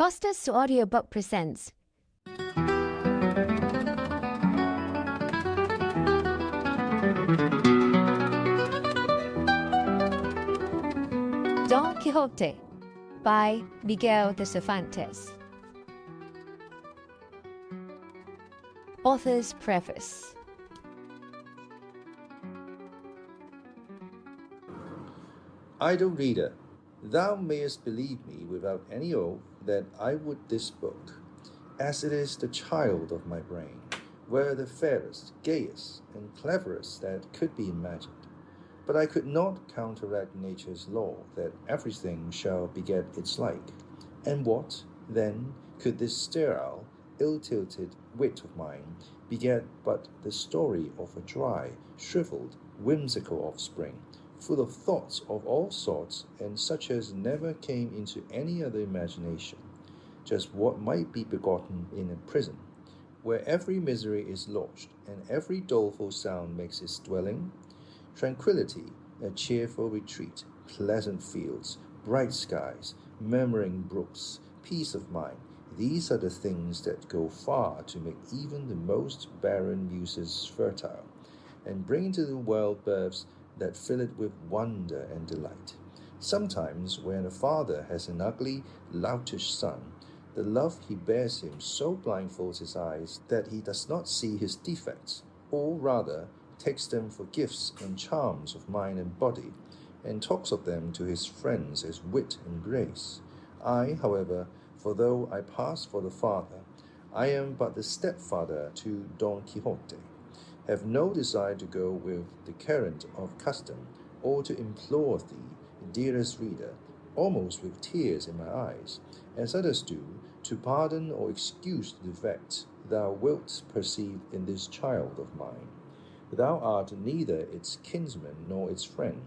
Costas Audiobook presents Don Quixote by Miguel de Cervantes. Author's Preface. Idle reader, thou mayest believe me without any oath that I would this book, as it is the child of my brain, were the fairest, gayest, and cleverest that could be imagined. But I could not counteract nature's law that everything shall beget its like. And what, then, could this sterile, ill-tilted wit of mine beget but the story of a dry, shriveled, whimsical offspring, full of thoughts of all sorts and such as never came into any other imagination, just what might be begotten in a prison, where every misery is lodged and every doleful sound makes its dwelling? Tranquility, a cheerful retreat, pleasant fields, bright skies, murmuring brooks, peace of mind, these are the things that go far to make even the most barren muses fertile, and bring into the world births that fill it with wonder and delight. Sometimes, when a father has an ugly, loutish son, the love he bears him so blindfolds his eyes that he does not see his defects, or rather takes them for gifts and charms of mind and body, and talks of them to his friends as wit and grace. I, however, for though I pass for the father, I am but the stepfather to Don Quixote, have no desire to go with the current of custom, or to implore thee, dearest reader, almost with tears in my eyes, as others do, to pardon or excuse the defects thou wilt perceive in this child of mine. Thou art neither its kinsman nor its friend.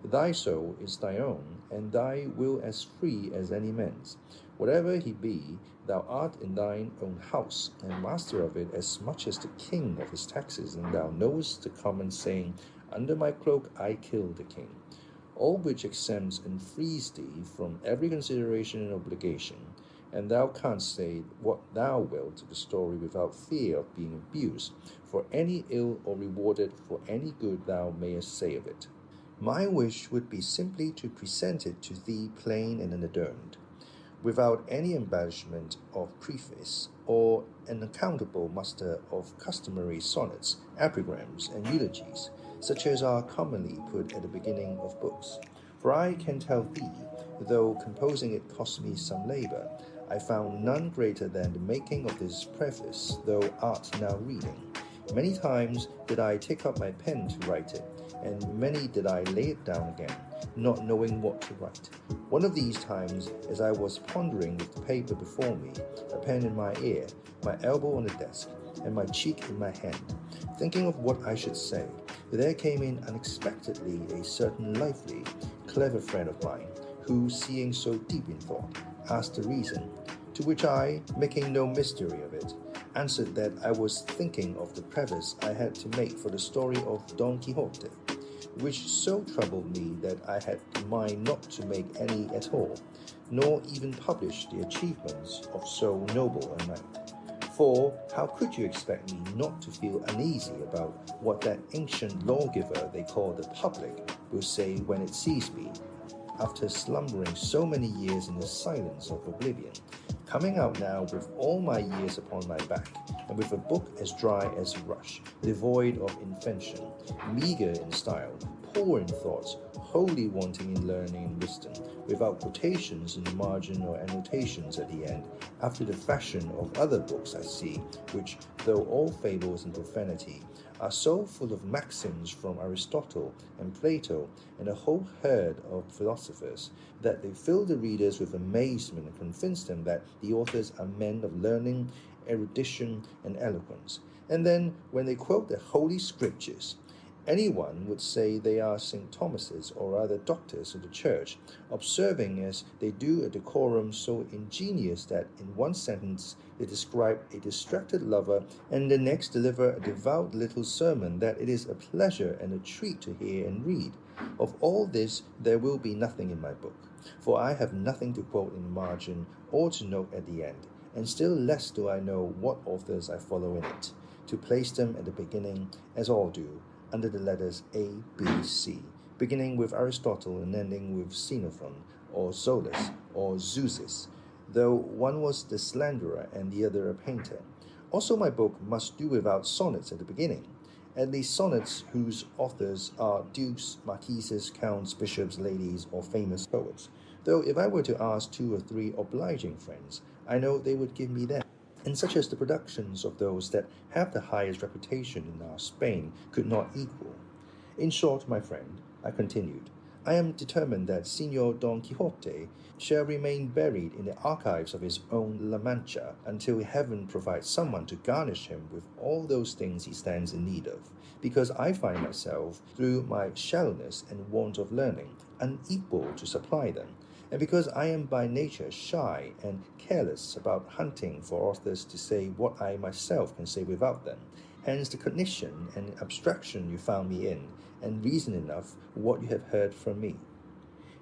Thy soul is thy own, and thy will as free as any man's. Whatever he be, thou art in thine own house, and master of it as much as the king of his taxes, and thou knowest the common saying, under my cloak I kill the king. All which exempts and frees thee from every consideration and obligation, and thou canst say what thou wilt to the story without fear of being abused for any ill or rewarded for any good thou mayest say of it. My wish would be simply to present it to thee plain and unadorned, without any embellishment of preface, or an unaccountable muster of customary sonnets, epigrams, and eulogies, such as are commonly put at the beginning of books. For I can tell thee, though composing it cost me some labour, I found none greater than the making of this preface, thou art now reading. Many times did I take up my pen to write it, and many did I lay it down again, not knowing what to write. One of these times, as I was pondering with the paper before me, a pen in my ear, my elbow on the desk, and my cheek in my hand, thinking of what I should say, there came in unexpectedly a certain lively, clever friend of mine, who, seeing so deep in thought, asked the reason, to which I, making no mystery of it, answered that I was thinking of the preface I had to make for the story of Don Quixote, which so troubled me that I had a mind not to make any at all, nor even publish the achievements of so noble a knight. For how could you expect me not to feel uneasy about what that ancient lawgiver they call the public will say when it sees me, after slumbering so many years in the silence of oblivion, coming out now with all my years upon my back, and with a book as dry as a rush, devoid of invention, meagre in style, poor in thoughts, wholly wanting in learning and wisdom, without quotations in the margin or annotations at the end, after the fashion of other books I see, which, though all fables and profanity, are so full of maxims from Aristotle and Plato and a whole herd of philosophers, that they fill the readers with amazement and convince them that the authors are men of learning, erudition, and eloquence. And then, when they quote the Holy Scriptures, anyone would say they are St. Thomas's or other doctors of the church, observing as they do a decorum so ingenious that in one sentence they describe a distracted lover, and the next deliver a devout little sermon that it is a pleasure and a treat to hear and read. Of all this there will be nothing in my book. for I have nothing to quote in the margin or to note at the end, and still less do I know what authors I follow in it, to place them at the beginning, as all do, under the letters A, B, C, beginning with Aristotle and ending with Xenophon, or Zolas, or Zeuxis, though one was the slanderer and the other a painter. Also my book must do without sonnets at the beginning, at least sonnets whose authors are dukes, marquises, counts, bishops, ladies, or famous poets, though if I were to ask 2 or 3 obliging friends, I know they would give me them, and such as the productions of those that have the highest reputation in our Spain could not equal. In short, my friend, I continued, I am determined that Signor Don Quixote shall remain buried in the archives of his own La Mancha until heaven provides someone to garnish him with all those things he stands in need of, because I find myself, through my shallowness and want of learning, unequal to supply them, and because I am by nature shy and careless about hunting for authors to say what I myself can say without them. Hence the cognition and abstraction you found me in, and reason enough what you have heard from me.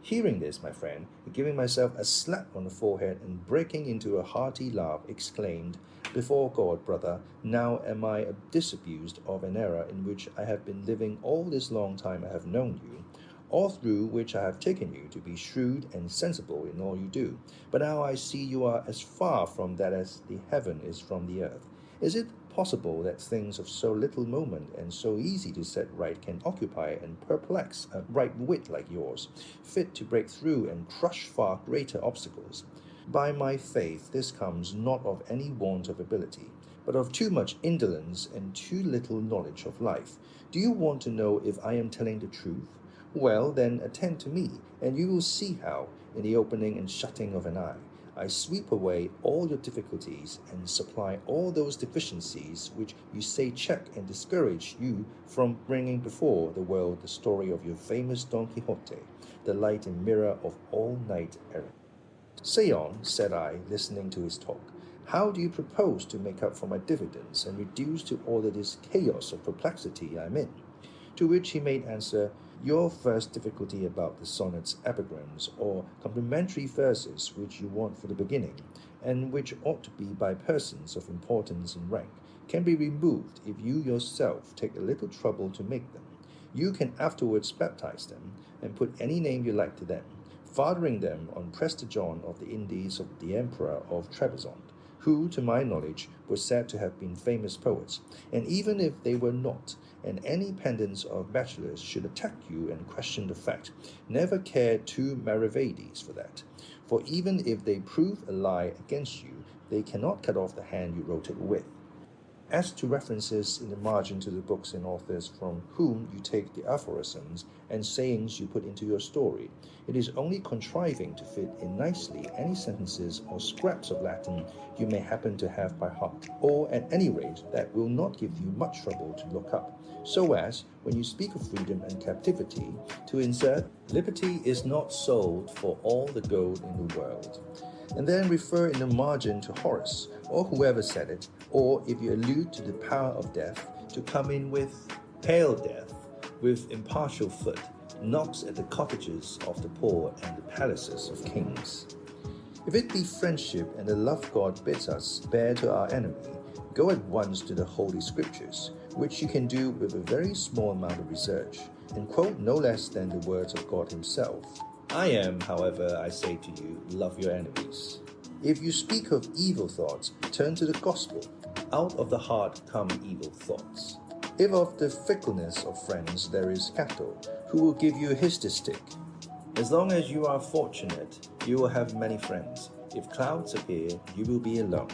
Hearing this, my friend, giving myself a slap on the forehead and breaking into a hearty laugh, exclaimed, Before God, brother, now am I disabused of an error in which I have been living all this long time I have known you, all through which I have taken you to be shrewd and sensible in all you do. But now I see you are as far from that as the heaven is from the earth. Is it possible that things of so little moment and so easy to set right can occupy and perplex a ripe wit like yours, fit to break through and crush far greater obstacles? By my faith, this comes not of any want of ability, but of too much indolence and too little knowledge of life. Do you want to know if I am telling the truth? Well, then attend to me, and you will see how, in the opening and shutting of an eye, I sweep away all your difficulties and supply all those deficiencies which you say check and discourage you from bringing before the world the story of your famous Don Quixote, the light and mirror of all knight-errant. Say on, said I, listening to his talk. How do you propose to make up for my dividends and reduce to order this chaos of perplexity I am in? To which he made answer, Your first difficulty about the sonnets, epigrams, or complimentary verses which you want for the beginning, and which ought to be by persons of importance and rank, can be removed if you yourself take a little trouble to make them. You can afterwards baptize them, and put any name you like to them, fathering them on Prester John of the Indies of the Emperor of Trebizond, who, to my knowledge, were said to have been famous poets, and even if they were not, and any pedants of bachelors should attack you and question the fact, never care 2 maravedis for that, for even if they prove a lie against you, they cannot cut off the hand you wrote it with. As to references in the margin to the books and authors from whom you take the aphorisms and sayings you put into your story, it is only contriving to fit in nicely any sentences or scraps of Latin you may happen to have by heart, or at any rate that will not give you much trouble to look up, so as, when you speak of freedom and captivity, to insert, liberty is not sold for all the gold in the world, and then refer in the margin to Horace, or whoever said it, or if you allude to the power of death, to come in with pale death, with impartial foot, knocks at the cottages of the poor and the palaces of kings. If it be friendship and the love God bids us bear to our enemy, go at once to the Holy Scriptures, which you can do with a very small amount of research, and quote no less than the words of God himself. I am, however, I say to you, love your enemies. If you speak of evil thoughts, turn to the gospel. Out of the heart come evil thoughts. If of the fickleness of friends there is Cato, who will give you his distich. As long as you are fortunate, you will have many friends. If clouds appear, you will be alone.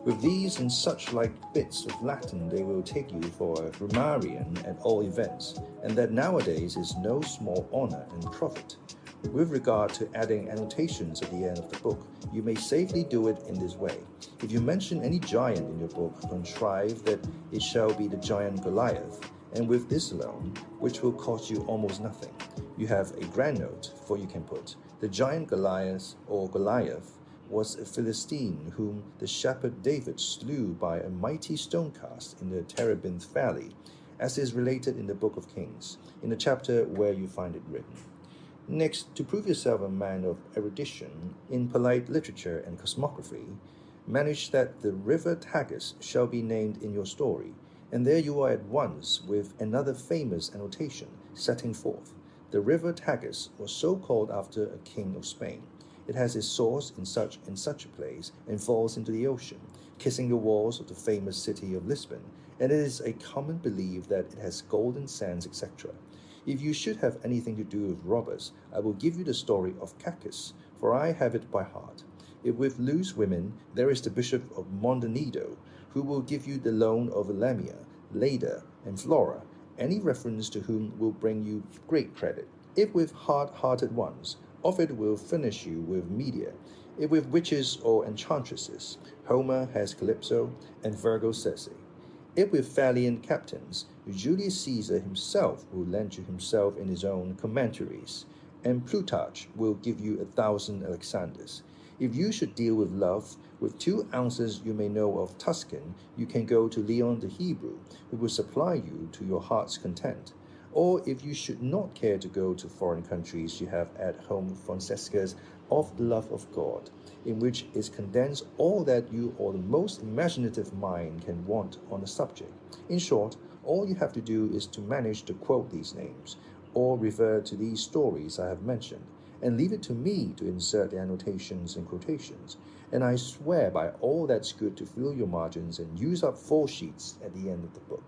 With these and such like bits of Latin they will take you for a grammarian at all events, and that nowadays is no small honor and profit. With regard to adding annotations at the end of the book, you may safely do it in this way. If you mention any giant in your book, contrive that it shall be the giant Goliath, and with this alone, which will cost you almost nothing, you have a grand note, for you can put, the giant Goliath, or Goliath, was a Philistine whom the shepherd David slew by a mighty stone cast in the Terebinth valley, as is related in the book of Kings, in the chapter where you find it written. Next, to prove yourself a man of erudition in polite literature and cosmography, manage that the river Tagus shall be named in your story, and there you are at once with another famous annotation setting forth. The river Tagus was so called after a king of Spain. It has its source in such and such a place, and falls into the ocean, kissing the walls of the famous city of Lisbon, and it is a common belief that it has golden sands, etc. If you should have anything to do with robbers, I will give you the story of Cacus, for I have it by heart. If with loose women, there is the Bishop of Mondonido, who will give you the loan of Lamia, Leda, and Flora, any reference to whom will bring you great credit. If with hard-hearted ones, Ovid will furnish you with Medea. If with witches or enchantresses, Homer has Calypso, and Virgo Circe. If with valiant captains, Julius Caesar himself will lend you himself in his own commentaries, and Plutarch will give you 1,000 Alexanders. If you should deal with love, with 2 ounces you may know of Tuscan, you can go to Leon the Hebrew, who will supply you to your heart's content. Or if you should not care to go to foreign countries, you have at home Francesca's Of the Love of God, in which is condensed all that you or the most imaginative mind can want on the subject. In short, all you have to do is to manage to quote these names, or refer to these stories I have mentioned, and leave it to me to insert the annotations and quotations. And I swear by all that's good to fill your margins and use up 4 sheets at the end of the book.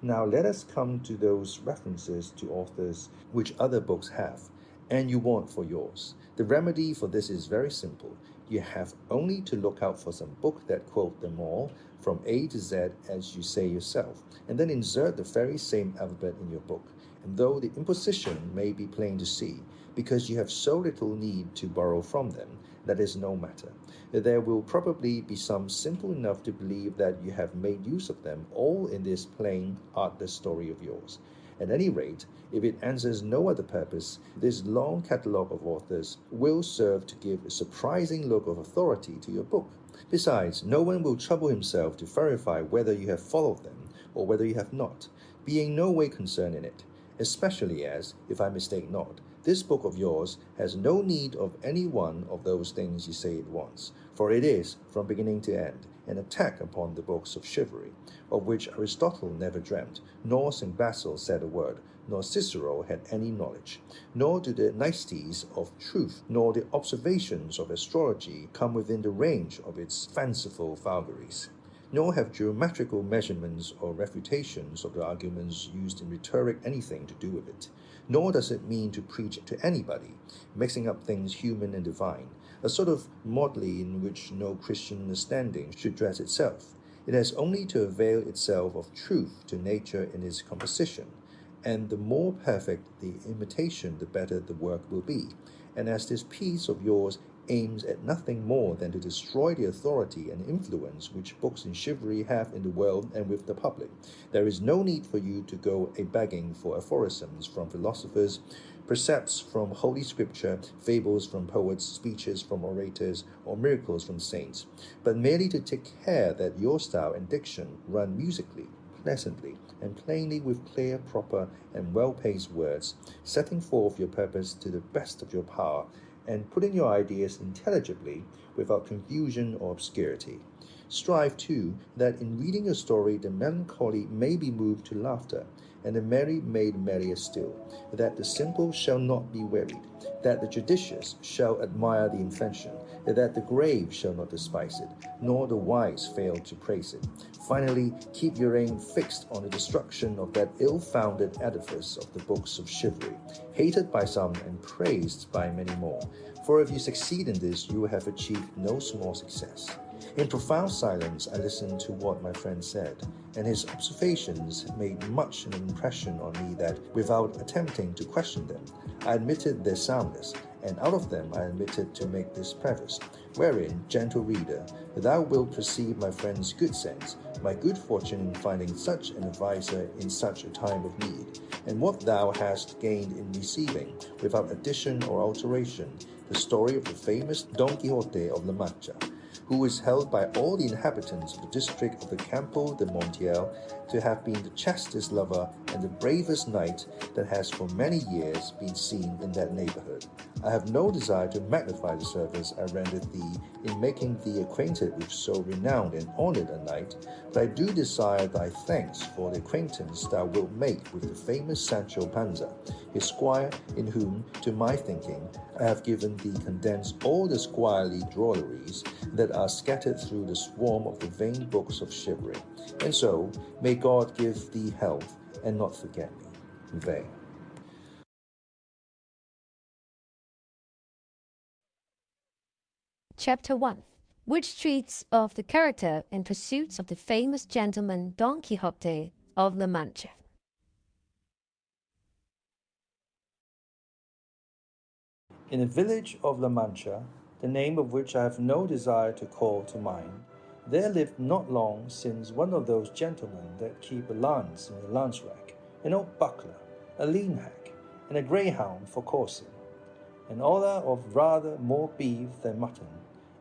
Now let us come to those references to authors which other books have, and you want for yours. The remedy for this is very simple. You have only to look out for some book that quote them all, from A to Z as you say yourself, and then insert the very same alphabet in your book. And though the imposition may be plain to see, because you have so little need to borrow from them, that is no matter. There will probably be some simple enough to believe that you have made use of them all in this plain, artless story of yours. At any rate, if it answers no other purpose, this long catalogue of authors will serve to give a surprising look of authority to your book. Besides, no one will trouble himself to verify whether you have followed them or whether you have not, being no way concerned in it, especially as, if I mistake not, this book of yours has no need of any one of those things you say it wants, for it is, from beginning to end, an attack upon the books of chivalry, of which Aristotle never dreamt, nor St. Basil said a word, nor Cicero had any knowledge, nor do the niceties of truth, nor the observations of astrology come within the range of its fanciful vagaries. Nor have geometrical measurements or refutations of the arguments used in rhetoric anything to do with it. Nor does it mean to preach to anybody, mixing up things human and divine, a sort of motley in which no Christian understanding should dress itself. It has only to avail itself of truth to nature in its composition, and the more perfect the imitation, the better the work will be. And as this piece of yours aims at nothing more than to destroy the authority and influence which books in chivalry have in the world and with the public, there is no need for you to go a-begging for aphorisms from philosophers, precepts from Holy Scripture, fables from poets, speeches from orators, or miracles from saints, but merely to take care that your style and diction run musically, pleasantly, and plainly with clear, proper, and well-paced words, setting forth your purpose to the best of your power, and putting your ideas intelligibly without confusion or obscurity. Strive, too, that in reading your story the melancholy may be moved to laughter, and the merry made merrier still, that the simple shall not be wearied, that the judicious shall admire the invention, that the grave shall not despise it, nor the wise fail to praise it. Finally, keep your aim fixed on the destruction of that ill-founded edifice of the books of chivalry, hated by some and praised by many more. For if you succeed in this, you will have achieved no small success. In profound silence, I listened to what my friend said, and his observations made much an impression on me that, without attempting to question them, I admitted their soundness, and out of them I admitted to make this preface, wherein, gentle reader, thou wilt perceive my friend's good sense, my good fortune in finding such an adviser in such a time of need, and what thou hast gained in receiving, without addition or alteration, the story of the famous Don Quixote of La Mancha, who is held by all the inhabitants of the district of the Campo de Montiel to have been the chastest lover and the bravest knight that has for many years been seen in that neighborhood. I have no desire to magnify the service I rendered thee in making thee acquainted with so renowned and honored a knight, but I do desire thy thanks for the acquaintance thou wilt make with the famous Sancho Panza, his squire, in whom, to my thinking, I have given thee condensed all the squirely drolleries that are scattered through the swarm of the vain books of chivalry. And so, may God give thee health, and not forget me. Vain. Chapter 1, which treats of the character and pursuits of the famous gentleman Don Quixote of La Mancha. In a village of La Mancha, the name of which I have no desire to call to mind, there lived not long since one of those gentlemen that keep a lance in the lance rack, an old buckler, a lean hack, and a greyhound for coursing, an order of rather more beef than mutton,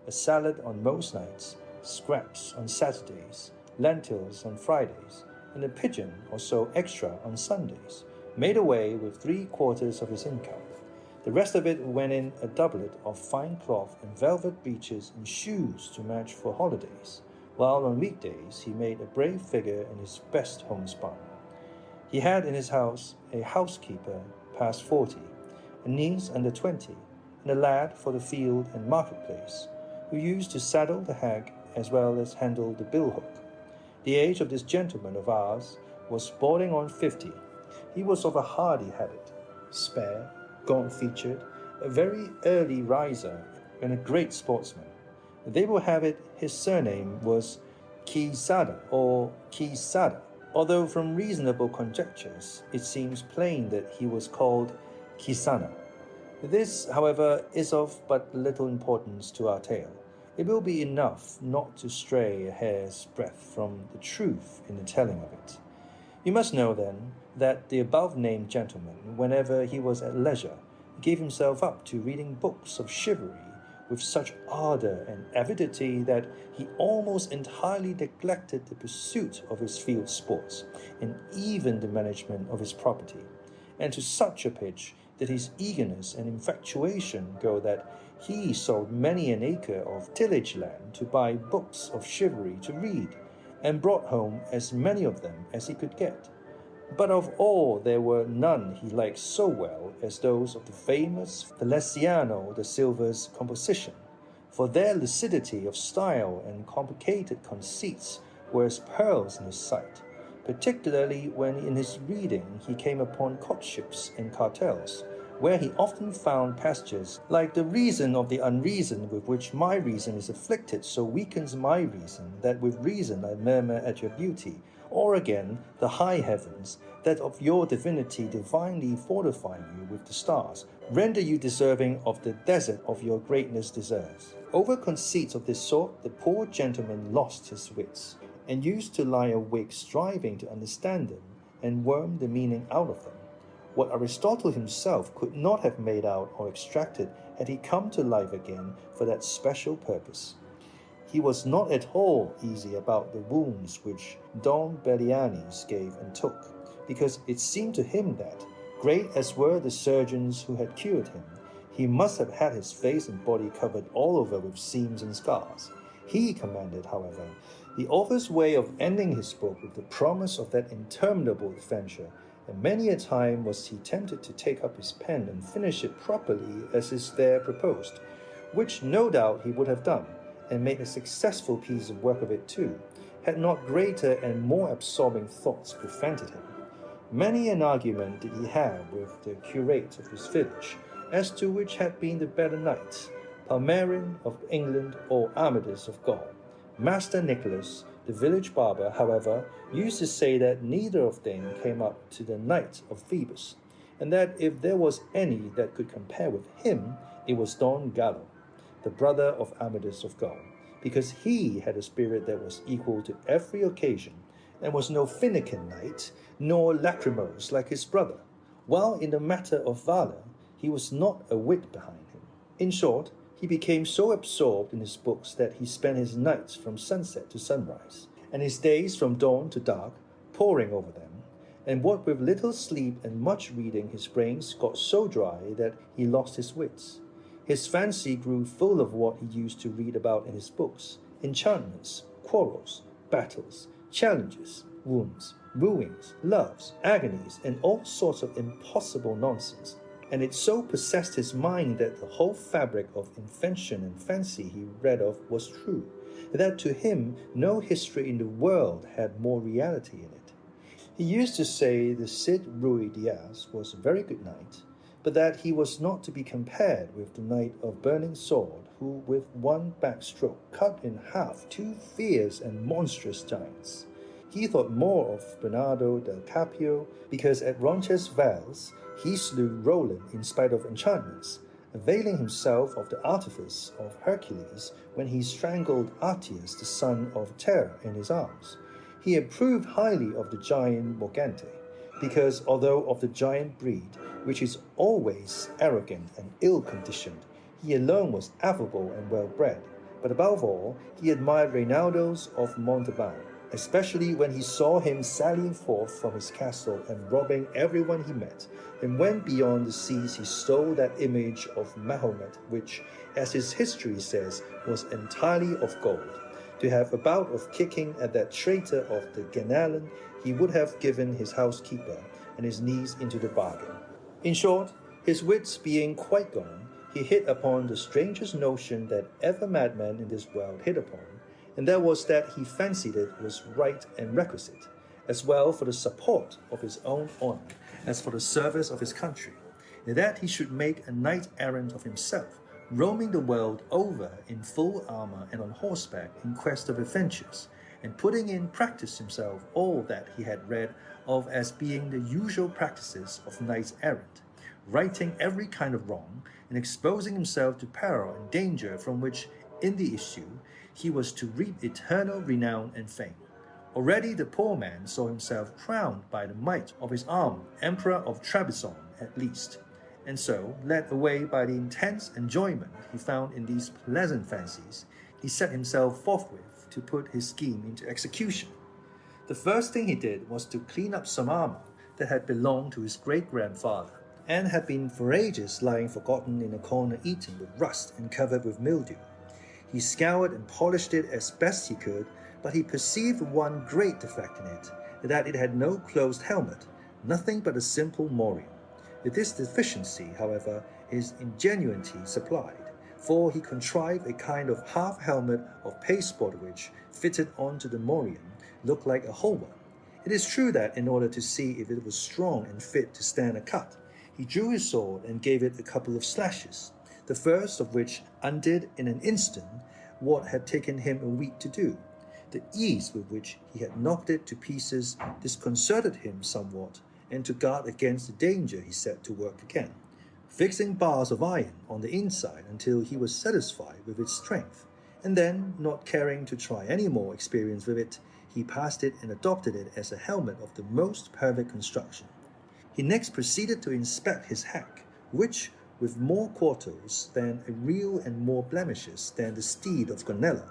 a salad on most nights, scraps on Saturdays, lentils on Fridays, and a pigeon or so extra on Sundays, made away with 3/4 of his income. The rest of it went in a doublet of fine cloth and velvet breeches and shoes to match for holidays, while on weekdays he made a brave figure in his best homespun. He had in his house a housekeeper past 40, a niece under 20, and a lad for the field and marketplace, who used to saddle the hag as well as handle the billhook. The age of this gentleman of ours was bordering on 50. He was of a hardy habit, spare, gaunt-featured, a very early riser, and a great sportsman. They will have it his surname was Quixote or Quixada, although from reasonable conjectures it seems plain that he was called Quixana. This, however, is of but little importance to our tale. It will be enough not to stray a hair's breadth from the truth in the telling of it. You must know, then, that the above-named gentleman, whenever he was at leisure, gave himself up to reading books of chivalry with such ardor and avidity that he almost entirely neglected the pursuit of his field sports, and even the management of his property, and to such a pitch did his eagerness and infatuation go that he sold many an acre of tillage land to buy books of chivalry to read, and brought home as many of them as he could get. But of all there were none he liked so well as those of the famous Feliciano da Silva's composition, for their lucidity of style and complicated conceits were as pearls in his sight, particularly when in his reading he came upon courtships and cartels, where he often found passages like the reason of the unreason with which my reason is afflicted so weakens my reason that with reason I murmur at your beauty, or again, the high heavens, that of your divinity divinely fortify you with the stars, render you deserving of the desert of your greatness deserves. Over conceits of this sort, the poor gentleman lost his wits, and used to lie awake striving to understand them, and worm the meaning out of them. What Aristotle himself could not have made out or extracted had he come to life again for that special purpose. He was not at all easy about the wounds which Don Belianis gave and took, because it seemed to him that, great as were the surgeons who had cured him, he must have had his face and body covered all over with seams and scars. He commanded, however, the author's way of ending his book with the promise of that interminable adventure, and many a time was he tempted to take up his pen and finish it properly as is there proposed, which no doubt he would have done, and made a successful piece of work of it too, had not greater and more absorbing thoughts prevented him. Many an argument did he have with the curate of his village, as to which had been the better knight, Palmerin of England or Amadis of Gaul. Master Nicholas, the village barber, however, used to say that neither of them came up to the knight of Phoebus, and that if there was any that could compare with him, it was Don Gallo, the brother of Amadis of Gaul, because he had a spirit that was equal to every occasion, and was no finikin knight, nor lachrymose like his brother, while in the matter of valour he was not a whit behind him. In short, He became so absorbed in his books that he spent his nights from sunset to sunrise, and his days from dawn to dark, poring over them. And what with little sleep and much reading, his brains got so dry that he lost his wits. His fancy grew full of what he used to read about in his books: enchantments, quarrels, battles, challenges, wounds, wooings, loves, agonies, and all sorts of impossible nonsense. And it so possessed his mind that the whole fabric of invention and fancy he read of was true, that to him no history in the world had more reality in it. He used to say the Cid Ruy Diaz was a very good knight, but that he was not to be compared with the knight of burning sword, who with one backstroke cut in half two fierce and monstrous giants. He thought more of Bernardo del Capio, because at Roncesvalles he slew Roland in spite of enchantments, availing himself of the artifice of Hercules when he strangled Artius, the son of Terra, in his arms. He approved highly of the giant Morgante, because although of the giant breed, which is always arrogant and ill-conditioned, he alone was affable and well-bred. But above all, he admired Reynaldos of Montalban, especially when he saw him sallying forth from his castle and robbing everyone he met, and when beyond the seas he stole that image of Mahomet, which, as his history says, was entirely of gold. To have a bout of kicking at that traitor of the Ganelon, he would have given his housekeeper and his niece into the bargain. In short, his wits being quite gone, he hit upon the strangest notion that ever madman in this world hit upon, and that was that he fancied it was right and requisite, as well for the support of his own honor as for the service of his country, and that he should make a knight-errant of himself, roaming the world over in full armor and on horseback in quest of adventures, and putting in practice himself all that he had read of as being the usual practices of knights-errant, righting every kind of wrong, and exposing himself to peril and danger from which, in the issue, he was to reap eternal renown and fame. Already the poor man saw himself crowned by the might of his arm, Emperor of Trebizond at least, and so, led away by the intense enjoyment he found in these pleasant fancies, he set himself forthwith to put his scheme into execution. The first thing he did was to clean up some armor that had belonged to his great-grandfather, and had been for ages lying forgotten in a corner, eaten with rust and covered with mildew. He scoured and polished it as best he could, but he perceived one great defect in it, that it had no closed helmet, nothing but a simple morion. With this deficiency, however, his ingenuity supplied, for he contrived a kind of half-helmet of pasteboard which, fitted onto the morion, looked like a whole one. It is true that in order to see if it was strong and fit to stand a cut, he drew his sword and gave it a couple of slashes, the first of which undid in an instant what had taken him a week to do. The ease with which he had knocked it to pieces disconcerted him somewhat, and to guard against the danger he set to work again, fixing bars of iron on the inside until he was satisfied with its strength, and then, not caring to try any more experience with it, he passed it and adopted it as a helmet of the most perfect construction. He next proceeded to inspect his hack, which, with more quarters than a reel and more blemishes than the steed of Gonella,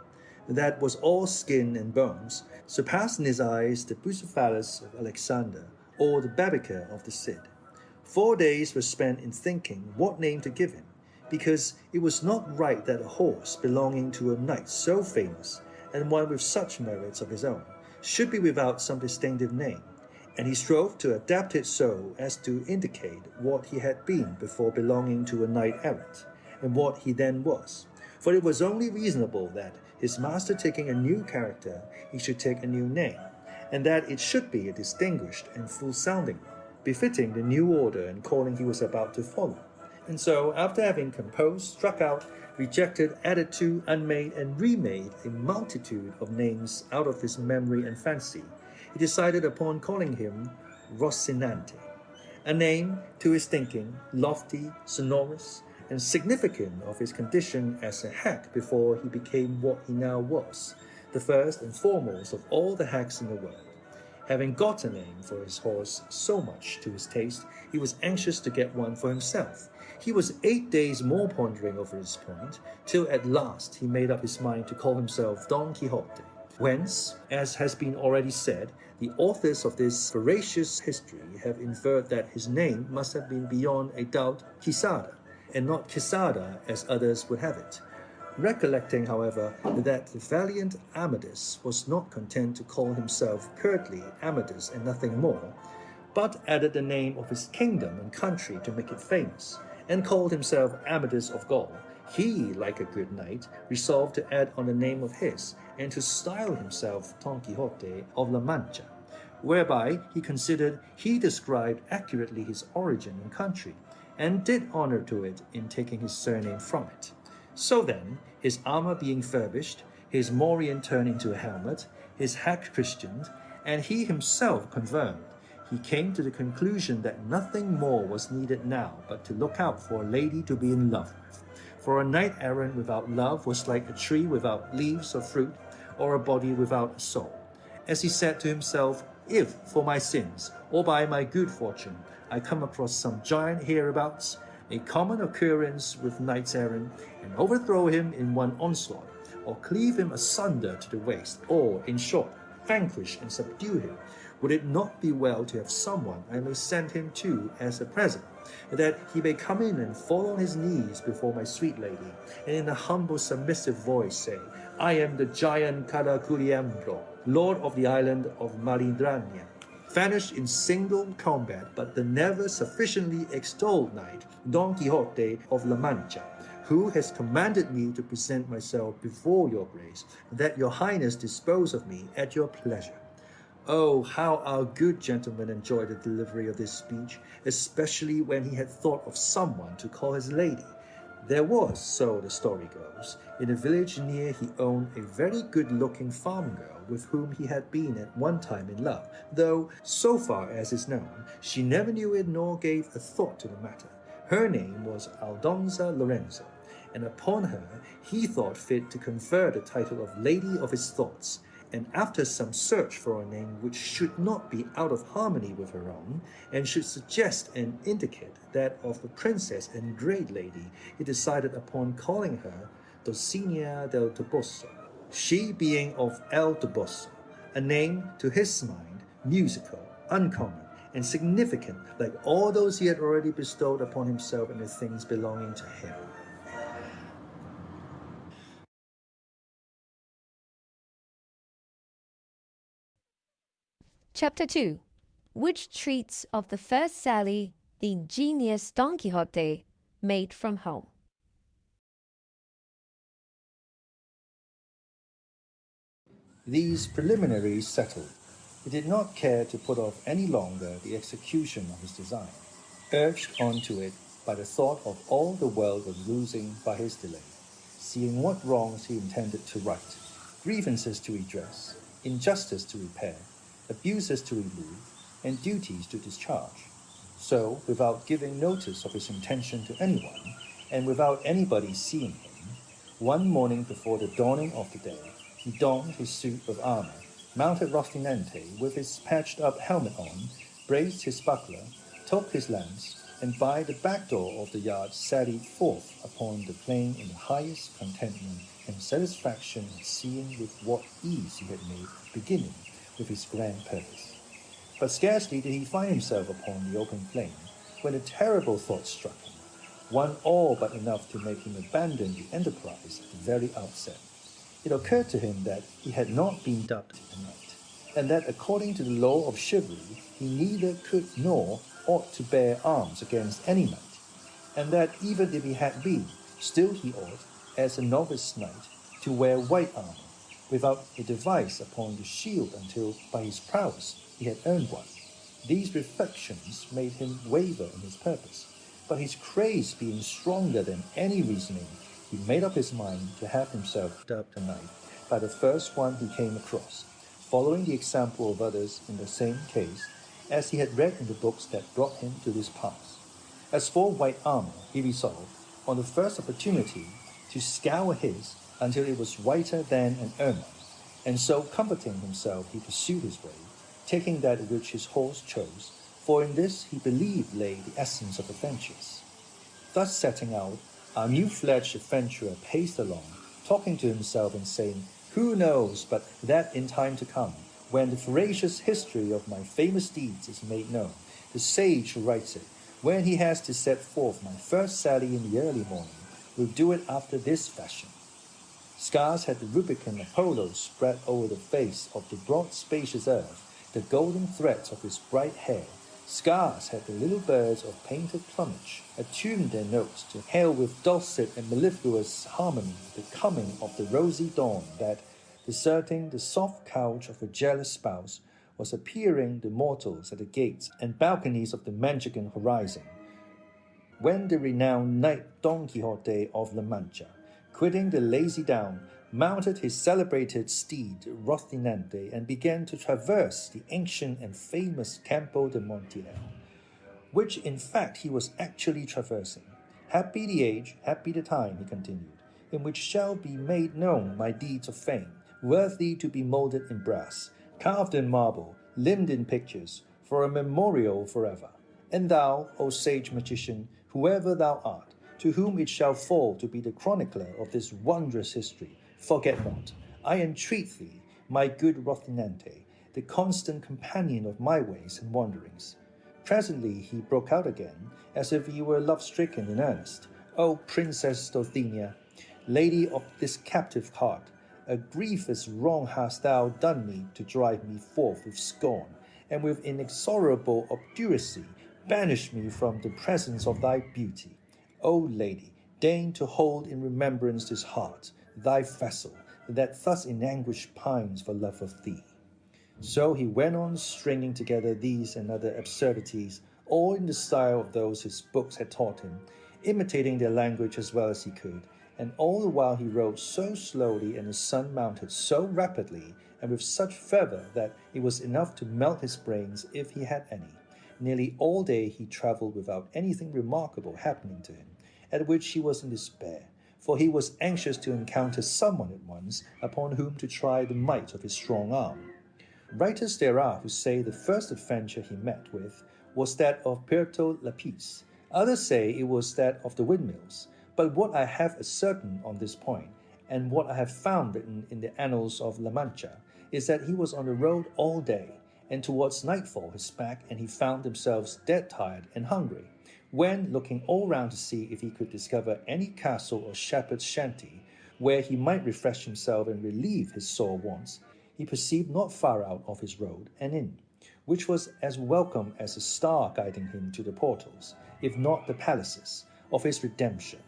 that was all skin and bones, surpassed in his eyes the Bucephalus of Alexander, or the Baedeker of the Cid. 4 days were spent in thinking what name to give him, because it was not right that a horse belonging to a knight so famous, and one with such merits of his own, should be without some distinctive name, and he strove to adapt it so as to indicate what he had been before belonging to a knight-errant, and what he then was. For it was only reasonable that, his master taking a new character, he should take a new name, and that it should be a distinguished and full-sounding one, befitting the new order and calling he was about to follow. And so, after having composed, struck out, rejected, added to, unmade, and remade a multitude of names out of his memory and fancy, he decided upon calling him Rocinante, a name, to his thinking, lofty, sonorous, and significant of his condition as a hack before he became what he now was, the first and foremost of all the hacks in the world. Having got a name for his horse so much to his taste, he was anxious to get one for himself. He was 8 days more pondering over his point, till at last he made up his mind to call himself Don Quixote. Whence, as has been already said, the authors of this veracious history have inferred that his name must have been beyond a doubt Quixada, and not Quesada as others would have it. Recollecting, however, that the valiant Amadis was not content to call himself curtly Amadis and nothing more, but added the name of his kingdom and country to make it famous, and called himself Amadis of Gaul, he, like a good knight, resolved to add on the name of his, and to style himself Don Quixote of La Mancha, whereby he considered he described accurately his origin and country, and did honor to it in taking his surname from it. So then, his armor being furbished, his morion turned into a helmet, his hat christened, and he himself confirmed, he came to the conclusion that nothing more was needed now but to look out for a lady to be in love with. For a knight-errant without love was like a tree without leaves or fruit, or a body without a soul. As he said to himself, if, for my sins, or by my good fortune, I come across some giant hereabouts, a common occurrence with knights-errant, and overthrow him in one onslaught, or cleave him asunder to the waist, or, in short, vanquish and subdue him, would it not be well to have someone I may send him to as a present, that he may come in and fall on his knees before my sweet lady, and in a humble submissive voice say, I am the giant Caraculiambro, lord of the island of Malindrania, vanished in single combat, but the never sufficiently extolled knight, Don Quixote of La Mancha, who has commanded me to present myself before your grace, that your highness dispose of me at your pleasure. Oh, how our good gentleman enjoyed the delivery of this speech, especially when he had thought of someone to call his lady. There was, so the story goes, in a village near he owned a very good-looking farm girl with whom he had been at one time in love, though, so far as is known, she never knew it nor gave a thought to the matter. Her name was Aldonza Lorenzo, and upon her he thought fit to confer the title of Lady of his Thoughts, and after some search for a name which should not be out of harmony with her own, and should suggest and indicate that of the princess and great lady, he decided upon calling her Dulcinea del Toboso, she being of El Toboso, a name, to his mind, musical, uncommon, and significant, like all those he had already bestowed upon himself and the things belonging to him. Chapter 2, which treats of the first sally the ingenious Don Quixote made from home. These preliminaries settled, he did not care to put off any longer the execution of his design, urged on to it by the thought of all the world was losing by his delay, seeing what wrongs he intended to right, grievances to redress, injustice to repair, abuses to remove, and duties to discharge. So, without giving notice of his intention to anyone, and without anybody seeing him, one morning before the dawning of the day, he donned his suit of armor, mounted Rocinante with his patched-up helmet on, braced his buckler, took his lance, and by the back door of the yard sallied forth upon the plain in the highest contentment and satisfaction at seeing with what ease he had made beginning with his grand purpose. But scarcely did he find himself upon the open plain, when a terrible thought struck him, one all but enough to make him abandon the enterprise at the very outset. It occurred to him that he had not been dubbed a knight, and that according to the law of chivalry he neither could nor ought to bear arms against any knight, and that even if he had been, still he ought, as a novice knight, to wear white armor, without a device upon the shield until, by his prowess, he had earned one. These reflections made him waver in his purpose, but his craze being stronger than any reasoning, he made up his mind to have himself dubbed a knight by the first one he came across, following the example of others in the same case, as he had read in the books that brought him to this pass. As for white armor, he resolved, on the first opportunity, to scour his until it was whiter than an ermine, and so comforting himself he pursued his way, taking that which his horse chose, for in this he believed lay the essence of adventures. Thus setting out, our new-fledged adventurer paced along, talking to himself and saying, "Who knows but that in time to come, when the veracious history of my famous deeds is made known, the sage who writes it, when he has to set forth my first sally in the early morning, will do it after this fashion." Scars had the Rubicon Apollo spread over the face of the broad spacious earth, the golden threads of his bright hair. Scars had the little birds of painted plumage, attuned their notes to hail with dulcet and mellifluous harmony the coming of the rosy dawn that, deserting the soft couch of a jealous spouse, was appearing to mortals at the gates and balconies of the Manchegan horizon. When the renowned knight Don Quixote of La Mancha, quitting the lazy down, mounted his celebrated steed Rocinante and began to traverse the ancient and famous Campo de Montiel, which in fact he was actually traversing. "Happy the age, happy the time," he continued, "in which shall be made known my deeds of fame, worthy to be moulded in brass, carved in marble, limned in pictures, for a memorial forever. And thou, O sage magician, whoever thou art, to whom it shall fall to be the chronicler of this wondrous history, forget not, I entreat thee, my good Rocinante, the constant companion of my ways and wanderings." Presently he broke out again, as if he were love-stricken in earnest. "O Princess Dulcinea, lady of this captive heart, a grievous wrong hast thou done me to drive me forth with scorn, and with inexorable obduracy banish me from the presence of thy beauty. O lady, deign to hold in remembrance this heart, thy vessel, that thus in anguish pines for love of thee." So he went on stringing together these and other absurdities, all in the style of those his books had taught him, imitating their language as well as he could, and all the while he rode so slowly and the sun mounted so rapidly and with such fervor that it was enough to melt his brains if he had any. Nearly all day he travelled without anything remarkable happening to him, at which he was in despair, for he was anxious to encounter someone at once upon whom to try the might of his strong arm. Writers there are who say the first adventure he met with was that of Puerto Lapis. Others say it was that of the windmills. But what I have ascertained on this point, and what I have found written in the annals of La Mancha, is that he was on the road all day, and towards nightfall his back and he found themselves dead tired and hungry, when, looking all round to see if he could discover any castle or shepherd's shanty, where he might refresh himself and relieve his sore wants, he perceived not far out of his road an inn, which was as welcome as a star guiding him to the portals, if not the palaces, of his redemption.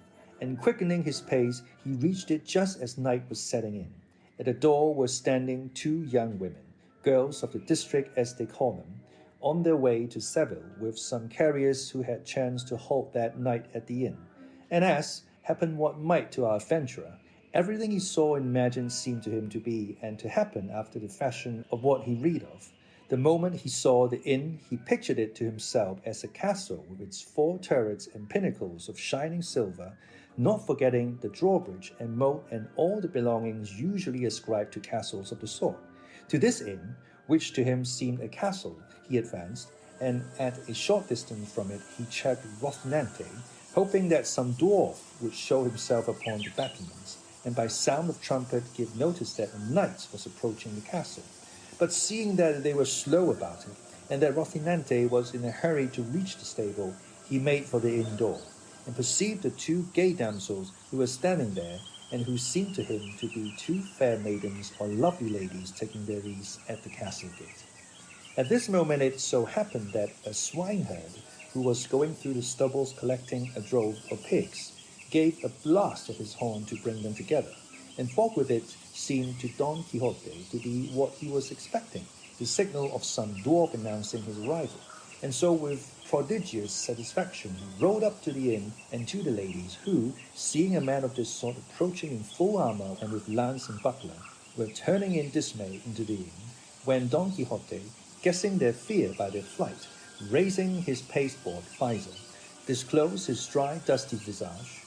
And quickening his pace, he reached it just as night was setting in. At the door were standing two young women, girls of the district as they call them, on their way to Seville with some carriers who had chanced to halt that night at the inn. And as, happen what might to our adventurer, everything he saw and imagined seemed to him to be and to happen after the fashion of what he read of. The moment he saw the inn, he pictured it to himself as a castle with its 4 turrets and pinnacles of shining silver, not forgetting the drawbridge and moat and all the belongings usually ascribed to castles of the sort. To this inn, which to him seemed a castle, he advanced, and at a short distance from it he checked Rocinante, hoping that some dwarf would show himself upon the battlements, and by sound of trumpet give notice that a knight was approaching the castle. But seeing that they were slow about it, and that Rocinante was in a hurry to reach the stable, he made for the inn door, and perceived the 2 gay damsels who were standing there, and who seemed to him to be 2 fair maidens or lovely ladies taking their ease at the castle gate. At this moment it so happened that a swineherd, who was going through the stubbles collecting a drove of pigs, gave a blast of his horn to bring them together, and forthwith it seemed to Don Quixote to be what he was expecting, the signal of some dwarf announcing his arrival. And so with prodigious satisfaction he rode up to the inn and to the ladies, who, seeing a man of this sort approaching in full armour and with lance and buckler, were turning in dismay into the inn, when Don Quixote, guessing their fear by their flight, raising his pasteboard visor, disclosed his dry dusty visage,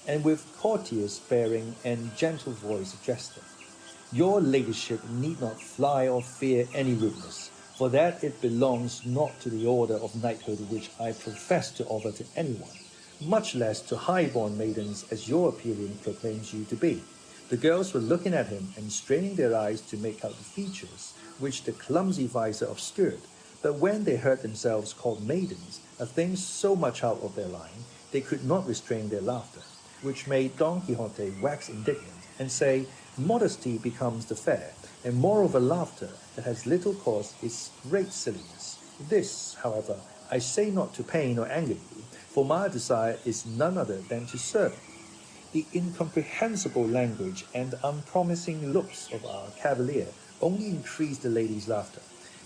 and with courteous bearing and gentle voice addressed them. "Your ladyship need not fly or fear any rudeness, for that it belongs not to the order of knighthood which I profess to offer to anyone. much less to high-born maidens as your appearance proclaims you to be. The girls were looking at him and straining their eyes to make out the features, which the clumsy visor obscured. But when they heard themselves called maidens, a thing so much out of their line, they could not restrain their laughter, which made Don Quixote wax indignant and say, modesty becomes the fair, and moreover laughter that has little cause is great silliness. This, however, I say not to pain or anger you, for my desire is none other than to serve you. The incomprehensible language and unpromising looks of our cavalier only increased the lady's laughter,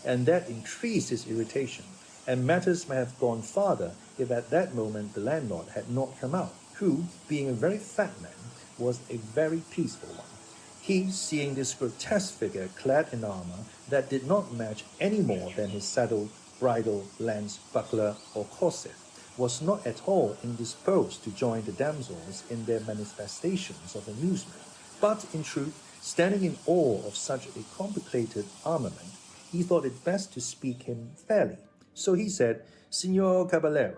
and that increased his irritation, and matters might have gone farther if at that moment the landlord had not come out, who, being a very fat man, was a very peaceful one. He, seeing this grotesque figure clad in armor that did not match any more than his saddle, bridle, lance, buckler, or corset, was not at all indisposed to join the damsels in their manifestations of amusement, but, in truth, standing in awe of such a complicated armament, he thought it best to speak him fairly. So he said, Signor Caballero,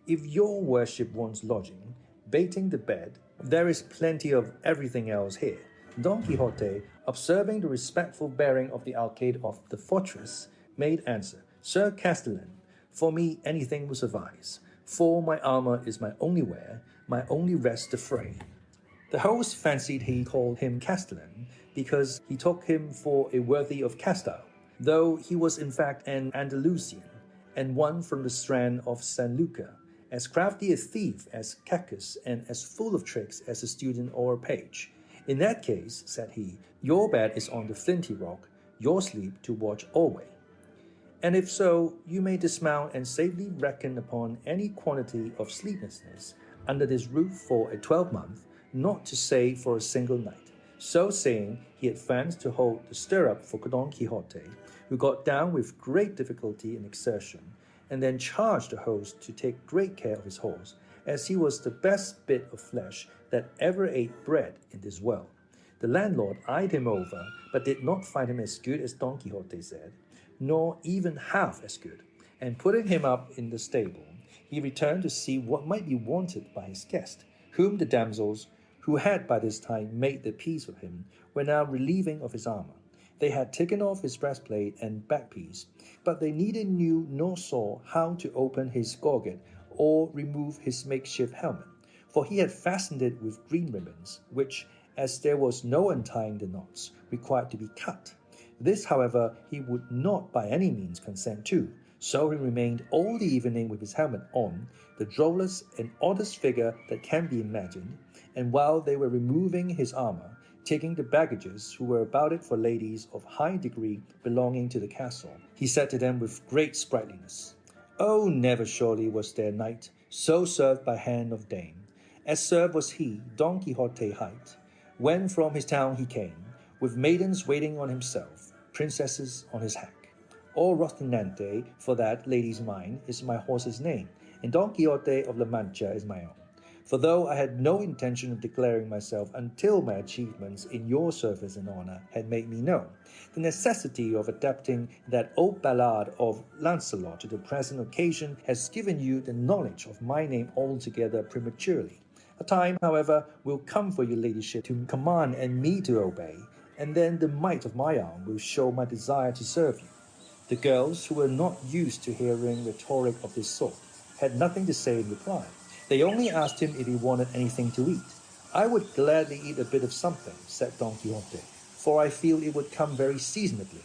if your worship wants lodging, baiting the bed, there is plenty of everything else here. Don Quixote, observing the respectful bearing of the alcalde of the fortress, made answer, Sir Castellan, for me anything will suffice, for my armor is my only wear, my only rest the fray. The host fancied he called him Castellan because he took him for a worthy of Castile, though he was in fact an Andalusian, and one from the strand of San Luca, as crafty a thief as Cacus and as full of tricks as a student or a page. In that case, said he, your bed is on the flinty rock, your sleep to watch alway. And if so, you may dismount and safely reckon upon any quantity of sleeplessness under this roof for a 12-month, not to say for a single night. So saying, he advanced to hold the stirrup for Don Quixote, who got down with great difficulty and exertion, and then charged the host to take great care of his horse, as he was the best bit of flesh that ever ate bread in this world. The landlord eyed him over, but did not find him as good as Don Quixote said, nor even half as good, and putting him up in the stable, he returned to see what might be wanted by his guest, whom the damsels, who had by this time made their peace with him, were now relieving of his armor. They had taken off his breastplate and backpiece, but they neither knew nor saw how to open his gorget or remove his makeshift helmet, for he had fastened it with green ribbons, which, as there was no untying the knots, required to be cut. This, however, he would not by any means consent to, so he remained all the evening with his helmet on, the drollest and oddest figure that can be imagined, and while they were removing his armor, taking the baggages who were about it for ladies of high degree belonging to the castle, he said to them with great sprightliness, Oh, never surely was there knight so served by hand of dame, as served was he, Don Quixote hight, when from his town he came, with maidens waiting on himself, princesses on his hack. Or Rocinante, for that lady's mine, is my horse's name, and Don Quixote of La Mancha is my own. For though I had no intention of declaring myself until my achievements in your service and honor had made me known, the necessity of adapting that old ballad of Lancelot to the present occasion has given you the knowledge of my name altogether prematurely. A time, however, will come for your ladyship to command and me to obey, and then the might of my arm will show my desire to serve you. The girls, who were not used to hearing rhetoric of this sort, had nothing to say in reply. They only asked him if he wanted anything to eat. I would gladly eat a bit of something, said Don Quixote, for I feel it would come very seasonably.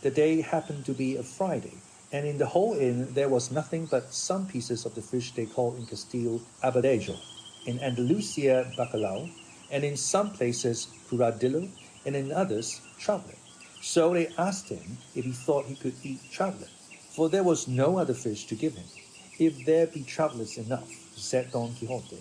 The day happened to be a Friday, and in the whole inn there was nothing but some pieces of the fish they call in Castile abadejo, in Andalusia bacalao, and in some places curadillo, and in others troutlet. So they asked him if he thought he could eat troutlet, for there was no other fish to give him. If there be troutlets enough, said Don Quixote,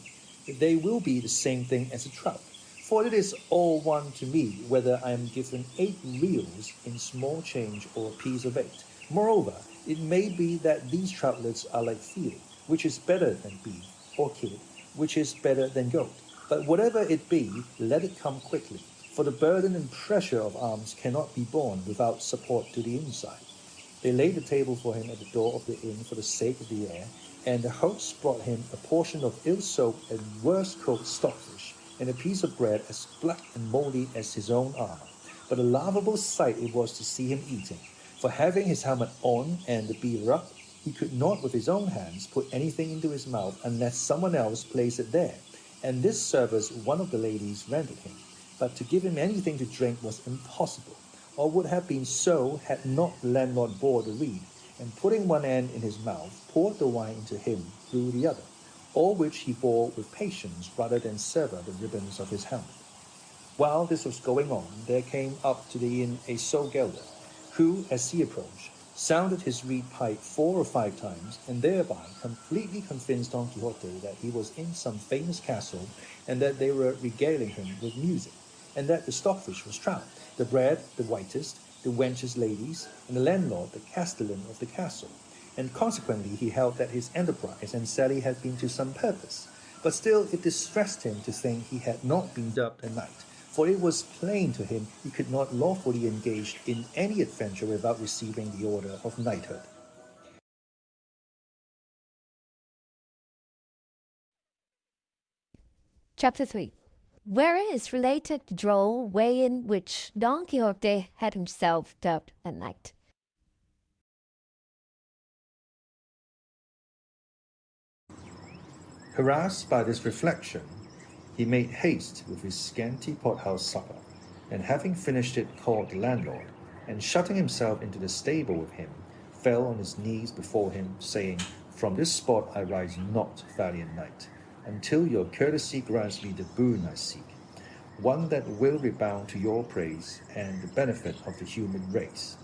they will be the same thing as a trout, for it is all one to me whether I am given 8 reals in small change or a piece of 8. Moreover, it may be that these troutlets are like veal, which is better than beef, or kid, which is better than goat. But whatever it be, let it come quickly, for the burden and pressure of arms cannot be borne without support to the inside. They laid the table for him at the door of the inn for the sake of the air, and the host brought him a portion of ill-soaked and worse-cooked stockfish, and a piece of bread as black and mouldy as his own armor. But a laughable sight it was to see him eating, for having his helmet on and the beaver up, he could not with his own hands put anything into his mouth unless someone else placed it there, and this service one of the ladies rendered him. But to give him anything to drink was impossible, or would have been so had not the landlord bore the reed, and putting one end in his mouth, poured the wine into him through the other, all which he bore with patience rather than sever the ribbons of his helmet. While this was going on, there came up to the inn a sogelder, who, as he approached, sounded his reed pipe 4 or 5 times, and thereby completely convinced Don Quixote that he was in some famous castle, and that they were regaling him with music, and that the stockfish was trout, the bread the whitest, the wenches ladies, and the landlord the castellan of the castle, and consequently he held that his enterprise and sally had been to some purpose. But still it distressed him to think he had not been dubbed a knight, for it was plain to him he could not lawfully engage in any adventure without receiving the order of knighthood. Chapter 3. Wherein is related the droll way in which Don Quixote had himself dubbed a knight. Harassed by this reflection, he made haste with his scanty pothouse supper, and having finished it called the landlord, and shutting himself into the stable with him, fell on his knees before him, saying, "From this spot I rise not, valiant knight, until your courtesy grants me the boon I seek, one that will rebound to your praise and the benefit of the human race."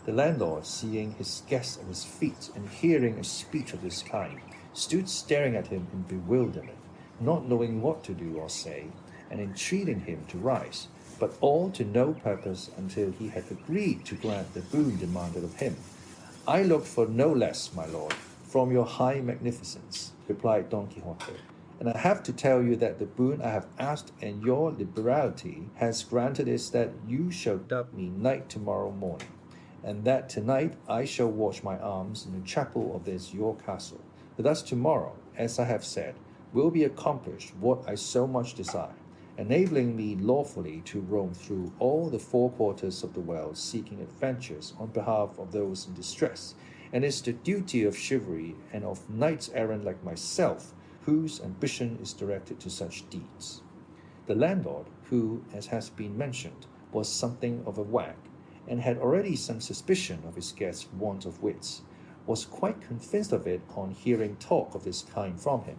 The landlord, seeing his guest at his feet and hearing a speech of this kind, stood staring at him in bewilderment, not knowing what to do or say, and entreating him to rise, but all to no purpose until he had agreed to grant the boon demanded of him. "I look for no less, my lord, from your high magnificence," replied Don Quixote, "and I have to tell you that the boon I have asked and your liberality has granted is that you shall dub me knight tomorrow morning, and that tonight I shall wash my arms in the chapel of this your castle. Thus tomorrow, as I have said, will be accomplished what I so much desire, enabling me lawfully to roam through all the 4 quarters of the world seeking adventures on behalf of those in distress, and it's the duty of chivalry and of knights errant like myself, whose ambition is directed to such deeds." The landlord, who, as has been mentioned, was something of a wag, and had already some suspicion of his guest's want of wits, was quite convinced of it on hearing talk of this kind from him,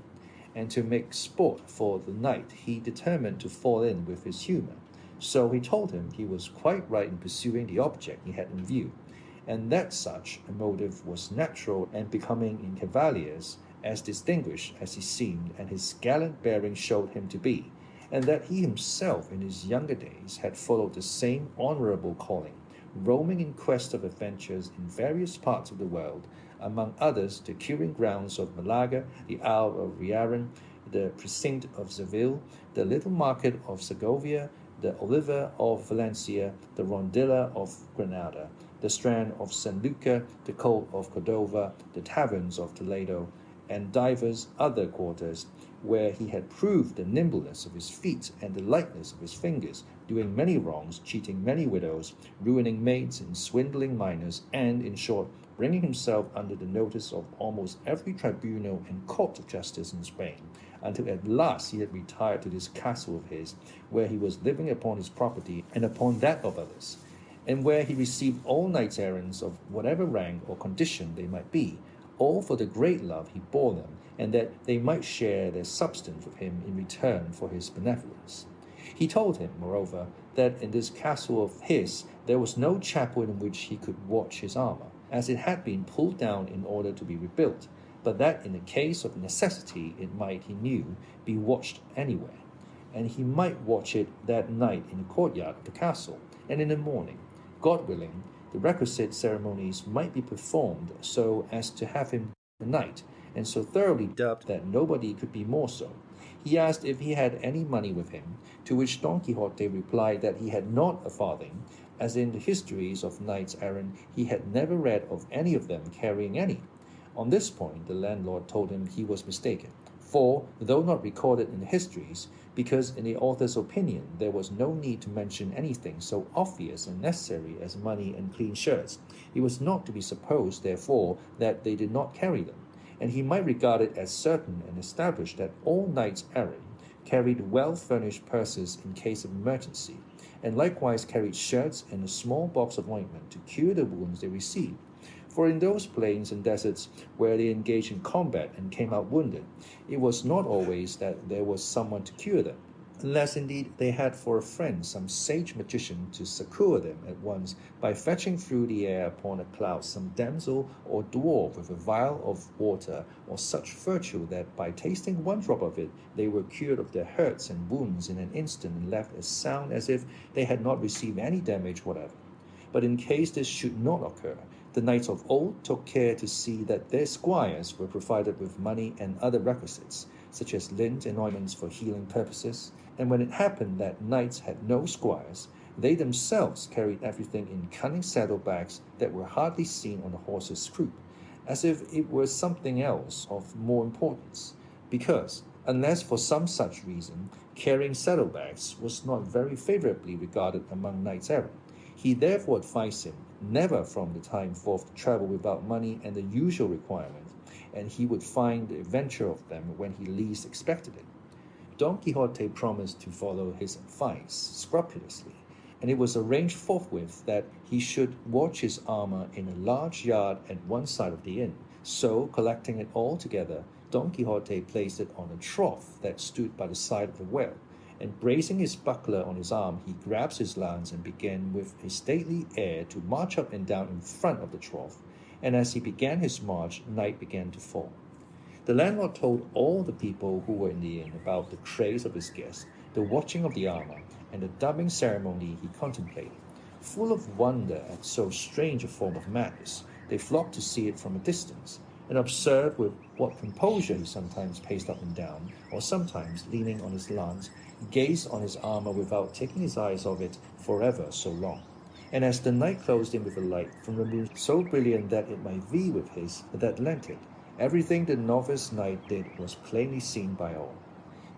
and to make sport for the night he determined to fall in with his humour. So he told him he was quite right in pursuing the object he had in view, and that such a motive was natural and becoming in cavaliers, as distinguished as he seemed and his gallant bearing showed him to be, and that he himself in his younger days had followed the same honourable calling, roaming in quest of adventures in various parts of the world, among others the curing grounds of Malaga, the Isle of Riaran, the precinct of Seville, the little market of Segovia, the Oliva of Valencia, the Rondilla of Granada, the strand of San Luca, the colt of Cordova, the taverns of Toledo, and divers other quarters, where he had proved the nimbleness of his feet and the lightness of his fingers, doing many wrongs, cheating many widows, ruining maids and swindling minors, and, in short, bringing himself under the notice of almost every tribunal and court of justice in Spain, until at last he had retired to this castle of his, where he was living upon his property and upon that of others, and where he received all knights errants of whatever rank or condition they might be, all for the great love he bore them, and that they might share their substance with him in return for his benevolence. He told him, moreover, that in this castle of his there was no chapel in which he could watch his armor, as it had been pulled down in order to be rebuilt, but that in the case of necessity it might, he knew, be watched anywhere, and he might watch it that night in the courtyard of the castle, and in the morning, God willing, the requisite ceremonies might be performed so as to have him a knight, and so thoroughly dubbed that nobody could be more so. He asked if he had any money with him, to which Don Quixote replied that he had not a farthing, as in the histories of knights errant he had never read of any of them carrying any. On this point, the landlord told him he was mistaken, for, though not recorded in the histories, because in the author's opinion there was no need to mention anything so obvious and necessary as money and clean shirts, it was not to be supposed, therefore, that they did not carry them, and he might regard it as certain and established that all knights errant carried well-furnished purses in case of emergency, and likewise carried shirts and a small box of ointment to cure the wounds they received. For in those plains and deserts where they engaged in combat and came out wounded, it was not always that there was someone to cure them, unless indeed they had for a friend some sage magician to succour them at once by fetching through the air upon a cloud some damsel or dwarf with a vial of water or such virtue that by tasting one drop of it they were cured of their hurts and wounds in an instant and left as sound as if they had not received any damage whatever. But in case this should not occur, the knights of old took care to see that their squires were provided with money and other requisites, such as lint and ointments for healing purposes, and when it happened that knights had no squires, they themselves carried everything in cunning saddlebags that were hardly seen on the horse's croup, as if it were something else of more importance, because, unless for some such reason, carrying saddlebags was not very favorably regarded among knights errant. He therefore advised him never from the time forth to travel without money and the usual requirement, and he would find the adventure of them when he least expected it. Don Quixote promised to follow his advice scrupulously, and it was arranged forthwith that he should watch his armor in a large yard at one side of the inn. So, collecting it all together, Don Quixote placed it on a trough that stood by the side of the well, and bracing his buckler on his arm, he grasped his lance and began with a stately air to march up and down in front of the trough, and as he began his march, night began to fall. The landlord told all the people who were in the inn about the craze of his guest, the watching of the armor, and the dubbing ceremony he contemplated. Full of wonder at so strange a form of madness, they flocked to see it from a distance, and observed with what composure he sometimes paced up and down, or sometimes, leaning on his lance, gazed on his armor without taking his eyes off it for ever so long. And as the night closed in with a light from the moon so brilliant that it might vie with his that lent it, everything the novice knight did was plainly seen by all.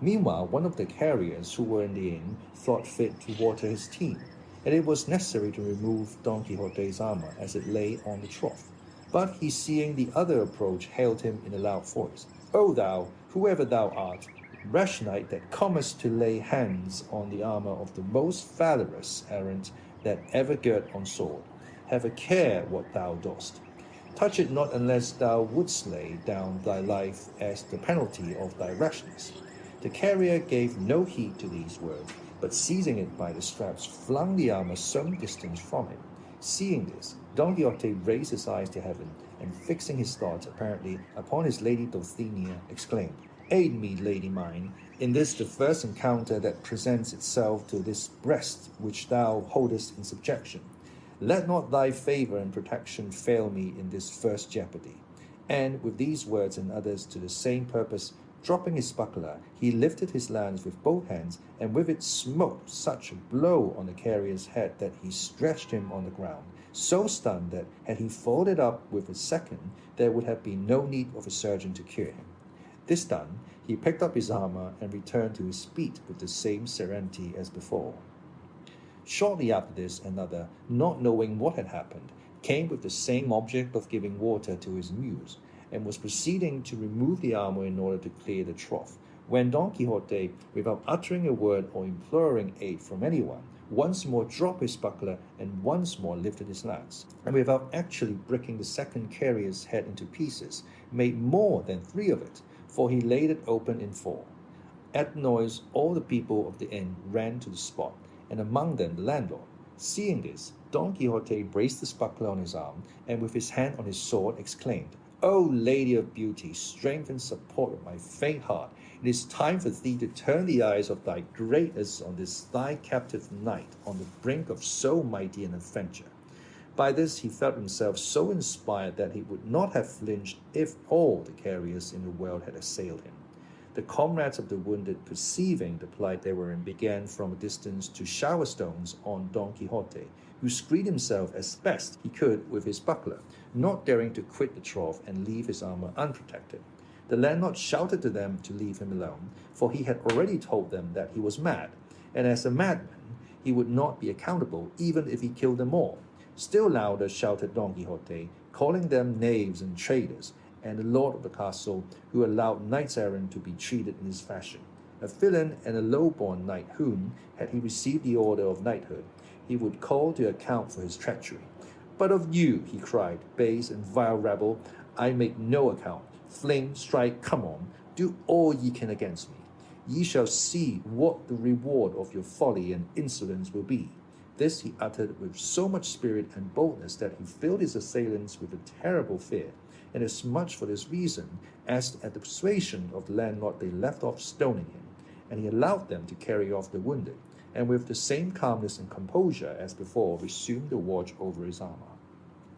Meanwhile, one of the carriers who were in the inn thought fit to water his team, and it was necessary to remove Don Quixote's armor as it lay on the trough. But he, seeing the other approach, hailed him in a loud voice, "O thou, whoever thou art, rash knight that comest to lay hands on the armor of the most valorous errant that ever girt on sword, have a care what thou dost. Touch it not unless thou wouldst lay down thy life as the penalty of thy rashness." The carrier gave no heed to these words, but seizing it by the straps, flung the armor some distance from him. Seeing this, Don Quixote raised his eyes to heaven, and fixing his thoughts apparently upon his lady Dulcinea, exclaimed, "Aid me, lady mine, in this the first encounter that presents itself to this breast which thou holdest in subjection. Let not thy favor and protection fail me in this first jeopardy." And with these words and others to the same purpose, dropping his buckler, he lifted his lance with both hands, and with it smote such a blow on the carrier's head that he stretched him on the ground, so stunned that had he followed it up with a second, there would have been no need of a surgeon to cure him. This done, he picked up his armor and returned to his beat with the same serenity as before. Shortly after this, another, not knowing what had happened, came with the same object of giving water to his muse, and was proceeding to remove the armor in order to clear the trough, when Don Quixote, without uttering a word or imploring aid from anyone, once more dropped his buckler and once more lifted his lance, and without actually breaking the second carrier's head into pieces, made more than 3 of it, for he laid it open in 4. At the noise, all the people of the inn ran to the spot, and among them the landlord. Seeing this, Don Quixote braced his buckler on his arm, and with his hand on his sword exclaimed, "O lady of beauty, strength and support of my faint heart, it is time for thee to turn the eyes of thy greatness on this thy captive knight on the brink of so mighty an adventure." By this he felt himself so inspired that he would not have flinched if all the carriers in the world had assailed him. The comrades of the wounded, perceiving the plight they were in, began from a distance to shower stones on Don Quixote, who screened himself as best he could with his buckler, not daring to quit the trough and leave his armor unprotected. The landlord shouted to them to leave him alone, for he had already told them that he was mad, and as a madman he would not be accountable even if he killed them all. Still louder shouted Don Quixote, calling them knaves and traitors, and the lord of the castle, who allowed knights-errant to be treated in this fashion, a villain and a low-born knight whom, had he received the order of knighthood, he would call to account for his treachery. But of you, he cried, base and vile rebel, I make no account. Fling, strike, come on, do all ye can against me. Ye shall see what the reward of your folly and insolence will be. This he uttered with so much spirit and boldness that he filled his assailants with a terrible fear, and as much for this reason as at the persuasion of the landlord they left off stoning him, and he allowed them to carry off the wounded, and with the same calmness and composure as before resumed the watch over his armor.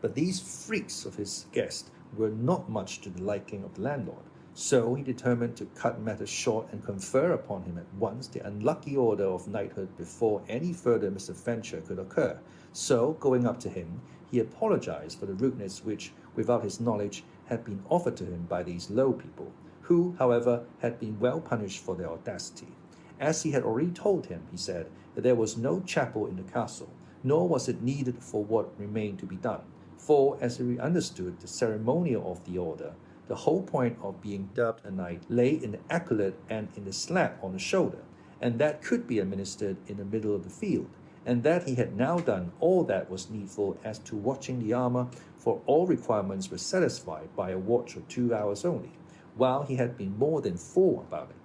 But these freaks of his guest were not much to the liking of the landlord, so he determined to cut matters short and confer upon him at once the unlucky order of knighthood before any further misadventure could occur. So, going up to him, he apologized for the rudeness which, without his knowledge, had been offered to him by these low people, who, however, had been well punished for their audacity. As he had already told him, he said, that there was no chapel in the castle, nor was it needed for what remained to be done, for, as he understood the ceremonial of the order, the whole point of being dubbed a knight lay in the accolade and in the slap on the shoulder, and that could be administered in the middle of the field, and that he had now done all that was needful as to watching the armor, for all requirements were satisfied by a watch of 2 hours only, while he had been more than 4 about it.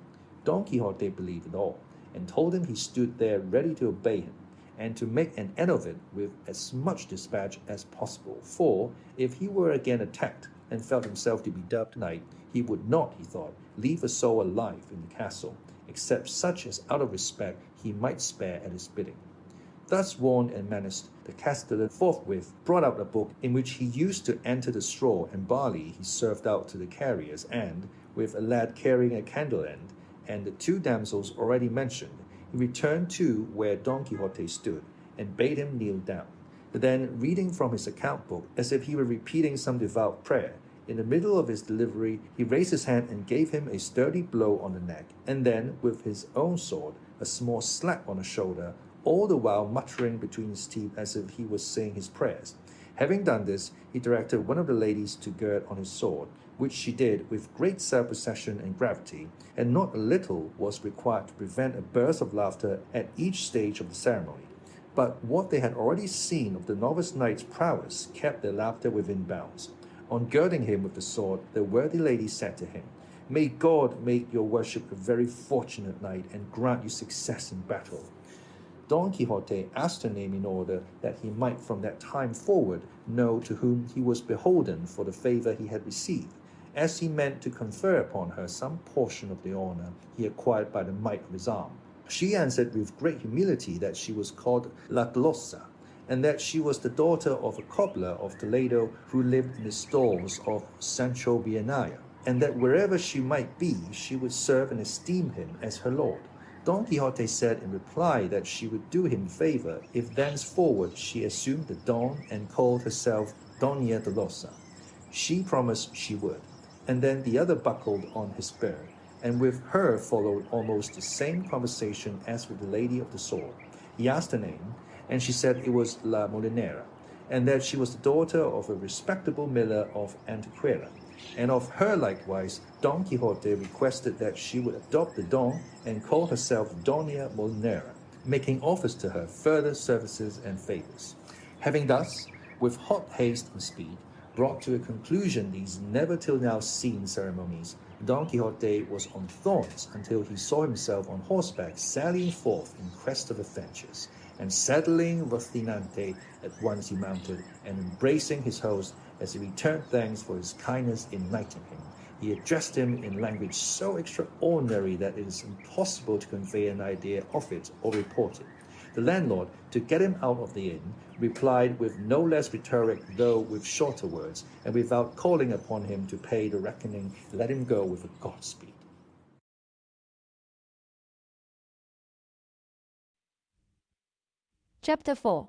Don Quixote believed it all, and told him he stood there ready to obey him, and to make an end of it with as much dispatch as possible, for if he were again attacked, and felt himself to be dubbed knight, he would not, he thought, leave a soul alive in the castle, except such as out of respect he might spare at his bidding. Thus warned and menaced, the castellan forthwith brought out a book in which he used to enter the straw and barley he served out to the carriers, and, with a lad carrying a candle end, and the 2 damsels already mentioned, he returned to where Don Quixote stood, and bade him kneel down. Then, reading from his account book, as if he were repeating some devout prayer, in the middle of his delivery, he raised his hand and gave him a sturdy blow on the neck, and then, with his own sword, a small slap on the shoulder, all the while muttering between his teeth as if he was saying his prayers. Having done this, he directed one of the ladies to gird on his sword, which she did with great self-possession and gravity, and not a little was required to prevent a burst of laughter at each stage of the ceremony. But what they had already seen of the novice knight's prowess kept their laughter within bounds. On girding him with the sword, the worthy lady said to him, "May God make your worship a very fortunate knight, and grant you success in battle." Don Quixote asked her name in order that he might from that time forward know to whom he was beholden for the favor he had received, as he meant to confer upon her some portion of the honor he acquired by the might of his arm. She answered with great humility that she was called La Tolosa, and that she was the daughter of a cobbler of Toledo who lived in the stalls of Sancho Bienaya, and that wherever she might be, she would serve and esteem him as her lord. Don Quixote said in reply that she would do him favor if thenceforward she assumed the Don and called herself Doña Tolosa. She promised she would, and then the other buckled on his spur, and with her followed almost the same conversation as with the lady of the sword. He asked her name, and she said it was La Molinera, and that she was the daughter of a respectable miller of Antequera, and of her likewise Don Quixote requested that she would adopt the Don and call herself Doña Molinera, making offers to her further services and favors. Having thus, with hot haste and speed, brought to a conclusion these never till now seen ceremonies, Don Quixote was on thorns until he saw himself on horseback sallying forth in quest of adventures, and saddling Rocinante at once he mounted, and embracing his host as he returned thanks for his kindness in knighting him, he addressed him in language so extraordinary that it is impossible to convey an idea of it or report it. The landlord, to get him out of the inn, replied with no less rhetoric, though with shorter words, and without calling upon him to pay the reckoning, let him go with a Godspeed. Chapter 4.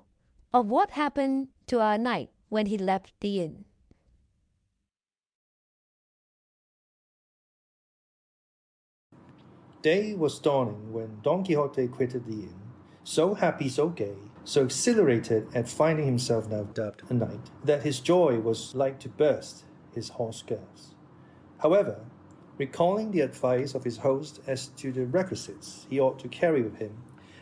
Of what happened to our knight when he left the inn. Day was dawning when Don Quixote quitted the inn, so happy, so gay, so exhilarated at finding himself now dubbed a knight, that his joy was like to burst his hoarse girls. However, recalling the advice of his host as to the requisites he ought to carry with him,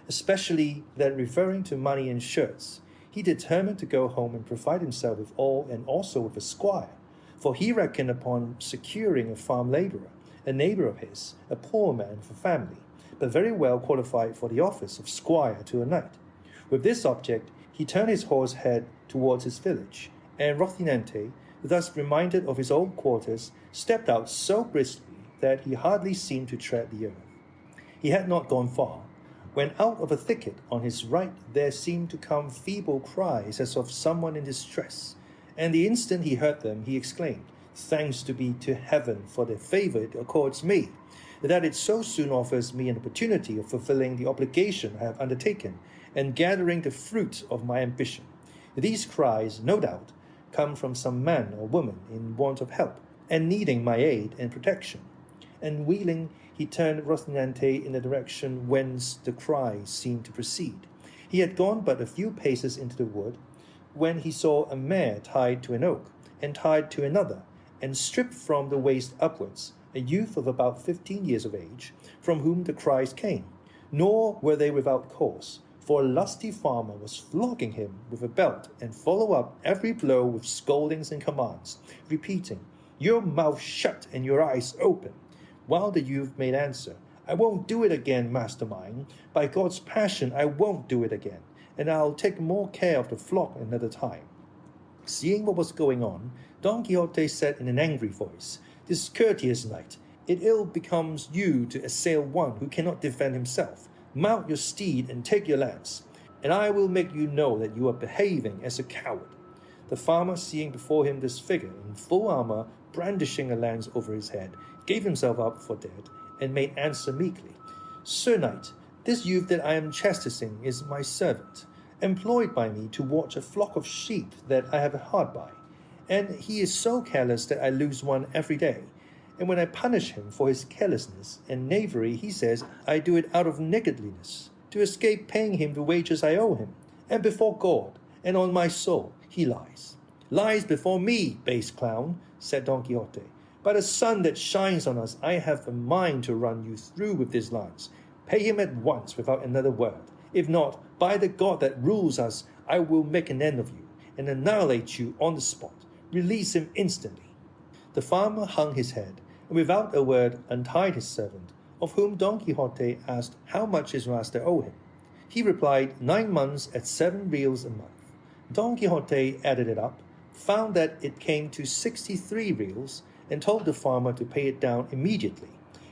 especially that referring to money and shirts, he determined to go home and provide himself with all and also with a squire, for he reckoned upon securing a farm labourer, a neighbour of his, a poor man of a family, but very well qualified for the office of squire to a knight. With this object, he turned his horse's head towards his village, and Rocinante, thus reminded of his old quarters, stepped out so briskly that he hardly seemed to tread the earth. He had not gone far, when out of a thicket on his right there seemed to come feeble cries as of someone in distress, and the instant he heard them he exclaimed, "Thanks be to heaven for the favour it accords me, that it so soon offers me an opportunity of fulfilling the obligation I have undertaken, and gathering the fruit of my ambition. These cries, no doubt, come from some man or woman in want of help, and needing my aid and protection." And wheeling, he turned Rocinante in the direction whence the cries seemed to proceed. He had gone but a few paces into the wood, when he saw a mare tied to an oak, and tied to another, and stripped from the waist upwards, a youth of about 15 years of age, from whom the cries came. Nor were they without cause, for a lusty farmer was flogging him with a belt, and follow up every blow with scoldings and commands, repeating, "Your mouth shut and your eyes open," while the youth made answer, "I won't do it again, master mine. By God's passion, I won't do it again, and I'll take more care of the flock another time." Seeing what was going on, Don Quixote said in an angry voice, "Discourteous knight, it ill becomes you to assail one who cannot defend himself. Mount your steed and take your lance, and I will make you know that you are behaving as a coward." The farmer, seeing before him this figure in full armour, brandishing a lance over his head, gave himself up for dead, and made answer meekly, "Sir knight, this youth that I am chastising is my servant, employed by me to watch a flock of sheep that I have hard by, and he is so careless that I lose one every day. And when I punish him for his carelessness and knavery, he says I do it out of niggardliness, to escape paying him the wages I owe him, and before God and on my soul he lies." "Lies before me, base clown," said Don Quixote. "By the sun that shines on us, I have a mind to run you through with this lance. Pay him at once without another word. If not, by the God that rules us, I will make an end of you, and annihilate you on the spot. Release him instantly." The farmer hung his head, and without a word untied his servant, of whom Don Quixote asked how much his master owed him. He replied 9 months at 7 reals a month. Don Quixote added it up, found that it came to 63 reals, and told the farmer to pay it down immediately,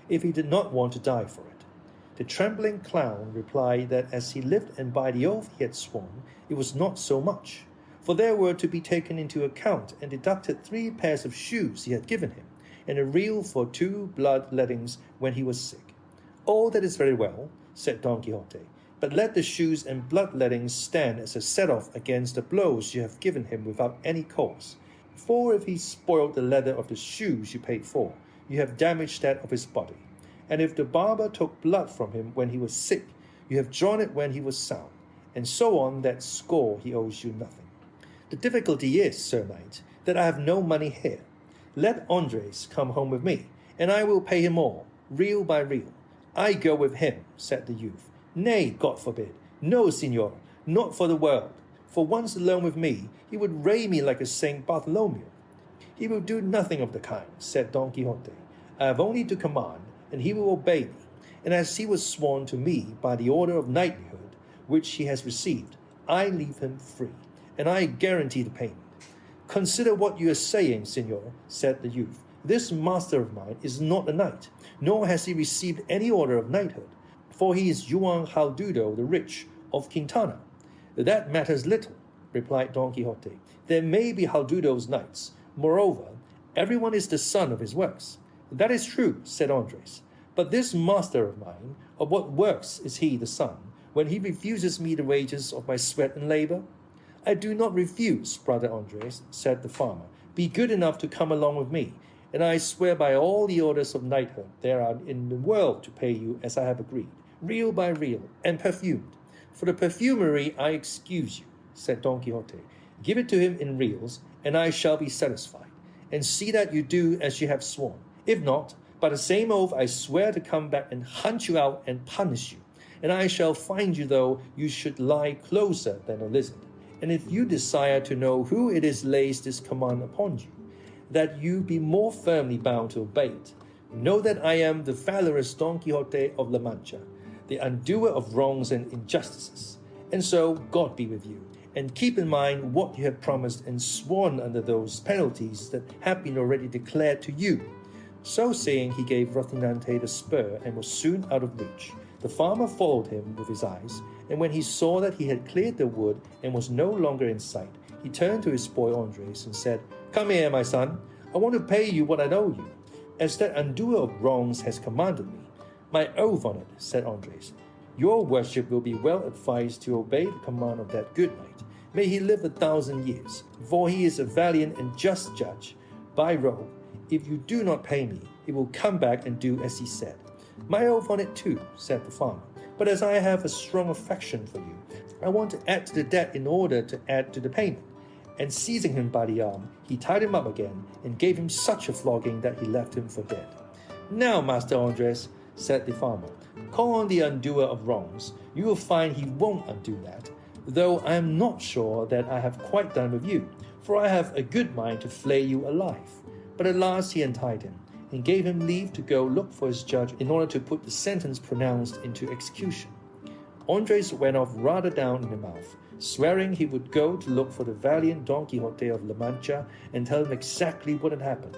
if he did not want to die for it. The trembling clown replied that as he lived and by the oath he had sworn, it was not so much, for there were to be taken into account and deducted 3 pairs of shoes he had given him, and a reel for 2 blood-lettings when he was sick. "All that is very well," said Don Quixote, "but let the shoes and blood-lettings stand as a set-off against the blows you have given him without any cause. For if he spoiled the leather of the shoes you paid for, you have damaged that of his body. And if the barber took blood from him when he was sick, you have drawn it when he was sound, and so on that score he owes you nothing. The difficulty is, Sir Knight, that I have no money here. Let Andres come home with me, and I will pay him all, reel by reel." "I go with him," said the youth. "Nay, God forbid. No, Señor, not for the world. For once alone with me, he would ray me like a Saint Bartholomew." "He will do nothing of the kind," said Don Quixote. "I have only to command, and he will obey me. And as he was sworn to me by the order of knighthood, which he has received, I leave him free, and I guarantee the payment." "Consider what you are saying, Señor," said the youth. "This master of mine is not a knight, nor has he received any order of knighthood, for he is Juan Haldudo the Rich of Quintana." "That matters little," replied Don Quixote. "There may be Haldudos knights. Moreover, everyone is the son of his works." "That is true," said Andres. "But this master of mine, of what works is he the son? when he refuses me the wages of my sweat and labor? I do not refuse, brother Andres, said the farmer. Be good enough to come along with me, and I swear by all the orders of knighthood there are in the world to pay you as I have agreed, reel by reel, and perfumed. For the perfumery I excuse you, said Don Quixote. Give it to him in reels, and I shall be satisfied, and see that you do as you have sworn. If not, by the same oath I swear to come back and hunt you out and punish you, and I shall find you though you should lie closer than a lizard. And if you desire to know who it is lays this command upon you, that you be more firmly bound to obey it, know that I am the valorous Don Quixote of La Mancha, the undoer of wrongs and injustices. And so God be with you, and keep in mind what you have promised and sworn under those penalties that have been already declared to you. So saying, he gave Rocinante the spur and was soon out of reach. The farmer followed him with his eyes, and when he saw that he had cleared the wood and was no longer in sight, he turned to his boy Andres and said, Come here, my son. I want to pay you what I owe you, as that undoer of wrongs has commanded me. My oath on it, said Andres. Your worship will be well advised to obey the command of that good knight. May he live 1,000 years, for he is a valiant and just judge. By robe, if you do not pay me, he will come back and do as he said. My oath on it too, said the farmer. But as I have a strong affection for you, I want to add to the debt in order to add to the payment. And seizing him by the arm, he tied him up again and gave him such a flogging that he left him for dead. Now, Master Andres, said the farmer, call on the undoer of wrongs. You will find he won't undo that, though I am not sure that I have quite done with you, for I have a good mind to flay you alive. But at last he untied him, and gave him leave to go look for his judge in order to put the sentence pronounced into execution. Andres went off rather down in the mouth, swearing he would go to look for the valiant Don Quixote of La Mancha and tell him exactly what had happened,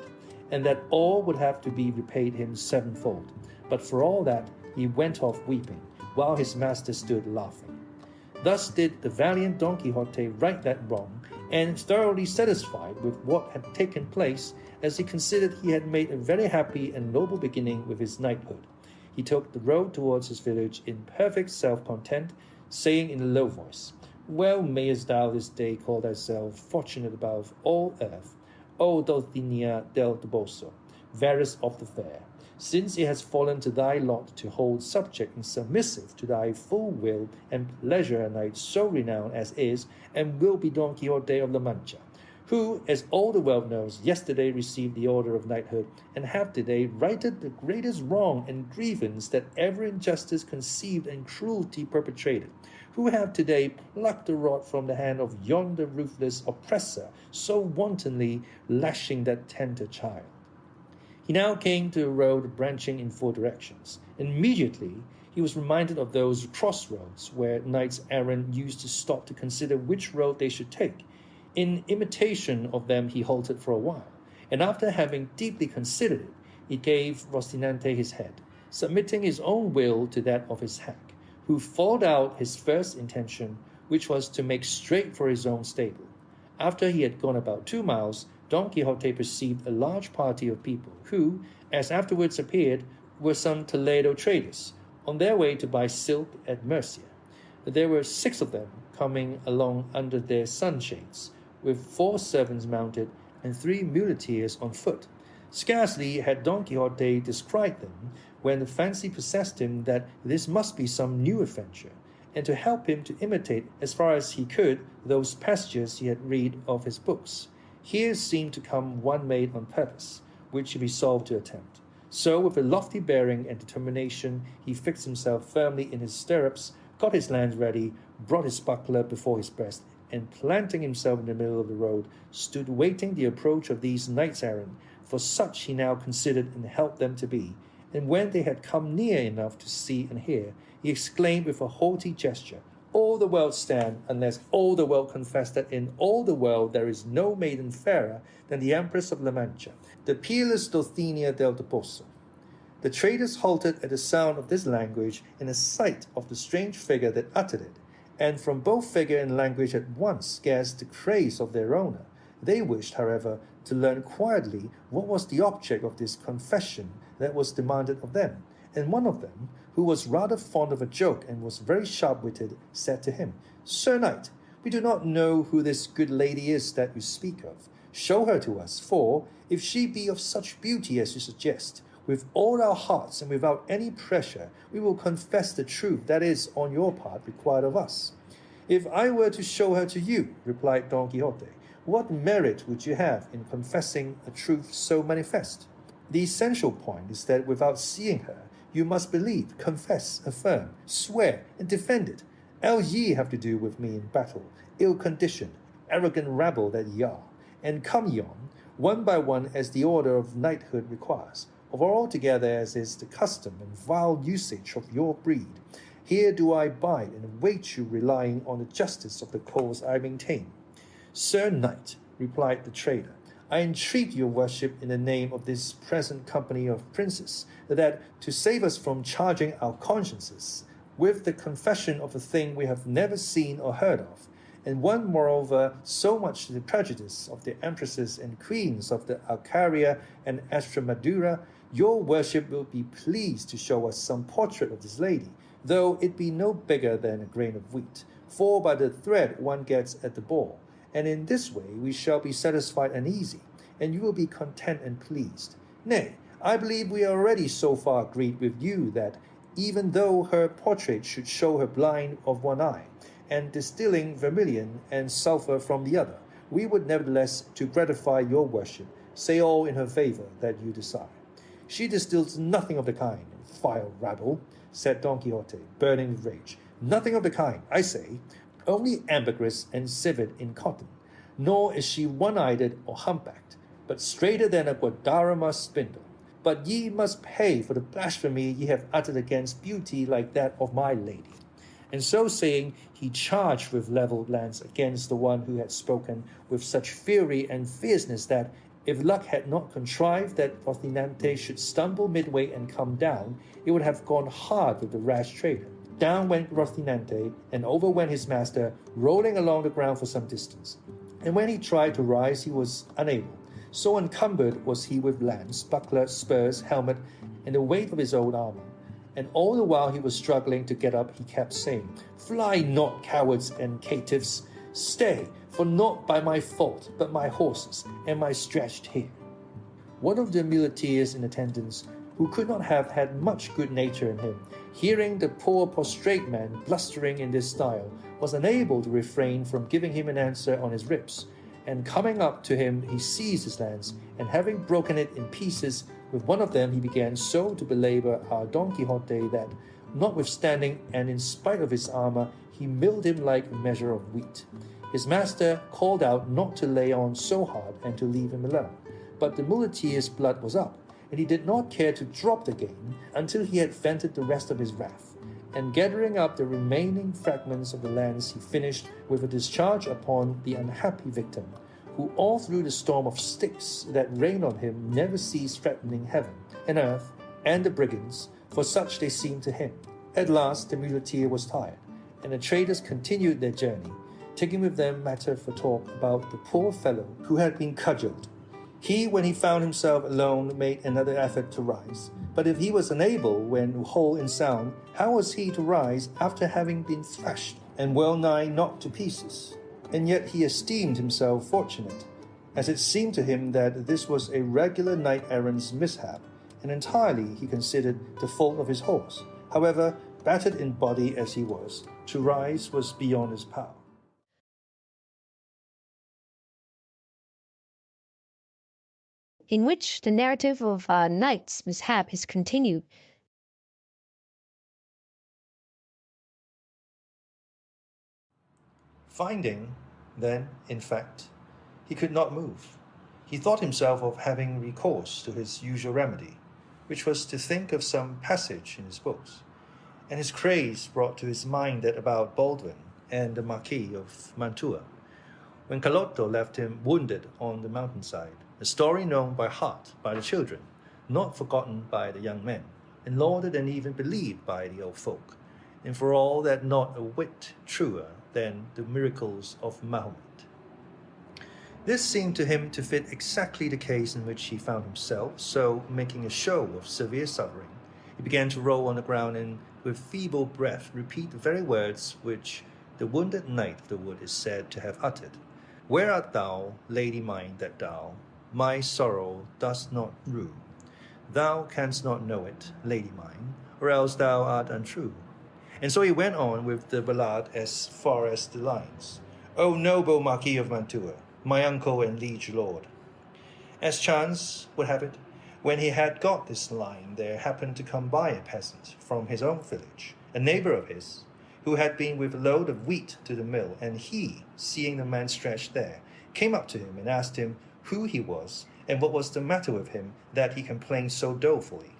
and that all would have to be repaid him sevenfold. But for all that, he went off weeping, while his master stood laughing. Thus did the valiant Don Quixote right that wrong, and thoroughly satisfied with what had taken place, as he considered he had made a very happy and noble beginning with his knighthood. He took the road towards his village in perfect self-content, saying in a low voice, Well mayest thou this day call thyself fortunate above all earth, O Dulcinea del Toboso, fairest of the fair, since it has fallen to thy lot to hold subject and submissive to thy full will and pleasure a knight so renowned as is and will be Don Quixote of La Mancha, who, as all the world knows, yesterday received the order of knighthood, and have today righted the greatest wrong and grievance that ever injustice conceived and cruelty perpetrated, who have today plucked the rod from the hand of yonder ruthless oppressor, so wantonly lashing that tender child. He now came to a road branching in 4 directions. Immediately he was reminded of those crossroads where knights errant used to stop to consider which road they should take. In imitation of them he halted for a while, and after having deeply considered it, he gave Rocinante his head, submitting his own will to that of his hack, who followed out his first intention, which was to make straight for his own stable. After he had gone about 2 miles, Don Quixote perceived a large party of people who, as afterwards appeared, were some Toledo traders, on their way to buy silk at Murcia. There were 6 of them coming along under their sunshades, with 4 servants mounted and 3 muleteers on foot. Scarcely had Don Quixote descried them when the fancy possessed him that this must be some new adventure, and to help him to imitate as far as he could those passages he had read of his books, here seemed to come one made on purpose, which he resolved to attempt. So with a lofty bearing and determination he fixed himself firmly in his stirrups, got his lance ready, brought his buckler before his breast, and planting himself in the middle of the road, stood waiting the approach of these knights-errant, for such he now considered and held them to be. And when they had come near enough to see and hear, he exclaimed with a haughty gesture, All the world stand, unless all the world confess that in all the world there is no maiden fairer than the Empress of La Mancha, the peerless Dulcinea del Toboso. The traders halted at the sound of this language and the sight of the strange figure that uttered it, and from both figure and language at once guessed the craze of their owner. They wished, however, to learn quietly what was the object of this confession that was demanded of them, and one of them, who was rather fond of a joke and was very sharp-witted, said to him, "Sir Knight, we do not know who this good lady is that you speak of. Show her to us, for, if she be of such beauty as you suggest, with all our hearts and without any pressure, we will confess the truth that is, on your part, required of us." "If I were to show her to you," replied Don Quixote, "what merit would you have in confessing a truth so manifest? The essential point is that without seeing her, you must believe, confess, affirm, swear, and defend it, else ye have to do with me in battle, ill-conditioned, arrogant rabble that ye are, and come ye on, one by one as the order of knighthood requires, or altogether as is the custom and vile usage of your breed. Here do I bide and await you, relying on the justice of the cause I maintain." "Sir Knight," replied the trader, "I entreat your worship in the name of this present company of princes, that to save us from charging our consciences with the confession of a thing we have never seen or heard of, and one moreover so much to the prejudice of the empresses and queens of the Alcaria and Estremadura, your worship will be pleased to show us some portrait of this lady, though it be no bigger than a grain of wheat, for by the thread one gets at the ball, and in this way we shall be satisfied and easy, and you will be content and pleased. Nay, I believe we are already so far agreed with you that, even though her portrait should show her blind of one eye, and distilling vermilion and sulphur from the other, we would nevertheless, to gratify your worship, say all in her favour that you desire." "She distills nothing of the kind, vile rabble," said Don Quixote, burning with rage. "Nothing of the kind, I say, only ambergris and civet in cotton. Nor is she one-eyed or humpbacked, but straighter than a Guadarrama spindle. But ye must pay for the blasphemy ye have uttered against beauty like that of my lady." And so saying, he charged with levelled lance against the one who had spoken with such fury and fierceness that, if luck had not contrived that Rocinante should stumble midway and come down, it would have gone hard with the rash trader. Down went Rocinante, and over went his master, rolling along the ground for some distance. And when he tried to rise, he was unable. So encumbered was he with lance, buckler, spurs, helmet, and the weight of his old armour. And all the while he was struggling to get up, he kept saying, "Fly not, cowards and caitiffs! Stay, for not by my fault, but my horses, and my stretched here." One of the muleteers in attendance, who could not have had much good nature in him, hearing the poor prostrate man blustering in this style, was unable to refrain from giving him an answer on his ribs, and coming up to him he seized his lance, and having broken it in pieces, with one of them he began so to belabor our Don Quixote that, notwithstanding and in spite of his armour, he milled him like a measure of wheat. His master called out not to lay on so hard and to leave him alone, but the muleteer's blood was up, and he did not care to drop the game until he had vented the rest of his wrath, and gathering up the remaining fragments of the lance, he finished with a discharge upon the unhappy victim, who all through the storm of sticks that rained on him never ceased threatening heaven and earth and the brigands, for such they seemed to him. At last the muleteer was tired, and the traders continued their journey, taking with them matter for talk about the poor fellow who had been cudgelled. He, when he found himself alone, made another effort to rise. But if he was unable when whole and sound, how was he to rise after having been thrashed and well nigh knocked to pieces? And yet he esteemed himself fortunate, as it seemed to him that this was a regular knight-errant's mishap, and entirely he considered the fault of his horse. However, battered in body as he was, to rise was beyond his power. In which the narrative of a knight's mishap is continued. Finding, then, in fact, he could not move, he thought himself of having recourse to his usual remedy, which was to think of some passage in his books, and his craze brought to his mind that about Baldwin and the Marquis of Mantua, when Carlotto left him wounded on the mountainside, a story known by heart by the children, not forgotten by the young men, and lauded and even believed by the old folk, and for all that not a whit truer than the miracles of Mahomet. This seemed to him to fit exactly the case in which he found himself, so, making a show of severe suffering, He began to roll on the ground and with feeble breath repeat the very words which the wounded knight of the wood is said to have uttered. Where art thou, lady mine, that thou my sorrow dost not rue? Thou canst not know it, lady mine, or else thou art untrue. And so he went on with the ballad as far as the lines, O noble Marquis of Mantua, my uncle and liege lord. As chance would have it, when he had got this line, there happened to come by a peasant from his own village, a neighbor of his, who had been with a load of wheat to the mill, and he, seeing the man stretched there, came up to him and asked him who he was, and what was the matter with him that he complained so dolefully.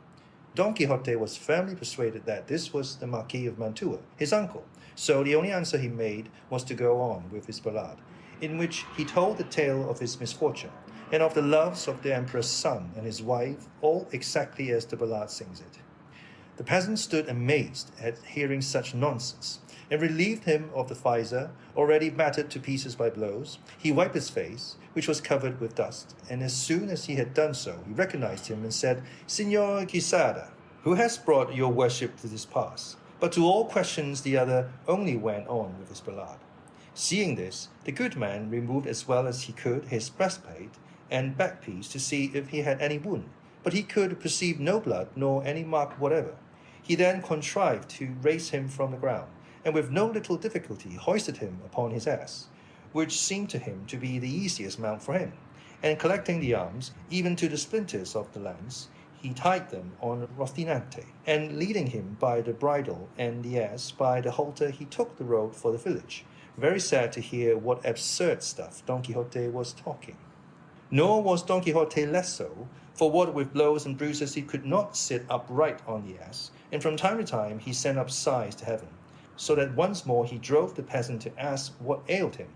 Don Quixote was firmly persuaded that this was the Marquis of Mantua, his uncle, so the only answer he made was to go on with his ballad, in which he told the tale of his misfortune, and of the loves of the emperor's son and his wife, all exactly as the ballad sings it. The peasant stood amazed at hearing such nonsense, and relieved him of the visor, already battered to pieces by blows. He wiped his face, which was covered with dust, and as soon as he had done so, he recognized him and said, Signor Quixote, who has brought your worship to this pass? But to all questions the other only went on with his ballad. Seeing this, the good man removed as well as he could his breastplate and backpiece to see if he had any wound, but he could perceive no blood nor any mark whatever. He then contrived to raise him from the ground, and with no little difficulty hoisted him upon his ass, which seemed to him to be the easiest mount for him, and collecting the arms, even to the splinters of the lance, he tied them on Rocinante, and leading him by the bridle and the ass by the halter, he took the road for the village, very sad to hear what absurd stuff Don Quixote was talking. Nor was Don Quixote less so, for what with blows and bruises he could not sit upright on the ass, and from time to time he sent up sighs to heaven, so that once more he drove the peasant to ask what ailed him,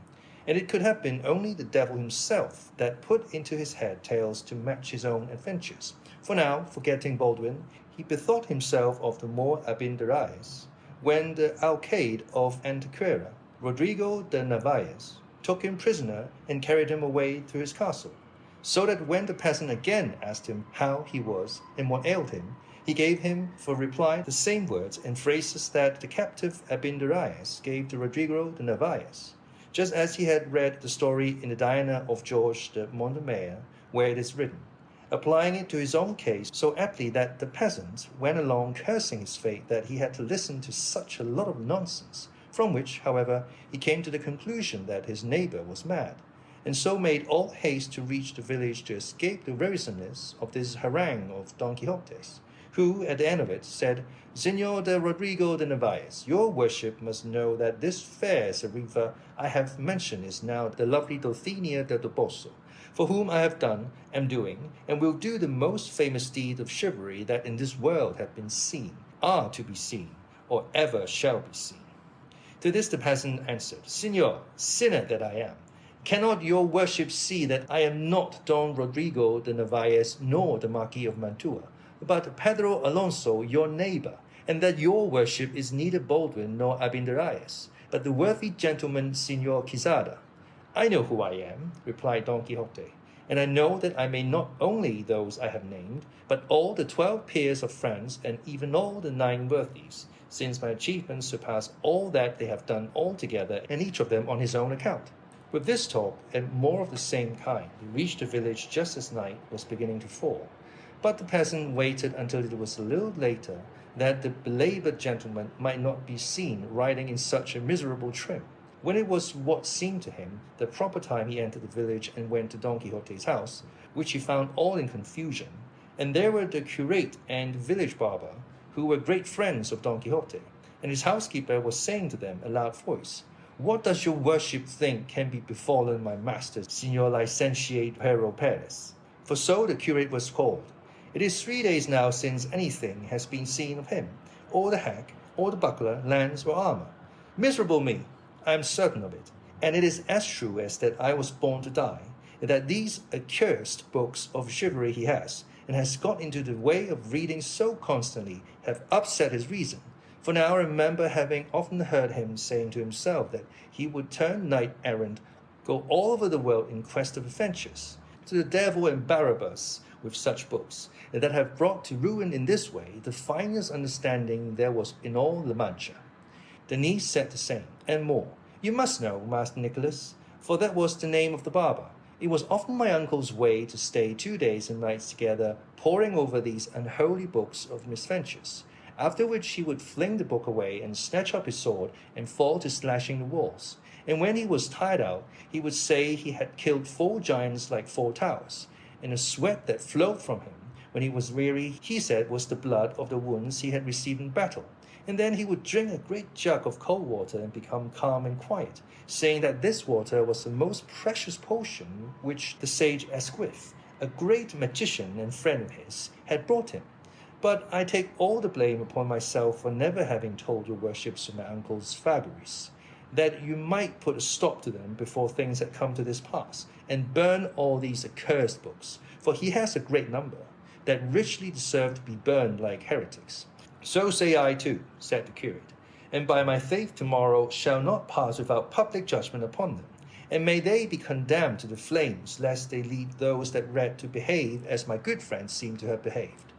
and it could have been only the devil himself that put into his head tales to match his own adventures. For now, forgetting Baldwin, he bethought himself of the more Abindarraez, when the alcalde of Antequera, Rodrigo de Narvaez, took him prisoner and carried him away to his castle, so that when the peasant again asked him how he was and what ailed him, he gave him for reply the same words and phrases that the captive Abindarraez gave to Rodrigo de Narvaez, just as he had read the story in the Diana of George de Montemayor, where it is written, applying it to his own case so aptly that the peasant went along cursing his fate that he had to listen to such a lot of nonsense, from which, however, he came to the conclusion that his neighbor was mad, and so made all haste to reach the village to escape the wearisomeness of this harangue of Don Quixote's, who, at the end of it, said, Señor de Rodrigo de Narvaez, your worship must know that this fair Serifa I have mentioned is now the lovely Dulcinea del Toboso, for whom I have done, am doing, and will do the most famous deed of chivalry that in this world have been seen, are to be seen, or ever shall be seen. To this the peasant answered, Señor, sinner that I am, cannot your worship see that I am not Don Rodrigo de Narvaez nor the Marquis of Mantua, but Pedro Alonso, your neighbor, and that your worship is neither Baldwin nor Abindarraez, but the worthy gentleman Signor Quixote? I know who I am, replied Don Quixote, and I know that I may not only those I have named, but all the 12 peers of France, and even all the 9 worthies, since my achievements surpass all that they have done altogether, and each of them on his own account. With this talk, and more of the same kind, he reached the village just as night was beginning to fall. But the peasant waited until it was a little later, that the belabored gentleman might not be seen riding in such a miserable trim. When it was what seemed to him the proper time, he entered the village and went to Don Quixote's house, which he found all in confusion, and there were the curate and village barber, who were great friends of Don Quixote, and his housekeeper was saying to them in a loud voice, What does your worship think can be befallen my master, Signor Licentiate Pero Perez? For so the curate was called. It is 3 days now since anything has been seen of him, or the hack, or the buckler, lance, or armor. Miserable me, I am certain of it, and it is as true as that I was born to die, and that these accursed books of chivalry he has, and has got into the way of reading so constantly, have upset his reason. For now I remember having often heard him saying to himself that he would turn knight-errant, go all over the world in quest of adventures. To the devil and Barabbas with such books, that have brought to ruin in this way the finest understanding there was in all La Mancha. The niece said the same, and more. You must know, Master Nicholas, for that was the name of the barber. It was often my uncle's way to stay 2 days and nights together, poring over these unholy books of misadventures, after which he would fling the book away and snatch up his sword and fall to slashing the walls. And when he was tired out, he would say he had killed 4 giants like 4 towers, and the sweat that flowed from him when he was weary, he said, was the blood of the wounds he had received in battle. And then he would drink a great jug of cold water and become calm and quiet, saying that this water was the most precious potion which the sage Asquith, a great magician and friend of his, had brought him. But I take all the blame upon myself for never having told your worships of my uncle's vagaries, that you might put a stop to them before things had come to this pass, and burn all these accursed books, for he has a great number, that richly deserve to be burned like heretics. So say I too, said the curate, and by my faith tomorrow shall not pass without public judgment upon them, and may they be condemned to the flames, lest they lead those that read to behave as my good friend seemed to have behaved.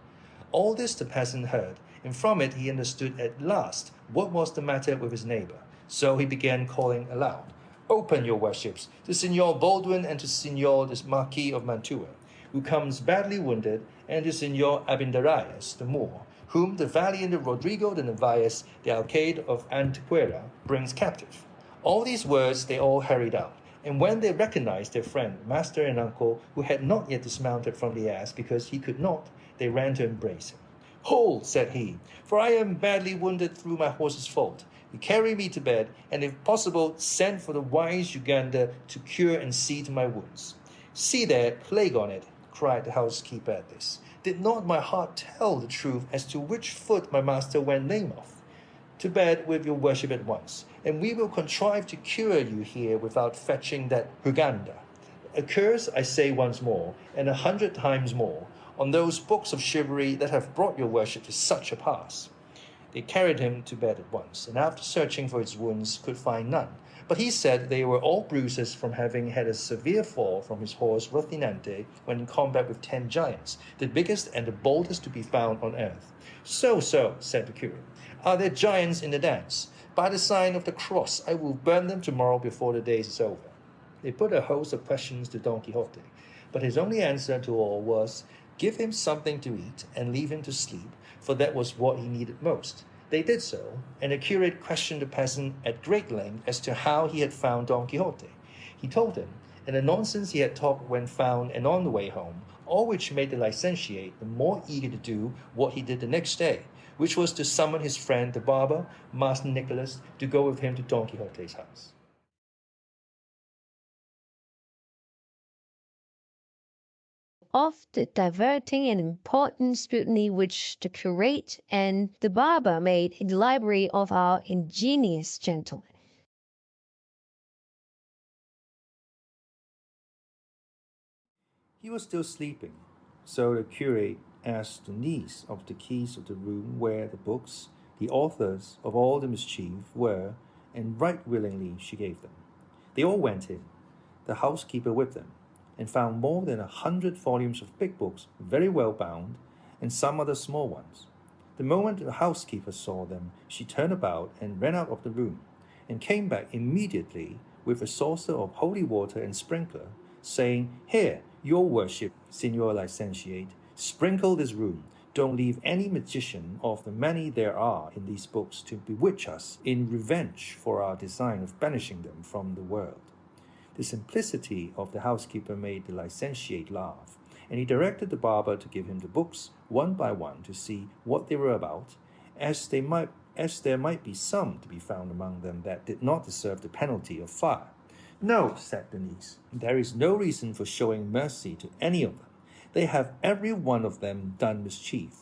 All this the peasant heard, and from it he understood at last what was the matter with his neighbour. So he began calling aloud, Open, your worships, to Signor Baldwin and to Signor the Marquis of Mantua, who comes badly wounded, and to Signor Abindarayas the Moor, whom the valiant Rodrigo de Narvaez, the Alcalde of Antequera, brings captive. All these words they all hurried out, and when they recognized their friend, master and uncle, who had not yet dismounted from the ass because he could not, they ran to embrace him. Hold, said he, for I am badly wounded through my horse's fault. You carry me to bed, and if possible, send for the wise Uganda to cure and see to my wounds. See there, plague on it, cried the housekeeper at this. Did not my heart tell the truth as to which foot my master went lame of? To bed with your worship at once, and we will contrive to cure you here without fetching that Uganda. A curse, I say once more, and 100 times more, on those books of chivalry that have brought your worship to such a pass. They carried him to bed at once, and after searching for his wounds, could find none. But he said they were all bruises from having had a severe fall from his horse Rocinante when in combat with 10 giants, the biggest and the boldest to be found on earth. So, said the curate, are there giants in the dance? By the sign of the cross, I will burn them tomorrow before the day is over. They put a host of questions to Don Quixote, but his only answer to all was, give him something to eat and leave him to sleep, for that was what he needed most. They did so, and the curate questioned the peasant at great length as to how he had found Don Quixote. He told him, and the nonsense he had talked when found and on the way home, all which made the licentiate the more eager to do what he did the next day, which was to summon his friend the barber, Master Nicholas, to go with him to Don Quixote's house. Of the diverting and important scrutiny which the curate and the barber made in the library of our ingenious gentleman. He was still sleeping, so the curate asked the niece of the keys of the room where the books, the authors of all the mischief, were, and right willingly she gave them. They all went in, the housekeeper with them, and found more than 100 volumes of big books, very well bound, and some other small ones. The moment the housekeeper saw them, she turned about and ran out of the room, and came back immediately with a saucer of holy water and sprinkler, saying, Here, your worship, Signor Licentiate, sprinkle this room. Don't leave any magician of the many there are in these books to bewitch us in revenge for our design of banishing them from the world. The simplicity of the housekeeper made the licentiate laugh, and he directed the barber to give him the books one by one to see what they were about, as there might be some to be found among them that did not deserve the penalty of fire. No, said the niece, there is no reason for showing mercy to any of them. They have every one of them done mischief.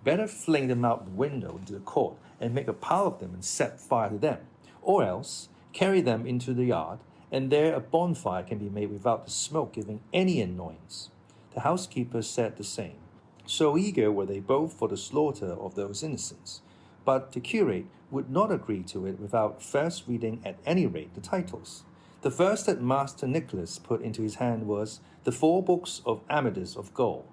Better fling them out the window into the court and make a pile of them and set fire to them, or else carry them into the yard, and there a bonfire can be made without the smoke giving any annoyance. The housekeeper said the same. So eager were they both for the slaughter of those innocents. But the curate would not agree to it without first reading at any rate the titles. The first that Master Nicholas put into his hand was The 4 Books of Amadis of Gaul.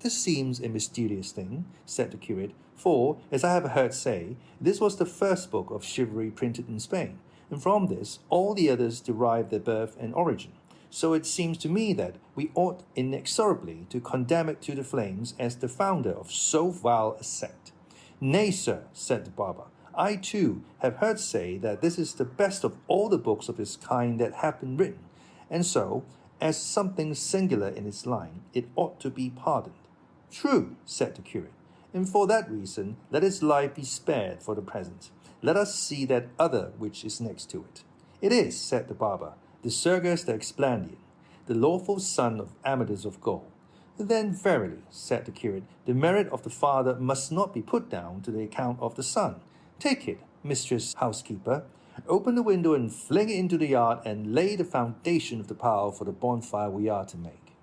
This seems a mysterious thing, said the curate, for, as I have heard say, this was the first book of chivalry printed in Spain, and from this all the others derive their birth and origin. So it seems to me that we ought inexorably to condemn it to the flames as the founder of so vile a sect. Nay, sir, said the barber, I too have heard say that this is the best of all the books of this kind that have been written, and so, as something singular in its line, it ought to be pardoned. True, said the curate, and for that reason let its life be spared for the present. Let us see that other which is next to it. It is, said the barber, the Sergius the Explandian, the lawful son of Amadis of Gaul. Then verily, said the curate, the merit of the father must not be put down to the account of the son. Take it, mistress housekeeper, open the window and fling it into the yard and lay the foundation of the pile for the bonfire we are to make.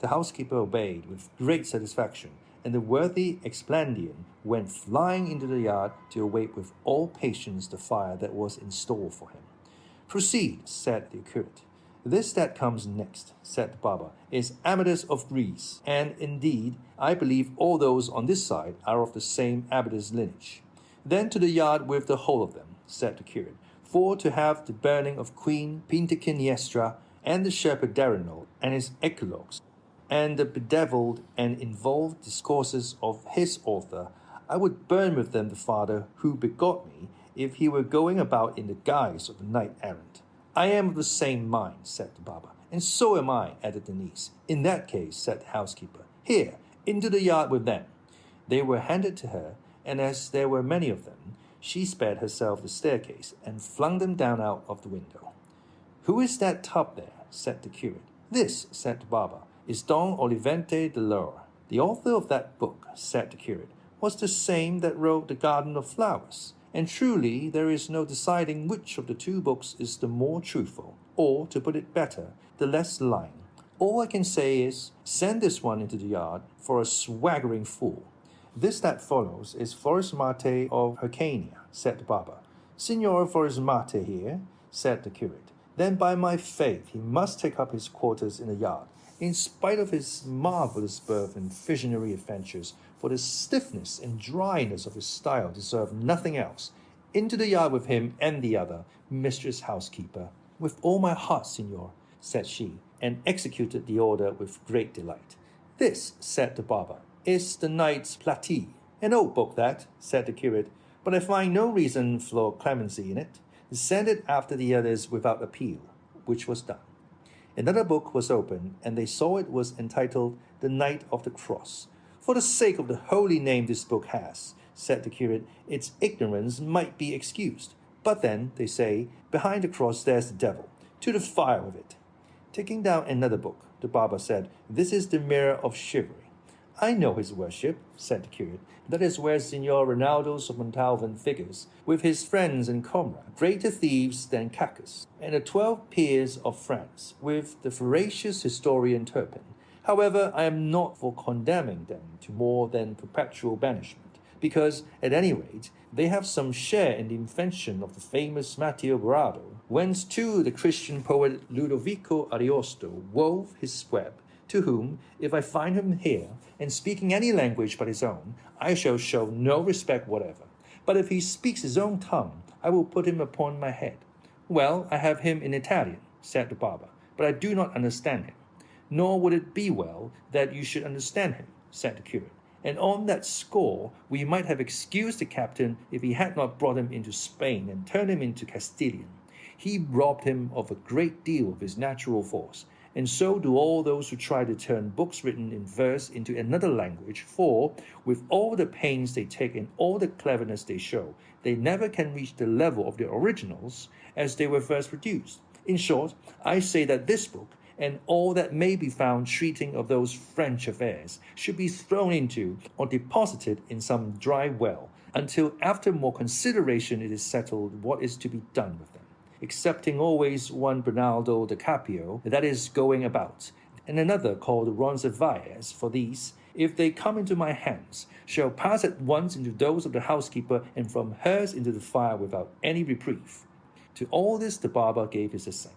The housekeeper obeyed with great satisfaction, and the worthy Explandian went flying into the yard to await with all patience the fire that was in store for him. Proceed, said the curate. This that comes next, said the barber, is Amadis of Greece, and indeed I believe all those on this side are of the same Amadis lineage. Then to the yard with the whole of them, said the curate, for to have the burning of Queen Pintiquiniestra and the shepherd Darinol and his eclogues, and the bedeviled and involved discourses of his author, I would burn with them the father who begot me, if he were going about in the guise of a knight-errant. I am of the same mind, said the barber. And so am I, added the niece. In that case, said the housekeeper, here, into the yard with them. They were handed to her, and as there were many of them, she spared herself the staircase and flung them down out of the window. Who is that tub there? Said the curate. This, said the barber, is Don Olivente de Lore. The author of that book, said the curate, was the same that wrote The Garden of Flowers. And truly there is no deciding which of the two books is the more truthful, or, to put it better, the less lying. All I can say is, send this one into the yard for a swaggering fool. This that follows is Florismarte of Hyrcania, said the barber. Signor Florismarte here, said the curate. Then by my faith he must take up his quarters in the yard, in spite of his marvellous birth and visionary adventures, for the stiffness and dryness of his style deserve nothing else. Into the yard with him and the other, mistress housekeeper. With all my heart, signor, said she, and executed the order with great delight. This, said the barber, is the Knight's Platie. An old book that, said the curate, but I find no reason for clemency in it. Send it after the others without appeal, which was done. Another book was opened, and they saw it was entitled The Knight of the Cross. For the sake of the holy name this book has, said the curate, its ignorance might be excused. But then, they say, behind the cross there's the devil. To the fire with it. Taking down another book, the barber said, This is the Mirror of Chivalry. I know his worship, said the curate. That is where Signor Rinaldos of Montalvan figures, with his friends and comrades, greater thieves than Cacus, and the 12 peers of France, with the veracious historian Turpin. However, I am not for condemning them to more than perpetual banishment, because, at any rate, they have some share in the invention of the famous Matteo Borrado, whence too the Christian poet Ludovico Ariosto wove his web, to whom, if I find him here, and speaking any language but his own, I shall show no respect whatever. But if he speaks his own tongue, I will put him upon my head. Well, I have him in Italian, said the barber, but I do not understand him. Nor would it be well that you should understand him, said the curate. And on that score, we might have excused the captain if he had not brought him into Spain and turned him into Castilian. He robbed him of a great deal of his natural force, and so do all those who try to turn books written in verse into another language, for, with all the pains they take and all the cleverness they show, they never can reach the level of the originals as they were first produced. In short, I say that this book, and all that may be found treating of those French affairs, should be thrown into or deposited in some dry well, until after more consideration it is settled what is to be done with them, excepting always one Bernardo da Capio that is going about, and another called Roncesvalles, for these, if they come into my hands, shall pass at once into those of the housekeeper, and from hers into the fire without any reprieve. To all this the barber gave his assent,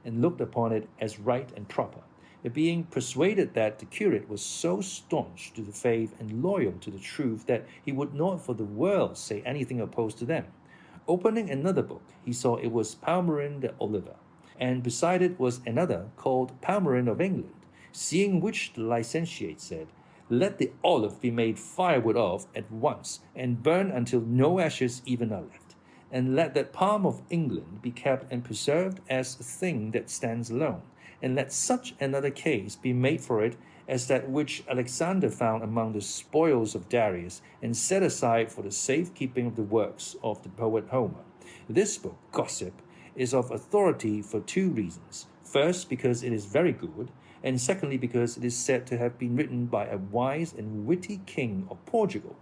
and looked upon it as right and proper. being persuaded that the curate was so staunch to the faith and loyal to the truth that he would not for the world say anything opposed to them. Opening another book, he saw it was Palmerin de Oliver, and beside it was another called Palmerin of England, seeing which the licentiate said, "Let the olive be made firewood of at once, and burn until no ashes even are left. And let that palm of England be kept and preserved as a thing that stands alone, and let such another case be made for it as that which Alexander found among the spoils of Darius, and set aside for the safekeeping of the works of the poet Homer. This book, Gossip, is of authority for two reasons. First, because it is very good, and secondly, because it is said to have been written by a wise and witty king of Portugal.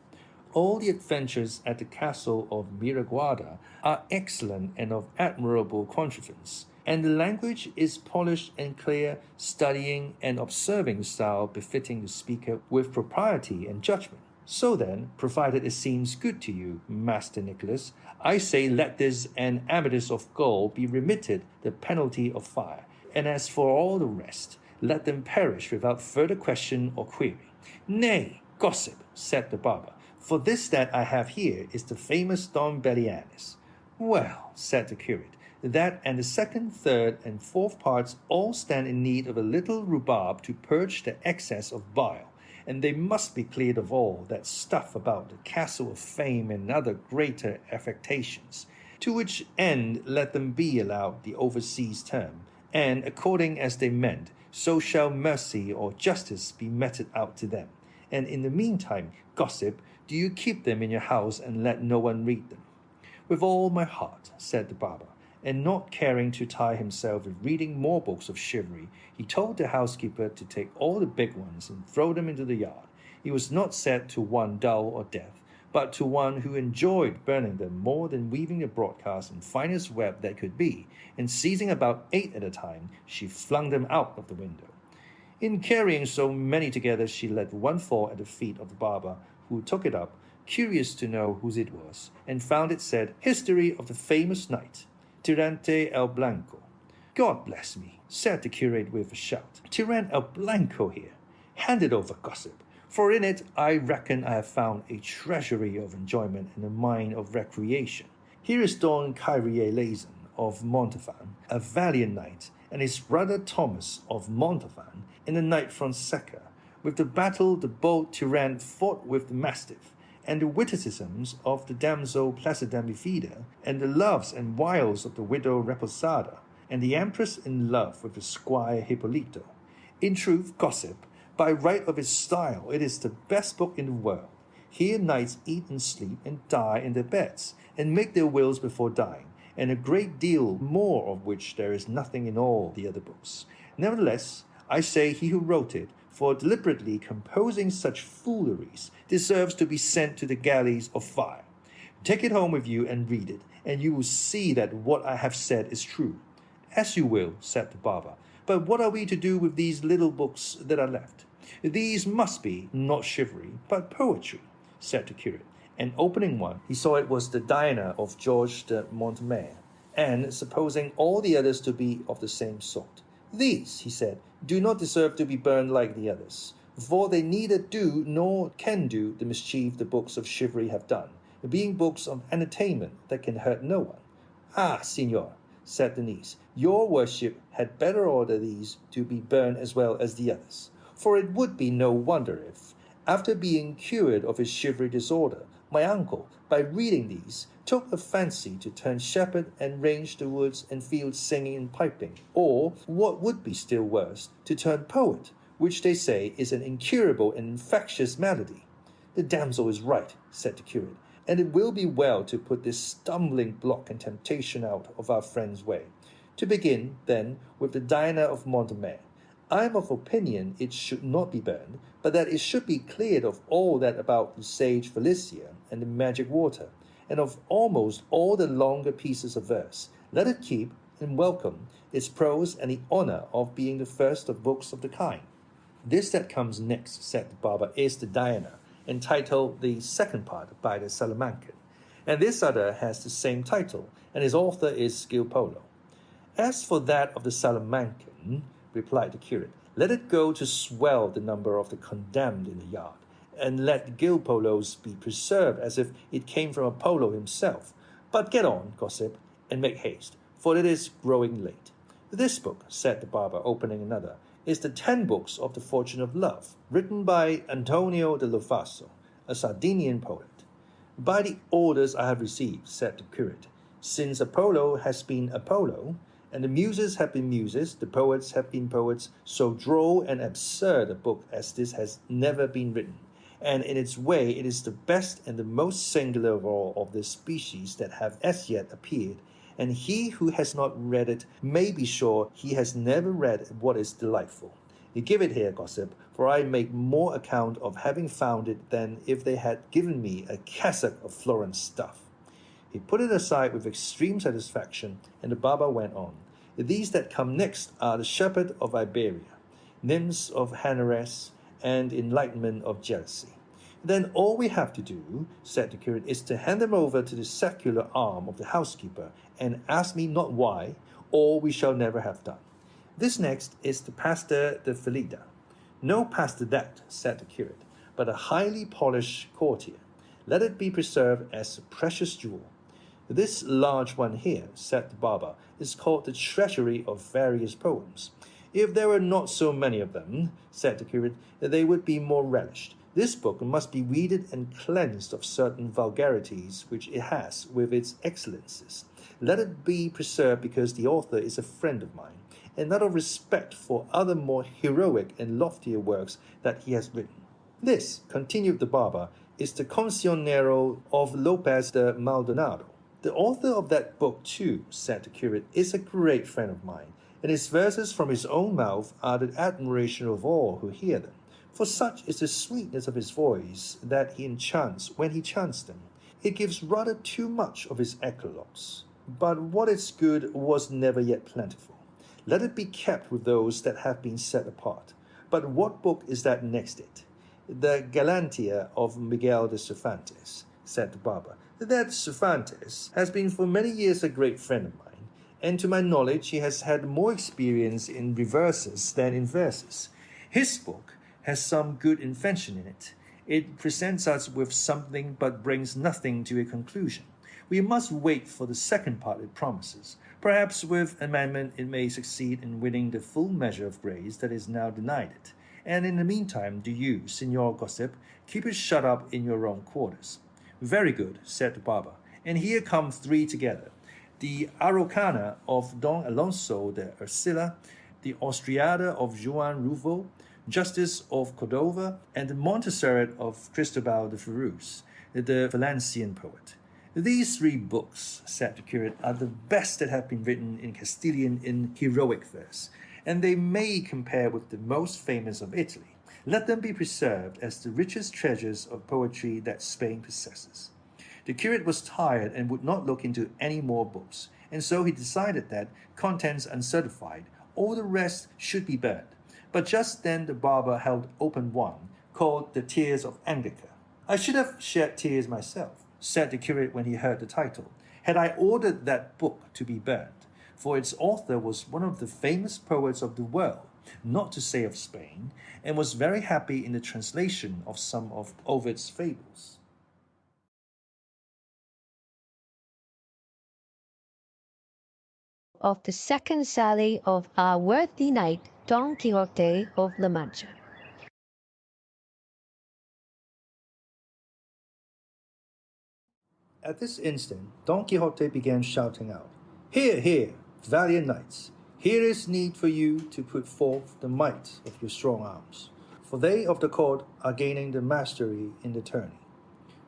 All the adventures at the castle of Miraguarda are excellent and of admirable contrivance, and the language is polished and clear, studying and observing style befitting the speaker with propriety and judgment. So then, provided it seems good to you, Master Nicholas, I say let this and Amadis of Gaul be remitted the penalty of fire, and as for all the rest, let them perish without further question or query. Nay, gossip, said the barber, for this that I have here is the famous Don Bellianis. Well, said the curate, that and the second, third, and fourth parts all stand in need of a little rhubarb to purge the excess of bile, and they must be cleared of all that stuff about the castle of fame and other greater affectations, to which end let them be allowed the overseas term, and according as they mend, so shall mercy or justice be meted out to them. And in the meantime, gossip, do you keep them in your house and let no one read them? With all my heart, said the barber, and not caring to tie himself with reading more books of chivalry, he told the housekeeper to take all the big ones and throw them into the yard. He was not said to one dull or deaf, but to one who enjoyed burning them more than weaving the broadcast in finest web that could be, and seizing about 8 at a time, she flung them out of the window. In carrying so many together, she let one fall at the feet of the barber, who took it up, curious to know whose it was, and found it said, History of the famous knight, Tirante el Blanco. God bless me, said the curate with a shout. Tirante el Blanco here. Hand it over, gossip, for in it I reckon I have found a treasury of enjoyment and a mine of recreation. Here is Don Kyrie Lazon of Montauban, a valiant knight, and his brother Thomas of Montauban, and the knight Fonseca. With the battle the bold Tirante fought with the mastiff, and the witticisms of the damsel Placida Mifida, and the loves and wiles of the widow Reposada, and the empress in love with the squire Hippolito. In truth, gossip, by right of its style, it is the best book in the world. Here knights eat and sleep and die in their beds, and make their wills before dying, and a great deal more of which there is nothing in all the other books. Nevertheless, I say he who wrote it, for deliberately composing such fooleries, deserves to be sent to the galleys of fire. Take it home with you and read it, and you will see that what I have said is true. As you will, said the barber, but what are we to do with these little books that are left? These must be, not chivalry, but poetry, said the curate, and opening one, he saw it was the Diana of George de Montmere, and supposing all the others to be of the same sort. These, he said, do not deserve to be burned like the others, for they neither do nor can do the mischief the books of chivalry have done, being books of entertainment that can hurt no one. Ah, signor, said the niece, your worship had better order these to be burned as well as the others, for it would be no wonder if, after being cured of his chivalry disorder, my uncle, by reading these, took a fancy to turn shepherd and range the woods and fields singing and piping, or, what would be still worse, to turn poet, which they say is an incurable and infectious malady. The damsel is right, said the curate, and it will be well to put this stumbling block and temptation out of our friend's way. To begin, then, with the Diana of Montmere. I am of opinion it should not be burned, but that it should be cleared of all that about the sage Felicia and the magic water, and of almost all the longer pieces of verse. Let it keep, and welcome, its prose and the honour of being the first of books of the kind. This that comes next, said the barber, is the Diana, entitled the second part by the Salamancan, and this other has the same title, and his author is Skilpolo. As for that of the Salamancan, replied the curate, Let it go to swell the number of the condemned in the yard, and let gill polos be preserved as if it came from Apollo himself. But get on, gossip, and make haste, for it is growing late. This book, said the barber, opening another, is the 10 books of the Fortune of Love, written by Antonio de Lofaso, a Sardinian poet. By the orders I have received, said the curate, since Apollo has been Apollo, and the muses have been muses, the poets have been poets, so droll and absurd a book as this has never been written, and in its way it is the best and the most singular of all of this species that have as yet appeared, and he who has not read it may be sure he has never read what is delightful. You give it here, gossip, for I make more account of having found it than if they had given me a cassock of Florence stuff. He put it aside with extreme satisfaction, and the barber went on. These that come next are the shepherd of Iberia, nymphs of Hanares, and enlightenment of jealousy. Then all we have to do, said the curate, is to hand them over to the secular arm of the housekeeper, and ask me not why, or we shall never have done. This next is the Pastor de Felida. No pastor that, said the curate, but a highly polished courtier. Let it be preserved as a precious jewel. This large one here, said the barber, is called the Treasury of Various Poems. If there were not so many of them, said the curate, they would be more relished. This book must be weeded and cleansed of certain vulgarities which it has with its excellences. Let it be preserved because the author is a friend of mine, and out of respect for other more heroic and loftier works that he has written. This, continued the barber, is the Cancionero of Lopez de Maldonado. The author of that book, too, said the curate, is a great friend of mine, and his verses from his own mouth are the admiration of all who hear them. For such is the sweetness of his voice that he enchants when he chants them. It gives rather too much of his eclogues. But what is good was never yet plentiful. Let it be kept with those that have been set apart. But what book is that next it? The Galantia of Miguel de Cervantes, said the barber. That Cervantes has been for many years a great friend of mine, and to my knowledge he has had more experience in reverses than in verses. His book has some good invention in it. It presents us with something but brings nothing to a conclusion. We must wait for the second part it promises. Perhaps with amendment it may succeed in winning the full measure of grace that is now denied it. And in the meantime, do you, Signor Gossip, keep it shut up in your own quarters. Very good, said the barber, and here come 3 together. The Araucana of Don Alonso de Ercilla, the Austriada of Juan Rufo, Justice of Cordova, and the Montserrat of Cristobal de Ferrus, the Valencian poet. These 3 books, said the curate, are the best that have been written in Castilian in heroic verse, and they may compare with the most famous of Italy. Let them be preserved as the richest treasures of poetry that Spain possesses. The curate was tired and would not look into any more books, and so he decided that, contents uncertified, all the rest should be burned. But just then the barber held open one, called The Tears of Anglica. I should have shed tears myself, said the curate when he heard the title, had I ordered that book to be burned, for its author was one of the famous poets of the world, not to say of Spain, and was very happy in the translation of some of Ovid's fables. Of the second sally of our worthy knight, Don Quixote of La Mancha. At this instant, Don Quixote began shouting out, Hear, hear, valiant knights! Here is need for you to put forth the might of your strong arms, for they of the court are gaining the mastery in the tourney.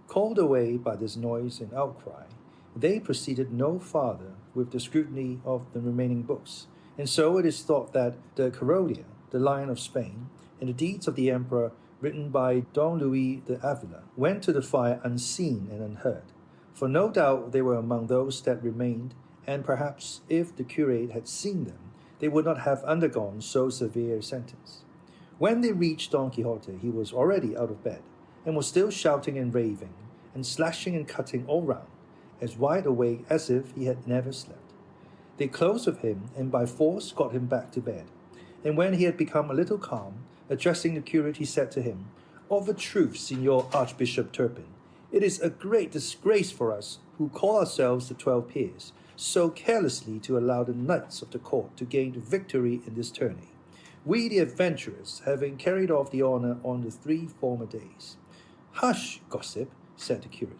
Called away by this noise and outcry, they proceeded no farther with the scrutiny of the remaining books, and so it is thought that the Quixote, the Lion of Spain, and the deeds of the Emperor written by Don Luis de Avila went to the fire unseen and unheard, for no doubt they were among those that remained, and perhaps if the curate had seen them, they would not have undergone so severe a sentence. When they reached Don Quixote, he was already out of bed, and was still shouting and raving, and slashing and cutting all round, as wide awake as if he had never slept. They closed with him, and by force got him back to bed. and when he had become a little calm, addressing the curate, he said to him, "Of a truth, Signor Archbishop Turpin, it is a great disgrace for us, who call ourselves the 12 Peers, so carelessly to allow the knights of the court to gain the victory in this tourney. We, the adventurers, having carried off the honor on the 3 former days." "Hush, gossip," said the curate.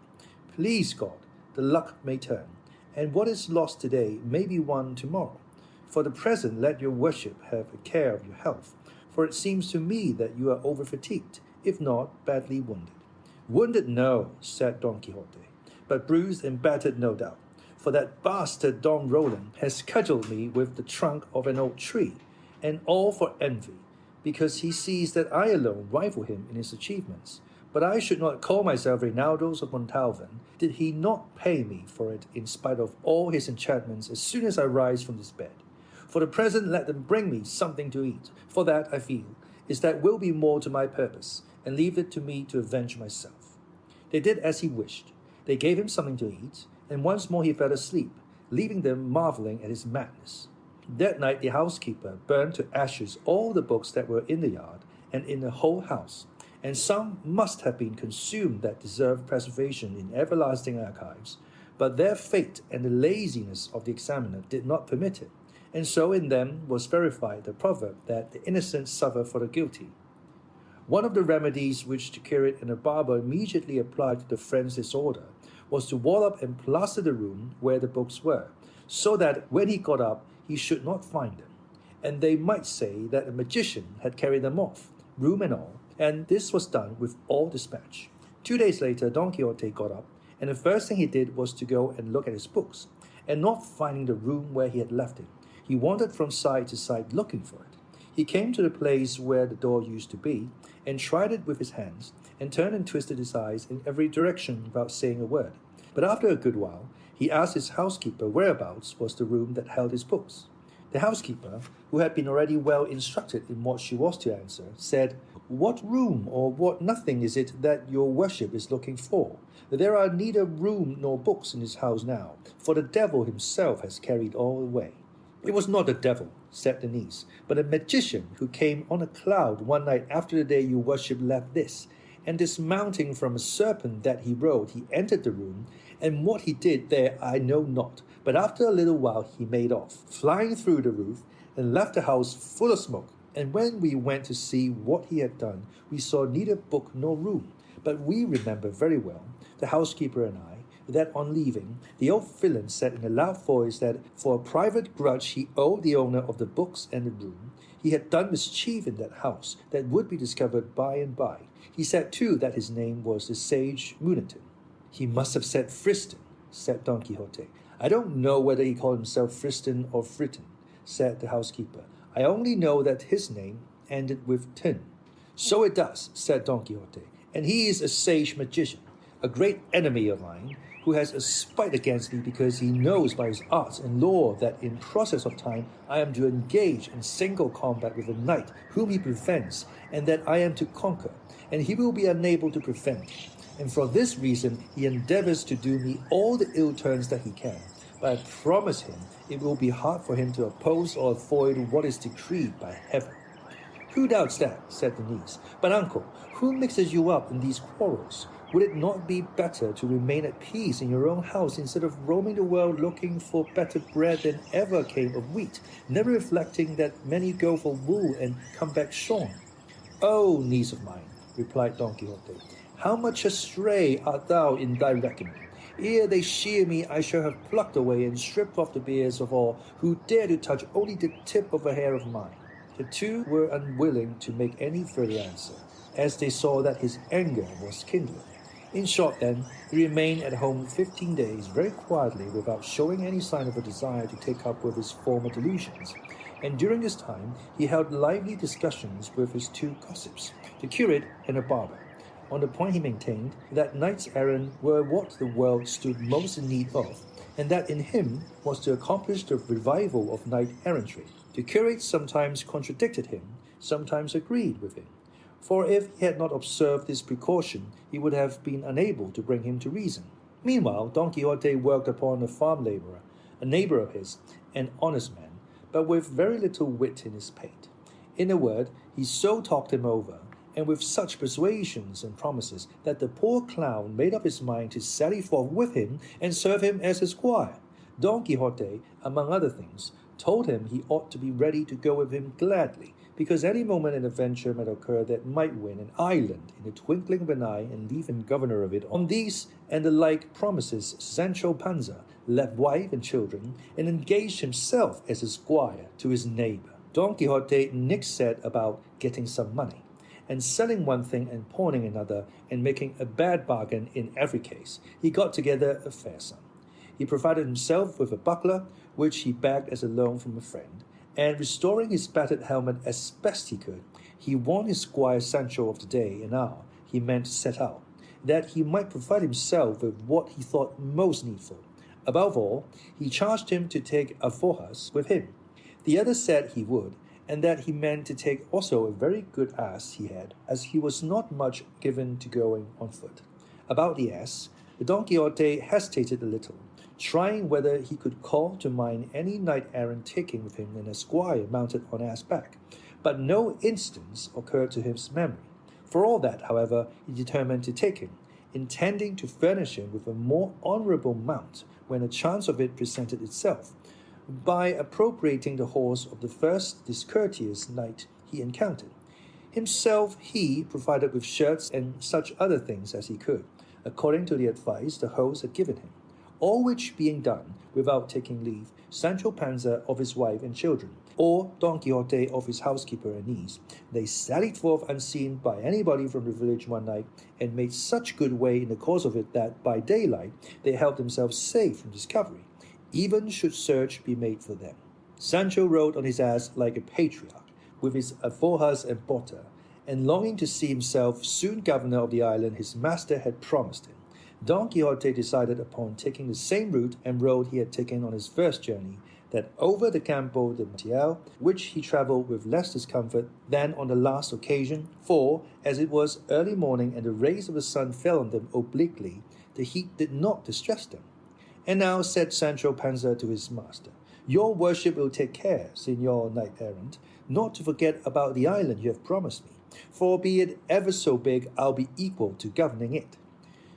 "Please God, the luck may turn, and what is lost today may be won tomorrow. For the present, let your worship have a care of your health, for it seems to me that you are over-fatigued, if not badly wounded." "Wounded, no," said Don Quixote, "but bruised and battered, no doubt, for that bastard Don Roland has cudgeled me with the trunk of an old tree, and all for envy, because he sees that I alone rival him in his achievements. But I should not call myself Reinaldos of Montalvan, did he not pay me for it in spite of all his enchantments as soon as I rise from this bed. For the present, let them bring me something to eat, for that, I feel, is that will be more to my purpose, and leave it to me to avenge myself." They did as he wished. They gave him something to eat, and once more he fell asleep, leaving them marveling at his madness. That night the housekeeper burned to ashes all the books that were in the yard and in the whole house, and some must have been consumed that deserved preservation in everlasting archives, but their fate and the laziness of the examiner did not permit it, and so in them was verified the proverb that the innocent suffer for the guilty. One of the remedies which the curate and the barber immediately applied to the friend's disorder was to wall up and plaster the room where the books were, so that when he got up he should not find them, and they might say that a magician had carried them off, room and all, and this was done with all dispatch. 2 days later, Don Quixote got up, and the first thing he did was to go and look at his books, and not finding the room where he had left it, he wandered from side to side looking for it. He came to the place where the door used to be, and tried it with his hands, and turned and twisted his eyes in every direction without saying a word. But after a good while, he asked his housekeeper whereabouts was the room that held his books. The housekeeper, who had been already well instructed in what she was to answer, said, "What room or what nothing is it that your worship is looking for? There are neither room nor books in this house now, for the devil himself has carried all away." "It was not the devil," said the niece, "but a magician who came on a cloud one night after the day your worship left this, and dismounting from a serpent that he rode, he entered the room, and what he did there I know not, but after a little while he made off, flying through the roof, and left the house full of smoke. And when we went to see what he had done, we saw neither book nor room, but we remember very well, the housekeeper and I, that on leaving, the old villain said in a loud voice that for a private grudge he owed the owner of the books and the room, he had done mischief in that house that would be discovered by and by. He said too that his name was the sage Munitin." "He must have said Friston," said Don Quixote. "I don't know whether he called himself Friston or Friton," said the housekeeper. "I only know that his name ended with tin." "So it does," said Don Quixote, "and he is a sage magician, a great enemy of mine, who has a spite against me because he knows by his arts and lore that in process of time I am to engage in single combat with a knight whom he prevents, and that I am to conquer, and he will be unable to prevent me. And for this reason he endeavors to do me all the ill turns that he can, but I promise him it will be hard for him to oppose or avoid what is decreed by heaven." "Who doubts that?" said the niece. "But uncle, who mixes you up in these quarrels? Would it not be better to remain at peace in your own house instead of roaming the world looking for better bread than ever came of wheat, never reflecting that many go for wool and come back shorn?" "O niece of mine," replied Don Quixote, "how much astray art thou in thy reckoning! Ere they shear me, I shall have plucked away and stripped off the beards of all who dare to touch only the tip of a hair of mine." The two were unwilling to make any further answer, as they saw that his anger was kindled. In short, then, he remained at home 15 days very quietly without showing any sign of a desire to take up with his former delusions, and during this time he held lively discussions with his 2 gossips, the curate and the barber, on the point he maintained that knights errant were what the world stood most in need of, and that in him was to accomplish the revival of knight-errantry. The curate sometimes contradicted him, sometimes agreed with him, for if he had not observed this precaution, he would have been unable to bring him to reason. Meanwhile, Don Quixote worked upon a farm labourer, a neighbour of his, an honest man, but with very little wit in his pate. In a word, he so talked him over, and with such persuasions and promises, that the poor clown made up his mind to sally forth with him and serve him as his squire. Don Quixote, among other things, told him he ought to be ready to go with him gladly, because any moment an adventure might occur that might win an island in the twinkling of an eye and leave him governor of it. On these and the like promises, Sancho Panza left wife and children, and engaged himself as a squire to his neighbor. Don Quixote next set about getting some money, and selling one thing and pawning another, and making a bad bargain in every case. He got together a fair sum. He provided himself with a buckler, which he begged as a loan from a friend, and restoring his battered helmet as best he could, he warned his squire Sancho of the day and hour he meant to set out, that he might provide himself with what he thought most needful. Above all, he charged him to take alforjas with him. The other said he would, and that he meant to take also a very good ass he had, as he was not much given to going on foot. About the ass, Don Quixote hesitated a little, trying whether he could call to mind any knight-errant taking with him an esquire mounted on ass back, but no instance occurred to his memory. For all that, however, he determined to take him, intending to furnish him with a more honourable mount when a chance of it presented itself, by appropriating the horse of the first discourteous knight he encountered. Himself he provided with shirts and such other things as he could, according to the advice the host had given him. All which being done, without taking leave, Sancho Panza of his wife and children, or Don Quixote of his housekeeper and niece, they sallied forth unseen by anybody from the village one night, and made such good way in the course of it that by daylight they held themselves safe from discovery, even should search be made for them. Sancho rode on his ass like a patriarch, with his alforjas and bota, and longing to see himself soon governor of the island his master had promised him. Don Quixote decided upon taking the same route and road he had taken on his first journey, that over the Campo de Montiel, which he travelled with less discomfort than on the last occasion, for, as it was early morning and the rays of the sun fell on them obliquely, the heat did not distress them. And now said Sancho Panza to his master, "Your worship will take care, Señor Knight-errant, not to forget about the island you have promised me, for be it ever so big, I'll be equal to governing it."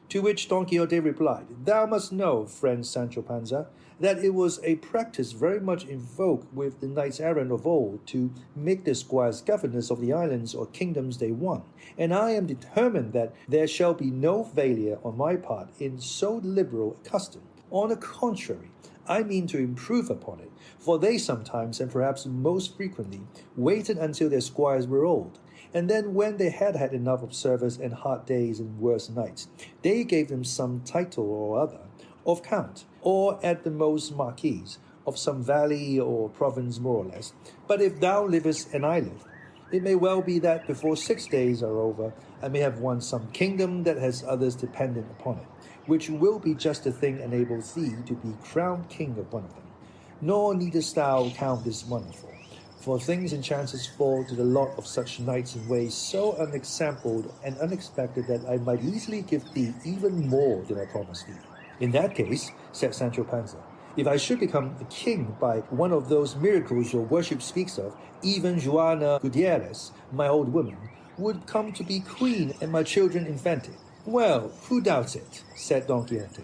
To which Don Quixote replied, "Thou must know, friend Sancho Panza, that it was a practice very much in vogue with the knights-errant of old to make their squires governors of the islands or kingdoms they won, and I am determined that there shall be no failure on my part in so liberal a custom. On the contrary, I mean to improve upon it, for they sometimes, and perhaps most frequently, waited until their squires were old, and then when they had had enough of service and hard days and worse nights, they gave them some title or other of count, or at the most marquis, of some valley or province more or less. But if thou livest and I live, it may well be that before 6 days are over, I may have won some kingdom that has others dependent upon it, which will be just the thing enables thee to be crowned king of one of them. Nor needest thou count this wonderful, for things and chances fall to the lot of such knights in ways so unexampled and unexpected that I might easily give thee even more than I promised thee. In that case, said Sancho Panza, if I should become a king by one of those miracles your worship speaks of, even Juana Gutierrez, my old woman, would come to be queen and my children infanted. Well, who doubts it? Said Don Quixote.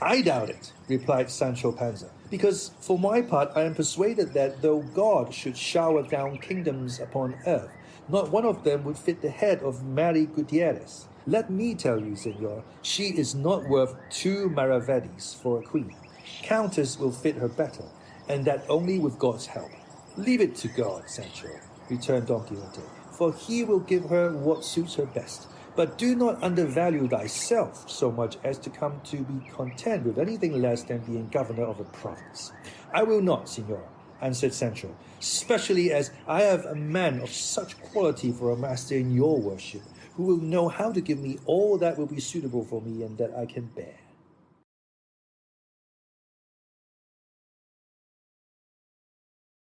I doubt it, replied Sancho Panza, because for my part I am persuaded that though God should shower down kingdoms upon earth, not one of them would fit the head of Mary Gutierrez. Let me tell you, senor, she is not worth 2 maravedis for a queen. Countess will fit her better, and that only with God's help. Leave it to God, Sancho, returned Don Quixote, for he will give her what suits her best. But do not undervalue thyself so much as to come to be content with anything less than being governor of a province. I will not, senor, answered Sancho, especially as I have a man of such quality for a master in your worship, who will know how to give me all that will be suitable for me and that I can bear.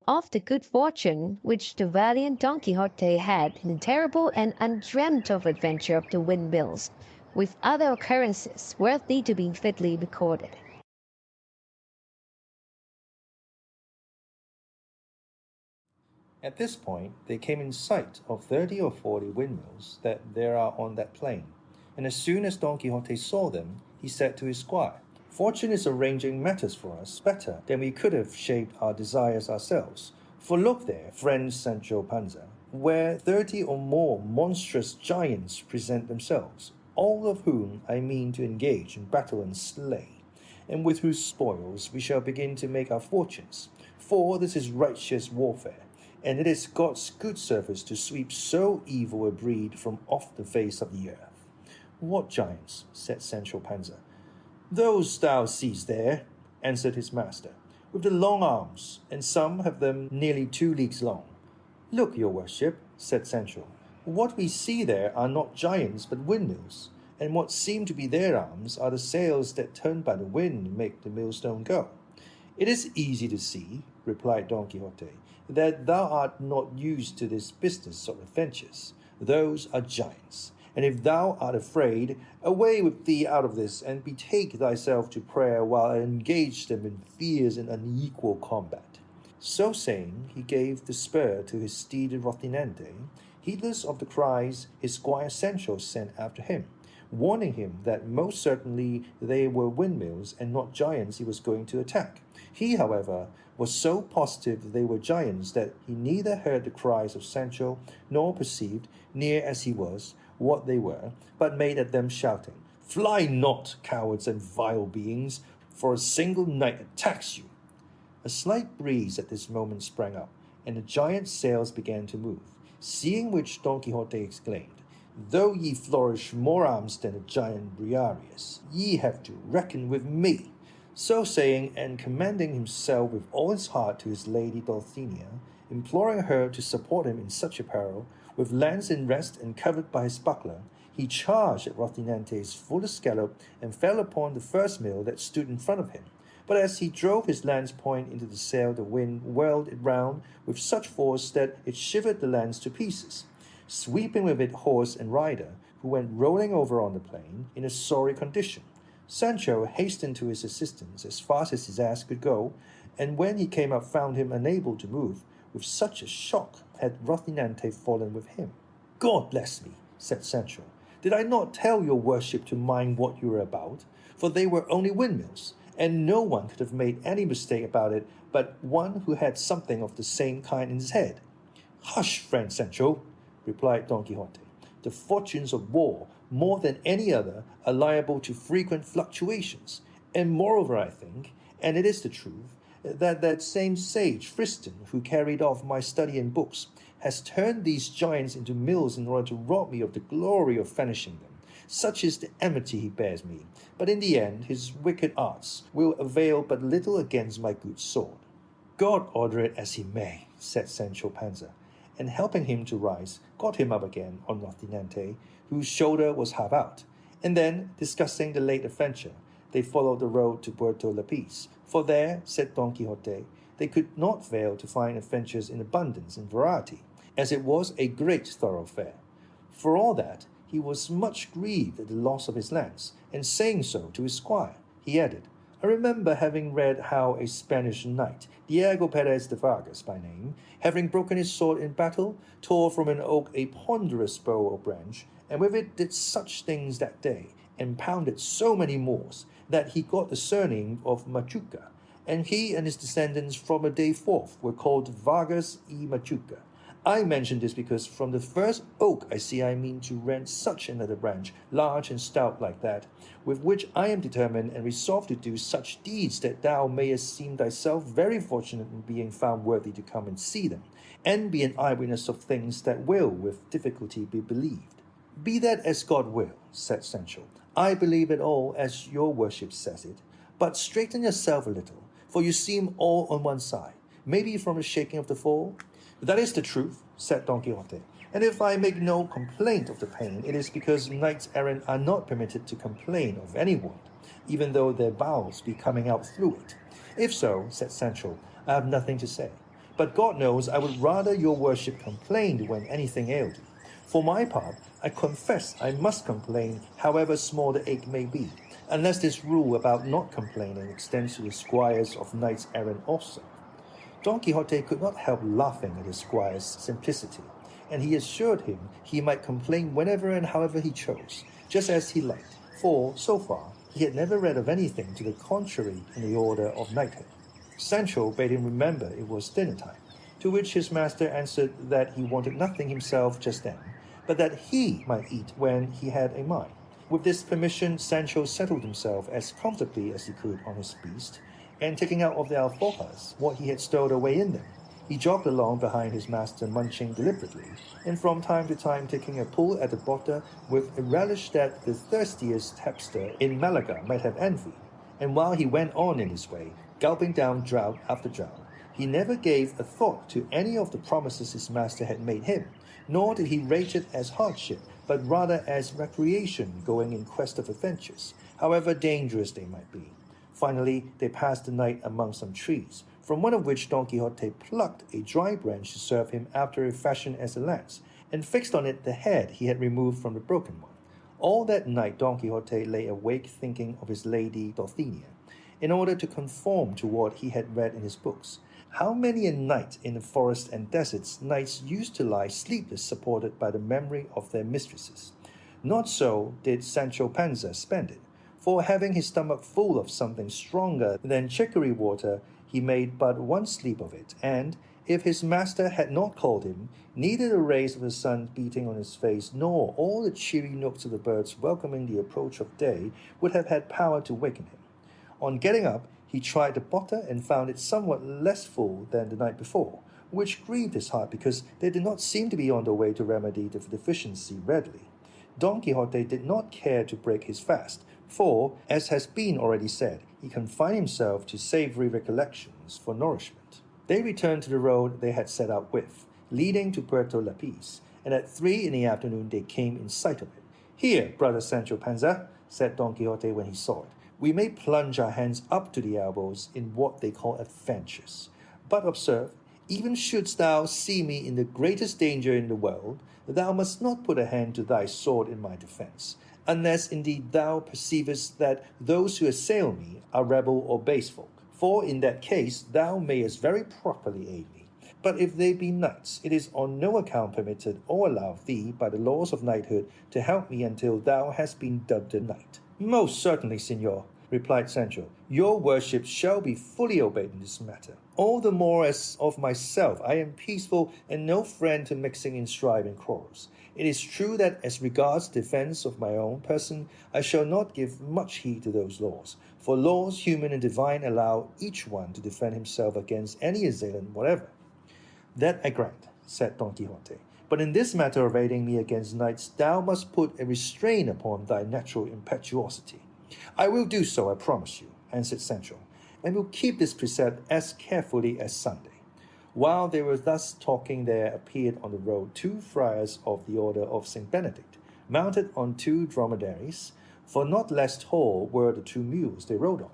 Of the good fortune which the valiant Don Quixote had in the terrible and undreamt of adventure of the windmills, with other occurrences worthy to be fitly recorded. At this point, they came in sight of 30 or 40 windmills that there are on that plain, and as soon as Don Quixote saw them, he said to his squire, "Fortune is arranging matters for us better than we could have shaped our desires ourselves. For look there, friend Sancho Panza, where 30 or more monstrous giants present themselves, all of whom I mean to engage in battle and slay, and with whose spoils we shall begin to make our fortunes. For this is righteous warfare, and it is God's good service to sweep so evil a breed from off the face of the earth." "What giants?" said Sancho Panza. "Those thou seest there," answered his master, "with the long arms, and some have them nearly 2 leagues long." "Look, your worship," said Sancho, "what we see there are not giants but windmills, and what seem to be their arms are the sails that turn by the wind and make the millstone go." "It is easy to see," replied Don Quixote, "that thou art not used to this business of adventures. Those are giants, and if thou art afraid, away with thee out of this, and betake thyself to prayer while I engage them in fierce and unequal combat." So saying, he gave the spur to his steed Rocinante, heedless of the cries his squire Sancho sent after him, warning him that most certainly they were windmills and not giants he was going to attack. He, however, was so positive they were giants that he neither heard the cries of Sancho nor perceived, near as he was, what they were, but made at them shouting, "Fly not, cowards and vile beings, for a single knight attacks you." A slight breeze at this moment sprang up, and the giant's sails began to move, seeing which Don Quixote exclaimed, "Though ye flourish more arms than the giant Briareus, ye have to reckon with me." So saying, and commending himself with all his heart to his lady Dulcinea, imploring her to support him in such a peril, with lance in rest and covered by his buckler, he charged at Rocinante's fullest gallop and fell upon the first mill that stood in front of him. But as he drove his lance point into the sail, the wind whirled it round with such force that it shivered the lance to pieces, sweeping with it horse and rider, who went rolling over on the plain in a sorry condition. Sancho hastened to his assistance as fast as his ass could go, and when he came up found him unable to move. With such a shock had Rocinante fallen with him. "God bless me," said Sancho, "did I not tell your worship to mind what you were about? For they were only windmills, and no one could have made any mistake about it but one who had something of the same kind in his head." "Hush, friend Sancho," replied Don Quixote. "The fortunes of war, more than any other, are liable to frequent fluctuations, and moreover I think, and it is the truth, that same sage Tristan, who carried off my study and books, has turned these giants into mills in order to rob me of the glory of finishing them. Such is the enmity he bears me, but in the end his wicked arts will avail but little against my good sword." "God order it as he may," said Sancho Panza, and helping him to rise, got him up again on Rocinante, whose shoulder was half out, and then, discussing the late adventure, they followed the road to Puerto Lapiz, for there, said Don Quixote, they could not fail to find adventures in abundance and variety, as it was a great thoroughfare. For all that, he was much grieved at the loss of his lance, and saying so to his squire, he added, "I remember having read how a Spanish knight, Diego Perez de Vargas by name, having broken his sword in battle, tore from an oak a ponderous bow or branch, and with it did such things that day, and pounded so many Moors, that he got the surname of Machuca, and he and his descendants from a day forth were called Vargas y Machuca. I mention this because from the first oak I mean to rent such another branch, large and stout like that, with which I am determined and resolved to do such deeds that thou mayest seem thyself very fortunate in being found worthy to come and see them, and be an eyewitness of things that will with difficulty be believed." "Be that as God will," said Sancho. "I believe it all as your worship says it, but straighten yourself a little, for you seem all on one side, maybe from the shaking of the fall." "That is the truth," said Don Quixote, "and if I make no complaint of the pain, it is because knights errant are not permitted to complain of any wound, even though their bowels be coming out through it. If so," said Sancho, "I have nothing to say, but God knows I would rather your worship complained when anything ailed you. For my part, I confess I must complain, however small the ache may be, unless this rule about not complaining extends to the squires of knights errant also." Don Quixote could not help laughing at the squire's simplicity, and he assured him he might complain whenever and however he chose, just as he liked, for, so far, he had never read of anything to the contrary in the order of knighthood. Sancho bade him remember it was dinner time, to which his master answered that he wanted nothing himself just then, but that he might eat when he had a mind. With this permission, Sancho settled himself as comfortably as he could on his beast, and taking out of the alforjas what he had stowed away in them, he jogged along behind his master, munching deliberately, and from time to time taking a pull at the bota with a relish that the thirstiest tapster in Malaga might have envied. And while he went on in his way, gulping down draught after draught, he never gave a thought to any of the promises his master had made him, nor did he rate it as hardship, but rather as recreation going in quest of adventures, however dangerous they might be. Finally, they passed the night among some trees, from one of which Don Quixote plucked a dry branch to serve him after a fashion as a lance, and fixed on it the head he had removed from the broken one. All that night Don Quixote lay awake thinking of his lady Dulcinea, in order to conform to what he had read in his books. How many a night in the forests and deserts knights used to lie sleepless supported by the memory of their mistresses. Not so did Sancho Panza spend it, for having his stomach full of something stronger than chicory water, he made but one sleep of it, and, if his master had not called him, neither the rays of the sun beating on his face nor all the cheery nooks of the birds welcoming the approach of day would have had power to waken him. On getting up, he tried the bota and found it somewhat less full than the night before, which grieved his heart because they did not seem to be on the way to remedy the deficiency readily. Don Quixote did not care to break his fast, for, as has been already said, he confined himself to savory recollections for nourishment. They returned to the road they had set out with, leading to Puerto Lapiz, and at 3 in the afternoon they came in sight of it. "Here, brother Sancho Panza," said Don Quixote when he saw it, "we may plunge our hands up to the elbows in what they call adventures. But observe, even shouldst thou see me in the greatest danger in the world, thou must not put a hand to thy sword in my defence, unless indeed thou perceivest that those who assail me are rebel or base folk, for in that case thou mayest very properly aid me. But if they be knights, it is on no account permitted or allowed thee by the laws of knighthood to help me until thou hast been dubbed a knight." "Most certainly, señor," replied Sancho, "your worship shall be fully obeyed in this matter. All the more as of myself I am peaceful and no friend to mixing in strife and quarrels. It is true that as regards defence of my own person, I shall not give much heed to those laws, for laws human and divine allow each one to defend himself against any assailant whatever." "That I grant," said Don Quixote, "but in this matter of aiding me against knights, thou must put a restraint upon thy natural impetuosity." "I will do so, I promise you," answered Sancho, "and will keep this precept as carefully as Sunday." While they were thus talking, there appeared on the road 2 friars of the order of St. Benedict, mounted on 2 dromedaries, for not less tall were the 2 mules they rode on.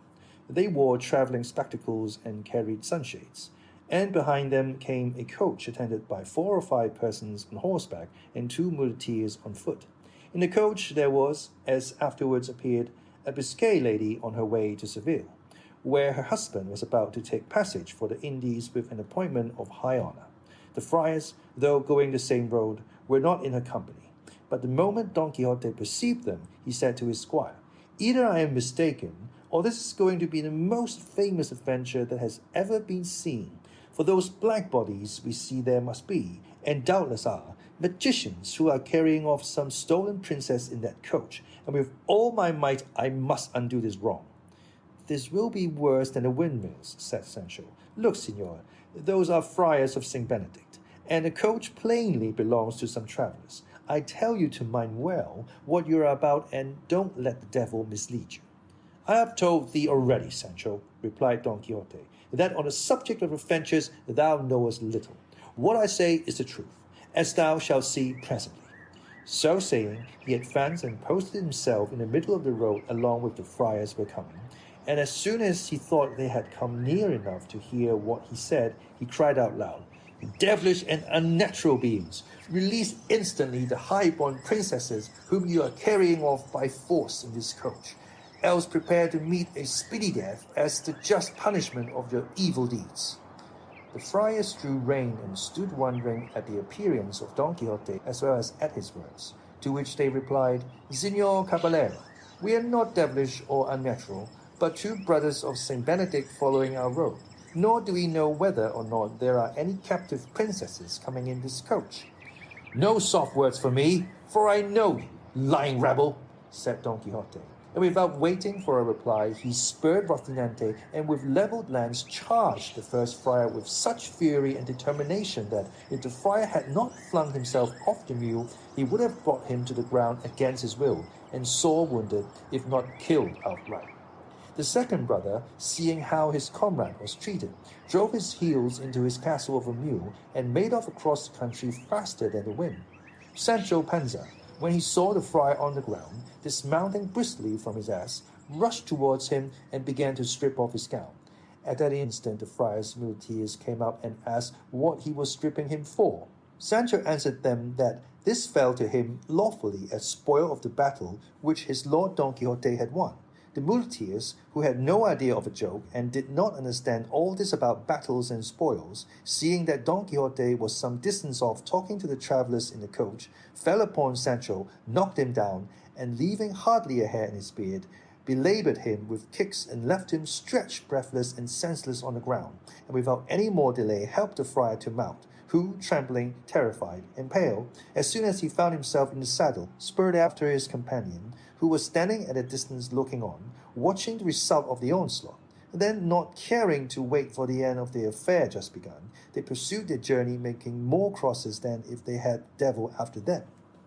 They wore travelling spectacles and carried sunshades, and behind them came a coach attended by 4 or 5 persons on horseback and 2 muleteers on foot. In the coach there was, as afterwards appeared, a Biscay lady on her way to Seville, where her husband was about to take passage for the Indies with an appointment of high honour. The friars, though going the same road, were not in her company, but the moment Don Quixote perceived them, he said to his squire, "Either I am mistaken, or this is going to be the most famous adventure that has ever been seen, for those black bodies we see there must be, and doubtless are, magicians who are carrying off some stolen princess in that coach, and with all my might I must undo this wrong." "This will be worse than the windmills," said Sancho. "Look, señor, those are friars of St. Benedict, and the coach plainly belongs to some travellers. I tell you to mind well what you are about, and don't let the devil mislead you." "I have told thee already, Sancho," replied Don Quixote, "that on the subject of adventures thou knowest little. What I say is the truth, as thou shalt see presently." So saying, he advanced and posted himself in the middle of the road along with the friars were coming, and as soon as he thought they had come near enough to hear what he said, he cried out loud, "Devilish and unnatural beings, release instantly the high-born princesses whom you are carrying off by force in this coach, else prepare to meet a speedy death as the just punishment of your evil deeds." The friars drew rein and stood wondering at the appearance of Don Quixote as well as at his words, to which they replied, Signor Caballero, we are not devilish or unnatural, but two brothers of Saint Benedict following our road, nor do we know whether or not there are any captive princesses coming in this coach. No soft words for me, for I know you, lying rebel, said Don Quixote. And without waiting for a reply, he spurred Rocinante and with levelled lance charged the first friar with such fury and determination that if the friar had not flung himself off the mule, he would have brought him to the ground against his will, and sore wounded, if not killed outright. The second brother, seeing how his comrade was treated, drove his heels into his castle of a mule and made off across the country faster than the wind. Sancho Panza, when he saw the friar on the ground, dismounting briskly from his ass, rushed towards him and began to strip off his gown. At that instant the friar's muleteers came out and asked what he was stripping him for. Sancho answered them that this fell to him lawfully as spoil of the battle which his lord Don Quixote had won. The muleteers, who had no idea of a joke and did not understand all this about battles and spoils, seeing that Don Quixote was some distance off talking to the travellers in the coach, fell upon Sancho, knocked him down, and leaving hardly a hair in his beard, belaboured him with kicks and left him stretched breathless and senseless on the ground, and without any more delay helped the friar to mount, who, trembling, terrified, and pale, as soon as he found himself in the saddle, spurred after his companion, who was standing at a distance looking on, watching the result of the onslaught. Then, not caring to wait for the end of the affair just begun, they pursued their journey, making more crosses than if they had the devil after them.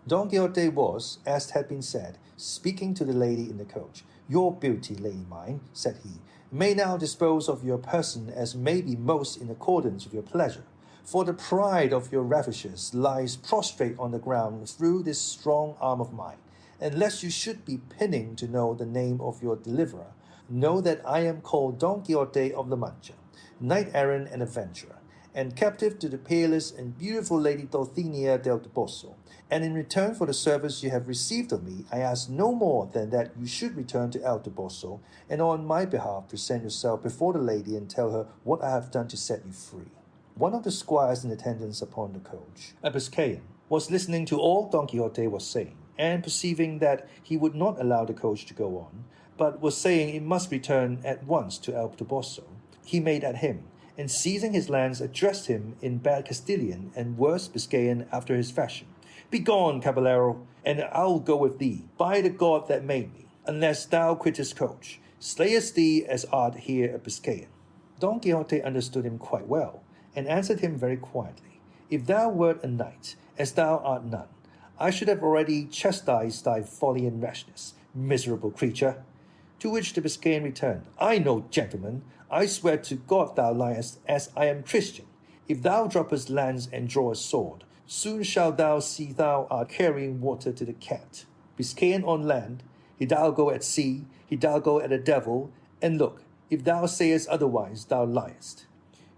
Don Quixote was, as had been said, speaking to the lady in the coach. Your beauty, lady mine, said he, may now dispose of your person as may be most in accordance with your pleasure. For the pride of your ravishers lies prostrate on the ground through this strong arm of mine. And lest you should be pinning to know the name of your deliverer, know that I am called Don Quixote of La Mancha, knight-errant and adventurer, and captive to the peerless and beautiful lady Dulcinea del Toboso. And in return for the service you have received of me, I ask no more than that you should return to El Toboso, and on my behalf present yourself before the lady and tell her what I have done to set you free. One of the squires in attendance upon the coach, a Biscayan, was listening to all Don Quixote was saying, and perceiving that he would not allow the coach to go on, but was saying it must return at once to El Toboso, he made at him, and seizing his lance addressed him in bad Castilian and worse Biscayan after his fashion. Begone, caballero, and I'll go with thee, by the God that made me, unless thou quittest coach, slayest thee as art here a Biscayan. Don Quixote understood him quite well, and answered him very quietly, If thou wert a knight, as thou art none, I should have already chastised thy folly and rashness, miserable creature. To which the Biscayan returned, I know, gentleman, I swear to God thou liest, as I am Christian. If thou droppest lance and drawest sword, soon shalt thou see thou art carrying water to the cat. Biscayan on land, hidalgo at sea, hidalgo at the devil, and look, if thou sayest otherwise, thou liest.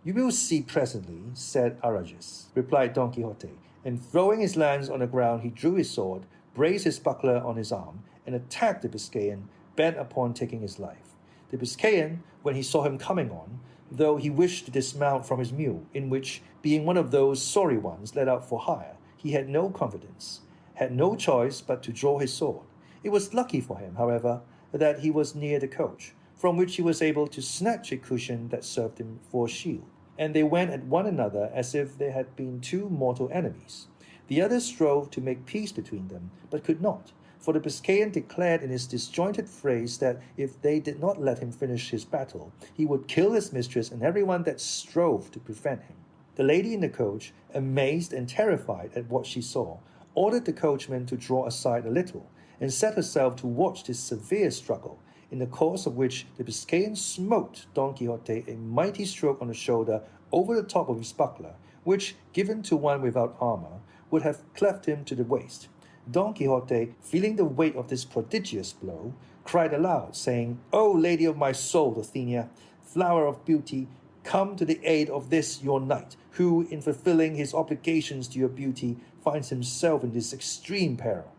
You will see presently, said Aragus, replied Don Quixote, and throwing his lance on the ground, he drew his sword, braced his buckler on his arm, and attacked the Biscayan, bent upon taking his life. The Biscayan, when he saw him coming on, though he wished to dismount from his mule, in which, being one of those sorry ones let out for hire, he had no confidence, had no choice but to draw his sword. It was lucky for him, however, that he was near the coach, from which he was able to snatch a cushion that served him for a shield, and they went at one another as if they had been two mortal enemies. The others strove to make peace between them, but could not, for the Biscayan declared in his disjointed phrase that if they did not let him finish his battle, he would kill his mistress and everyone that strove to prevent him. The lady in the coach, amazed and terrified at what she saw, ordered the coachman to draw aside a little, and set herself to watch this severe struggle, in the course of which the Biscayan smote Don Quixote a mighty stroke on the shoulder over the top of his buckler, which, given to one without armor, would have cleft him to the waist. Don Quixote, feeling the weight of this prodigious blow, cried aloud, saying, O lady of my soul, Dulcinea, flower of beauty, come to the aid of this your knight, who, in fulfilling his obligations to your beauty, finds himself in this extreme peril.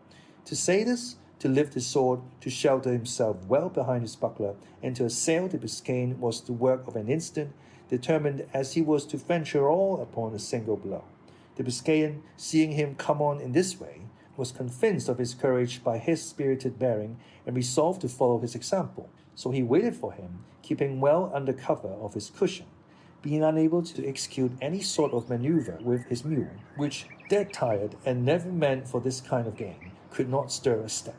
To say this, to lift his sword, to shelter himself well behind his buckler, and to assail the Biscayan was the work of an instant, determined as he was to venture all upon a single blow. The Biscayan, seeing him come on in this way, was convinced of his courage by his spirited bearing, and resolved to follow his example. So he waited for him, keeping well under cover of his cushion, being unable to execute any sort of maneuver with his mule, which, dead tired and never meant for this kind of game, could not stir a step.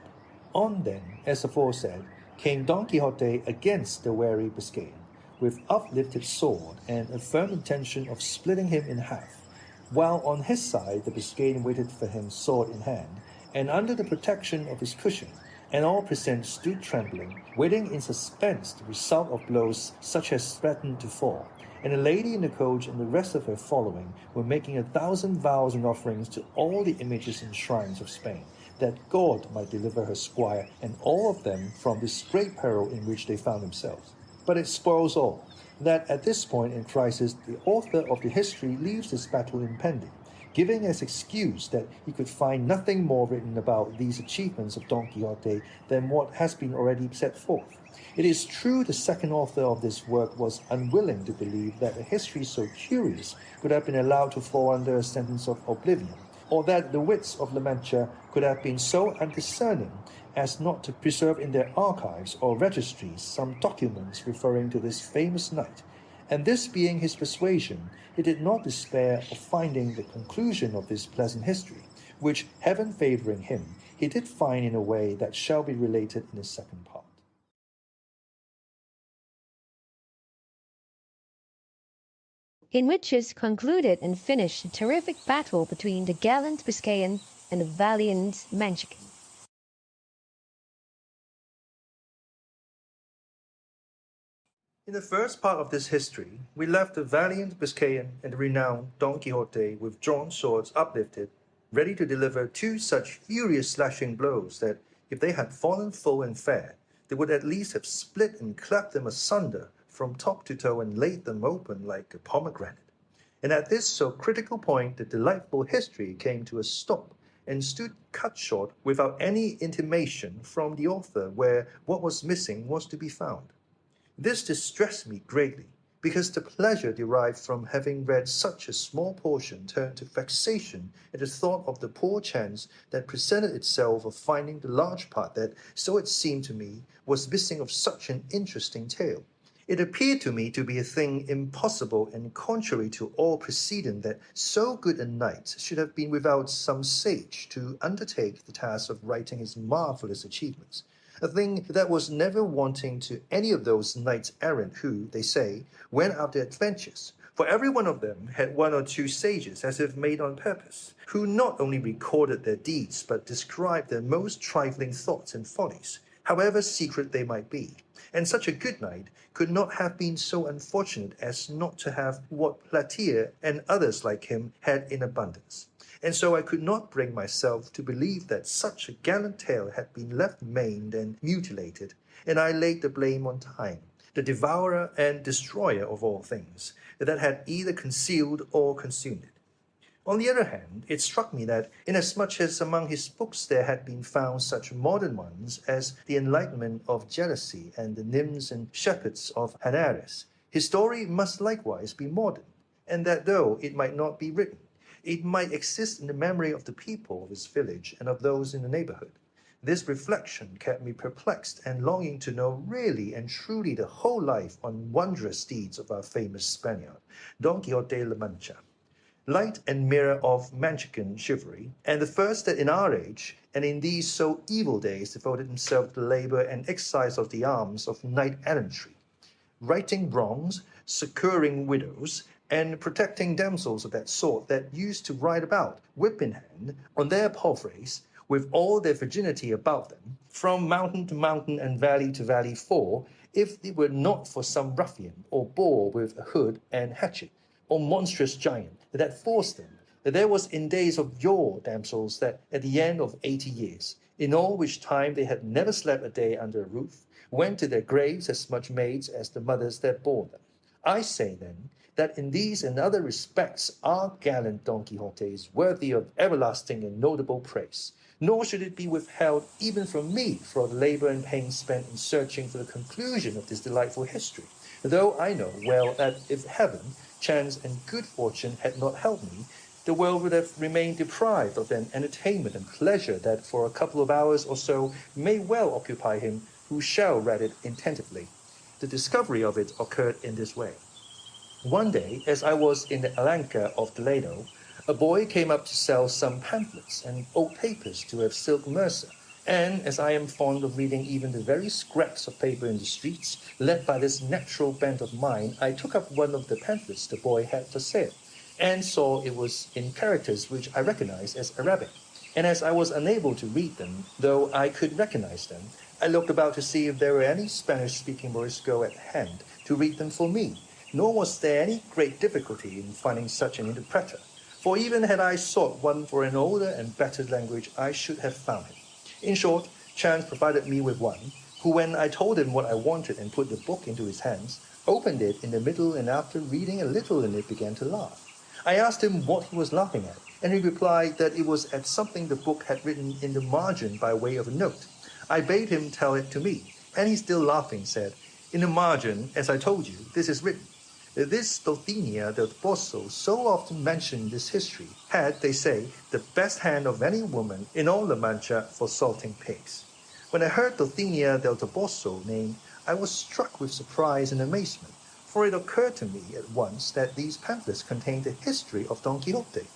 On then, as aforesaid, came Don Quixote against the wary Biscayan, with uplifted sword and a firm intention of splitting him in half, while on his side the Biscayan waited for him sword in hand, and under the protection of his cushion, and all present stood trembling, waiting in suspense the result of blows such as threatened to fall. And the lady in the coach and the rest of her following were making 1,000 vows and offerings to all the images and shrines of Spain, that God might deliver her squire and all of them from this great peril in which they found themselves. But it spoils all, that at this point in crisis the author of the history leaves this battle impending, giving as excuse that he could find nothing more written about these achievements of Don Quixote than what has been already set forth. It is true the second author of this work was unwilling to believe that a history so curious could have been allowed to fall under a sentence of oblivion, or that the wits of La Mancha could have been so undiscerning as not to preserve in their archives or registries some documents referring to this famous knight. And this being his persuasion, he did not despair of finding the conclusion of this pleasant history, which, heaven favouring him, he did find in a way that shall be related in the second part. In which is concluded and finished a terrific battle between the gallant Biscayan and the valiant Manchegan. In the first part of this history, we left the valiant Biscayan and the renowned Don Quixote with drawn swords uplifted, ready to deliver two such furious slashing blows that, if they had fallen full and fair, they would at least have split and clapped them asunder from top to toe and laid them open like a pomegranate. And at this so critical point the delightful history came to a stop and stood cut short without any intimation from the author where what was missing was to be found. This distressed me greatly, because the pleasure derived from having read such a small portion turned to vexation at the thought of the poor chance that presented itself of finding the large part that, so it seemed to me, was missing of such an interesting tale. It appeared to me to be a thing impossible and contrary to all precedent that so good a knight should have been without some sage to undertake the task of writing his marvellous achievements, a thing that was never wanting to any of those knights-errant who, they say, went out their adventures. For every one of them had one or two sages, as if made on purpose, who not only recorded their deeds, but described their most trifling thoughts and follies, however secret they might be. And such a good knight could not have been so unfortunate as not to have what Platir and others like him had in abundance. And so I could not bring myself to believe that such a gallant tale had been left maimed and mutilated, and I laid the blame on time, the devourer and destroyer of all things, that had either concealed or consumed it. On the other hand, it struck me that, inasmuch as among his books there had been found such modern ones as The Enlightenment of Jealousy and The Nymphs and Shepherds of Hanares, his story must likewise be modern, and that though it might not be written, it might exist in the memory of the people of his village and of those in the neighborhood. This reflection kept me perplexed and longing to know really and truly the whole life and wondrous deeds of our famous Spaniard, Don Quixote La Mancha, light and mirror of Manchegan chivalry, and the first that in our age, and in these so evil days, devoted himself to the labor and exercise of the arms of knight-errantry, righting wrongs, succouring widows, and protecting damsels of that sort that used to ride about, whip in hand, on their palfreys, with all their virginity about them, from mountain to mountain and valley to valley, for, if it were not for some ruffian, or boor with a hood and hatchet, or monstrous giant, that forced them, that there was in days of yore damsels that, at the end of 80 years, in all which time they had never slept a day under a roof, went to their graves as much maids as the mothers that bore them. I say, then, that in these and other respects our gallant Don Quixote is worthy of everlasting and notable praise, nor should it be withheld even from me for the labor and pains spent in searching for the conclusion of this delightful history, though I know well that if heaven, chance, and good fortune had not helped me, the world would have remained deprived of an entertainment and pleasure that for a couple of hours or so may well occupy him who shall read it attentively. The discovery of it occurred in this way. One day, as I was in the Alenca of Toledo, a boy came up to sell some pamphlets and old papers to a silk mercer, and as I am fond of reading even the very scraps of paper in the streets, led by this natural bent of mine, I took up one of the pamphlets the boy had for sale, and saw it was in characters which I recognized as Arabic. And as I was unable to read them, though I could recognize them, I looked about to see if there were any Spanish-speaking Morisco at hand to read them for me, nor was there any great difficulty in finding such an interpreter, for even had I sought one for an older and better language, I should have found him. In short, chance provided me with one, who when I told him what I wanted and put the book into his hands, opened it in the middle and after reading a little in it began to laugh. I asked him what he was laughing at, and he replied that it was at something the book had written in the margin by way of a note. I bade him tell it to me, and he still laughing said, "In the margin, as I told you, this is written. This Dulcinea del Toboso, so often mentioned in this history, had, they say, the best hand of any woman in all La Mancha for salting pigs." When I heard Dulcinea del Toboso named, I was struck with surprise and amazement, for it occurred to me at once that these pamphlets contained the history of Don Quixote.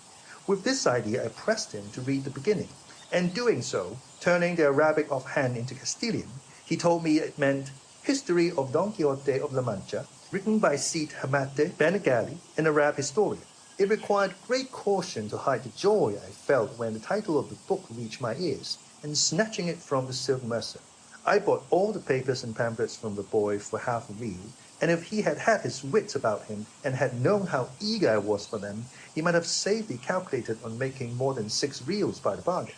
With this idea, I pressed him to read the beginning, and doing so, turning the Arabic offhand into Castilian, he told me it meant History of Don Quixote of La Mancha, written by Cid Hamate Benegali, an Arab historian. It required great caution to hide the joy I felt when the title of the book reached my ears, and snatching it from the silk mercer, I bought all the papers and pamphlets from the boy for half a real, and if he had had his wits about him and had known how eager I was for them, he might have safely calculated on making more than 6 reals by the bargain.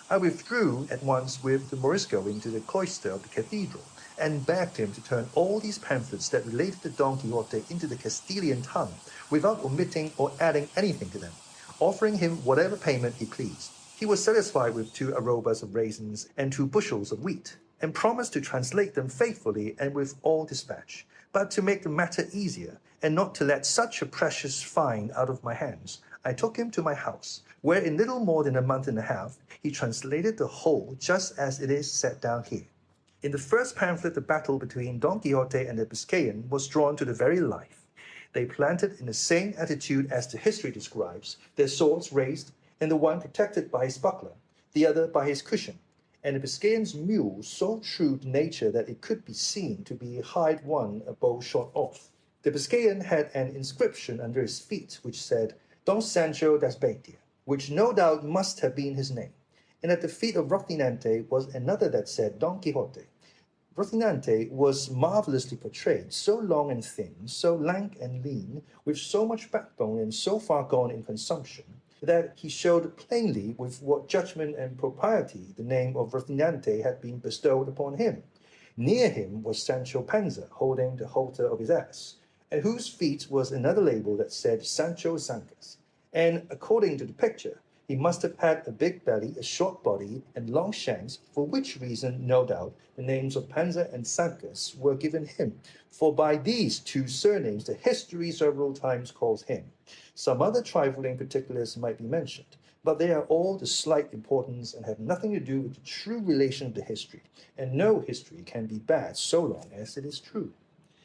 I withdrew at once with the Morisco into the cloister of the cathedral, and begged him to turn all these pamphlets that related to Don Quixote into the Castilian tongue, without omitting or adding anything to them, offering him whatever payment he pleased. He was satisfied with 2 arrobas of raisins and 2 bushels of wheat, and promised to translate them faithfully and with all dispatch. But to make the matter easier, and not to let such a precious find out of my hands, I took him to my house, where in little more than a month and a half, he translated the whole just as it is set down here. In the first pamphlet, the battle between Don Quixote and the Biscayan was drawn to the very life. They planted in the same attitude as the history describes, their swords raised, and the one protected by his buckler, the other by his cushion, and the Biscayan's mule so true to nature that it could be seen to be hired one a bow shot off. The Biscayan had an inscription under his feet which said, Don Sancho das Beitia, which no doubt must have been his name, and at the feet of Rocinante was another that said Don Quixote. Rocinante was marvelously portrayed, so long and thin, so lank and lean, with so much backbone and so far gone in consumption, that he showed plainly with what judgment and propriety the name of Rocinante had been bestowed upon him. Near him was Sancho Panza, holding the halter of his ass, at whose feet was another label that said Sancho Zancas. And according to the picture, he must have had a big belly, a short body, and long shanks, for which reason, no doubt, the names of Panza and Zancas were given him, for by these 2 surnames the history several times calls him. Some other trifling particulars might be mentioned, but they are all of slight importance and have nothing to do with the true relation of the history, and no history can be bad so long as it is true.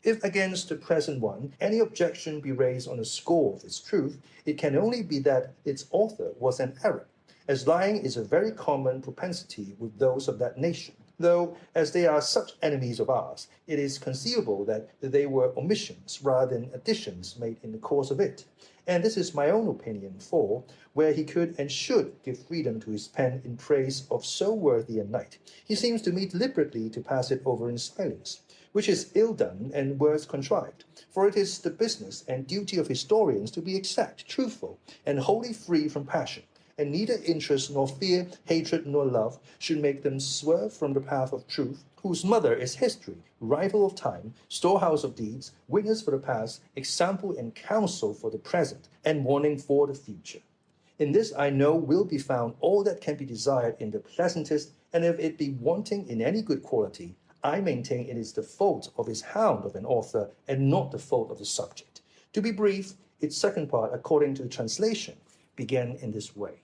If against the present one any objection be raised on the score of its truth, it can only be that its author was an Arab, as lying is a very common propensity with those of that nation, though, as they are such enemies of ours, it is conceivable that they were omissions rather than additions made in the course of it. And this is my own opinion, for, where he could and should give freedom to his pen in praise of so worthy a knight, he seems to me deliberately to pass it over in silence, which is ill done and worse contrived, for it is the business and duty of historians to be exact, truthful, and wholly free from passion, and neither interest nor fear, hatred nor love should make them swerve from the path of truth, whose mother is history, rival of time, storehouse of deeds, witness for the past, example and counsel for the present, and warning for the future. In this I know will be found all that can be desired in the pleasantest, and if it be wanting in any good quality, I maintain it is the fault of his hound of an author and not the fault of the subject. To be brief, its second part, according to the translation, began in this way.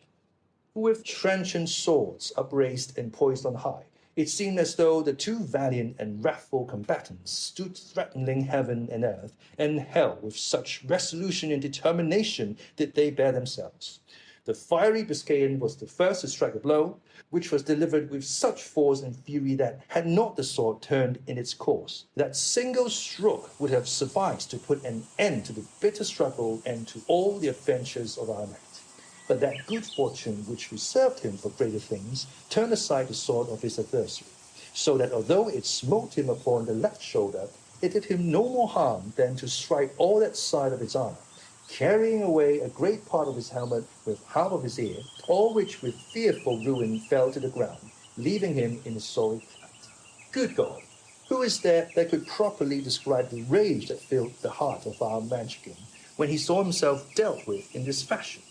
With trenchant swords upraised and poised on high, it seemed as though the two valiant and wrathful combatants stood threatening heaven and earth and hell with such resolution and determination did they bear themselves. The fiery Biscayan was the first to strike a blow, which was delivered with such force and fury that, had not the sword turned in its course, that single stroke would have sufficed to put an end to the bitter struggle and to all the adventures of our knight. But that good fortune which reserved him for greater things turned aside the sword of his adversary, so that although it smote him upon the left shoulder, it did him no more harm than to strike all that side of his armor, carrying away a great part of his helmet with half of his ear, all which with fearful ruin fell to the ground, leaving him in a sorry plight. Good God! Who is there that could properly describe the rage that filled the heart of our Manchkin when he saw himself dealt with in this fashion?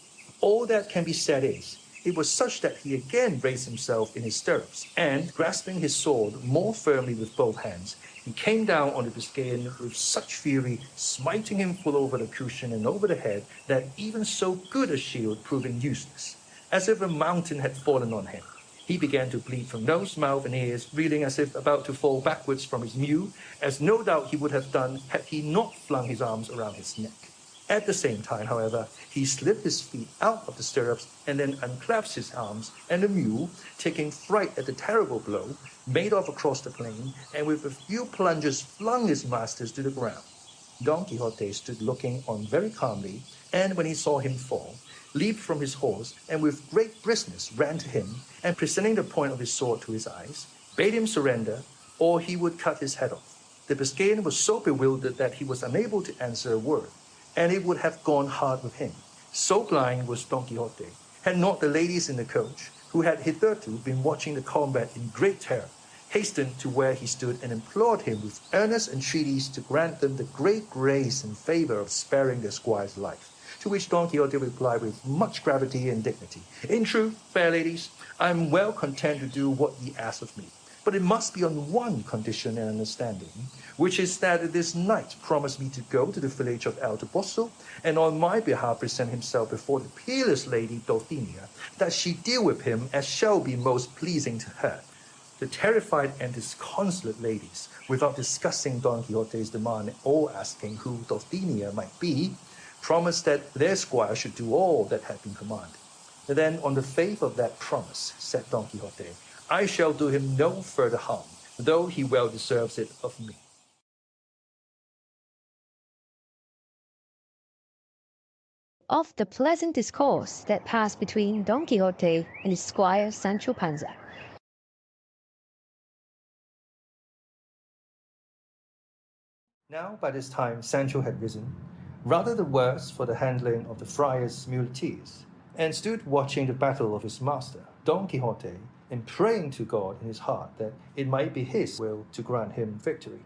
All that can be said is, it was such that he again raised himself in his stirrups, and, grasping his sword more firmly with both hands, he came down on the Biscayan with such fury, smiting him full over the cushion and over the head, that even so good a shield proving useless, as if a mountain had fallen on him. He began to bleed from nose, mouth, and ears, reeling as if about to fall backwards from his mule, as no doubt he would have done had he not flung his arms around his neck. At the same time, however, he slipped his feet out of the stirrups and then unclasped his arms, and the mule, taking fright at the terrible blow, made off across the plain, and with a few plunges flung his masters to the ground. Don Quixote stood looking on very calmly, and when he saw him fall, leaped from his horse, and with great briskness ran to him, and presenting the point of his sword to his eyes, bade him surrender, or he would cut his head off. The Biscayan was so bewildered that he was unable to answer a word, and it would have gone hard with him. So blind was Don Quixote, had not the ladies in the coach, who had hitherto been watching the combat in great terror, hastened to where he stood and implored him with earnest entreaties to grant them the great grace and favor of sparing their squire's life. To which Don Quixote replied with much gravity and dignity, "In truth, fair ladies, I am well content to do what ye ask of me, but it must be on one condition and understanding, which is that this knight promise me to go to the village of El Toboso, and on my behalf present himself before the peerless lady Dulcinea, that she deal with him as shall be most pleasing to her." The terrified and disconsolate ladies, without discussing Don Quixote's demand or asking who Dulcinea might be, promised that their squire should do all that had been commanded. Then, on the faith of that promise, said Don Quixote, I shall do him no further harm, though he well deserves it of me. Of the pleasant discourse that passed between Don Quixote and his squire Sancho Panza. Now by this time Sancho had risen, rather the worse for the handling of the friar's muleteers, and stood watching the battle of his master, Don Quixote, and praying to God in his heart that it might be his will to grant him victory,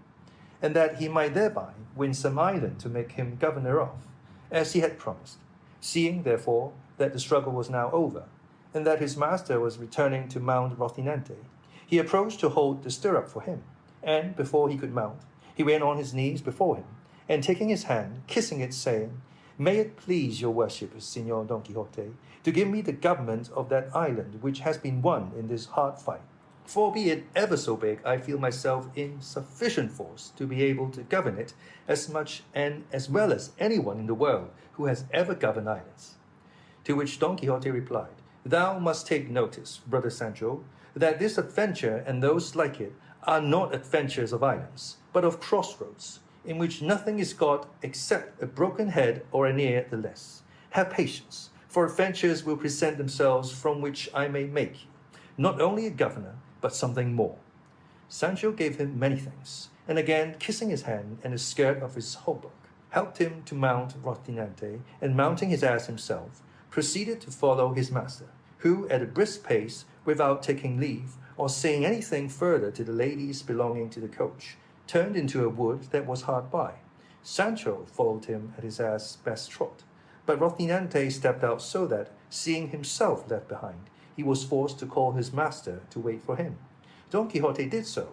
and that he might thereby win some island to make him governor of, as he had promised. Seeing, therefore, that the struggle was now over, and that his master was returning to Mount Rocinante, he approached to hold the stirrup for him, and before he could mount, he went on his knees before him, and taking his hand, kissing it, saying, May it please your worship, Señor Don Quixote, to give me the government of that island which has been won in this hard fight. For be it ever so big, I feel myself in sufficient force to be able to govern it as much and as well as anyone in the world who has ever governed islands. To which Don Quixote replied, Thou must take notice, brother Sancho, that this adventure and those like it are not adventures of islands, but of crossroads, in which nothing is got except a broken head or an ear the less. Have patience, for adventures will present themselves from which I may make you, not only a governor, but something more. Sancho gave him many thanks, and again kissing his hand and the skirt of his hauberk, helped him to mount Rocinante, and mounting his ass himself, proceeded to follow his master, who at a brisk pace, without taking leave, or saying anything further to the ladies belonging to the coach, turned into a wood that was hard by. Sancho followed him at his ass' best trot, but Rocinante stepped out so that, seeing himself left behind, he was forced to call his master to wait for him. Don Quixote did so,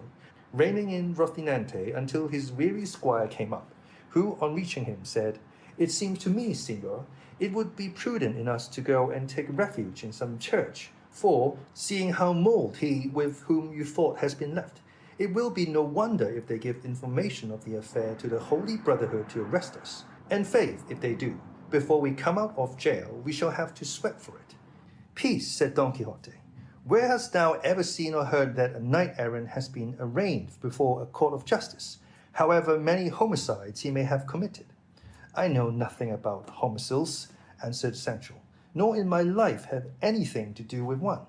reining in Rocinante until his weary squire came up, who, on reaching him, said, "It seems to me, Signor, it would be prudent in us to go and take refuge in some church, for, seeing how mauled he with whom you thought has been left, it will be no wonder if they give information of the affair to the Holy Brotherhood to arrest us. And faith, if they do, before we come out of jail, we shall have to sweat for it." "Peace," said Don Quixote. "Where hast thou ever seen or heard that a knight-errant has been arraigned before a court of justice, however many homicides he may have committed?" "I know nothing about homicides," answered Sancho, "nor in my life have anything to do with one.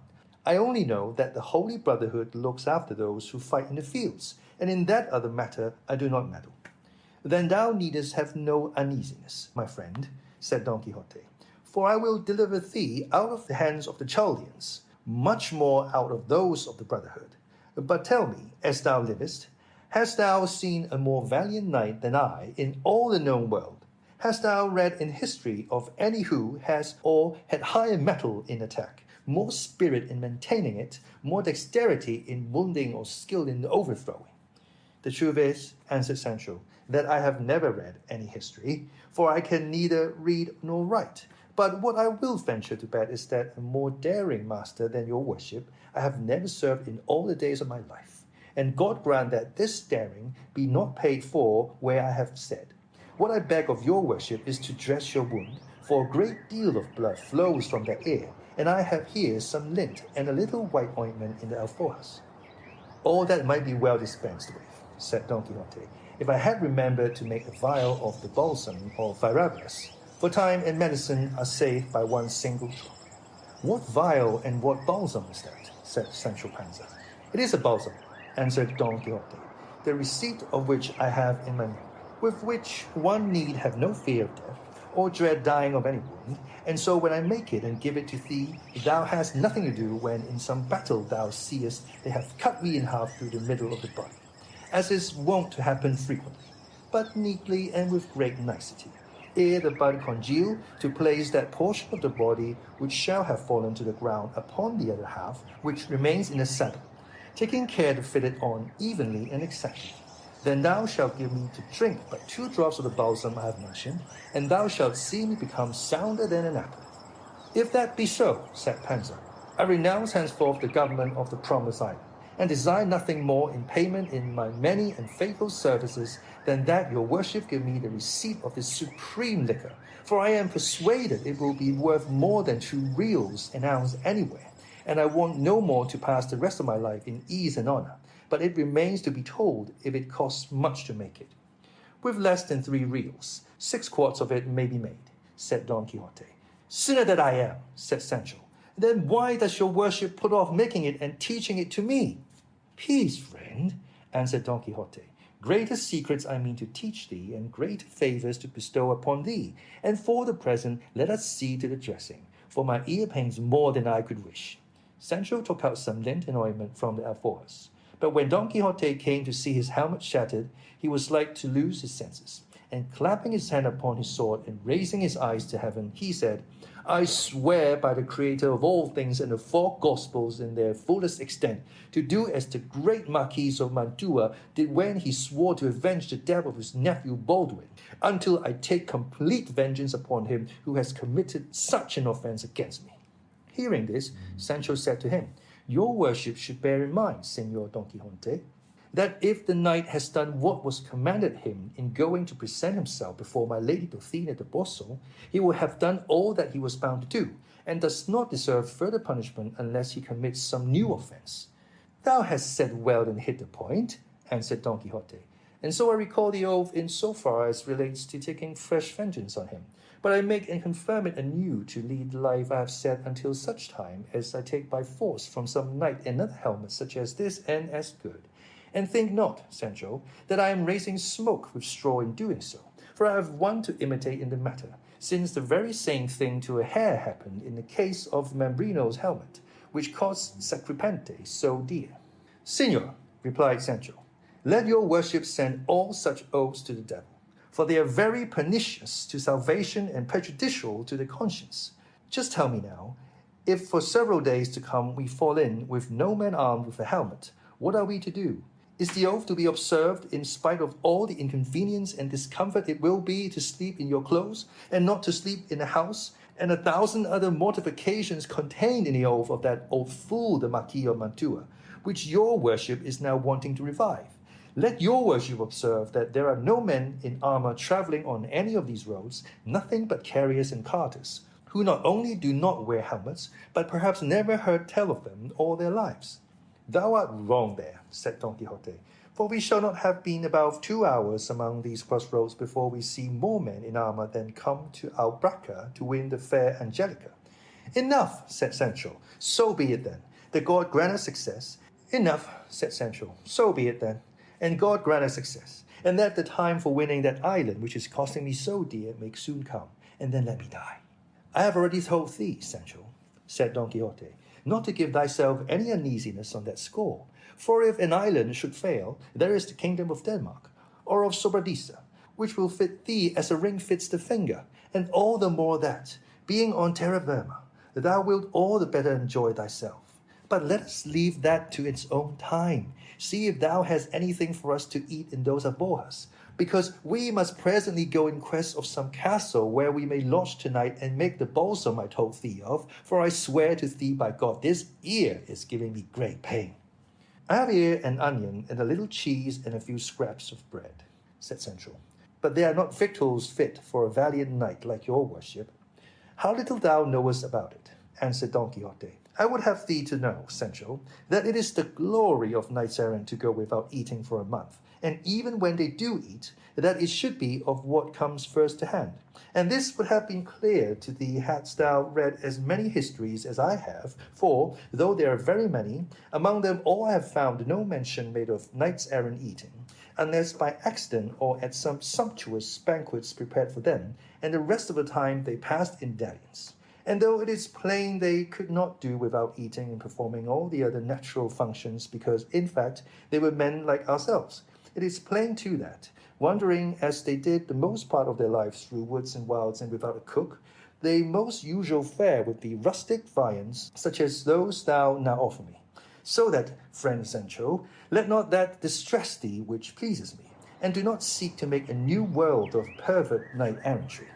I only know that the Holy Brotherhood looks after those who fight in the fields, and in that other matter I do not meddle." "Then thou needest have no uneasiness, my friend," said Don Quixote, "for I will deliver thee out of the hands of the Chaldeans, much more out of those of the Brotherhood. But tell me, as thou livest, hast thou seen a more valiant knight than I in all the known world? Hast thou read in history of any who has or had higher mettle in attack, more spirit in maintaining it, more dexterity in wounding or skill in overthrowing?" "The truth is," answered Sancho, "that I have never read any history, for I can neither read nor write. But what I will venture to bet is that a more daring master than your worship I have never served in all the days of my life. And God grant that this daring be not paid for where I have said. What I beg of your worship is to dress your wound, for a great deal of blood flows from that ear, and I have here some lint and a little white ointment in the alforjas." "All that might be well dispensed with," said Don Quixote, "if I had remembered to make a vial of the balsam or firaberas, for time and medicine are saved by one single drop." "What vial and what balsam is that?" said Sancho Panza. "It is a balsam," answered Don Quixote, "the receipt of which I have in my note, with which one need have no fear of death, or dread dying of any wound, and so when I make it and give it to thee, thou hast nothing to do when in some battle thou seest they have cut me in half through the middle of the body, as is wont to happen frequently, but neatly and with great nicety, ere the blood congeal, to place that portion of the body which shall have fallen to the ground upon the other half which remains in the saddle, taking care to fit it on evenly and exactly. Then thou shalt give me to drink but 2 drops of the balsam I have mentioned, and thou shalt see me become sounder than an apple." "If that be so," said Panza, "I renounce henceforth the government of the Promised Island, and desire nothing more in payment in my many and faithful services than that your worship give me the receipt of this supreme liquor, for I am persuaded it will be worth more than 2 reals an ounce anywhere, and I want no more to pass the rest of my life in ease and honor, but it remains to be told if it costs much to make it." "With less than 3 reals, 6 quarts of it may be made," said Don Quixote. "Sinner that I am," said Sancho, "then why does your worship put off making it and teaching it to me?" "Peace, friend," answered Don Quixote. "Greater secrets I mean to teach thee, and greater favors to bestow upon thee, and for the present let us see to the dressing, for my ear pains more than I could wish." Sancho took out some lint and ointment from the alforjas, but when Don Quixote came to see his helmet shattered, he was like to lose his senses, and clapping his hand upon his sword and raising his eyes to heaven, he said, "I swear by the Creator of all things and the 4 Gospels in their fullest extent, to do as the great Marquis of Mantua did when he swore to avenge the death of his nephew Baldwin, until I take complete vengeance upon him who has committed such an offense against me." Hearing this, Sancho said to him, "Your worship should bear in mind, Señor Don Quixote, that if the knight has done what was commanded him in going to present himself before my lady Dulcinea de Bosso, he will have done all that he was bound to do, and does not deserve further punishment unless he commits some new offense." "Thou hast said well and hit the point," answered Don Quixote, "and so I recall the oath in so far as relates to taking fresh vengeance on him, but I make and confirm it anew to lead the life I have set until such time as I take by force from some knight another helmet such as this and as good. And think not, Sancho, that I am raising smoke with straw in doing so, for I have one to imitate in the matter, since the very same thing to a hair happened in the case of Mambrino's helmet, which cost Sacripante so dear." "Señor," replied Sancho, "let your worship send all such oaths to the devil, for they are very pernicious to salvation and prejudicial to the conscience. Just tell me now, if for several days to come we fall in with no man armed with a helmet, what are we to do? Is the oath to be observed in spite of all the inconvenience and discomfort it will be to sleep in your clothes, and not to sleep in a house, and 1,000 other mortifications contained in the oath of that old fool, the Marquis of Mantua, which your worship is now wanting to revive? Let your worship observe that there are no men in armor traveling on any of these roads, nothing but carriers and carters, who not only do not wear helmets, but perhaps never heard tell of them all their lives. Thou art wrong there, said Don Quixote, for we shall not have been about 2 hours among these crossroads before we see more men in armor than come to Albraca to win the fair Angelica. Enough, said Sancho, so be it then. The God grant us success. Enough, said Sancho, so be it then. And God grant us success, and that the time for winning that island which is costing me so dear may soon come, and then let me die. I have already told thee, Sancho, said Don Quixote, not to give thyself any uneasiness on that score. For if an island should fail, there is the kingdom of Denmark, or of Sobradisa, which will fit thee as a ring fits the finger, and all the more that, being on terra firma, thou wilt all the better enjoy thyself. But let us leave that to its own time. See if thou hast anything for us to eat in those abojas, because we must presently go in quest of some castle where we may lodge tonight and make the balsam I told thee of, for I swear to thee by God, this ear is giving me great pain. I have here an onion and a little cheese and a few scraps of bread, said Sancho, but they are not victuals fit for a valiant knight like your worship. How little thou knowest about it, answered Don Quixote. I would have thee to know, Sancho, that it is the glory of knights errant to go without eating for a month, and even when they do eat, that it should be of what comes first to hand. And this would have been clear to thee hadst thou read as many histories as I have, for, though there are very many, among them all I have found no mention made of knights errant eating, unless by accident or at some sumptuous banquets prepared for them, and the rest of the time they passed in dalliance. And though it is plain they could not do without eating and performing all the other natural functions, because, in fact, they were men like ourselves, it is plain too that, wandering as they did the most part of their lives through woods and wilds and without a cook, their most usual fare would be rustic viands, such as those thou now offer me. So that, friend Sancho, let not that distress thee which pleases me, and do not seek to make a new world of pervert knight-errantry.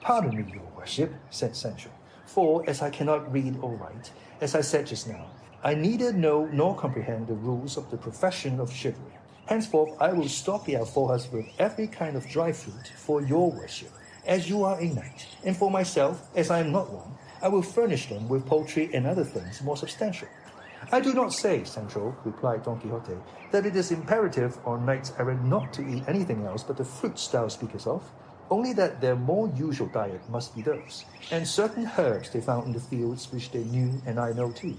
Pardon me, your worship, said Sancho, for, as I cannot read or write, as I said just now, I neither know nor comprehend the rules of the profession of chivalry. Henceforth I will stock the alforjas with every kind of dry fruit for your worship, as you are a knight, and for myself, as I am not one, I will furnish them with poultry and other things more substantial. I do not say, Sancho, replied Don Quixote, that it is imperative on knights errant not to eat anything else but the fruits thou speakest of, only that their more usual diet must be those, and certain herbs they found in the fields which they knew and I know too.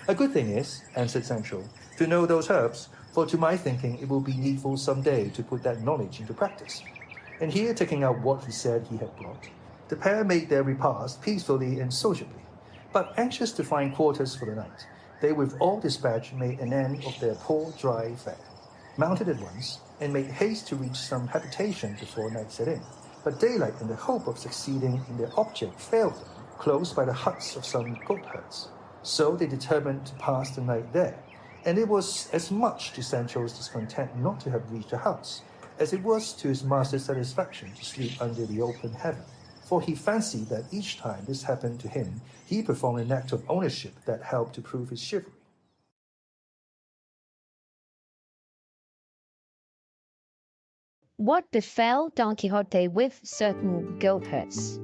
A good thing is, answered Sancho, to know those herbs, for to my thinking it will be needful some day to put that knowledge into practice. And here, taking out what he said he had brought, the pair made their repast peacefully and sociably, but anxious to find quarters for the night, they with all dispatch made an end of their poor dry fare, mounted at once, and made haste to reach some habitation before night set in. But daylight and the hope of succeeding in their object failed them, close by the huts of some goatherds. So they determined to pass the night there, and it was as much to Sancho's discontent not to have reached the house, as it was to his master's satisfaction to sleep under the open heaven, for he fancied that each time this happened to him, he performed an act of ownership that helped to prove his chivalry. What befell Don Quixote with certain goatherds?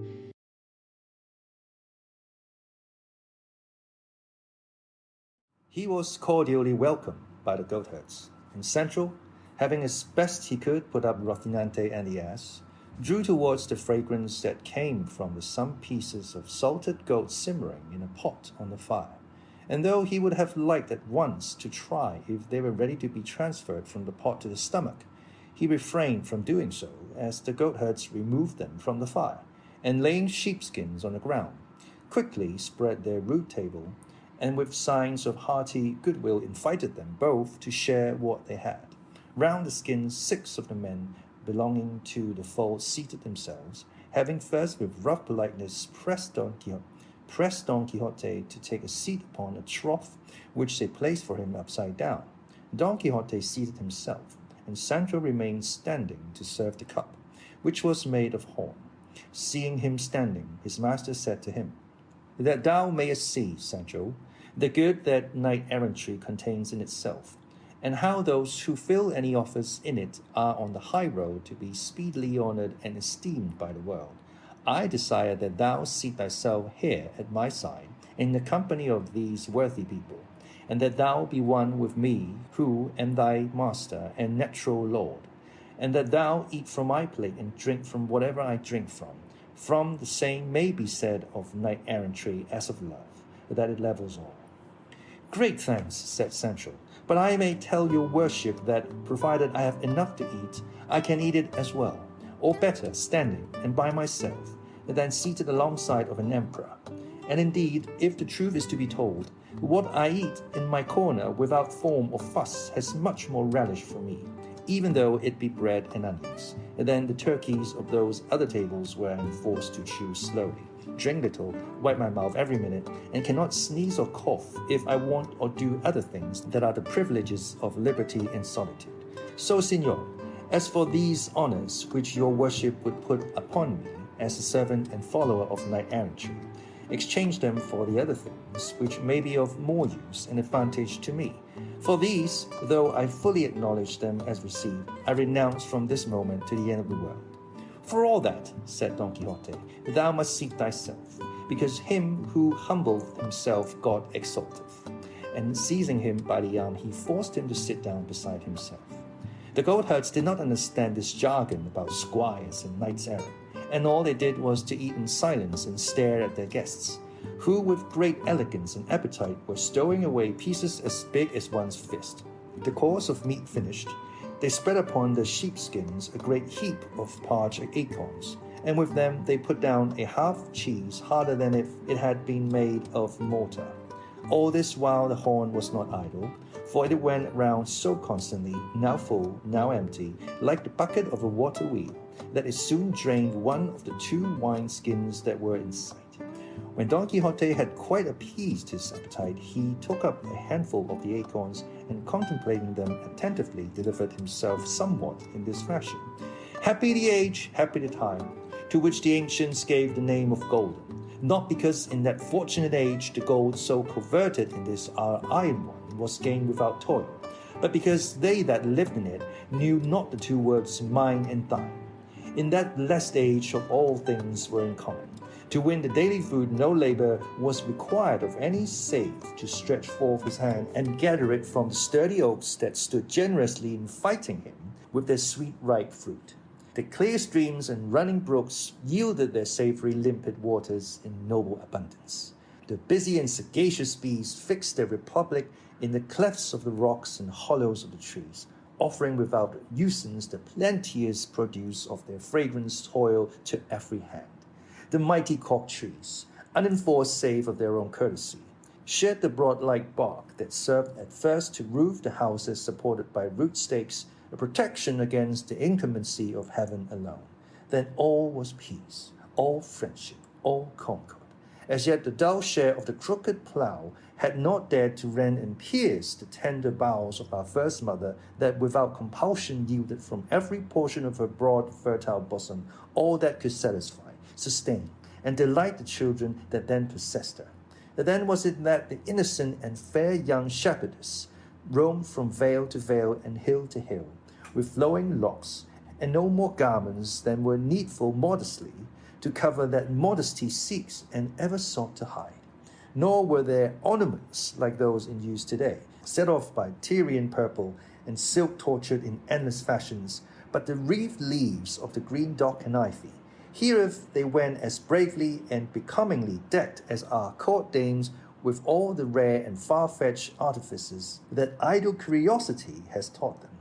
He was cordially welcomed by the goatherds, and Sancho, having as best he could put up Rocinante and the ass, drew towards the fragrance that came from some pieces of salted goat simmering in a pot on the fire, and though he would have liked at once to try if they were ready to be transferred from the pot to the stomach, he refrained from doing so, as the goatherds removed them from the fire, and laying sheepskins on the ground, quickly spread their rude table, and with signs of hearty goodwill invited them both to share what they had. Round the skins 6 of the men belonging to the fold seated themselves, having first with rough politeness pressed Don Quixote to take a seat upon a trough which they placed for him upside down. Don Quixote seated himself, and Sancho remained standing to serve the cup, which was made of horn. Seeing him standing, his master said to him, "That thou mayest see, Sancho, the good that knight-errantry contains in itself, and how those who fill any office in it are on the high road to be speedily honoured and esteemed by the world, I desire that thou seat thyself here at my side, in the company of these worthy people, and that thou be one with me, who am thy master and natural lord, and that thou eat from my plate and drink from whatever I drink from. From the same may be said of knight-errantry as of love, that it levels all." "Great thanks," said Sancho, "but I may tell your worship that, provided I have enough to eat, I can eat it as well, or better, standing, and by myself, than seated alongside of an emperor. And indeed, if the truth is to be told, what I eat in my corner without form or fuss has much more relish for me, even though it be bread and onions, than the turkeys of those other tables where I am forced to chew slowly, drink little, wipe my mouth every minute, and cannot sneeze or cough if I want or do other things that are the privileges of liberty and solitude. So, Signor, as for these honours which your worship would put upon me as a servant and follower of knight-errantry, exchange them for the other things which may be of more use and advantage to me. For these, though I fully acknowledge them as received, I renounce from this moment to the end of the world." "For all that," said Don Quixote, "thou must seat thyself, because him who humbleth himself God exalteth." And seizing him by the arm, he forced him to sit down beside himself. The goatherds did not understand this jargon about squires and knights-errant, and all they did was to eat in silence and stare at their guests, who with great elegance and appetite were stowing away pieces as big as one's fist. The course of meat finished, they spread upon the sheepskins a great heap of parched acorns, and with them they put down a half cheese harder than if it had been made of mortar. All this while the horn was not idle, for it went round so constantly, now full, now empty, like the bucket of a water wheel, that it soon drained one of the 2 wineskins that were in sight. When Don Quixote had quite appeased his appetite, he took up a handful of the acorns, and contemplating them attentively, delivered himself somewhat in this fashion: "Happy the age, happy the time, to which the ancients gave the name of golden, not because in that fortunate age the gold so converted in this our iron one was gained without toil, but because they that lived in it knew not the 2 words mine and thine. In that blessed age of all things were in common. To win the daily food no labour was required of any save to stretch forth his hand and gather it from the sturdy oaks that stood generously inviting him with their sweet ripe fruit. The clear streams and running brooks yielded their savoury limpid waters in noble abundance. The busy and sagacious bees fixed their republic in the clefts of the rocks and hollows of the trees, offering without usance the plenteous produce of their fragrant toil to every hand. The mighty cork trees, unenforced save of their own courtesy, shed the broad-like bark that served at first to roof the houses supported by root stakes, a protection against the inclemency of heaven alone. Then all was peace, all friendship, all concord. As yet the dull share of the crooked plough had not dared to rend and pierce the tender bowels of our first mother, that without compulsion yielded from every portion of her broad fertile bosom all that could satisfy, sustain, and delight the children that then possessed her. And then was it that the innocent and fair young shepherdess roamed from vale to vale and hill to hill, with flowing locks, and no more garments than were needful modestly to cover that modesty seeks and ever sought to hide. Nor were there ornaments like those in use today, set off by Tyrian purple and silk tortured in endless fashions, but the wreathed leaves of the green dock and ivy. Herewith they went as bravely and becomingly decked as our court dames, with all the rare and far-fetched artifices that idle curiosity has taught them.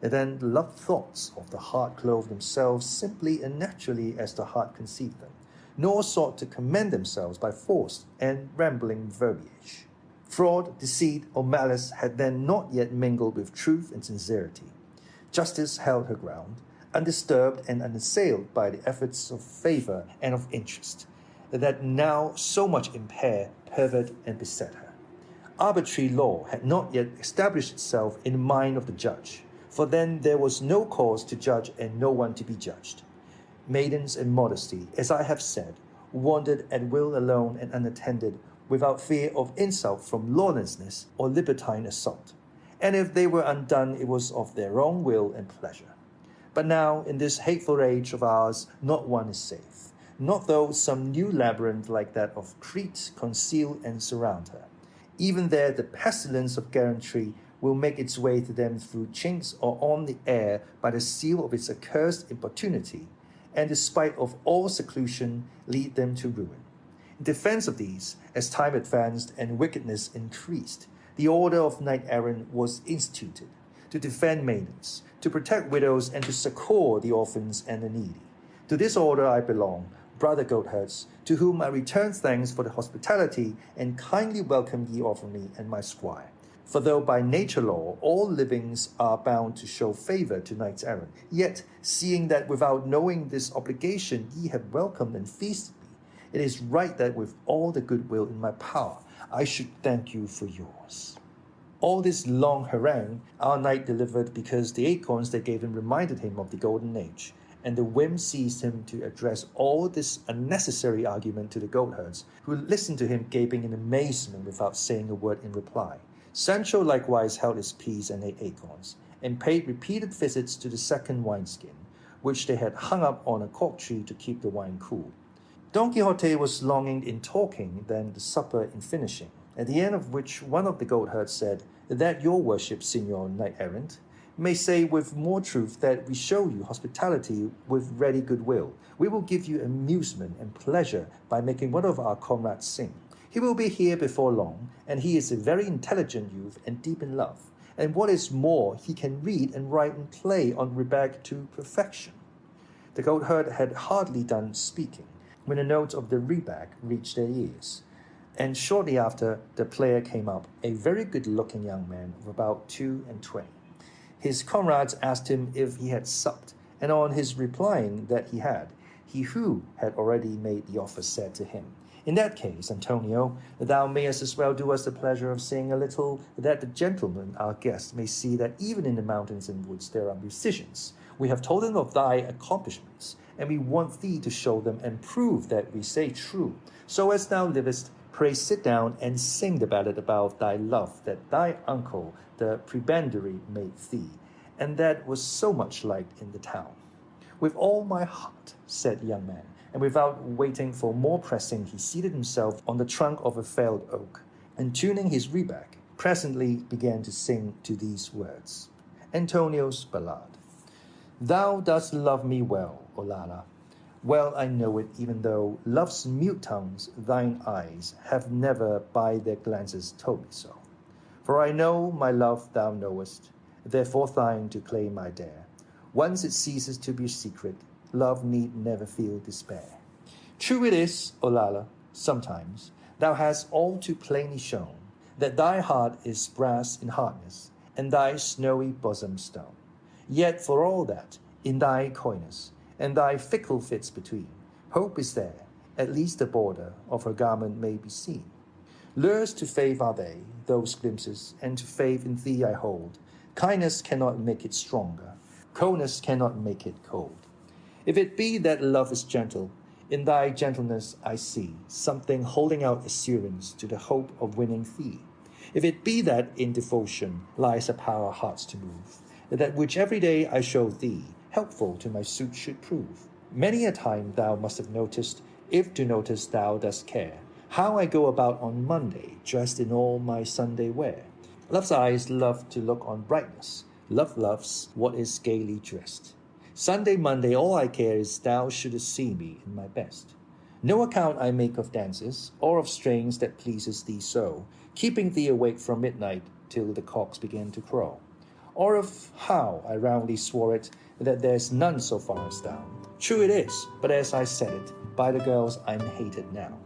And then the loved thoughts of the heart clothed themselves simply and naturally as the heart conceived them, nor sought to commend themselves by forced and rambling verbiage. Fraud, deceit, or malice had then not yet mingled with truth and sincerity. Justice held her ground, undisturbed and unassailed by the efforts of favour and of interest, that now so much impair, pervert, and beset her. arbitrary law had not yet established itself in the mind of the judge, for then there was no cause to judge and no one to be judged. Maidens in modesty, as I have said, wandered at will alone and unattended, without fear of insult from lawlessness or libertine assault. And if they were undone, it was of their own will and pleasure. But now, in this hateful age of ours, not one is safe, not though some new labyrinth like that of Crete conceal and surround her. Even there the pestilence of gallantry will make its way to them through chinks or on the air by the seal of its accursed importunity, and despite of all seclusion, lead them to ruin. In defense of these, as time advanced and wickedness increased, the order of knight-errant was instituted, to defend maidens, to protect widows, and to succor the orphans and the needy. To this order I belong, brother goatherds, to whom I return thanks for the hospitality and kindly welcome ye offer me and my squire. For though by nature law all livings are bound to show favour to knights-errant, yet, seeing that without knowing this obligation ye have welcomed and feasted me, it is right that with all the goodwill in my power I should thank you for yours. All this long harangue our knight delivered because the acorns they gave him reminded him of the golden age, and the whim seized him to address all this unnecessary argument to the goatherds, who listened to him gaping in amazement without saying a word in reply. Sancho likewise held his peace and ate acorns, and paid repeated visits to the second wineskin, which they had hung up on a cork tree to keep the wine cool. Don Quixote was longing in talking than the supper in finishing, at the end of which one of the goatherds said, "That your worship, Signor Knight-errant, may say with more truth that we show you hospitality with ready goodwill. We will give you amusement and pleasure by making one of our comrades sing. He will be here before long, and he is a very intelligent youth and deep in love. And what is more, he can read and write and play on rebeck to perfection." The goatherd had hardly done speaking when the notes of the rebeck reached their ears, and shortly after the player came up, a very good-looking young man of about 22. His comrades asked him if he had supped, and on his replying that he had, he who had already made the offer said to him, "In that case, Antonio, thou mayest as well do us the pleasure of saying a little, that the gentlemen, our guests, may see that even in the mountains and woods there are musicians. We have told them of thy accomplishments, and we want thee to show them and prove that we say true. So as thou livest, pray sit down and sing the ballad about thy love that thy uncle, the prebendary, made thee, and that was so much liked in the town." "With all my heart," said the young man, and without waiting for more pressing, he seated himself on the trunk of a felled oak, and tuning his rebeck, presently began to sing to these words. Antonio's Ballad. "Thou dost love me well, Olalla. Well I know it, even though love's mute tongues, thine eyes, have never by their glances told me so. For I know my love thou knowest, therefore thine to claim I dare. Once it ceases to be secret, love need never feel despair. True it is, Olalla, sometimes thou hast all too plainly shown that thy heart is brass in hardness, and thy snowy bosom stone. Yet for all that, in thy coyness, and thy fickle fits between, hope is there, at least the border of her garment may be seen. Lures to faith are they, those glimpses, and to faith in thee I hold. Kindness cannot make it stronger, coldness cannot make it cold. If it be that love is gentle, in thy gentleness I see something holding out assurance to the hope of winning thee. If it be that in devotion lies a power hearts to move, that which every day I show thee, helpful to my suit should prove. Many a time thou must have noticed, if to notice thou dost care, how I go about on Monday, dressed in all my Sunday wear. Love's eyes love to look on brightness, love loves what is gaily dressed. Sunday, Monday, all I care is thou shouldest see me in my best. No account I make of dances, or of strains that pleases thee so, keeping thee awake from midnight till the cocks begin to crow. Or of how I roundly swore it, that there's none so far as thou. True it is, but as I said it, by the girls I'm hated now.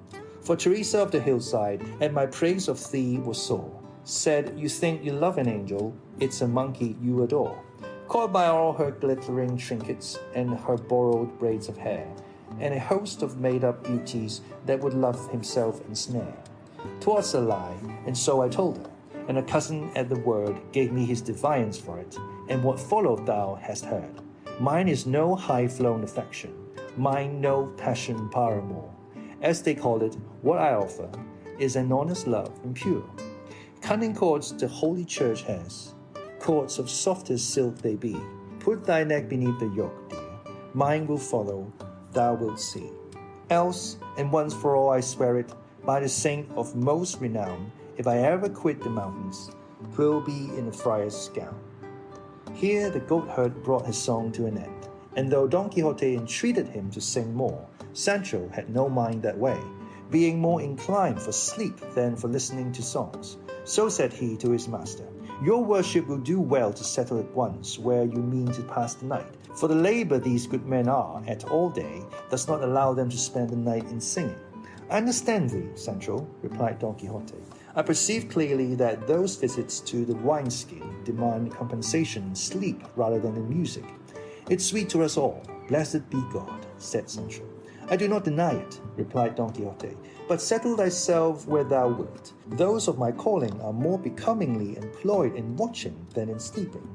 For Teresa of the hillside, and my praise of thee was sore, said, you think you love an angel, it's a monkey you adore. Caught by all her glittering trinkets, and her borrowed braids of hair, and a host of made-up beauties that would love himself ensnare. "'Twas a lie, and so I told her, and a cousin at the word gave me his defiance for it, and what followed thou hast heard. Mine is no high-flown affection, mine no passion paramour. As they call it, what I offer is an honest love and pure. Cunning cords the holy church has, cords of softest silk they be. Put thy neck beneath the yoke, dear, mine will follow, thou wilt see. Else, and once for all I swear it, by the saint of most renown, if I ever quit the mountains, 'twill be in a friar's gown." Here the goatherd brought his song to an end, and though Don Quixote entreated him to sing more, Sancho had no mind that way, being more inclined for sleep than for listening to songs. So said he to his master, "Your worship will do well to settle at once where you mean to pass the night, for the labour these good men are at all day does not allow them to spend the night in singing." "I understand thee, Sancho," replied Don Quixote. "I perceive clearly that those visits to the wine-skin demand compensation in sleep rather than in music. It's sweet to us all, blessed be God," said Sancho. "I do not deny it," replied Don Quixote, "but settle thyself where thou wilt. Those of my calling are more becomingly employed in watching than in sleeping.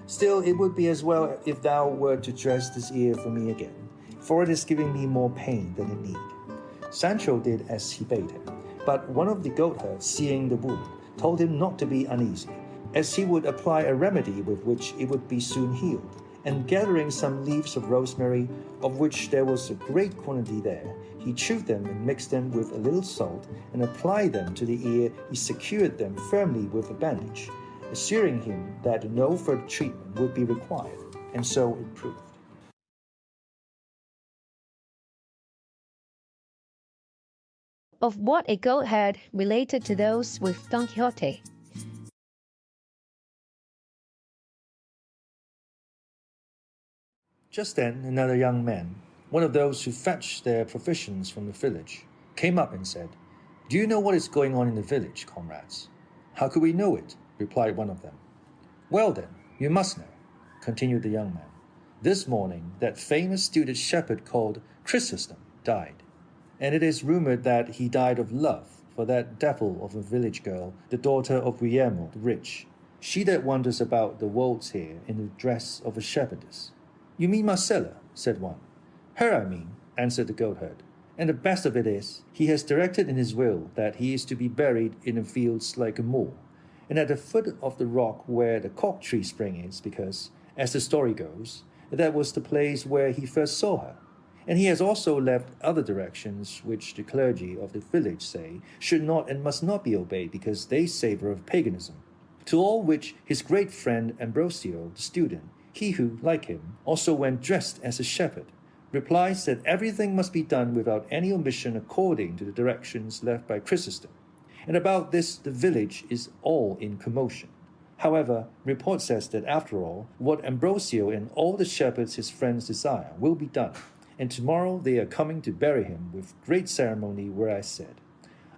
Still, it would be as well if thou wert to dress this ear for me again, for it is giving me more pain than it need." Sancho did as he bade him, but one of the goatherds, seeing the wound, told him not to be uneasy, as he would apply a remedy with which it would be soon healed. And gathering some leaves of rosemary, of which there was a great quantity there, he chewed them and mixed them with a little salt, and applied them to the ear. He secured them firmly with a bandage, assuring him that no further treatment would be required, and so it proved. Of what a goatherd related to those with Don Quixote. Just then another young man, one of those who fetched their provisions from the village, came up and said, "Do you know what is going on in the village, comrades?" "How could we know it?" replied one of them. "Well then, you must know," continued the young man. "This morning that famous stupid shepherd called Chrysostom died, and it is rumored that he died of love for that devil of a village girl, the daughter of Guillermo the rich, she that wanders about the wolds here in the dress of a shepherdess." "You mean Marcella?" said one. "Her I mean," answered the goatherd. "And the best of it is, he has directed in his will that he is to be buried in the fields like a Moor, and at the foot of the rock where the cork tree spring is, because, as the story goes, that was the place where he first saw her. And he has also left other directions which the clergy of the village say should not and must not be obeyed because they savour of paganism. To all which his great friend Ambrosio, the student, he who, like him, also went dressed as a shepherd, replies that everything must be done without any omission according to the directions left by Chrysostom. And about this the village is all in commotion. However, report says that after all, what Ambrosio and all the shepherds his friends desire will be done, and tomorrow they are coming to bury him with great ceremony where I said.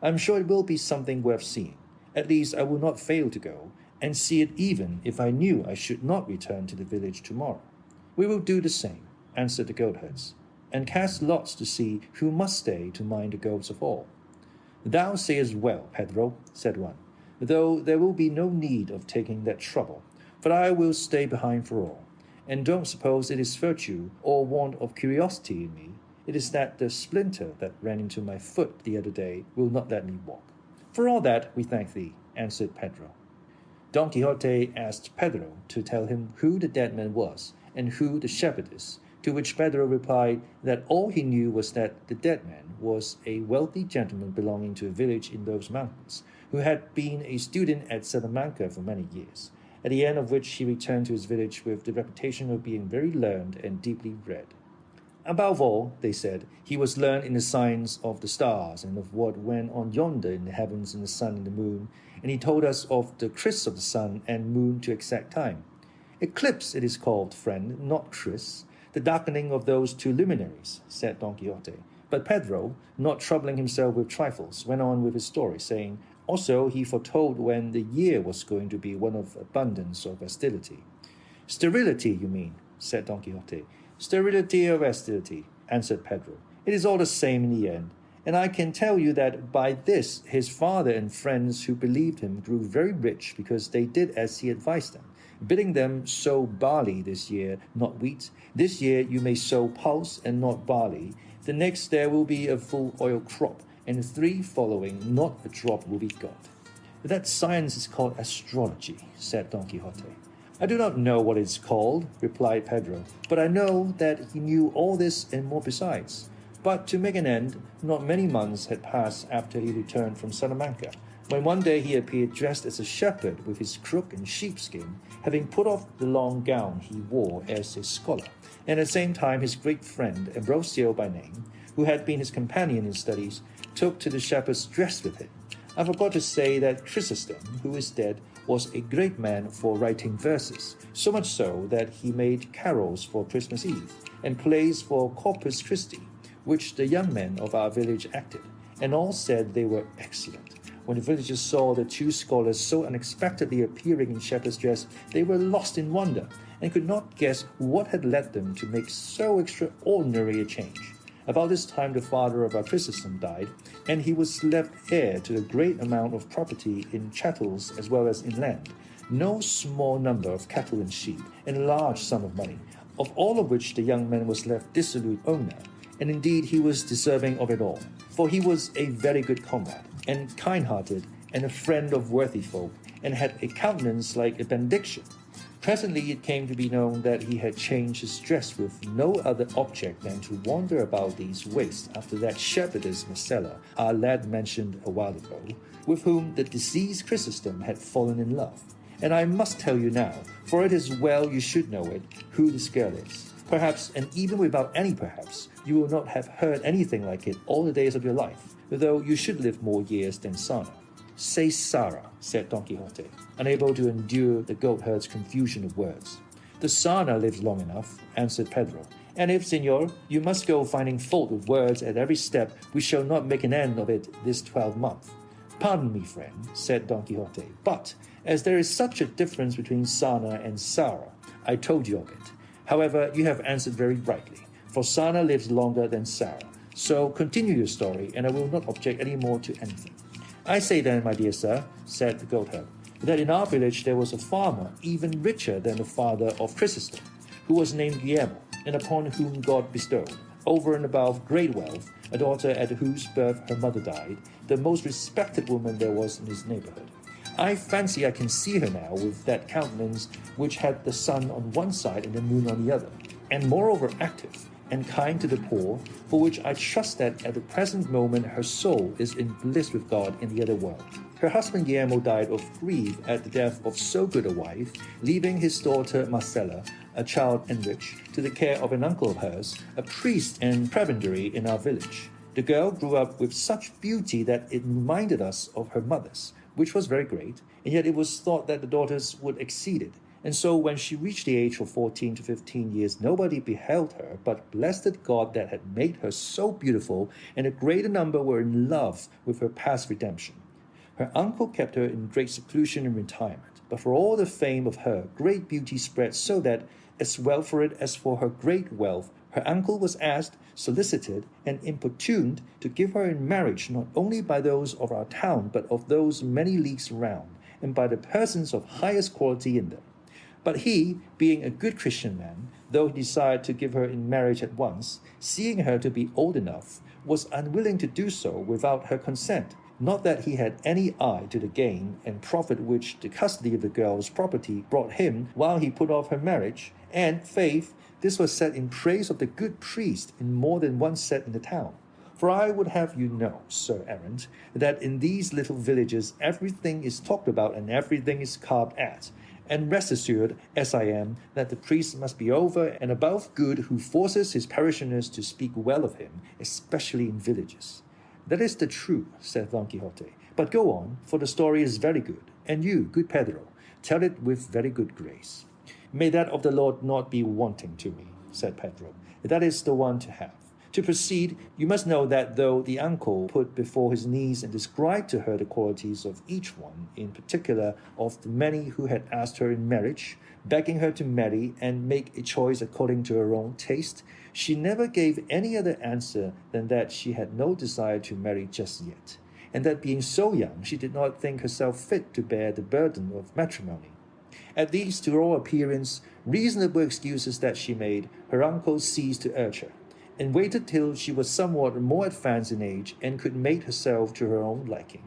I am sure it will be something worth seeing. At least I will not fail to go, and see it even if I knew I should not return to the village tomorrow." "We will do the same," answered the goatherds, "and cast lots to see who must stay to mind the goats of all." "Thou sayest well, Pedro," said one, "though there will be no need of taking that trouble, for I will stay behind for all. And don't suppose it is virtue or want of curiosity in me. It is that the splinter that ran into my foot the other day will not let me walk." "For all that, we thank thee," answered Pedro. Don Quixote asked Pedro to tell him who the dead man was and who the shepherdess, to which Pedro replied that all he knew was that the dead man was a wealthy gentleman belonging to a village in those mountains, who had been a student at Salamanca for many years, at the end of which he returned to his village with the reputation of being very learned and deeply read. Above all, they said, he was learned in the science of the stars and of what went on yonder in the heavens in the sun and the moon, and he told us of the trysts of the sun and moon to exact time. "Eclipse it is called, friend, not tryst, the darkening of those two luminaries," said Don Quixote. But Pedro, not troubling himself with trifles, went on with his story, saying, also he foretold when the year was going to be one of abundance or festivity. "Sterility, you mean," said Don Quixote. "Sterility or festivity," answered Pedro. "It is all the same in the end, and I can tell you that by this his father and friends who believed him grew very rich, because they did as he advised them, bidding them sow barley this year, not wheat. This year you may sow pulse and not barley. The next there will be a full oil crop, and the 3 following not a drop will be got. That science is called astrology, said Don Quixote. I do not know what it's called, replied Pedro, but I know that he knew all this and more besides. But to make an end, not many months had passed after he returned from Salamanca, when one day he appeared dressed as a shepherd with his crook and sheepskin, having put off the long gown he wore as a scholar, and at the same time his great friend, Ambrosio by name, who had been his companion in studies, took to the shepherd's dress with him. I forgot to say that Chrysostom, who is dead, was a great man for writing verses, so much so that he made carols for Christmas Eve, and plays for Corpus Christi, which the young men of our village acted, and all said they were excellent. When the villagers saw the 2 scholars so unexpectedly appearing in shepherd's dress, they were lost in wonder, and could not guess what had led them to make so extraordinary a change. About this time the father of our Chrysostom died, and he was left heir to a great amount of property in chattels as well as in land, no small number of cattle and sheep, and a large sum of money, of all of which the young man was left dissolute owner. And indeed he was deserving of it all, for he was a very good comrade, and kind-hearted, and a friend of worthy folk, and had a countenance like a benediction. Presently it came to be known that he had changed his dress with no other object than to wander about these wastes after that shepherdess Marcella, our lad mentioned a while ago, with whom the deceased Chrysostom had fallen in love. And I must tell you now, for it is well you should know it, who this girl is. Perhaps, and even without any perhaps, you will not have heard anything like it all the days of your life, though you should live more years than Sana. Say Sarah, said Don Quixote, unable to endure the goatherd's confusion of words. The Sana lives long enough, answered Pedro, and if, senor, you must go finding fault with words at every step, we shall not make an end of it this 12-month. Pardon me, friend, said Don Quixote, but as there is such a difference between Sana and Sarah, I told you of it. However, you have answered very rightly, for Sana lives longer than Sarah. So continue your story, and I will not object any more to anything. I say then, my dear sir, said the goatherd, that in our village there was a farmer even richer than the father of Chrysostom, who was named Guillermo, and upon whom God bestowed, over and above great wealth, a daughter at whose birth her mother died, the most respected woman there was in his neighborhood. I fancy I can see her now, with that countenance which had the sun on one side and the moon on the other, and moreover active, and kind to the poor, for which I trust that at the present moment her soul is in bliss with God in the other world. Her husband Guillermo died of grief at the death of so good a wife, leaving his daughter Marcella, a child enriched, to the care of an uncle of hers, a priest and prebendary in our village. The girl grew up with such beauty that it reminded us of her mother's, which was very great, and yet it was thought that the daughters would exceed it. And so when she reached the age of 14 to 15 years, nobody beheld her, but blessed God that had made her so beautiful, and a greater number were in love with her past redemption. Her uncle kept her in great seclusion and retirement, but for all the fame of her great beauty spread, so that, as well for it as for her great wealth, her uncle was asked, solicited, and importuned to give her in marriage, not only by those of our town, but of those many leagues round, and by the persons of highest quality in them. But he, being a good Christian man, though he desired to give her in marriage at once, seeing her to be old enough, was unwilling to do so without her consent. Not that he had any eye to the gain and profit which the custody of the girl's property brought him while he put off her marriage, and, faith, this was said in praise of the good priest in more than one set in the town. For I would have you know, Sir Errant, that in these little villages everything is talked about and everything is carved at, and rest assured, as I am, that the priest must be over and above good who forces his parishioners to speak well of him, especially in villages. That is the truth, said Don Quixote. But go on, for the story is very good, and you, good Pedro, tell it with very good grace. May that of the Lord not be wanting to me, said Pedro. That is the one to have. To proceed, you must know that though the uncle put before his niece and described to her the qualities of each one, in particular of the many who had asked her in marriage, begging her to marry and make a choice according to her own taste, she never gave any other answer than that she had no desire to marry just yet, and that being so young, she did not think herself fit to bear the burden of matrimony. At these, to all appearance, reasonable excuses that she made, her uncle ceased to urge her, and waited till she was somewhat more advanced in age and could mate herself to her own liking.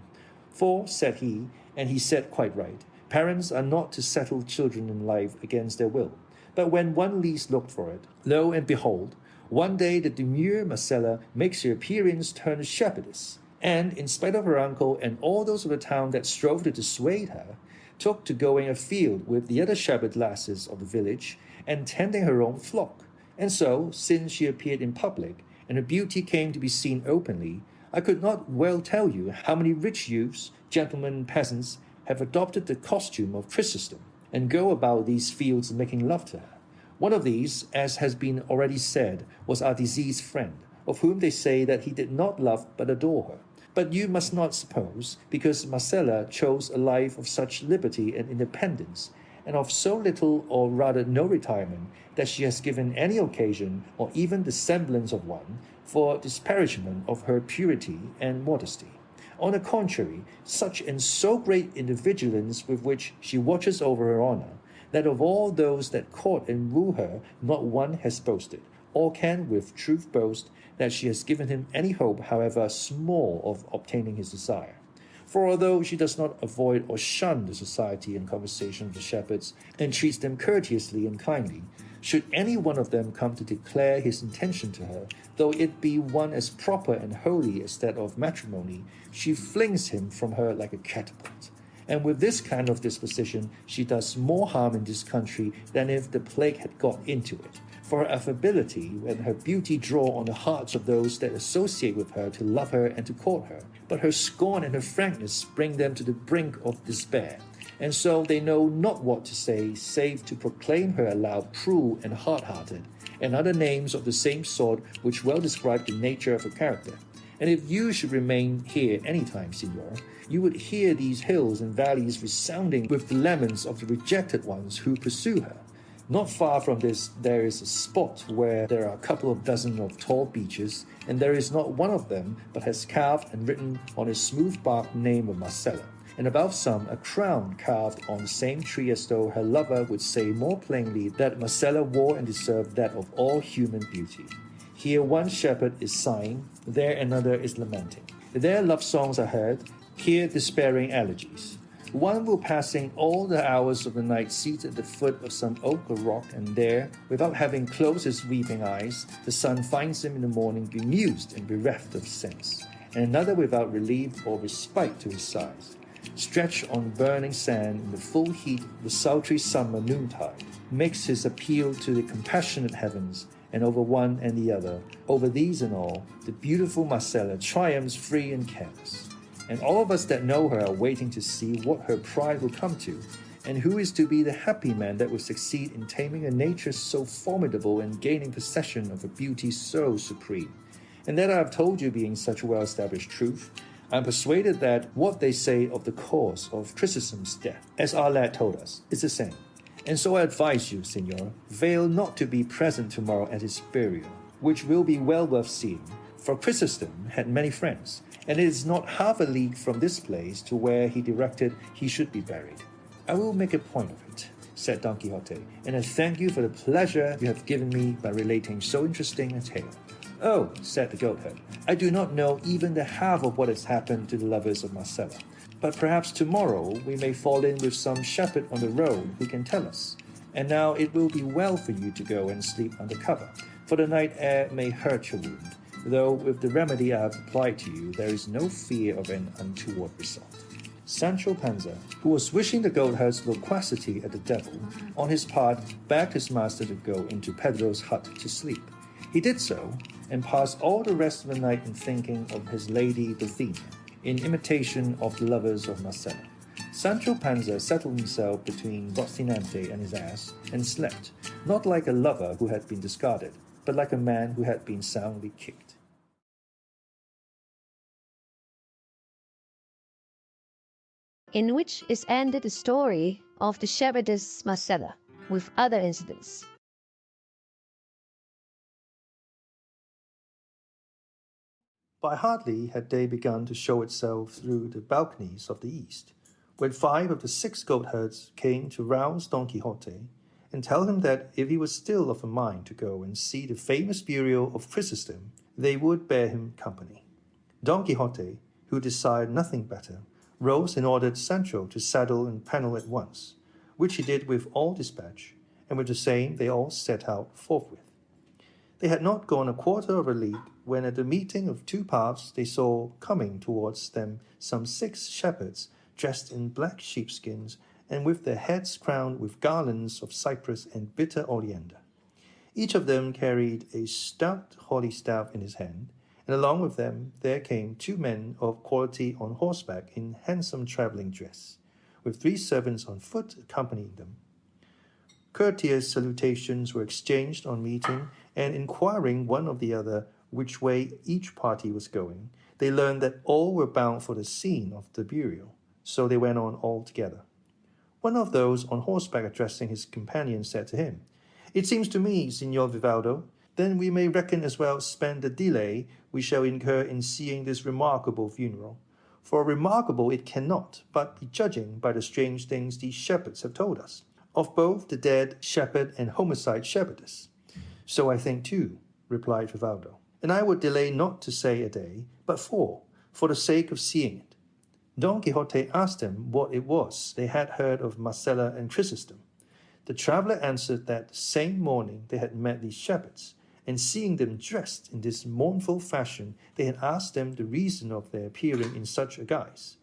For, said he, and he said quite right, parents are not to settle children in life against their will. But when one least looked for it, lo and behold, one day the demure Marcella makes her appearance turned shepherdess, and, in spite of her uncle and all those of the town that strove to dissuade her, took to going afield with the other shepherd lasses of the village, and tending her own flock. And so, since she appeared in public, and her beauty came to be seen openly, I could not well tell you how many rich youths, gentlemen and peasants, have adopted the costume of Chrysostom, and go about these fields making love to her. One of these, as has been already said, was our deceased friend, of whom they say that he did not love but adore her. But you must not suppose, because Marcella chose a life of such liberty and independence, and of so little or rather no retirement, that she has given any occasion, or even the semblance of one, for disparagement of her purity and modesty. On the contrary, such and so great in the vigilance with which she watches over her honor, that of all those that court and woo her, not one has boasted, or can with truth boast, that she has given him any hope, however small, of obtaining his desire. For although she does not avoid or shun the society and conversation of the shepherds, and treats them courteously and kindly, should any one of them come to declare his intention to her, though it be one as proper and holy as that of matrimony, she flings him from her like a catapult. And with this kind of disposition, she does more harm in this country than if the plague had got into it. For her affability and her beauty draw on the hearts of those that associate with her to love her and to court her, but her scorn and her frankness bring them to the brink of despair. And so they know not what to say, save to proclaim her aloud cruel and hard-hearted, and other names of the same sort which well describe the nature of her character. And if you should remain here any time, Signor, you would hear these hills and valleys resounding with the laments of the rejected ones who pursue her. Not far from this there is a spot where there are a couple of dozen of tall beeches, and there is not one of them but has carved and written on its smooth bark name of Marcella, and above some a crown carved on the same tree, as though her lover would say more plainly that Marcella wore and deserved that of all human beauty. Here one shepherd is sighing, there another is lamenting. There love songs are heard, here despairing elegies. One will passing all the hours of the night seated at the foot of some oak or rock, and there, without having closed his weeping eyes, the sun finds him in the morning bemused and bereft of sense, and another without relief or respite to his sighs, stretched on burning sand in the full heat of the sultry summer noontide, makes his appeal to the compassionate heavens, and over one and the other, over these and all, the beautiful Marcella triumphs free and careless. And all of us that know her are waiting to see what her pride will come to, and who is to be the happy man that will succeed in taming a nature so formidable and gaining possession of a beauty so supreme. And that I have told you being such well-established truth, I am persuaded that what they say of the cause of Chrysostom's death, as our lad told us, is the same. And so I advise you, Signor, fail not to be present tomorrow at his burial, which will be well worth seeing, for Chrysostom had many friends, and it is not half a league from this place to where he directed he should be buried. I will make a point of it, said Don Quixote, and I thank you for the pleasure you have given me by relating so interesting a tale. Oh, said the goatherd, I do not know even the half of what has happened to the lovers of Marcella, but perhaps tomorrow we may fall in with some shepherd on the road who can tell us. And now it will be well for you to go and sleep under cover, for the night air may hurt your wound, though with the remedy I have applied to you, there is no fear of an untoward result. Sancho Panza, who was wishing the goatherd's loquacity at the devil, on his part begged his master to go into Pedro's hut to sleep. He did so, and passed all the rest of the night in thinking of his lady Dulcinea, in imitation of the lovers of Marcella. Sancho Panza settled himself between Rocinante and his ass, and slept, not like a lover who had been discarded, but like a man who had been soundly kicked. In which is ended the story of the shepherdess Marcella, with other incidents. But hardly had day begun to show itself through the balconies of the east, when 5 of the 6 goatherds came to rouse Don Quixote and tell him that if he was still of a mind to go and see the famous burial of Chrysostom, they would bear him company. Don Quixote, who desired nothing better, rose and ordered Sancho to saddle and panel at once, which he did with all dispatch, and with the same they all set out forthwith. They had not gone a quarter of a league, when at the meeting of 2 paths they saw coming towards them some 6 shepherds, dressed in black sheepskins, and with their heads crowned with garlands of cypress and bitter oleander. Each of them carried a stout holly staff in his hand, and along with them there came 2 men of quality on horseback in handsome travelling dress, with 3 servants on foot accompanying them. Courteous salutations were exchanged on meeting, and inquiring one of the other which way each party was going, they learned that all were bound for the scene of the burial, so they went on all together. One of those on horseback addressing his companion said to him, "It seems to me, Signor Vivaldo, then we may reckon as well spend the delay we shall incur in seeing this remarkable funeral. For remarkable it cannot but be, judging by the strange things these shepherds have told us, of both the dead shepherd and homicide shepherdess." "So I think too," replied Vivaldo, "and I would delay not to say a day, but 4, for the sake of seeing it." Don Quixote asked them what it was they had heard of Marcella and Chrysostom. The traveller answered that the same morning they had met these shepherds, and seeing them dressed in this mournful fashion, they had asked them the reason of their appearing in such a guise,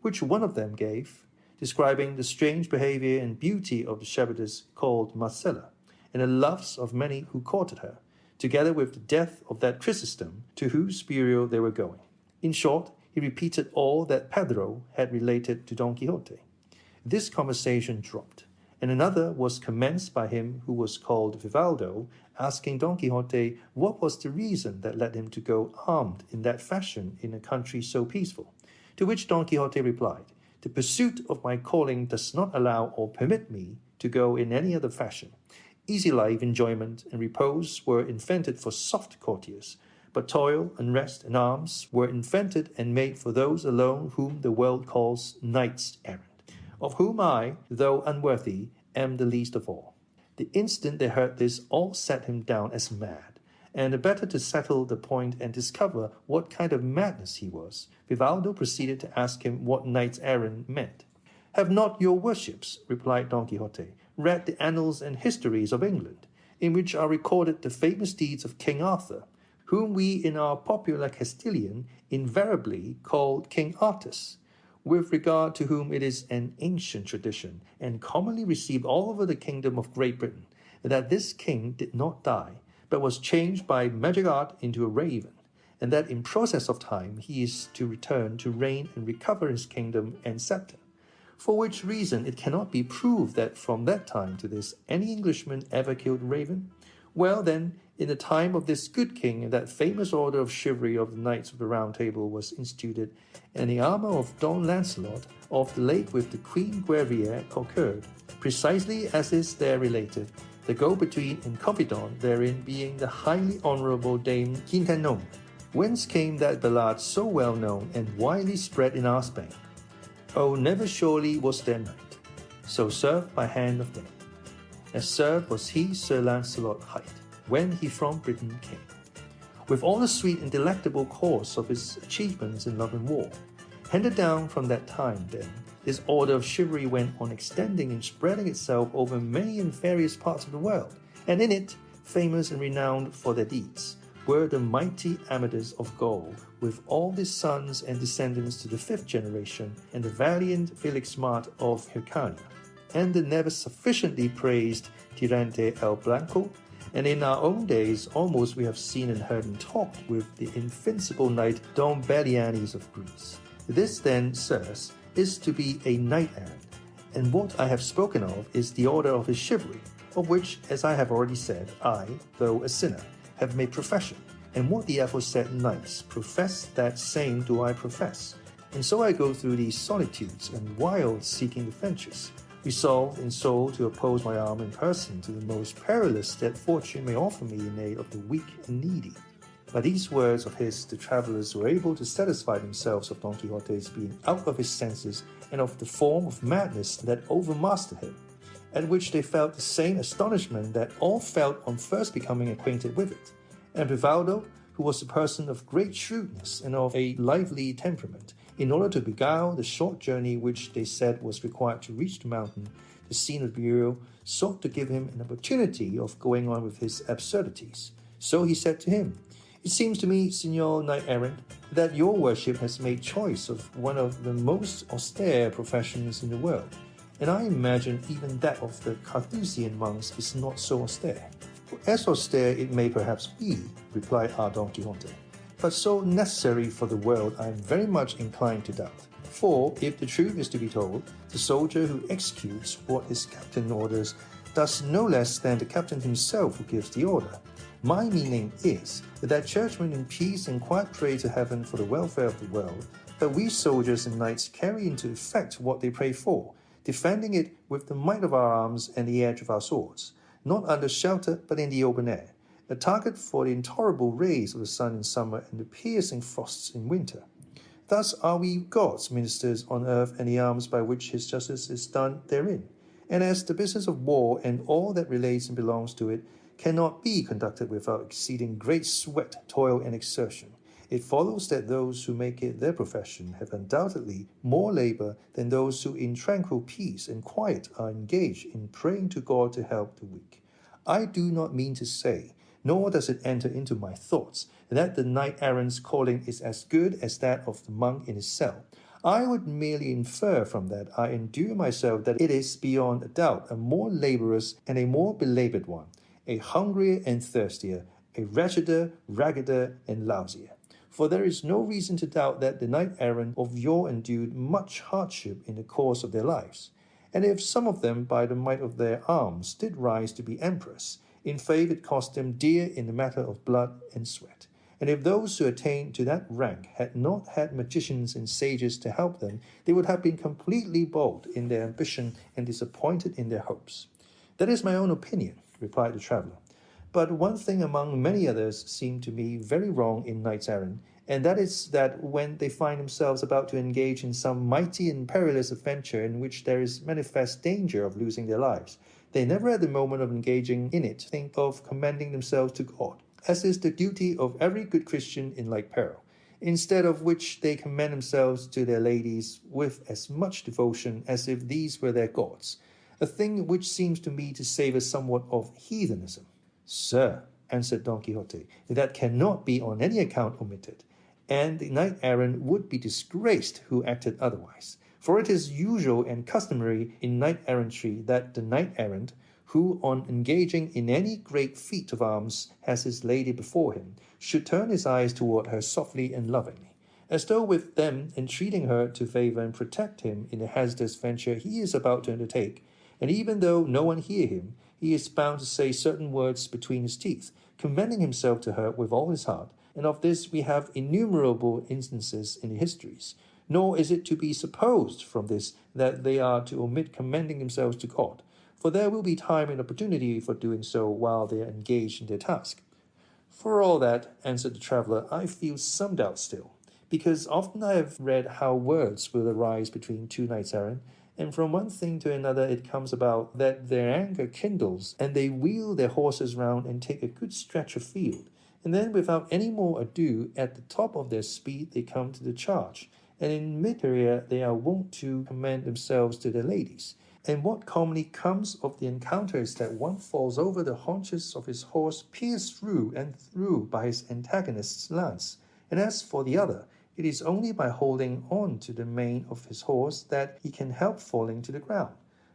which one of them gave, describing the strange behaviour and beauty of the shepherdess called Marcella, and the loves of many who courted her, together with the death of that Chrysostom to whose burial they were going. In short, he repeated all that Pedro had related to Don Quixote. This conversation dropped, and another was commenced by him who was called Vivaldo, asking Don Quixote what was the reason that led him to go armed in that fashion in a country so peaceful, to which Don Quixote replied, "The pursuit of my calling does not allow or permit me to go in any other fashion. Easy life, enjoyment, and repose were invented for soft courtiers, but toil, unrest, and arms were invented and made for those alone whom the world calls knights errant, of whom I, though unworthy, am the least of all." The instant they heard this, all set him down as mad, and the better to settle the point and discover what kind of madness he was, Vivaldo proceeded to ask him what knights errant meant. "Have not your worships," replied Don Quixote, "read the annals and histories of England, in which are recorded the famous deeds of King Arthur, whom we in our popular Castilian invariably called King Artus, with regard to whom it is an ancient tradition, and commonly received all over the kingdom of Great Britain, that this king did not die, but was changed by magic art into a raven, and that in process of time he is to return to reign and recover his kingdom and scepter. For which reason it cannot be proved that from that time to this any Englishman ever killed a raven. Well then, in the time of this good king, that famous order of chivalry of the Knights of the Round Table was instituted, and the armour of Don Lancelot of the lake with the Queen Guerriere occurred, precisely as is there related, the go-between and confidant therein being the highly honourable Dame Quintanon, whence came that ballad so well known and widely spread in our Spain. Oh, never surely was there knight, so served by hand of Dame, as served was he Sir Lancelot hight, when he from Britain came, with all the sweet and delectable course of his achievements in love and war. Handed down from that time, then, this order of chivalry went on extending and spreading itself over many and various parts of the world, and in it, famous and renowned for their deeds, were the mighty Amadis of Gaul, with all his sons and descendants to the 5th generation, and the valiant Felix Mart of Hircania, and the never sufficiently praised Tirante el Blanco, and in our own days almost we have seen and heard and talked with the invincible knight Don Bellianis of Greece. This then, sirs, is to be a knight-errant, and what I have spoken of is the order of his chivalry, of which, as I have already said, I, though a sinner, have made profession, and what the aforesaid knights profess, that same do I profess. And so I go through these solitudes and wild seeking adventures, resolved in soul to oppose my arm in person to the most perilous that fortune may offer me in aid of the weak and needy. By these words of his, the travellers were able to satisfy themselves of Don Quixote's being out of his senses and of the form of madness that overmastered him, at which they felt the same astonishment that all felt on first becoming acquainted with it. And Vivaldo, who was a person of great shrewdness and of a lively temperament, in order to beguile the short journey which they said was required to reach the mountain, the scene of the burial, sought to give him an opportunity of going on with his absurdities. So he said to him, "It seems to me, Signor Knight-errant, that your worship has made choice of one of the most austere professions in the world, and I imagine even that of the Carthusian monks is not so austere." "As austere it may perhaps be," replied Don Quixote, "but so necessary for the world I am very much inclined to doubt. For, if the truth is to be told, the soldier who executes what his captain orders does no less than the captain himself who gives the order. My meaning is that churchmen in peace and quiet pray to heaven for the welfare of the world, but we soldiers and knights carry into effect what they pray for, defending it with the might of our arms and the edge of our swords, not under shelter but in the open air, a target for the intolerable rays of the sun in summer and the piercing frosts in winter. Thus are we God's ministers on earth, and the arms by which his justice is done therein. And as the business of war and all that relates and belongs to it cannot be conducted without exceeding great sweat, toil, and exertion, it follows that those who make it their profession have undoubtedly more labor than those who in tranquil peace and quiet are engaged in praying to God to help the weak. I do not mean to say, nor does it enter into my thoughts, that the knight-errant's calling is as good as that of the monk in his cell. I would merely infer from that I endure myself that it is beyond a doubt a more laborious and a more belabored one, a hungrier and thirstier, a wretcheder, raggeder, and lousier. For there is no reason to doubt that the knight-errant of yore endured much hardship in the course of their lives. And if some of them by the might of their arms did rise to be emperors, in faith it cost them dear in the matter of blood and sweat. And if those who attained to that rank had not had magicians and sages to help them, they would have been completely bold in their ambition and disappointed in their hopes. That is my own opinion, replied the traveller. But one thing among many others seemed to me very wrong in knights-errant, and that is that when they find themselves about to engage in some mighty and perilous adventure in which there is manifest danger of losing their lives, they never at the moment of engaging in it think of commending themselves to God, as is the duty of every good Christian in like peril, instead of which they commend themselves to their ladies with as much devotion as if these were their gods, a thing which seems to me to savour somewhat of heathenism. Sir, answered Don Quixote, that cannot be on any account omitted, and the knight-errant would be disgraced who acted otherwise. For it is usual and customary in knight-errantry that the knight-errant, who on engaging in any great feat of arms has his lady before him, should turn his eyes toward her softly and lovingly, as though with them entreating her to favour and protect him in the hazardous venture he is about to undertake, and even though no one hear him, he is bound to say certain words between his teeth, commending himself to her with all his heart, and of this we have innumerable instances in the histories. Nor is it to be supposed from this that they are to omit commending themselves to God, for there will be time and opportunity for doing so while they are engaged in their task. For all that, answered the traveller, I feel some doubt still, because often I have read how words will arise between two knights-errant, and from one thing to another it comes about that their anger kindles, and they wheel their horses round and take a good stretch of field, and then without any more ado, at the top of their speed they come to the charge, and in mid-career they are wont to commend themselves to their ladies. And what commonly comes of the encounter is that one falls over the haunches of his horse, pierced through and through by his antagonist's lance, and as for the other, it is only by holding on to the mane of his horse that he can help falling to the ground.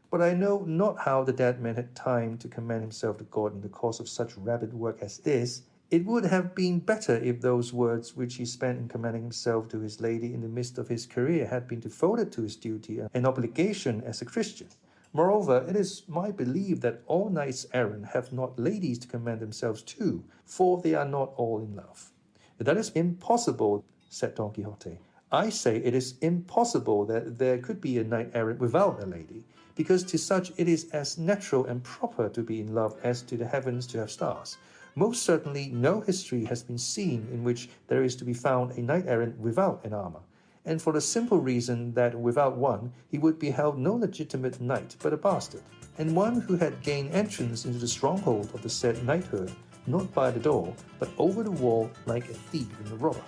But I know not how the dead man had time to commend himself to God in the course of such rapid work as this. It would have been better if those words which he spent in commending himself to his lady in the midst of his career had been devoted to his duty and obligation as a Christian. Moreover, it is my belief that all knights errant have not ladies to commend themselves to, for they are not all in love. That is impossible, said Don Quixote. I say it is impossible that there could be a knight errant without a lady, because to such it is as natural and proper to be in love as to the heavens to have stars. Most certainly no history has been seen in which there is to be found a knight errant without an armor, and for the simple reason that without one he would be held no legitimate knight but a bastard, and one who had gained entrance into the stronghold of the said knighthood, not by the door, but over the wall like a thief and a robber.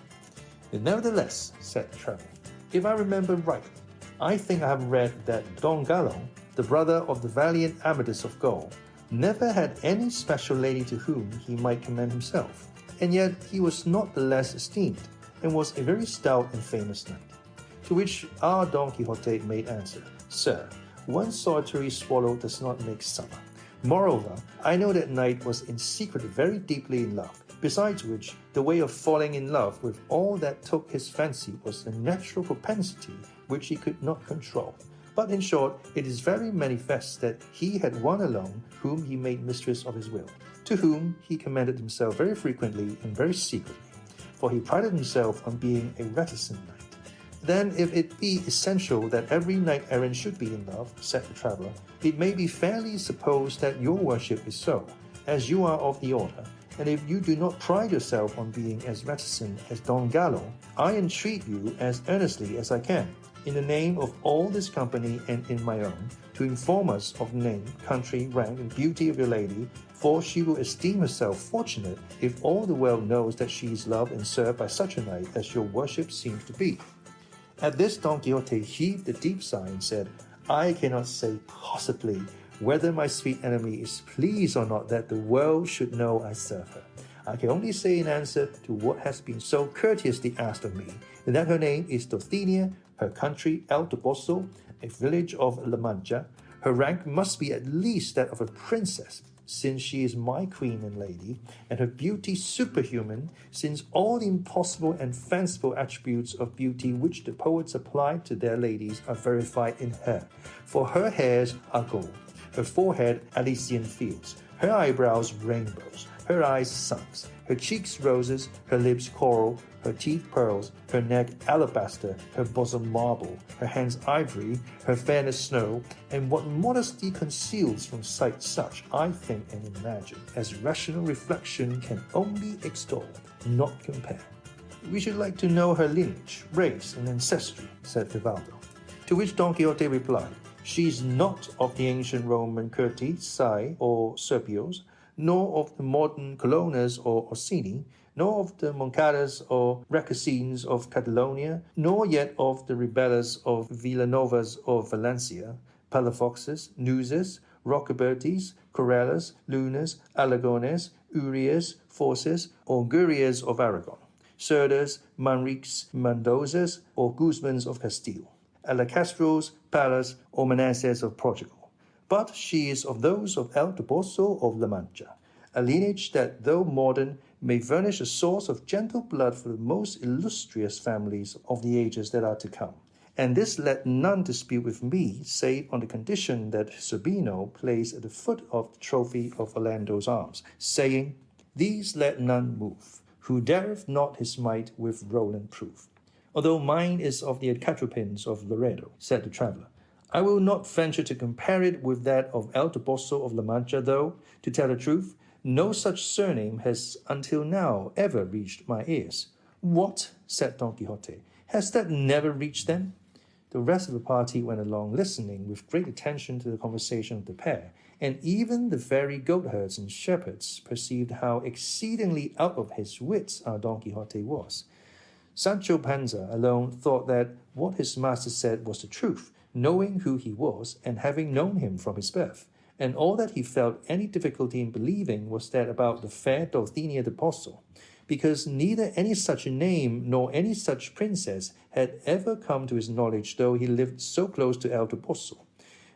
Nevertheless, said the traveller, if I remember rightly, I think I have read that Don Gallo, the brother of the valiant Amadis of Gaul, never had any special lady to whom he might commend himself, and yet he was not the less esteemed, and was a very stout and famous knight. To which our Don Quixote made answer, Sir, one solitary swallow does not make summer. Moreover, I know that knight was in secret very deeply in love, besides which, the way of falling in love with all that took his fancy was a natural propensity which he could not control. But in short, it is very manifest that he had one alone whom he made mistress of his will, to whom he commended himself very frequently and very secretly, for he prided himself on being a reticent knight. Then, if it be essential that every knight-errant should be in love, said the traveller, it may be fairly supposed that your worship is so, as you are of the order, and if you do not pride yourself on being as reticent as Don Gallo, I entreat you as earnestly as I can, in the name of all this company and in my own, to inform us of name, country, rank, and beauty of your lady, for she will esteem herself fortunate if all the world knows that she is loved and served by such a knight as your worship seems to be. At this Don Quixote heaved a deep sigh and said, I cannot say possibly whether my sweet enemy is pleased or not that the world should know I serve her. I can only say in answer to what has been so courteously asked of me, that her name is Dulcinea, her country El Toboso, a village of La Mancha. Her rank must be at least that of a princess, since she is my queen and lady, and her beauty superhuman, since all the impossible and fanciful attributes of beauty which the poets apply to their ladies are verified in her. For her hairs are gold, her forehead Elysian fields, her eyebrows rainbows, her eyes suns, her cheeks roses, her lips coral, her teeth pearls, her neck alabaster, her bosom marble, her hands ivory, her fairness snow, and what modesty conceals from sight such, I think and imagine, as rational reflection can only extol, not compare. We should like to know her lineage, race, and ancestry, said Vivaldo. To which Don Quixote replied, she is not of the ancient Roman Curti, Sai, or Serpios, nor of the modern Colonnas or Orsini, nor of the Moncadas or Recasines of Catalonia, nor yet of the Ribellas of Villanovas of Valencia, Palafoxes, Nuzes, Rocabertis, Corellas, Lunas, Alagones, Urias, Forces, or Gurias of Aragon, Cerdas, Manriques, Mendozas, or Guzmans of Castile, Alacastros, Palas, or Manassas of Portugal. But she is of those of El Toboso of La Mancha, a lineage that, though modern, may furnish a source of gentle blood for the most illustrious families of the ages that are to come. And this let none dispute with me, save on the condition that Sabino plays at the foot of the trophy of Orlando's arms, saying, these let none move, who dareth not his might with Roland prove. Although mine is of the Catropins of Loredo, said the traveller, I will not venture to compare it with that of El Toboso of La Mancha, though, to tell the truth, no such surname has until now ever reached my ears. What? Said Don Quixote. Has that never reached them? The rest of the party went along listening with great attention to the conversation of the pair, and even the very goatherds and shepherds perceived how exceedingly out of his wits our Don Quixote was. Sancho Panza alone thought that what his master said was the truth, knowing who he was and having known him from his birth, and all that he felt any difficulty in believing was that about the fair Dulcinea del Pozo, because neither any such name nor any such princess had ever come to his knowledge, though he lived so close to El Toboso.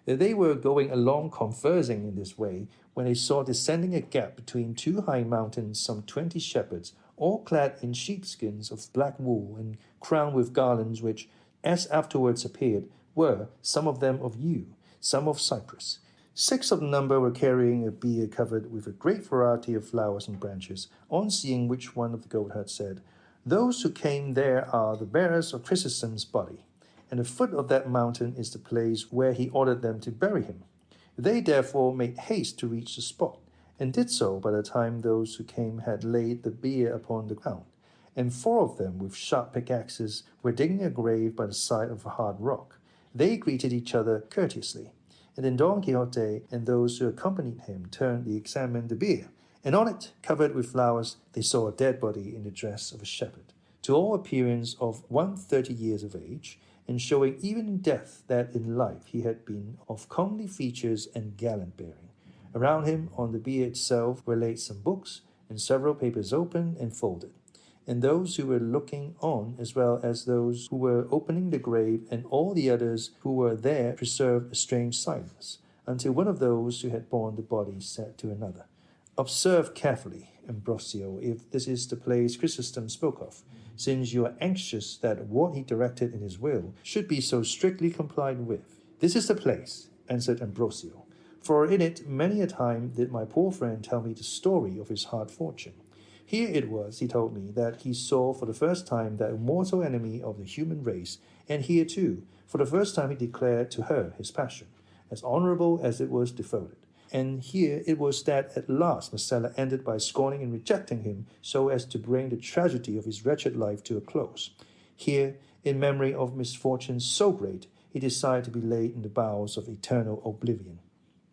They were going along conversing in this way, when they saw descending a gap between two high mountains some 20 shepherds, all clad in sheepskins of black wool and crowned with garlands which, as afterwards appeared, were, some of them of yew, some of cypress. 6 of the number were carrying a bier covered with a great variety of flowers and branches. On seeing which, one of the goatherds said, "Those who came there are the bearers of Chrysostom's body, and the foot of that mountain is the place where he ordered them to bury him." They therefore made haste to reach the spot, and did so by the time those who came had laid the bier upon the ground. And 4 of them, with sharp pickaxes, were digging a grave by the side of a hard rock. They greeted each other courteously. And then Don Quixote and those who accompanied him turned to examine the bier, and on it, covered with flowers, they saw a dead body in the dress of a shepherd, to all appearance of 130 years of age, and showing even in death that in life he had been of comely features and gallant bearing. Around him, on the bier itself, were laid some books, and several papers open and folded. And those who were looking on, as well as those who were opening the grave, and all the others who were there, preserved a strange silence, until one of those who had borne the body said to another, "Observe carefully, Ambrosio, if this is the place Chrysostom spoke of, since you are anxious that what he directed in his will should be so strictly complied with." "This is the place," answered Ambrosio, "for in it many a time did my poor friend tell me the story of his hard fortune. Here it was, he told me, that he saw for the first time that mortal enemy of the human race, and here too, for the first time he declared to her his passion, as honorable as it was devoted. And here it was that at last Marcella ended by scorning and rejecting him, so as to bring the tragedy of his wretched life to a close. Here, in memory of misfortunes so great, he decided to be laid in the bowels of eternal oblivion."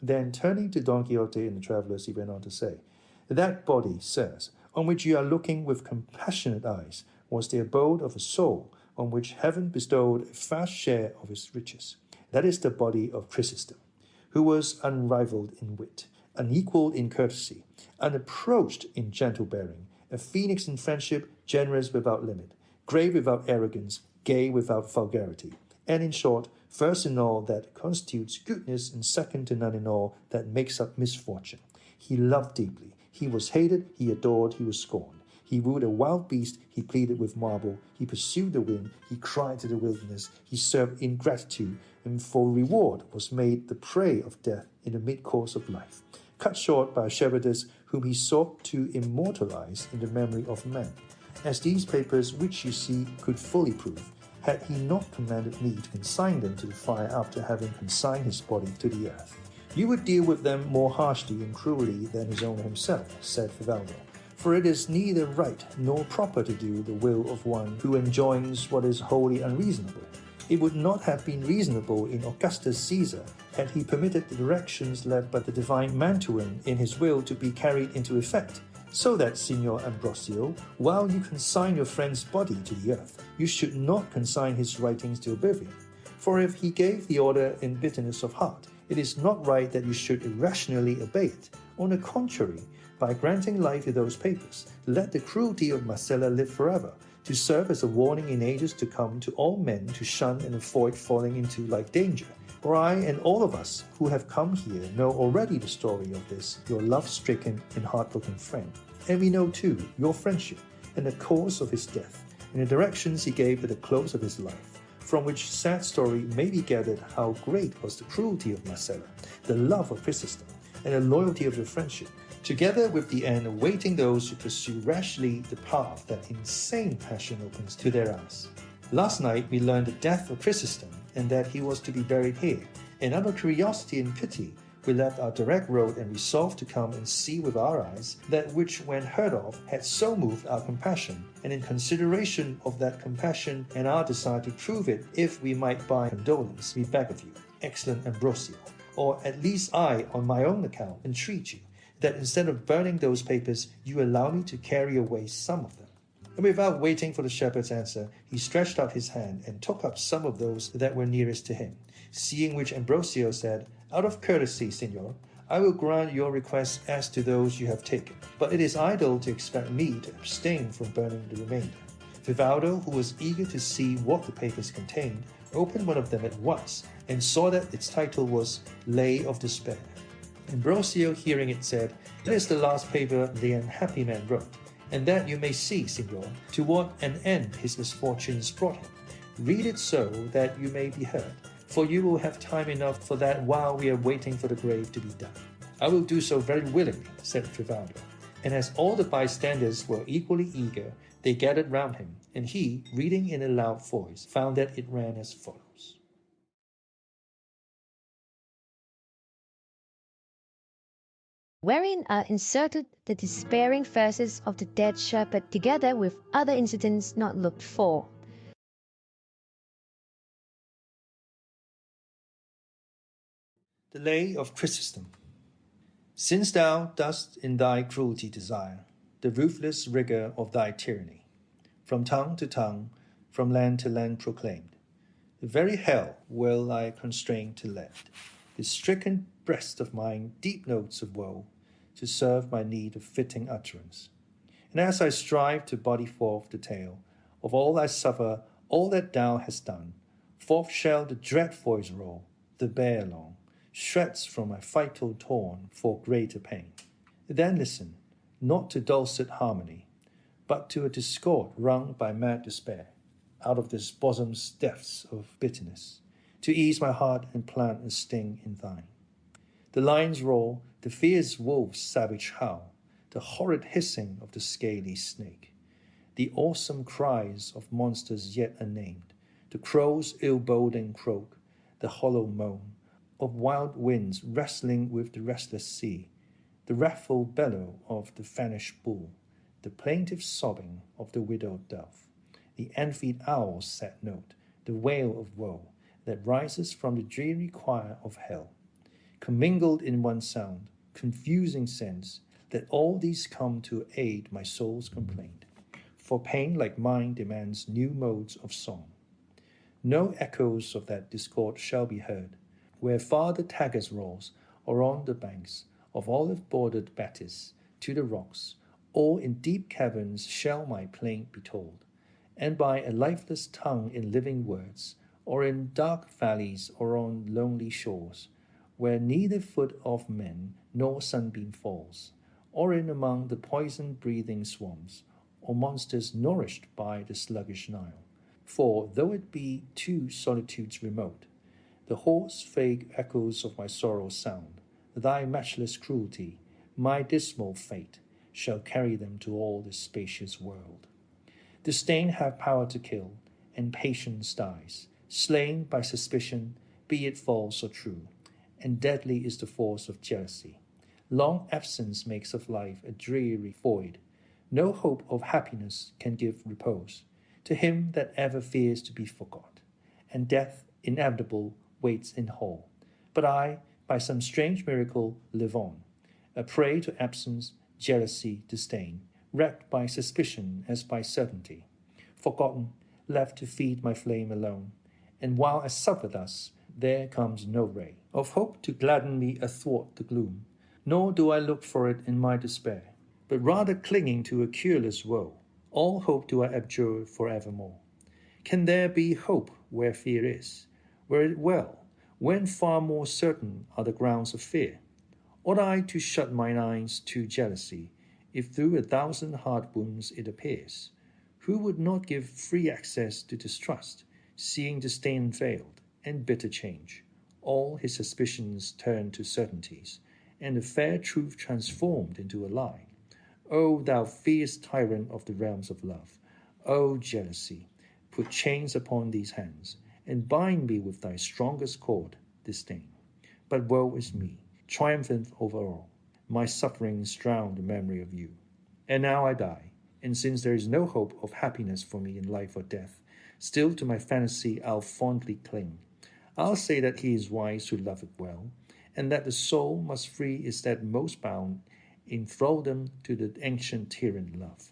Then, turning to Don Quixote and the travellers, he went on to say, "That body, sirs, on which you are looking with compassionate eyes, was the abode of a soul on which heaven bestowed a vast share of its riches. That is the body of Chrysostom, who was unrivaled in wit, unequaled in courtesy, unapproached in gentle bearing, a phoenix in friendship, generous without limit, grave without arrogance, gay without vulgarity, and in short, first in all that constitutes goodness, and second to none in all that makes up misfortune. He loved deeply. He was hated, he adored, he was scorned. He wooed a wild beast, he pleaded with marble, he pursued the wind, he cried to the wilderness, he served ingratitude, and for reward was made the prey of death in the mid-course of life, cut short by a shepherdess whom he sought to immortalize in the memory of men, as these papers which you see could fully prove, had he not commanded me to consign them to the fire after having consigned his body to the earth. You would deal with them more harshly and cruelly than his owner himself," said Vivaldo, "for it is neither right nor proper to do the will of one who enjoins what is wholly unreasonable. It would not have been reasonable in Augustus Caesar had he permitted the directions left by the divine Mantuan in his will to be carried into effect. So that, Signor Ambrosio, while you consign your friend's body to the earth, you should not consign his writings to oblivion. For if he gave the order in bitterness of heart, it is not right that you should irrationally obey it. On the contrary, by granting life to those papers, let the cruelty of Marcella live forever, to serve as a warning in ages to come to all men to shun and avoid falling into like danger. For I and all of us who have come here know already the story of this, your love-stricken and heartbroken friend. And we know too your friendship, and the cause of his death, and the directions he gave at the close of his life. From which sad story may be gathered how great was the cruelty of Marcella, the love of Chrysostom, and the loyalty of your friendship, together with the end awaiting those who pursue rashly the path that insane passion opens to their eyes. Last night we learned the death of Chrysostom, and that he was to be buried here, and out of curiosity and pity, we left our direct road and resolved to come and see with our eyes that which, when heard of, had so moved our compassion, and in consideration of that compassion and our desire to prove it, if we might by condolence, we beg of you, excellent Ambrosio, or at least I, on my own account, entreat you, that instead of burning those papers, you allow me to carry away some of them." And without waiting for the shepherd's answer, he stretched out his hand and took up some of those that were nearest to him. Seeing which, Ambrosio said, "Out of courtesy, Signor, I will grant your request as to those you have taken, but it is idle to expect me to abstain from burning the remainder." Vivaldo, who was eager to see what the papers contained, opened one of them at once, and saw that its title was Lay of Despair. Ambrosio, hearing it, said, "That is the last paper the unhappy man wrote, and that you may see, Signor, to what an end his misfortunes brought him. Read it so that you may be heard, for you will have time enough for that while we are waiting for the grave to be dug. I will do so very willingly, said Trafalgar. And as all the bystanders were equally eager, they gathered round him, and he, reading in a loud voice, found that it ran as follows. Wherein are inserted the despairing verses of the dead shepherd together with other incidents not looked for. The Lay of Chrysostom. Since thou dost in thy cruelty desire the ruthless rigour of thy tyranny, from tongue to tongue, from land to land proclaimed, the very hell will I constrain to lend, this stricken breast of mine deep notes of woe, to serve my need of fitting utterance. And as I strive to body forth the tale of all I suffer, all that thou hast done, forth shall the dread voice roll, the bear along, shreds from my vital torn for greater pain. Then listen, not to dulcet harmony, but to a discord wrung by mad despair, out of this bosom's depths of bitterness, to ease my heart and plant a sting in thine. The lion's roar, the fierce wolf's savage howl, the horrid hissing of the scaly snake, the awesome cries of monsters yet unnamed, the crow's ill-boding croak, the hollow moan of wild winds wrestling with the restless sea, the wrathful bellow of the vanished bull, the plaintive sobbing of the widowed dove, the envied owl's sad note, the wail of woe that rises from the dreary choir of hell, commingled in one sound, confusing sense, that all these come to aid my soul's complaint. For pain like mine demands new modes of song. No echoes of that discord shall be heard, where far the Tagus rolls, or on the banks of olive-bordered Batis, to the rocks, or in deep caverns shall my plaint be told, and by a lifeless tongue in living words, or in dark valleys or on lonely shores, where neither foot of men nor sunbeam falls, or in among the poison-breathing swamps, or monsters nourished by the sluggish Nile. For though it be two solitudes remote, the hoarse vague echoes of my sorrow sound, thy matchless cruelty, my dismal fate, shall carry them to all the spacious world. Disdain hath power to kill, and patience dies, slain by suspicion, be it false or true, and deadly is the force of jealousy. Long absence makes of life a dreary void. No hope of happiness can give repose to him that ever fears to be forgot, and death, inevitable, waits in hall. But I, by some strange miracle, live on, a prey to absence, jealousy, disdain, wrapped by suspicion as by certainty, forgotten, left to feed my flame alone. And while I suffer thus, there comes no ray of hope to gladden me athwart the gloom, nor do I look for it in my despair, but rather clinging to a cureless woe, all hope do I abjure for evermore. Can there be hope where fear is? Were it well, when far more certain are the grounds of fear? Ought I to shut mine eyes to jealousy, if through 1,000 heart wounds it appears? Who would not give free access to distrust, seeing disdain veiled, and bitter change, all his suspicions turned to certainties, and the fair truth transformed into a lie? O thou fierce tyrant of the realms of love, O jealousy, put chains upon these hands, and bind me with thy strongest cord, disdain. But woe is me, triumphant over all, my sufferings drown the memory of you. And now I die, and since there is no hope of happiness for me in life or death, still to my fantasy I'll fondly cling. I'll say that he is wise who loveth well, and that the soul must free is that most bound in thraldom to the ancient tyrant love.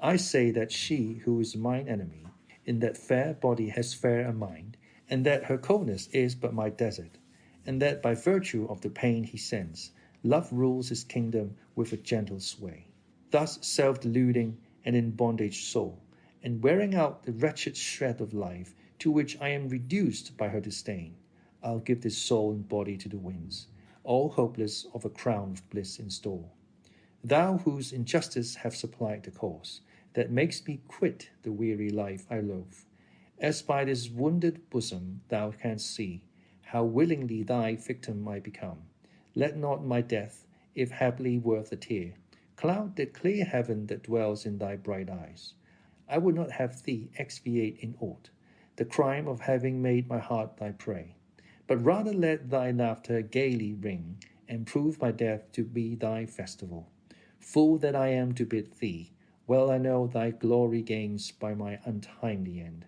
I say that she who is mine enemy in that fair body has fair a mind, and that her coldness is but my desert, and that by virtue of the pain he sends, love rules his kingdom with a gentle sway. Thus self-deluding and in bondage soul, and wearing out the wretched shred of life to which I am reduced by her disdain, I'll give this soul and body to the winds, all hopeless of a crown of bliss in store. Thou whose injustice have supplied the cause, that makes me quit the weary life I loathe, as by this wounded bosom thou canst see, how willingly thy victim I become. Let not my death, if haply worth a tear, cloud the clear heaven that dwells in thy bright eyes. I would not have thee expiate in aught the crime of having made my heart thy prey, but rather let thy laughter gaily ring, and prove my death to be thy festival. Fool that I am to bid thee, well I know thy glory gains by my untimely end.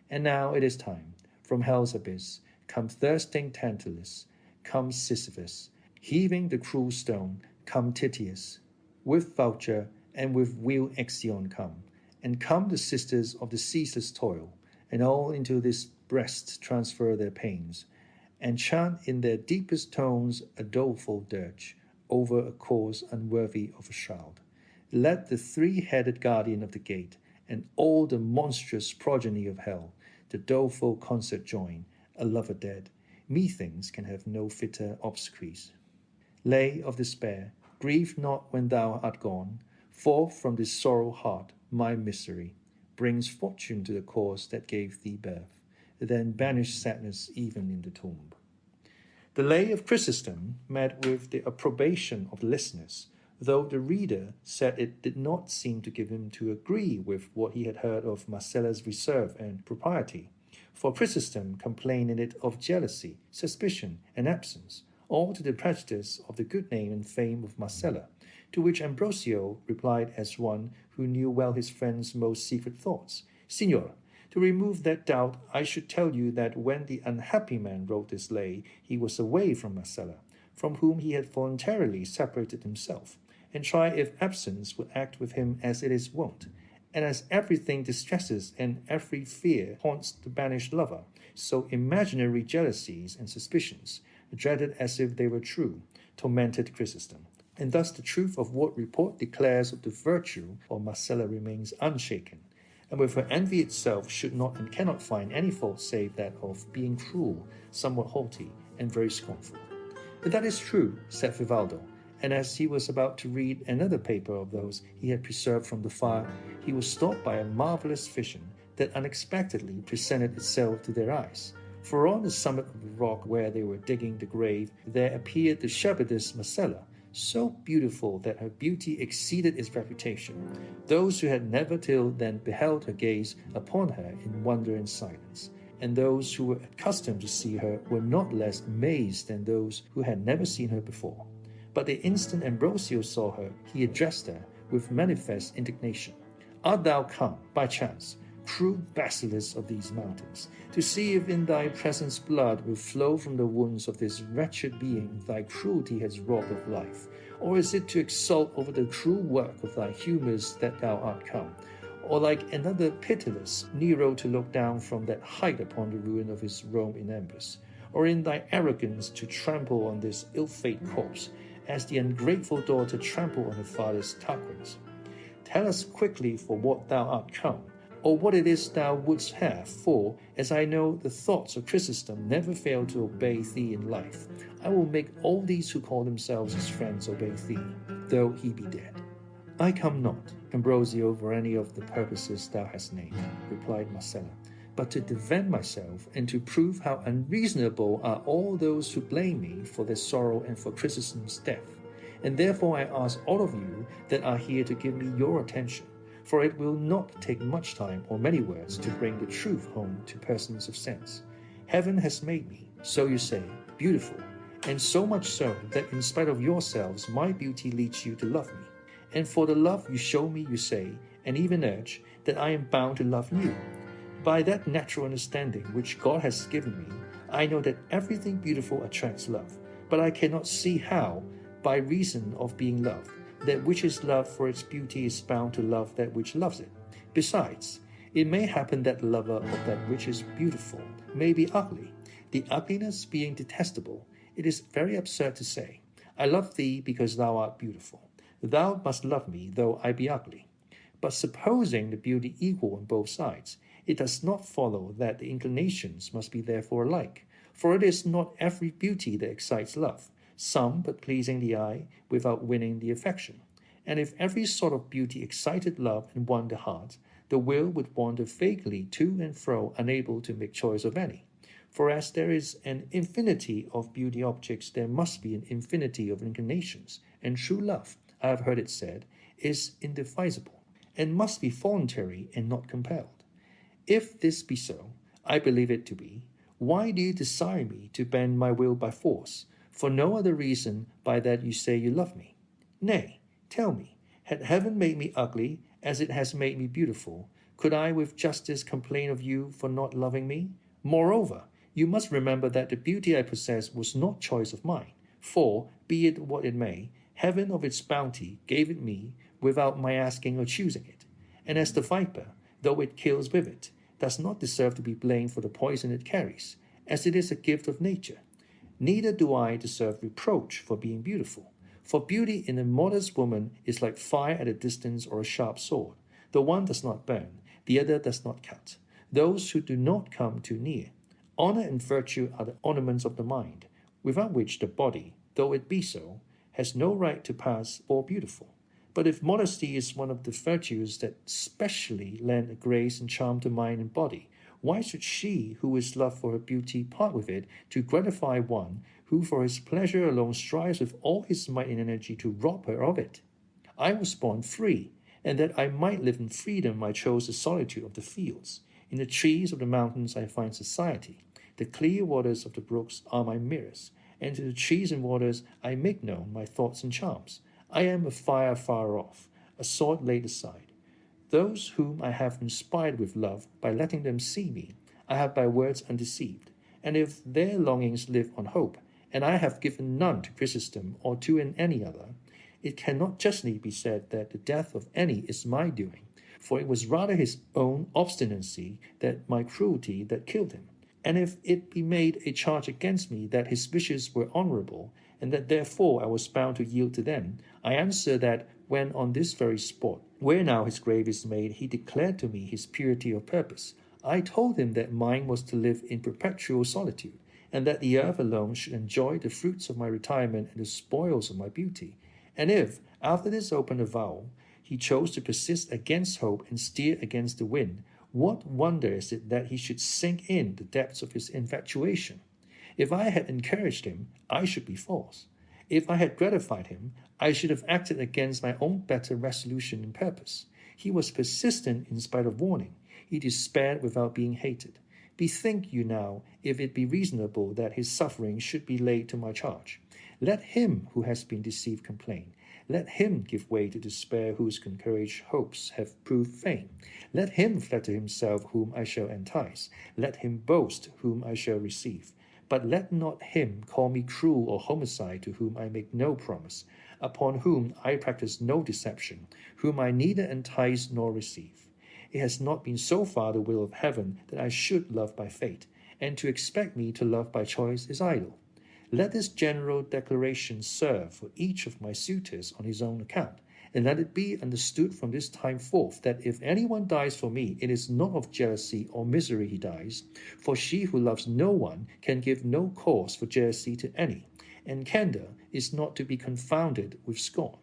And now it is time. From hell's abyss come thirsting Tantalus, come Sisyphus, heaving the cruel stone, come Titius, with vulture and with wheel Ixion come, and come the sisters of the ceaseless toil, and all into this breast transfer their pains, and chant in their deepest tones a doleful dirge over a cause unworthy of a shroud. Let the three-headed guardian of the gate and all the monstrous progeny of hell the doleful concert join, a lover dead, methinks can have no fitter obsequies. Lay of despair, grieve not when thou art gone, forth from this sorrow heart, my misery, brings fortune to the cause that gave thee birth, then banish sadness even in the tomb. The lay of Chrysostom met with the approbation of listeners, though the reader said it did not seem to give him to agree with what he had heard of Marcella's reserve and propriety, for Chrysostom complained in it of jealousy, suspicion, and absence, all to the prejudice of the good name and fame of Marcella, to which Ambrosio replied as one who knew well his friend's most secret thoughts, Signor, to remove that doubt, I should tell you that when the unhappy man wrote this lay, he was away from Marcella, from whom he had voluntarily separated himself, and try if absence would act with him as it is wont. And as everything distresses and every fear haunts the banished lover, so imaginary jealousies and suspicions, dreaded as if they were true, tormented Chrysostom. And thus the truth of what report declares of the virtue of Marcella remains unshaken, and with her envy itself should not and cannot find any fault save that of being cruel, somewhat haughty, and very scornful. That is true, said Vivaldo, and as he was about to read another paper of those he had preserved from the fire, he was stopped by a marvelous vision that unexpectedly presented itself to their eyes. For on the summit of the rock where they were digging the grave, there appeared the shepherdess Marcella, so beautiful that her beauty exceeded its reputation. Those who had never till then beheld her gaze upon her in wonder and silence, and those who were accustomed to see her were not less amazed than those who had never seen her before. But the instant Ambrosio saw her, he addressed her with manifest indignation. Art thou come, by chance, cruel basilisk of these mountains, to see if in thy presence blood will flow from the wounds of this wretched being thy cruelty has robbed of life? Or is it to exult over the cruel work of thy humours that thou art come? Or like another pitiless Nero to look down from that height upon the ruin of his Rome in embers? Or in thy arrogance to trample on this ill-fated corpse, as the ungrateful daughter trampled on her father's tarquins? Tell us quickly for what thou art come, or what it is thou wouldst have, for, as I know the thoughts of Chrysostom never fail to obey thee in life, I will make all these who call themselves his friends obey thee, though he be dead. I come not, Ambrosio, for any of the purposes thou hast named, replied Marcella, but to defend myself and to prove how unreasonable are all those who blame me for their sorrow and for Chrysostom's death. And therefore I ask all of you that are here to give me your attention, for it will not take much time or many words to bring the truth home to persons of sense. Heaven has made me, so you say, beautiful, and so much so that in spite of yourselves my beauty leads you to love me. And for the love you show me, you say, and even urge, that I am bound to love you. By that natural understanding which God has given me, I know that everything beautiful attracts love, but I cannot see how, by reason of being loved, that which is loved for its beauty is bound to love that which loves it. Besides, it may happen that the lover of that which is beautiful may be ugly. The ugliness being detestable, it is very absurd to say, I love thee because thou art beautiful. Thou must love me, though I be ugly. But supposing the beauty equal on both sides, it does not follow that the inclinations must be therefore alike, for it is not every beauty that excites love, some but pleasing the eye without winning the affection. And if every sort of beauty excited love and won the heart, the will would wander vaguely to and fro, unable to make choice of any. For as there is an infinity of beauty objects, there must be an infinity of inclinations, and true love, I have heard it said, is indivisible, and must be voluntary and not compelled. If this be so, I believe it to be, why do you desire me to bend my will by force, for no other reason by that you say you love me? Nay, tell me, had heaven made me ugly as it has made me beautiful, could I with justice complain of you for not loving me? Moreover, you must remember that the beauty I possess was not choice of mine, for, be it what it may, heaven of its bounty gave it me without my asking or choosing it. And as the viper, though it kills with it, does not deserve to be blamed for the poison it carries, as it is a gift of nature, neither do I deserve reproach for being beautiful. For beauty in a modest woman is like fire at a distance or a sharp sword. The one does not burn, the other does not cut. Those who do not come too near. Honor and virtue are the ornaments of the mind, without which the body, though it be so, has no right to pass for beautiful. But if modesty is one of the virtues that specially lend a grace and charm to mind and body, why should she who is loved for her beauty part with it to gratify one who for his pleasure alone strives with all his might and energy to rob her of it? I was born free, and that I might live in freedom I chose the solitude of the fields. In the trees of the mountains I find society. The clear waters of the brooks are my mirrors, and to the trees and waters I make known my thoughts and charms. I am a fire far off, a sword laid aside. Those whom I have inspired with love, by letting them see me, I have by words undeceived. And if their longings live on hope, and I have given none to Chrysostom or to any other, it cannot justly be said that the death of any is my doing, for it was rather his own obstinacy than my cruelty that killed him. And if it be made a charge against me that his wishes were honourable, and that therefore I was bound to yield to them, I answer that when on this very spot, where now his grave is made, he declared to me his purity of purpose, I told him that mine was to live in perpetual solitude, and that the earth alone should enjoy the fruits of my retirement and the spoils of my beauty. And if, after this open avowal, he chose to persist against hope and steer against the wind, what wonder is it that he should sink in the depths of his infatuation? If I had encouraged him, I should be false. If I had gratified him, I should have acted against my own better resolution and purpose. He was persistent in spite of warning. He despaired without being hated. Bethink you now if it be reasonable that his suffering should be laid to my charge. Let him who has been deceived complain. Let him give way to despair whose encouraged hopes have proved vain. Let him flatter himself whom I shall entice. Let him boast whom I shall receive. But let not him call me cruel or homicide to whom I make no promise, upon whom I practice no deception, whom I neither entice nor receive. It has not been so far the will of heaven that I should love by fate, and to expect me to love by choice is idle. Let this general declaration serve for each of my suitors on his own account, and let it be understood from this time forth that if anyone dies for me, it is not of jealousy or misery he dies, for she who loves no one can give no cause for jealousy to any, and candour is not to be confounded with scorn.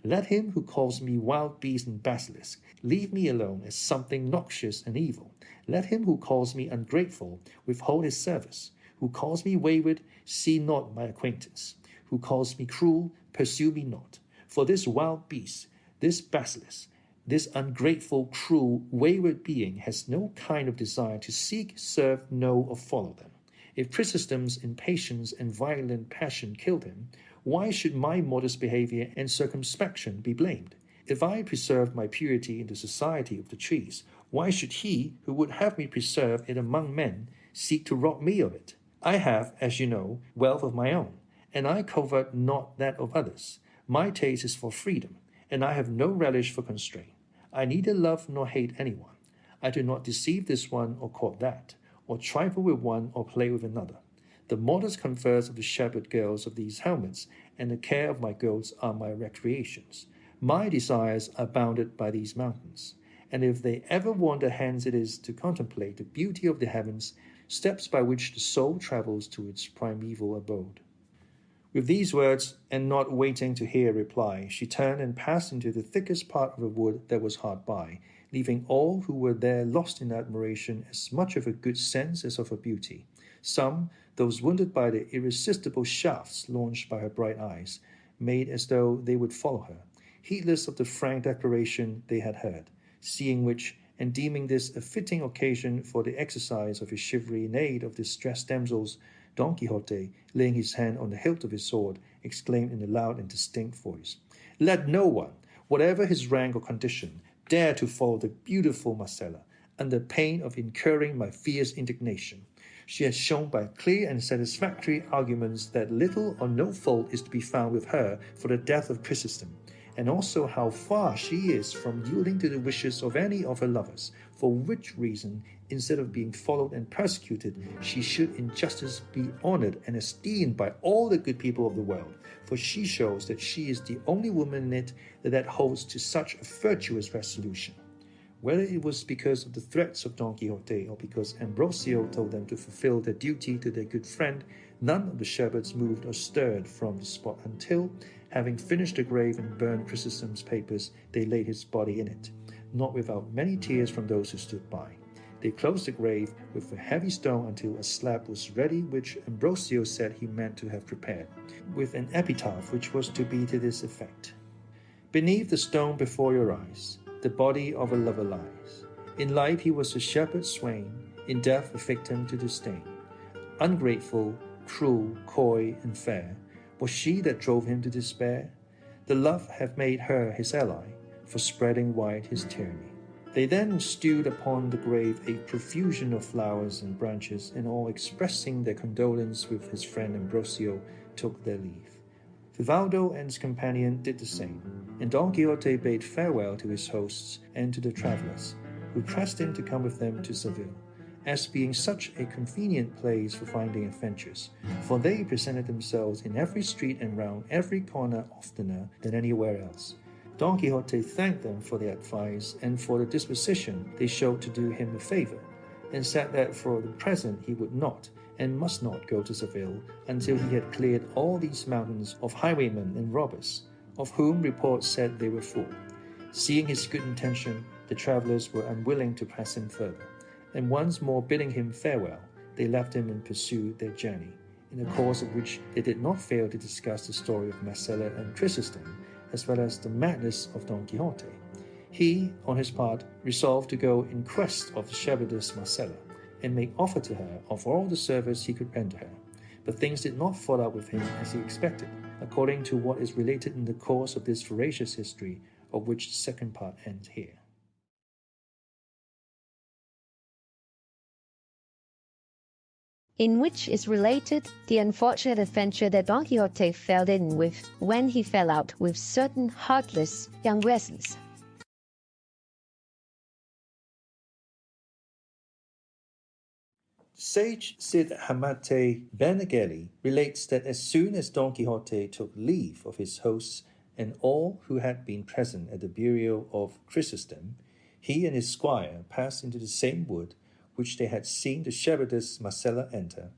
Let him who calls me wild beast and basilisk leave me alone as something noxious and evil. Let him who calls me ungrateful withhold his service. Who calls me wayward, see not my acquaintance. Who calls me cruel, pursue me not. For this wild beast, this basilisk, this ungrateful, cruel, wayward being has no kind of desire to seek, serve, know, or follow them. If Chrysostom's impatience and violent passion killed him, why should my modest behavior and circumspection be blamed? If I preserved my purity in the society of the trees, why should he who would have me preserve it among men seek to rob me of it? I have, as you know, wealth of my own, and I covet not that of others. My taste is for freedom, and I have no relish for constraint. I neither love nor hate anyone. I do not deceive this one or court that, or trifle with one or play with another. The modest converse of the shepherd girls of these helmets and the care of my goats are my recreations. My desires are bounded by these mountains, and if they ever wander hence, it is to contemplate the beauty of the heavens, steps by which the soul travels to its primeval abode. With these words, and not waiting to hear a reply, she turned and passed into the thickest part of a wood that was hard by, leaving all who were there lost in admiration as much of her good sense as of her beauty. Some, those wounded by the irresistible shafts launched by her bright eyes, made as though they would follow her, heedless of the frank declaration they had heard, seeing which, and deeming this a fitting occasion for the exercise of his chivalry in aid of distressed damsels, Don Quixote, laying his hand on the hilt of his sword, exclaimed in a loud and distinct voice, "Let no one, whatever his rank or condition, dare to follow the beautiful Marcella, under pain of incurring my fierce indignation. She has shown by clear and satisfactory arguments that little or no fault is to be found with her for the death of Chrysostom, and also how far she is from yielding to the wishes of any of her lovers, for which reason, instead of being followed and persecuted, she should in justice be honored and esteemed by all the good people of the world, for she shows that she is the only woman in it that holds to such a virtuous resolution." Whether it was because of the threats of Don Quixote or because Ambrosio told them to fulfill their duty to their good friend, none of the shepherds moved or stirred from the spot until, having finished the grave and burned Chrysostom's papers, they laid his body in it, not without many tears from those who stood by. They closed the grave with a heavy stone until a slab was ready, which Ambrosio said he meant to have prepared, with an epitaph which was to be to this effect: "Beneath the stone before your eyes, the body of a lover lies. In life he was a shepherd swain, in death a victim to disdain. Ungrateful, cruel, coy, and fair, was she that drove him to despair? The love hath made her his ally, for spreading wide his tyranny." They then strewed upon the grave a profusion of flowers and branches, and all expressing their condolence with his friend Ambrosio, took their leave. Vivaldo and his companion did the same, and Don Quixote bade farewell to his hosts and to the travellers, who pressed him to come with them to Seville, as being such a convenient place for finding adventures, for they presented themselves in every street and round every corner oftener than anywhere else. Don Quixote thanked them for their advice and for the disposition they showed to do him a favour, and said that for the present he would not and must not go to Seville until he had cleared all these mountains of highwaymen and robbers, of whom report said they were full. Seeing his good intention, the travellers were unwilling to press him further, and once more bidding him farewell, they left him and pursued their journey, in the course of which they did not fail to discuss the story of Marcella and Chrysostom, as well as the madness of Don Quixote. He, on his part, resolved to go in quest of the shepherdess Marcella, and make offer to her of all the service he could render her. But things did not fall out with him as he expected, according to what is related in the course of this veracious history, of which the second part ends here. In which is related the unfortunate adventure that Don Quixote fell in with when he fell out with certain heartless young peasants. Sage Cid Hamete Benengeli relates that as soon as Don Quixote took leave of his hosts and all who had been present at the burial of Chrysostom, he and his squire passed into the same wood which they had seen the shepherdess Marcella enter,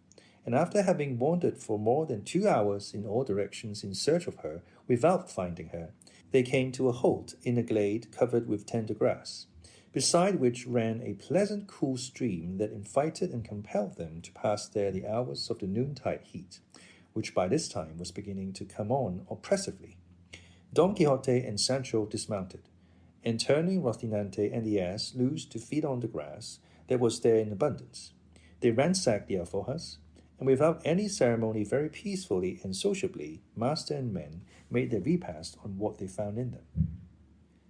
and after having wandered for more than 2 hours in all directions in search of her without finding her, they came to a halt in a glade covered with tender grass, beside which ran a pleasant cool stream that invited and compelled them to pass there the hours of the noontide heat, which by this time was beginning to come on oppressively. Don Quixote and Sancho dismounted, and turning Rocinante and the ass loose to feed on the grass that was there in abundance, they ransacked the alforjas, and without any ceremony very peacefully and sociably, master and men made their repast on what they found in them.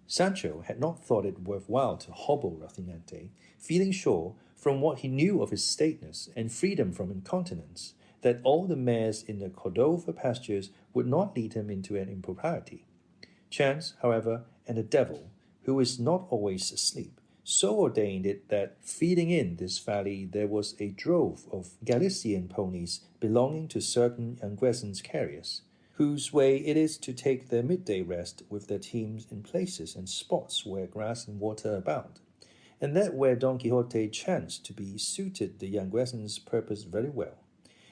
Sancho had not thought it worthwhile to hobble Rocinante, feeling sure, from what he knew of his stateness and freedom from incontinence, that all the mares in the Cordova pastures would not lead him into an impropriety. Chance, however, and the devil, who is not always asleep, so ordained it that feeding in this valley there was a drove of Galician ponies belonging to certain Yanguesans carriers, whose way it is to take their midday rest with their teams in places and spots where grass and water abound, and that where Don Quixote chanced to be suited the Yanguesans' purpose very well.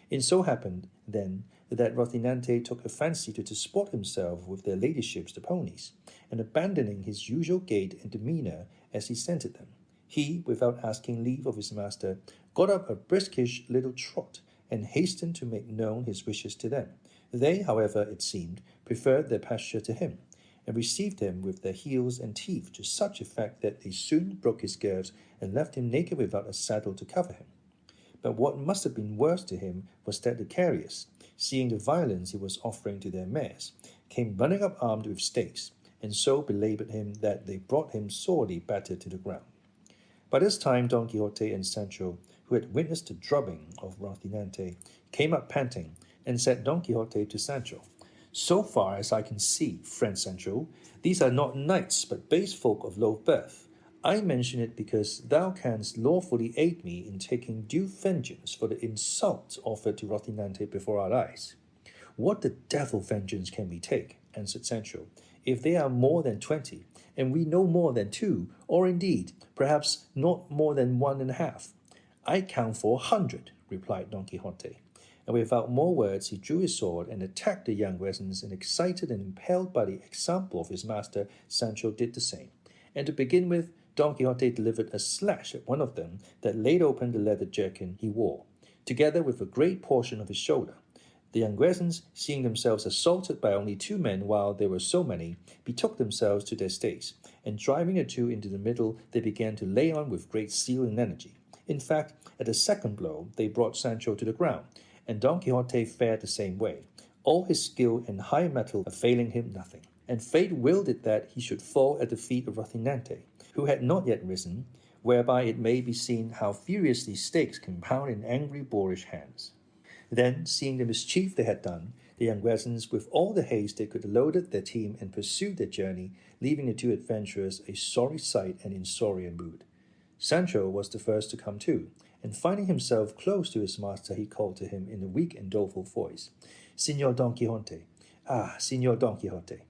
It so happened, then, that Rocinante took a fancy to disport himself with their ladyships the ponies, and abandoning his usual gait and demeanour as he scented them, He, without asking leave of his master, got up a briskish little trot, and hastened to make known his wishes to them. They, however, it seemed, preferred their pasture to him, and received him with their heels and teeth to such effect that they soon broke his girths and left him naked without a saddle to cover him. But what must have been worse to him was that the carriers, seeing the violence he was offering to their mares, came running up armed with stakes, and so belaboured him that they brought him sorely battered to the ground. By this time Don Quixote and Sancho, who had witnessed the drubbing of Rocinante, came up panting, and said Don Quixote to Sancho, "So far as I can see, friend Sancho, these are not knights, but base folk of low birth. I mention it because thou canst lawfully aid me in taking due vengeance for the insult offered to Rocinante before our eyes." "What the devil vengeance can we take," answered Sancho, "if they are more than 20, and we no more than 2, or indeed, perhaps not more than 1.5. "I count for 100, replied Don Quixote, and without more words he drew his sword and attacked the young resins, and excited and impelled by the example of his master, Sancho did the same. And to begin with, Don Quixote delivered a slash at one of them that laid open the leather jerkin he wore, together with a great portion of his shoulder. The young resins, seeing themselves assaulted by only 2 men while there were so many, betook themselves to their stakes, and driving the 2 into the middle, they began to lay on with great zeal and energy. In fact, at the second blow, they brought Sancho to the ground, and Don Quixote fared the same way, all his skill and high mettle availing him nothing. And fate willed it that he should fall at the feet of Rocinante, who had not yet risen, whereby it may be seen how furiously stakes can pound in angry boorish hands. Then, seeing the mischief they had done, the young resins, with all the haste they could, loaded their team and pursued their journey, leaving the 2 adventurers a sorry sight and in sorrier mood. Sancho was the first to come to, and finding himself close to his master, he called to him in a weak and doleful voice, "Señor Don Quixote, Señor Don Quixote."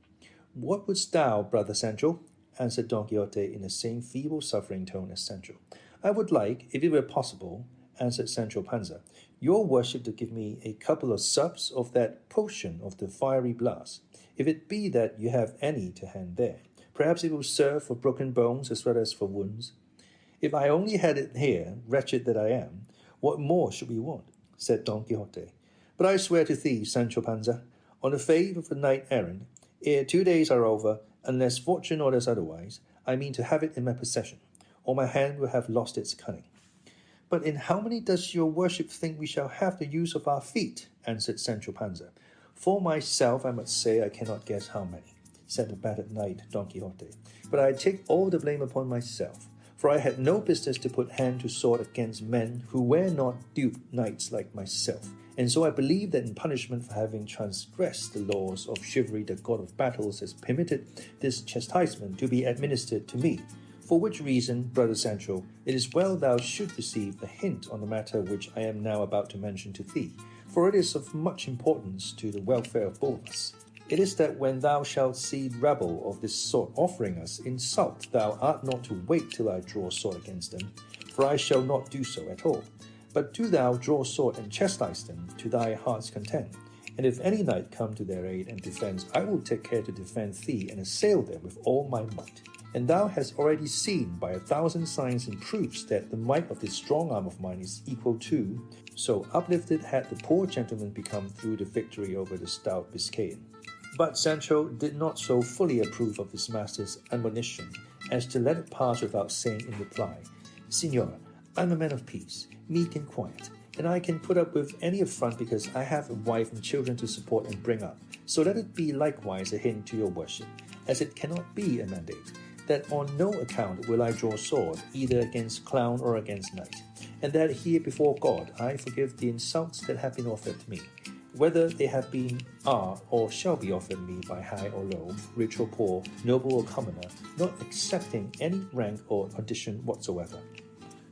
"What wouldst thou, brother Sancho?" answered Don Quixote in the same feeble suffering tone as Sancho. "I would like, if it were possible," answered Sancho Panza, "your worship to give me a couple of sups of that potion of the fiery blast, if it be that you have any to hand there. Perhaps it will serve for broken bones as well as for wounds." "If I only had it here, wretched that I am, what more should we want?" said Don Quixote. "But I swear to thee, Sancho Panza, on the faith of a knight-errant, ere 2 days are over, unless fortune orders otherwise, I mean to have it in my possession, or my hand will have lost its cunning." "But in how many does your worship think we shall have the use of our feet?" answered Sancho Panza. "For myself, I must say I cannot guess how many," said the battered knight Don Quixote. "But I take all the blame upon myself, for I had no business to put hand to sword against men who were not duped knights like myself, and so I believe that in punishment for having transgressed the laws of chivalry the god of battles has permitted this chastisement to be administered to me. For which reason, brother Sancho, it is well thou should receive a hint on the matter which I am now about to mention to thee, for it is of much importance to the welfare of both of us. It is that when thou shalt see rabble of this sort offering us insult, thou art not to wait till I draw sword against them, for I shall not do so at all, but do thou draw sword and chastise them to thy heart's content. And if any knight come to their aid and defense, I will take care to defend thee and assail them with all my might. And thou hast already seen by 1,000 signs and proofs that the might of this strong arm of mine is equal to, so uplifted had the poor gentleman become through the victory over the stout Biscayan." But Sancho did not so fully approve of his master's admonition as to let it pass without saying in reply, "Señor, I am a man of peace, meek and quiet, and I can put up with any affront because I have a wife and children to support and bring up. So let it be likewise a hint to your worship, as it cannot be a mandate, that on no account will I draw sword, either against clown or against knight, and that here before God I forgive the insults that have been offered to me, whether they have been, are, or shall be offered me by high or low, rich or poor, noble or commoner, not accepting any rank or condition whatsoever."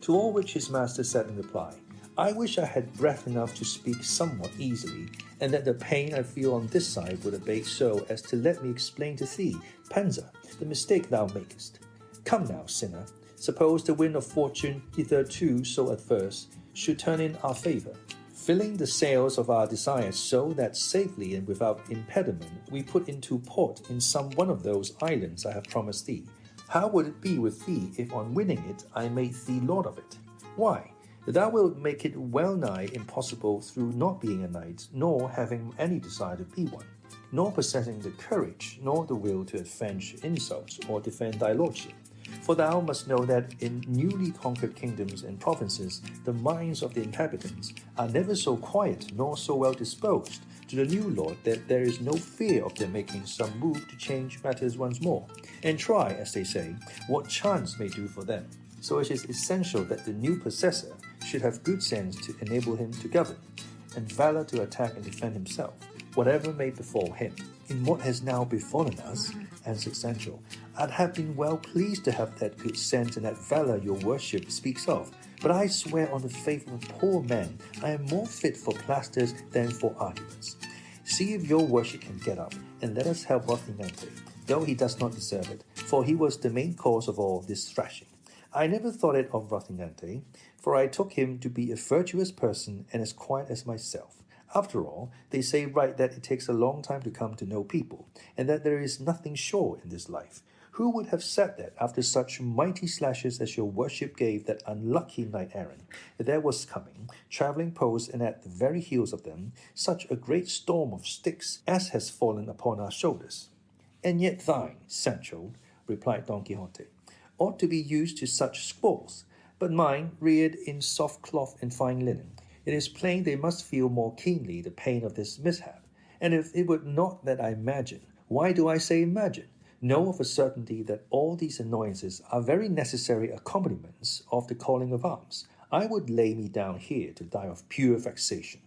To all which his master said in reply, "I wish I had breath enough to speak somewhat easily, and that the pain I feel on this side would abate so as to let me explain to thee, Panza, the mistake thou makest. Come now, sinner, suppose the wind of fortune, hitherto so adverse, should turn in our favour, filling the sails of our desires so that safely and without impediment we put into port in some one of those islands I have promised thee. How would it be with thee if on winning it I made thee lord of it? Why, thou wilt make it well nigh impossible through not being a knight, nor having any desire to be one, nor possessing the courage, nor the will to avenge insults or defend thy lordship. For thou must know that in newly conquered kingdoms and provinces, the minds of the inhabitants are never so quiet nor so well disposed to the new lord that there is no fear of their making some move to change matters once more, and try, as they say, what chance may do for them. So it is essential that the new possessor should have good sense to enable him to govern, and valor to attack and defend himself, whatever may befall him. In what has now befallen us, answered Sancho, I'd have been well pleased to have that good sense and that valor your worship speaks of, but I swear on the faith of a poor man, I am more fit for plasters than for arguments. See if your worship can get up, and let us help Rocinante, though he does not deserve it, for he was the main cause of all this thrashing. I never thought it of Rocinante, for I took him to be a virtuous person and as quiet as myself. After all, they say right that it takes a long time to come to know people, and that there is nothing sure in this life. Who would have said that after such mighty slashes as your worship gave that unlucky knight-errant, there was coming, travelling post, and at the very heels of them, such a great storm of sticks as has fallen upon our shoulders? And yet thine, Sancho, replied Don Quixote, ought to be used to such squalls, but mine, reared in soft cloth and fine linen, it is plain they must feel more keenly the pain of this mishap. And if it were not that I imagine, why do I say imagine? Know of a certainty that all these annoyances are very necessary accompaniments of the calling of arms, I would lay me down here to die of pure vexation.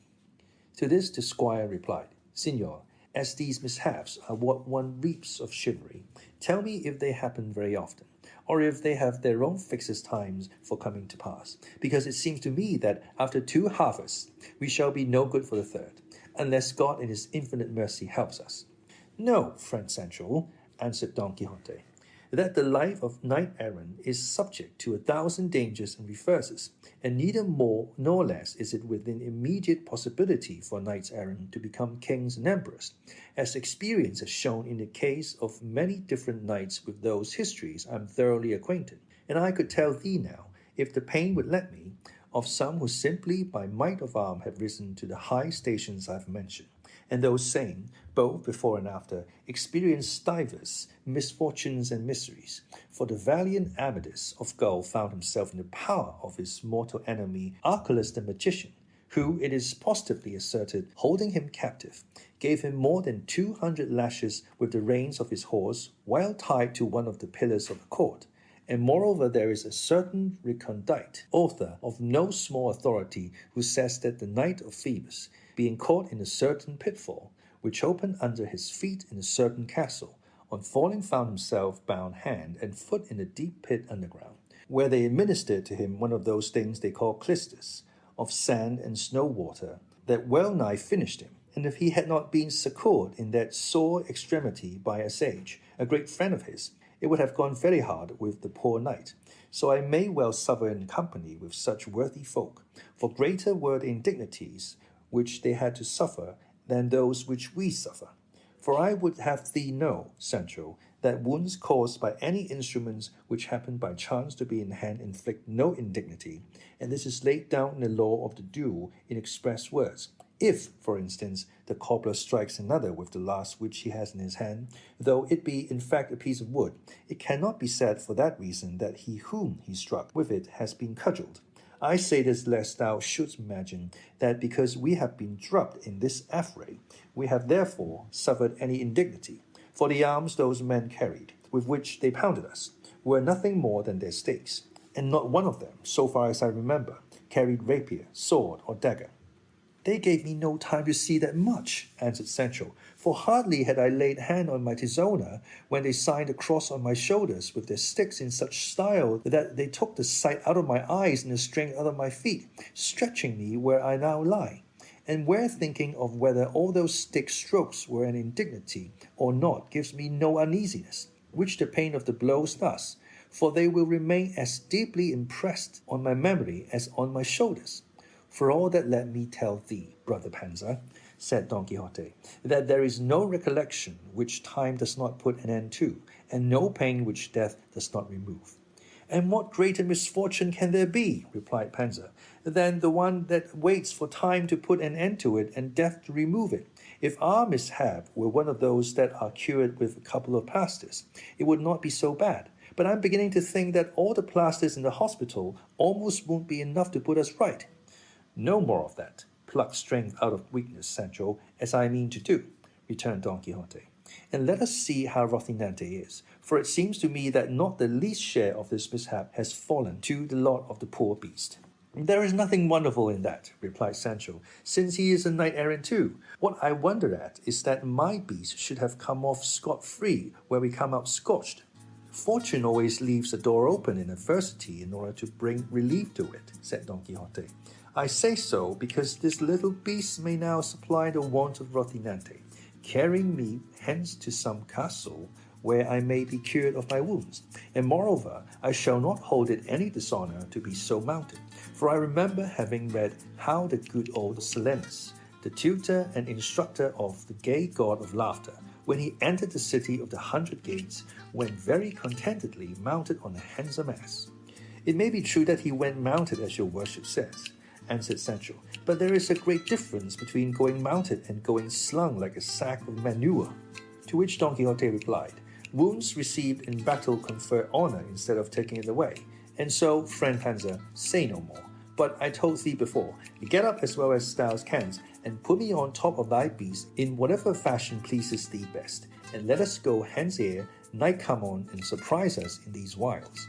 To this the squire replied, Signor, as these mishaps are what one reaps of chivalry, tell me if they happen very often, or if they have their own fixed times for coming to pass, because it seems to me that after 2 harvests we shall be no good for the third, unless God in his infinite mercy helps us. No, friend Sancho, answered Don Quixote, that the life of knight-errant is subject to 1,000 dangers and reverses, and neither more nor less is it within immediate possibility for knights-errant to become kings and emperors, as experience has shown in the case of many different knights with those histories I am thoroughly acquainted, and I could tell thee now, if the pain would let me, of some who simply by might of arm have risen to the high stations I have mentioned, and those same, both before and after, experienced divers misfortunes and miseries. For the valiant Amadis of Gaul found himself in the power of his mortal enemy Archelaus the magician, who, it is positively asserted, holding him captive, gave him more than 200 lashes with the reins of his horse while tied to one of the pillars of the court. And moreover there is a certain recondite, author of no small authority, who says that the knight of Phoebus, being caught in a certain pitfall, which opened under his feet in a certain castle, on falling found himself bound hand and foot in a deep pit underground, where they administered to him one of those things they call clysters, of sand and snow water, that well nigh finished him. And if he had not been succoured in that sore extremity by a sage, a great friend of his, it would have gone very hard with the poor knight. So I may well suffer in company with such worthy folk, for greater were the indignities which they had to suffer than those which we suffer. For I would have thee know, Sancho, that wounds caused by any instruments which happen by chance to be in hand inflict no indignity, and this is laid down in the law of the duel in express words. If, for instance, the cobbler strikes another with the lance which he has in his hand, though it be in fact a piece of wood, it cannot be said for that reason that he whom he struck with it has been cudgelled. I say this lest thou shouldst imagine that because we have been drubbed in this affray, we have therefore suffered any indignity. For the arms those men carried, with which they pounded us, were nothing more than their stakes, and not one of them, so far as I remember, carried rapier, sword, or dagger. They gave me no time to see that much, answered Sancho, for hardly had I laid hand on my tizona when they signed a cross on my shoulders with their sticks in such style that they took the sight out of my eyes and the strength out of my feet, stretching me where I now lie. And where thinking of whether all those stick strokes were an indignity or not gives me no uneasiness, which the pain of the blows thus, for they will remain as deeply impressed on my memory as on my shoulders. For all that let me tell thee, brother Panza, said Don Quixote, that there is no recollection which time does not put an end to, and no pain which death does not remove. And what greater misfortune can there be, replied Panza, than the one that waits for time to put an end to it and death to remove it? If our mishap were one of those that are cured with a couple of plasters, it would not be so bad. But I'm beginning to think that all the plasters in the hospital almost won't be enough to put us right. No more of that. Pluck strength out of weakness, Sancho, as I mean to do, returned Don Quixote. And let us see how Rocinante is, for it seems to me that not the least share of this mishap has fallen to the lot of the poor beast. There is nothing wonderful in that, replied Sancho, since he is a knight-errant too. What I wonder at is that my beast should have come off scot-free where we come out scorched. Fortune always leaves the door open in adversity in order to bring relief to it, said Don Quixote. I say so because this little beast may now supply the want of Rocinante, carrying me hence to some castle where I may be cured of my wounds. And moreover, I shall not hold it any dishonour to be so mounted, for I remember having read how the good old Silenus, the tutor and instructor of the gay god of laughter, when he entered the city of the 100 gates, went very contentedly mounted on a handsome ass. It may be true that he went mounted as your worship says, answered Sancho, but there is a great difference between going mounted and going slung like a sack of manure. To which Don Quixote replied, wounds received in battle confer honour instead of taking it away, and so, friend Panza, say no more. But I told thee before, get up as well as thou canst, and put me on top of thy beast in whatever fashion pleases thee best, and let us go hence ere night come on and surprise us in these wilds.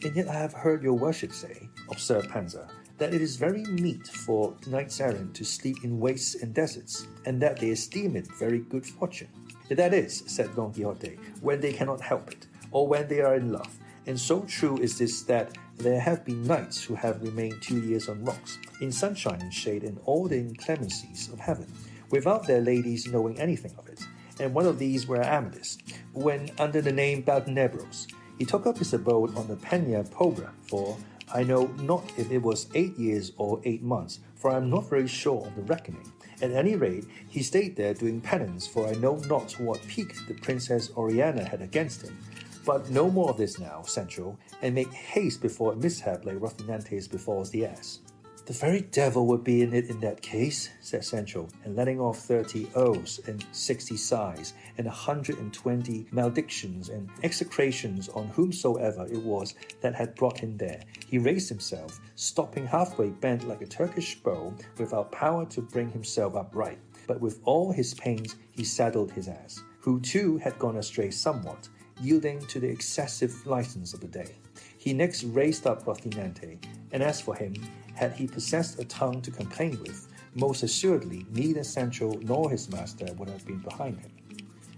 And yet I have heard your worship say, observed Panza, that it is very meet for knights-errant to sleep in wastes and deserts, and that they esteem it very good fortune. That is, said Don Quixote, when they cannot help it, or when they are in love. And so true is this that there have been knights who have remained 2 years on rocks, in sunshine and shade and all the inclemencies of heaven, without their ladies knowing anything of it. And one of these were Amadis, when under the name Baltenebros, he took up his abode on the Peña Pobre for, I know not if it was 8 years or 8 months, for I am not very sure of the reckoning. At any rate, he stayed there doing penance, for I know not what pique the Princess Oriana had against him. But no more of this now, Sancho, and make haste before a mishap like Rocinante's befalls the ass. The very devil would be in it in that case, said Sancho, and letting off 30 oaths and 60 sighs, and 120 maledictions and execrations on whomsoever it was that had brought him there, he raised himself, stopping halfway bent like a Turkish bow, without power to bring himself upright. But with all his pains he saddled his ass, who too had gone astray somewhat, yielding to the excessive license of the day. He next raised up Rocinante, and as for him, had he possessed a tongue to complain with, most assuredly neither Sancho nor his master would have been behind him.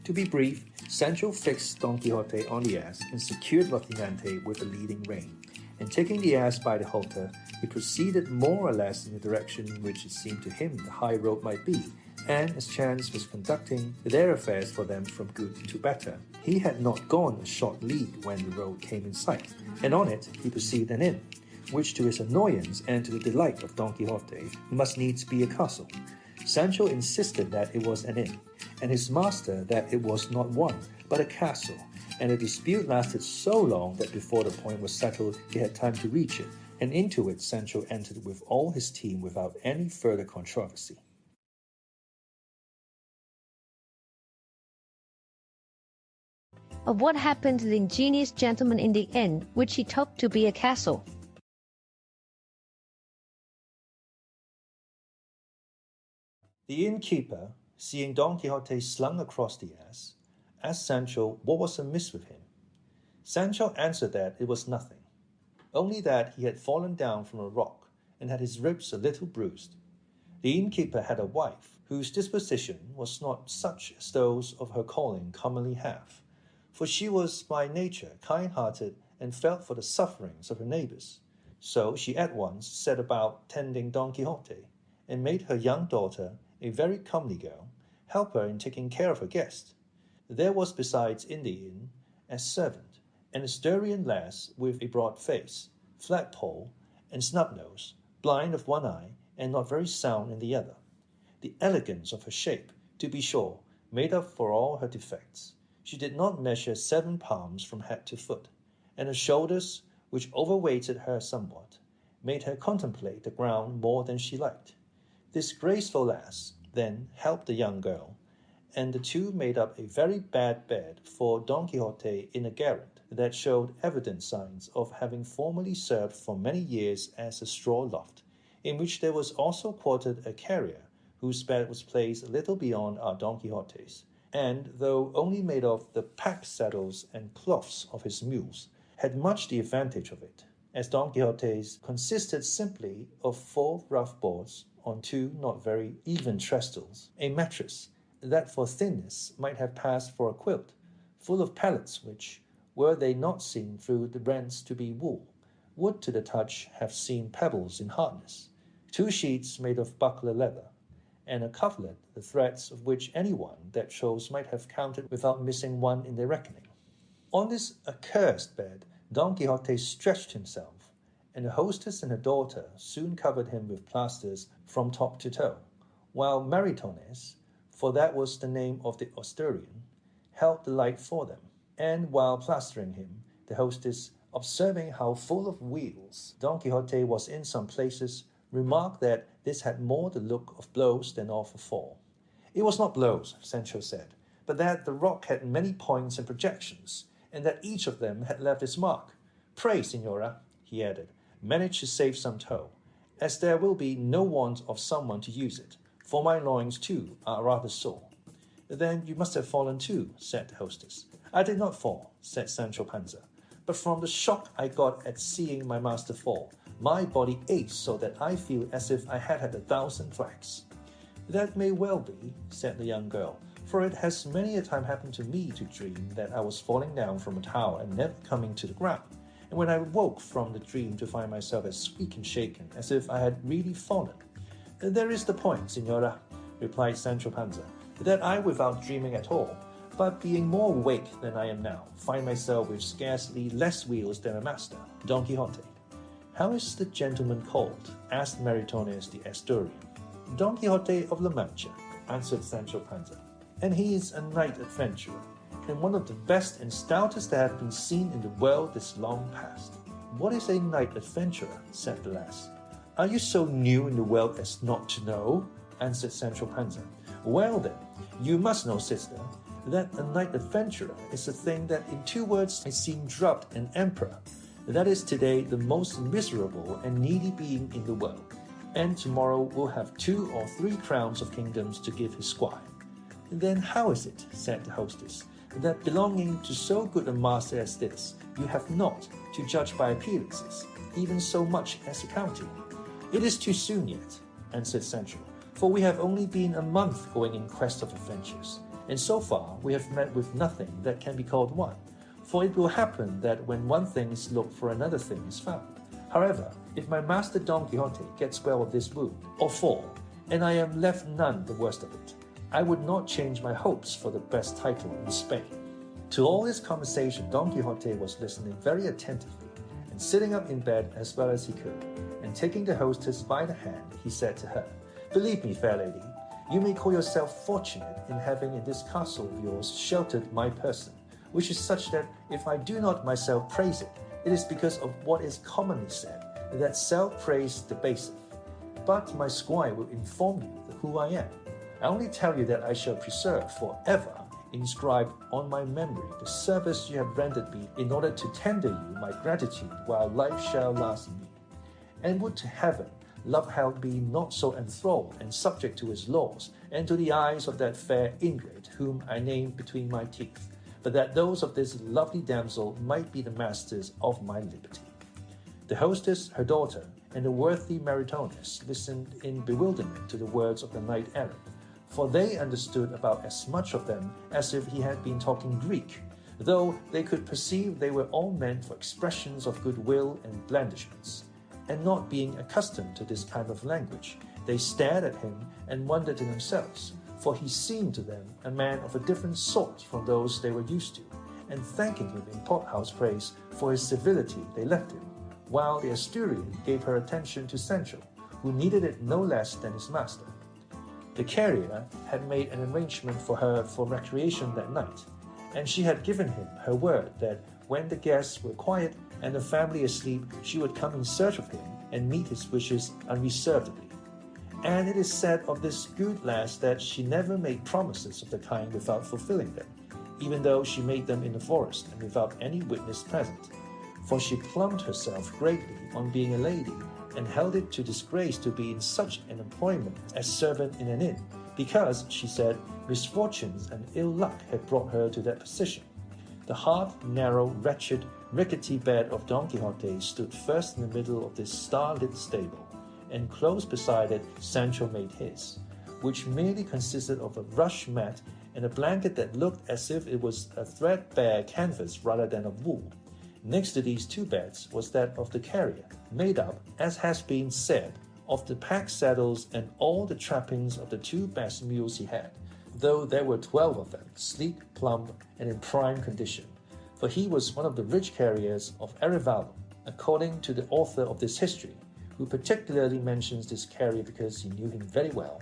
To be brief, Sancho fixed Don Quixote on the ass and secured Rocinante with the leading rein, and taking the ass by the halter, he proceeded more or less in the direction in which it seemed to him the high road might be, and as chance was conducting their affairs for them from good to better, he had not gone a short league when the road came in sight, and on it he perceived an inn, which to his annoyance and to the delight of Don Quixote must needs be a castle. Sancho insisted that it was an inn, and his master that it was not one, but a castle, and the dispute lasted so long that before the point was settled he had time to reach it, and into it Sancho entered with all his team without any further controversy. Of what happened to the ingenious gentleman in the inn, which he took to be a castle. The innkeeper, seeing Don Quixote slung across the ass, asked Sancho what was amiss with him. Sancho answered that it was nothing, only that he had fallen down from a rock and had his ribs a little bruised. The innkeeper had a wife whose disposition was not such as those of her calling commonly have, for she was by nature kind-hearted and felt for the sufferings of her neighbours. So she at once set about tending Don Quixote, and made her young daughter, a very comely girl, help her in taking care of her guest. There was besides in the inn a servant, an Asturian lass with a broad face, flat poll, and snub nose, blind of one eye, and not very sound in the other. the elegance of her shape, to be sure, made up for all her defects. She did not measure 7 palms from head to foot, and her shoulders, which overweighted her somewhat, made her contemplate the ground more than she liked. This graceful lass then helped the young girl, and the two made up a very bad bed for Don Quixote in a garret that showed evident signs of having formerly served for many years as a straw loft, in which there was also quartered a carrier, whose bed was placed a little beyond our Don Quixote's, and, though only made of the pack saddles and cloths of his mules, had much the advantage of it, as Don Quixote's consisted simply of 4 rough boards on 2 not very even trestles, a mattress that for thinness might have passed for a quilt, full of pellets which, were they not seen through the rents to be wool, would to the touch have seemed pebbles in hardness, 2 sheets made of buckler leather, and a coverlet, the threads of which anyone that chose might have counted without missing one in their reckoning. On this accursed bed, Don Quixote stretched himself, and the hostess and her daughter soon covered him with plasters from top to toe, while Maritornes, for that was the name of the Asturian, held the light for them, and while plastering him, the hostess, observing how full of wheals Don Quixote was in some places, remarked that this had more the look of blows than of a fall. It was not blows, Sancho said, but that the rock had many points and projections, and that each of them had left its mark. Pray, Señora, he added, manage to save some toe, as there will be no want of someone to use it, for my loins too are rather sore. Then you must have fallen too, said the hostess. I did not fall, said Sancho Panza, but from the shock I got at seeing my master fall, my body aches so that I feel as if I had 1,000 thwacks. That may well be, said the young girl, for it has many a time happened to me to dream that I was falling down from a tower and never coming to the ground, and when I woke from the dream to find myself as weak and shaken as if I had really fallen. There is the point, Señora, replied Sancho Panza, that I, without dreaming at all, but being more awake than I am now, find myself with scarcely less wheels than a master, Don Quixote. How is the gentleman called? Asked Maritornes the Asturian. Don Quixote of La Mancha, answered Sancho Panza, and he is a knight adventurer, and one of the best and stoutest that have been seen in the world this long past. What is a knight adventurer? Said the lass. Are you so new in the world as not to know? Answered Sancho Panza. Well then, you must know, sister, that a knight adventurer is a thing that in 2 words may seem drubbed an emperor, that is today the most miserable and needy being in the world, and tomorrow will have 2 or 3 crowns of kingdoms to give his squire. Then how is it, said the hostess, that belonging to so good a master as this, you have not, to judge by appearances, even so much as accounting? It is too soon yet, answered Sancho, for we have only been a month going in quest of adventures, and so far we have met with nothing that can be called one, for it will happen that when one thing is looked for, another thing is found. However, if my master Don Quixote gets well of this wound, or fall, and I am left none the worst of it, I would not change my hopes for the best title in Spain. To all this conversation, Don Quixote was listening very attentively, and sitting up in bed as well as he could, and taking the hostess by the hand, he said to her, Believe me, fair lady, you may call yourself fortunate in having in this castle of yours sheltered my person, which is such that if I do not myself praise it, it is because of what is commonly said, that self-praise debaseth. But my squire will inform you who I am. I only tell you that I shall preserve forever inscribed on my memory the service you have rendered me in order to tender you my gratitude while life shall last in me. And would to heaven love held me not so enthralled and subject to his laws, and to the eyes of that fair ingrate whom I name between my teeth, but that those of this lovely damsel might be the masters of my liberty. The hostess, her daughter, and the worthy Maritornes listened in bewilderment to the words of the knight-errant, for they understood about as much of them as if he had been talking Greek, though they could perceive they were all meant for expressions of goodwill and blandishments. And not being accustomed to this kind of language, they stared at him and wondered to themselves, for he seemed to them a man of a different sort from those they were used to, and thanking him in pothouse praise for his civility, they left him, while the Asturian gave her attention to Sancho, who needed it no less than his master. The carrier had made an arrangement for her for recreation that night, and she had given him her word that when the guests were quiet and the family asleep, she would come in search of him and meet his wishes unreservedly. And it is said of this good lass that she never made promises of the kind without fulfilling them, even though she made them in the forest and without any witness present. For she plumed herself greatly on being a lady, and held it to disgrace to be in such an employment as servant in an inn, because, she said, misfortunes and ill luck had brought her to that position. The hard, narrow, wretched, rickety bed of Don Quixote stood first in the middle of this star-lit stable, and close beside it Sancho made his, which merely consisted of a rush mat and a blanket that looked as if it was a threadbare canvas rather than of wool. Next to these two beds was that of the carrier, made up, as has been said, of the pack saddles and all the trappings of the two best mules he had, though there were 12 of them, sleek, plump, and in prime condition, for he was one of the rich carriers of Arevalo, according to the author of this history, who particularly mentions this carrier because he knew him very well,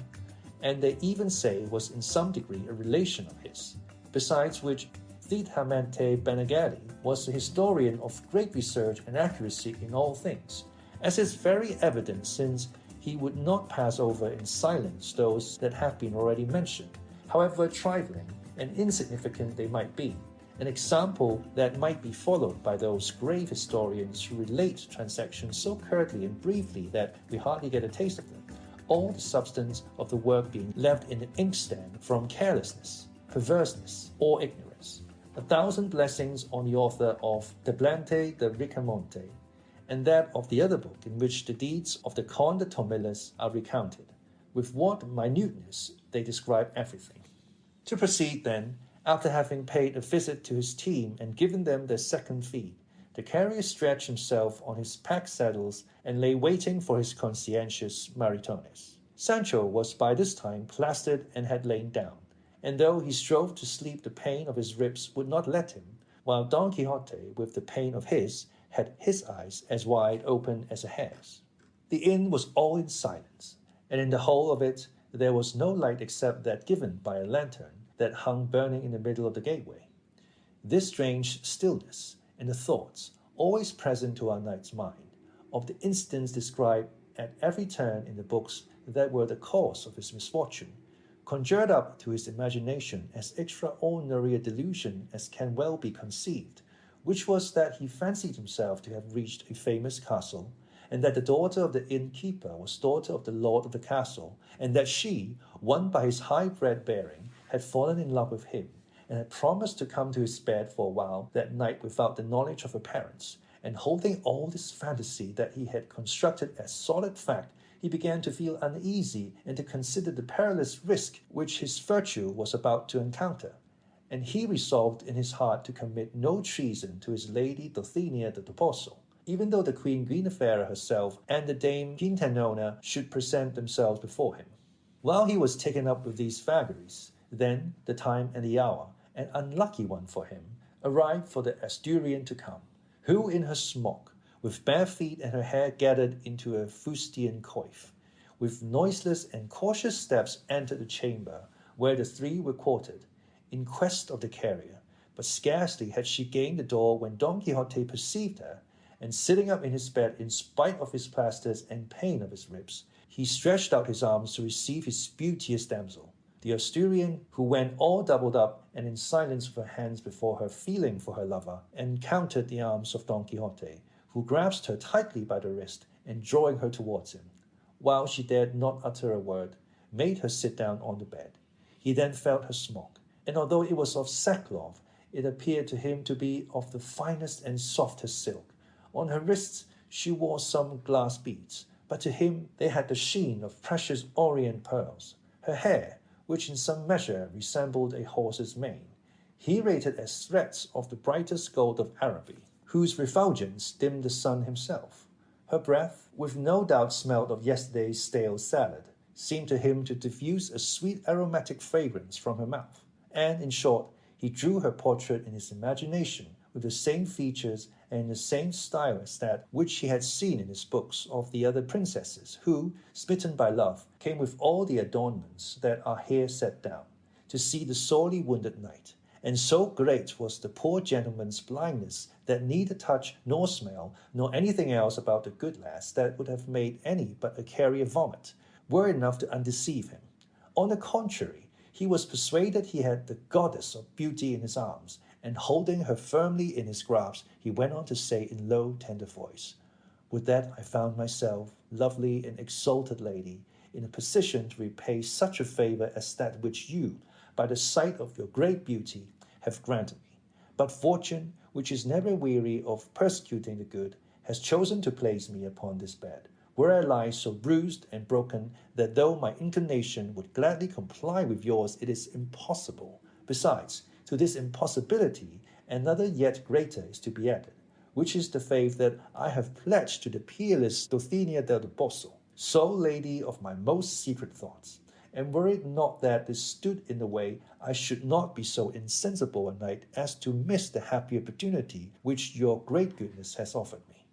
and they even say was in some degree a relation of his, besides which Thidhamente Benegali was a historian of great research and accuracy in all things, as is very evident since he would not pass over in silence those that have been already mentioned, however trifling and insignificant they might be, an example that might be followed by those grave historians who relate transactions so curtly and briefly that we hardly get a taste of them, all the substance of the work being left in the inkstand from carelessness, perverseness, or ignorance. 1,000 blessings on the author of De Blante de Ricamonte, and that of the other book in which the deeds of the Conde de Tomiles are recounted. With what minuteness they describe everything. To proceed then, after having paid a visit to his team and given them their second feed, the carrier stretched himself on his pack saddles and lay waiting for his conscientious maritones. Sancho was by this time plastered and had lain down, and though he strove to sleep, the pain of his ribs would not let him, while Don Quixote, with the pain of his, had his eyes as wide open as a hare's. The inn was all in silence, and in the whole of it there was no light except that given by a lantern that hung burning in the middle of the gateway. This strange stillness, and the thoughts, always present to our knight's mind, of the incidents described at every turn in the books that were the cause of his misfortune, conjured up to his imagination as extraordinary a delusion as can well be conceived, which was that he fancied himself to have reached a famous castle, and that the daughter of the innkeeper was daughter of the lord of the castle, and that she, won by his high-bred bearing, had fallen in love with him, and had promised to come to his bed for a while that night without the knowledge of her parents. And holding all this fantasy that he had constructed as solid fact, he began to feel uneasy and to consider the perilous risk which his virtue was about to encounter. And he resolved in his heart to commit no treason to his lady Dulcinea de Toboso, even though the Queen Guinevere herself and the Dame Quintanona should present themselves before him. While he was taken up with these vagaries, then the time and the hour, an unlucky one for him, arrived for the Asturian to come, who in her smock, with bare feet and her hair gathered into a fustian coif, with noiseless and cautious steps entered the chamber where the three were quartered, in quest of the carrier. But scarcely had she gained the door when Don Quixote perceived her, and sitting up in his bed in spite of his plasters and pain of his ribs, he stretched out his arms to receive his beauteous damsel. The Asturian, who went all doubled up and in silence with her hands before her, feeling for her lover, encountered the arms of Don Quixote, who grasped her tightly by the wrist and drawing her towards him, while she dared not utter a word, made her sit down on the bed. He then felt her smock, and although it was of sackcloth, it appeared to him to be of the finest and softest silk. On her wrists she wore some glass beads, but to him they had the sheen of precious orient pearls. Her hair, which in some measure resembled a horse's mane, he rated as threads of the brightest gold of Araby, whose refulgence dimmed the sun himself. Her breath, which no doubt smelled of yesterday's stale salad, seemed to him to diffuse a sweet aromatic fragrance from her mouth, and, in short, he drew her portrait in his imagination with the same features and in the same style as that which he had seen in his books of the other princesses, who, smitten by love, came with all the adornments that are here set down, to see the sorely wounded knight. And so great was the poor gentleman's blindness that neither touch nor smell, nor anything else about the good lass that would have made any but a carrier vomit, were enough to undeceive him. On the contrary, he was persuaded he had the goddess of beauty in his arms, and holding her firmly in his grasp, he went on to say in low, tender voice, "Would that I found myself, lovely and exalted lady, in a position to repay such a favor as that which you, by the sight of your great beauty, have granted me. But fortune, which is never weary of persecuting the good, has chosen to place me upon this bed, where I lie so bruised and broken that though my inclination would gladly comply with yours, it is impossible. Besides, to this impossibility, another yet greater is to be added, which is the faith that I have pledged to the peerless Dulcinea del Toboso, sole lady of my most secret thoughts. And were it not that this stood in the way, I should not be so insensible a knight as to miss the happy opportunity which your great goodness has offered me."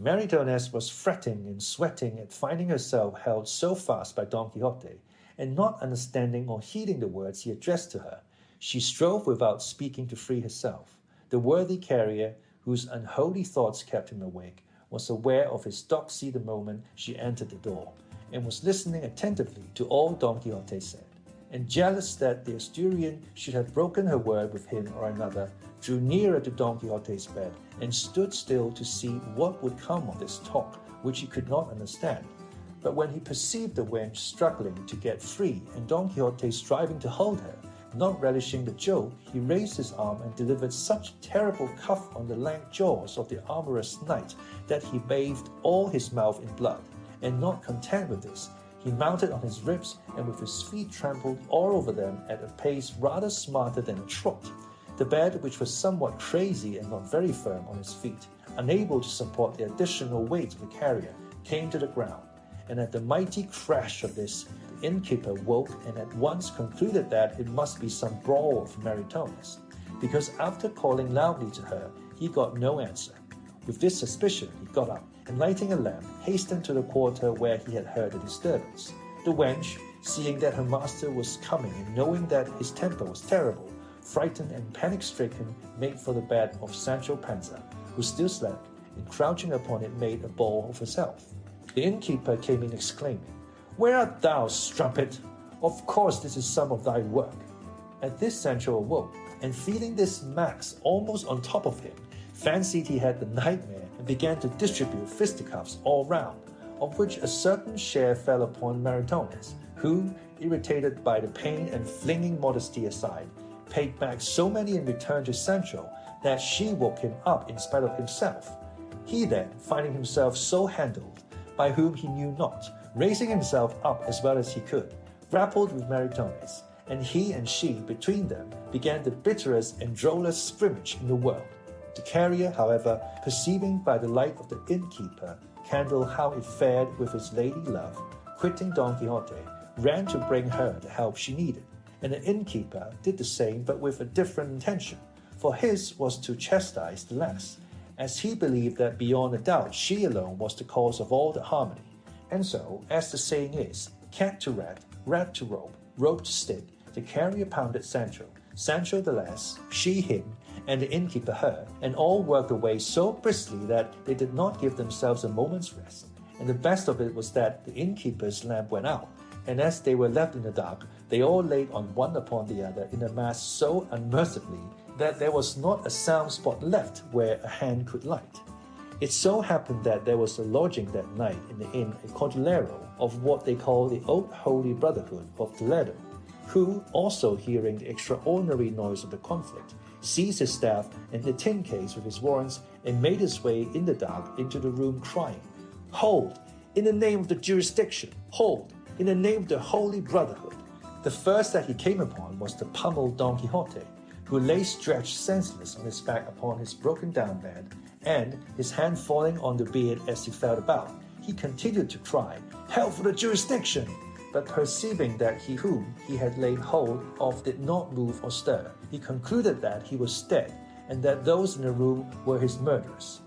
Maritornes was fretting and sweating at finding herself held so fast by Don Quixote, and not understanding or heeding the words he addressed to her. She strove without speaking to free herself. The worthy carrier, whose unholy thoughts kept him awake, was aware of his doxy the moment she entered the door, and was listening attentively to all Don Quixote said, and jealous that the Asturian should have broken her word with him or another, drew nearer to Don Quixote's bed, and stood still to see what would come of this talk, which he could not understand. But when he perceived the wench struggling to get free, and Don Quixote striving to hold her, not relishing the joke, he raised his arm and delivered such a terrible cuff on the lank jaws of the amorous knight that he bathed all his mouth in blood. And not content with this, he mounted on his ribs and with his feet trampled all over them at a pace rather smarter than a trot. The bed, which was somewhat crazy and not very firm on his feet, unable to support the additional weight of the carrier, came to the ground, and at the mighty crash of this, the innkeeper woke and at once concluded that it must be some brawl of Maritornes, because after calling loudly to her, he got no answer. With this suspicion, he got up, and lighting a lamp, hastened to the quarter where he had heard the disturbance. The wench, seeing that her master was coming and knowing that his temper was terrible, frightened and panic-stricken, made for the bed of Sancho Panza, who still slept, and crouching upon it made a ball of herself. The innkeeper came in exclaiming, "Where art thou, strumpet? Of course this is some of thy work." At this Sancho awoke, and feeling this Max almost on top of him, fancied he had the nightmare, and began to distribute fisticuffs all round, of which a certain share fell upon Maritornes, who, irritated by the pain and flinging modesty aside, paid back so many in return to Sancho that she woke him up in spite of himself. He then, finding himself so handled, by whom he knew not, raising himself up as well as he could, grappled with Maritornes, and he and she, between them, began the bitterest and drollest scrimmage in the world. The carrier, however, perceiving by the light of the innkeeper candle how it fared with his lady love, quitting Don Quixote, ran to bring her the help she needed, and the innkeeper did the same but with a different intention, for his was to chastise the lass, as he believed that beyond a doubt she alone was the cause of all the harmony. And so, as the saying is, cat to rat, rat to rope to stick, the carrier pounded Sancho, Sancho the lass, she him, and the innkeeper her, and all worked away so briskly that they did not give themselves a moment's rest. And the best of it was that the innkeeper's lamp went out, and as they were left in the dark, they all laid on one upon the other in a mass so unmercifully that there was not a sound spot left where a hand could light. It so happened that there was a lodging that night in the inn a cordillero of what they call the Old Holy Brotherhood of Toledo, who, also hearing the extraordinary noise of the conflict, seized his staff and the tin case with his warrants, and made his way in the dark into the room, crying, "Hold, in the name of the jurisdiction! Hold, in the name of the Holy Brotherhood!" The first that he came upon was the pummeled Don Quixote, who lay stretched senseless on his back upon his broken-down bed, and, his hand falling on the beard as he fell about, he continued to cry, "Hell for the jurisdiction!" But perceiving that he whom he had laid hold of did not move or stir, he concluded that he was dead, and that those in the room were his murderers.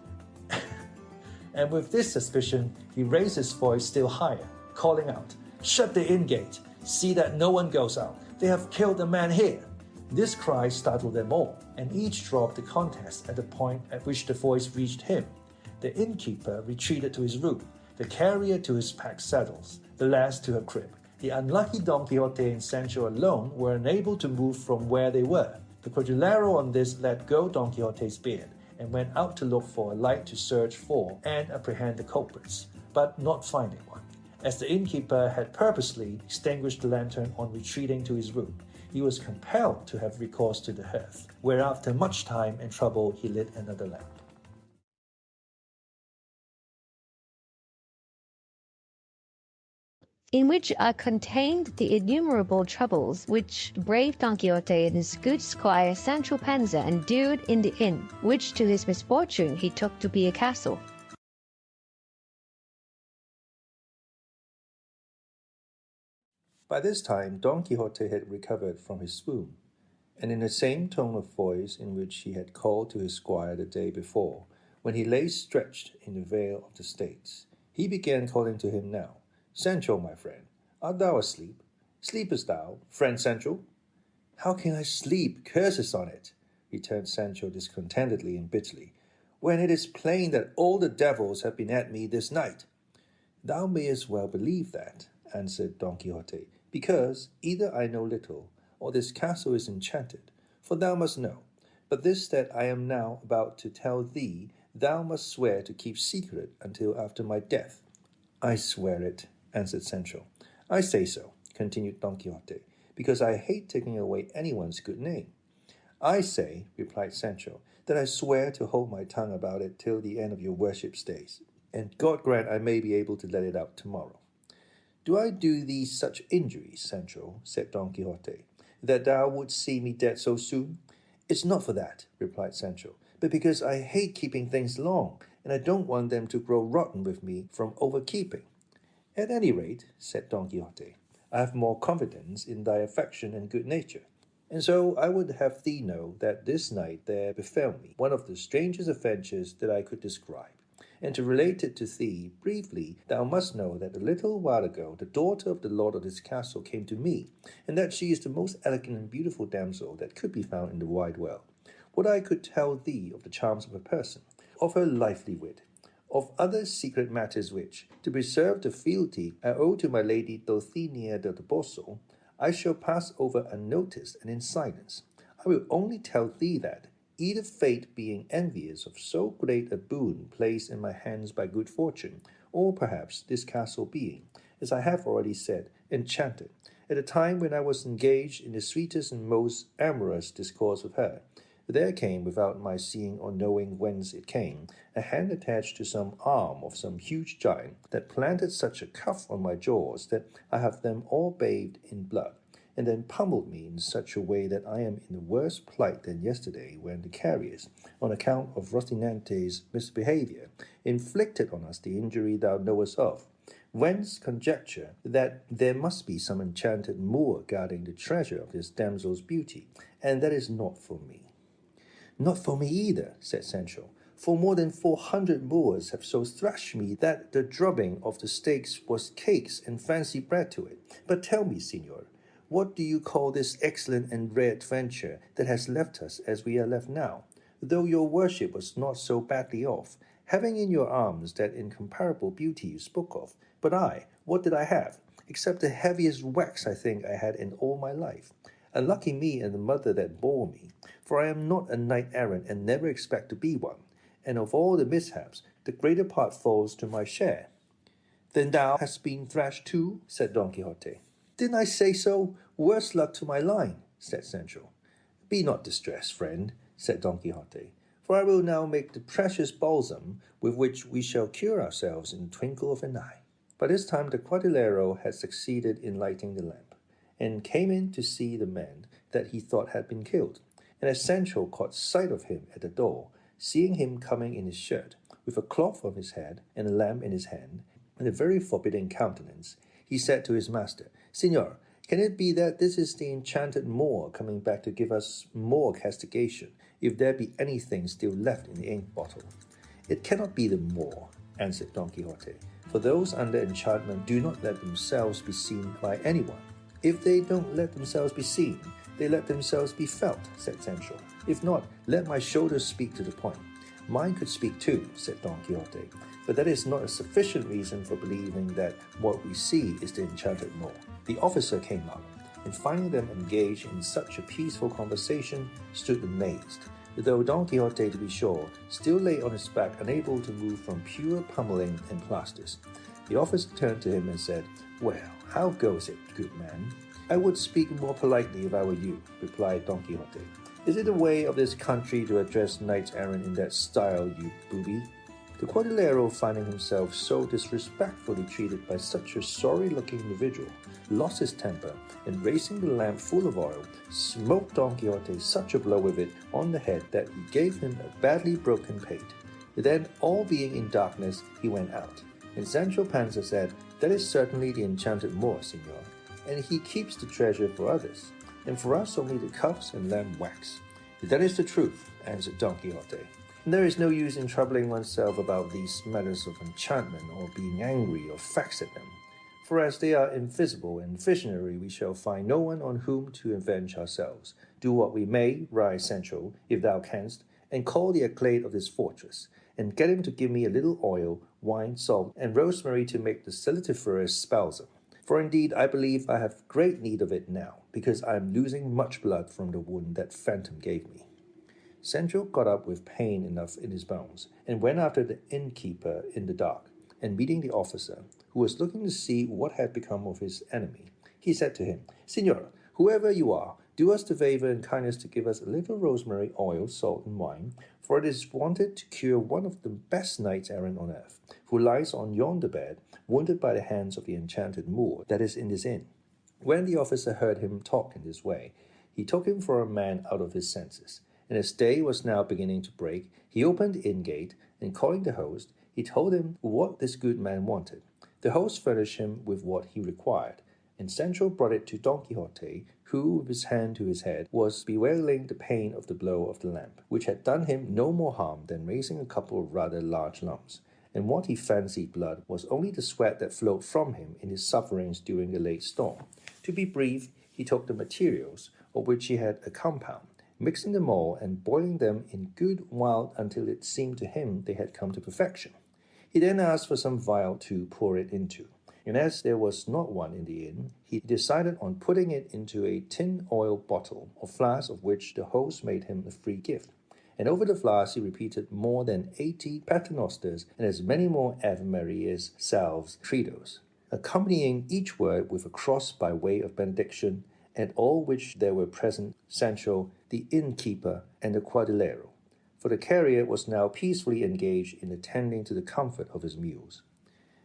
And with this suspicion, he raised his voice still higher, calling out, "Shut the inn gate! See that no one goes out! They have killed a man here!" This cry startled them all, and each dropped the contest at the point at which the voice reached him. The innkeeper retreated to his room, the carrier to his pack saddles, the lass to her crib. The unlucky Don Quixote and Sancho alone were unable to move from where they were. The quadrilero on this let go Don Quixote's beard, and went out to look for a light to search for and apprehend the culprits, but not finding one. As the innkeeper had purposely extinguished the lantern on retreating to his room, he was compelled to have recourse to the hearth, where after much time and trouble he lit another lamp. In which are contained the innumerable troubles which brave Don Quixote and his good squire Sancho Panza endured in the inn, which to his misfortune he took to be a castle. By this time Don Quixote had recovered from his swoon, and in the same tone of voice in which he had called to his squire the day before, when he lay stretched in the vale of the States, he began calling to him now. "Sancho, my friend, art thou asleep? Sleepest thou, friend Sancho?" "How can I sleep? Curses on it!" returned Sancho discontentedly and bitterly, "when it is plain that all the devils have been at me this night." "Thou mayest well believe that," answered Don Quixote, "because either I know little, or this castle is enchanted. For thou must know, but this that I am now about to tell thee, thou must swear to keep secret until after my death." "I swear it," answered Sancho. "I say so," continued Don Quixote, "because I hate taking away anyone's good name." "I say," replied Sancho, "that I swear to hold my tongue about it till the end of your worship's days, and God grant I may be able to let it out tomorrow." "Do I do thee such injuries, Sancho," said Don Quixote, "that thou wouldst see me dead so soon?" "It's not for that," replied Sancho, "but because I hate keeping things long, and I don't want them to grow rotten with me from overkeeping." "At any rate," said Don Quixote, "I have more confidence in thy affection and good nature, and so I would have thee know that this night there befell me one of the strangest adventures that I could describe. And to relate it to thee briefly, thou must know that a little while ago the daughter of the lord of this castle came to me, and that she is the most elegant and beautiful damsel that could be found in the wide world. What I could tell thee of the charms of her person, of her lively wit, of other secret matters which, to preserve the fealty I owe to my lady Dulcinea del Toboso, I shall pass over unnoticed and in silence. I will only tell thee that, either fate being envious of so great a boon placed in my hands by good fortune, or perhaps this castle being, as I have already said, enchanted, at the time when I was engaged in the sweetest and most amorous discourse with her, there came, without my seeing or knowing whence it came, a hand attached to some arm of some huge giant, that planted such a cuff on my jaws that I have them all bathed in blood, and then pummeled me in such a way that I am in a worse plight than yesterday when the carriers, on account of Rocinante's misbehaviour, inflicted on us the injury thou knowest of. Whence conjecture that there must be some enchanted Moor guarding the treasure of this damsel's beauty, and that is not for me." "Not for me either," said Sancho, "for more than 400 Moors have so thrashed me that the drubbing of the stakes was cakes and fancy bread to it. But tell me, señor, what do you call this excellent and rare adventure that has left us as we are left now, though your worship was not so badly off, having in your arms that incomparable beauty you spoke of? But I, what did I have, except the heaviest wax I think I had in all my life? Unlucky me and the mother that bore me, for I am not a knight-errant and never expect to be one, and of all the mishaps, the greater part falls to my share." "Then thou hast been thrashed too?" said Don Quixote. "Didn't I say so? Worse luck to my line," said Sancho. "Be not distressed, friend," said Don Quixote, "for I will now make the precious balsam with which we shall cure ourselves in the twinkle of an eye." By this time the quadrilero had succeeded in lighting the lamp, and came in to see the man that he thought had been killed. And as Sancho caught sight of him at the door, seeing him coming in his shirt, with a cloth on his head and a lamp in his hand, and a very forbidding countenance, he said to his master, "Señor, can it be that this is the enchanted Moor coming back to give us more castigation, if there be anything still left in the ink bottle. It cannot be the Moor, answered Don Quixote, for those under enchantment do not let themselves be seen by anyone. If they don't let themselves be seen, they let themselves be felt, said Sancho. If not, let my shoulders speak to the point. Mine could speak too, said Don Quixote, but that is not a sufficient reason for believing that what we see is the enchanted Moor. The officer came up, and finding them engaged in such a peaceful conversation, stood amazed, though Don Quixote, to be sure, still lay on his back unable to move from pure pummeling and plasters. The officer turned to him and said, "Well, how goes it, good man?" "I would speak more politely if I were you," replied Don Quixote. "Is it the way of this country to address knights errant in that style, you booby?" The Quadrilero, finding himself so disrespectfully treated by such a sorry-looking individual, lost his temper, and raising the lamp full of oil, smote Don Quixote such a blow with it on the head that he gave him a badly broken pate. Then, all being in darkness, he went out, and Sancho Panza said, "That is certainly the enchanted Moor, Señor, and he keeps the treasure for others, and for us only the cuffs and lamp wax." "That is the truth," answered Don Quixote. "There is no use in troubling oneself about these matters of enchantment, or being angry or vexed at them. For as they are invisible and visionary, we shall find no one on whom to avenge ourselves. Do what we may, rise Sancho, if thou canst, and call the Accolade of this fortress, and get him to give me a little oil, wine, salt, and rosemary to make the salutiferous balsam. For indeed I believe I have great need of it now, because I am losing much blood from the wound that phantom gave me." Sancho got up with pain enough in his bones, and went after the innkeeper in the dark, and meeting the officer, who was looking to see what had become of his enemy, he said to him, "Señor, whoever you are, do us the favour and kindness to give us a little rosemary, oil, salt, and wine, for it is wanted to cure one of the best knights errant on earth, who lies on yonder bed, wounded by the hands of the enchanted Moor that is in this inn." When the officer heard him talk in this way, he took him for a man out of his senses, and as day was now beginning to break, he opened the inn gate, and calling the host, he told him what this good man wanted. The host furnished him with what he required, and Sancho brought it to Don Quixote, who, with his hand to his head, was bewailing the pain of the blow of the lamp, which had done him no more harm than raising a couple of rather large lumps, and what he fancied blood was only the sweat that flowed from him in his sufferings during the late storm. To be brief, he took the materials, of which he had a compound, mixing them all and boiling them in good while until it seemed to him they had come to perfection. He then asked for some vial to pour it into, and as there was not one in the inn, he decided on putting it into a tin oil bottle or flask, of which the host made him a free gift. And over the flask he repeated more than 80 paternosters and as many more Ave Marias, salves, credos, accompanying each word with a cross by way of benediction, at all which there were present Sancho, the innkeeper, and the Quadrilero, for the carrier was now peacefully engaged in attending to the comfort of his mules.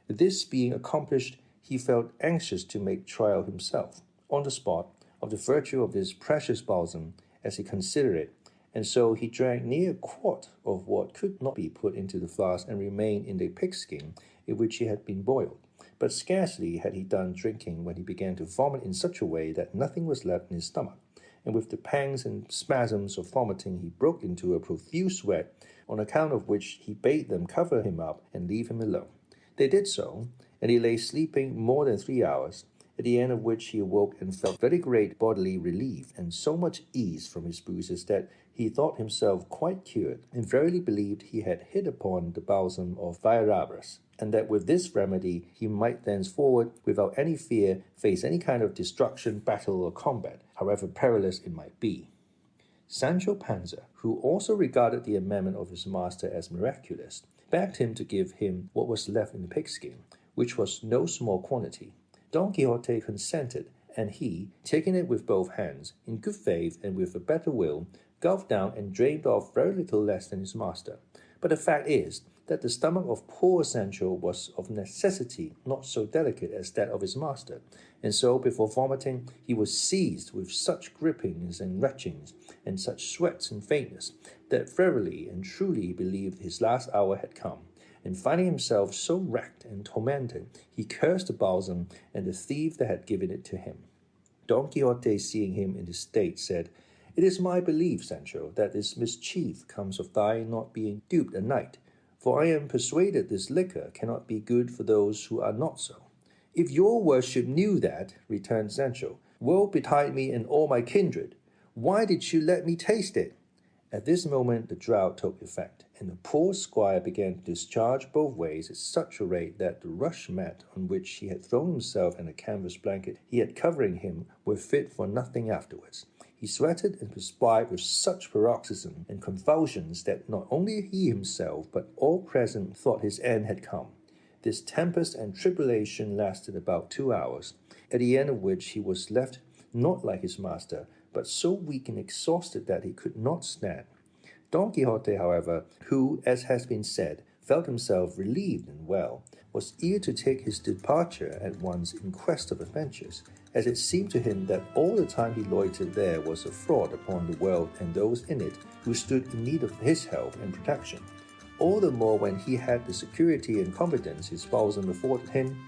This being accomplished, he felt anxious to make trial himself, on the spot, of the virtue of this precious balsam, as he considered it, and so he drank near a quart of what could not be put into the flask and remained in the pigskin in which he had been boiled. But scarcely had he done drinking when he began to vomit in such a way that nothing was left in his stomach, and with the pangs and spasms of vomiting he broke into a profuse sweat, on account of which he bade them cover him up and leave him alone. They did so, and he lay sleeping more than 3 hours, at the end of which he awoke and felt very great bodily relief and so much ease from his bruises that he thought himself quite cured, and verily believed he had hit upon the balsam of Viarabras, and that with this remedy he might thenceforward, without any fear, face any kind of destruction, battle, or combat, however perilous it might be. Sancho Panza, who also regarded the amendment of his master as miraculous, begged him to give him what was left in the pigskin, which was no small quantity. Don Quixote consented, and he, taking it with both hands, in good faith and with a better will, gulped down and drained off very little less than his master. But the fact is that the stomach of poor Sancho was of necessity not so delicate as that of his master, and so before vomiting he was seized with such gripings and retchings, and such sweats and faintness, that verily and truly he believed his last hour had come, and finding himself so racked and tormented, he cursed the balsam and the thief that had given it to him. Don Quixote, seeing him in this state, said, It is my belief, Sancho, that this mischief comes of thy not being duped at night, for I am persuaded this liquor cannot be good for those who are not so. If your worship knew that, returned Sancho, woe betide me and all my kindred. Why did you let me taste it? At this moment the draught took effect, and the poor squire began to discharge both ways at such a rate that the rush mat on which he had thrown himself and the canvas blanket he had covering him were fit for nothing afterwards. He sweated and perspired with such paroxysm and convulsions that not only he himself but all present thought his end had come. This tempest and tribulation lasted about 2 hours, at the end of which he was left not like his master, but so weak and exhausted that he could not stand. Don Quixote, however, who, as has been said, felt himself relieved and well, was eager to take his departure at once in quest of adventures, as it seemed to him that all the time he loitered there was a fraud upon the world and those in it who stood in need of his help and protection. All the more when he had the security and confidence his balsam afforded him,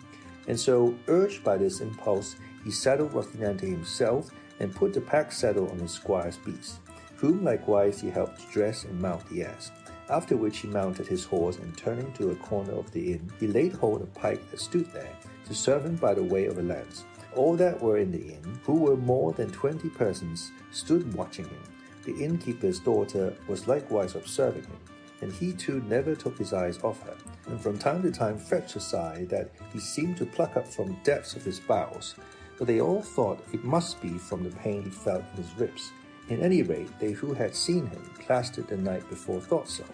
and so, urged by this impulse, he saddled Rocinante himself and put the pack saddle on his squire's beast, whom likewise he helped to dress and mount the ass, after which he mounted his horse and turning to a corner of the inn, he laid hold of Pike that stood there, to serve him by the way of a lance. All that were in the inn, who were more than 20 persons, stood watching him. The innkeeper's daughter was likewise observing him, and he too never took his eyes off her, and from time to time fetched a sigh that he seemed to pluck up from the depths of his bowels, but they all thought it must be from the pain he felt in his ribs. In any rate, they who had seen him plastered the night before thought so.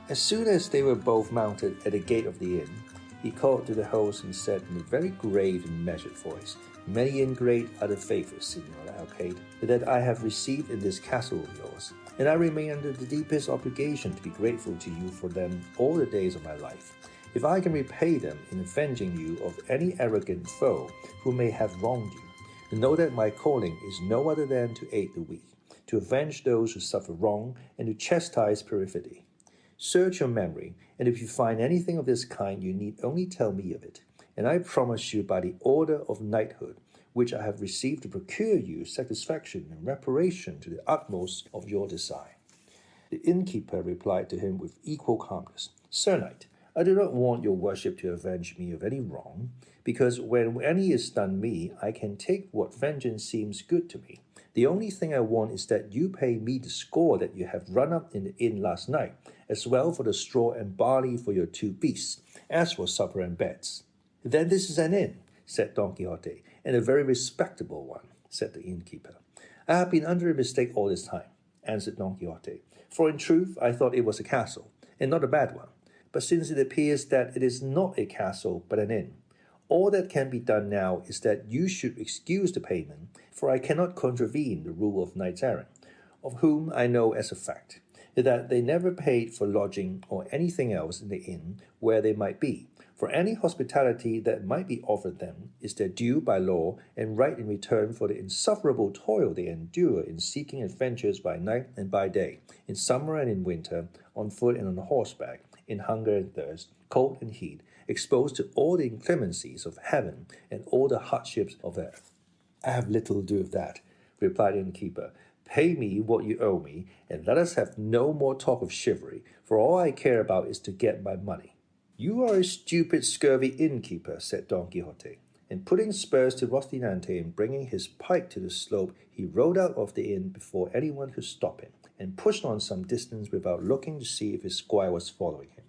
As soon as they were both mounted at the gate of the inn, he called to the host and said in a very grave and measured voice, "Many and great are the favors, Signor Alcade, that I have received in this castle of yours, and I remain under the deepest obligation to be grateful to you for them all the days of my life. If I can repay them in avenging you of any arrogant foe who may have wronged you, know that my calling is no other than to aid the weak, to avenge those who suffer wrong, and to chastise perfidy. Search your memory, and if you find anything of this kind, you need only tell me of it, and I promise you by the order of knighthood, which I have received to procure you satisfaction and reparation to the utmost of your desire." The innkeeper replied to him with equal calmness, "Sir Knight, I do not want your worship to avenge me of any wrong, because when any is done me, I can take what vengeance seems good to me. The only thing I want is that you pay me the score that you have run up in the inn last night, as well for the straw and barley for your 2 beasts, as for supper and beds." "Then this is an inn," said Don Quixote, "and a very respectable one," said the innkeeper. "I have been under a mistake all this time," answered Don Quixote, "for in truth I thought it was a castle, and not a bad one. But since it appears that it is not a castle but an inn, all that can be done now is that you should excuse the payment, for I cannot contravene the rule of knights-errant, of whom I know as a fact, that they never paid for lodging or anything else in the inn where they might be, for any hospitality that might be offered them is their due by law and right in return for the insufferable toil they endure in seeking adventures by night and by day, in summer and in winter, on foot and on horseback, in hunger and thirst, cold and heat, exposed to all the inclemencies of heaven and all the hardships of earth." "I have little to do with that," replied the innkeeper. "Pay me what you owe me, and let us have no more talk of chivalry, for all I care about is to get my money." "You are a stupid, scurvy innkeeper," said Don Quixote, and putting spurs to Rocinante and bringing his pike to the slope, he rode out of the inn before anyone could stop him, and pushed on some distance without looking to see if his squire was following him.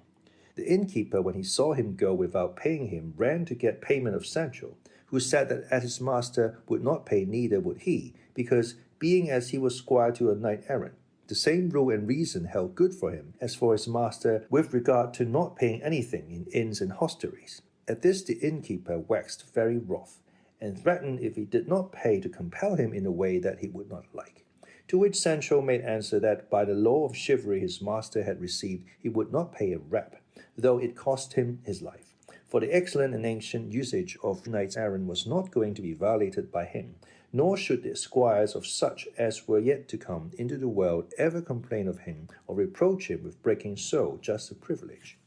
The innkeeper, when he saw him go without paying him, ran to get payment of Sancho, who said that as his master would not pay, neither would he, because, being as he was squire to a knight-errant, the same rule and reason held good for him as for his master with regard to not paying anything in inns and hostelries. At this the innkeeper waxed very wroth, and threatened if he did not pay to compel him in a way that he would not like. To which Sancho made answer that by the law of chivalry his master had received he would not pay a rap, though it cost him his life, for the excellent and ancient usage of knights-errant was not going to be violated by him, nor should the squires of such as were yet to come into the world ever complain of him or reproach him with breaking so just a privilege.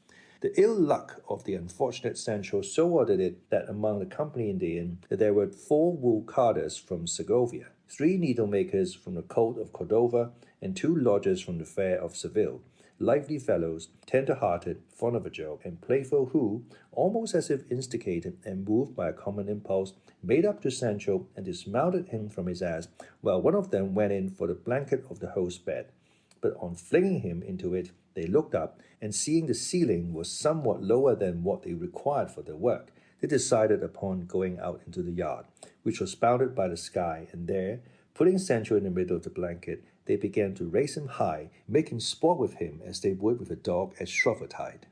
The ill luck of the unfortunate Sancho so ordered it that among the company in the inn there were 4 wool carders from Segovia, 3 needle-makers from the court of Cordova, and 2 lodgers from the fair of Seville, lively fellows, tender-hearted, fond of a joke, and playful, who, almost as if instigated and moved by a common impulse, made up to Sancho and dismounted him from his ass, while one of them went in for the blanket of the host's bed. But on flinging him into it, they looked up, and seeing the ceiling was somewhat lower than what they required for their work, they decided upon going out into the yard, which was bounded by the sky, and there, putting Sancho in the middle of the blanket, they began to raise him high, making sport with him as they would with a dog at Shrovetide.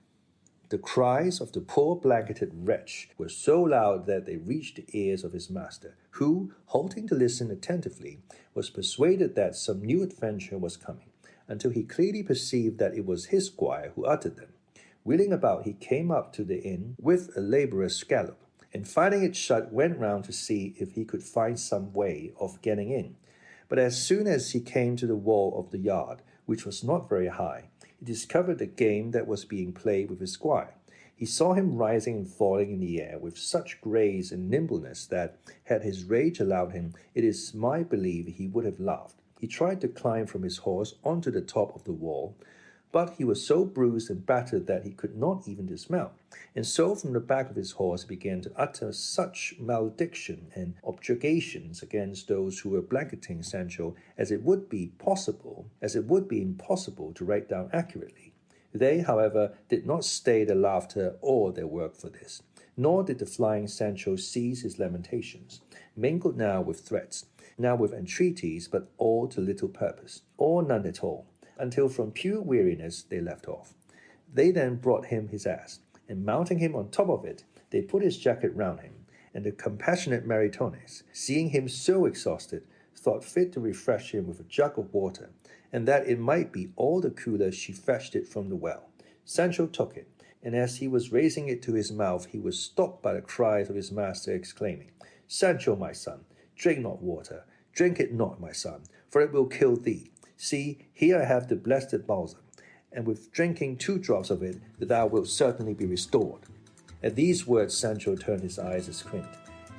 The cries of the poor blanketed wretch were so loud that they reached the ears of his master, who, halting to listen attentively, was persuaded that some new adventure was coming, until he clearly perceived that it was his squire who uttered them. Wheeling about, he came up to the inn with a labourer's scallop, and finding it shut, went round to see if he could find some way of getting in. But as soon as he came to the wall of the yard, which was not very high, he discovered the game that was being played with his squire. He saw him rising and falling in the air with such grace and nimbleness that, had his rage allowed him, it is my belief he would have laughed. He tried to climb from his horse onto the top of the wall, but he was so bruised and battered that he could not even dismount, and so from the back of his horse he began to utter such malediction and objurgations against those who were blanketing Sancho as it would be impossible to write down accurately. They, however, did not stay their laughter or their work for this, nor did the flying Sancho cease his lamentations, mingled now with threats, now with entreaties, but all to little purpose, or none at all, until from pure weariness they left off. They then brought him his ass, and mounting him on top of it, they put his jacket round him, and the compassionate Maritornes, seeing him so exhausted, thought fit to refresh him with a jug of water, and that it might be all the cooler she fetched it from the well. Sancho took it, and as he was raising it to his mouth, he was stopped by the cries of his master, exclaiming, "Sancho, my son, drink not water, drink it not, my son, for it will kill thee. See, here I have the blessed balsam, and with drinking 2 drops of it, thou wilt certainly be restored." At these words Sancho turned his eyes asquint,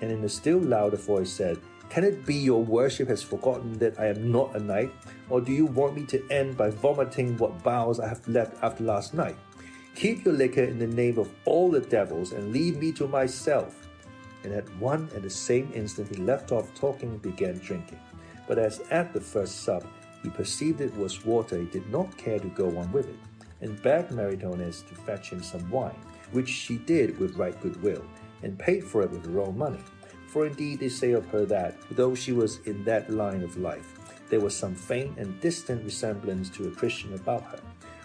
and in a still louder voice said, "Can it be your worship has forgotten that I am not a knight, or do you want me to end by vomiting what bowels I have left after last night? Keep your liquor in the name of all the devils, and leave me to myself." And at the same instant he left off talking and began drinking. But as at the first sup, he perceived it was water, he did not care to go on with it, and begged Maritornes to fetch him some wine, which she did with right good will, and paid for it with her own money. For indeed they say of her that, though she was in that line of life, there was some faint and distant resemblance to a Christian about her.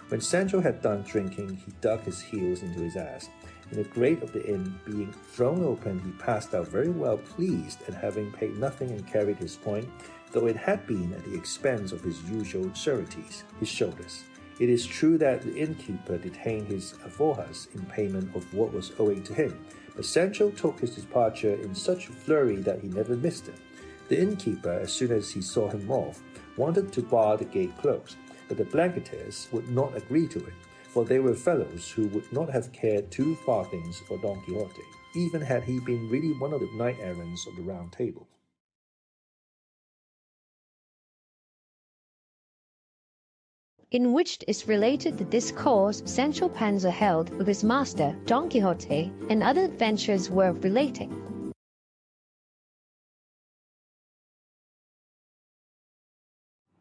When Sancho had done drinking, he dug his heels into his ass, and the grate of the inn being thrown open, he passed out very well pleased at having paid nothing and carried his point, though it had been at the expense of his usual sureties, his shoulders. It is true that the innkeeper detained his alforjas in payment of what was owing to him, but Sancho took his departure in such a flurry that he never missed it. The innkeeper, as soon as he saw him off, wanted to bar the gate closed, but the blanketers would not agree to it, for they were fellows who would not have cared 2 farthings for Don Quixote, even had he been really one of the knight-errants of the Round Table. In which is related the discourse Sancho Panza held with his master Don Quixote, and other adventures worth relating.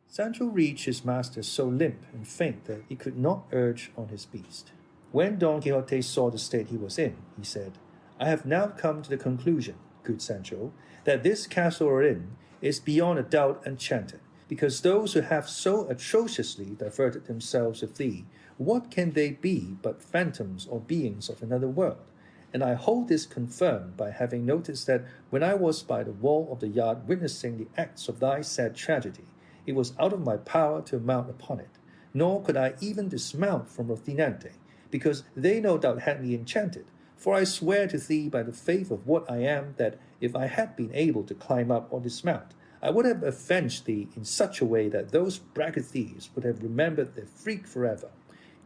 Sancho reached his master so limp and faint that he could not urge on his beast. When Don Quixote saw the state he was in, he said, "I have now come to the conclusion, good Sancho, that this castle or inn is beyond a doubt enchanted, because those who have so atrociously diverted themselves with thee, what can they be but phantoms or beings of another world? And I hold this confirmed by having noticed that when I was by the wall of the yard witnessing the acts of thy sad tragedy, it was out of my power to mount upon it, nor could I even dismount from Rocinante, because they no doubt had me enchanted. For I swear to thee by the faith of what I am, that if I had been able to climb up or dismount, I would have avenged thee in such a way that those braggart thieves would have remembered their freak forever,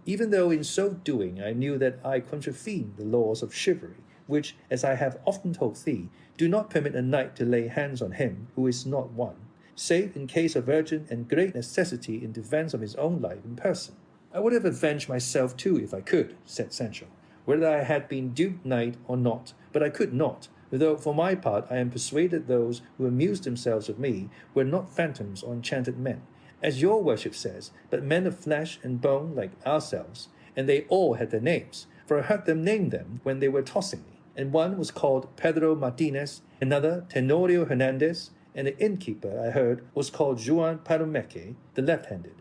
even though in so doing I knew that I contravened the laws of chivalry, which, as I have often told thee, do not permit a knight to lay hands on him who is not one. save in case of urgent and great necessity in defense of his own life in person. I would have avenged myself too if I could, said Sancho, whether I had been duped knight or not, but I could not, though for my part I am persuaded those who amused themselves with me were not phantoms or enchanted men, as your worship says, but men of flesh and bone like ourselves, and they all had their names, for I heard them name them when they were tossing me, and one was called Pedro Martinez, another Tenorio Hernandez, and the innkeeper, I heard, was called Juan Palomeque, the left-handed.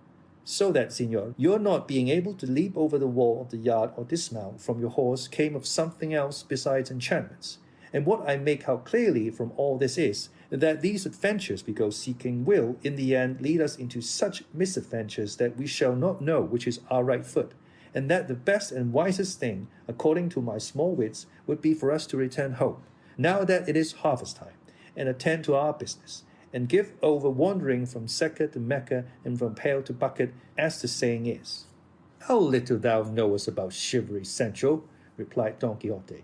So that, senor, your not being able to leap over the wall of the yard or dismount from your horse came of something else besides enchantments. And what I make out clearly from all this is, that these adventures we go seeking will, in the end, lead us into such misadventures that we shall not know which is our right foot, and that the best and wisest thing, according to my small wits, would be for us to return home, now that it is harvest time, and attend to our business, and give over wandering from Secca to Mecca and from pail to bucket, as the saying is. How little thou knowest about chivalry, Sancho, replied Don Quixote.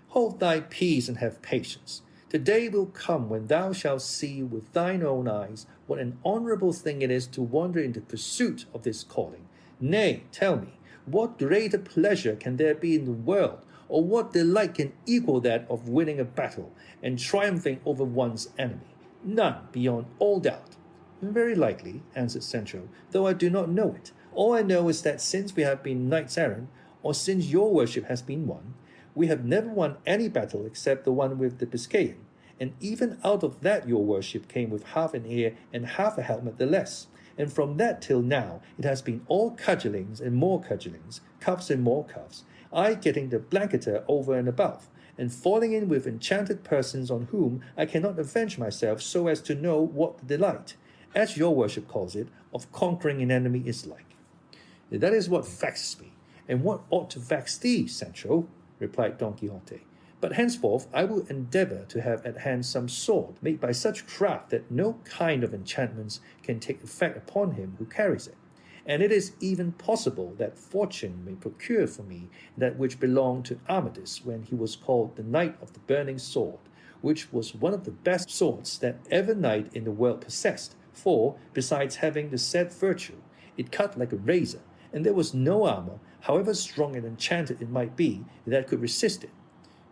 Hold thy peace and have patience. The day will come when thou shalt see with thine own eyes what an honourable thing it is to wander in the pursuit of this calling. Nay, tell me, what greater pleasure can there be in the world, or what delight can equal that of winning a battle and triumphing over one's enemy? None, beyond all doubt. Very likely, answered Sancho, though I do not know it. All I know is that since we have been knights errant, or since your worship has been one, we have never won any battle except the one with the Biscayan, and even out of that your worship came with half an ear and half a helmet the less, and from that till now it has been all cudgellings and more cudgellings, cuffs and more cuffs, I getting the blanketer over and above, and falling in with enchanted persons on whom I cannot avenge myself so as to know what the delight, as your worship calls it, of conquering an enemy is like. That is what vexes me, and what ought to vex thee, Sancho, replied Don Quixote. But henceforth I will endeavour to have at hand some sword made by such craft that no kind of enchantments can take effect upon him who carries it. And it is even possible that fortune may procure for me that which belonged to Amadis when he was called the Knight of the Burning Sword, which was one of the best swords that ever knight in the world possessed, for, besides having the said virtue, it cut like a razor, and there was no armour, however strong and enchanted it might be, that could resist it.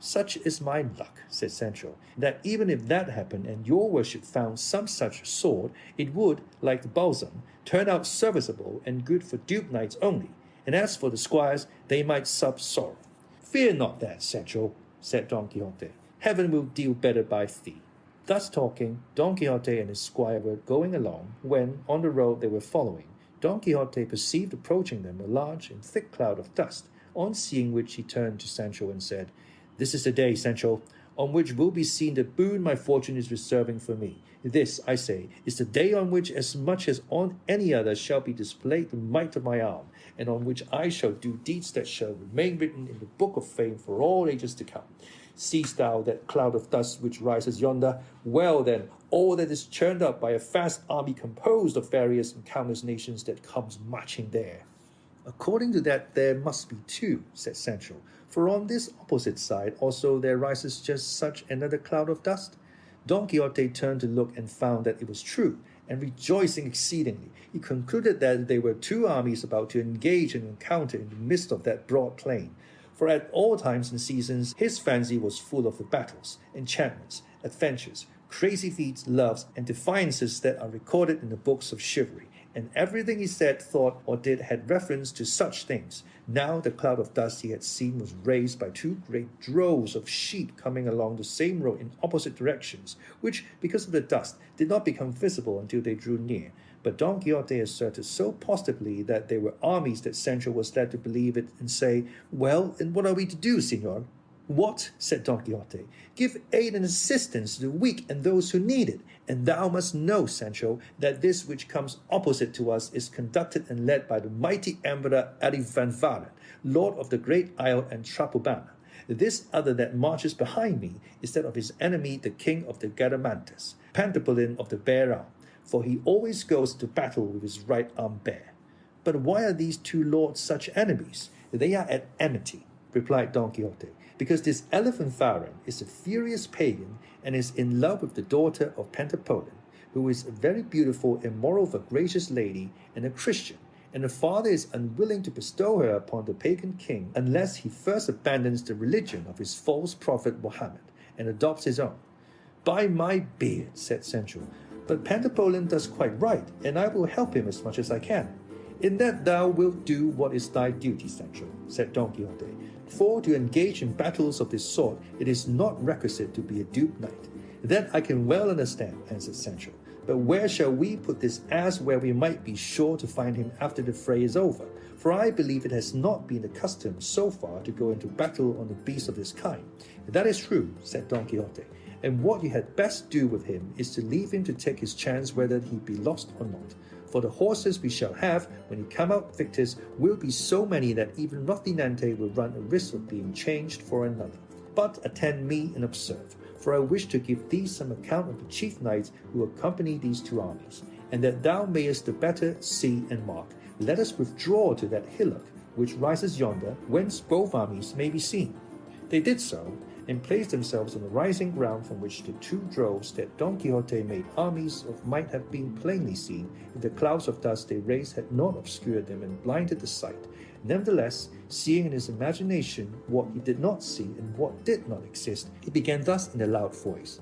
Such is my luck, said Sancho, that even if that happened and your worship found some such sword, it would, like the balsam, turn out serviceable and good for dupe knights only, and as for the squires, they might sup sorrow. Fear not that, Sancho, said Don Quixote. Heaven will deal better by thee. Thus talking, Don Quixote and his squire were going along, when, on the road they were following, Don Quixote perceived approaching them a large and thick cloud of dust, on seeing which he turned to Sancho and said, This is the day, Sancho, on which will be seen the boon my fortune is reserving for me. This, I say, is the day on which, as much as on any other, shall be displayed the might of my arm, and on which I shall do deeds that shall remain written in the book of fame for all ages to come. Seest thou that cloud of dust which rises yonder? Well, then, all that is churned up by a vast army composed of various and countless nations that comes marching there. According to that, there must be two, said Sancho, for on this opposite side also there rises just such another cloud of dust. Don Quixote turned to look and found that it was true, and rejoicing exceedingly, he concluded that they were two armies about to engage and encounter in the midst of that broad plain. For at all times and seasons his fancy was full of the battles, enchantments, adventures, crazy feats, loves, and defiances that are recorded in the books of chivalry, and everything he said, thought, or did had reference to such things. Now the cloud of dust he had seen was raised by two great droves of sheep coming along the same road in opposite directions, which, because of the dust, did not become visible until they drew near. But Don Quixote asserted so positively that they were armies that Sancho was led to believe it and say, Well, and what are we to do, senor? What? Said Don Quixote. Give aid and assistance to the weak and those who need it. And thou must know, Sancho, that this which comes opposite to us is conducted and led by the mighty Emperor Arivanvaran, lord of the great isle and Trapobana. This other that marches behind me is that of his enemy, the king of the Gadamantes, Pentapolin of the bare arm, for he always goes to battle with his right arm bare. But why are these two lords such enemies? They are at enmity, replied Don Quixote, because this Elephantharan is a furious pagan and is in love with the daughter of Pentapolin, who is a very beautiful and moreover gracious lady and a Christian, and the father is unwilling to bestow her upon the pagan king unless he first abandons the religion of his false prophet Mohammed and adopts his own. By my beard, said Sancho, but Pentapolin does quite right, and I will help him as much as I can. In that thou wilt do what is thy duty, Sancho, said Don Quixote. For to engage in battles of this sort, it is not requisite to be a duped knight. That I can well understand, answered Sancho. But where shall we put this ass where we might be sure to find him after the fray is over? For I believe it has not been the custom so far to go into battle on a beast of this kind. That is true, said Don Quixote, and what you had best do with him is to leave him to take his chance whether he be lost or not. For the horses we shall have, when he come out victors, will be so many that even Rocinante will run a risk of being changed for another. But attend me and observe, for I wish to give thee some account of the chief knights who accompany these two armies, and that thou mayest the better see and mark, let us withdraw to that hillock which rises yonder, whence both armies may be seen. They did so, and placed themselves on the rising ground from which the two droves that Don Quixote made armies of might have been plainly seen, if the clouds of dust they raised had not obscured them and blinded the sight. Nevertheless, seeing in his imagination what he did not see and what did not exist, he began thus in a loud voice.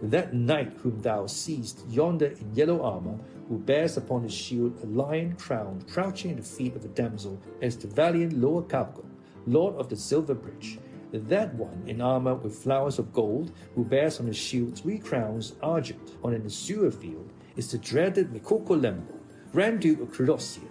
That knight whom thou seest yonder in yellow armour, who bears upon his shield a lion crowned, crouching at the feet of a damsel, is the valiant Loacalco, lord of the Silver Bridge. That one in armour with flowers of gold, who bears on his shield 3 crowns argent on an azure field, is the dreaded Micocolembo, Grand Duke of Colossia.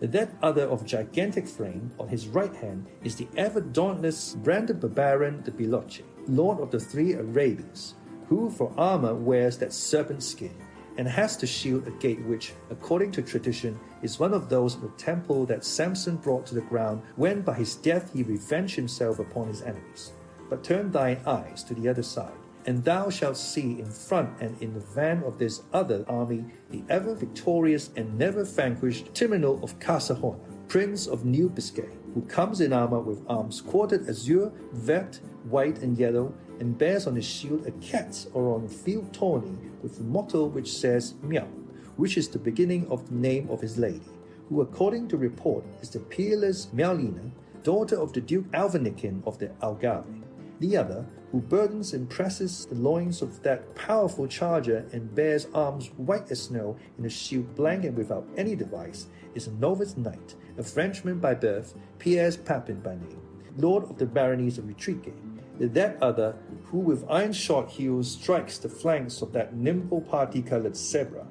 That other of gigantic frame, on his right hand, is the ever dauntless Brandabarbaran de Biloche, lord of the 3 Arabias, who for armour wears that serpent skin, and has to shield a gate which, according to tradition, is one of those of the temple that Samson brought to the ground when by his death he revenged himself upon his enemies. But turn thine eyes to the other side, and thou shalt see in front and in the van of this other army the ever victorious and never vanquished Timino of Casahona, Prince of New Biscay, who comes in armour with arms quartered azure, vert, white and yellow, and bears on his shield a cat or on a field tawny with a motto which says Miao, which is the beginning of the name of his lady, who according to report is the peerless Miaulina, daughter of the Duke Alvanicin of the Algarve. The other, who burdens and presses the loins of that powerful charger and bears arms white as snow and a shield blank and without any device, is a novice knight, a Frenchman by birth, Pierre Papin by name, lord of the baronies of Utrique. That other, who with iron-shod heels strikes the flanks of that nimble party-coloured zebra,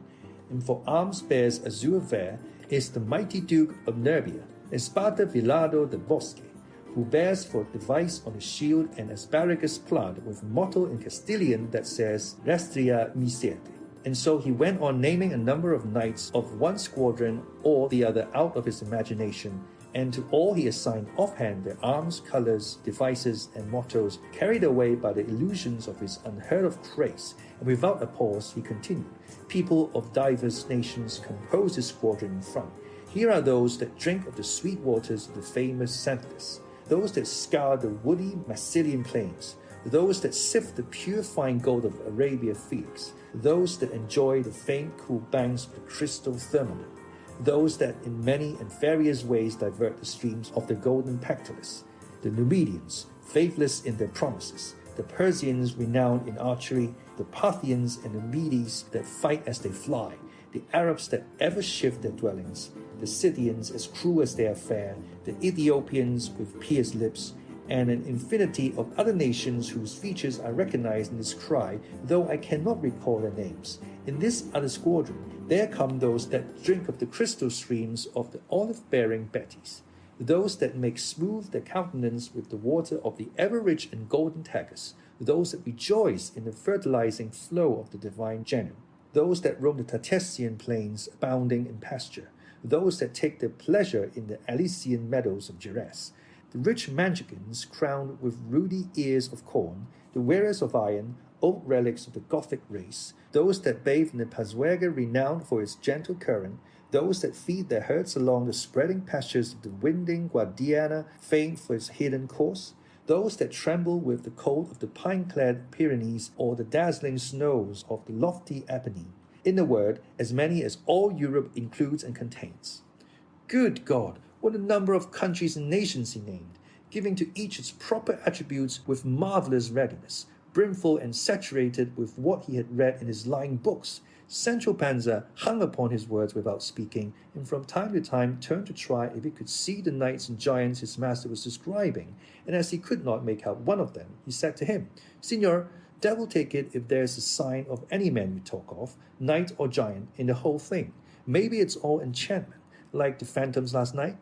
and for arms bears azure vert, is the mighty Duke of Nerbia, Espada Vilado de Bosque, who bears for device on his shield an asparagus plant with a motto in Castilian that says Restria Misete. And so he went on naming a number of knights of one squadron or the other out of his imagination, and to all he assigned offhand their arms, colours, devices, and mottos, carried away by the illusions of his unheard-of grace, and without a pause he continued, people of divers nations compose his squadron in front. Here are those that drink of the sweet waters of the famous Xanthus, those that scour the woody Massilian plains, those that sift the pure fine gold of Arabia Felix, those that enjoy the faint cool banks of the crystal Thermodon, those that in many and various ways divert the streams of the golden Pactolus, the Numidians, faithless in their promises, the Persians renowned in archery, the Parthians and the Medes that fight as they fly, the Arabs that ever shift their dwellings, the Scythians as cruel as they are fair, the Ethiopians with pierced lips, and an infinity of other nations whose features I recognize in this cry, though I cannot recall their names. In this other squadron, there come those that drink of the crystal streams of the olive-bearing Betis, those that make smooth their countenance with the water of the ever-rich and golden Tagus, those that rejoice in the fertilizing flow of the divine Janus, those that roam the Tartessian plains abounding in pasture, those that take their pleasure in the Alesian meadows of Geras, the rich Manchegans crowned with ruddy ears of corn, the wearers of iron, old relics of the Gothic race, those that bathe in the Pasuerga renowned for its gentle current, those that feed their herds along the spreading pastures of the winding Guadiana, famed for its hidden course, those that tremble with the cold of the pine-clad Pyrenees or the dazzling snows of the lofty Apennine, In a word, as many as all Europe includes and contains. Good God, what a number of countries and nations he named, giving to each its proper attributes with marvelous readiness, brimful and saturated with what he had read in his lying books. Sancho Panza hung upon his words without speaking, and from time to time turned to try if he could see the knights and giants his master was describing, and as he could not make out one of them, he said to him, Signor, devil take it if there's a sign of any man you talk of, knight or giant, in the whole thing. Maybe it's all enchantment, like the phantoms last night.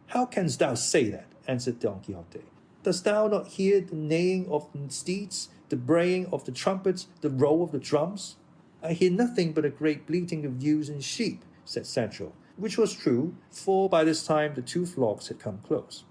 How canst thou say that? Answered Don Quixote. Dost thou not hear the neighing of the steeds, the braying of the trumpets, the roll of the drums? I hear nothing but a great bleating of ewes and sheep, said Sancho, which was true, for by this time the two flocks had come close.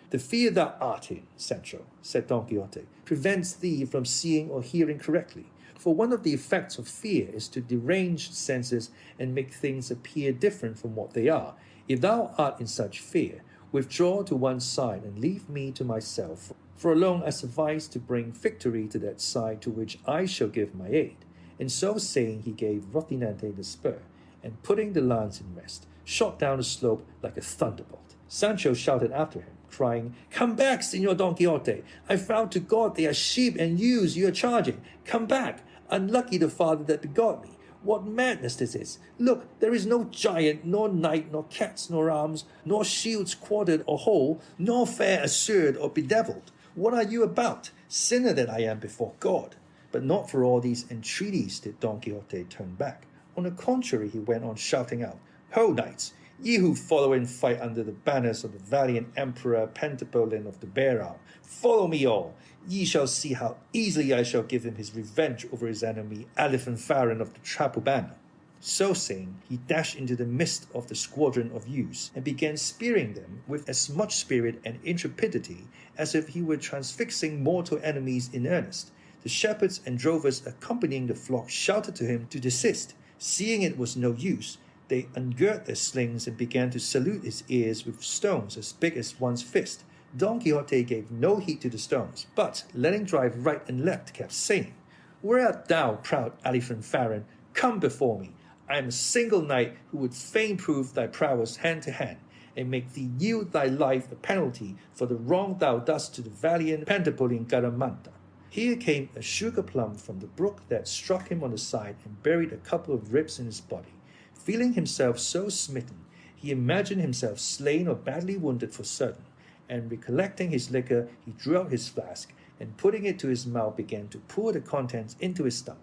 The fear thou art in, Sancho, said Don Quixote, prevents thee from seeing or hearing correctly, for one of the effects of fear is to derange the senses and make things appear different from what they are. If thou art in such fear, withdraw to one side and leave me to myself, for alone I suffice to bring victory to that side to which I shall give my aid. And so saying, he gave Rocinante the spur, and putting the lance in rest, shot down the slope like a thunderbolt. Sancho shouted after him, crying, Come back, Señor Don Quixote! I vow to God they are sheep and ewes you are charging. Come back! Unlucky the father that begot me. What madness this is! Look, there is no giant, nor knight, nor cats, nor arms, nor shields quartered or whole, nor fair assured or bedevilled. What are you about? Sinner that I am before God! But not for all these entreaties did Don Quixote turn back. On the contrary, he went on shouting out, Ho, knights! Ye who follow and fight under the banners of the valiant Emperor Pentapolin of the Bear Arm, follow me all. Ye shall see how easily I shall give him his revenge over his enemy, Alifanfaron of the Trapubana. So saying, he dashed into the midst of the squadron of youths, and began spearing them with as much spirit and intrepidity as if he were transfixing mortal enemies in earnest. The shepherds and drovers accompanying the flock shouted to him to desist. Seeing it was no use, they ungirt their slings and began to salute his ears with stones as big as one's fist. Don Quixote gave no heed to the stones, but, letting drive right and left, kept saying, Where art thou, proud Alifanfaron? Come before me. I am a single knight who would fain prove thy prowess hand to hand, and make thee yield thy life a penalty for the wrong thou dost to the valiant Pentapolin Garamanta. Here came a sugar plum from the brook that struck him on the side and buried a couple of ribs in his body. Feeling himself so smitten, he imagined himself slain or badly wounded for certain, and recollecting his liquor, he drew out his flask, and putting it to his mouth began to pour the contents into his stomach.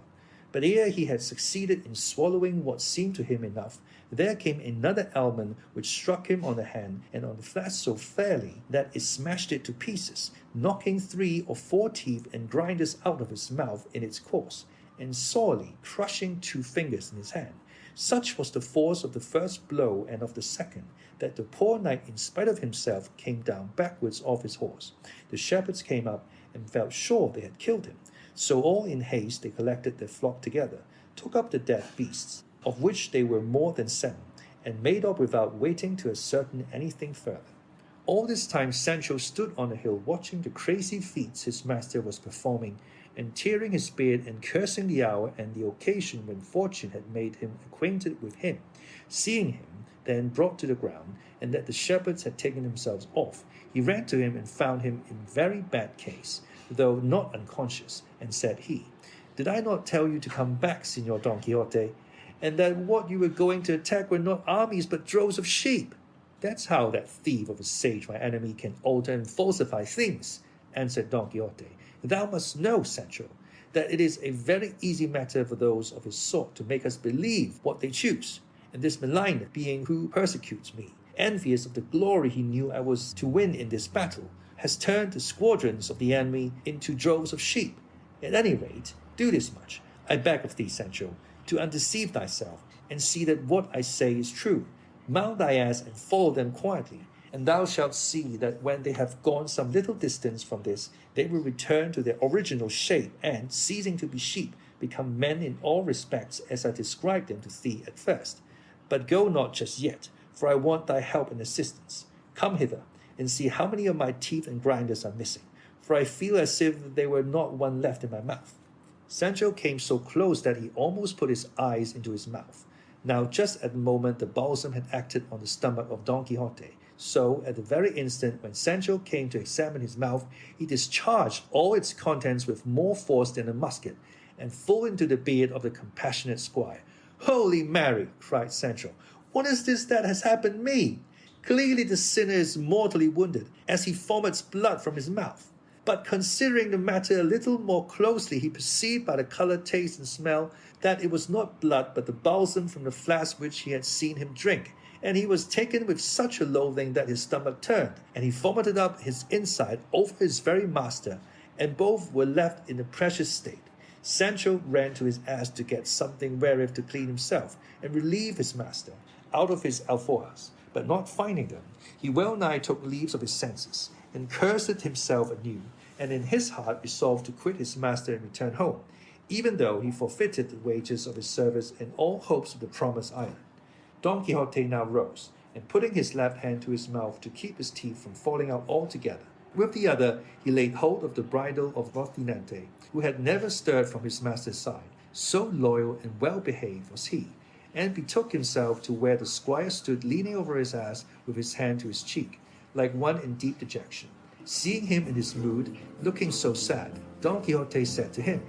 But ere he had succeeded in swallowing what seemed to him enough, there came another almond which struck him on the hand and on the flask so fairly that it smashed it to pieces, knocking 3 or 4 teeth and grinders out of his mouth in its course, and sorely crushing 2 fingers in his hand. Such was the force of the first blow and of the second, that the poor knight, in spite of himself, came down backwards off his horse. The shepherds came up and felt sure they had killed him. So all in haste they collected their flock together, took up the dead beasts, of which they were more than 7, and made off without waiting to ascertain anything further. All this time Sancho stood on a hill watching the crazy feats his master was performing, and tearing his beard and cursing the hour and the occasion when fortune had made him acquainted with him. Seeing him then brought to the ground, and that the shepherds had taken themselves off, he ran to him and found him in very bad case, though not unconscious, and said he, Did I not tell you to come back, Señor Don Quixote, and that what you were going to attack were not armies but droves of sheep? That's how that thief of a sage, my enemy, can alter and falsify things, answered Don Quixote. Thou must know, Sancho, that it is a very easy matter for those of his sort to make us believe what they choose, and this maligner being who persecutes me, envious of the glory he knew I was to win in this battle, has turned the squadrons of the enemy into droves of sheep. At any rate, do this much, I beg of thee, Sancho, to undeceive thyself, and see that what I say is true. Mount thy ass and follow them quietly, and thou shalt see that when they have gone some little distance from this, they will return to their original shape, and, ceasing to be sheep, become men in all respects as I described them to thee at first. But go not just yet, for I want thy help and assistance. Come hither, and see how many of my teeth and grinders are missing, for I feel as if there were not one left in my mouth. Sancho came so close that he almost put his eyes into his mouth. Now, just at the moment the balsam had acted on the stomach of Don Quixote, so at the very instant when Sancho came to examine his mouth, he discharged all its contents with more force than a musket, and full into the beard of the compassionate squire. "Holy Mary!" cried Sancho, "what is this that has happened me? Clearly the sinner is mortally wounded, as he vomits blood from his mouth." But considering the matter a little more closely, he perceived by the colour, taste, and smell that it was not blood but the balsam from the flask which he had seen him drink, and he was taken with such a loathing that his stomach turned, and he vomited up his inside over his very master, and both were left in a precious state. Sancho ran to his ass to get something wherewith to clean himself, and relieve his master out of his alforjas, but not finding them, he well nigh took leave of his senses, and cursed himself anew, and in his heart resolved to quit his master and return home, even though he forfeited the wages of his service and all hopes of the promised island. Don Quixote now rose, and putting his left hand to his mouth to keep his teeth from falling out altogether, with the other he laid hold of the bridle of Rocinante, who had never stirred from his master's side, so loyal and well-behaved was he, and betook himself to where the squire stood leaning over his ass with his hand to his cheek, like one in deep dejection. Seeing him in his mood, looking so sad, Don Quixote said to him,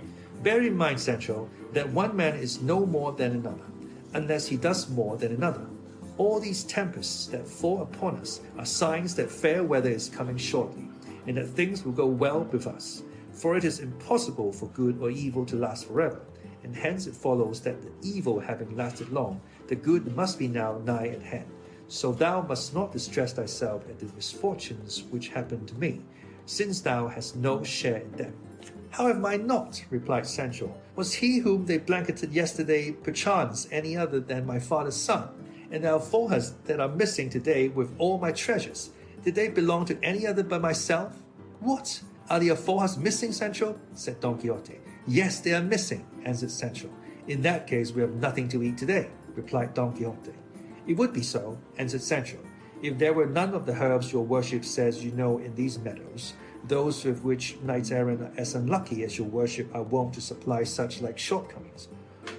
"Bear in mind, Sancho, that one man is no more than another, unless he does more than another. All these tempests that fall upon us are signs that fair weather is coming shortly, and that things will go well with us. For it is impossible for good or evil to last forever, and hence it follows that the evil having lasted long, the good must be now nigh at hand. So thou must not distress thyself at the misfortunes which happened to me, since thou hast no share in them." "How have I not?" replied Sancho. "Was he whom they blanketed yesterday perchance any other than my father's son? And the alforjas that are missing today with all my treasures, did they belong to any other but myself?" "What? Are the alforjas missing, Sancho?" said Don Quixote. "Yes, they are missing," answered Sancho. "In that case we have nothing to eat today," replied Don Quixote. "It would be so," answered Sancho, "if there were none of the herbs your worship says you know in these meadows, those with which knights-errant as unlucky as your worship are wont to supply such like shortcomings."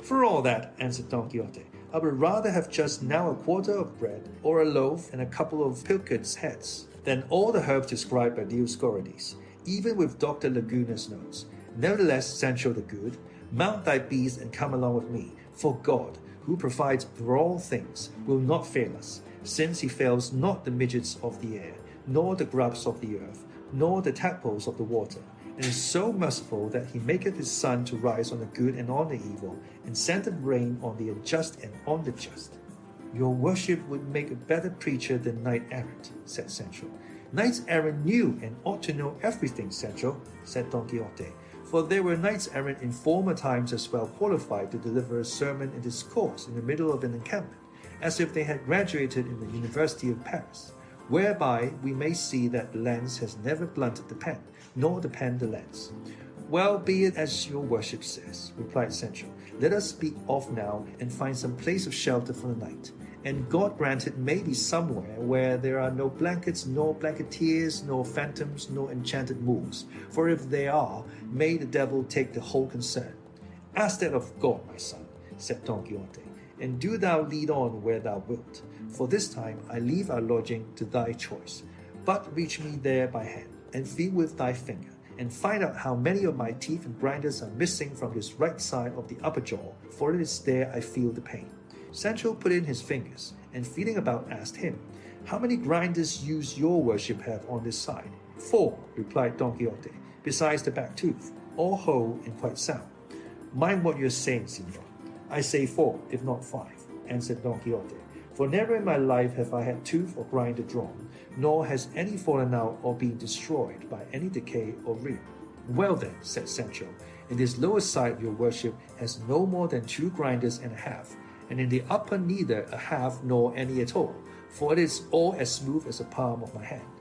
"For all that," answered Don Quixote, "I would rather have just now a quarter of bread, or a loaf and a couple of pilchards' heads, than all the herbs described by Dioscorides, even with Dr. Laguna's notes. Nevertheless, Sancho the Good, mount thy beast and come along with me, for God, who provides for all things, will not fail us, since he fails not the midgets of the air, nor the grubs of the earth, nor the tadpoles of the water, and is so merciful that he maketh his sun to rise on the good and on the evil, and sendeth rain on the unjust and on the just." "Your worship would make a better preacher than knight-errant," said Sancho. "Knights-errant knew and ought to know everything, Sancho," said Don Quixote, "for there were knights-errant in former times as well qualified to deliver a sermon and discourse in the middle of an encampment, as if they had graduated in the University of Paris, whereby we may see that the lance has never blunted the pen, nor the pen the lance." "Well, be it as your worship says," replied Sancho. "Let us be off now and find some place of shelter for the night, and God grant it may be somewhere where there are no blankets, nor blanketeers, nor phantoms, nor enchanted moors, for if they are, may the devil take the whole concern." "Ask that of God, my son," said Don Quixote, "and do thou lead on where thou wilt, for this time I leave our lodging to thy choice. But reach me there by hand, and feel with thy finger, and find out how many of my teeth and grinders are missing from this right side of the upper jaw, for it is there I feel the pain." Sancho put in his fingers, and feeling about asked him, "How many grinders use your worship have on this side?" "4," replied Don Quixote, "besides the back tooth, all whole and quite sound." "Mind what you're saying, Signor." "I say 4, if not 5, answered Don Quixote, "for never in my life have I had tooth or grinder drawn, nor has any fallen out or been destroyed by any decay or rheum." "Well then," said Sancho, "in this lower side your worship has no more than 2 grinders and a half, and in the upper neither a half nor any at all, for it is all as smooth as the palm of my hand."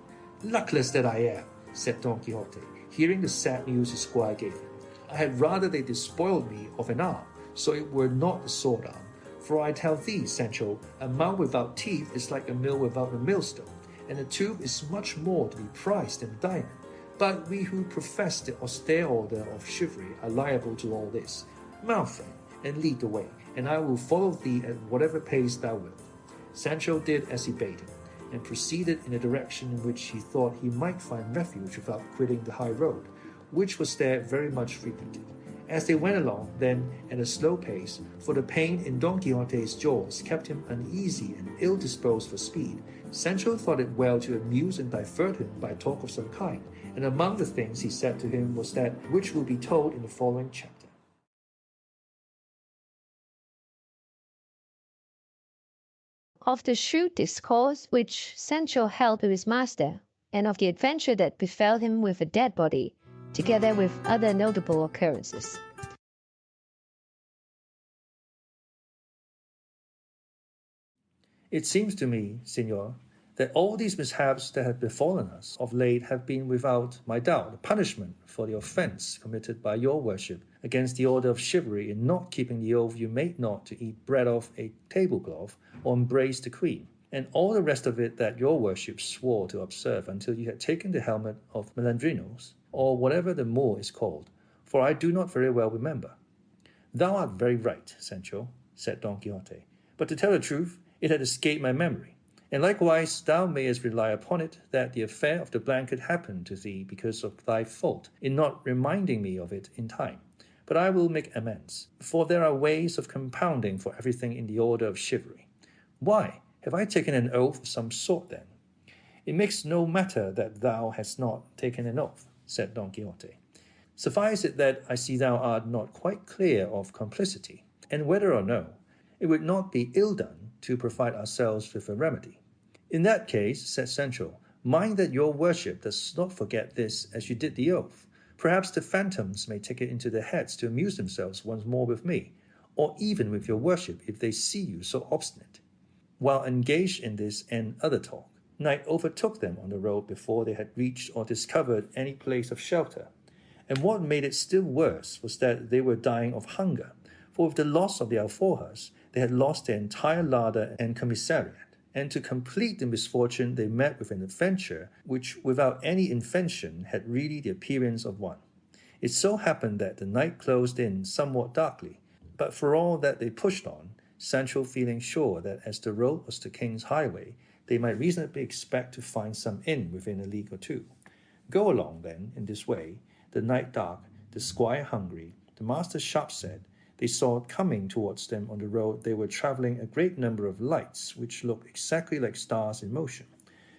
"Luckless that I am," said Don Quixote, hearing the sad news his squire gave him. "I had rather they despoiled me of an arm, so it were not the sword arm. For I tell thee, Sancho, a mouth without teeth is like a mill without a millstone, and a tooth is much more to be prized than a diamond. But we who profess the austere order of chivalry are liable to all this. Mount then, and lead the way, and I will follow thee at whatever pace thou wilt." Sancho did as he bade him, and proceeded in a direction in which he thought he might find refuge without quitting the high road, which was there very much frequented. As they went along, then, at a slow pace, for the pain in Don Quixote's jaws kept him uneasy and ill-disposed for speed, Sancho thought it well to amuse and divert him by talk of some kind, and among the things he said to him was that which will be told in the following chapter. Of the shrewd discourse which Sancho held with his master, and of the adventure that befell him with a dead body, together with other notable occurrences. It seems to me, Signor, that all these mishaps that have befallen us of late have been without my doubt a punishment for the offence committed by your worship against the order of chivalry in not keeping the oath you made not to eat bread off a tablecloth or embrace the queen, and all the rest of it that your worship swore to observe until you had taken the helmet of Melandrinos, or whatever the Moor is called, for I do not very well remember. Thou art very right, Sancho, said Don Quixote, but to tell the truth, it had escaped my memory. And likewise thou mayest rely upon it that the affair of the blanket happened to thee because of thy fault in not reminding me of it in time. But I will make amends, for there are ways of compounding for everything in the order of chivalry. Why, have I taken an oath of some sort then? It makes no matter that thou hast not taken an oath, said Don Quixote. Suffice it that I see thou art not quite clear of complicity, and whether or no, it would not be ill done to provide ourselves with a remedy. In that case, said Sancho, mind that your worship does not forget this as you did the oath. Perhaps the phantoms may take it into their heads to amuse themselves once more with me, or even with your worship if they see you so obstinate. While engaged in this and other talk, night overtook them on the road before they had reached or discovered any place of shelter. And what made it still worse was that they were dying of hunger, for with the loss of the alforjas, they had lost their entire larder and commissariat. And to complete the misfortune, they met with an adventure which, without any invention, had really the appearance of one. It so happened that the night closed in somewhat darkly, but for all that they pushed on, Sancho feeling sure that as the road was the king's highway, they might reasonably expect to find some inn within a league or two. Go along, then, in this way, the night dark, the squire hungry, the master sharp-set. They saw coming towards them on the road they were travelling a great number of lights, which looked exactly like stars in motion.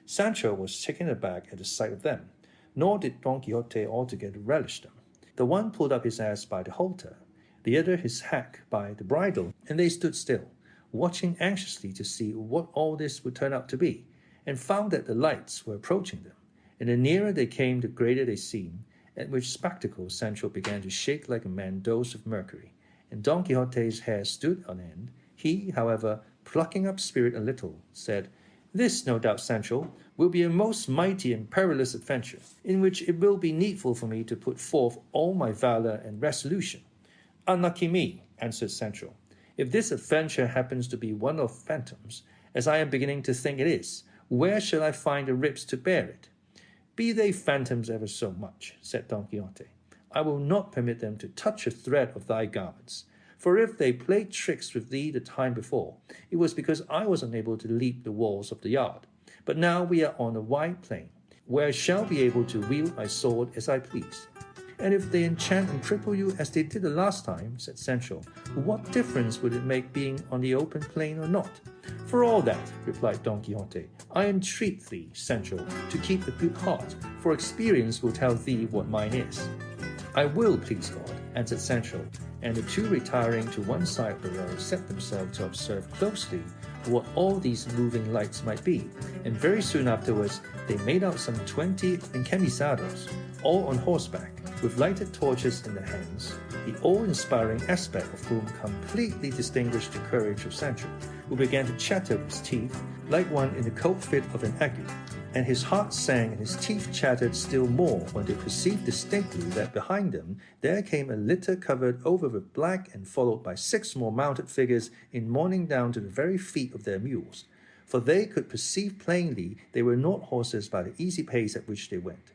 Sancho was taken aback at the sight of them, nor did Don Quixote altogether relish them. The one pulled up his ass by the halter, the other his hack by the bridle, and they stood still, watching anxiously to see what all this would turn out to be, and found that the lights were approaching them, and the nearer they came the greater they seemed, at which spectacle Sancho began to shake like a man dosed with mercury, and Don Quixote's hair stood on end. He, however, plucking up spirit a little, said, "This, no doubt, Sancho, will be a most mighty and perilous adventure, in which it will be needful for me to put forth all my valour and resolution." "Unlucky me," answered Sancho, "if this adventure happens to be one of phantoms, as I am beginning to think it is, where shall I find the ribs to bear it?" "Be they phantoms ever so much," said Don Quixote, "I will not permit them to touch a thread of thy garments. For if they played tricks with thee the time before, it was because I was unable to leap the walls of the yard. But now we are on a wide plain, where I shall be able to wield my sword as I please." "And if they enchant and cripple you as they did the last time," said Sancho, "what difference would it make being on the open plain or not?" "For all that," replied Don Quixote, "I entreat thee, Sancho, to keep a good heart, for experience will tell thee what mine is." "I will, please God," answered Sancho, and the two retiring to one side of the road set themselves to observe closely what all these moving lights might be, and very soon afterwards they made out some 20 encamisados, all on horseback, with lighted torches in their hands, the awe-inspiring aspect of whom completely distinguished the courage of Sancho, who began to chatter with his teeth, like one in the cold fit of an ague, and his heart sang and his teeth chattered still more when they perceived distinctly that behind them there came a litter covered over with black and followed by 6 more mounted figures in mourning down to the very feet of their mules, for they could perceive plainly they were not horses by the easy pace at which they went.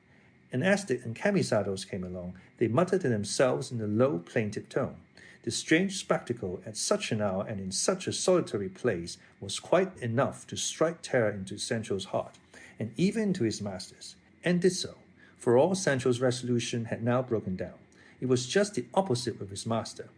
and as the encamisados came along, they muttered to themselves in a low, plaintive tone. The strange spectacle at such an hour and in such a solitary place was quite enough to strike terror into Sancho's heart, and even into his master's, and did so, for all Sancho's resolution had now broken down. It was just the opposite with his master,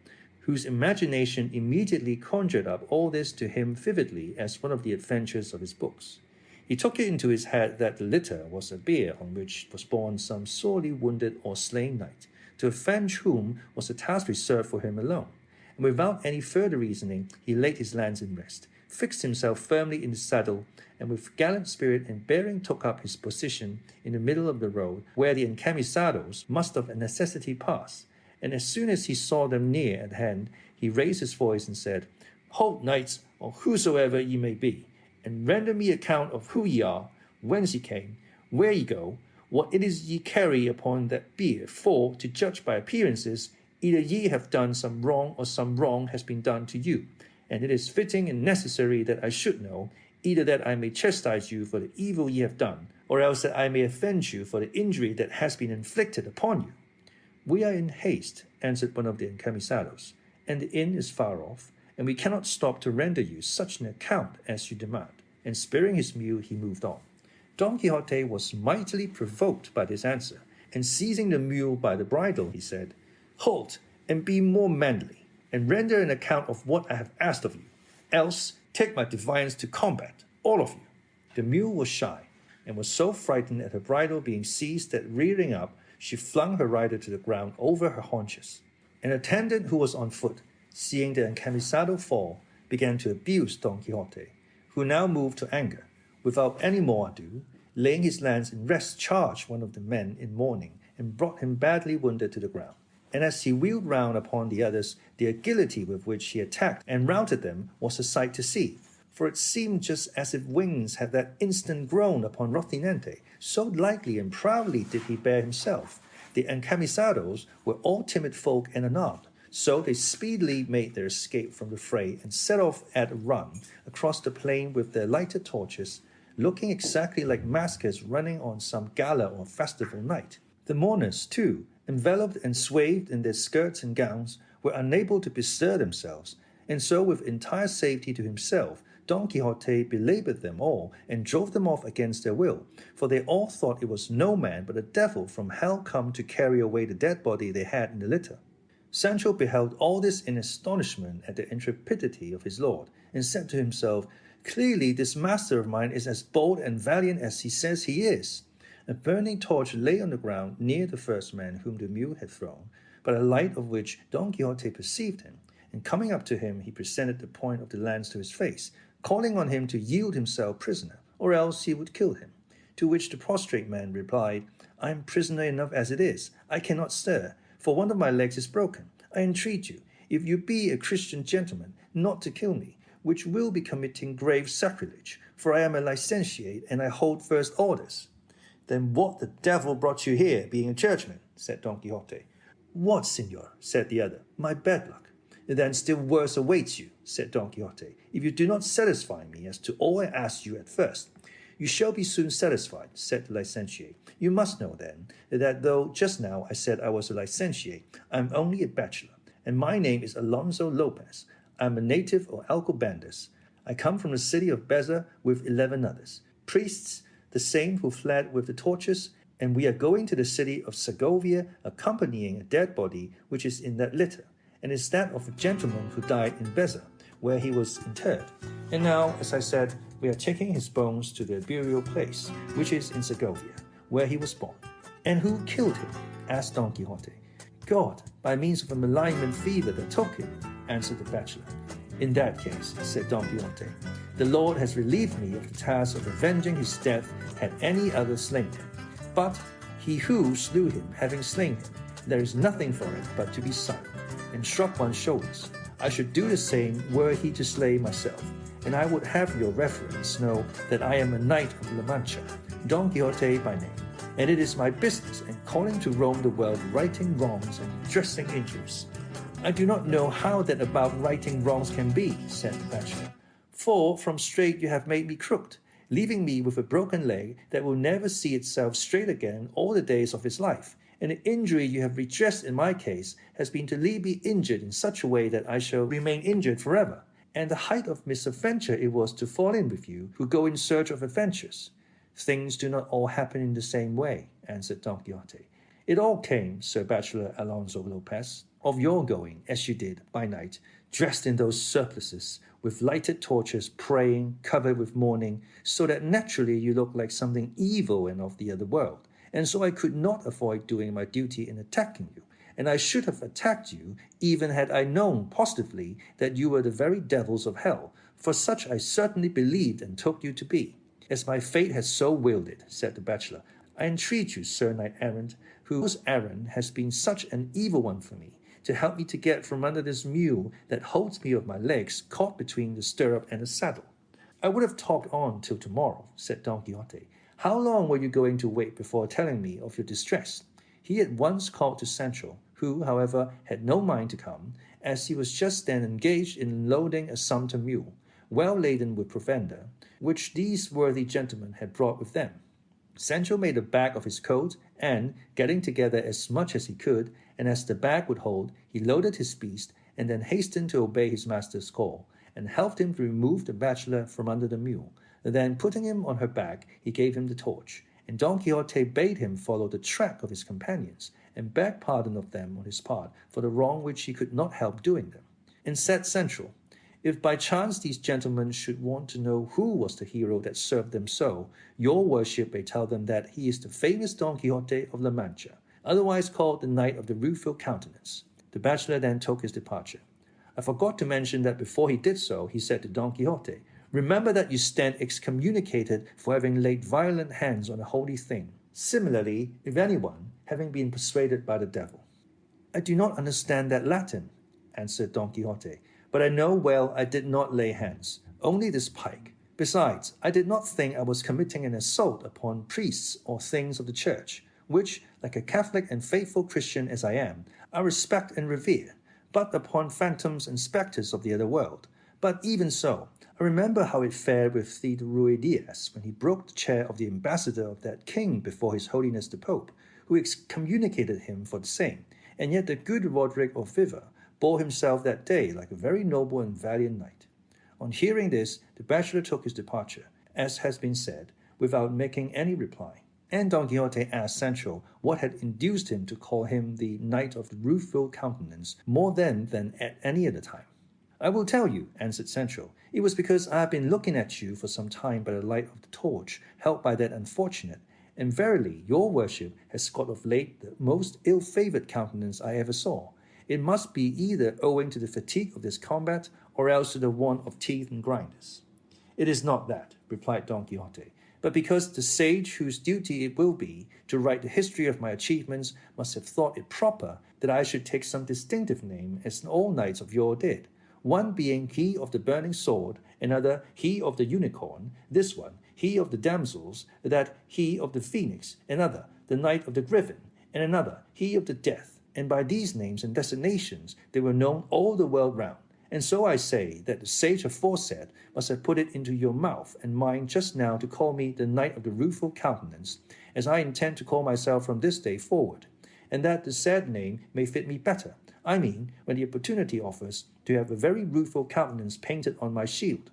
whose imagination immediately conjured up all this to him vividly as one of the adventures of his books. He took it into his head that the litter was a bier on which was borne some sorely wounded or slain knight, to avenge whom was a task reserved for him alone, and without any further reasoning he laid his lance in rest, fixed himself firmly in the saddle, and with gallant spirit and bearing took up his position in the middle of the road, where the encamisados must of necessity pass. And as soon as he saw them near at hand, he raised his voice and said, Halt, knights, or whosoever ye may be, and render me account of who ye are, whence ye came, where ye go, what it is ye carry upon that bier, for, to judge by appearances, either ye have done some wrong or some wrong has been done to you, and it is fitting and necessary that I should know, either that I may chastise you for the evil ye have done, or else that I may avenge you for the injury that has been inflicted upon you. We are in haste, answered one of the encamisados, and the inn is far off, and we cannot stop to render you such an account as you demand. And spurring his mule, he moved on. Don Quixote was mightily provoked by this answer, and seizing the mule by the bridle, he said, Halt, and be more manly, and render an account of what I have asked of you, else take my defiance to combat, all of you. The mule was shy, and was so frightened at her bridle being seized that rearing up, she flung her rider to the ground over her haunches. An attendant who was on foot, seeing the encamisado fall, began to abuse Don Quixote, who now moved to anger. Without any more ado, laying his lance in rest, charged one of the men in mourning, and brought him badly wounded to the ground. And as he wheeled round upon the others, the agility with which he attacked and routed them was a sight to see, for it seemed just as if wings had that instant grown upon Rocinante, so lightly and proudly did he bear himself. The encamisados were all timid folk and unarmed, so they speedily made their escape from the fray and set off at a run across the plain with their lighted torches, looking exactly like maskers running on some gala or festival night. The mourners, too, enveloped and swathed in their skirts and gowns, were unable to bestir themselves, and so with entire safety to himself, Don Quixote belabored them all and drove them off against their will, for they all thought it was no man but a devil from hell come to carry away the dead body they had in the litter. Sancho beheld all this in astonishment at the intrepidity of his lord, and said to himself, Clearly this master of mine is as bold and valiant as he says he is. A burning torch lay on the ground near the first man whom the mule had thrown, by the light of which Don Quixote perceived him, and coming up to him he presented the point of the lance to his face, calling on him to yield himself prisoner, or else he would kill him. To which the prostrate man replied, I am prisoner enough as it is. I cannot stir, for one of my legs is broken. I entreat you, if you be a Christian gentleman, not to kill me, which will be committing grave sacrilege, for I am a licentiate, and I hold first orders. Then what the devil brought you here, being a churchman? Said Don Quixote. What, señor? Said the other. My bad luck. Then still worse awaits you, said Don Quixote, if you do not satisfy me as to all I asked you at first. You shall be soon satisfied, said the licentiate. You must know, then, that though just now I said I was a licentiate, I am only a bachelor, and my name is Alonso Lopez. I am a native of Alcobendas. I come from the city of Beza with 11 others, priests, the same who fled with the torches, and we are going to the city of Segovia, accompanying a dead body which is in that litter, and is that of a gentleman who died in Beza, where he was interred. And now, as I said, we are taking his bones to their burial place, which is in Segovia, where he was born. And who killed him? Asked Don Quixote. God, by means of a malignant fever that took him, answered the bachelor. In that case, said Don Quixote, the Lord has relieved me of the task of avenging his death had any other slain him. But he who slew him having slain him, there is nothing for it but to be silent, and shrug one's shoulders. I should do the same were he to slay myself, and I would have your reverence know that I am a knight of La Mancha, Don Quixote by name, and it is my business and calling to roam the world righting wrongs and redressing injuries. I do not know how that about righting wrongs can be, said the bachelor, for from straight you have made me crooked, leaving me with a broken leg that will never see itself straight again all the days of its life. And the injury you have redressed in my case has been to leave me injured in such a way that I shall remain injured forever. And the height of misadventure it was to fall in with you, who go in search of adventures. Things do not all happen in the same way, answered Don Quixote. It all came, Sir Bachelor Alonso Lopez, of your going, as you did, by night, dressed in those surplices, with lighted torches, praying, covered with mourning, so that naturally you look like something evil and of the other world. And so I could not avoid doing my duty in attacking you, and I should have attacked you, even had I known positively that you were the very devils of hell, for such I certainly believed and took you to be. As my fate has so willed it, said the bachelor, I entreat you, Sir Knight-errant, whose errand has been such an evil one for me, to help me to get from under this mule that holds me of my legs caught between the stirrup and the saddle. I would have talked on till tomorrow, said Don Quixote. How long were you going to wait before telling me of your distress? He at once called to Sancho, who, however, had no mind to come, as he was just then engaged in loading a sumpter mule, well laden with provender, which these worthy gentlemen had brought with them. Sancho made a bag of his coat, and, getting together as much as he could, and as the bag would hold, he loaded his beast, and then hastened to obey his master's call, and helped him to remove the bachelor from under the mule. Then, putting him on her back, he gave him the torch, and Don Quixote bade him follow the track of his companions, and beg pardon of them on his part for the wrong which he could not help doing them. And said Sancho, if by chance these gentlemen should want to know who was the hero that served them so, your worship may tell them that he is the famous Don Quixote of La Mancha, otherwise called the Knight of the Rueful Countenance. The bachelor then took his departure. I forgot to mention that before he did so, he said to Don Quixote, remember that you stand excommunicated for having laid violent hands on a holy thing. Similarly, if anyone, having been persuaded by the devil. I do not understand that Latin, answered Don Quixote, but I know well I did not lay hands, only this pike. Besides, I did not think I was committing an assault upon priests or things of the church, which, like a Catholic and faithful Christian as I am, I respect and revere, but upon phantoms and spectres of the other world. But even so, I remember how it fared with Cid Ruidíaz when he broke the chair of the ambassador of that king before his holiness the Pope, who excommunicated him for the same, and yet the good Roderick of Viva bore himself that day like a very noble and valiant knight. On hearing this, the bachelor took his departure, as has been said, without making any reply, and Don Quixote asked Sancho what had induced him to call him the Knight of the Rueful Countenance more then than at any other time. I will tell you, answered Sancho. It was because I have been looking at you for some time by the light of the torch held by that unfortunate, and verily your worship has got of late the most ill-favoured countenance I ever saw. It must be either owing to the fatigue of this combat, or else to the want of teeth and grinders. It is not that, replied Don Quixote, but because the sage whose duty it will be to write the history of my achievements must have thought it proper that I should take some distinctive name, as all knights of yore did, one being he of the burning sword, another he of the unicorn, this one he of the damsels, that he of the phoenix, another the knight of the griffin, and another he of the death, and by these names and designations they were known all the world round. And so I say that the sage aforesaid must have put it into your mouth and mine just now to call me the Knight of the Rueful Countenance, as I intend to call myself from this day forward, and that the said name may fit me better. I mean, when the opportunity offers, to have a very rueful countenance painted on my shield.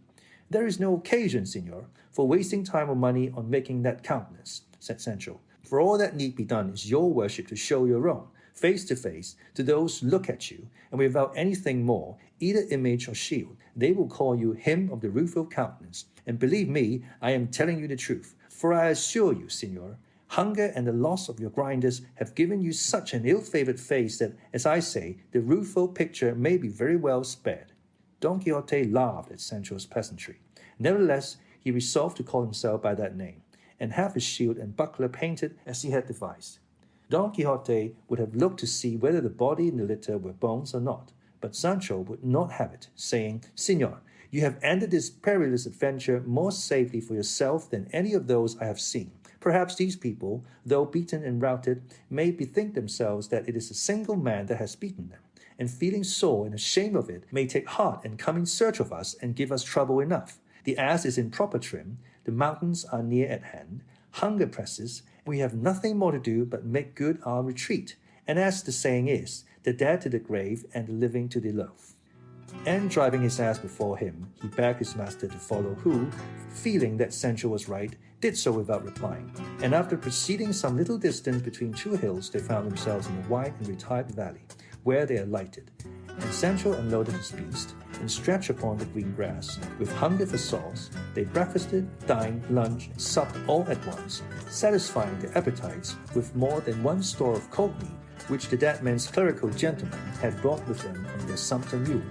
There is no occasion, Signor, for wasting time or money on making that countenance, said Sancho. For all that need be done is your worship to show your own, face to face, to those who look at you, and without anything more, either image or shield, they will call you him of the rueful countenance. And believe me, I am telling you the truth, for I assure you, Signor, hunger and the loss of your grinders have given you such an ill-favoured face that, as I say, the rueful picture may be very well spared. Don Quixote laughed at Sancho's pleasantry. Nevertheless, he resolved to call himself by that name, and have his shield and buckler painted as he had devised. Don Quixote would have looked to see whether the body in the litter were bones or not, but Sancho would not have it, saying, Signor, you have ended this perilous adventure more safely for yourself than any of those I have seen. Perhaps these people, though beaten and routed, may bethink themselves that it is a single man that has beaten them, and feeling sore and ashamed of it, may take heart and come in search of us and give us trouble enough. The ass is in proper trim, the mountains are near at hand, hunger presses, and we have nothing more to do but make good our retreat, and as the saying is, the dead to the grave and the living to the loaf. And driving his ass before him, he begged his master to follow, who, feeling that Sancho was right, did so without replying. And after proceeding some little distance between two hills, they found themselves in a wide and retired valley, where they alighted. And Sancho unloaded his beast, and stretched upon the green grass. With hunger for sauce, they breakfasted, dined, lunched, supped all at once, satisfying their appetites with more than one store of cold meat, which the dead man's clerical gentleman had brought with them on their sumpter mule.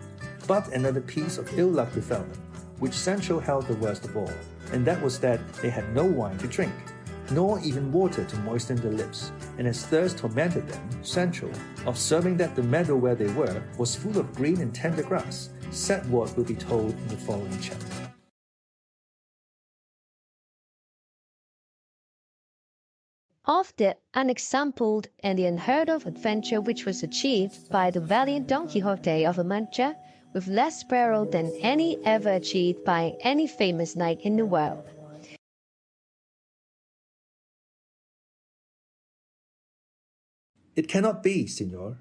But another piece of ill luck befell them, which Sancho held the worst of all, and that was that they had no wine to drink, nor even water to moisten their lips. And as thirst tormented them, Sancho, observing that the meadow where they were was full of green and tender grass, said what will be told in the following chapter. Of the unexampled and the unheard-of adventure which was achieved by the valiant Don Quixote of La Mancha, with less peril than any ever achieved by any famous knight in the world. It cannot be, Signor,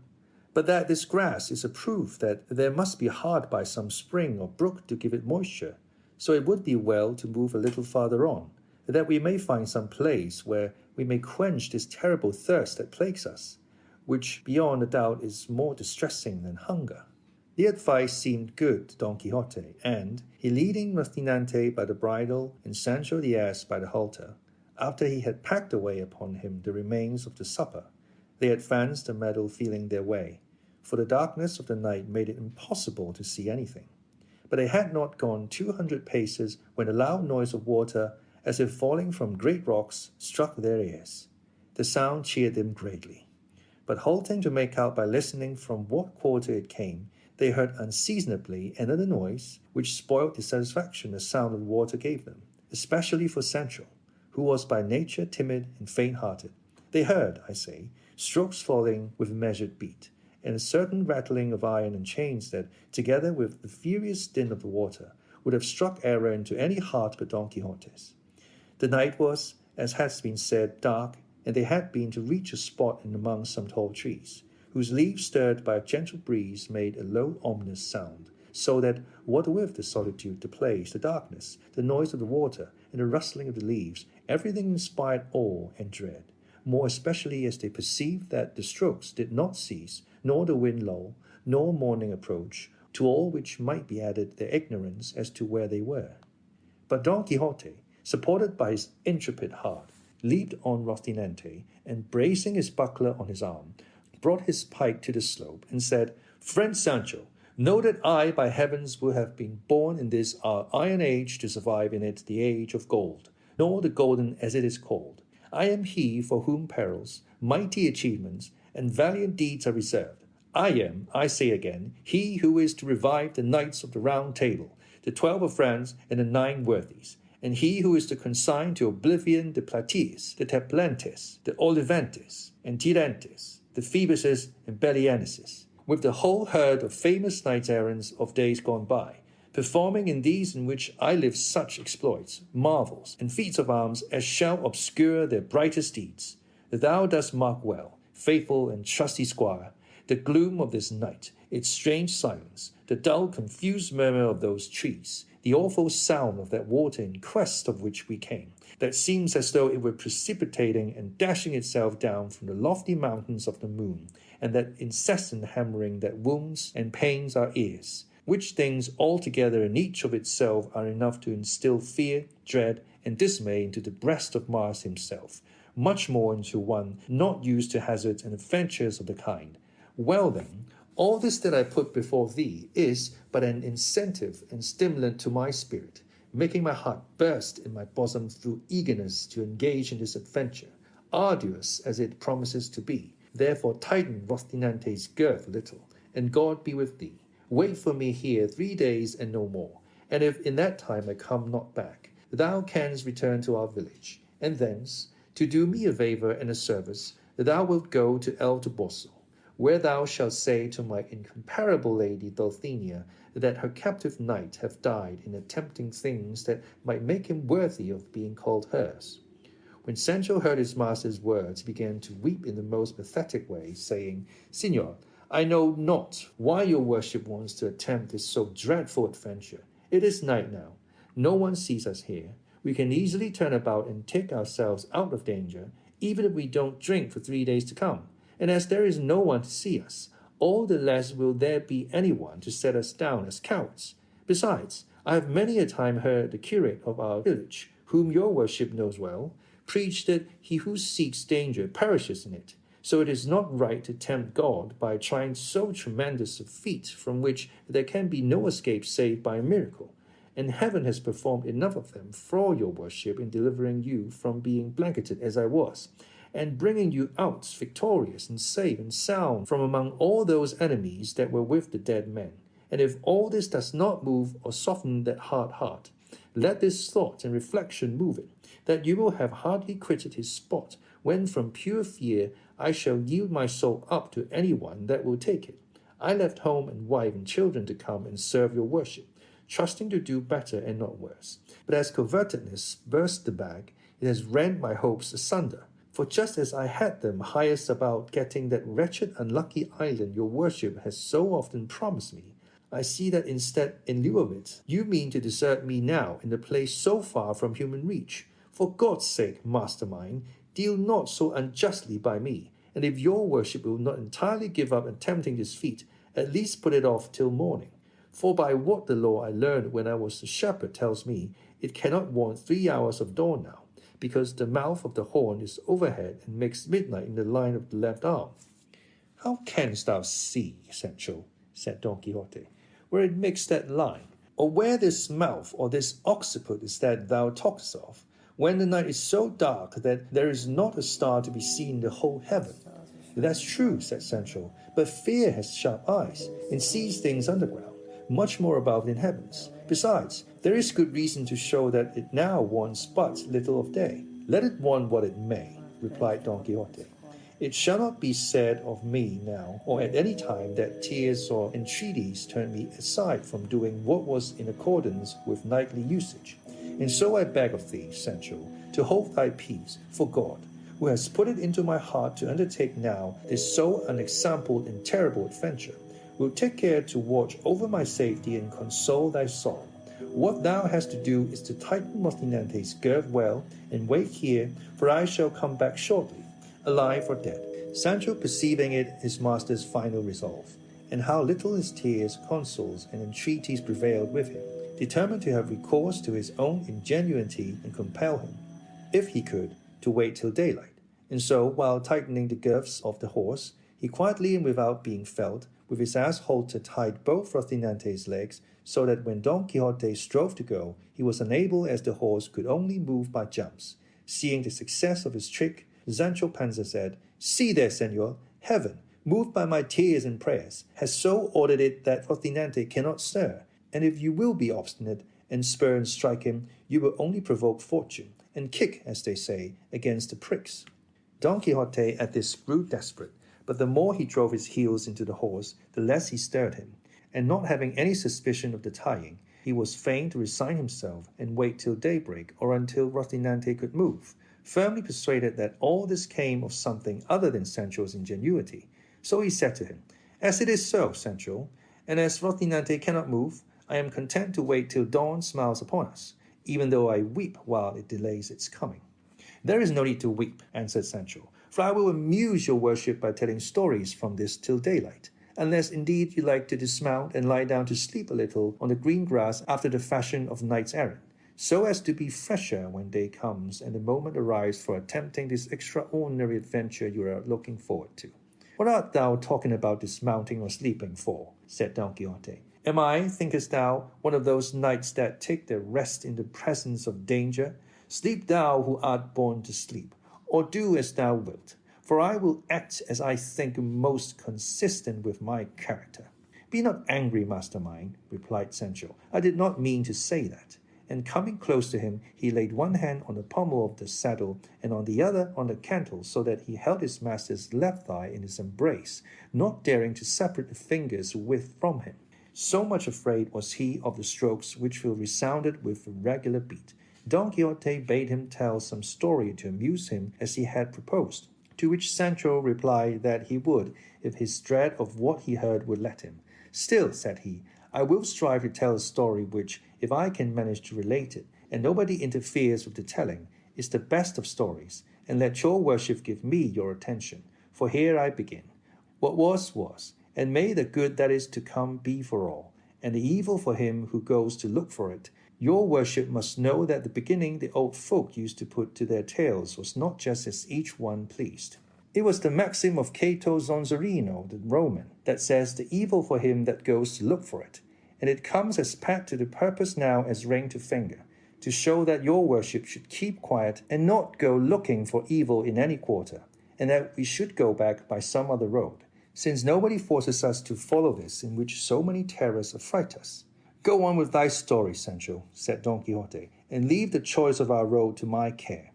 but that this grass is a proof that there must be hard by some spring or brook to give it moisture, so it would be well to move a little farther on, that we may find some place where we may quench this terrible thirst that plagues us, which beyond a doubt is more distressing than hunger. The advice seemed good to Don Quixote, and he leading Rocinante by the bridle and Sancho the ass by the halter, after he had packed away upon him the remains of the supper, they advanced the meadow feeling their way, for the darkness of the night made it impossible to see anything. But they had not gone 200 paces when a loud noise of water, as if falling from great rocks, struck their ears. The sound cheered them greatly. But halting to make out by listening from what quarter it came, they heard unseasonably another noise, which spoiled the satisfaction the sound of water gave them, especially for Sancho, who was by nature timid and faint-hearted. They heard, I say, strokes falling with measured beat, and a certain rattling of iron and chains that, together with the furious din of the water, would have struck error into any heart but Don Quixote's. The night was, as has been said, dark, and they had been to reach a spot in among some tall trees, whose leaves stirred by a gentle breeze made a low ominous sound, so that, what with the solitude, the place, the darkness, the noise of the water, and the rustling of the leaves, everything inspired awe and dread, more especially as they perceived that the strokes did not cease, nor the wind lull, nor morning approach, to all which might be added their ignorance as to where they were. But Don Quixote, supported by his intrepid heart, leaped on Rocinante, and bracing his buckler on his arm, brought his pike to the slope, and said, "Friend Sancho, know that I, by heavens, will have been born in this our iron age to survive in it the age of gold, nor the golden as it is called. I am he for whom perils, mighty achievements, and valiant deeds are reserved. I am, I say again, he who is to revive the knights of the Round Table, the 12 of France, and the 9 worthies, and he who is to consign to oblivion the Platees, the Templantes, the Olivantes, and Tirentes, the Phoebuses and Bellianises, with the whole herd of famous knights-errants of days gone by, performing in these in which I live such exploits, marvels, and feats of arms as shall obscure their brightest deeds. Thou dost mark well, faithful and trusty squire, the gloom of this night, its strange silence, the dull, confused murmur of those trees, the awful sound of that water in quest of which we came, that seems as though it were precipitating and dashing itself down from the lofty mountains of the moon, and that incessant hammering that wounds and pains our ears, which things altogether in each of itself are enough to instill fear, dread, and dismay into the breast of Mars himself, much more into one not used to hazards and adventures of the kind. Well then, all this that I put before thee is but an incentive and stimulant to my spirit, making my heart burst in my bosom through eagerness to engage in this adventure, arduous as it promises to be. Therefore tighten Rocinante's girth a little, and God be with thee. Wait for me here 3 days and no more, and if in that time I come not back, thou canst return to our village, and thence, to do me a favour and a service, thou wilt go to El Toboso, where thou shalt say to my incomparable lady Dulcinea that her captive knight hath died in attempting things that might make him worthy of being called hers. When Sancho heard his master's words, he began to weep in the most pathetic way, saying, Signor, I know not why your worship wants to attempt this so dreadful adventure. It is night now. No one sees us here. We can easily turn about and take ourselves out of danger, even if we don't drink for 3 days to come. And as there is no one to see us, all the less will there be anyone to set us down as cowards. Besides, I have many a time heard the curate of our village, whom your worship knows well, preach that he who seeks danger perishes in it. So it is not right to tempt God by trying so tremendous a feat from which there can be no escape save by a miracle. And heaven has performed enough of them for your worship in delivering you from being blanketed as I was, and bringing you out victorious and safe and sound from among all those enemies that were with the dead men. And if all this does not move or soften that hard heart, let this thought and reflection move it, that you will have hardly quitted his spot, when from pure fear I shall yield my soul up to any one that will take it. I left home and wife and children to come and serve your worship, trusting to do better and not worse. But as covetousness burst the bag, it has rent my hopes asunder. For just as I had them highest about getting that wretched unlucky island your worship has so often promised me, I see that instead, in lieu of it, you mean to desert me now in a place so far from human reach. For God's sake, master mine, deal not so unjustly by me, and if your worship will not entirely give up attempting this feat, at least put it off till morning. For by what the law I learned when I was a shepherd tells me, it cannot want 3 hours of dawn now, because the mouth of the horn is overhead and makes midnight in the line of the left arm. How canst thou see, Sancho, said Don Quixote, where it makes that line, or where this mouth or this occiput is that thou talkest of, when the night is so dark that there is not a star to be seen in the whole heaven? That's true, said Sancho, but fear has sharp eyes, and sees things underground, much more above than heavens. Besides, there is good reason to show that it now wants but little of day. Let it want what it may, replied Don Quixote. It shall not be said of me now, or at any time, that tears or entreaties turned me aside from doing what was in accordance with knightly usage. And so I beg of thee, Sancho, to hold thy peace, for God, who has put it into my heart to undertake now this so unexampled and terrible adventure, will take care to watch over my safety and console thy sorrow. What thou hast to do is to tighten Rocinante's girth well, and wait here, for I shall come back shortly, alive or dead. Sancho, perceiving it his master's final resolve, and how little his tears, consoles, and entreaties prevailed with him, determined to have recourse to his own ingenuity and compel him, if he could, to wait till daylight. And so, while tightening the girths of the horse, he quietly and without being felt, with his ass halter tied both Rocinante's legs, so that when Don Quixote strove to go, he was unable, as the horse could only move by jumps. Seeing the success of his trick, Sancho Panza said, See there, senor, heaven, moved by my tears and prayers, has so ordered it that Rocinante cannot stir, and if you will be obstinate, and spur and strike him, you will only provoke fortune, and kick, as they say, against the pricks. Don Quixote at this grew desperate, but the more he drove his heels into the horse, the less he stirred him, and not having any suspicion of the tying, he was fain to resign himself and wait till daybreak or until Rocinante could move, firmly persuaded that all this came of something other than Sancho's ingenuity. So he said to him, As it is so, Sancho, and as Rocinante cannot move, I am content to wait till dawn smiles upon us, even though I weep while it delays its coming. There is no need to weep, answered Sancho, for I will amuse your worship by telling stories from this till daylight, unless indeed you like to dismount and lie down to sleep a little on the green grass after the fashion of knights errant, so as to be fresher when day comes and the moment arrives for attempting this extraordinary adventure you are looking forward to. What art thou talking about dismounting or sleeping for? Said Don Quixote. Am I, thinkest thou, one of those knights that take their rest in the presence of danger? Sleep thou who art born to sleep, or do as thou wilt, for I will act as I think most consistent with my character. Be not angry, master mine, replied Sancho. I did not mean to say that. and coming close to him, he laid one hand on the pommel of the saddle and on the other on the cantle, so that he held his master's left thigh in his embrace, not daring to separate the fingers from him. So much afraid was he of the strokes which will resounded with a regular beat. Don Quixote bade him tell some story to amuse him as he had proposed, to which Sancho replied that he would, if his dread of what he heard would let him. Still, said he, I will strive to tell a story which, if I can manage to relate it, and nobody interferes with the telling, is the best of stories, and let your worship give me your attention. For here I begin. What was, and may the good that is to come be for all, and the evil for him who goes to look for it. Your worship must know that the beginning the old folk used to put to their tales was not just as each one pleased. It was the maxim of Cato Zonzarino, the Roman, that says the evil for him that goes to look for it, and it comes as pat to the purpose now as ring to finger, to show that your worship should keep quiet and not go looking for evil in any quarter, and that we should go back by some other road, since nobody forces us to follow this in which so many terrors affright us. Go on with thy story, Sancho, said Don Quixote, and leave the choice of our road to my care.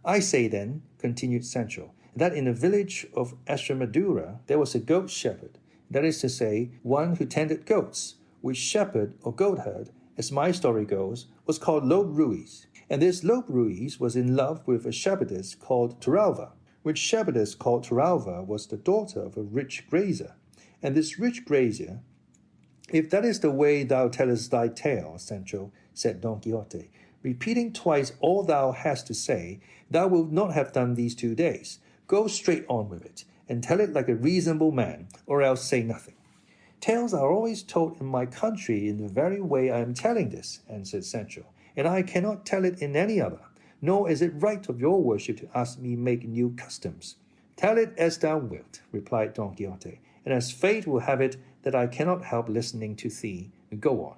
I say then, continued Sancho, that in the village of Estremadura there was a goat shepherd, that is to say, one who tended goats, which shepherd or goatherd, as my story goes, was called Lope Ruiz. And this Lope Ruiz was in love with a shepherdess called Torralva, which shepherdess called Torralva was the daughter of a rich grazier. And this rich grazier, if that is the way thou tellest thy tale, Sancho, said Don Quixote, repeating twice all thou hast to say, thou wilt not have done these 2 days. Go straight on with it, and tell it like a reasonable man, or else say nothing. Tales are always told in my country in the very way I am telling this, answered Sancho, and I cannot tell it in any other, nor is it right of your worship to ask me make new customs. Tell it as thou wilt, replied Don Quixote, and as fate will have it that I cannot help listening to thee. Go on.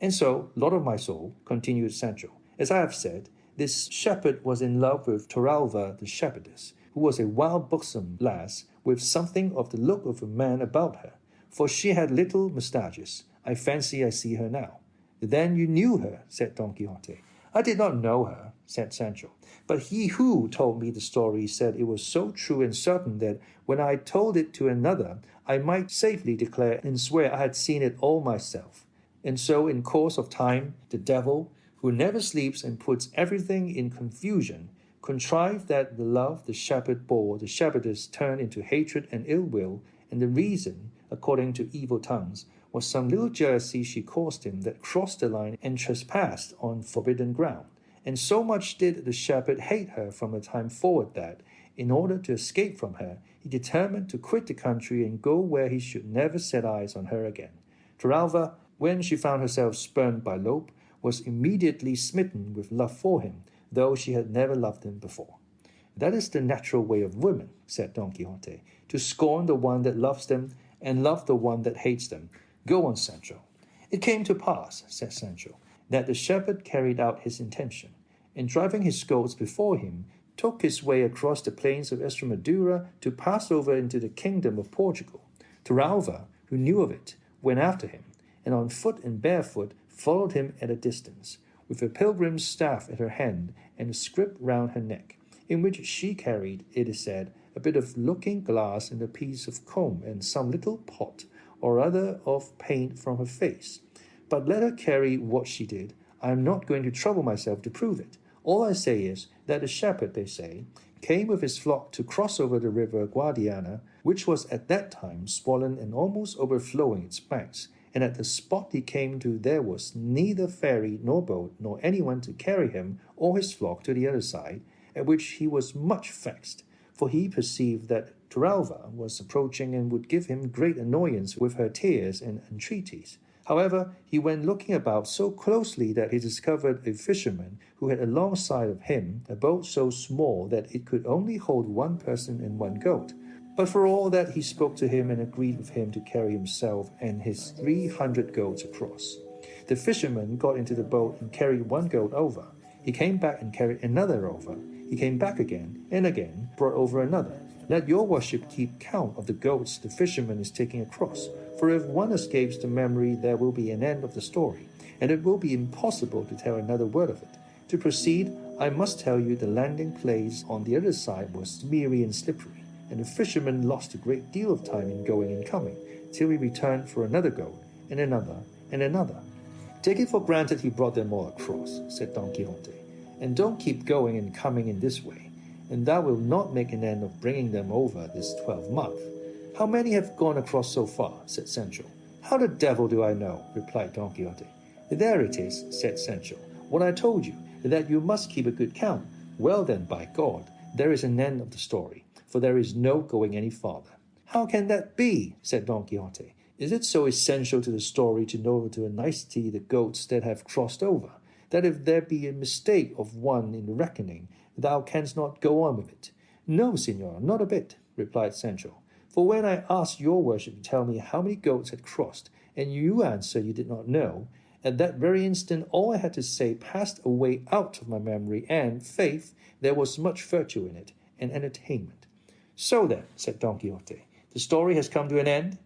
And so, Lord of my soul, continued Sancho, as I have said, this shepherd was in love with Torralva the shepherdess, who was a wild buxom lass with something of the look of a man about her, for she had little moustaches. I fancy I see her now. Then you knew her, said Don Quixote. I did not know her, said Sancho, but he who told me the story said it was so true and certain that when I told it to another, I might safely declare and swear I had seen it all myself. And so in course of time, the devil, who never sleeps and puts everything in confusion, contrived that the love the shepherd bore the shepherdess turned into hatred and ill will, and the reason, according to evil tongues, was some little jealousy she caused him that crossed the line and trespassed on forbidden ground. And so much did the shepherd hate her from the time forward that, in order to escape from her, he determined to quit the country and go where he should never set eyes on her again. Torralva, when she found herself spurned by Lope, was immediately smitten with love for him, though she had never loved him before. That is the natural way of women, said Don Quixote, to scorn the one that loves them and love the one that hates them. Go on, Sancho. It came to pass, said Sancho, that the shepherd carried out his intention, and driving his goats before him, took his way across the plains of Estremadura to pass over into the kingdom of Portugal. Torralva, who knew of it, went after him, and on foot and barefoot followed him at a distance, with a pilgrim's staff at her hand and a scrip round her neck, in which she carried, it is said, a bit of looking-glass and a piece of comb and some little pot or other of paint from her face. But let her carry what she did, I am not going to trouble myself to prove it. All I say is that the shepherd, they say, came with his flock to cross over the river Guadiana, which was at that time swollen and almost overflowing its banks, and at the spot he came to there was neither ferry nor boat nor anyone to carry him or his flock to the other side, at which he was much vexed, for he perceived that Torralva was approaching and would give him great annoyance with her tears and entreaties. However, he went looking about so closely that he discovered a fisherman who had alongside of him a boat so small that it could only hold one person and one goat. But for all that he spoke to him and agreed with him to carry himself and his 300 goats across. The fisherman got into the boat and carried one goat over. He came back and carried another over. He came back again, and again brought over another. Let your worship keep count of the goats the fisherman is taking across, for if one escapes to memory there will be an end of the story. and it will be impossible to tell another word of it. To proceed, I must tell you the landing place on the other side was smeary and slippery, and the fisherman lost a great deal of time in going and coming, till he returned for another goat, and another, and another. Take it for granted he brought them all across, said Don Quixote, and don't keep going and coming in this way, and thou wilt not make an end of bringing them over this 12-month. How many have gone across so far? Said Sancho. How the devil do I know? Replied Don Quixote. There it is, said Sancho. What I told you, that you must keep a good count. Well then, by God, there is an end of the story, for there is no going any farther. How can that be? Said Don Quixote. Is it so essential to the story to know to a nicety the goats that have crossed over, that if there be a mistake of one in the reckoning, thou canst not go on with it? No, señor, not a bit, replied Sancho. For when I asked your worship to tell me how many goats had crossed, and you answered you did not know, at that very instant all I had to say passed away out of my memory, and, faith, there was much virtue in it, and entertainment. So then, said Don Quixote, the story has come to an end?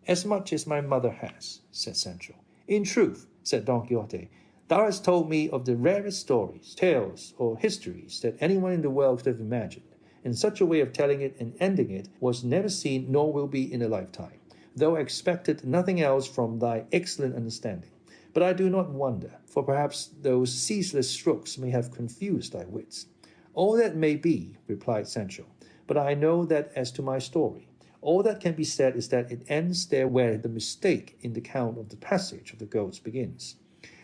As much as my mother has, said Sancho. In truth, said Don Quixote, thou hast told me of the rarest stories, tales, or histories that anyone in the world could have imagined, and such a way of telling it and ending it was never seen nor will be in a lifetime, though I expected nothing else from thy excellent understanding. But I do not wonder, for perhaps those ceaseless strokes may have confused thy wits. All that may be, replied Sancho, but I know that as to my story, all that can be said is that it ends there where the mistake in the count of the passage of the goats begins.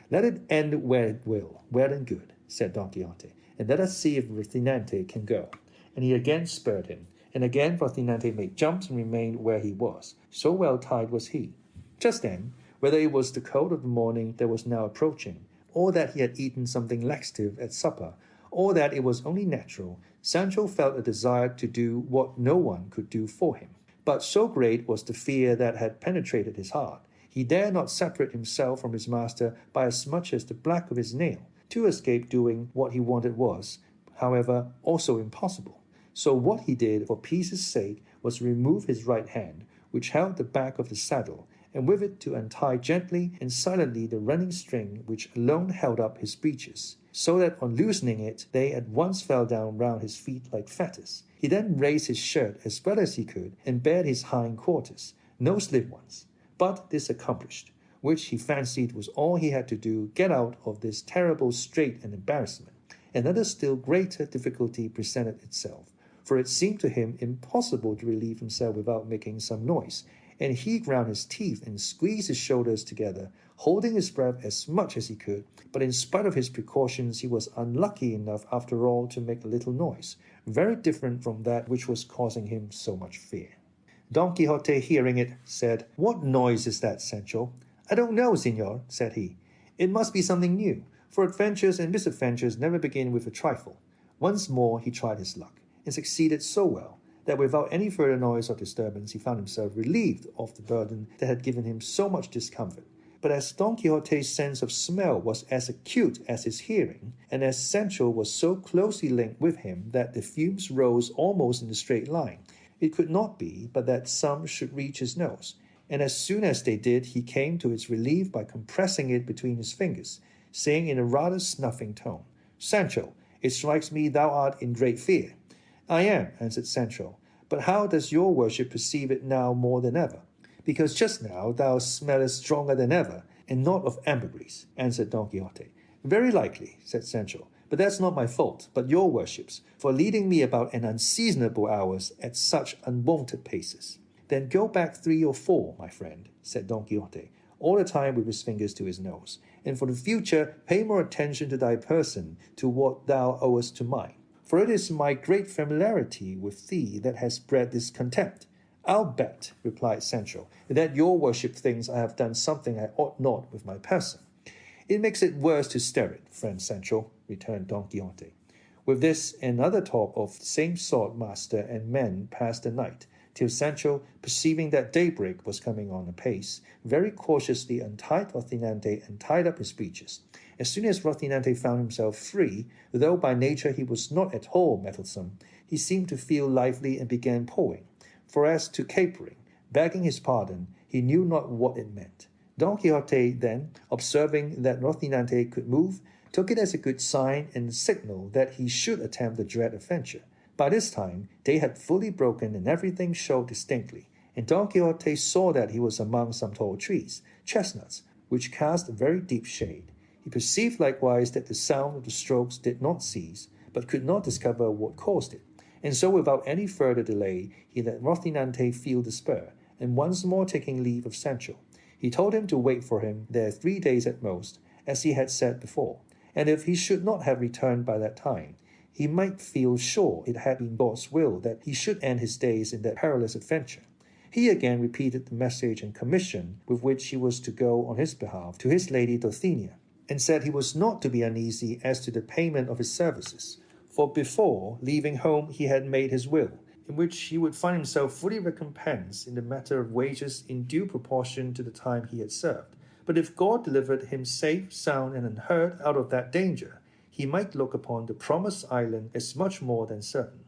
Let it end where it will, well and good, said Don Quixote, and let us see if Rocinante can go. And he again spurred him, and again Rocinante made jumps and remained where he was, so well tied was he. Just then, whether it was the cold of the morning that was now approaching, or that he had eaten something laxative at supper, or that it was only natural, Sancho felt a desire to do what no one could do for him. But so great was the fear that had penetrated his heart, he dared not separate himself from his master by as much as the black of his nail. To escape doing what he wanted was, however, also impossible. So what he did for peace's sake was remove his right hand, which held the back of the saddle, and with it to untie gently and silently the running string which alone held up his breeches, so that on loosening it they at once fell down round his feet like fetters. He then raised his shirt as well as he could, and bared his hind quarters, no slip ones. But this accomplished, which he fancied was all he had to do, get out of this terrible strait and embarrassment, another still greater difficulty presented itself, for it seemed to him impossible to relieve himself without making some noise, and he ground his teeth and squeezed his shoulders together, holding his breath as much as he could. But in spite of his precautions, he was unlucky enough after all to make a little noise, very different from that which was causing him so much fear. Don Quixote, hearing it, said, "What noise is that, Sancho?" "I don't know, señor," said he. "It must be something new, for adventures and misadventures never begin with a trifle." Once more he tried his luck, and succeeded so well that without any further noise or disturbance he found himself relieved of the burden that had given him so much discomfort. But as Don Quixote's sense of smell was as acute as his hearing, and as Sancho was so closely linked with him that the fumes rose almost in a straight line, it could not be but that some should reach his nose, and as soon as they did he came to its relief by compressing it between his fingers, saying in a rather snuffing tone, "Sancho, it strikes me thou art in great fear." "I am," answered Sancho, "but how does your worship perceive it now more than ever?" "Because just now thou smellest stronger than ever, and not of ambergris," answered Don Quixote. "Very likely," said Sancho, "but that's not my fault, but your worship's, for leading me about an unseasonable hours at such unwonted paces." "Then go back 3 or 4, my friend," said Don Quixote, all the time with his fingers to his nose, "and for the future pay more attention to thy person to what thou owest to mine. For it is my great familiarity with thee that has bred this contempt." "I'll bet," replied Sancho, "that your worship thinks I have done something I ought not with my person." "It makes it worse to stir it, friend Sancho," returned Don Quixote. With this and other talk of the same sort master and men passed the night, till Sancho, perceiving that daybreak was coming on apace, very cautiously untied Rocinante and tied up his breeches. As soon as Rocinante found himself free, though by nature he was not at all mettlesome, he seemed to feel lively and began pawing. For as to capering, begging his pardon, he knew not what it meant. Don Quixote then, observing that Rocinante could move, took it as a good sign and signal that he should attempt the dread adventure. By this time, day had fully broken and everything showed distinctly, and Don Quixote saw that he was among some tall trees, chestnuts, which cast a very deep shade. He perceived likewise that the sound of the strokes did not cease, but could not discover what caused it. And so without any further delay, he let Rocinante feel the spur, and once more taking leave of Sancho, he told him to wait for him there 3 days at most, as he had said before, and if he should not have returned by that time, he might feel sure it had been God's will that he should end his days in that perilous adventure. He again repeated the message and commission with which he was to go on his behalf to his lady Dulcinea, and said he was not to be uneasy as to the payment of his services, for before leaving home he had made his will, in which he would find himself fully recompensed in the matter of wages in due proportion to the time he had served. But if God delivered him safe, sound, and unhurt out of that danger, he might look upon the promised island as much more than certain.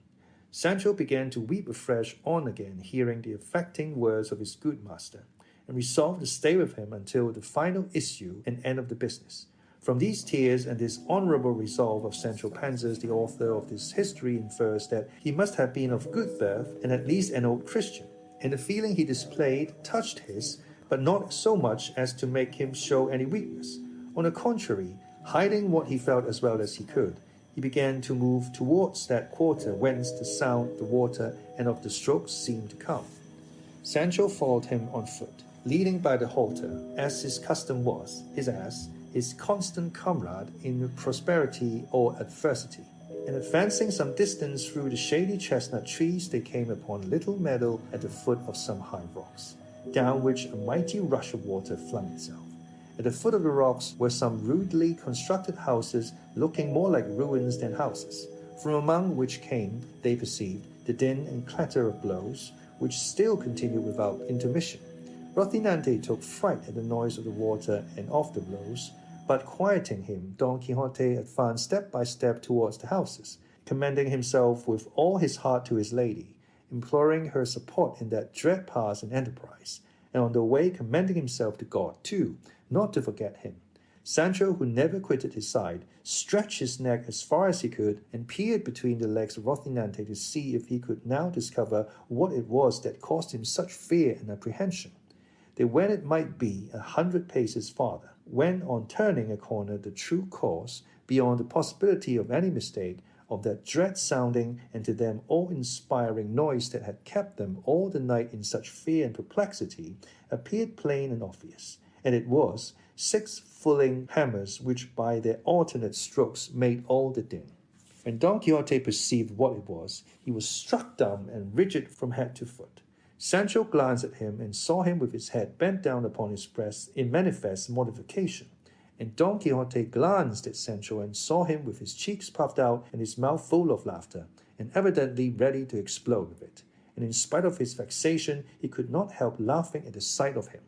Sancho began to weep afresh on again, hearing the affecting words of his good master, and resolved to stay with him until the final issue and end of the business. From these tears and this honorable resolve of Sancho Panza, the author of this history infers that he must have been of good birth and at least an old Christian, and the feeling he displayed touched his, but not so much as to make him show any weakness. On the contrary, hiding what he felt as well as he could, he began to move towards that quarter whence the sound of the water and of the strokes seemed to come. Sancho followed him on foot, leading by the halter, as his custom was, his ass, his constant comrade in prosperity or adversity. And advancing some distance through the shady chestnut trees, they came upon a little meadow at the foot of some high rocks, down which a mighty rush of water flung itself. At the foot of the rocks were some rudely constructed houses, looking more like ruins than houses, from among which came, they perceived, the din and clatter of blows, which still continued without intermission. Rocinante took fright at the noise of the water and of the blows, but quieting him, Don Quixote advanced step by step towards the houses, commending himself with all his heart to his lady, imploring her support in that dread pass and enterprise, and on the way commending himself to God too, not to forget him. Sancho, who never quitted his side, stretched his neck as far as he could, and peered between the legs of Rocinante to see if he could now discover what it was that caused him such fear and apprehension. They went, it might be, 100 paces farther, when on turning a corner the true cause, beyond the possibility of any mistake, of that dread-sounding and to them awe-inspiring noise that had kept them all the night in such fear and perplexity, appeared plain and obvious, and it was 6 fulling hammers which by their alternate strokes made all the din. When Don Quixote perceived what it was, he was struck dumb and rigid from head to foot. Sancho glanced at him and saw him with his head bent down upon his breast in manifest mortification. And Don Quixote glanced at Sancho and saw him with his cheeks puffed out and his mouth full of laughter, and evidently ready to explode with it. And in spite of his vexation, he could not help laughing at the sight of him.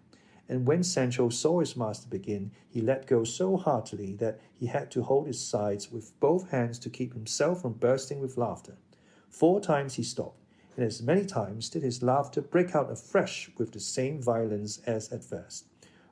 And when Sancho saw his master begin, he let go so heartily that he had to hold his sides with both hands to keep himself from bursting with laughter. 4 times he stopped, and as many times did his laughter break out afresh with the same violence as at first.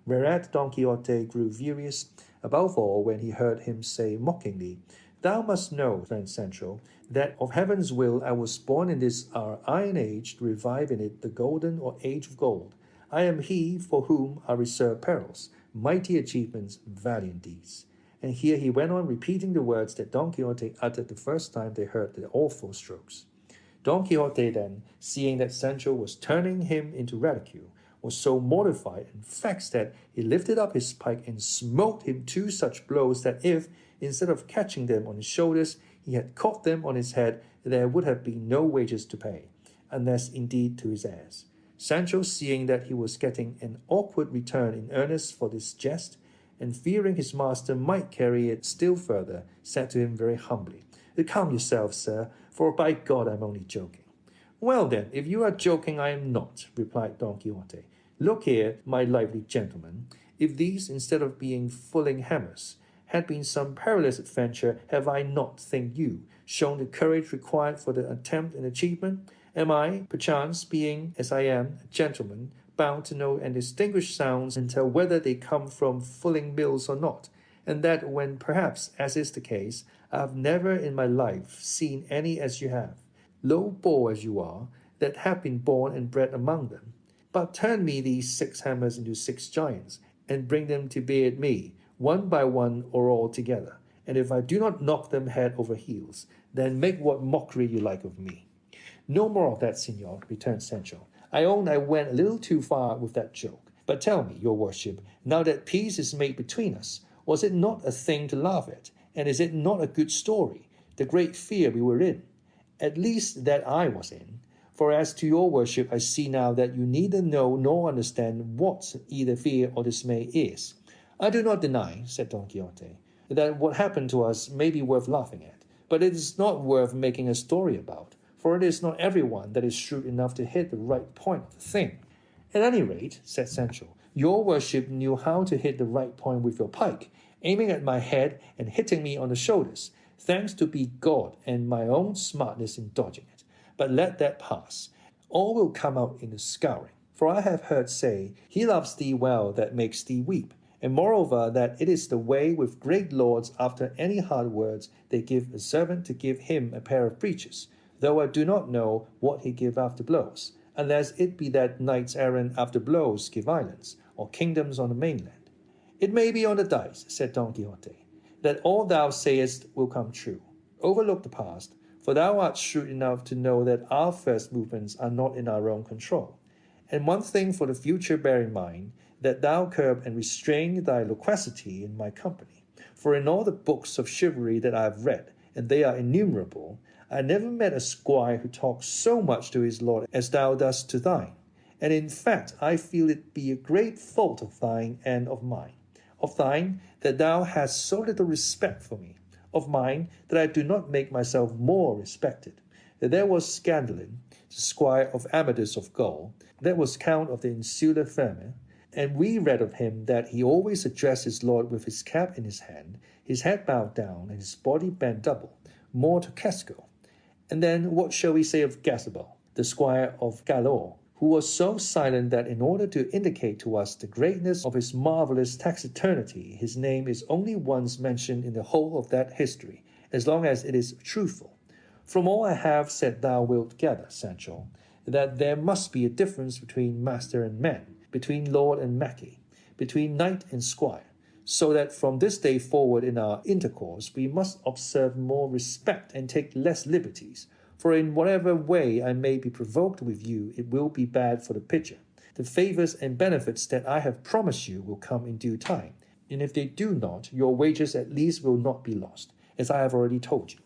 Whereat Don Quixote grew furious, above all when he heard him say mockingly, "Thou must know, friend Sancho, that of heaven's will I was born in this our iron age to revive in it the golden or age of gold. I am he for whom are reserved perils, mighty achievements, valiant deeds." And here he went on repeating the words that Don Quixote uttered the first time they heard the awful strokes. Don Quixote then, seeing that Sancho was turning him into ridicule, was so mortified and vexed that he lifted up his pike and smote him 2 such blows that if, instead of catching them on his shoulders, he had caught them on his head, there would have been no wages to pay, unless indeed to his ass. Sancho, seeing that he was getting an awkward return in earnest for this jest, and fearing his master might carry it still further, said to him very humbly, "Calm yourself, sir, for by God I'm only joking." "Well then, if you are joking, I am not," replied Don Quixote. "Look here, my lively gentleman, if these, instead of being fulling hammers, had been some perilous adventure, have I not, think you, shown the courage required for the attempt and achievement? Am I, perchance, being, as I am, a gentleman, bound to know and distinguish sounds and tell whether they come from fulling mills or not, and that when perhaps, as is the case, I have never in my life seen any as you have, low-born as you are, that have been born and bred among them. But turn me these 6 hammers into 6 giants, and bring them to bear at me, one by one or all together. And if I do not knock them head over heels, then make what mockery you like of me. No more of that, Signor, returned Sancho. I own I went a little too far with that joke. But tell me, your worship, now that peace is made between us, was it not a thing to laugh at? And is it not a good story, the great fear we were in? At least that I was in. For as to your worship, I see now that you neither know nor understand what either fear or dismay is. I do not deny, said Don Quixote, that what happened to us may be worth laughing at, but it is not worth making a story about, for it is not everyone that is shrewd enough to hit the right point of the thing. At any rate, said Sancho, your worship knew how to hit the right point with your pike, aiming at my head and hitting me on the shoulders, thanks to be God and my own smartness in dodging it. But let that pass. All will come out in the scouring. For I have heard say, he loves thee well that makes thee weep, and moreover that it is the way with great lords after any hard words they give a servant to give him a pair of breeches, though I do not know what he give after blows, unless it be that knights errant after blows give islands, or kingdoms on the mainland. It may be on the dice, said Don Quixote, that all thou sayest will come true. Overlook the past, for thou art shrewd enough to know that our first movements are not in our own control. And one thing for the future bear in mind, that thou curb and restrain thy loquacity in my company. For in all the books of chivalry that I have read, and they are innumerable, I never met a squire who talked so much to his lord as thou dost to thine. And in fact I feel it be a great fault of thine and of mine. Of thine, that thou hast so little respect for me. Of mine, that I do not make myself more respected. That there was Scandalin, the squire of Amadis of Gaul, that was count of the insular Firme, and we read of him that he always addressed his lord with his cap in his hand, his head bowed down, and his body bent double, more to Casco. And then what shall we say of Gasabel, the squire of Galore, who was so silent that in order to indicate to us the greatness of his marvelous taciturnity, his name is only once mentioned in the whole of that history, as long as it is truthful. From all I have said thou wilt gather, Sancho, that there must be a difference between master and man, between lord and lackey, between knight and squire, so that from this day forward in our intercourse we must observe more respect and take less liberties. For in whatever way I may be provoked with you, it will be bad for the picture. The favors and benefits that I have promised you will come in due time, and if they do not, your wages at least will not be lost, as I have already told you.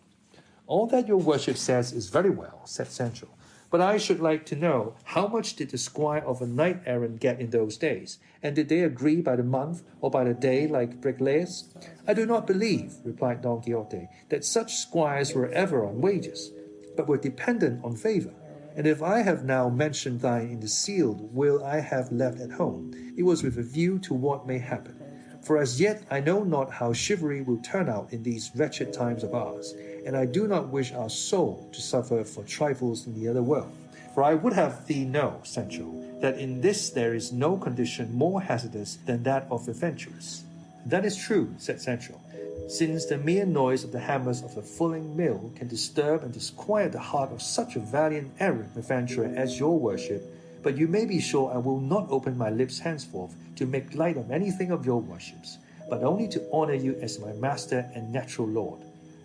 All that your worship says is very well, said Sancho, but I should like to know how much did the squire of a knight-errant get in those days, and did they agree by the month or by the day like bricklayers? I do not believe, replied Don Quixote, that such squires were ever on wages, but were dependent on favor. And if I have now mentioned thine in the sealed will I have left at home, it was with a view to what may happen. For as yet I know not how chivalry will turn out in these wretched times of ours, and I do not wish our soul to suffer for trifles in the other world. For I would have thee know, Sancho, that in this there is no condition more hazardous than that of adventurers. That is true, said Sancho, since the mere noise of the hammers of a fulling mill can disturb and disquiet the heart of such a valiant errant adventurer as your worship. But you may be sure I will not open my lips henceforth to make light of anything of your worships, but only to honor you as my master and natural lord.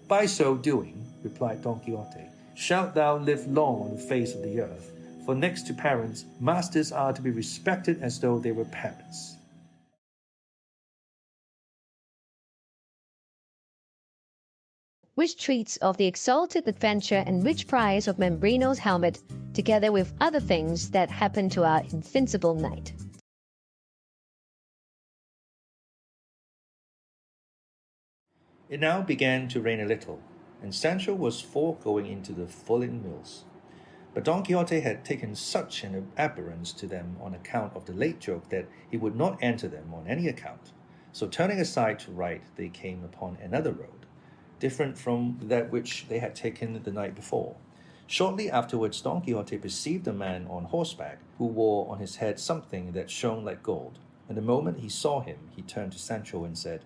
By so doing, replied Don Quixote, shalt thou live long on the face of the earth, for next to parents, masters are to be respected as though they were parents. Which treats of the exalted adventure and rich prize of Membrino's helmet, together with other things that happened to our invincible knight. It now began to rain a little, and Sancho was for going into the fulling mills. But Don Quixote had taken such an abhorrence to them on account of the late joke that he would not enter them on any account. So turning aside to right, they came upon another road, different from that which they had taken the night before. Shortly afterwards, Don Quixote perceived a man on horseback who wore on his head something that shone like gold. And the moment he saw him, he turned to Sancho and said,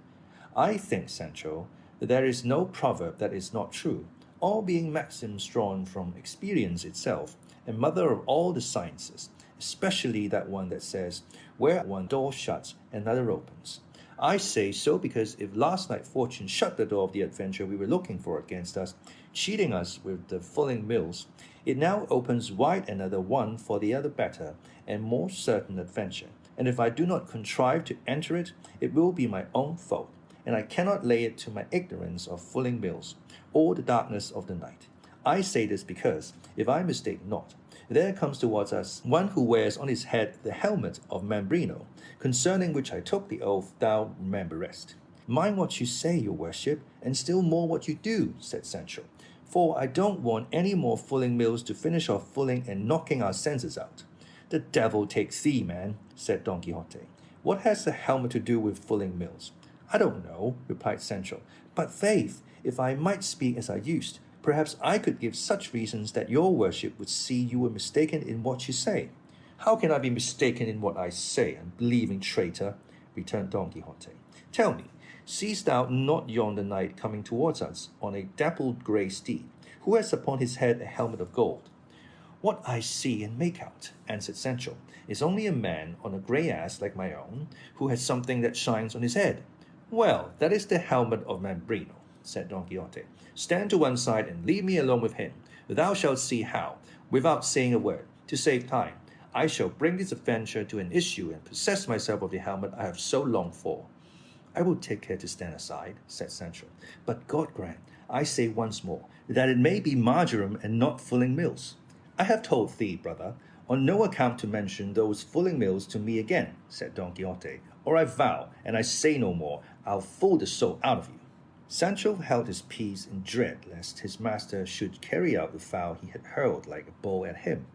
I think, Sancho, that there is no proverb that is not true, all being maxims drawn from experience itself, and mother of all the sciences, especially that one that says, where one door shuts, another opens. I say so because if last night fortune shut the door of the adventure we were looking for against us, cheating us with the fulling mills, it now opens wide another one for the other better and more certain adventure. And if I do not contrive to enter it, it will be my own fault, and I cannot lay it to my ignorance of fulling mills, or the darkness of the night. I say this because, if I mistake not, there comes towards us one who wears on his head the helmet of Mambrino, concerning which I took the oath thou rememberest. Mind what you say, your worship, and still more what you do, said Sancho, for I don't want any more fulling mills to finish off fulling and knocking our senses out. The devil take thee, man, said Don Quixote. What has the helmet to do with fulling mills? I don't know, replied Sancho, but faith, if I might speak as I used, perhaps I could give such reasons that your worship would see you were mistaken in what you say. How can I be mistaken in what I say, unbelieving traitor? Returned Don Quixote. Tell me, seest thou not yonder knight coming towards us on a dappled grey steed, who has upon his head a helmet of gold? What I see and make out, answered Sancho, is only a man on a grey ass like my own, who has something that shines on his head. Well, that is the helmet of Mambrino, said Don Quixote. Stand to one side and leave me alone with him. Thou shalt see how, without saying a word, to save time, I shall bring this adventure to an issue and possess myself of the helmet I have so longed for. I will take care to stand aside, said Sancho, but God grant, I say once more, that it may be marjoram and not fulling mills. I have told thee, brother, on no account to mention those fulling mills to me again, said Don Quixote, or I vow, and I say no more, I'll fool the soul out of you. Sancho held his peace in dread lest his master should carry out the vow he had hurled like a bow at him.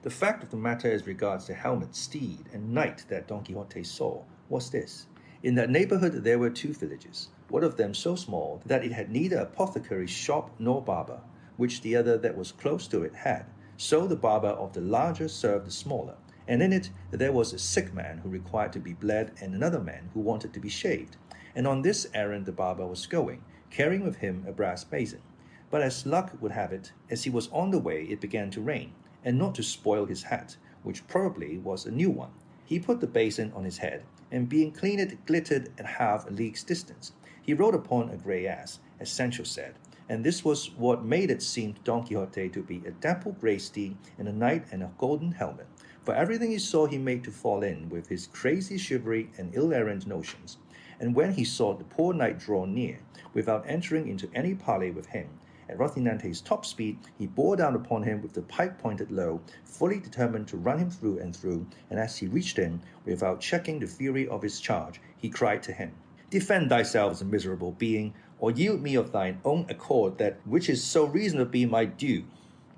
The fact of the matter as regards the helmet, steed, and knight that Don Quixote saw was this. In that neighborhood there were two villages, one of them so small that it had neither apothecary's shop nor barber, which the other that was close to it had. So the barber of the larger served the smaller, and in it there was a sick man who required to be bled and another man who wanted to be shaved. And on this errand the barber was going, carrying with him a brass basin. But as luck would have it, as he was on the way it began to rain, and not to spoil his hat, which probably was a new one. He put the basin on his head, and being clean it glittered at half a league's distance. He rode upon a grey ass, as Sancho said, and this was what made it seem to Don Quixote to be a dappled grey steed and a knight and a golden helmet, for everything he saw he made to fall in with his crazy chivalry and ill-errant notions. And when he saw the poor knight draw near, without entering into any parley with him, at Rocinante's top speed, he bore down upon him with the pike pointed low, fully determined to run him through and through, and as he reached him, without checking the fury of his charge, he cried to him, Defend thyself, miserable being, or yield me of thine own accord that which is so reasonably my due.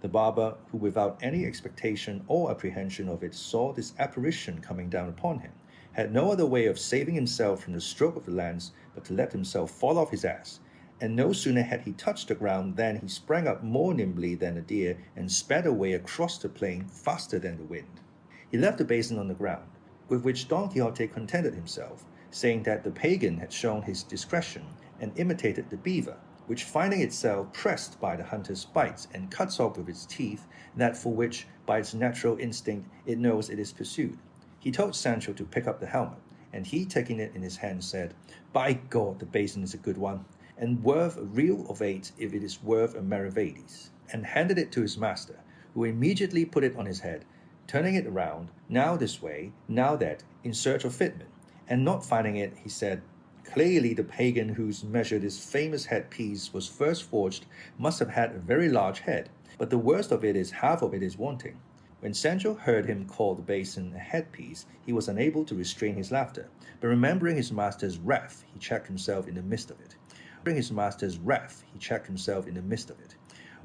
The barber, who without any expectation or apprehension of it saw this apparition coming down upon him, had no other way of saving himself from the stroke of the lance but to let himself fall off his ass, and no sooner had he touched the ground than he sprang up more nimbly than a deer and sped away across the plain faster than the wind. He left the basin on the ground, with which Don Quixote contented himself, saying that the pagan had shown his discretion and imitated the beaver, which finding itself pressed by the hunter's bites and cuts off with its teeth that for which, by its natural instinct, it knows it is pursued. He told Sancho to pick up the helmet, and he, taking it in his hand, said, By God, the basin is a good one, and worth a reel of 8 if it is worth a Maravedis, and handed it to his master, who immediately put it on his head, turning it around, now this way, now that, in search of fitment, and not finding it, he said, Clearly the pagan whose measure this famous headpiece was first forged must have had a very large head, but the worst of it is half of it is wanting. When Sancho heard him call the basin a headpiece, he was unable to restrain his laughter, but remembering his master's wrath, he checked himself in the midst of it.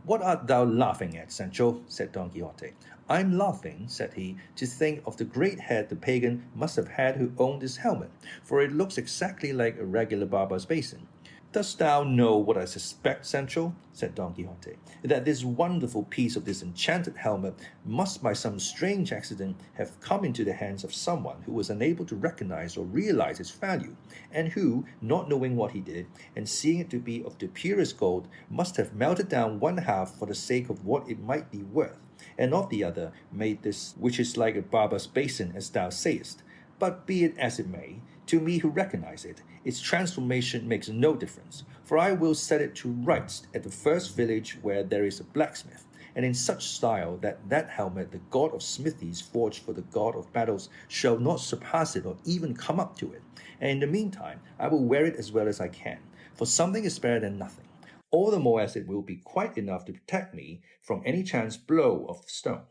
What art thou laughing at, Sancho? Said Don Quixote. I'm laughing, said he, to think of the great head the pagan must have had who owned this helmet, for it looks exactly like a regular barber's basin. Dost thou know what I suspect, Sancho? Said Don Quixote, that this wonderful piece of this enchanted helmet must by some strange accident have come into the hands of someone who was unable to recognize or realize its value, and who, not knowing what he did, and seeing it to be of the purest gold, must have melted down one half for the sake of what it might be worth, and of the other made this, which is like a barber's basin, as thou sayest. But be it as it may, to me who recognize it, its transformation makes no difference, for I will set it to rights at the first village where there is a blacksmith, and in such style that that helmet the god of smithies forged for the god of battles shall not surpass it or even come up to it. And in the meantime, I will wear it as well as I can, for something is better than nothing, all the more as it will be quite enough to protect me from any chance blow of the stone.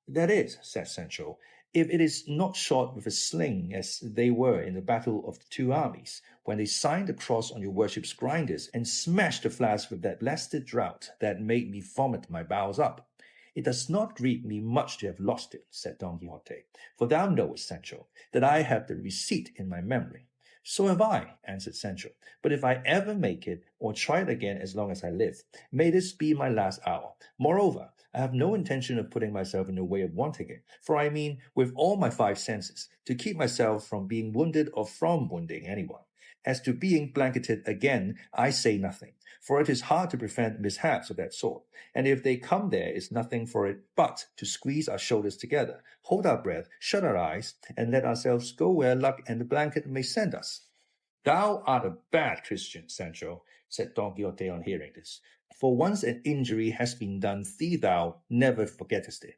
That is, said Sancho, if it is not shot with a sling, as they were in the battle of the two armies, when they signed the cross on your worship's grinders, and smashed the flask with that blessed draught that made me vomit my bowels up. It does not grieve me much to have lost it, said Don Quixote, for thou knowest, Sancho, that I have the receipt in my memory. So have I, answered Sancho, but if I ever make it, or try it again as long as I live, may this be my last hour. Moreover, I have no intention of putting myself in the way of wanting it, for I mean, with all my five senses, to keep myself from being wounded or from wounding anyone. As to being blanketed again, I say nothing, for it is hard to prevent mishaps of that sort, and if they come there is nothing for it but to squeeze our shoulders together, hold our breath, shut our eyes, and let ourselves go where luck and the blanket may send us. Thou art a bad Christian, Sancho, said Don Quixote on hearing this. For once an injury has been done thee, thou never forgettest it.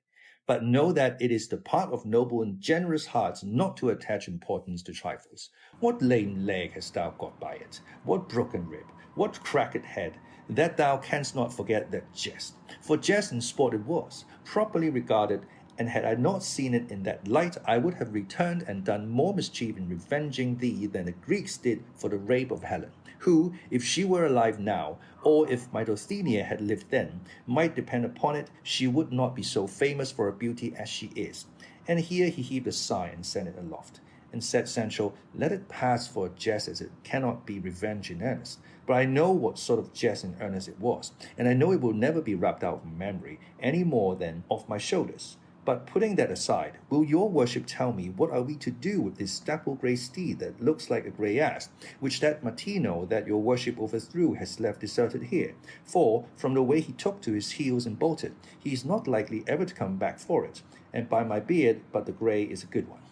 But know that it is the part of noble and generous hearts not to attach importance to trifles. What lame leg hast thou got by it? What broken rib? What cracked head? That thou canst not forget that jest. For jest and sport it was, properly regarded, and had I not seen it in that light, I would have returned and done more mischief in revenging thee than the Greeks did for the rape of Helen, who, if she were alive now, or if my Dulcinea had lived then, might depend upon it she would not be so famous for her beauty as she is. And here he heaved a sigh and sent it aloft, and said Sancho, let it pass for a jest, as it cannot be revenge in earnest. But I know what sort of jest in earnest it was, and I know it will never be rubbed out of my memory any more than off my shoulders. But putting that aside, will your worship tell me what are we to do with this dapple grey steed that looks like a grey ass, which that Martino that your worship overthrew has left deserted here? For, from the way he took to his heels and bolted, he is not likely ever to come back for it, and by my beard, but the grey is a good one.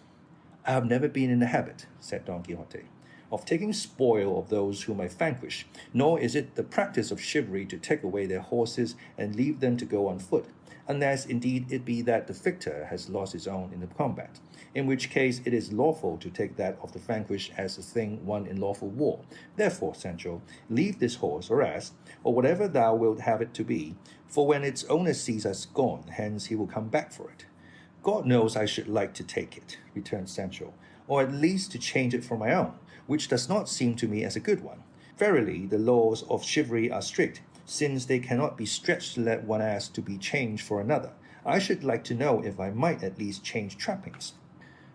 I have never been in the habit, said Don Quixote, of taking spoil of those whom I vanquish, nor is it the practice of chivalry to take away their horses and leave them to go on foot, unless indeed it be that the victor has lost his own in the combat, in which case it is lawful to take that of the vanquished as a thing won in lawful war. Therefore, Sancho, leave this horse or ass, or whatever thou wilt have it to be, for when its owner sees us gone, hence he will come back for it. God knows I should like to take it, returned Sancho, or at least to change it for my own, which does not seem to me as a good one. Verily, the laws of chivalry are strict, since they cannot be stretched to let one ass to be changed for another. I should like to know if I might at least change trappings.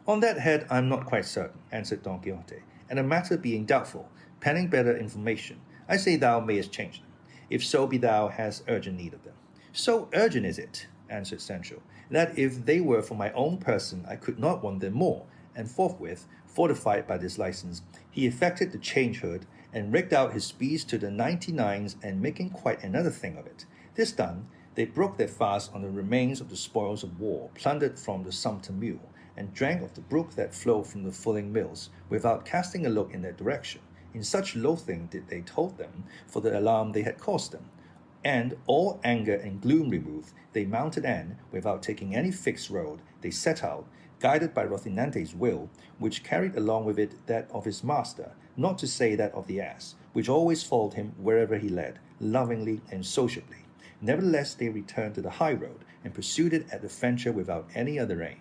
On that head I am not quite certain, answered Don Quixote, and the matter being doubtful, pending better information, I say thou mayest change them, if so be thou hast urgent need of them. So urgent is it, answered Sancho, that if they were for my own person I could not want them more, and forthwith, fortified by this license, he effected the change hood, and rigged out his beast to the 99s, and making quite another thing of it. This done, they broke their fast on the remains of the spoils of war plundered from the sumpter mule, and drank of the brook that flowed from the fulling mills, without casting a look in that direction. In such loathing did they told them for the alarm they had caused them. And, all anger and gloom removed, they mounted, and, without taking any fixed road, they set out, guided by Rocinante's will, which carried along with it that of his master, not to say that of the ass, which always followed him wherever he led, lovingly and sociably. Nevertheless, they returned to the high road, and pursued it at a venture without any other aim.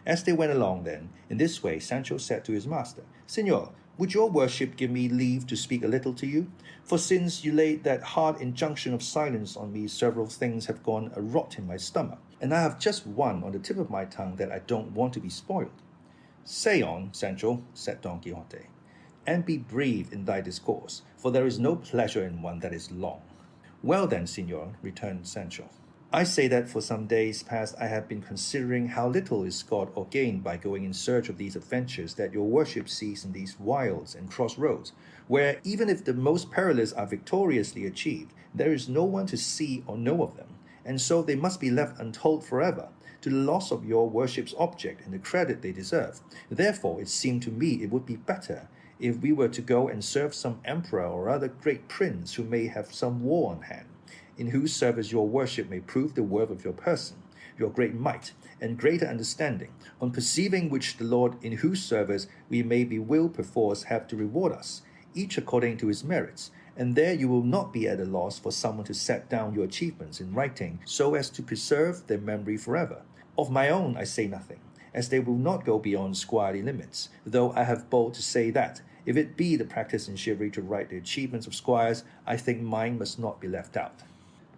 As they went along then, in this way Sancho said to his master, Señor, would your worship give me leave to speak a little to you? For since you laid that hard injunction of silence on me, several things have gone a-rot in my stomach, and I have just one on the tip of my tongue that I don't want to be spoiled. Say on, Sancho, said Don Quixote. and be brief in thy discourse, for there is no pleasure in one that is long. Well then, Signor, returned Sancho, I say that for some days past I have been considering how little is got or gained by going in search of these adventures that your worship sees in these wilds and crossroads, where even if the most perilous are victoriously achieved, there is no one to see or know of them, and so they must be left untold forever, to the loss of your worship's object and the credit they deserve. Therefore it seemed to me it would be better if we were to go and serve some emperor or other great prince who may have some war on hand, in whose service your worship may prove the worth of your person, your great might, and greater understanding, on perceiving which the Lord in whose service we may be will perforce have to reward us, each according to his merits, and there you will not be at a loss for someone to set down your achievements in writing so as to preserve their memory forever. Of my own I say nothing, as they will not go beyond squirely limits, though I have bold to say that, if it be the practice in chivalry to write the achievements of squires, I think mine must not be left out.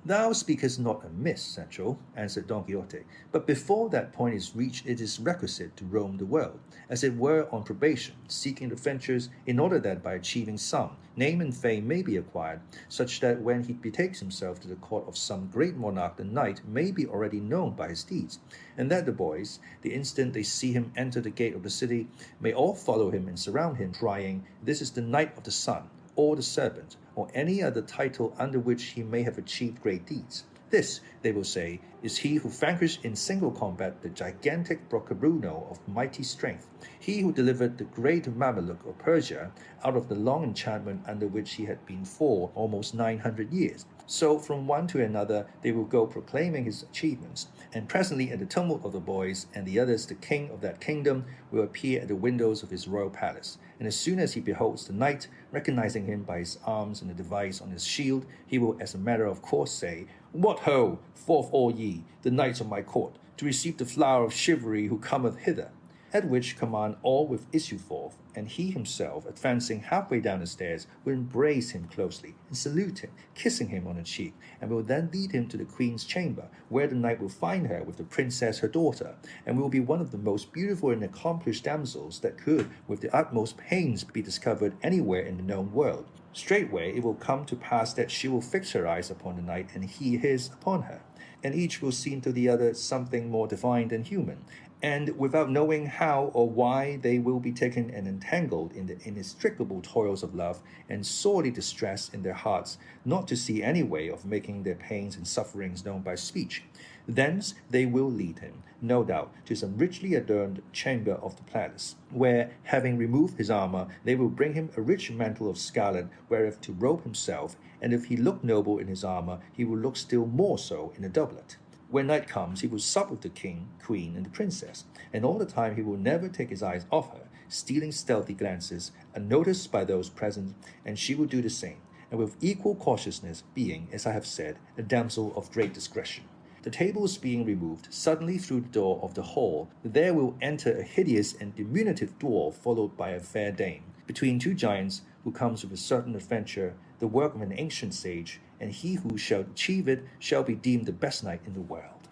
Thou speakest not amiss, Sancho, answered Don Quixote, but before that point is reached it is requisite to roam the world, as it were on probation, seeking adventures, in order that by achieving some, name and fame may be acquired, such that when he betakes himself to the court of some great monarch the knight may be already known by his deeds, and that the boys, the instant they see him enter the gate of the city, may all follow him and surround him, crying, This is the Knight of the Sun, or the Serpent, or any other title under which he may have achieved great deeds. This, they will say, is he who vanquished in single combat the gigantic Bruno of mighty strength, he who delivered the great Mameluke of Persia out of the long enchantment under which he had been for almost 900 years. So from one to another they will go proclaiming his achievements, and presently at the tumult of the boys and the others the king of that kingdom will appear at the windows of his royal palace, and as soon as he beholds the knight, recognizing him by his arms and the device on his shield, he will as a matter of course say, What ho! Forth all ye, the knights of my court, to receive the flower of chivalry who cometh hither. At which command all will issue forth, and he himself, advancing halfway down the stairs, will embrace him closely, and salute him, kissing him on the cheek, and will then lead him to the queen's chamber, where the knight will find her with the princess her daughter, and will be one of the most beautiful and accomplished damsels that could, with the utmost pains, be discovered anywhere in the known world. Straightway it will come to pass that she will fix her eyes upon the knight, and he his upon her, and each will seem to the other something more divine than human, and without knowing how or why they will be taken and entangled in the inextricable toils of love, and sorely distressed in their hearts, not to see any way of making their pains and sufferings known by speech. Thence they will lead him, no doubt, to some richly adorned chamber of the palace, where, having removed his armor, they will bring him a rich mantle of scarlet wherewith to robe himself, and if he look noble in his armor, he will look still more so in a doublet. When night comes, he will sup with the king, queen, and the princess, and all the time he will never take his eyes off her, stealing stealthy glances, unnoticed by those present, and she will do the same, and with equal cautiousness, being, as I have said, a damsel of great discretion. The tables being removed, suddenly through the door of the hall, there will enter a hideous and diminutive dwarf, followed by a fair dame, between two giants, who comes with a certain adventure, the work of an ancient sage, and he who shall achieve it shall be deemed the best knight in the world.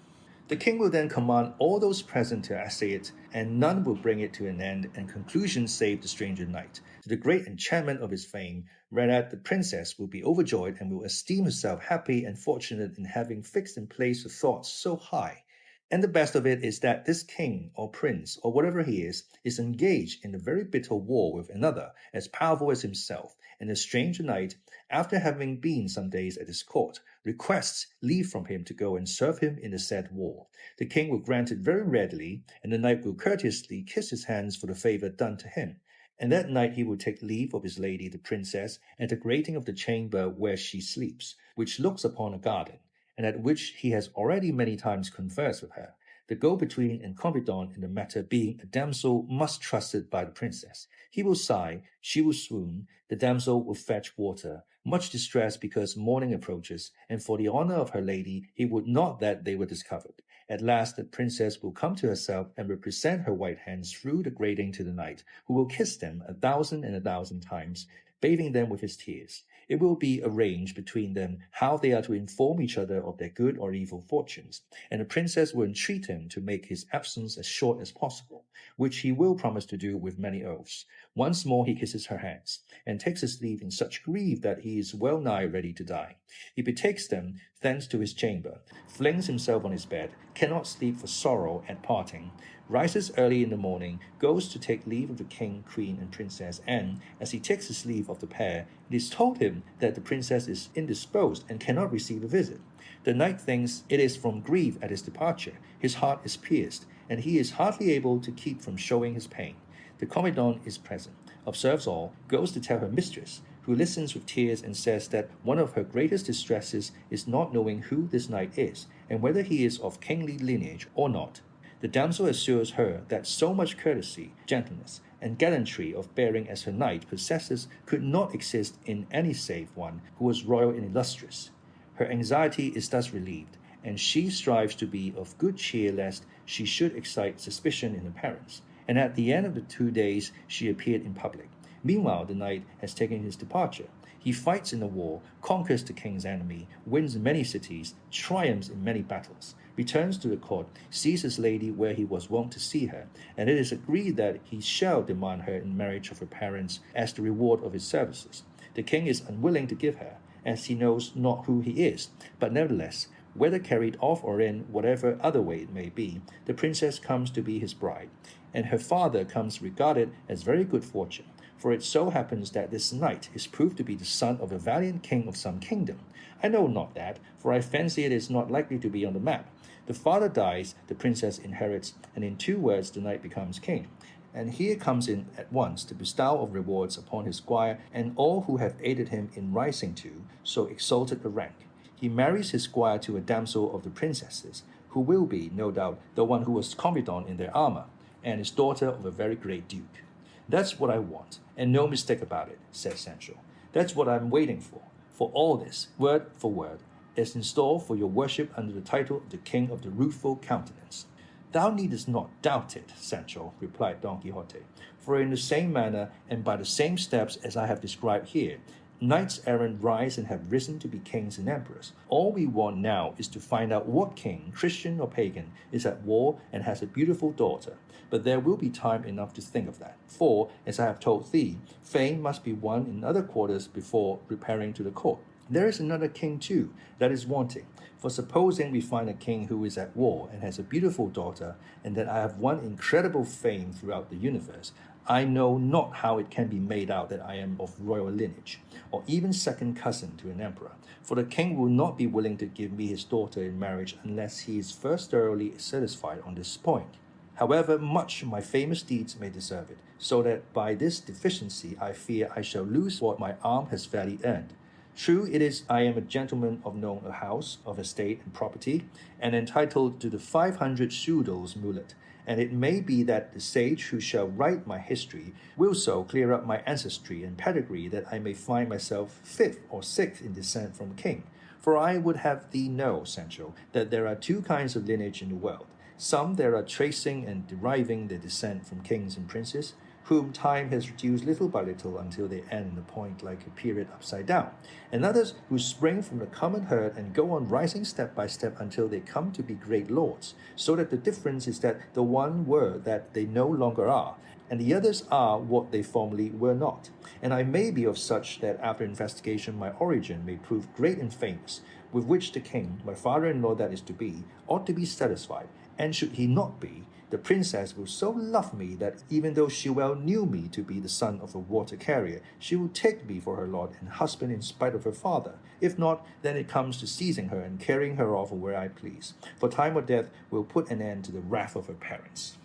The king will then command all those present to essay it, and none will bring it to an end and conclusion save the stranger knight, to the great enchantment of his fame, whereat the princess will be overjoyed and will esteem herself happy and fortunate in having fixed and placed her thoughts so high. And the best of it is that this king or prince or whatever he is engaged in a very bitter war with another as powerful as himself, and the stranger knight, after having been some days at his court, requests leave from him to go and serve him in the said war. The king will grant it very readily, and the knight will courteously kiss his hands for the favor done to him. And that night he will take leave of his lady the princess at the grating of the chamber where she sleeps, which looks upon a garden, and at which he has already many times conversed with her, the go-between and confidant in the matter being a damsel much trusted by the princess. He will sigh, she will swoon, the damsel will fetch water, much distressed because morning approaches, and for the honor of her lady he would not that they were discovered. At last the princess will come to herself and will present her white hands through the grating to the knight, who will kiss them 1,000 and 1,000 times, bathing them with his tears. It will be arranged between them how they are to inform each other of their good or evil fortunes, and the princess will entreat him to make his absence as short as possible, which he will promise to do with many oaths. Once more he kisses her hands, and takes his leave in such grief that he is well nigh ready to die. He betakes them thence to his chamber, flings himself on his bed, cannot sleep for sorrow at parting, rises early in the morning, goes to take leave of the king, queen, and princess, and, as he takes his leave of the pair, it is told him that the princess is indisposed and cannot receive a visit. The knight thinks it is from grief at his departure. His heart is pierced, and he is hardly able to keep from showing his pain. The commandant is present, observes all, goes to tell her mistress, who listens with tears and says that one of her greatest distresses is not knowing who this knight is, and whether he is of kingly lineage or not. The damsel assures her that so much courtesy, gentleness, and gallantry of bearing as her knight possesses could not exist in any save one who was royal and illustrious. Her anxiety is thus relieved, and she strives to be of good cheer lest she should excite suspicion in her parents. And at the end of the 2 days she appeared in public. Meanwhile the knight has taken his departure. He fights in the war, conquers the king's enemy, wins many cities, triumphs in many battles, returns to the court, sees his lady where he was wont to see her, and it is agreed that he shall demand her in marriage of her parents as the reward of his services. The king is unwilling to give her, as he knows not who he is, but nevertheless, whether carried off or in whatever other way it may be, the princess comes to be his bride, and her father comes regarded as very good fortune. For it so happens that this knight is proved to be the son of a valiant king of some kingdom. I know not that, for I fancy it is not likely to be on the map. The father dies, the princess inherits, and in 2 words the knight becomes king. And here comes in at once the bestow of rewards upon his squire and all who have aided him in rising to so exalted a rank. He marries his squire to a damsel of the princesses, who will be, no doubt, the one who was confidant in their armor, and is daughter of a very great duke. That's what I want, and no mistake about it, said Sancho. That's what I'm waiting for. For all this, word for word, is in store for your worship under the title of the King of the Rueful Countenance. Thou needest not doubt it, Sancho, replied Don Quixote, for in the same manner and by the same steps as I have described here, knights errant rise and have risen to be kings and emperors. All we want now is to find out what king, Christian or pagan, is at war and has a beautiful daughter. But there will be time enough to think of that. For, as I have told thee, fame must be won in other quarters before repairing to the court. There is another king too that is wanting. For supposing we find a king who is at war and has a beautiful daughter, and that I have won incredible fame throughout the universe, I know not how it can be made out that I am of royal lineage, or even second cousin to an emperor. For the king will not be willing to give me his daughter in marriage unless he is first thoroughly satisfied on this point. However much my famous deeds may deserve it, so that by this deficiency I fear I shall lose what my arm has fairly earned. True it is I am a gentleman of known a house, of estate and property, and entitled to the 500 shudos mullet, and it may be that the sage who shall write my history will so clear up my ancestry and pedigree that I may find myself 5th or 6th in descent from a king. For I would have thee know, Sancho, that there are 2 kinds of lineage in the world. Some there are tracing and deriving their descent from kings and princes, whom time has reduced little by little until they end in a point like a period upside down, and others who spring from the common herd and go on rising step by step until they come to be great lords, so that the difference is that the one were that they no longer are, and the others are what they formerly were not. And I may be of such that after investigation my origin may prove great and famous, with which the king, my father-in-law that is to be, ought to be satisfied, and should he not be, the princess will so love me that even though she well knew me to be the son of a water carrier, she will take me for her lord and husband in spite of her father. If not, then it comes to seizing her and carrying her off where I please. For time or death will put an end to the wrath of her parents.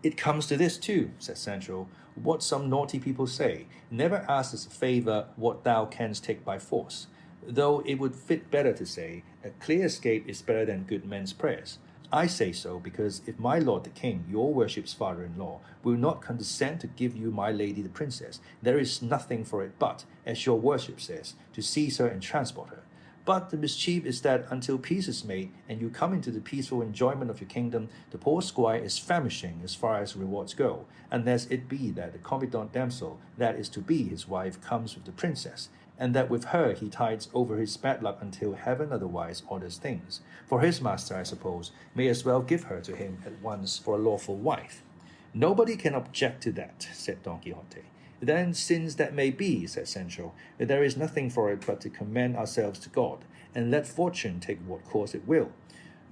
It comes to this too, said Sancho, what some naughty people say, never ask as a favour what thou canst take by force. Though it would fit better to say, a clear escape is better than good men's prayers. I say so because if my lord the king, your worship's father-in-law, will not condescend to give you my lady the princess, there is nothing for it but, as your worship says, to seize her and transport her. But the mischief is that until peace is made, and you come into the peaceful enjoyment of your kingdom, the poor squire is famishing as far as rewards go, unless it be that the confidant damsel that is to be his wife comes with the princess, and that with her he tides over his bad luck until heaven otherwise orders things. For his master, I suppose, may as well give her to him at once for a lawful wife. Nobody can object to that, said Don Quixote. Then, since that may be, said Sancho, there is nothing for it but to commend ourselves to God, and let fortune take what course it will.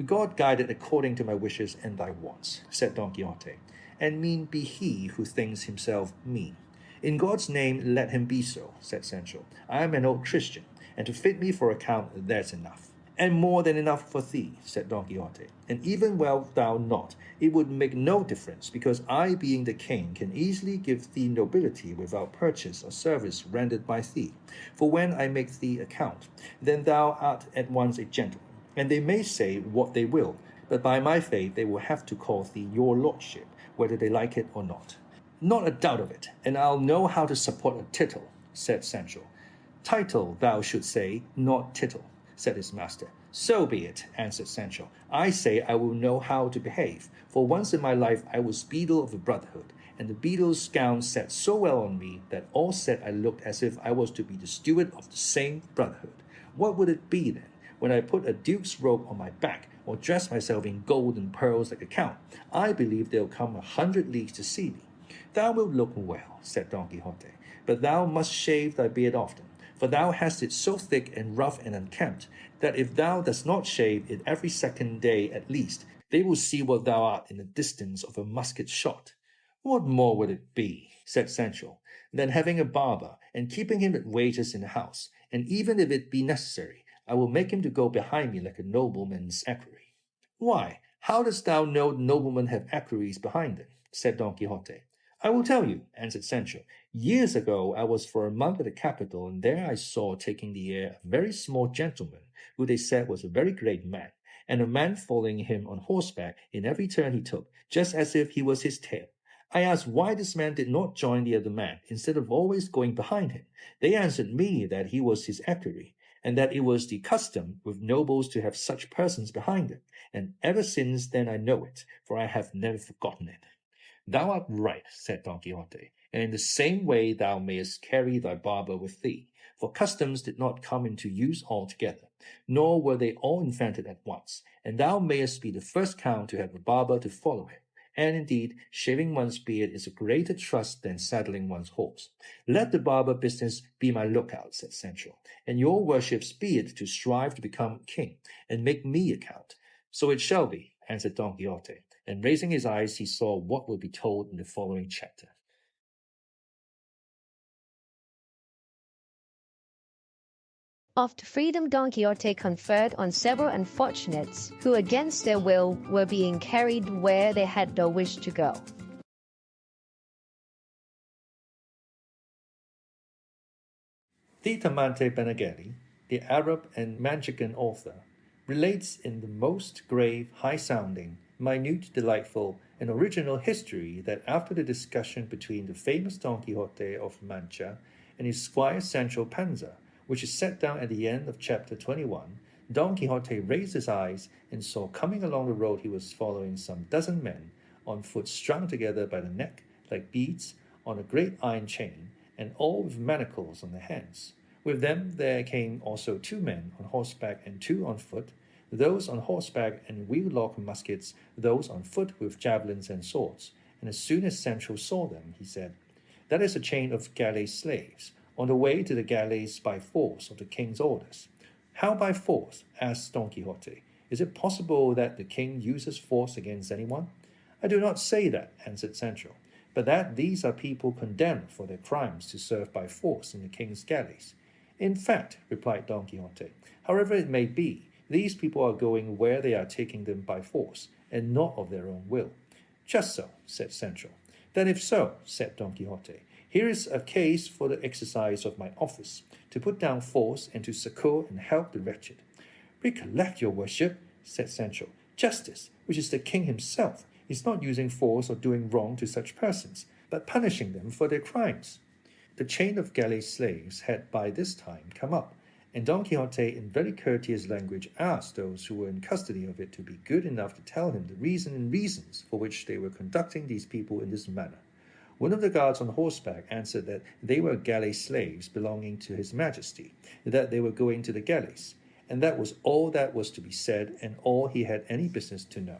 God guide it according to my wishes and thy wants, said Don Quixote, and mean be he who thinks himself mean. In God's name let him be so, said Sancho. I am an old Christian, and to fit me for account there's enough. And more than enough for thee, said Don Quixote, and even well thou not, it would make no difference, because I, being the king, can easily give thee nobility without purchase or service rendered by thee. For when I make thee a count, then thou art at once a gentleman, and they may say what they will, but by my faith they will have to call thee your lordship, whether they like it or not. Not a doubt of it, and I'll know how to support a tittle, said Sancho. Title, thou should say, not tittle, said his master. So be it, answered Sancho. I say I will know how to behave, for once in my life I was beadle of the brotherhood, and the beadle's gown sat so well on me that all said I looked as if I was to be the steward of the same brotherhood. What would it be then, when I put a duke's robe on my back, or dress myself in gold and pearls like a count? I believe they'll come 100 leagues to see me. Thou wilt look well, said Don Quixote, but thou must shave thy beard often, for thou hast it so thick and rough and unkempt, that if thou dost not shave it every second day at least, they will see what thou art in the distance of a musket shot. What more would it be, said Sancho, than having a barber, and keeping him at wages in the house, and even if it be necessary, I will make him to go behind me like a nobleman's equerry. Why, how dost thou know the noblemen have equerries behind them? Said Don Quixote. I will tell you, answered Sancho. Years ago I was for a month at the capital, and there I saw taking the air a very small gentleman, who they said was a very great man, and a man following him on horseback in every turn he took, just as if he was his tail. I asked why this man did not join the other man, instead of always going behind him. They answered me that he was his equerry, and that it was the custom with nobles to have such persons behind them, and ever since then I know it, for I have never forgotten it. Thou art right, said Don Quixote, and in the same way thou mayest carry thy barber with thee, for customs did not come into use altogether, nor were they all invented at once, and thou mayest be the first count to have a barber to follow him. And indeed, shaving one's beard is a greater trust than saddling one's horse. Let the barber business be my lookout, said Sancho, and your worship's be it to strive to become king, and make me a count. So it shall be, answered Don Quixote, and raising his eyes he saw what will be told in the following chapter. Of the freedom Don Quixote conferred on several unfortunates who against their will were being carried where they had no wish to go. Ditamante Benengeli, the Arab and Manchegan author, relates in the most grave, high-sounding, minute, delightful, and original history that after the discussion between the famous Don Quixote of Mancha and his squire Sancho Panza, which is set down at the end of chapter 21, Don Quixote raised his eyes and saw coming along the road he was following some dozen men, on foot strung together by the neck like beads on a great iron chain, and all with manacles on their hands. With them there came also 2 men on horseback and 2 on foot, those on horseback and wheel-lock muskets, those on foot with javelins and swords. And as soon as Sancho saw them, he said, That is a chain of galley slaves, on the way to the galleys by force of the king's orders. How by force? Asked Don Quixote. Is it possible that the king uses force against anyone? I do not say that, answered Sancho, but that these are people condemned for their crimes to serve by force in the king's galleys. In fact, replied Don Quixote, however it may be, these people are going where they are taking them by force, and not of their own will. Just so, said Sancho. Then if so, said Don Quixote, here is a case for the exercise of my office, to put down force and to succour and help the wretched. Recollect, your worship, said Sancho, justice, which is the king himself, is not using force or doing wrong to such persons, but punishing them for their crimes. The chain of galley slaves had by this time come up, and Don Quixote in very courteous language asked those who were in custody of it to be good enough to tell him the reason and reasons for which they were conducting these people in this manner. One of the guards on horseback answered that they were galley slaves belonging to his majesty, that they were going to the galleys, and that was all that was to be said, and all he had any business to know.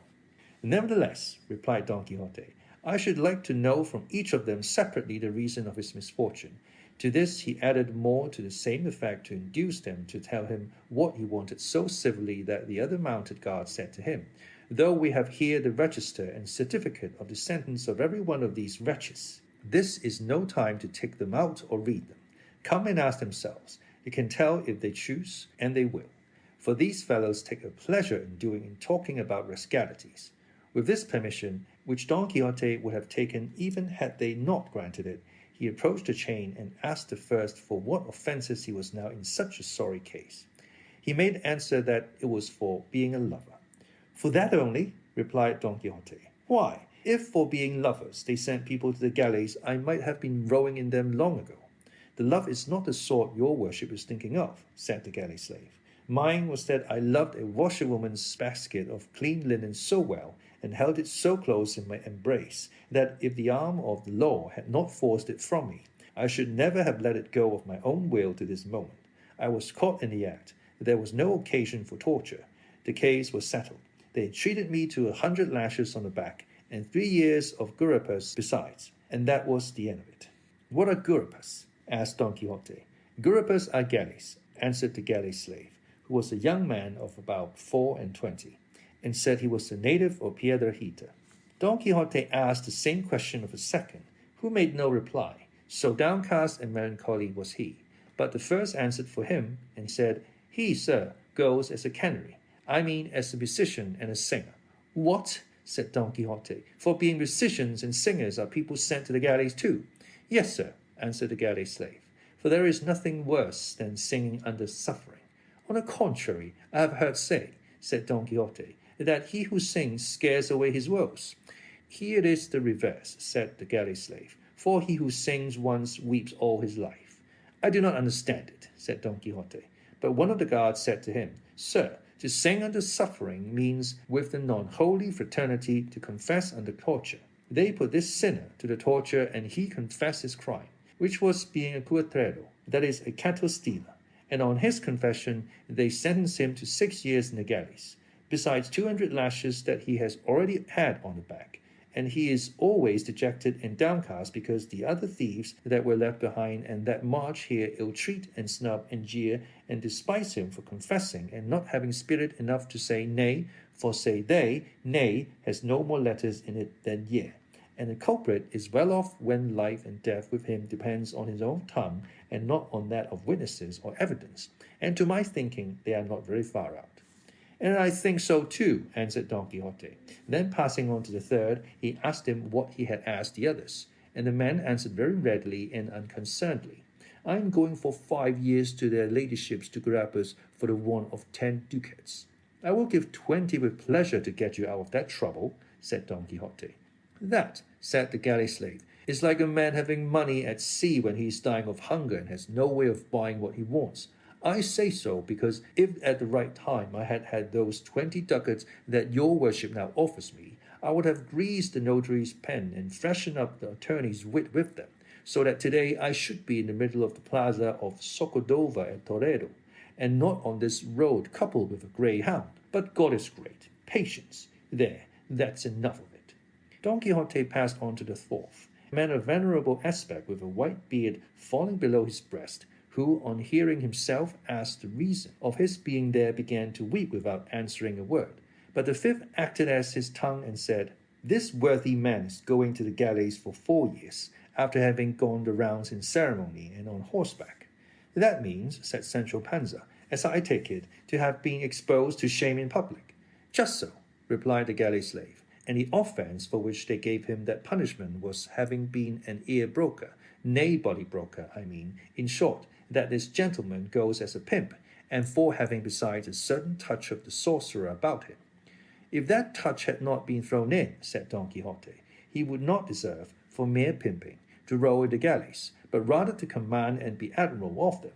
Nevertheless, replied Don Quixote, I should like to know from each of them separately the reason of his misfortune. To this he added more to the same effect to induce them to tell him what he wanted so civilly that the other mounted guard said to him, Though we have here the register and certificate of the sentence of every one of these wretches, this is no time to take them out or read them. Come and ask themselves. You can tell if they choose, and they will. For these fellows take a pleasure in talking about rascalities. With this permission, which Don Quixote would have taken even had they not granted it, he approached the chain and asked the first for what offences he was now in such a sorry case. He made answer that it was for being a lover. For that only, replied Don Quixote. Why, if for being lovers they sent people to the galleys, I might have been rowing in them long ago. The love is not the sort your worship is thinking of, said the galley slave. Mine was that I loved a washerwoman's basket of clean linen so well, and held it so close in my embrace, that if the arm of the law had not forced it from me, I should never have let it go of my own will to this moment. I was caught in the act. There was no occasion for torture. The case was settled. They treated me to 100 lashes on the back, and 3 years of guripas besides, and that was the end of it. What are guripas? Asked Don Quixote. Guripas are galleys, answered the galley slave, who was a young man of about 24, and said he was a native of Piedrahita. Don Quixote asked the same question of a second, who made no reply, so downcast and melancholy was he. But the first answered for him, and said, He, sir, goes as a canary, I mean as a musician and a singer. What? Said Don Quixote. For being musicians and singers are people sent to the galleys too? Yes, sir, answered the galley slave, for there is nothing worse than singing under suffering. On the contrary, I have heard say, said Don Quixote, that he who sings scares away his woes. Here it is the reverse, said the galley slave, for he who sings once weeps all his life. I do not understand it, said Don Quixote. But one of the guards said to him, Sir, to sing under suffering means with the non-holy fraternity to confess under torture. They put this sinner to the torture, and he confessed his crime, which was being a cuatrero, that is, a cattle stealer, and on his confession they sentenced him to 6 years in the galleys, besides 200 lashes that he has already had on the back, and he is always dejected and downcast because the other thieves that were left behind and that march here ill-treat and snub and jeer and despise him for confessing and not having spirit enough to say nay, for say they, nay has no more letters in it than yea, and the culprit is well off when life and death with him depends on his own tongue and not on that of witnesses or evidence, and to my thinking they are not very far out. And I think so too, answered Don Quixote. Then passing on to the third, he asked him what he had asked the others, and the man answered very readily and unconcernedly, I am going for 5 years to their ladyships to Grappus for the want of 10 ducats. I will give 20 with pleasure to get you out of that trouble, said Don Quixote. That, said the galley slave, is like a man having money at sea when he is dying of hunger and has no way of buying what he wants. I say so because if at the right time I had had those 20 ducats that your worship now offers me, I would have greased the notary's pen and freshened up the attorney's wit with them, so that today I should be in the middle of the plaza of Socodova at Toledo, and not on this road coupled with a greyhound. But God is great. Patience. There, that's enough of it. Don Quixote passed on to the fourth, a man of venerable aspect with a white beard falling below his breast, who, on hearing himself asked the reason of his being there, began to weep without answering a word. But the fifth acted as his tongue and said, This worthy man is going to the galleys for 4 years, after having gone the rounds in ceremony and on horseback. That means, said Sancho Panza, as I take it, to have been exposed to shame in public. Just so, replied the galley slave, and the offence for which they gave him that punishment was having been an ear broker, nay body broker, I mean, in short, that this gentleman goes as a pimp, and for having besides a certain touch of the sorcerer about him. If that touch had not been thrown in, said Don Quixote, he would not deserve, for mere pimping, to row in the galleys, but rather to command and be admiral of them.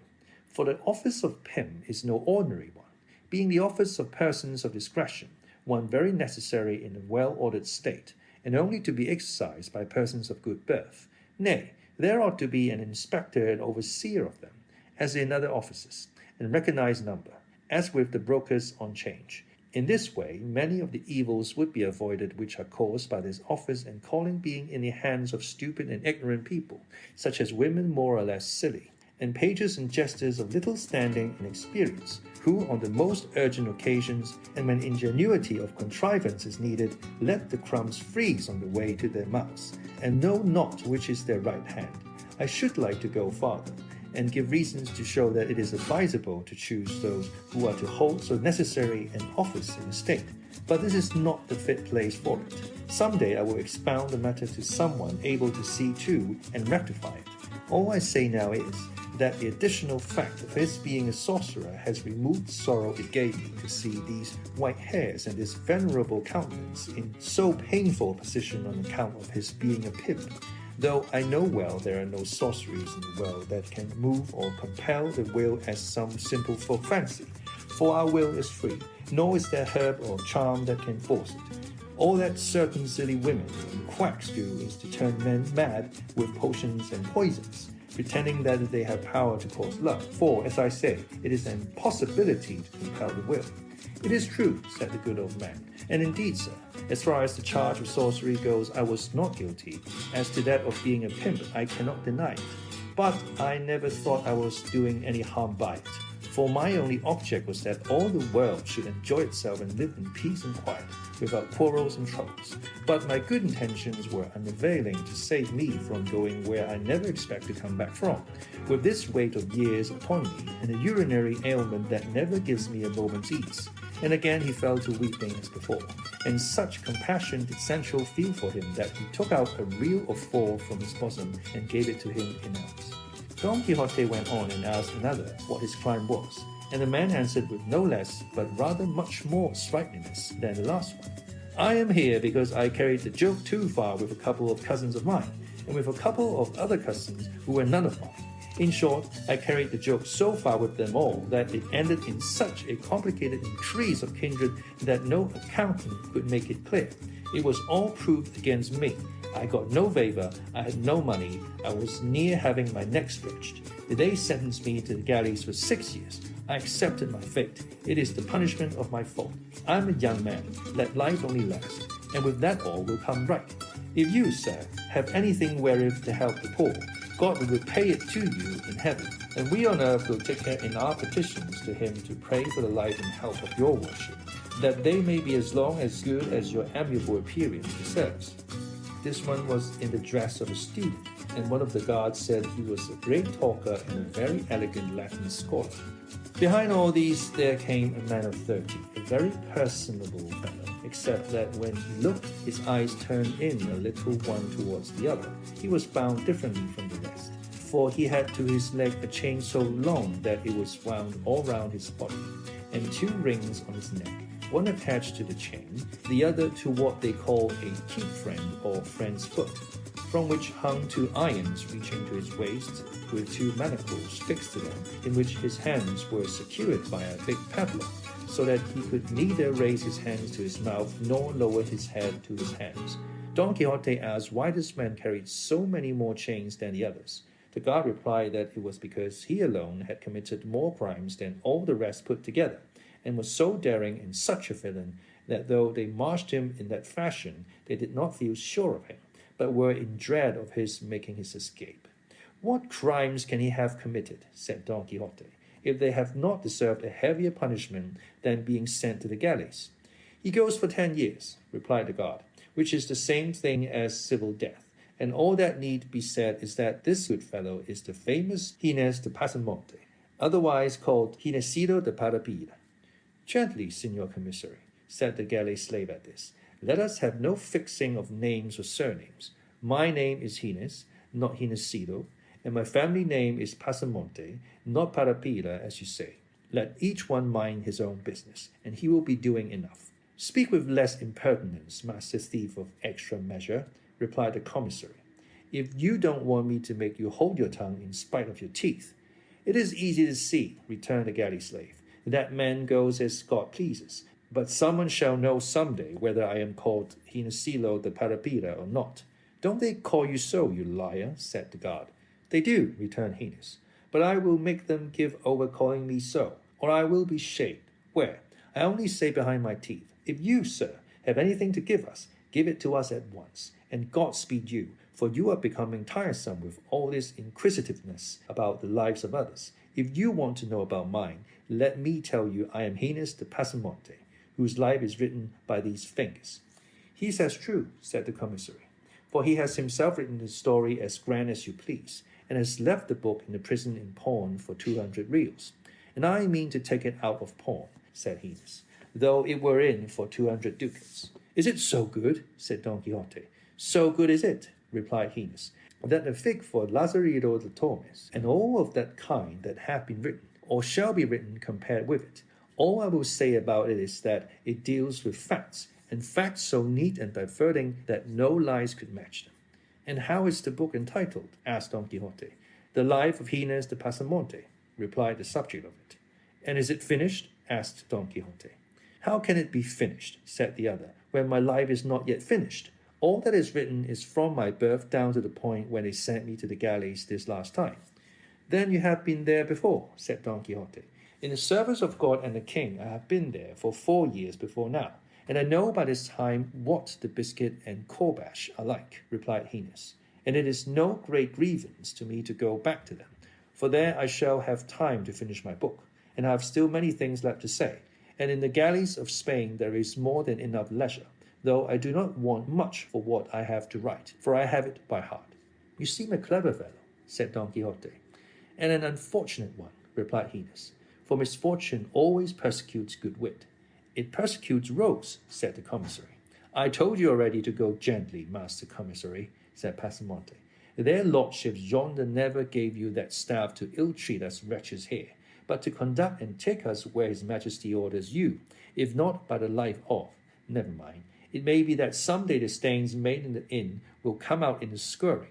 For the office of pimp is no ordinary one, being the office of persons of discretion, one very necessary in a well-ordered state, and only to be exercised by persons of good birth. Nay, there ought to be an inspector and overseer of them, as in other offices, and recognized number, as with the brokers on 'change. In this way, many of the evils would be avoided which are caused by this office and calling being in the hands of stupid and ignorant people, such as women more or less silly, and pages and jesters of little standing and experience, who on the most urgent occasions, and when ingenuity of contrivance is needed, let the crumbs freeze on the way to their mouths, and know not which is their right hand. I should like to go farther, and give reasons to show that it is advisable to choose those who are to hold so necessary an office in the state. But this is not the fit place for it. Some day I will expound the matter to someone able to see to and rectify it. All I say now is, that the additional fact of his being a sorcerer has removed the sorrow it gave me to see these white hairs and this venerable countenance in so painful a position on account of his being a pimp. Though I know well there are no sorceries in the world that can move or compel the will as some simple folk fancy, for our will is free, nor is there herb or charm that can force it. All that certain silly women and quacks do is to turn men mad with potions and poisons, pretending that they have power to cause love, for, as I say, it is an impossibility to compel the will. It is true, said the good old man, and indeed, sir, as far as the charge of sorcery goes, I was not guilty. As to that of being a pimp, I cannot deny it. But I never thought I was doing any harm by it, for my only object was that all the world should enjoy itself and live in peace and quiet, without quarrels and troubles. But my good intentions were unavailing to save me from going where I never expect to come back from, with this weight of years upon me, and a urinary ailment that never gives me a moment's ease. And again he fell to weeping as before, and such compassion did Sancho feel for him that he took out a reel of 4 from his bosom and gave it to him in alms. Don Quixote went on and asked another what his crime was, and the man answered with no less, but rather much more sprightliness than the last one. I am here because I carried the joke too far with a couple of cousins of mine, and with a couple of other cousins who were none of mine. In short, I carried the joke so far with them all that it ended in such a complicated increase of kindred that no accountant could make it clear. It was all proved against me. I got no favor, I had no money, I was near having my neck stretched. They sentenced me to the galleys for 6 years. I accepted my fate. It is the punishment of my fault. I'm a young man, let life only last, and with that all will come right. If you, sir, have anything wherewith to help the poor, God will repay it to you in heaven, and we on earth will take care in our petitions to him to pray for the life and health of your worship, that they may be as long as good as your amiable appearance deserves. This one was in the dress of a student, and one of the guards said he was a great talker and a very elegant Latin scholar. Behind all these there came a man of 30, a very personable fellow, except that when he looked, his eyes turned in a little one towards the other. He was bound differently from the rest, for he had to his leg a chain so long that it was wound all round his body, and 2 rings on his neck, one attached to the chain, the other to what they call a keep friend or friend's foot, from which hung 2 irons reaching to his waist, with 2 manacles fixed to them, in which his hands were secured by a big padlock, so that he could neither raise his hands to his mouth nor lower his head to his hands. Don Quixote asked why this man carried so many more chains than the others. The guard replied that it was because he alone had committed more crimes than all the rest put together, and was so daring and such a villain that though they marched him in that fashion, they did not feel sure of him, but were in dread of his making his escape. What crimes can he have committed, said Don Quixote, if they have not deserved a heavier punishment than being sent to the galleys? He goes for 10 years, replied the guard, which is the same thing as civil death, and all that need be said is that this good fellow is the famous Gines de Pasamonte, otherwise called Ginesido de Parapilla. Gently, Signor Commissary, said the galley slave at this. Let us have no fixing of names or surnames. My name is Gines, not Ginesido, and my family name is Pasamonte, not Parapilla, as you say. Let each one mind his own business, and he will be doing enough. Speak with less impertinence, master thief of extra measure, replied the commissary, if you don't want me to make you hold your tongue in spite of your teeth. It is easy to see, returned the galley slave. That man goes as God pleases. But someone shall know someday whether I am called Ginecilo de Parapira or not. Don't they call you so, you liar? Said the guard. They do, returned Gines. But I will make them give over calling me so, or I will be shaved. Where? I only say behind my teeth, if you, sir, have anything to give us, give it to us at once, and God speed you, for you are becoming tiresome with all this inquisitiveness about the lives of others. If you want to know about mine, let me tell you I am Gines de Pasamonte, whose life is written by these fingers. He says true, said the commissary, for he has himself written the story as grand as you please, and has left the book in the prison in pawn for 200 reals. And I mean to take it out of pawn, said Gines, though it were in for 200 ducats. Is it so good? Said Don Quixote. So good is it, replied Gines, that the fig for Lazarillo de Tormes, and all of that kind that have been written, or shall be written compared with it, all I will say about it is that it deals with facts, and facts so neat and diverting that no lies could match them. And how is the book entitled? Asked Don Quixote. The Life of Gines de Pasamonte, replied the subject of it. And is it finished? Asked Don Quixote. How can it be finished, said the other, when my life is not yet finished? All that is written is from my birth down to the point when they sent me to the galleys this last time. Then you have been there before, said Don Quixote. In the service of God and the king I have been there for 4 years before now, and I know by this time what the biscuit and courbash are like, replied Gines, and it is no great grievance to me to go back to them, for there I shall have time to finish my book, and I have still many things left to say, and in the galleys of Spain there is more than enough leisure, though I do not want much for what I have to write, for I have it by heart. You seem a clever fellow, said Don Quixote. And an unfortunate one, replied Gines, for misfortune always persecutes good wit. It persecutes rogues, said the commissary. I told you already to go gently, master commissary, said Pasamonte. Their lordships yonder never gave you that staff to ill-treat us wretches here, but to conduct and take us where his majesty orders you, if not by the life of. Never mind. It may be that some day the stains made in the inn will come out in the scouring.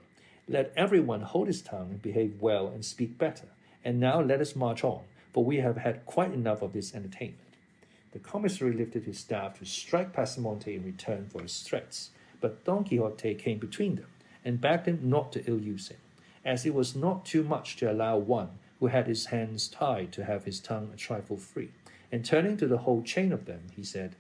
Let everyone hold his tongue and behave well and speak better. And now let us march on, for we have had quite enough of this entertainment. The commissary lifted his staff to strike Pasamonte in return for his threats, but Don Quixote came between them, and begged him not to ill-use him, as it was not too much to allow one who had his hands tied to have his tongue a trifle free. And turning to the whole chain of them, he said,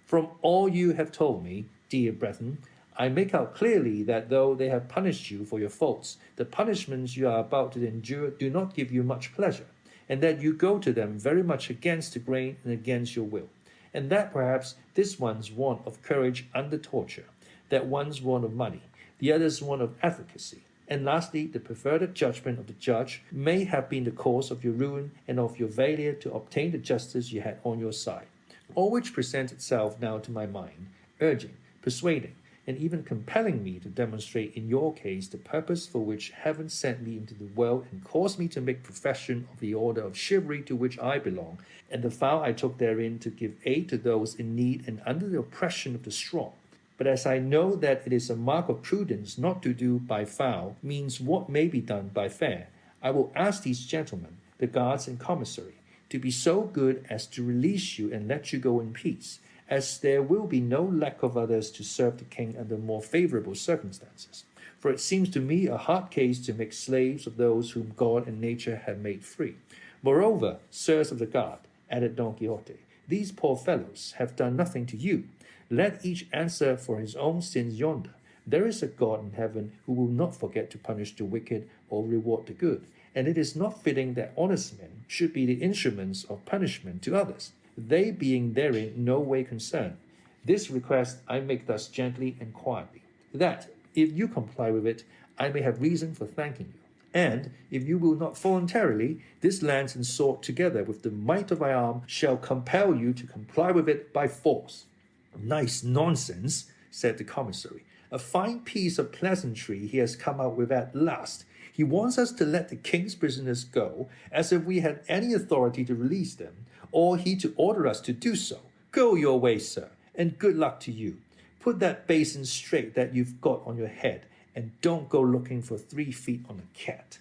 From all you have told me, dear brethren, I make out clearly that though they have punished you for your faults, the punishments you are about to endure do not give you much pleasure, and that you go to them very much against the grain and against your will, and that perhaps this one's want of courage under torture, that one's want of money, the other's want of efficacy, and lastly, the perverted judgment of the judge may have been the cause of your ruin and of your failure to obtain the justice you had on your side, all which presents itself now to my mind, urging, persuading, and even compelling me to demonstrate in your case the purpose for which heaven sent me into the world and caused me to make profession of the order of chivalry to which I belong, and the vow I took therein to give aid to those in need and under the oppression of the strong. But as I know that it is a mark of prudence not to do by foul means what may be done by fair, I will ask these gentlemen, the guards and commissary, to be so good as to release you and let you go in peace, as there will be no lack of others to serve the king under more favorable circumstances. For it seems to me a hard case to make slaves of those whom God and nature have made free. Moreover, sirs of the guard, added Don Quixote, these poor fellows have done nothing to you. Let each answer for his own sins yonder. There is a God in heaven who will not forget to punish the wicked or reward the good, and it is not fitting that honest men should be the instruments of punishment to others, they being therein no way concerned. This request I make thus gently and quietly, that, if you comply with it, I may have reason for thanking you. And, if you will not voluntarily, this lance and sword together with the might of my arm shall compel you to comply with it by force. Nice nonsense, said the commissary. A fine piece of pleasantry he has come out with at last. He wants us to let the king's prisoners go, as if we had any authority to release them, or he to order us to do so. Go your way, sir, and good luck to you. Put that basin straight that you've got on your head, and don't go looking for 3 feet on a cat.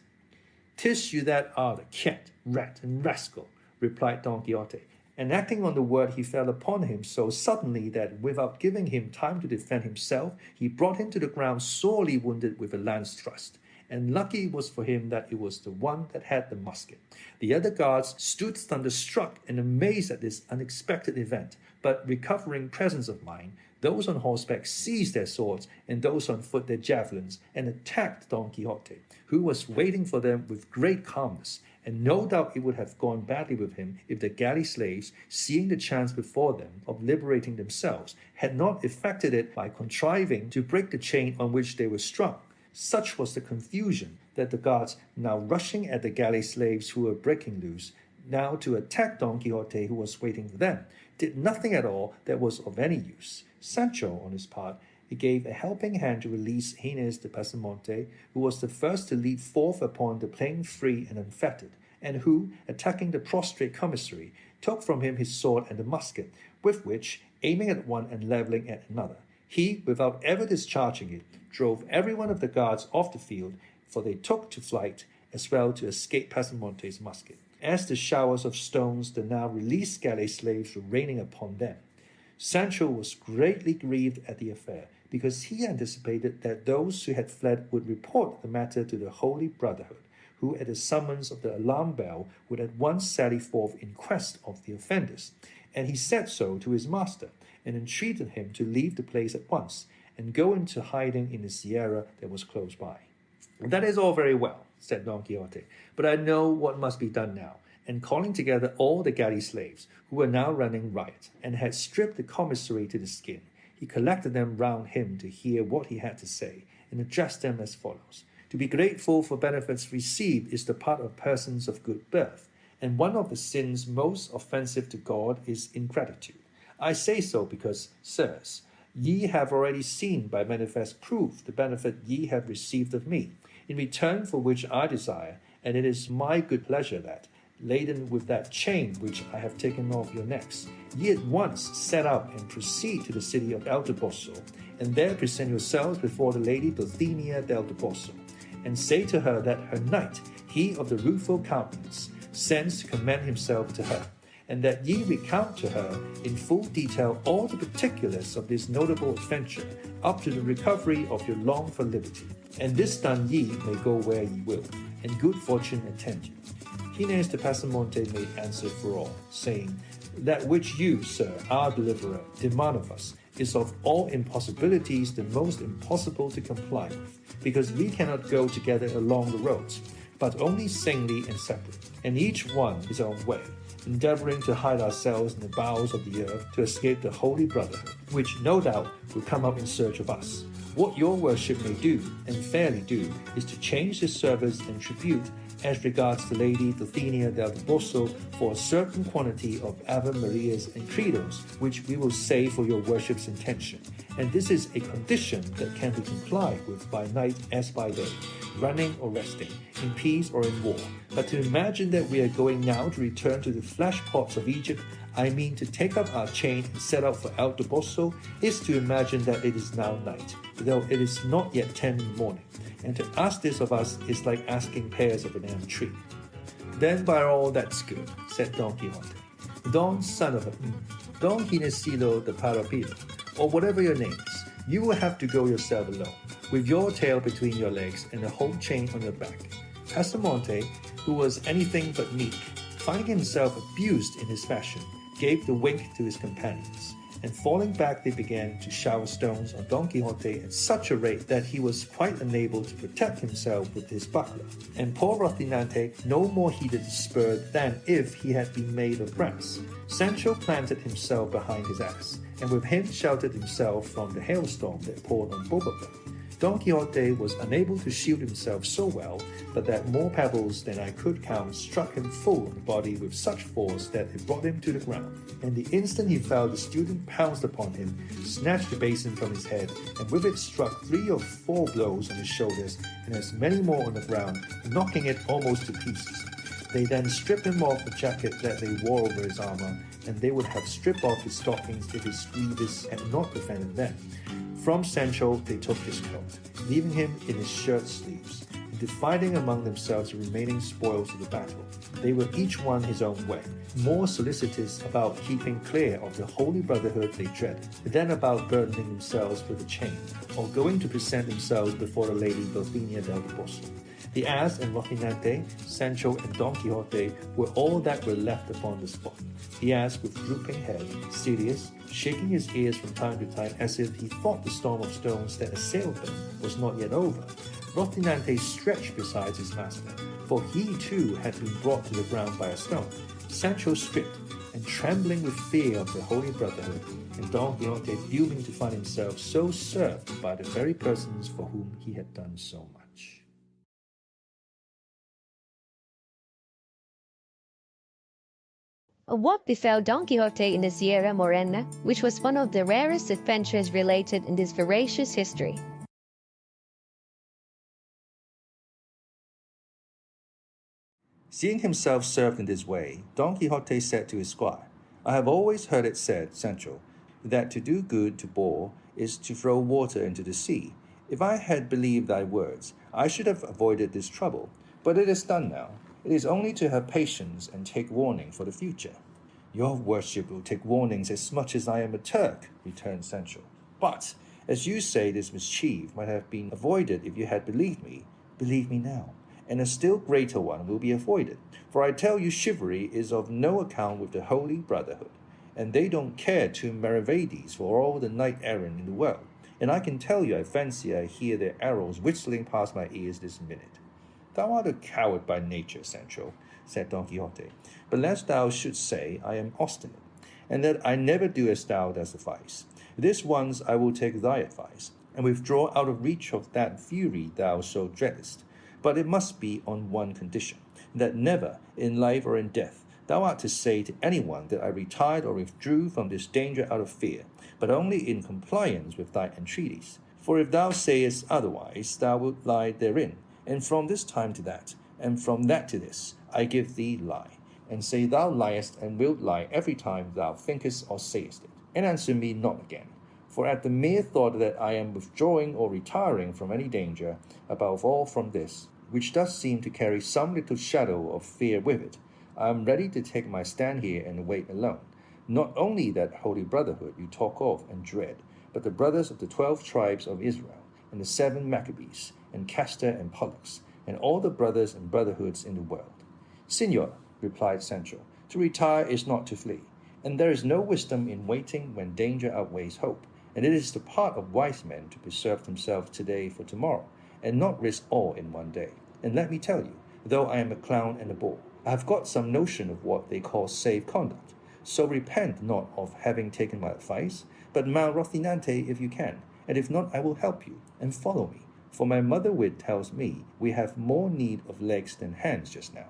'Tis you that are the cat, rat, and rascal, replied Don Quixote, and acting on the word he fell upon him so suddenly that without giving him time to defend himself, he brought him to the ground sorely wounded with a lance thrust. And lucky it was for him that it was the one that had the musket. The other guards stood thunderstruck and amazed at this unexpected event, but recovering presence of mind, those on horseback seized their swords, and those on foot their javelins, and attacked Don Quixote, who was waiting for them with great calmness. And no doubt it would have gone badly with him if the galley slaves, seeing the chance before them of liberating themselves, had not effected it by contriving to break the chain on which they were strung. Such was the confusion that the guards, now rushing at the galley slaves who were breaking loose, now to attack Don Quixote who was waiting for them, did nothing at all that was of any use. Sancho, on his part, he gave a helping hand to release Gines de Pasamonte, who was the first to leap forth upon the plain free and unfettered, and who, attacking the prostrate commissary, took from him his sword and the musket, with which, aiming at one and levelling at another, he, without ever discharging it, drove every one of the guards off the field, for they took to flight, as well to escape Pasamonte's musket, as the showers of stones the now released galley slaves were raining upon them. Sancho was greatly grieved at the affair, because he anticipated that those who had fled would report the matter to the Holy Brotherhood, who at the summons of the alarm bell would at once sally forth in quest of the offenders. And he said so to his master, and entreated him to leave the place at once, and go into hiding in the sierra that was close by. "That is all very well," said Don Quixote, "but I know what must be done now." And calling together all the galley slaves, who were now running riot, and had stripped the commissary to the skin, he collected them round him to hear what he had to say, and addressed them as follows. To be grateful for benefits received is the part of persons of good birth, and one of the sins most offensive to God is ingratitude. I say so because, sirs, ye have already seen by manifest proof the benefit ye have received of me, in return for which I desire, and it is my good pleasure that, laden with that chain which I have taken off your necks, ye at once set out and proceed to the city of El Toboso, and there present yourselves before the lady Dulcinea del Toboso, and say to her that her knight, he of the rueful countenance, sends to commend himself to her, and that ye recount to her in full detail all the particulars of this notable adventure, up to the recovery of your longed for liberty. And this done ye may go where ye will, and good fortune attend you. Gines de Pasamonte made answer for all, saying, That which you, sir, our deliverer, demand of us, is of all impossibilities the most impossible to comply with, because we cannot go together along the roads, but only singly and separate, and each one his own way, endeavouring to hide ourselves in the bowels of the earth to escape the Holy Brotherhood, which no doubt will come up in search of us. What your worship may do, and fairly do, is to change the service and tribute as regards the Lady Dulcinea del Toboso for a certain quantity of Ave Marias and Credos, which we will say for your worship's intention. And this is a condition that can be complied with by night as by day, running or resting, in peace or in war. But to imagine that we are going now to return to the flesh pots of Egypt, I mean to take up our chain and set out for El Toboso, is to imagine that it is now night, though it is not yet 10 in the morning. And to ask this of us is like asking pears of an elm tree. Then by all that's good, said Don Quixote. Don, son of a Don Ginecillo de Parapilo, or whatever your name is, you will have to go yourself alone, with your tail between your legs and the whole chain on your back. Pasamonte, who was anything but meek, finding himself abused in his fashion, gave the wink to his companions, and falling back they began to shower stones on Don Quixote at such a rate that he was quite unable to protect himself with his buckler, and poor Rocinante no more heeded the spur than if he had been made of brass. Sancho planted himself behind his ass, and with him sheltered himself from the hailstorm that poured on both of them. Don Quixote was unable to shield himself so well, but that more pebbles than I could count struck him full on the body with such force that it brought him to the ground. And the instant he fell, the student pounced upon him, snatched the basin from his head, and with it struck 3 or 4 blows on his shoulders, and as many more on the ground, knocking it almost to pieces. They then stripped him off the jacket that they wore over his armour, and they would have stripped off his stockings if his greaves had not prevented them. From Sancho they took his coat, leaving him in his shirt sleeves, and dividing among themselves the remaining spoils of the battle. They were each one his own way, more solicitous about keeping clear of the holy brotherhood they dreaded than about burdening themselves with a chain, or going to present themselves before the lady Dulcinea del Toboso. The ass and Rocinante, Sancho and Don Quixote were all that were left upon the spot. The ass with drooping head, serious, shaking his ears from time to time as if he thought the storm of stones that assailed them was not yet over. Rocinante stretched beside his master, for he too had been brought to the ground by a stone. Sancho stripped, and trembling with fear of the holy brotherhood, and Don Quixote fuming to find himself so served by the very persons for whom he had done so much. What befell Don Quixote in the Sierra Morena, which was one of the rarest adventures related in this veracious history? Seeing himself served in this way, Don Quixote said to his squire, I have always heard it said, Sancho, that to do good to poor is to throw water into the sea. If I had believed thy words, I should have avoided this trouble. But it is done now. It is only to have patience and take warning for the future. Your worship will take warnings as much as I am a Turk, returned Sancho. But, as you say, this mischief might have been avoided if you had believed me now, and a still greater one will be avoided. For I tell you, chivalry is of no account with the holy brotherhood, and they don't care two maravedis for all the knight-errant in the world. And I can tell you, I fancy I hear their arrows whistling past my ears this minute. Thou art a coward by nature, Sancho, said Don Quixote, but lest thou shouldst say I am obstinate, and that I never do as thou dost advise. This once I will take thy advice, and withdraw out of reach of that fury thou so dreadest. But it must be on one condition, that never, in life or in death, thou art to say to anyone that I retired or withdrew from this danger out of fear, but only in compliance with thy entreaties. For if thou sayest otherwise, thou wilt lie therein, and from this time to that, and from that to this, I give thee lie, and say thou liest and wilt lie every time thou thinkest or sayest it, and answer me not again. For at the mere thought that I am withdrawing or retiring from any danger, above all from this, which does seem to carry some little shadow of fear with it, I am ready to take my stand here and wait alone. Not only that holy brotherhood you talk of and dread, but the brothers of the 12 tribes of Israel, and the 7 Maccabees, and Castor and Pollux, and all the brothers and brotherhoods in the world. Signor, replied Sancho, to retire is not to flee, and there is no wisdom in waiting when danger outweighs hope, and it is the part of wise men to preserve themselves today for tomorrow, and not risk all in one day. And let me tell you, though I am a clown and a bore, I have got some notion of what they call safe conduct. So repent not of having taken my advice, but mount Rocinante if you can, and if not, I will help you, and follow me. For my mother wit tells me we have more need of legs than hands just now.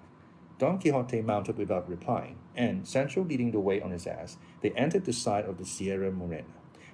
Don Quixote mounted without replying, and, Sancho leading the way on his ass, they entered the side of the Sierra Morena,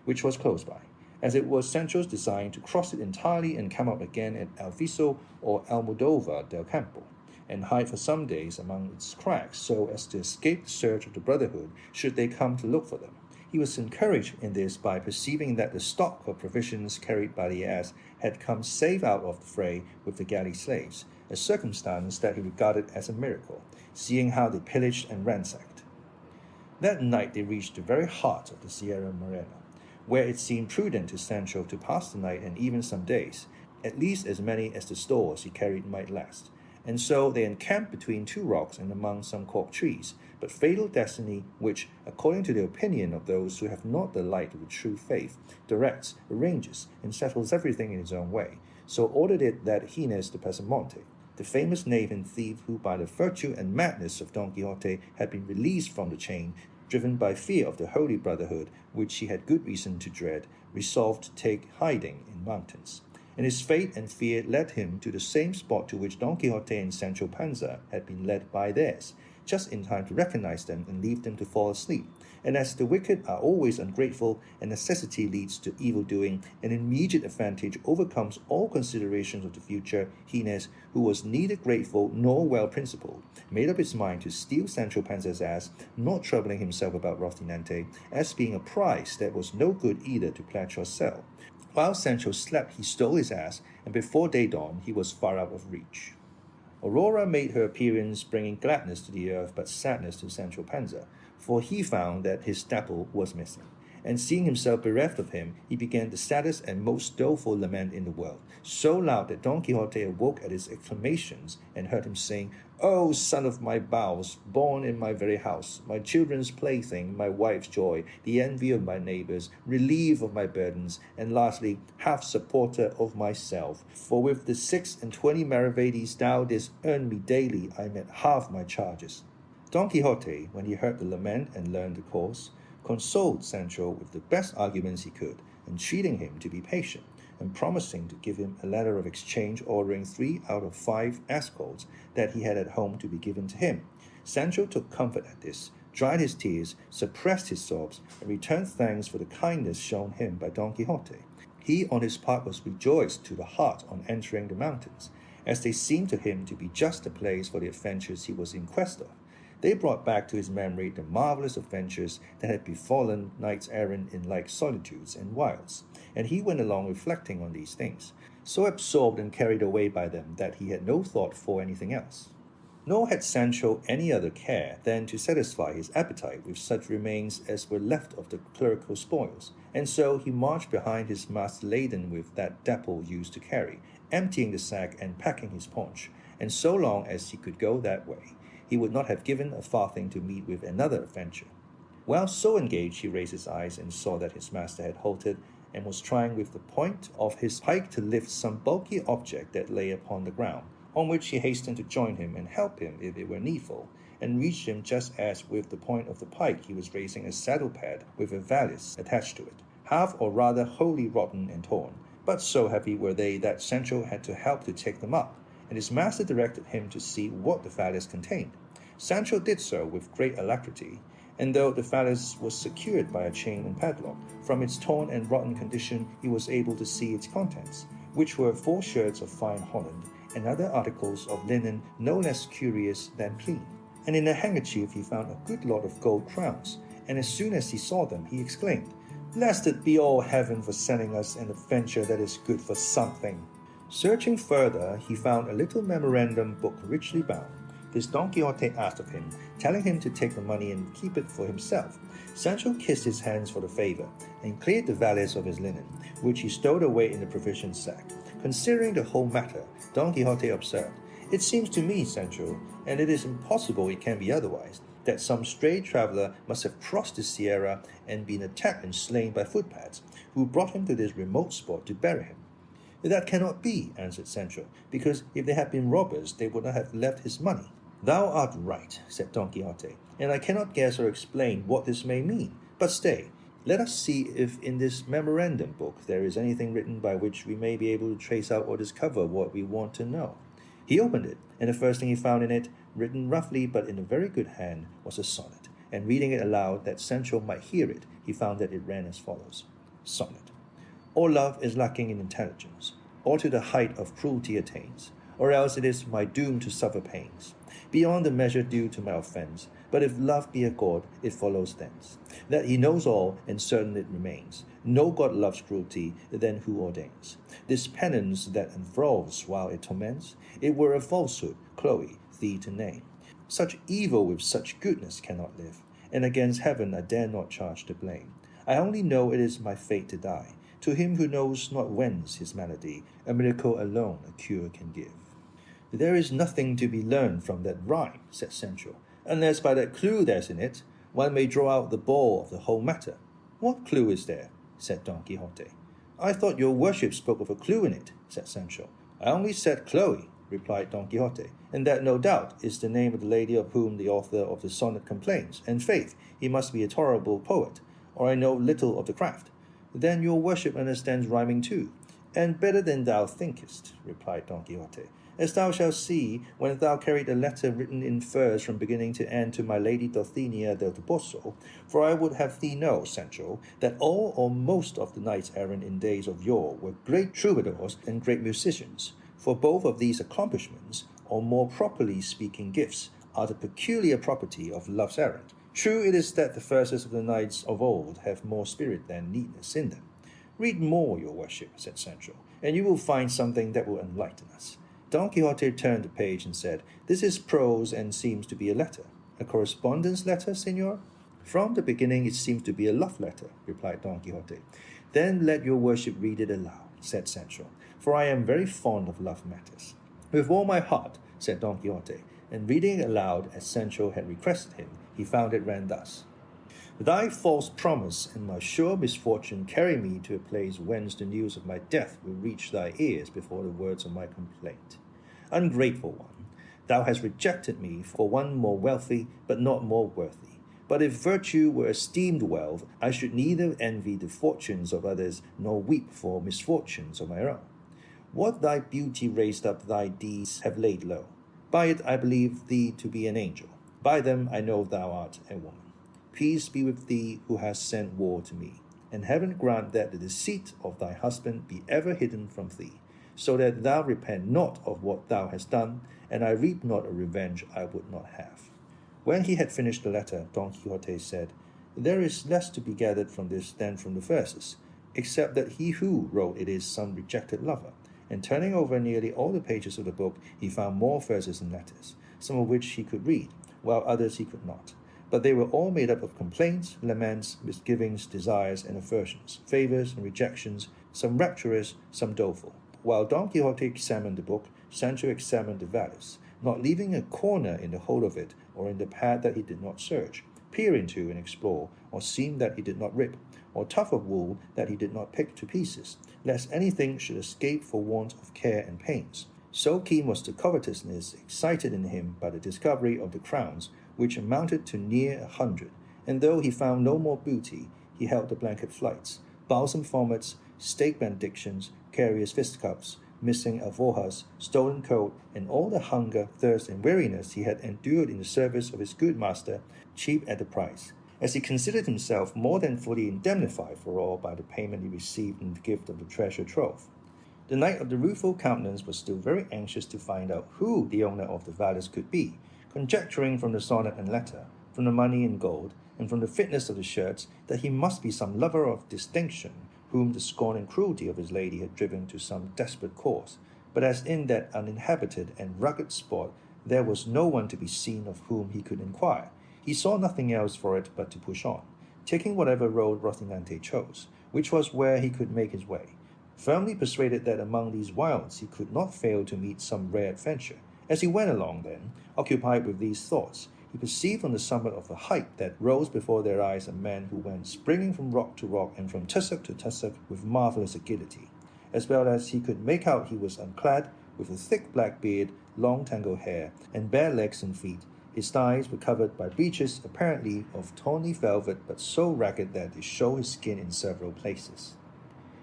which was close by, as it was Sancho's design to cross it entirely and come up again at Alviso or Almodovar del Campo, and hide for some days among its cracks so as to escape the search of the brotherhood should they come to look for them. He was encouraged in this by perceiving that the stock of provisions carried by the ass had come safe out of the fray with the galley slaves, a circumstance that he regarded as a miracle, seeing how they pillaged and ransacked. That night they reached the very heart of the Sierra Morena, where it seemed prudent to Sancho to pass the night and even some days, at least as many as the stores he carried might last. And so they encamped between 2 rocks and among some cork trees. But fatal destiny, which, according to the opinion of those who have not the light of the true faith, directs, arranges, and settles everything in its own way, so ordered it that Gines de Pasamonte, the famous knave and thief who by the virtue and madness of Don Quixote had been released from the chain, driven by fear of the holy brotherhood, which he had good reason to dread, resolved to take hiding in mountains. And his fate and fear led him to the same spot to which Don Quixote and Sancho Panza had been led by theirs, just in time to recognize them and leave them to fall asleep. And as the wicked are always ungrateful, and necessity leads to evil doing, an immediate advantage overcomes all considerations of the future, Gines, who was neither grateful nor well-principled, made up his mind to steal Sancho Panza's ass, not troubling himself about Rocinante, as being a prize that was no good either to pledge or sell. While Sancho slept, he stole his ass, and before day dawn he was far out of reach. Aurora made her appearance, bringing gladness to the earth, but sadness to Sancho Panza, for he found that his Dapple was missing. And seeing himself bereft of him, he began the saddest and most doleful lament in the world, so loud that Don Quixote awoke at his exclamations and heard him saying, "O son of my bowels, born in my very house, my children's plaything, my wife's joy, the envy of my neighbours, relief of my burdens, and lastly, half supporter of myself. For with the 26 maravedis thou didst earn me daily, I met half my charges." Don Quixote, when he heard the lament and learned the cause, consoled Sancho with the best arguments he could, entreating him to be patient, and promising to give him a letter of exchange ordering 3 out of 5 escolts that he had at home to be given to him. Sancho took comfort at this, dried his tears, suppressed his sobs, and returned thanks for the kindness shown him by Don Quixote. He, on his part, was rejoiced to the heart on entering the mountains, as they seemed to him to be just the place for the adventures he was in quest of. They brought back to his memory the marvelous adventures that had befallen knights errant in like solitudes and wilds, and he went along reflecting on these things, so absorbed and carried away by them that he had no thought for anything else. Nor had Sancho any other care than to satisfy his appetite with such remains as were left of the clerical spoils, and so he marched behind his master laden with that Dapple used to carry, emptying the sack and packing his paunch, and so long as he could go that way, he would not have given a farthing to meet with another adventure. While so engaged, he raised his eyes and saw that his master had halted and was trying with the point of his pike to lift some bulky object that lay upon the ground, on which he hastened to join him and help him if it were needful, and reached him just as with the point of the pike he was raising a saddle pad with a valise attached to it, half or rather wholly rotten and torn, but so heavy were they that Sancho had to help to take them up, and his master directed him to see what the valise contained. Sancho did so with great alacrity, and though the valise was secured by a chain and padlock, from its torn and rotten condition he was able to see its contents, which were 4 shirts of fine holland, and other articles of linen no less curious than clean. And in a handkerchief he found a good lot of gold crowns, and as soon as he saw them he exclaimed, "Blessed be all heaven for sending us an adventure that is good for something." Searching further, he found a little memorandum book richly bound. This Don Quixote asked of him, telling him to take the money and keep it for himself. Sancho kissed his hands for the favor, and cleared the valise of his linen, which he stowed away in the provision sack. Considering the whole matter, Don Quixote observed, "It seems to me, Sancho, and it is impossible it can be otherwise, that some stray traveller must have crossed the Sierra and been attacked and slain by footpads, who brought him to this remote spot to bury him." "That cannot be," answered Sancho, "because if they had been robbers, they would not have left his money." "Thou art right," said Don Quixote, "and I cannot guess or explain what this may mean. But stay, let us see if in this memorandum book there is anything written by which we may be able to trace out or discover what we want to know." He opened it, and the first thing he found in it, written roughly but in a very good hand, was a sonnet, and reading it aloud that Sancho might hear it, he found that it ran as follows. Sonnet. "Or love is lacking in intelligence, or to the height of cruelty attains, or else it is my doom to suffer pains, beyond the measure due to my offence. But if love be a god, it follows thence, that he knows all, and certain it remains. No god loves cruelty, then who ordains this penance that enthralls while it torments? It were a falsehood, Chloe, thee to name. Such evil with such goodness cannot live, and against heaven I dare not charge the blame. I only know it is my fate to die. To him who knows not whence his malady, a miracle alone a cure can give." "There is nothing to be learned from that rhyme," said Sancho, "unless by that clue there's in it, one may draw out the ball of the whole matter." "What clue is there?" said Don Quixote. "I thought your worship spoke of a clue in it," said Sancho. "I only said Chloe," replied Don Quixote, "and that no doubt is the name of the lady of whom the author of the sonnet complains, and faith, he must be a tolerable poet, or I know little of the craft." "Then your worship understands rhyming too, and better than thou thinkest," replied Don Quixote, "as thou shalt see when thou carried a letter written in verse from beginning to end to my lady Dulcinea del Toboso. For I would have thee know, Sancho, that all or most of the knights errant in days of yore were great troubadours and great musicians, for both of these accomplishments, or more properly speaking gifts, are the peculiar property of loves errant. True it is that the verses of the knights of old have more spirit than neatness in them." "Read more, your worship," said Sancho, "and you will find something that will enlighten us." Don Quixote turned the page and said, "This is prose and seems to be a letter." "A correspondence letter, Senor?" "From the beginning it seems to be a love letter," replied Don Quixote. "Then let your worship read it aloud," said Sancho, "for I am very fond of love matters." "With all my heart," said Don Quixote, and reading it aloud as Sancho had requested him, he found it ran thus: "Thy false promise and my sure misfortune carry me to a place whence the news of my death will reach thy ears before the words of my complaint. Ungrateful one, thou hast rejected me for one more wealthy, but not more worthy. But if virtue were esteemed wealth, I should neither envy the fortunes of others, nor weep for misfortunes of my own. What thy beauty raised up, thy deeds have laid low. By it I believe thee to be an angel. By them I know thou art a woman. Peace be with thee who hast sent war to me, and heaven grant that the deceit of thy husband be ever hidden from thee, so that thou repent not of what thou hast done, and I reap not a revenge I would not have." When he had finished the letter, Don Quixote said, "There is less to be gathered from this than from the verses, except that he who wrote it is some rejected lover." And turning over nearly all the pages of the book, he found more verses and letters, some of which he could read, while others he could not. But they were all made up of complaints, laments, misgivings, desires, and aversions, favors and rejections, some rapturous, some doleful. While Don Quixote examined the book, Sancho examined the valise, not leaving a corner in the whole of it, or in the pad that he did not search, peer into and explore, or seam that he did not rip, or tuft of wool that he did not pick to pieces, lest anything should escape for want of care and pains. So keen was the covetousness excited in him by the discovery of the crowns, which amounted to near 100, and though he found no more booty, he held the blanket flights, balsam formats, stake benedictions, curious fistcups, missing alforjas, stolen coat, and all the hunger, thirst, and weariness he had endured in the service of his good master, cheap at the price, as he considered himself more than fully indemnified for all by the payment he received in the gift of the treasure trove. The knight of the rueful countenance was still very anxious to find out who the owner of the valise could be, conjecturing from the sonnet and letter, from the money and gold, and from the fitness of the shirts, that he must be some lover of distinction, whom the scorn and cruelty of his lady had driven to some desperate course. But as in that uninhabited and rugged spot there was no one to be seen of whom he could inquire, he saw nothing else for it but to push on, taking whatever road Rocinante chose, which was where he could make his way, firmly persuaded that among these wilds he could not fail to meet some rare adventure. As he went along then, occupied with these thoughts, he perceived on the summit of the height that rose before their eyes a man who went springing from rock to rock and from tussock to tussock with marvelous agility. As well as he could make out, he was unclad, with a thick black beard, long tangled hair, and bare legs and feet. His thighs were covered by breeches apparently of tawny velvet, but so ragged that they showed his skin in several places.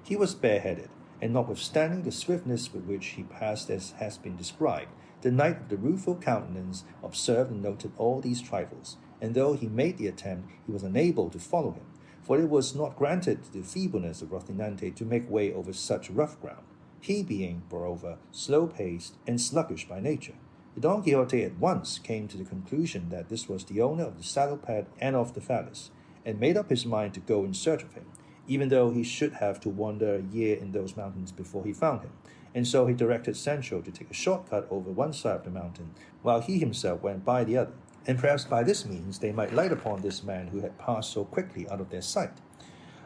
He was bareheaded, and notwithstanding the swiftness with which he passed as has been described, the knight of the rueful countenance observed and noted all these trifles, and though he made the attempt, he was unable to follow him, for it was not granted to the feebleness of Rocinante to make way over such rough ground, he being, moreover, slow-paced and sluggish by nature. Don Quixote at once came to the conclusion that this was the owner of the saddle-pad and of the valise, and made up his mind to go in search of him, even though he should have to wander a year in those mountains before he found him. And so he directed Sancho to take a short-cut over one side of the mountain, while he himself went by the other, and perhaps by this means they might light upon this man who had passed so quickly out of their sight.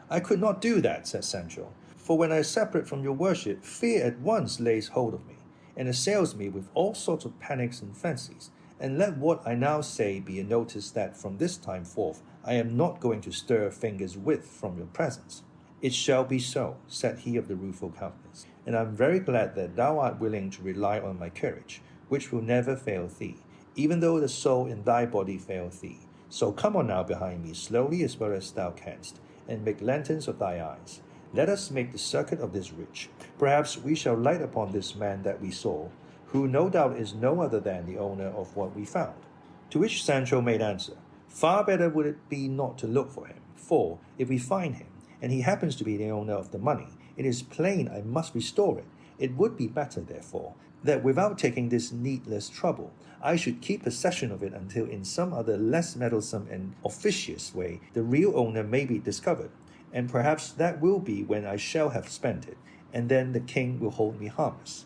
"I could not do that," said Sancho, "for when I separate from your worship, fear at once lays hold of me, and assails me with all sorts of panics and fancies. And let what I now say be a notice that from this time forth I am not going to stir a finger's width from your presence." "It shall be so," said he of the rueful countenance, "and I am very glad that thou art willing to rely on my courage, which will never fail thee, even though the soul in thy body fail thee. So come on now behind me, slowly as well as thou canst, and make lanterns of thy eyes. Let us make the circuit of this ridge. Perhaps we shall light upon this man that we saw, who no doubt is no other than the owner of what we found." To which Sancho made answer, "Far better would it be not to look for him, for if we find him, and he happens to be the owner of the money, it is plain I must restore it. It would be better, therefore, that without taking this needless trouble, I should keep possession of it until in some other less meddlesome and officious way the real owner may be discovered, and perhaps that will be when I shall have spent it, and then the king will hold me harmless."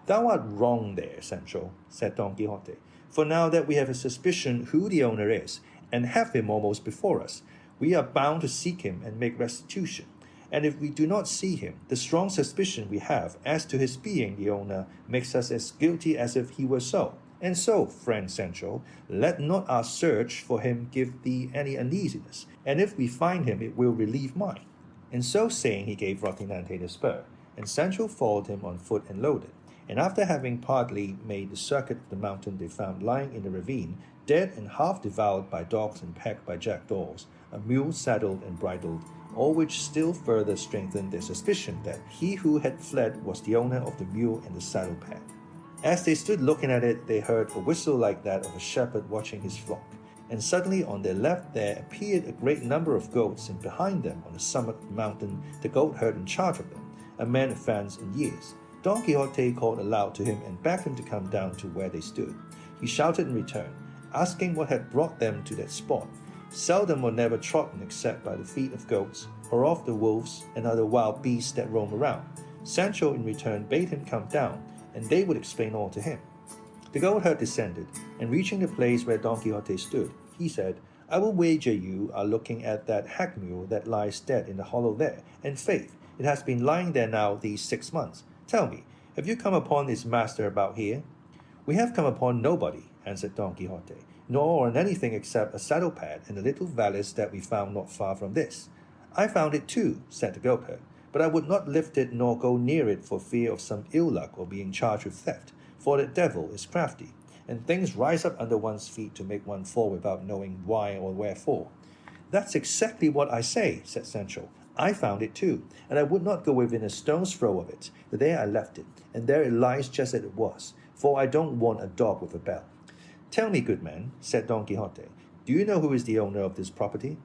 "Thou art wrong there, Sancho," said Don Quixote, "for now that we have a suspicion who the owner is, and have him almost before us, we are bound to seek him and make restitution. And if we do not see him, the strong suspicion we have as to his being the owner makes us as guilty as if he were so. And so, friend Sancho, let not our search for him give thee any uneasiness, and if we find him, it will relieve mine." And so saying, he gave Rocinante the spur, and Sancho followed him on foot and loaded. And after having partly made the circuit of the mountain, they found lying in the ravine, dead and half devoured by dogs and pecked by jackdaws, a mule saddled and bridled, all which still further strengthened their suspicion that he who had fled was the owner of the mule and the saddle pad. As they stood looking at it, they heard a whistle like that of a shepherd watching his flock, and suddenly on their left there appeared a great number of goats, and behind them on the summit of the mountain the goatherd in charge of them, a man advanced in years. Don Quixote called aloud to him and begged him to come down to where they stood. He shouted in return, asking what had brought them to that spot, seldom or never trodden except by the feet of goats, or of the wolves and other wild beasts that roam around. Sancho in return bade him come down, and they would explain all to him. The goatherd descended, and reaching the place where Don Quixote stood, he said, "I will wager you are looking at that hack mule that lies dead in the hollow there, and faith, it has been lying there now these 6 months. Tell me, have you come upon its master about here?" "We have come upon nobody," answered Don Quixote, "nor on anything except a saddle pad and a little valise that we found not far from this." "I found it too," said the goatherd, "but I would not lift it nor go near it for fear of some ill luck or being charged with theft, for the devil is crafty, and things rise up under one's feet to make one fall without knowing why or wherefore." "That's exactly what I say," said Sancho. "I found it too, and I would not go within a stone's throw of it. There I left it, and there it lies just as it was, for I don't want a dog with a bell." "Tell me, good man," said Don Quixote, "do you know who is the owner of this property?"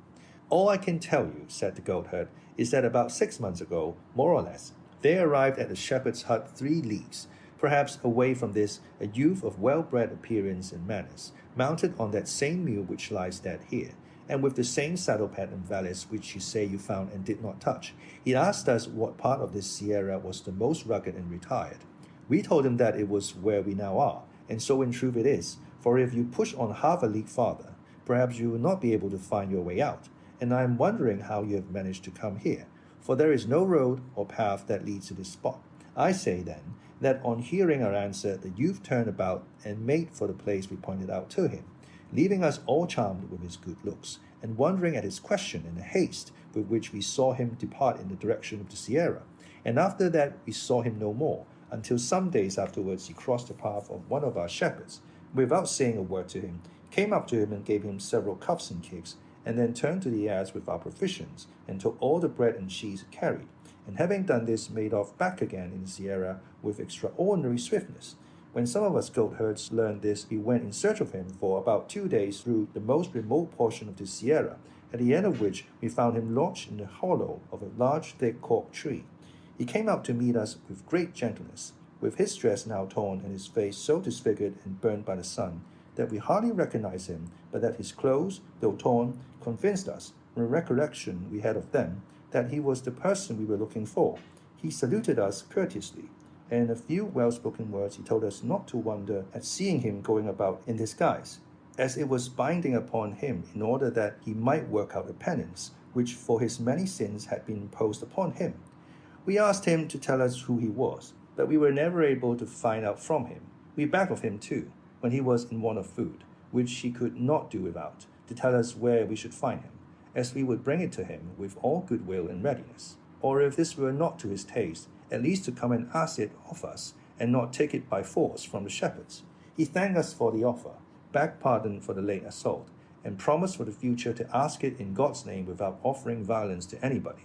"All I can tell you," said the goatherd, "is that about 6 months ago, more or less, there arrived at the shepherd's hut 3 leagues, perhaps, away from this, a youth of well-bred appearance and manners, mounted on that same mule which lies dead here, and with the same saddle pad and valise which you say you found and did not touch. He asked us what part of this sierra was the most rugged and retired. We told him that it was where we now are, and so in truth it is, for if you push on half a league farther, perhaps you will not be able to find your way out, and I am wondering how you have managed to come here, for there is no road or path that leads to this spot. I say, then, that on hearing our answer, the youth turned about and made for the place we pointed out to him, leaving us all charmed with his good looks, and wondering at his question and the haste with which we saw him depart in the direction of the sierra. And after that we saw him no more, until some days afterwards he crossed the path of one of our shepherds, without saying a word to him, came up to him and gave him several cuffs and kicks, and then turned to the ass with our provisions, and took all the bread and cheese it carried, and having done this, made off back again in the sierra with extraordinary swiftness. When some of us goatherds learned this, we went in search of him for about 2 days through the most remote portion of the sierra, at the end of which we found him lodged in the hollow of a large thick cork tree. He came out to meet us with great gentleness, with his dress now torn and his face so disfigured and burned by the sun, that we hardly recognized him, but that his clothes, though torn, convinced us, from the recollection we had of them, that he was the person we were looking for. He saluted us courteously, and in a few well-spoken words he told us not to wonder at seeing him going about in disguise, as it was binding upon him in order that he might work out a penance, which for his many sins had been imposed upon him. We asked him to tell us who he was, but we were never able to find out from him. We begged of him too, when he was in want of food, which he could not do without, to tell us where we should find him, as we would bring it to him with all goodwill and readiness. Or if this were not to his taste, at least to come and ask it of us, and not take it by force from the shepherds. He thanked us for the offer, begged pardon for the late assault, and promised for the future to ask it in God's name without offering violence to anybody.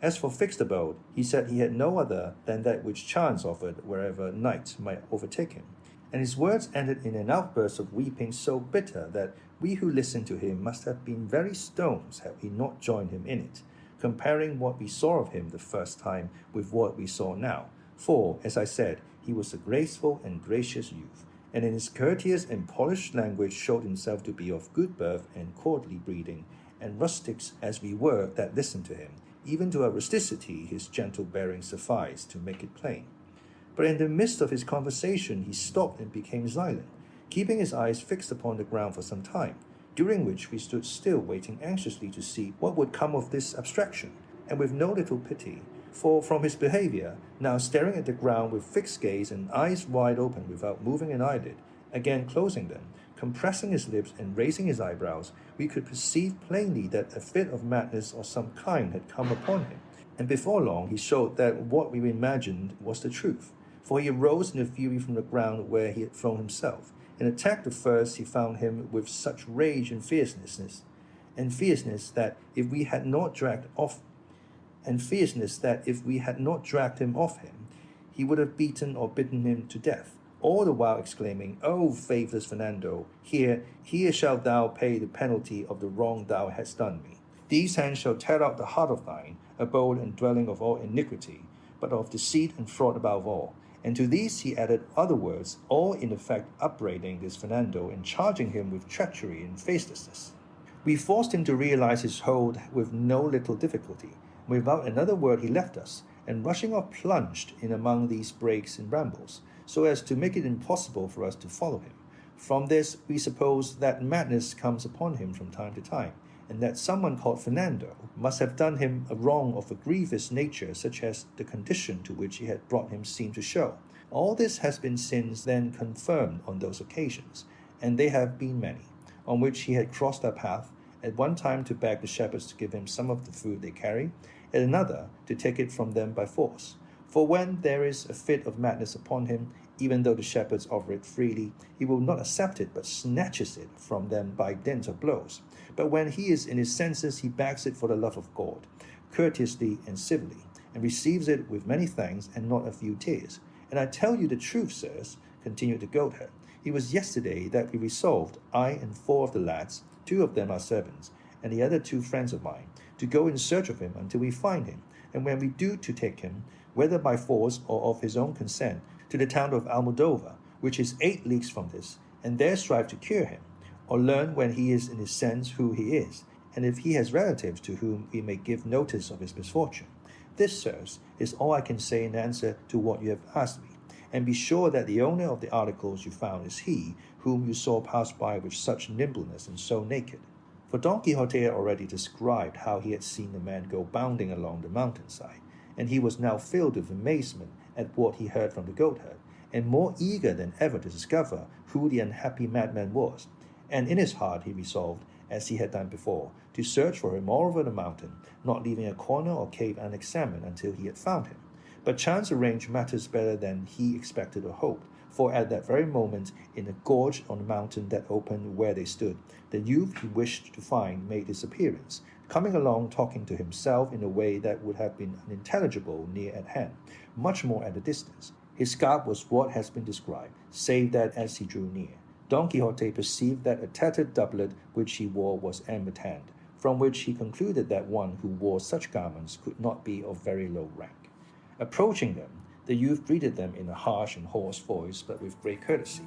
As for fixed abode, he said he had no other than that which chance offered wherever night might overtake him. And his words ended in an outburst of weeping so bitter that we who listened to him must have been very stones had we not joined him in it, comparing what we saw of him the first time with what we saw now. For, as I said, he was a graceful and gracious youth, and in his courteous and polished language showed himself to be of good birth and courtly breeding, and rustics as we were that listened to him, even to our rusticity his gentle bearing sufficed to make it plain. But in the midst of his conversation he stopped and became silent, keeping his eyes fixed upon the ground for some time, during which we stood still waiting anxiously to see what would come of this abstraction, and with no little pity, for from his behaviour, now staring at the ground with fixed gaze and eyes wide open without moving an eyelid, again closing them, compressing his lips and raising his eyebrows, we could perceive plainly that a fit of madness of some kind had come upon him, and before long he showed that what we imagined was the truth, for he arose in a fury from the ground where he had thrown himself, and attacked the first he found him with such rage and fierceness that if we had not dragged him off him, he would have beaten or bitten him to death, all the while exclaiming, "O faithless Fernando, here shalt thou pay the penalty of the wrong thou hast done me. These hands shall tear out the heart of thine, abode and dwelling of all iniquity, but of deceit and fraud above all." And to these he added other words, all in effect upbraiding this Fernando and charging him with treachery and faithlessness. We forced him to realize his hold with no little difficulty. Without another word he left us, and rushing off plunged in among these brakes and brambles, so as to make it impossible for us to follow him. From this we suppose that madness comes upon him from time to time, and that someone called Fernando must have done him a wrong of a grievous nature, such as the condition to which he had brought him seemed to show. All this has been since then confirmed on those occasions, and they have been many, on which he had crossed our path, at one time to beg the shepherds to give him some of the food they carry, at another to take it from them by force. For when there is a fit of madness upon him, even though the shepherds offer it freely, he will not accept it, but snatches it from them by dint of blows. But when he is in his senses, he begs it for the love of God, courteously and civilly, and receives it with many thanks and not a few tears. And I tell you the truth, sirs, continued the goatherd, it was yesterday that we resolved, I and 4 of the lads, 2 of them are servants, and the other 2 friends of mine, to go in search of him until we find him, and when we do to take him, whether by force or of his own consent, to the town of Almodovar, which is 8 leagues from this, and there strive to cure him, or learn when he is in his sense who he is, and if he has relatives to whom we may give notice of his misfortune. This, sirs, is all I can say in answer to what you have asked me, and be sure that the owner of the articles you found is he whom you saw pass by with such nimbleness and so naked. For Don Quixote had already described how he had seen the man go bounding along the mountainside, and he was now filled with amazement at what he heard from the goatherd, and more eager than ever to discover who the unhappy madman was. And in his heart he resolved, as he had done before, to search for him all over the mountain, not leaving a corner or cave unexamined until he had found him. But chance arranged matters better than he expected or hoped, for at that very moment, in a gorge on the mountain that opened where they stood, the youth he wished to find made his appearance, coming along talking to himself in a way that would have been unintelligible near at hand, much more at a distance. His garb was what has been described, save that as he drew near, Don Quixote perceived that a tattered doublet which he wore was embottoned, from which he concluded that one who wore such garments could not be of very low rank. Approaching them, the youth greeted them in a harsh and hoarse voice, but with great courtesy.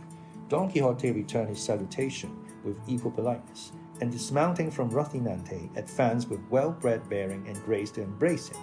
Don Quixote returned his salutation with equal politeness, and dismounting from Rocinante, advanced with well-bred bearing and grace to embrace him,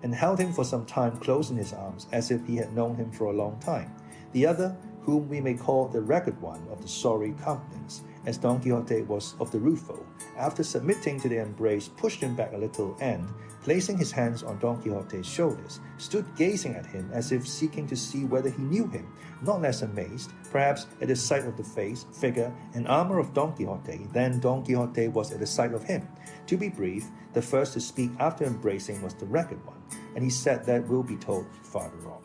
and held him for some time close in his arms, as if he had known him for a long time. The other, whom we may call the ragged one of the sorry countenance, as Don Quixote was of the rueful, after submitting to the embrace, pushed him back a little, and, placing his hands on Don Quixote's shoulders, stood gazing at him as if seeking to see whether he knew him, not less amazed, perhaps, at the sight of the face, figure, and armor of Don Quixote than Don Quixote was at the sight of him. To be brief, the first to speak after embracing was the ragged one, and he said that will be told farther on.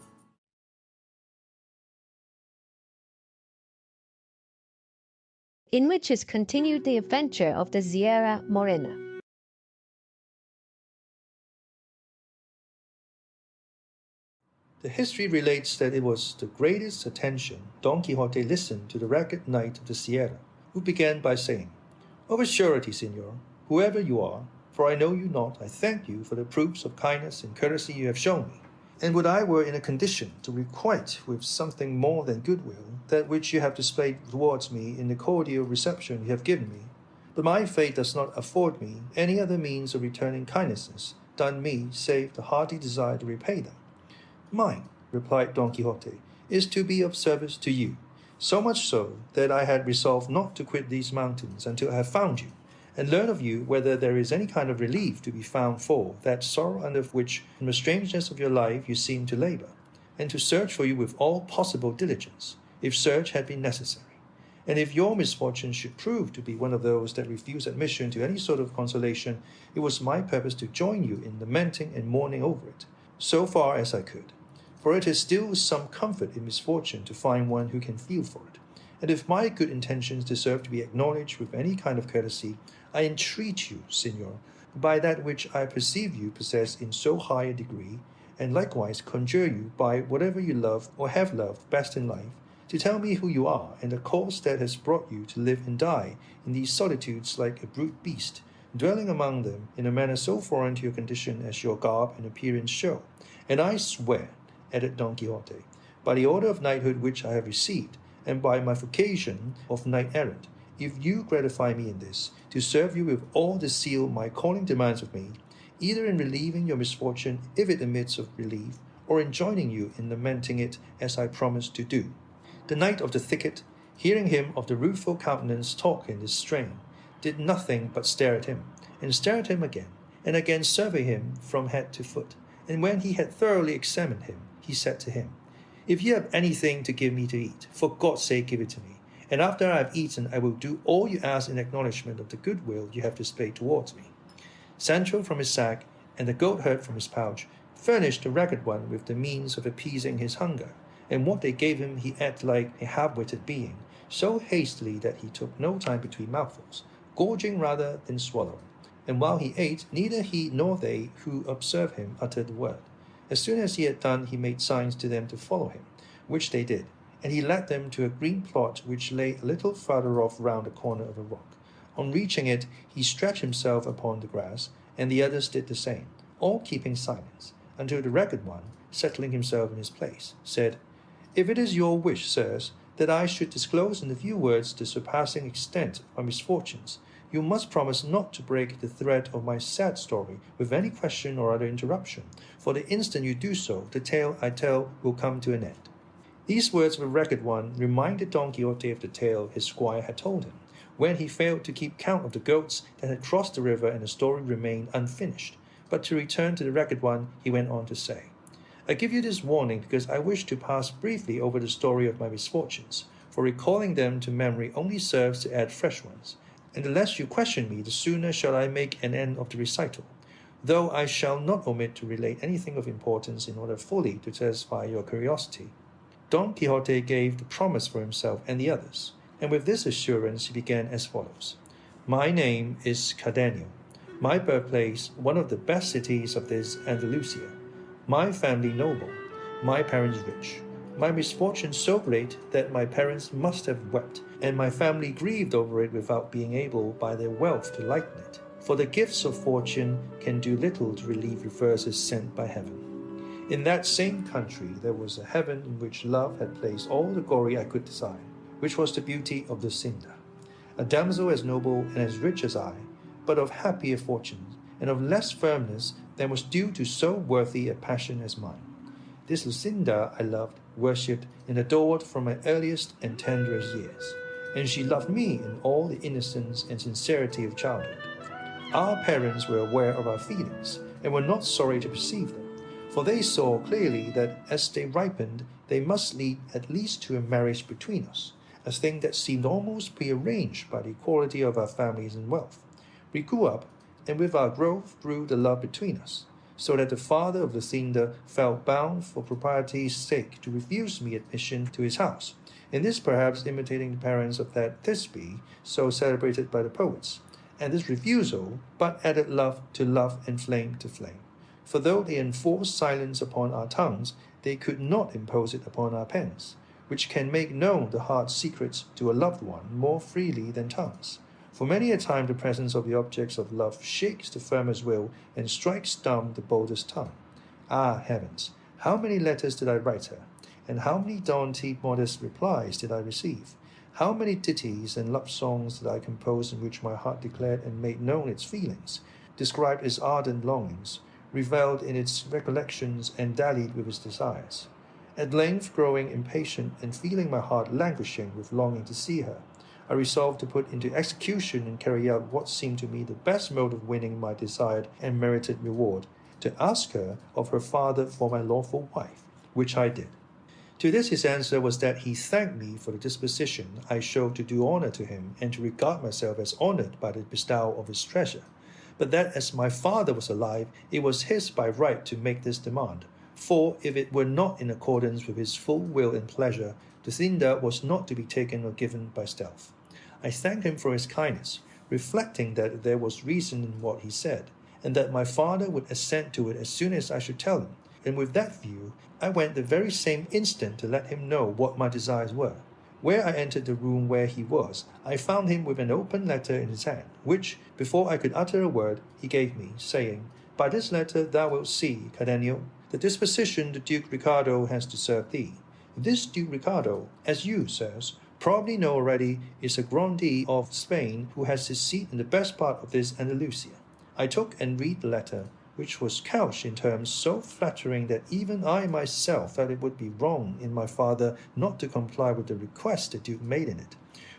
In which is continued the adventure of the Sierra Morena. The history relates that it was the greatest attention Don Quixote listened to the ragged knight of the Sierra, who began by saying, "Of a surety, Señor, whoever you are, for I know you not, I thank you for the proofs of kindness and courtesy you have shown me. And would I were in a condition to requite with something more than goodwill that which you have displayed towards me in the cordial reception you have given me. But my fate does not afford me any other means of returning kindnesses done me save the hearty desire to repay them. Mine, replied Don Quixote, is to be of service to you, so much so that I had resolved not to quit these mountains until I have found you, and learn of you whether there is any kind of relief to be found for that sorrow under which, from the strangeness of your life, you seem to labor, and to search for you with all possible diligence, if search had been necessary. And if your misfortune should prove to be one of those that refuse admission to any sort of consolation, it was my purpose to join you in lamenting and mourning over it, so far as I could. For it is still some comfort in misfortune to find one who can feel for it. And if my good intentions deserve to be acknowledged with any kind of courtesy, I entreat you, Signor, by that which I perceive you possess in so high a degree, and likewise conjure you by whatever you love or have loved best in life, to tell me who you are, and the cause that has brought you to live and die in these solitudes like a brute beast, dwelling among them in a manner so foreign to your condition as your garb and appearance show. And I swear, added Don Quixote, by the order of knighthood which I have received, and by my vocation of knight-errant, if you gratify me in this, to serve you with all the zeal my calling demands of me, either in relieving your misfortune if it admits of relief, or in joining you in lamenting it as I promised to do. The knight of the thicket, hearing him of the rueful countenance talk in this strain, did nothing but stare at him, and stare at him again, and again survey him from head to foot. And when he had thoroughly examined him, he said to him, If you have anything to give me to eat, for God's sake give it to me, and after I have eaten I will do all you ask in acknowledgment of the goodwill you have displayed towards me. Sancho from his sack, and the goatherd from his pouch, furnished the ragged one with the means of appeasing his hunger, and what they gave him he ate like a half-witted being, so hastily that he took no time between mouthfuls, gorging rather than swallowing. And while he ate, neither he nor they who observed him uttered a word. As soon as he had done, he made signs to them to follow him, which they did, and he led them to a green plot which lay a little farther off round the corner of a rock. On reaching it, he stretched himself upon the grass, and the others did the same, all keeping silence, until the ragged one, settling himself in his place, said, If it is your wish, sirs, that I should disclose in a few words the surpassing extent of my misfortunes, you must promise not to break the thread of my sad story with any question or other interruption, for the instant you do so, the tale I tell will come to an end. These words of the ragged one reminded Don Quixote of the tale his squire had told him, when he failed to keep count of the goats that had crossed the river and the story remained unfinished. But to return to the ragged one, he went on to say, I give you this warning because I wish to pass briefly over the story of my misfortunes, for recalling them to memory only serves to add fresh ones, and the less you question me, the sooner shall I make an end of the recital, though I shall not omit to relate anything of importance in order fully to satisfy your curiosity. Don Quixote gave the promise for himself and the others, and with this assurance he began as follows. My name is Cardenio, my birthplace one of the best cities of this Andalusia, my family noble, my parents rich, my misfortune so great that my parents must have wept, and my family grieved over it without being able by their wealth to lighten it, for the gifts of fortune can do little to relieve reverses sent by heaven. In that same country there was a heaven in which love had placed all the glory I could desire, which was the beauty of Lucinda, a damsel as noble and as rich as I, but of happier fortunes, and of less firmness than was due to so worthy a passion as mine. This Lucinda I loved, worshipped, and adored from my earliest and tenderest years, and she loved me in all the innocence and sincerity of childhood. Our parents were aware of our feelings, and were not sorry to perceive them, for they saw clearly that as they ripened, they must lead at least to a marriage between us, a thing that seemed almost prearranged by the equality of our families and wealth. We grew up, and with our growth grew the love between us, so that the father of Lucinda felt bound for propriety's sake to refuse me admission to his house, in this perhaps imitating the parents of that Thisbe, so celebrated by the poets, and this refusal but added love to love and flame to flame. For though they enforced silence upon our tongues, they could not impose it upon our pens, which can make known the heart's secrets to a loved one more freely than tongues. For many a time the presence of the objects of love shakes the firmest will and strikes dumb the boldest tongue. Ah, heavens! How many letters did I write her, and how many dainty modest replies did I receive? How many ditties and love songs did I compose in which my heart declared and made known its feelings, described its ardent longings, revelled in its recollections, and dallied with its desires? At length, growing impatient and feeling my heart languishing with longing to see her, I resolved to put into execution and carry out what seemed to me the best mode of winning my desired and merited reward, to ask her of her father for my lawful wife, which I did. To this his answer was that he thanked me for the disposition I showed to do honor to him and to regard myself as honored by the bestowal of his treasure, but that as my father was alive, it was his by right to make this demand, for if it were not in accordance with his full will and pleasure, the Lucinda was not to be taken or given by stealth. I thanked him for his kindness, reflecting that there was reason in what he said, and that my father would assent to it as soon as I should tell him, and with that view, I went the very same instant to let him know what my desires were. Where I entered the room where he was, I found him with an open letter in his hand, which, before I could utter a word, he gave me, saying, "By this letter thou wilt see, Cardenio, the disposition the Duke Ricardo has to serve thee. This Duke Ricardo, as you, sirs, probably know already, is a grandee of Spain who has his seat in the best part of this Andalusia." I took and read the letter, which was couched in terms so flattering that even I myself felt it would be wrong in my father not to comply with the request the Duke made in it,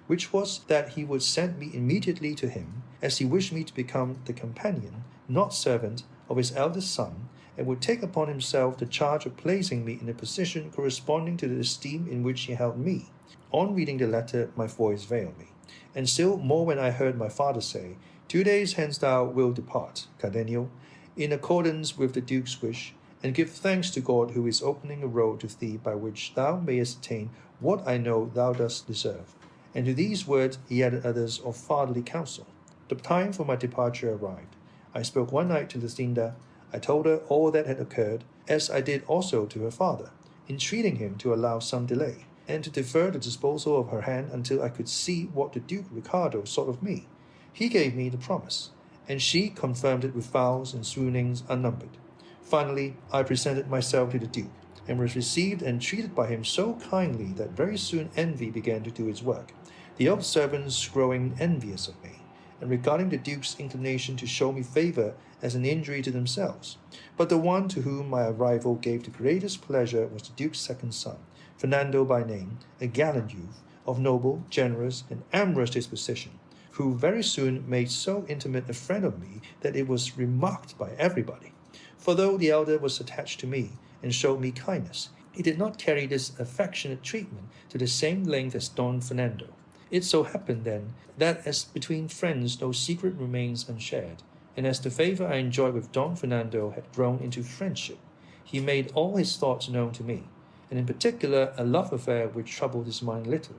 which was that he would send me immediately to him, as he wished me to become the companion, not servant, of his eldest son, and would take upon himself the charge of placing me in a position corresponding to the esteem in which he held me. On reading the letter, my voice failed me, and still more when I heard my father say, "2 days hence thou wilt depart, Cardenio, in accordance with the Duke's wish, and give thanks to God who is opening a road to thee by which thou mayest attain what I know thou dost deserve." And to these words he added others of fatherly counsel. The time for my departure arrived. I spoke one night to Lucinda. I told her all that had occurred, as I did also to her father, entreating him to allow some delay, and to defer the disposal of her hand until I could see what the Duke Ricardo thought of me. He gave me the promise, and she confirmed it with vows and swoonings unnumbered. Finally, I presented myself to the Duke, and was received and treated by him so kindly that very soon envy began to do its work, the old servants growing envious of me, and regarding the Duke's inclination to show me favor as an injury to themselves. But the one to whom my arrival gave the greatest pleasure was the Duke's second son, Fernando by name, a gallant youth, of noble, generous, and amorous disposition, who very soon made so intimate a friend of me that it was remarked by everybody. For though the elder was attached to me and showed me kindness, he did not carry this affectionate treatment to the same length as Don Fernando. It so happened, then, that as between friends no secret remains unshared, and as the favor I enjoyed with Don Fernando had grown into friendship, he made all his thoughts known to me, and in particular a love affair which troubled his mind little.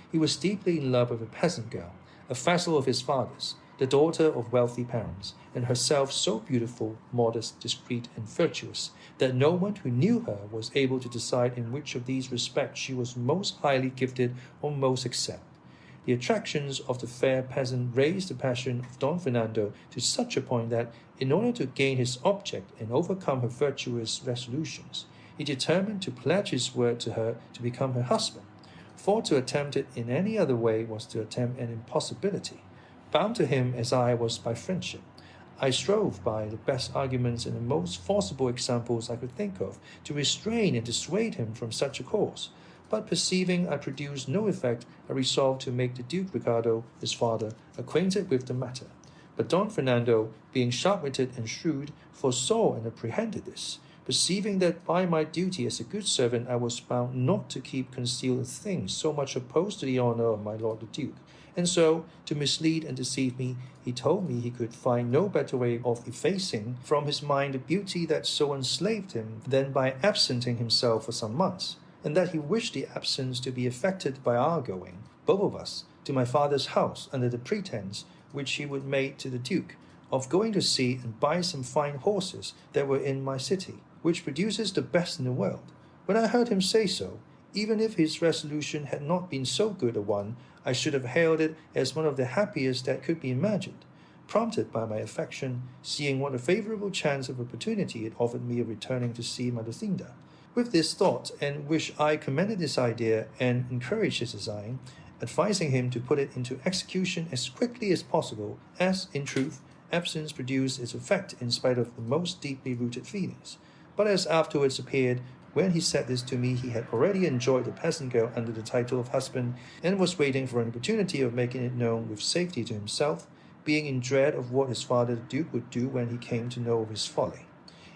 He was deeply in love with a peasant girl, a vassal of his father's, the daughter of wealthy parents, and herself so beautiful, modest, discreet, and virtuous, that no one who knew her was able to decide in which of these respects she was most highly gifted or most excelled. The attractions of the fair peasant raised the passion of Don Fernando to such a point that, in order to gain his object and overcome her virtuous resolutions, he determined to pledge his word to her to become her husband. For to attempt it in any other way was to attempt an impossibility. Bound to him as I was by friendship, I strove by the best arguments and the most forcible examples I could think of to restrain and dissuade him from such a course. But perceiving I produced no effect, I resolved to make the Duke Ricardo, his father, acquainted with the matter. But Don Fernando, being sharp-witted and shrewd, foresaw and apprehended this. Perceiving that by my duty as a good servant I was bound not to keep concealed a thing so much opposed to the honor of my lord the Duke, and so, to mislead and deceive me, he told me he could find no better way of effacing from his mind the beauty that so enslaved him than by absenting himself for some months, and that he wished the absence to be effected by our going, both of us, to my father's house under the pretence which he would make to the Duke, of going to see and buy some fine horses that were in my city, which produces the best in the world. When I heard him say so, even if his resolution had not been so good a one, I should have hailed it as one of the happiest that could be imagined, prompted by my affection, seeing what a favorable chance of opportunity it offered me of returning to see my Lucinda. With this thought, and which I commended his idea and encouraged his design, advising him to put it into execution as quickly as possible, as, in truth, absence produced its effect in spite of the most deeply rooted feelings. But as afterwards appeared, When he said this to me, he had already enjoyed the peasant girl under the title of husband, and was waiting for an opportunity of making it known with safety to himself, being in dread of what his father the Duke would do when he came to know of his folly.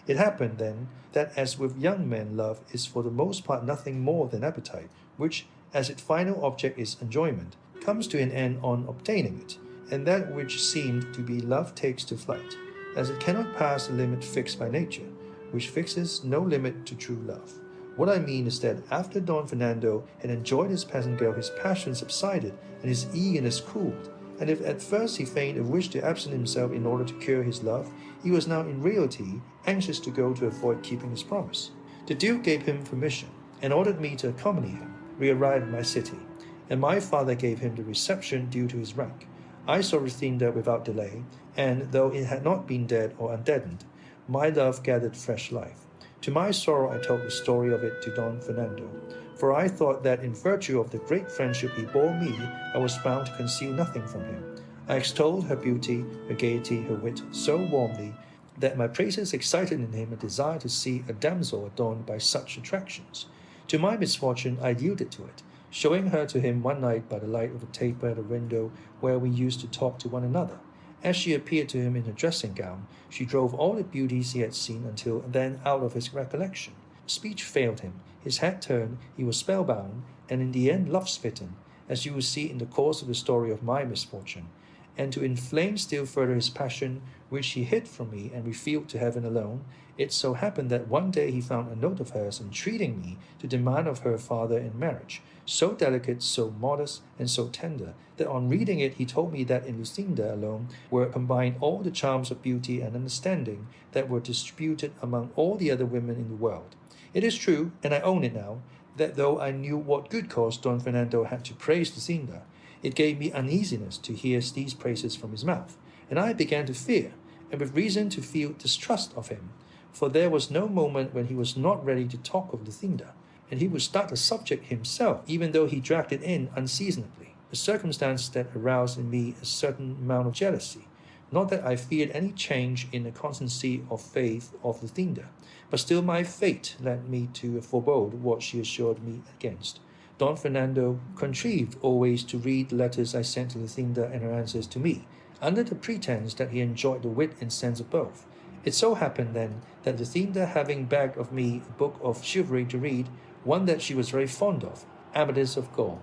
It happened, then, that as with young men, love is for the most part nothing more than appetite, which, as its final object is enjoyment, comes to an end on obtaining it, and that which seemed to be love takes to flight, as it cannot pass the limit fixed by nature, which fixes no limit to true love. What I mean is that after Don Fernando had enjoyed his peasant girl, his passion subsided and his eagerness cooled, and if at first he feigned a wish to absent himself in order to cure his love, he was now in reality anxious to go to avoid keeping his promise. The Duke gave him permission, and ordered me to accompany him. We arrived at my city, and my father gave him the reception due to his rank. I saw Ruthinda without delay, and though it had not been dead or undeadened, my love gathered fresh life. To my sorrow I told the story of it to Don Fernando, for I thought that in virtue of the great friendship he bore me, I was bound to conceal nothing from him. I extolled her beauty, her gaiety, her wit so warmly that my praises excited in him a desire to see a damsel adorned by such attractions. To my misfortune, I yielded to it, showing her to him one night by the light of a taper at a window where we used to talk to one another. As she appeared to him in her dressing gown, she drove all the beauties he had seen until then out of his recollection. Speech failed him, his head turned, he was spellbound, and in the end love-smitten, as you will see in the course of the story of my misfortune. And to inflame still further his passion, which he hid from me and revealed to heaven alone, it so happened that one day he found a note of hers entreating me to demand of her father in marriage, so delicate, so modest, and so tender, that on reading it he told me that in Lucinda alone were combined all the charms of beauty and understanding that were distributed among all the other women in the world. It is true, and I own it now, that though I knew what good cause Don Fernando had to praise Lucinda, it gave me uneasiness to hear these praises from his mouth, and I began to fear, and with reason to feel distrust of him, for there was no moment when he was not ready to talk of Lucinda, and he would start the subject himself, even though he dragged it in unseasonably, a circumstance that aroused in me a certain amount of jealousy. Not that I feared any change in the constancy of faith of Lucinda, but still my fate led me to forebode what she assured me against. Don Fernando contrived always to read the letters I sent to Lucinda and her answers to me, under the pretense that he enjoyed the wit and sense of both. It so happened, then, that Lucinda, having begged of me a book of chivalry to read, one that she was very fond of, Amadis of Gaul,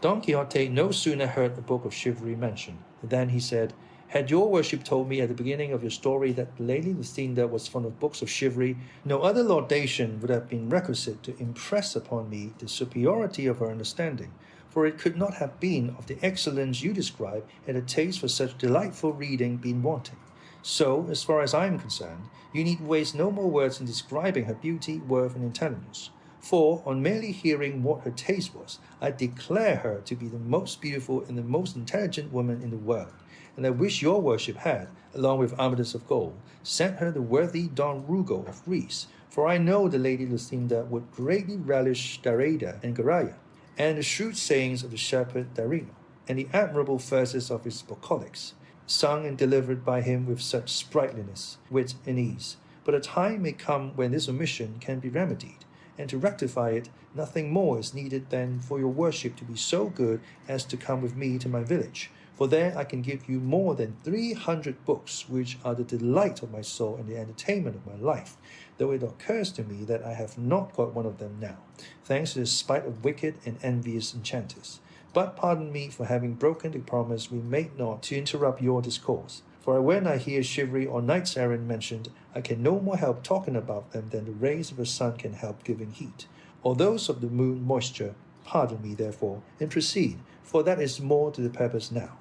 Don Quixote no sooner heard the book of chivalry mentioned than he said, "Had your worship told me at the beginning of your story that the Lady Lucinda was fond of books of chivalry, no other laudation would have been requisite to impress upon me the superiority of her understanding, for it could not have been of the excellence you describe had a taste for such delightful reading been wanting. So, as far as I am concerned, you need waste no more words in describing her beauty, worth, and intelligence. For, on merely hearing what her taste was, I declare her to be the most beautiful and the most intelligent woman in the world, and I wish your worship had, along with Amadis of Gaul, sent her the worthy Don Rugo of Greece, for I know the Lady Lucinda would greatly relish Dareda and Garaya, and the shrewd sayings of the shepherd Darino, and the admirable verses of his bucolics, sung and delivered by him with such sprightliness, wit, and ease. But a time may come when this omission can be remedied, and to rectify it, nothing more is needed than for your worship to be so good as to come with me to my village, for there I can give you more than 300 books, which are the delight of my soul and the entertainment of my life, though it occurs to me that I have not got one of them now, thanks to the spite of wicked and envious enchanters. But pardon me for having broken the promise we made not to interrupt your discourse, for when I hear chivalry or knights errant mentioned, I can no more help talking about them than the rays of the sun can help giving heat, or those of the moon moisture. Pardon me, therefore, and proceed, for that is more to the purpose now."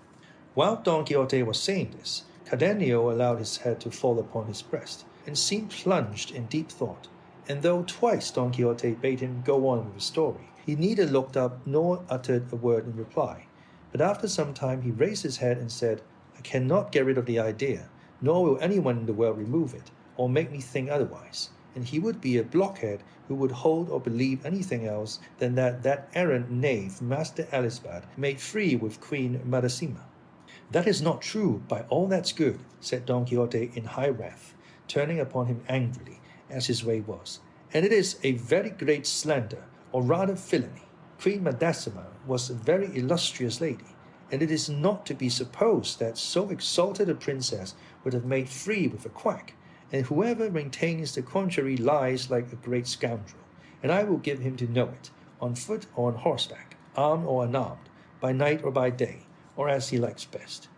While Don Quixote was saying this, Cardenio allowed his head to fall upon his breast, and seemed plunged in deep thought, and though twice Don Quixote bade him go on with his story, he neither looked up nor uttered a word in reply. But after some time he raised his head and said, "I cannot get rid of the idea, nor will anyone in the world remove it, or make me think otherwise, and he would be a blockhead who would hold or believe anything else than that errant knave Master Elisabad made free with Queen Madasima." "That is not true, by all that's good," said Don Quixote in high wrath, turning upon him angrily, as his way was, and it is a very great slander, or rather villainy. Queen Madasima was a very illustrious lady, and it is not to be supposed that so exalted a princess would have made free with a quack, and whoever maintains the contrary lies like a great scoundrel, and I will give him to know it, on foot or on horseback, armed or unarmed, by night or by day, or as he likes best.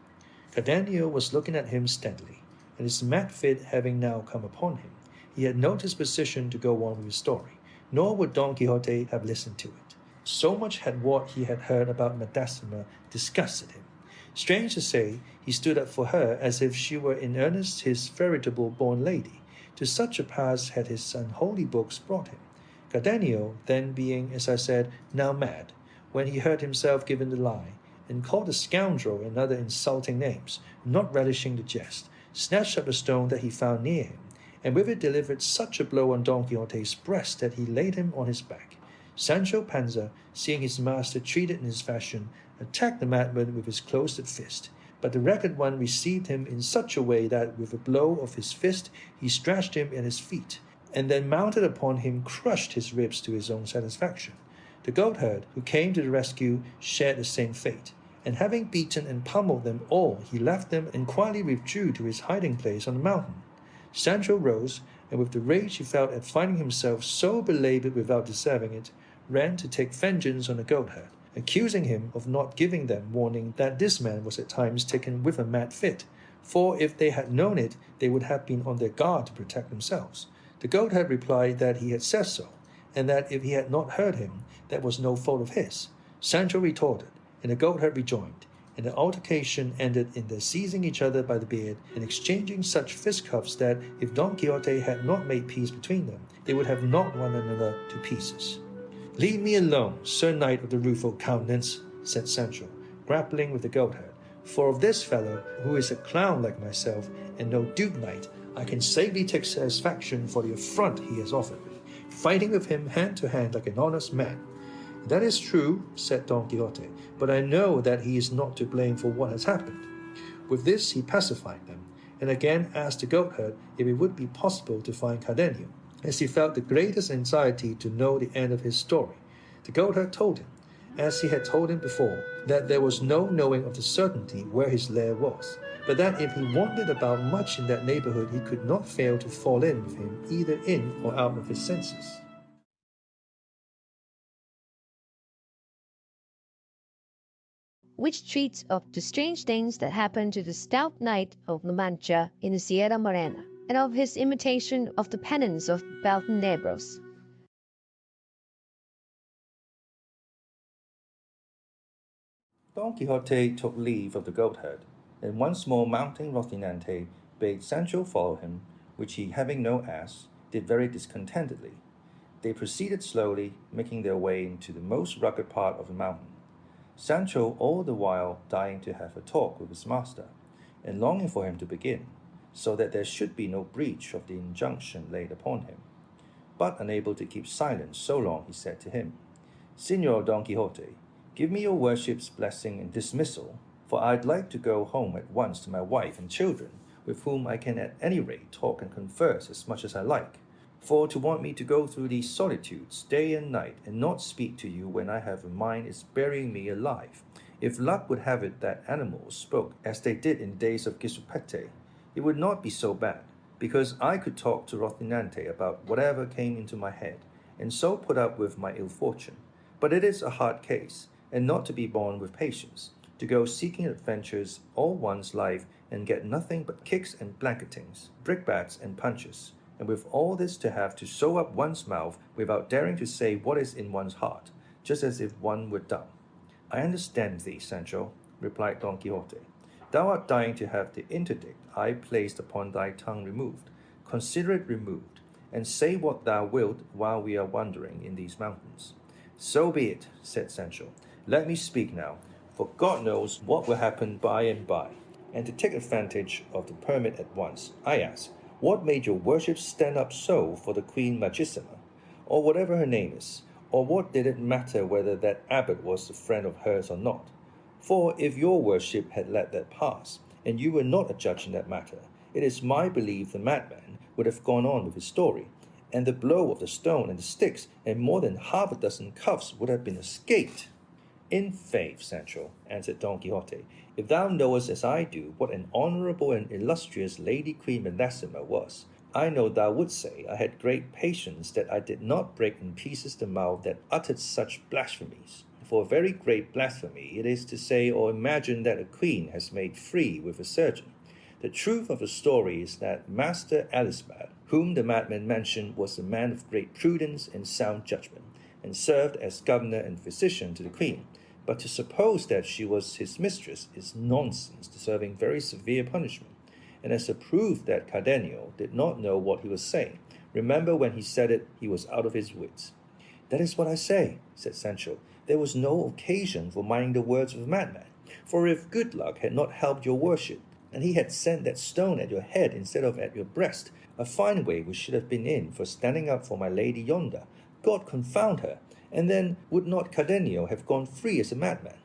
Cardenio was looking at him steadily, and his mad fit having now come upon him, he had no disposition to go on with his story, nor would Don Quixote have listened to it. So much had what he had heard about Madasima disgusted him. Strange to say, he stood up for her as if she were in earnest his veritable born lady. To such a pass had his unholy books brought him. Cardenio, then being, as I said, now mad, when he heard himself given the lie, and called a scoundrel and other insulting names, not relishing the jest, snatched up a stone that he found near him, and with it delivered such a blow on Don Quixote's breast that he laid him on his back. Sancho Panza, seeing his master treated in this fashion, attacked the madman with his closed fist, but the ragged one received him in such a way that with a blow of his fist he stretched him at his feet, and then mounted upon him crushed his ribs to his own satisfaction. The goatherd, who came to the rescue, shared the same fate, and having beaten and pummeled them all, he left them and quietly withdrew to his hiding place on the mountain. Sancho rose, and with the rage he felt at finding himself so belabored without deserving it, ran to take vengeance on the goatherd, accusing him of not giving them warning that this man was at times taken with a mad fit, for if they had known it, they would have been on their guard to protect themselves. The goatherd replied that he had said so, and that if he had not heard him, that was no fault of his. Sancho retorted, and the goatherd rejoined, and the altercation ended in their seizing each other by the beard and exchanging such fistcuffs that if Don Quixote had not made peace between them, they would have knocked one another to pieces. "Leave me alone, Sir Knight of the Rueful Countenance," said Sancho, grappling with the goatherd, "for of this fellow, who is a clown like myself, and no duke knight, I can safely take satisfaction for the affront he has offered me, fighting with him hand to hand like an honest man." "That is true," said Don Quixote, "but I know that he is not to blame for what has happened." With this he pacified them, and again asked the goatherd if it would be possible to find Cardenio, as he felt the greatest anxiety to know the end of his story. The goatherd told him, as he had told him before, that there was no knowing of the certainty where his lair was, but that if he wandered about much in that neighborhood he could not fail to fall in with him either in or out of his senses. Which treats of the strange things that happened to the stout knight of La Mancha in the Sierra Morena, and of his imitation of the penance of Beltenebros. Don Quixote took leave of the goatherd, and once more mounting Rocinante, bade Sancho follow him, which he, having no ass, did very discontentedly. They proceeded slowly, making their way into the most rugged part of the mountain. Sancho all the while dying to have a talk with his master, and longing for him to begin, so that there should be no breach of the injunction laid upon him. But unable to keep silence so long, he said to him, "Señor Don Quixote, give me your worship's blessing and dismissal, for I'd like to go home at once to my wife and children, with whom I can at any rate talk and converse as much as I like. For to want me to go through these solitudes day and night and not speak to you when I have a mind is burying me alive. If luck would have it that animals spoke as they did in the days of Quixote, it would not be so bad, because I could talk to Rocinante about whatever came into my head, and so put up with my ill fortune. But it is a hard case, and not to be borne with patience, to go seeking adventures all one's life and get nothing but kicks and blanketings, brickbats and punches, and with all this to have to sew up one's mouth without daring to say what is in one's heart, just as if one were dumb." "I understand thee, Sancho," replied Don Quixote. "Thou art dying to have the interdict I placed upon thy tongue removed. Consider it removed, and say what thou wilt while we are wandering in these mountains." "So be it," said Sancho. "Let me speak now, for God knows what will happen by and by. And to take advantage of the permit at once, I ask, what made your worship stand up so for the Queen Madasima, or whatever her name is, or what did it matter whether that abbot was a friend of hers or not? For if your worship had let that pass, and you were not a judge in that matter, it is my belief the madman would have gone on with his story, and the blow of the stone and the sticks, and more than half a dozen cuffs would have been escaped. In faith, Sancho, answered Don Quixote, if thou knowest as I do what an honourable and illustrious Lady Queen Medacima was, I know thou wouldst say I had great patience that I did not break in pieces the mouth that uttered such blasphemies. For a very great blasphemy it is to say or imagine that a queen has made free with a surgeon. The truth of the story is that Master Alisbad, whom the madman mentioned, was a man of great prudence and sound judgment, and served as governor and physician to the queen. But to suppose that she was his mistress is nonsense, deserving very severe punishment. And as a proof that Cardenio did not know what he was saying, remember when he said it, he was out of his wits. That is what I say, said Sancho. There was no occasion for minding the words of a madman. For if good luck had not helped your worship, and he had sent that stone at your head instead of at your breast, a fine way we should have been in for standing up for my lady yonder. God confound her! And then would not Cardenio have gone free as a madman?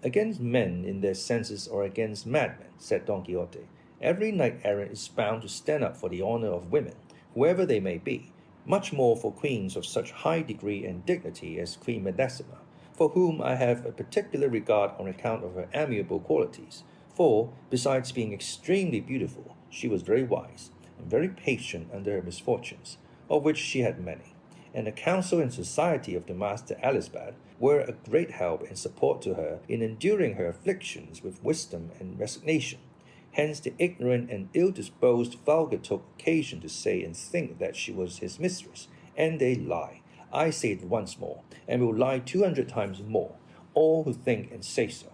Against men in their senses or against madmen, said Don Quixote, every knight-errant is bound to stand up for the honour of women, whoever they may be, much more for queens of such high degree and dignity as Queen Medacima, for whom I have a particular regard on account of her amiable qualities. For, besides being extremely beautiful, she was very wise, and very patient under her misfortunes, of which she had many, and the counsel and society of the Master Alisbad were a great help and support to her in enduring her afflictions with wisdom and resignation. Hence the ignorant and ill-disposed vulgar took occasion to say and think that she was his mistress, and they lie. I say it once more, and will lie 200 times more, all who think and say so.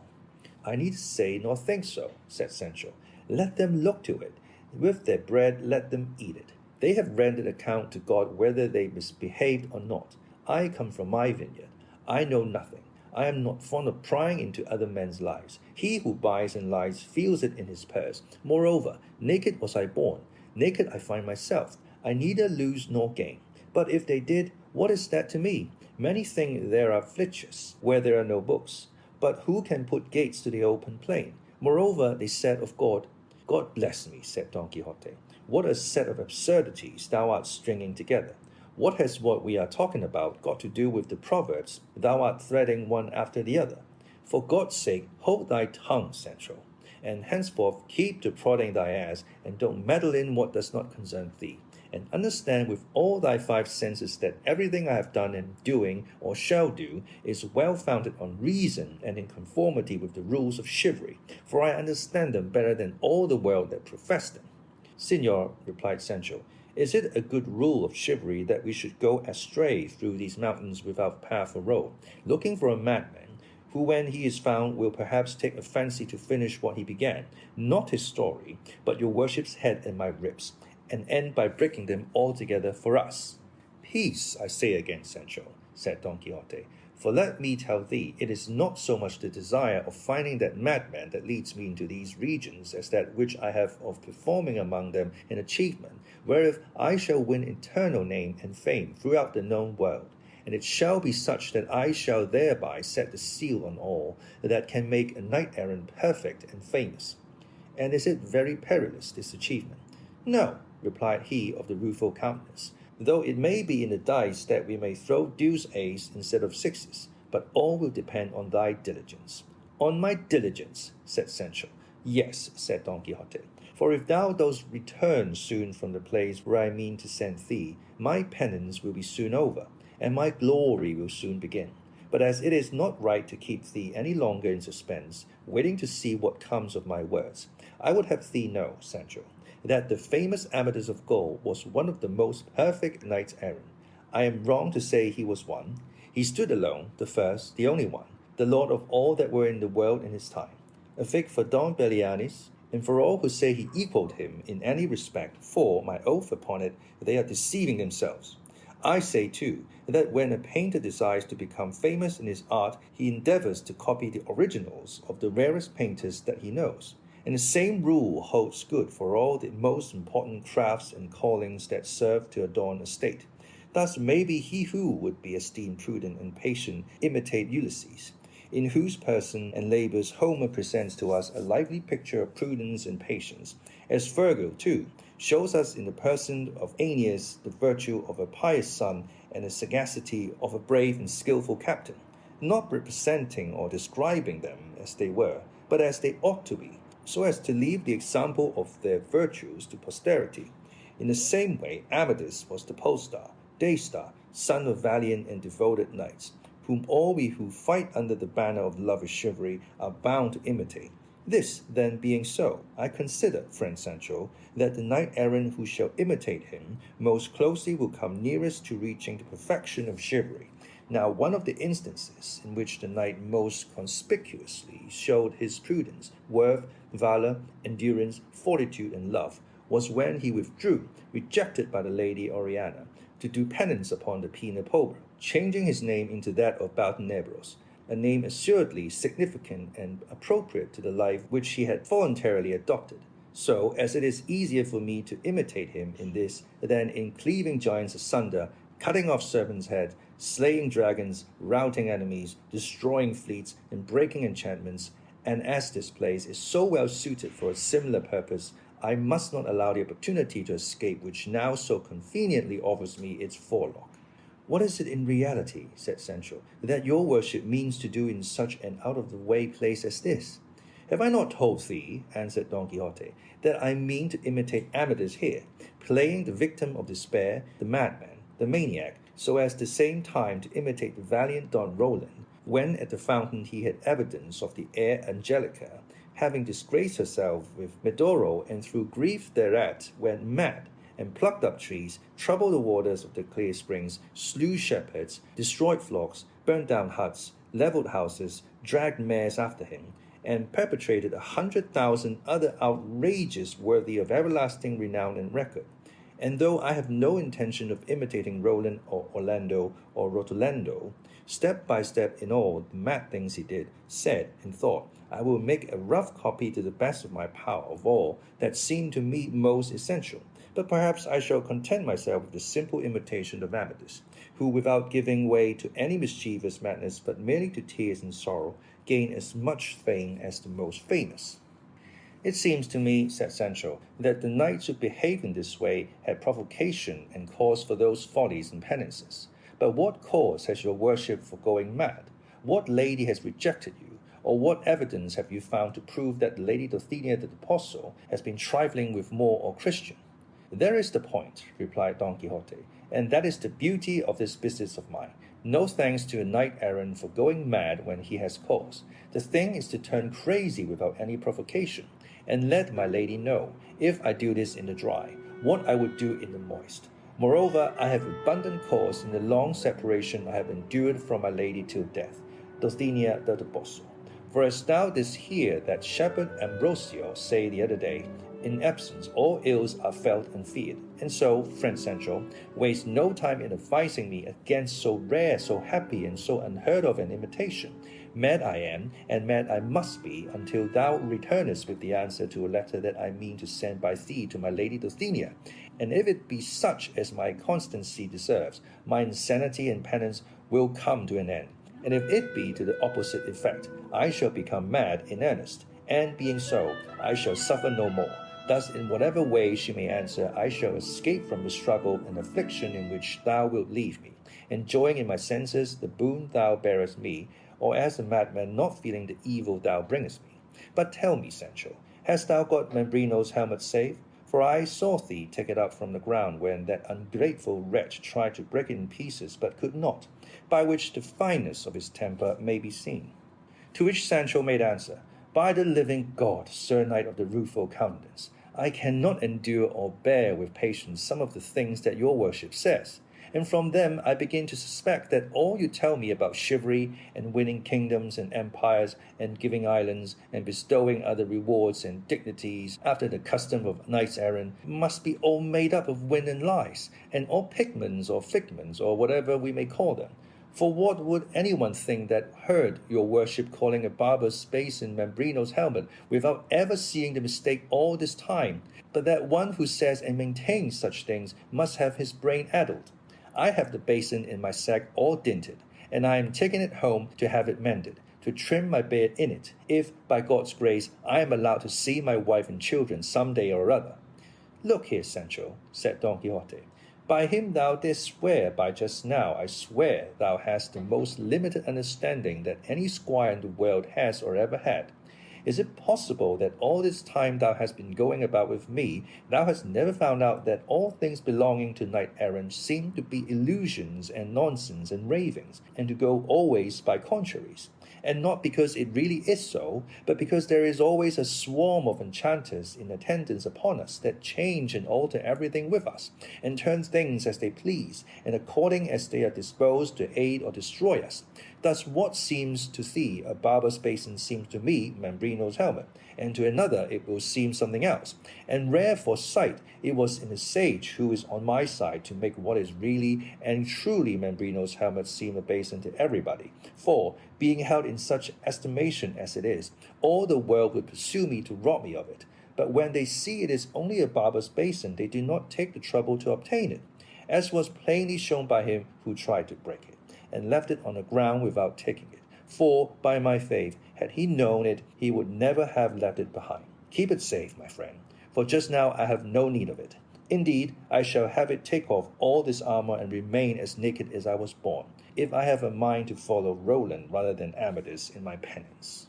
I neither say nor think so, said Sancho. Let them look to it. With their bread let them eat it. They have rendered account to God whether they misbehaved or not. I come from my vineyard. I know nothing. I am not fond of prying into other men's lives. He who buys and lies feels it in his purse. Moreover, naked was I born, naked I find myself. I neither lose nor gain. But if they did, what is that to me? Many think there are flitches where there are no books. But who can put gates to the open plain? Moreover, they said of God, God bless me, said Don Quixote. What a set of absurdities thou art stringing together. What has what we are talking about got to do with the proverbs thou art threading one after the other? For God's sake, hold thy tongue, Sancho, and henceforth keep to prodding thy ass, and don't meddle in what does not concern thee, and understand with all thy 5 senses that everything I have done and doing or shall do is well founded on reason and in conformity with the rules of chivalry, for I understand them better than all the world that profess them. Signor, replied Sancho, is it a good rule of chivalry that we should go astray through these mountains without path or road, looking for a madman, who when he is found will perhaps take a fancy to finish what he began, not his story, but your worship's head and my ribs, and end by breaking them altogether for us? Peace, I say again, Sancho, said Don Quixote, for let me tell thee, it is not so much the desire of finding that madman that leads me into these regions as that which I have of performing among them an achievement, whereof I shall win eternal name and fame throughout the known world, and it shall be such that I shall thereby set the seal on all that can make a knight-errant perfect and famous. And is it very perilous, this achievement? No, replied he of the rueful countenance, though it may be in the dice that we may throw deuce ace instead of sixes, but all will depend on thy diligence. On my diligence, said Sancho. Yes, said Don Quixote, for if thou dost return soon from the place where I mean to send thee, my penance will be soon over, and my glory will soon begin. But as it is not right to keep thee any longer in suspense, waiting to see what comes of my words, I would have thee know, Sancho, that the famous Amadis of Gaul was one of the most perfect knights errant. I am wrong to say he was one. He stood alone, the first, the only one, the lord of all that were in the world in his time. A fig for Don Belianis, and for all who say he equalled him in any respect, for, my oath upon it, they are deceiving themselves. I say, too, that when a painter desires to become famous in his art, he endeavours to copy the originals of the rarest painters that he knows. And the same rule holds good for all the most important crafts and callings that serve to adorn a state. Thus maybe he who would be esteemed prudent and patient imitate Ulysses, in whose person and labours Homer presents to us a lively picture of prudence and patience, as Virgil, too, shows us in the person of Aeneas the virtue of a pious son and the sagacity of a brave and skillful captain, not representing or describing them as they were, but as they ought to be, so as to leave the example of their virtues to posterity. In the same way, Amadis was the pole star, day star, son of valiant and devoted knights, whom all we who fight under the banner of love and chivalry are bound to imitate. This, then, being so, I consider, friend Sancho, that the knight-errant who shall imitate him most closely will come nearest to reaching the perfection of chivalry. Now, one of the instances in which the knight most conspicuously showed his prudence, worth, valor, endurance, fortitude, and love, was when he withdrew, rejected by the lady Oriana, to do penance upon the penal pober, changing his name into that of Baltenebros, a name assuredly significant and appropriate to the life which he had voluntarily adopted. So, as it is easier for me to imitate him in this than in cleaving giants asunder, cutting off serpents' heads, slaying dragons, routing enemies, destroying fleets, and breaking enchantments, and as this place is so well suited for a similar purpose, I must not allow the opportunity to escape which now so conveniently offers me its forelock. What is it in reality, said Sancho, that your worship means to do in such an out-of-the-way place as this? Have I not told thee, answered Don Quixote, that I mean to imitate Amadis here, playing the victim of despair, the madman, the maniac, so as at the same time to imitate the valiant Don Roland, when at the fountain he had evidence of the heir Angelica, having disgraced herself with Medoro, and through grief thereat went mad, and plucked up trees, troubled the waters of the clear springs, slew shepherds, destroyed flocks, burnt down huts, levelled houses, dragged mares after him, and perpetrated 100,000 other outrages worthy of everlasting renown and record. And though I have no intention of imitating Roland or Orlando or Rotolando, step by step in all the mad things he did, said, and thought, I will make a rough copy to the best of my power of all that seemed to me most essential. But perhaps I shall content myself with the simple imitation of Amadis, who, without giving way to any mischievous madness, but merely to tears and sorrow, gained as much fame as the most famous. It seems to me, said Sancho, that the knights who behaved in this way had provocation and cause for those follies and penances. But what cause has your worship for going mad? What lady has rejected you? Or what evidence have you found to prove that Lady Dulcinea the Apostle has been trifling with Moor or Christian? There is the point, replied Don Quixote, and that is the beauty of this business of mine. No thanks to a knight-errant for going mad when he has cause. The thing is to turn crazy without any provocation, and let my lady know, if I do this in the dry, what I would do in the moist. Moreover, I have abundant cause in the long separation I have endured from my lady till death, Dulcinea the Apostle. For as thou didst hear that shepherd Ambrosio say the other day, in absence all ills are felt and feared, and so, friend Sancho, waste no time in advising me against so rare, so happy, and so unheard of an imitation. Mad I am, and mad I must be, until thou returnest with the answer to a letter that I mean to send by thee to my lady Dulcinea. And if it be such as my constancy deserves, my insanity and penance will come to an end. And if it be to the opposite effect, I shall become mad in earnest, and being so, I shall suffer no more. Thus, in whatever way she may answer, I shall escape from the struggle and affliction in which thou wilt leave me, enjoying in my senses the boon thou bearest me, or as a madman not feeling the evil thou bringest me. But tell me, Sancho, hast thou got Mambrino's helmet safe? For I saw thee take it up from the ground when that ungrateful wretch tried to break it in pieces, but could not, by which the fineness of his temper may be seen. To which Sancho made answer, By the living God, Sir Knight of the rueful countenance, I cannot endure or bear with patience some of the things that your worship says, and from them I begin to suspect that all you tell me about chivalry and winning kingdoms and empires and giving islands and bestowing other rewards and dignities after the custom of knights-errant must be all made up of wind and lies, and all pigments or figments or whatever we may call them. For what would anyone think that heard your worship calling a barber's space in Mambrino's helmet without ever seeing the mistake all this time, but that one who says and maintains such things must have his brain addled? I have the basin in my sack all dinted, and I am taking it home to have it mended, to trim my bed in it, if, by God's grace, I am allowed to see my wife and children some day or other. Look here, Sancho, said Don Quixote. By him thou didst swear by just now, I swear thou hast the most limited understanding that any squire in the world has or ever had. Is it possible that all this time thou hast been going about with me, thou hast never found out that all things belonging to knight-errant seem to be illusions and nonsense and ravings, and to go always by contraries? And not because it really is so, but because there is always a swarm of enchanters in attendance upon us that change and alter everything with us, and turn things as they please, and according as they are disposed to aid or destroy us. Thus what seems to thee a barber's basin seems to me Mambrino's helmet, and to another it will seem something else. And rare for sight it was in a sage who is on my side to make what is really and truly Mambrino's helmet seem a basin to everybody. For, being held in such estimation as it is, all the world would pursue me to rob me of it. But when they see it is only a barber's basin, they do not take the trouble to obtain it, as was plainly shown by him who tried to break it, and left it on the ground without taking it. For, by my faith, had he known it, he would never have left it behind. Keep it safe, my friend, for just now I have no need of it. Indeed, I shall have it take off all this armor and remain as naked as I was born, if I have a mind to follow Roland rather than Amadis in my penance.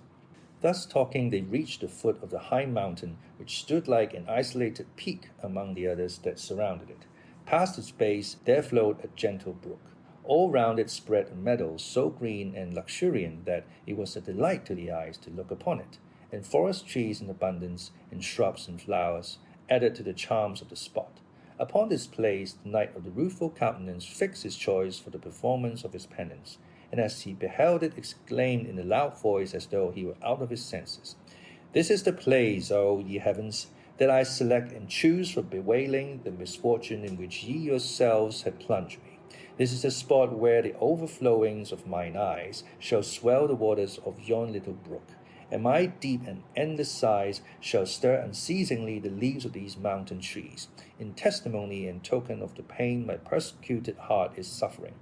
Thus talking, they reached the foot of the high mountain, which stood like an isolated peak among the others that surrounded it. Past its base there flowed a gentle brook. All round it spread a meadow so green and luxuriant that it was a delight to the eyes to look upon it, and forest trees in abundance, and shrubs and flowers, added to the charms of the spot. Upon this place the knight of the rueful countenance fixed his choice for the performance of his penance, and as he beheld it exclaimed in a loud voice as though he were out of his senses, This is the place, O ye heavens, that I select and choose for bewailing the misfortune in which ye yourselves have plunged me. This is the spot where the overflowings of mine eyes shall swell the waters of yon little brook, and my deep and endless sighs shall stir unceasingly the leaves of these mountain trees, in testimony and token of the pain my persecuted heart is suffering.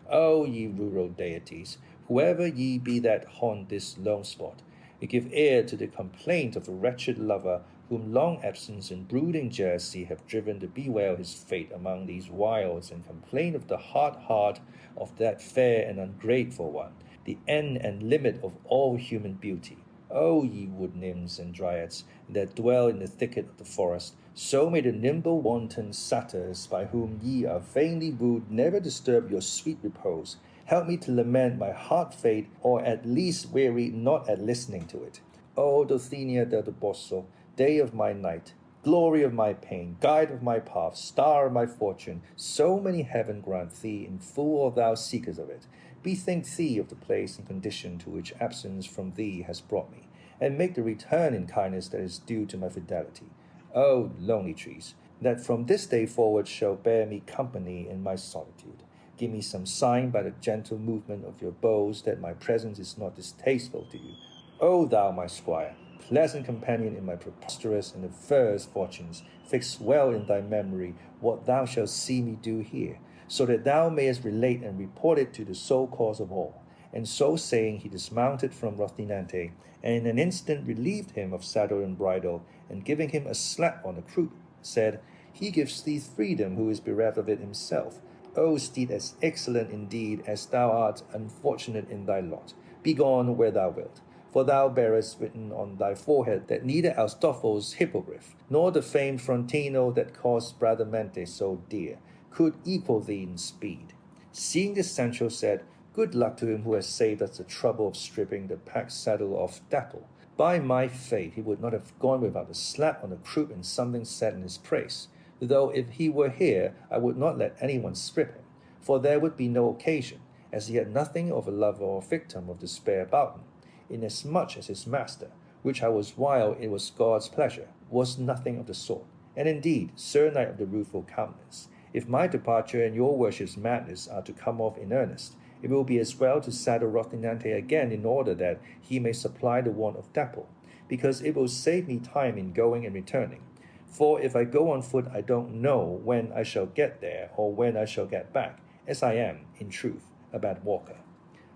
O ye rural deities, whoever ye be that haunt this lone spot, you give ear to the complaint of a wretched lover whom long absence and brooding jealousy have driven to bewail his fate among these wilds, and complain of the hard heart of that fair and ungrateful one, the end and limit of all human beauty. O ye wood nymphs and dryads that dwell in the thicket of the forest, so may the nimble wanton satyrs by whom ye are vainly wooed never disturb your sweet repose. Help me to lament my hard fate, or at least weary not at listening to it. O Dulcinea del Toboso, day of my night, glory of my pain, guide of my path, star of my fortune, so many heaven grant thee, in full or thou seekest of it. Bethink thee of the place and condition to which absence from thee has brought me, and make the return in kindness that is due to my fidelity. O lonely trees, that from this day forward shall bear me company in my solitude. Give me some sign by the gentle movement of your boughs that my presence is not distasteful to you. O thou, my squire, pleasant companion in my preposterous and adverse fortunes, fix well in thy memory what thou shalt see me do here, so that thou mayest relate and report it to the sole cause of all. And so saying, he dismounted from Rocinante, and in an instant relieved him of saddle and bridle, and giving him a slap on the croup, said, He gives thee freedom who is bereft of it himself. O steed as excellent indeed as thou art unfortunate in thy lot, begone where thou wilt. For thou bearest written on thy forehead that neither Aristophanes' hippogriff, nor the famed Frontino that cost Bradamante so dear, could equal thee in speed. Seeing this, Sancho said, Good luck to him who has saved us the trouble of stripping the pack saddle of Dapple. By my faith, he would not have gone without a slap on the croup and something said in his praise, though if he were here, I would not let anyone strip him, for there would be no occasion, as he had nothing of a lover or victim of despair about him, inasmuch as his master, which I was while it was God's pleasure, was nothing of the sort. And indeed, Sir Knight of the Rueful Countenance, if my departure and your worship's madness are to come off in earnest, it will be as well to saddle Rocinante again in order that he may supply the want of Dapple, because it will save me time in going and returning. For if I go on foot, I don't know when I shall get there or when I shall get back, as I am, in truth, a bad walker.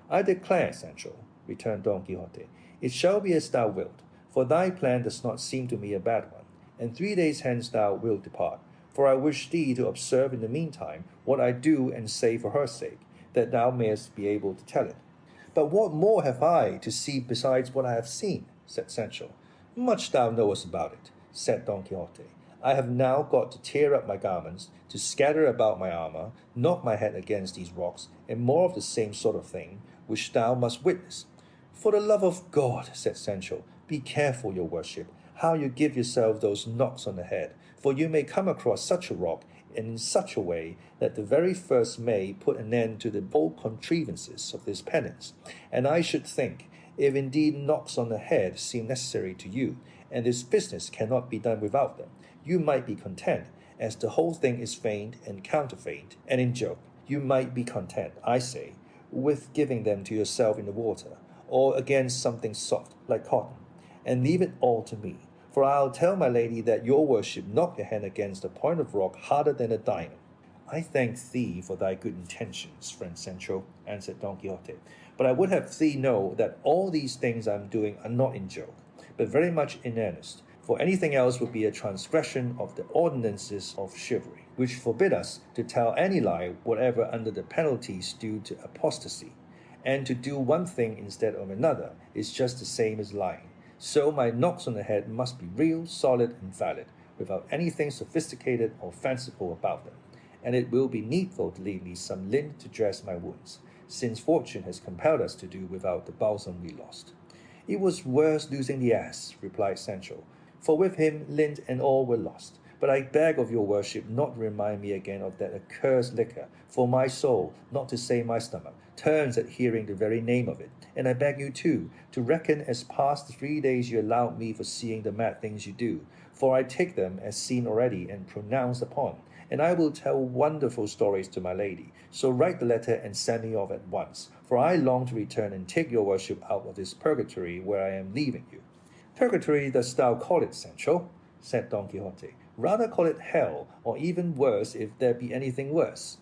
I declare, Sancho, returned Don Quixote, it shall be as thou wilt, for thy plan does not seem to me a bad one, and 3 days hence thou wilt depart. For I wish thee to observe in the meantime what I do and say for her sake, that thou mayest be able to tell it. But what more have I to see besides what I have seen? Said Sancho. Much thou knowest about it, said Don Quixote. I have now got to tear up my garments, to scatter about my armor, knock my head against these rocks, and more of the same sort of thing, which thou must witness. For the love of God, said Sancho, be careful, your worship, how you give yourself those knocks on the head, for you may come across such a rock, and in such a way that the very first may put an end to the bold contrivances of this penance. And I should think, if indeed knocks on the head seem necessary to you, and this business cannot be done without them, you might be content, as the whole thing is feigned and counterfeigned, and in joke, you might be content, I say, with giving them to yourself in the water, or against something soft, like cotton, and leave it all to me. For I'll tell my lady that your worship knocked your hand against a point of rock harder than a diamond. I thank thee for thy good intentions, friend Sancho, answered Don Quixote, but I would have thee know that all these things I am doing are not in joke, but very much in earnest, for anything else would be a transgression of the ordinances of chivalry, which forbid us to tell any lie whatever under the penalties due to apostasy, and to do one thing instead of another is just the same as lying. So my knocks on the head must be real, solid, and valid, without anything sophisticated or fanciful about them, and it will be needful to leave me some lint to dress my wounds, since fortune has compelled us to do without the balsam we lost. It was worse losing the ass, replied Sancho, for with him lint and all were lost. But I beg of your worship not to remind me again of that accursed liquor, for my soul, not to say my stomach, turns at hearing the very name of it. And I beg you, too, to reckon as past the 3 days you allowed me for seeing the mad things you do, for I take them as seen already and pronounced upon, and I will tell wonderful stories to my lady. So write the letter and send me off at once, for I long to return and take your worship out of this purgatory where I am leaving you. Purgatory dost thou call it, Sancho? Said Don Quixote. Rather call it hell, or even worse if there be anything worse.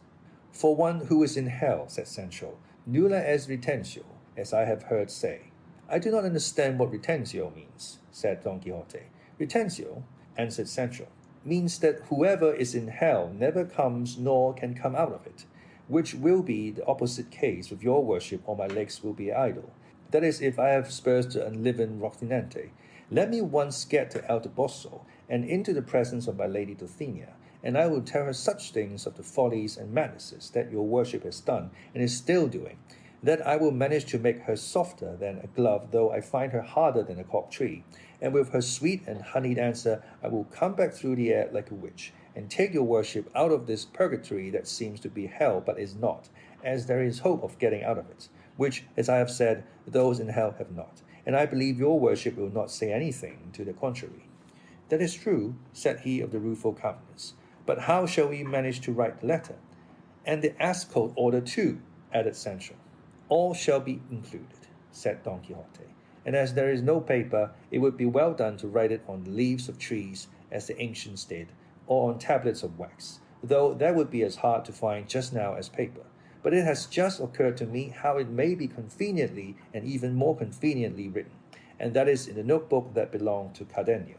For one who is in hell, said Sancho, nulla est retentio, as I have heard say. I do not understand what retentio means, said Don Quixote. Retentio, answered Sancho, means that whoever is in hell never comes nor can come out of it, which will be the opposite case with your worship, or my legs will be idle. That is, if I have spurs to unliven Rocinante. Let me once get to El Toboso, and into the presence of my lady Dulcinea, and I will tell her such things of the follies and madnesses that your worship has done and is still doing, that I will manage to make her softer than a glove, though I find her harder than a cork tree. And with her sweet and honeyed answer, I will come back through the air like a witch, and take your worship out of this purgatory that seems to be hell but is not, as there is hope of getting out of it, which, as I have said, those in hell have not. And I believe your worship will not say anything to the contrary. That is true, said he of the rueful countenance. But how shall we manage to write the letter? And the ass-coat order too, added Sancho. All shall be included, said Don Quixote. And as there is no paper, it would be well done to write it on the leaves of trees, as the ancients did, or on tablets of wax, though that would be as hard to find just now as paper. But it has just occurred to me how it may be conveniently and even more conveniently written, and that is in the notebook that belonged to Cardenio.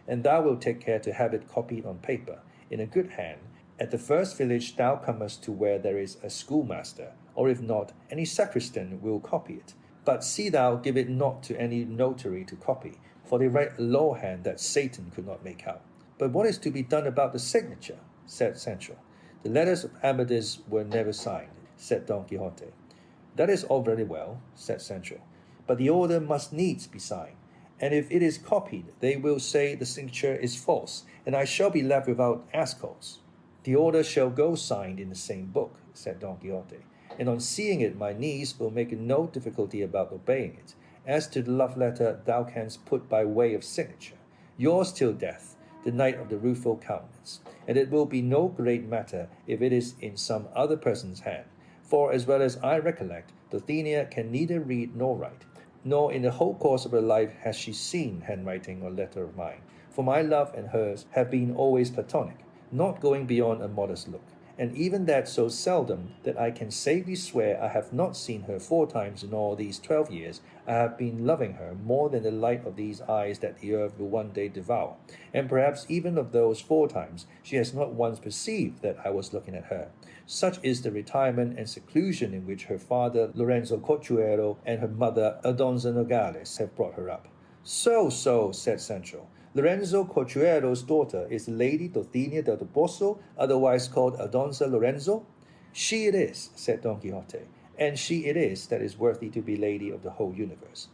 And thou wilt take care to have it copied on paper, in a good hand. At the first village thou comest to where there is a schoolmaster, or if not, any sacristan will copy it. But see thou give it not to any notary to copy, for they write a law hand that Satan could not make out. But what is to be done about the signature? Said Sancho. The letters of Amadis were never signed, said Don Quixote. That is all very well, said Sancho, but the order must needs be signed, and if it is copied, they will say the signature is false, and I shall be left without ass-coats. The order shall go signed in the same book, said Don Quixote, and on seeing it my niece will make no difficulty about obeying it. As to the love letter thou canst put by way of signature, yours till death, the Knight of the Rueful Countenance, and it will be no great matter if it is in some other person's hand, for as well as I recollect, Dulcinea can neither read nor write, nor in the whole course of her life has she seen handwriting or letter of mine, for my love and hers have been always platonic, not going beyond a modest look, and even that so seldom that I can safely swear I have not seen her 4 times in all these 12 years, I have been loving her more than the light of these eyes that the earth will one day devour, and perhaps even of those 4 times she has not once perceived that I was looking at her. Such is the retirement and seclusion in which her father Lorenzo Cocciuelo and her mother Aldonza Nogales have brought her up. So, said Sancho, Lorenzo Cocciuelo's daughter is the Lady Dulcinea del Toboso, otherwise called Aldonza Lorenzo? She it is, said Don Quixote, and she it is that is worthy to be lady of the whole universe.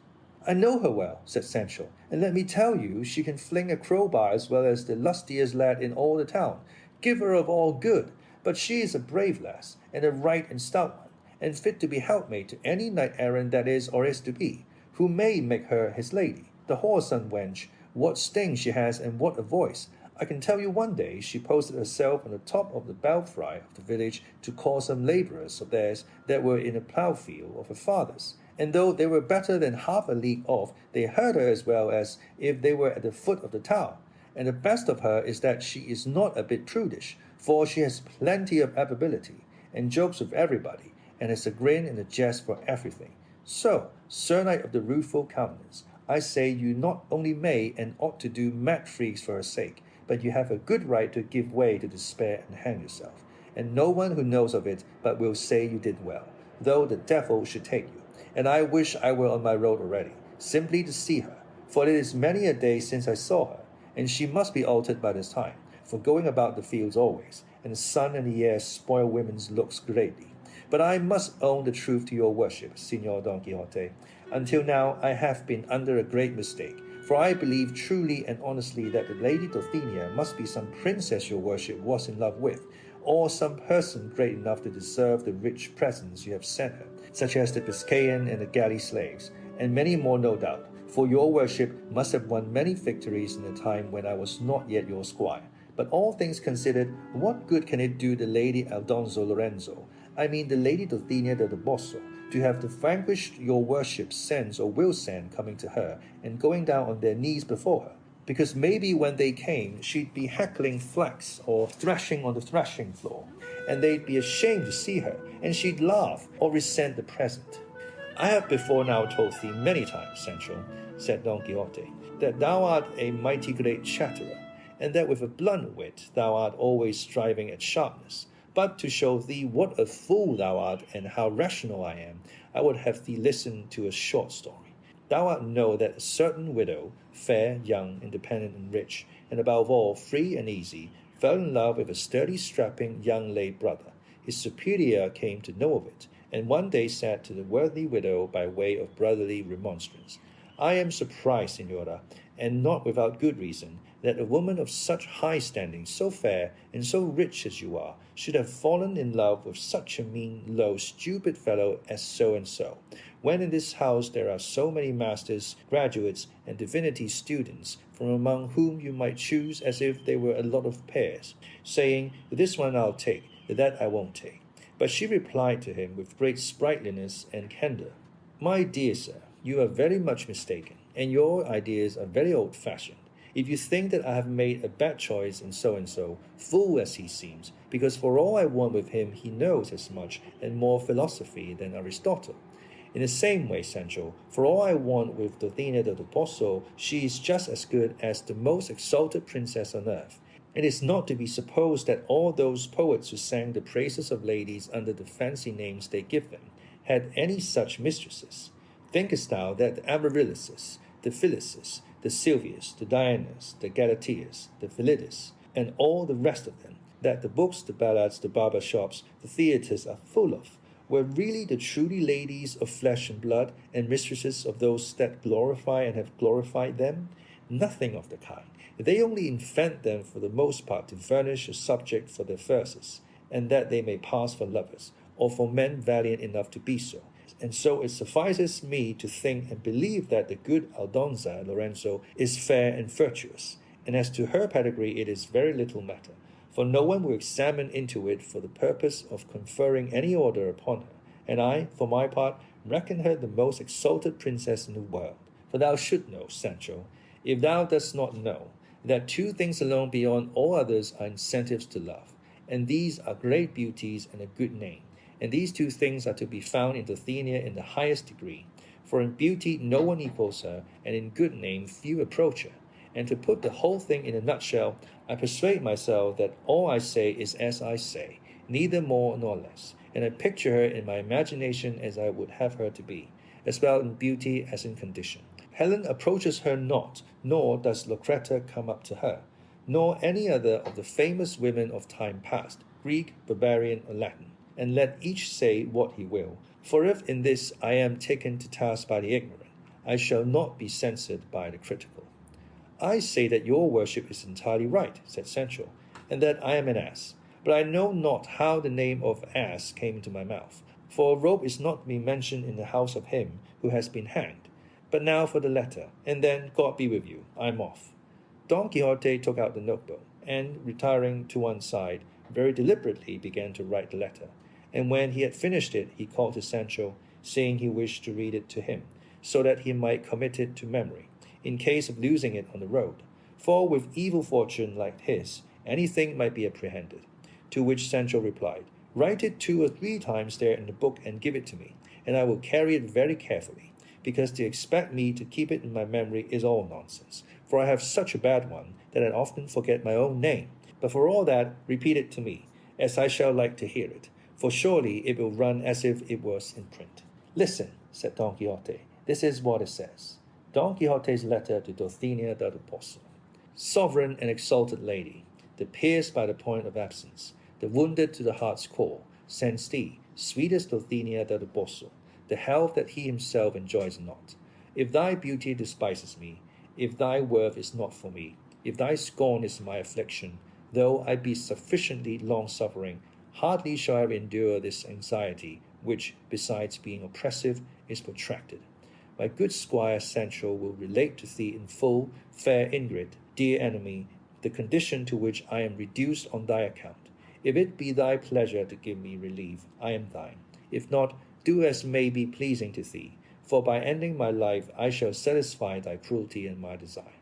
I know her well, said Sancho, and let me tell you she can fling a crowbar as well as the lustiest lad in all the town, giver of all good, but she is a brave lass, and a right and stout one, and fit to be helpmate to any knight-errant that is or is to be, who may make her his lady. The whoreson wench, what sting she has and what a voice! I can tell you one day she posted herself on the top of the belfry of the village to call some labourers of theirs that were in a plough field of her father's, and though they were better than half a league off, they heard her as well as if they were at the foot of the tower. And the best of her is that she is not a bit prudish, for she has plenty of affability, and jokes with everybody, and has a grin and a jest for everything. So, Sir Knight of the Rueful Countenance, I say you not only may and ought to do mad freaks for her sake, but you have a good right to give way to despair and hang yourself, and no one who knows of it but will say you did well, though the devil should take you. And I wish I were on my road already, simply to see her, for it is many a day since I saw her, and she must be altered by this time, for going about the fields always, and the sun and the air spoil women's looks greatly. But I must own the truth to your worship, Señor Don Quixote. Until now I have been under a great mistake, for I believe truly and honestly that the Lady Dulcinea must be some princess your worship was in love with, or some person great enough to deserve the rich presents you have sent her, such as the Biscayan and the galley slaves, and many more no doubt, for your worship must have won many victories in the time when I was not yet your squire. But all things considered, what good can it do the Lady Aldonza Lorenzo, I mean the Lady Dulcinea del Toboso, to have the vanquished your worship sends or will send coming to her, and going down on their knees before her? Because maybe when they came, she'd be heckling flax or thrashing on the thrashing floor, and they'd be ashamed to see her, and she'd laugh or resent the present. I have before now told thee many times, Sancho, said Don Quixote, that thou art a mighty great chatterer, and that with a blunt wit thou art always striving at sharpness. But to show thee what a fool thou art and how rational I am, I would have thee listen to a short story. Thou art know that a certain widow, fair, young, independent, and rich, and above all free and easy, fell in love with a sturdy, strapping young lay brother. His superior came to know of it, and one day said to the worthy widow by way of brotherly remonstrance, I am surprised, Señora, and not without good reason, that a woman of such high standing, so fair, and so rich as you are, should have fallen in love with such a mean, low, stupid fellow as so-and-so, when in this house there are so many masters, graduates, and divinity students, from among whom you might choose as if they were a lot of pears, saying, this one I'll take, that I won't take. But she replied to him with great sprightliness and candour, My dear sir, you are very much mistaken, and your ideas are very old-fashioned, if you think that I have made a bad choice in so-and-so, fool as he seems, because for all I want with him he knows as much and more philosophy than Aristotle. In the same way, Sancho, for all I want with Dulcinea del Toboso, she is just as good as the most exalted princess on earth. It is not to be supposed that all those poets who sang the praises of ladies under the fancy names they give them, had any such mistresses. Thinkest thou that the Amaryllises, the Phyllises, the Sylvias, the Dianas, the Galateas, the Philidas, and all the rest of them, that the books, the ballads, the barber shops, the theatres are full of, were really the truly ladies of flesh and blood, and mistresses of those that glorify and have glorified them? Nothing of the kind. They only invent them for the most part to furnish a subject for their verses, and that they may pass for lovers, or for men valiant enough to be so. And so it suffices me to think and believe that the good Aldonza Lorenzo is fair and virtuous, and as to her pedigree it is very little matter, for no one will examine into it for the purpose of conferring any order upon her, and I, for my part, reckon her the most exalted princess in the world. For thou should know, Sancho, if thou dost not know, that 2 things alone beyond all others are incentives to love, and these are great beauties and a good name. And these two things are to be found in Dulcinea in the highest degree. For in beauty no one equals her, and in good name few approach her. And to put the whole thing in a nutshell, I persuade myself that all I say is as I say, neither more nor less, and I picture her in my imagination as I would have her to be, as well in beauty as in condition. Helen approaches her not, nor does Lucretta come up to her, nor any other of the famous women of time past, Greek, barbarian, or Latin, and let each say what he will. For if in this I am taken to task by the ignorant, I shall not be censured by the critical. I say that your worship is entirely right, said Sancho, and that I am an ass. But I know not how the name of ass came into my mouth, for a rope is not to be mentioned in the house of him who has been hanged. But now for the letter, and then God be with you, I am off. Don Quixote took out the notebook, and, retiring to one side, very deliberately began to write the letter. And when he had finished it, he called to Sancho, saying he wished to read it to him, so that he might commit it to memory, in case of losing it on the road. For with evil fortune like his, anything might be apprehended. To which Sancho replied, Write it 2 or 3 times there in the book and give it to me, and I will carry it very carefully, because to expect me to keep it in my memory is all nonsense, for I have such a bad one that I often forget my own name. But for all that, repeat it to me, as I shall like to hear it, for surely it will run as if it was in print. Listen, said Don Quixote, this is what it says. Don Quixote's letter to Dulcinea del Toboso. Sovereign and exalted lady, the pierced by the point of absence, the wounded to the heart's core, sends thee, sweetest Dulcinea del Toboso, the health that he himself enjoys not. If thy beauty despises me, if thy worth is not for me, if thy scorn is my affliction, though I be sufficiently long-suffering, hardly shall I endure this anxiety, which, besides being oppressive, is protracted. My good squire Sancho will relate to thee in full, fair Ingrid, dear enemy, the condition to which I am reduced on thy account. If it be thy pleasure to give me relief, I am thine. If not, do as may be pleasing to thee, for by ending my life I shall satisfy thy cruelty and my desire.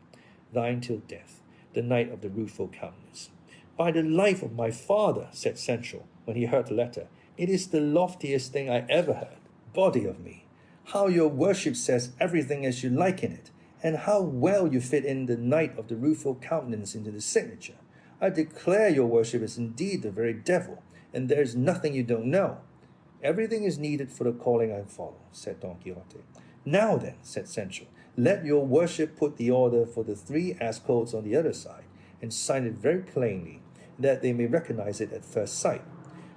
Thine till death, the knight of the rueful countenance. By the life of my father, said Sancho, when he heard the letter, it is the loftiest thing I ever heard. Body of me, how your worship says everything as you like in it, and how well you fit in the knight of the rueful countenance into the signature. I declare your worship is indeed the very devil, and there is nothing you don't know. Everything is needed for the calling I follow, said Don Quixote. Now then, said Sancho, let your worship put the order for the 3 ass-coats on the other side, and sign it very plainly, that they may recognize it at first sight.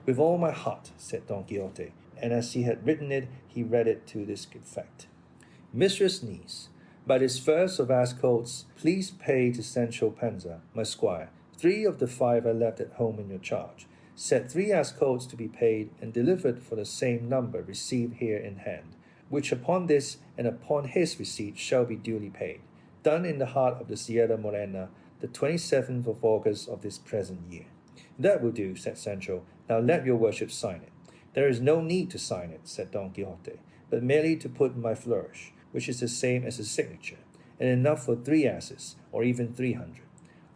With all my heart, said Don Quixote, and as he had written it, he read it to this effect. Mistress niece, by this first of ass-coats, please pay to Sancho Panza, my squire, 3 of the 5 I left at home in your charge. Set 3 ass-coats to be paid, and delivered for the same number received here in hand, which upon this and upon his receipt shall be duly paid, done in the heart of the Sierra Morena, the 27th of August of this present year. That will do, said Sancho. Now let your worship sign it. There is no need to sign it, said Don Quixote, but merely to put my flourish, which is the same as a signature, and enough for 3 asses, or even 300.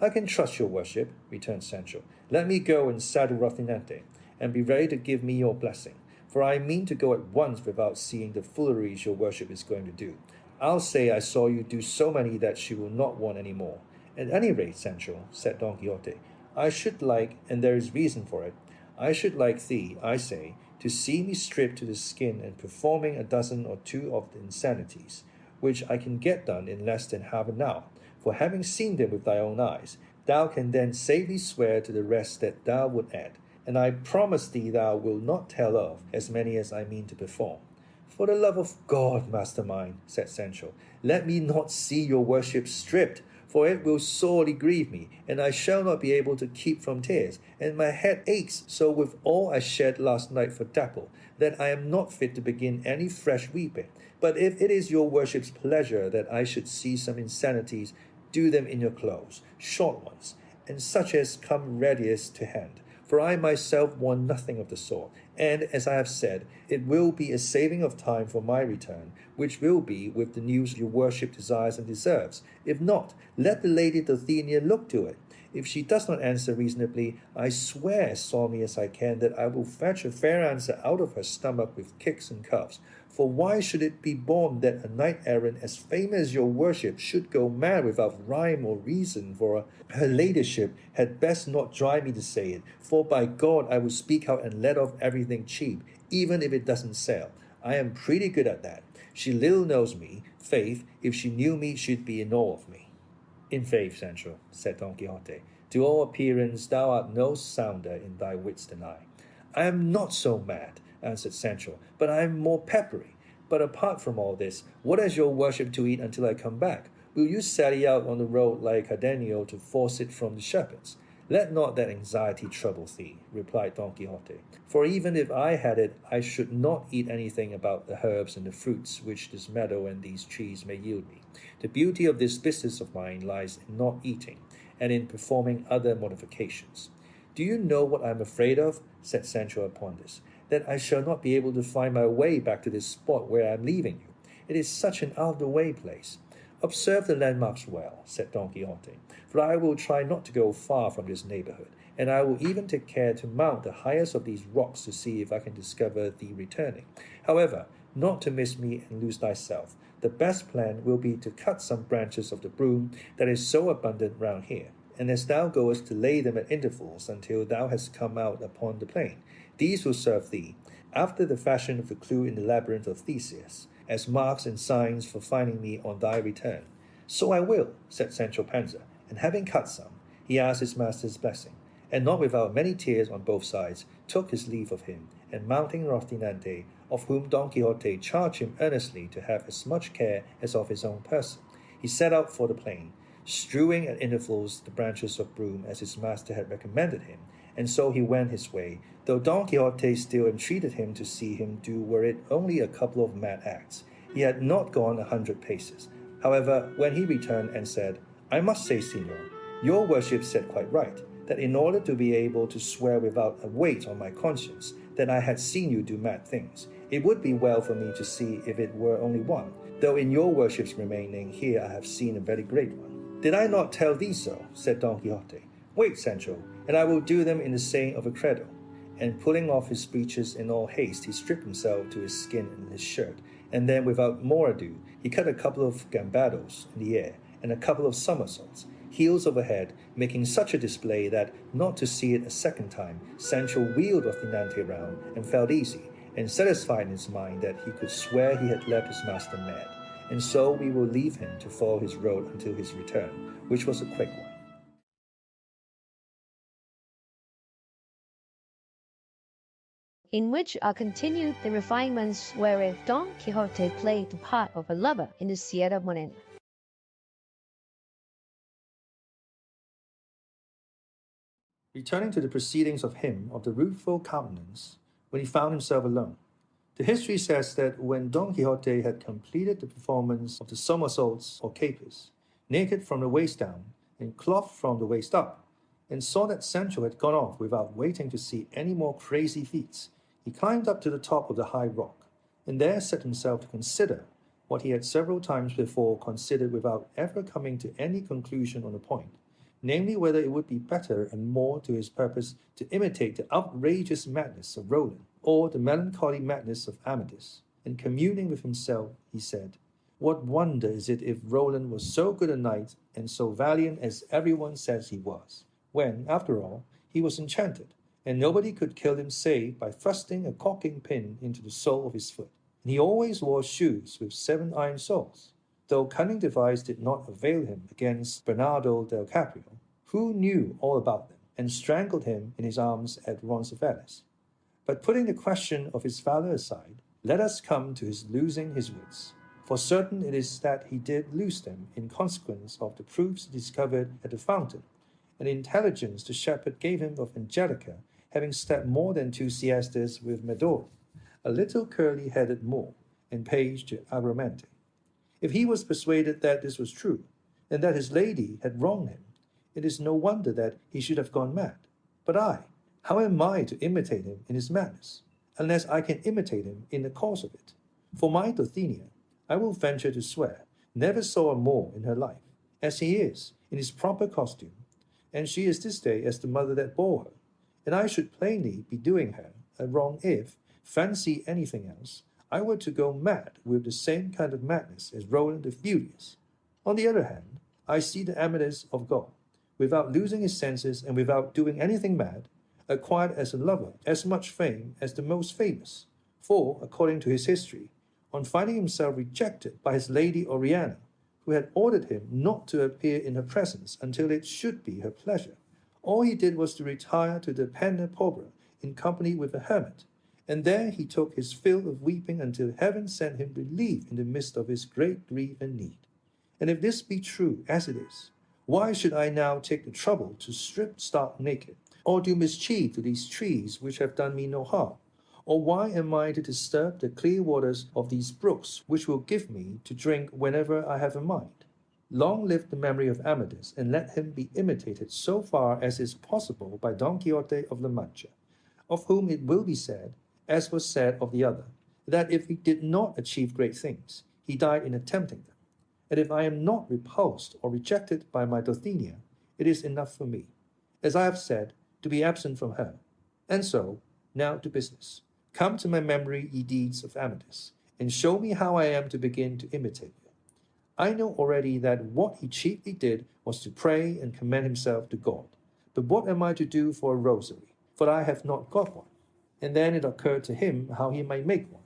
I can trust your worship, returned Sancho. Let me go and saddle Rocinante, and be ready to give me your blessing, for I mean to go at once without seeing the fooleries your worship is going to do. I'll say I saw you do so many that she will not want any more. At any rate, Sancho, said Don Quixote, I should like, and there is reason for it, I should like thee, I say, to see me stripped to the skin and performing a dozen or 2 of the insanities, which I can get done in less than half an hour, for having seen them with thy own eyes, thou can then safely swear to the rest that thou would add, and I promise thee thou wilt not tell of as many as I mean to perform. For the love of God, master mine, said Sancho, let me not see your worship stripped, for it will sorely grieve me, and I shall not be able to keep from tears, and my head aches so with all I shed last night for Dapple, that I am not fit to begin any fresh weeping. But if it is your worship's pleasure that I should see some insanities, do them in your clothes, short ones, and such as come readiest to hand. For I myself want nothing of the sort, and, as I have said, it will be a saving of time for my return, which will be with the news your worship desires and deserves. If not, let the lady Dulcinea look to it. If she does not answer reasonably, I swear as solemnly as I can that I will fetch a fair answer out of her stomach with kicks and cuffs. For why should it be borne that a knight-errant as famous as your worship should go mad without rhyme or reason? For her ladyship had best not drive me to say it, for by God I will speak out and let off everything cheap, even if it doesn't sell. I am pretty good at that. She little knows me. Faith, if she knew me, she'd be in awe of me. In faith, Sancho, said Don Quixote, to all appearance thou art no sounder in thy wits than I. I am not so mad, answered Sancho, but I am more peppery. But apart from all this, what has your worship to eat until I come back? Will you sally out on the road like Cardenio to force it from the shepherds? Let not that anxiety trouble thee, replied Don Quixote, for even if I had it, I should not eat anything about the herbs and the fruits which this meadow and these trees may yield me. The beauty of this business of mine lies in not eating, and in performing other mortifications. Do you know what I am afraid of? Said Sancho upon this, that I shall not be able to find my way back to this spot where I am leaving you. It is such an out-of-the-way place. Observe the landmarks well, said Don Quixote, for I will try not to go far from this neighbourhood, and I will even take care to mount the highest of these rocks to see if I can discover thee returning. However, not to miss me and lose thyself, the best plan will be to cut some branches of the broom that is so abundant round here, and as thou goest to lay them at intervals until thou hast come out upon the plain, these will serve thee, after the fashion of the clue in the labyrinth of Theseus, as marks and signs for finding me on thy return. So I will, said Sancho Panza, and having cut some, he asked his master's blessing, and not without many tears on both sides, took his leave of him, and mounting Rocinante, of whom Don Quixote charged him earnestly to have as much care as of his own person, he set out for the plain, strewing at intervals the branches of broom as his master had recommended him, and so he went his way, though Don Quixote still entreated him to see him do were it only a couple of mad acts. He had not gone 100 paces. However, when he returned and said, I must say, Signor, your worship said quite right, that in order to be able to swear without a weight on my conscience that I had seen you do mad things, it would be well for me to see if it were only one, though in your worship's remaining here I have seen a very great one. Did I not tell thee so? Said Don Quixote. Wait, Sancho, and I will do them in the saying of a credo. And pulling off his breeches in all haste, he stripped himself to his skin and his shirt, and then without more ado, he cut a couple of gambados in the air, and a couple of somersaults, heels over head, making such a display that, not to see it a second time, Sancho wheeled Rocinante round and felt easy, and satisfied in his mind that he could swear he had left his master mad. And so we will leave him to follow his road until his return, which was a quick one. In which are continued the refinements wherewith Don Quixote played the part of a lover in the Sierra Morena. Returning to the proceedings of him of the rueful countenance, when he found himself alone, the history says that when Don Quixote had completed the performance of the somersaults or capers, naked from the waist down and clothed from the waist up, and saw that Sancho had gone off without waiting to see any more crazy feats, he climbed up to the top of the high rock, and there set himself to consider what he had several times before considered without ever coming to any conclusion on the point, namely whether it would be better and more to his purpose to imitate the outrageous madness of Roland, or the melancholy madness of Amadis. And communing with himself, he said, what wonder is it if Roland was so good a knight and so valiant as everyone says he was, when, after all, he was enchanted, and nobody could kill him save by thrusting a caulking pin into the sole of his foot. And he always wore shoes with 7 iron soles, though cunning device did not avail him against Bernardo del Caprio, who knew all about them, and strangled him in his arms at Roncesvalles. But putting the question of his valor aside, let us come to his losing his wits. For certain it is that he did lose them in consequence of the proofs discovered at the fountain, and the intelligence the shepherd gave him of Angelica having slept more than 2 siestas with Medoro, a little curly-headed Moor, and page to Agramente. If he was persuaded that this was true, and that his lady had wronged him, it is no wonder that he should have gone mad. But I, how am I to imitate him in his madness, unless I can imitate him in the cause of it? For my Dulcinea, I will venture to swear, never saw a Moor in her life, as he is, in his proper costume, and she is this day as the mother that bore her. And I should plainly be doing her a wrong if, fancy anything else, I were to go mad with the same kind of madness as Roland the Furious. On the other hand, I see the Amadis of Gaul, without losing his senses and without doing anything mad, acquired as a lover as much fame as the most famous. For, according to his history, on finding himself rejected by his lady Oriana, who had ordered him not to appear in her presence until it should be her pleasure, all he did was to retire to the Penna Pobra in company with a hermit, and there he took his fill of weeping until heaven sent him relief in the midst of his great grief and need. And if this be true, as it is, why should I now take the trouble to strip stark naked, or do mischief to these trees which have done me no harm? Or why am I to disturb the clear waters of these brooks, which will give me to drink whenever I have a mind? Long live the memory of Amadis, and let him be imitated so far as is possible by Don Quixote of La Mancha, of whom it will be said, as was said of the other, that if he did not achieve great things, he died in attempting them. And if I am not repulsed or rejected by my Dulcinea, it is enough for me, as I have said, to be absent from her. And so, now to business. Come to my memory, ye deeds of Amadis, and show me how I am to begin to imitate you. I know already that what he chiefly did was to pray and commend himself to God. But what am I to do for a rosary? For I have not got one. And then it occurred to him how he might make one,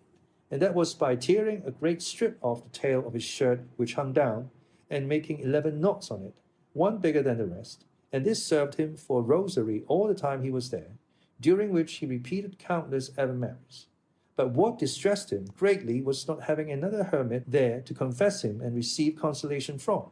and that was by tearing a great strip off the tail of his shirt which hung down, and making 11 knots on it, one bigger than the rest, and this served him for a rosary all the time he was there, during which he repeated countless Ave Maries. But what distressed him greatly was not having another hermit there to confess him and receive consolation from.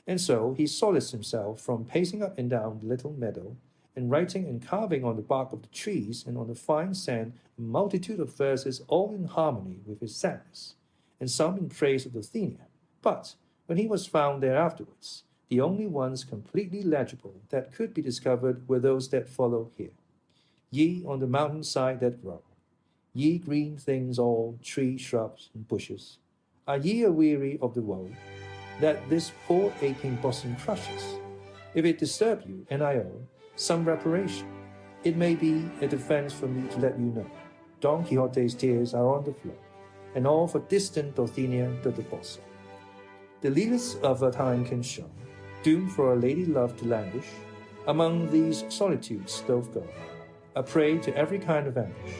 And so he solaced himself from pacing up and down the little meadow, and writing and carving on the bark of the trees and on the fine sand a multitude of verses all in harmony with his sadness, and some in praise of Dulcinea. But when he was found there afterwards, the only ones completely legible that could be discovered were those that follow here. Ye on the mountain side that grow, ye green things all, trees, shrubs, and bushes, are ye aweary of the woe that this poor aching bosom crushes? If it disturb you, and I owe some reparation, it may be a defense for me to let you know Don Quixote's tears are on the floor, and all for distant Dulcinea de Toboso. The leaders of a time can show, doomed for a lady love to languish, among these solitudes doth go, a prey to every kind of ambush.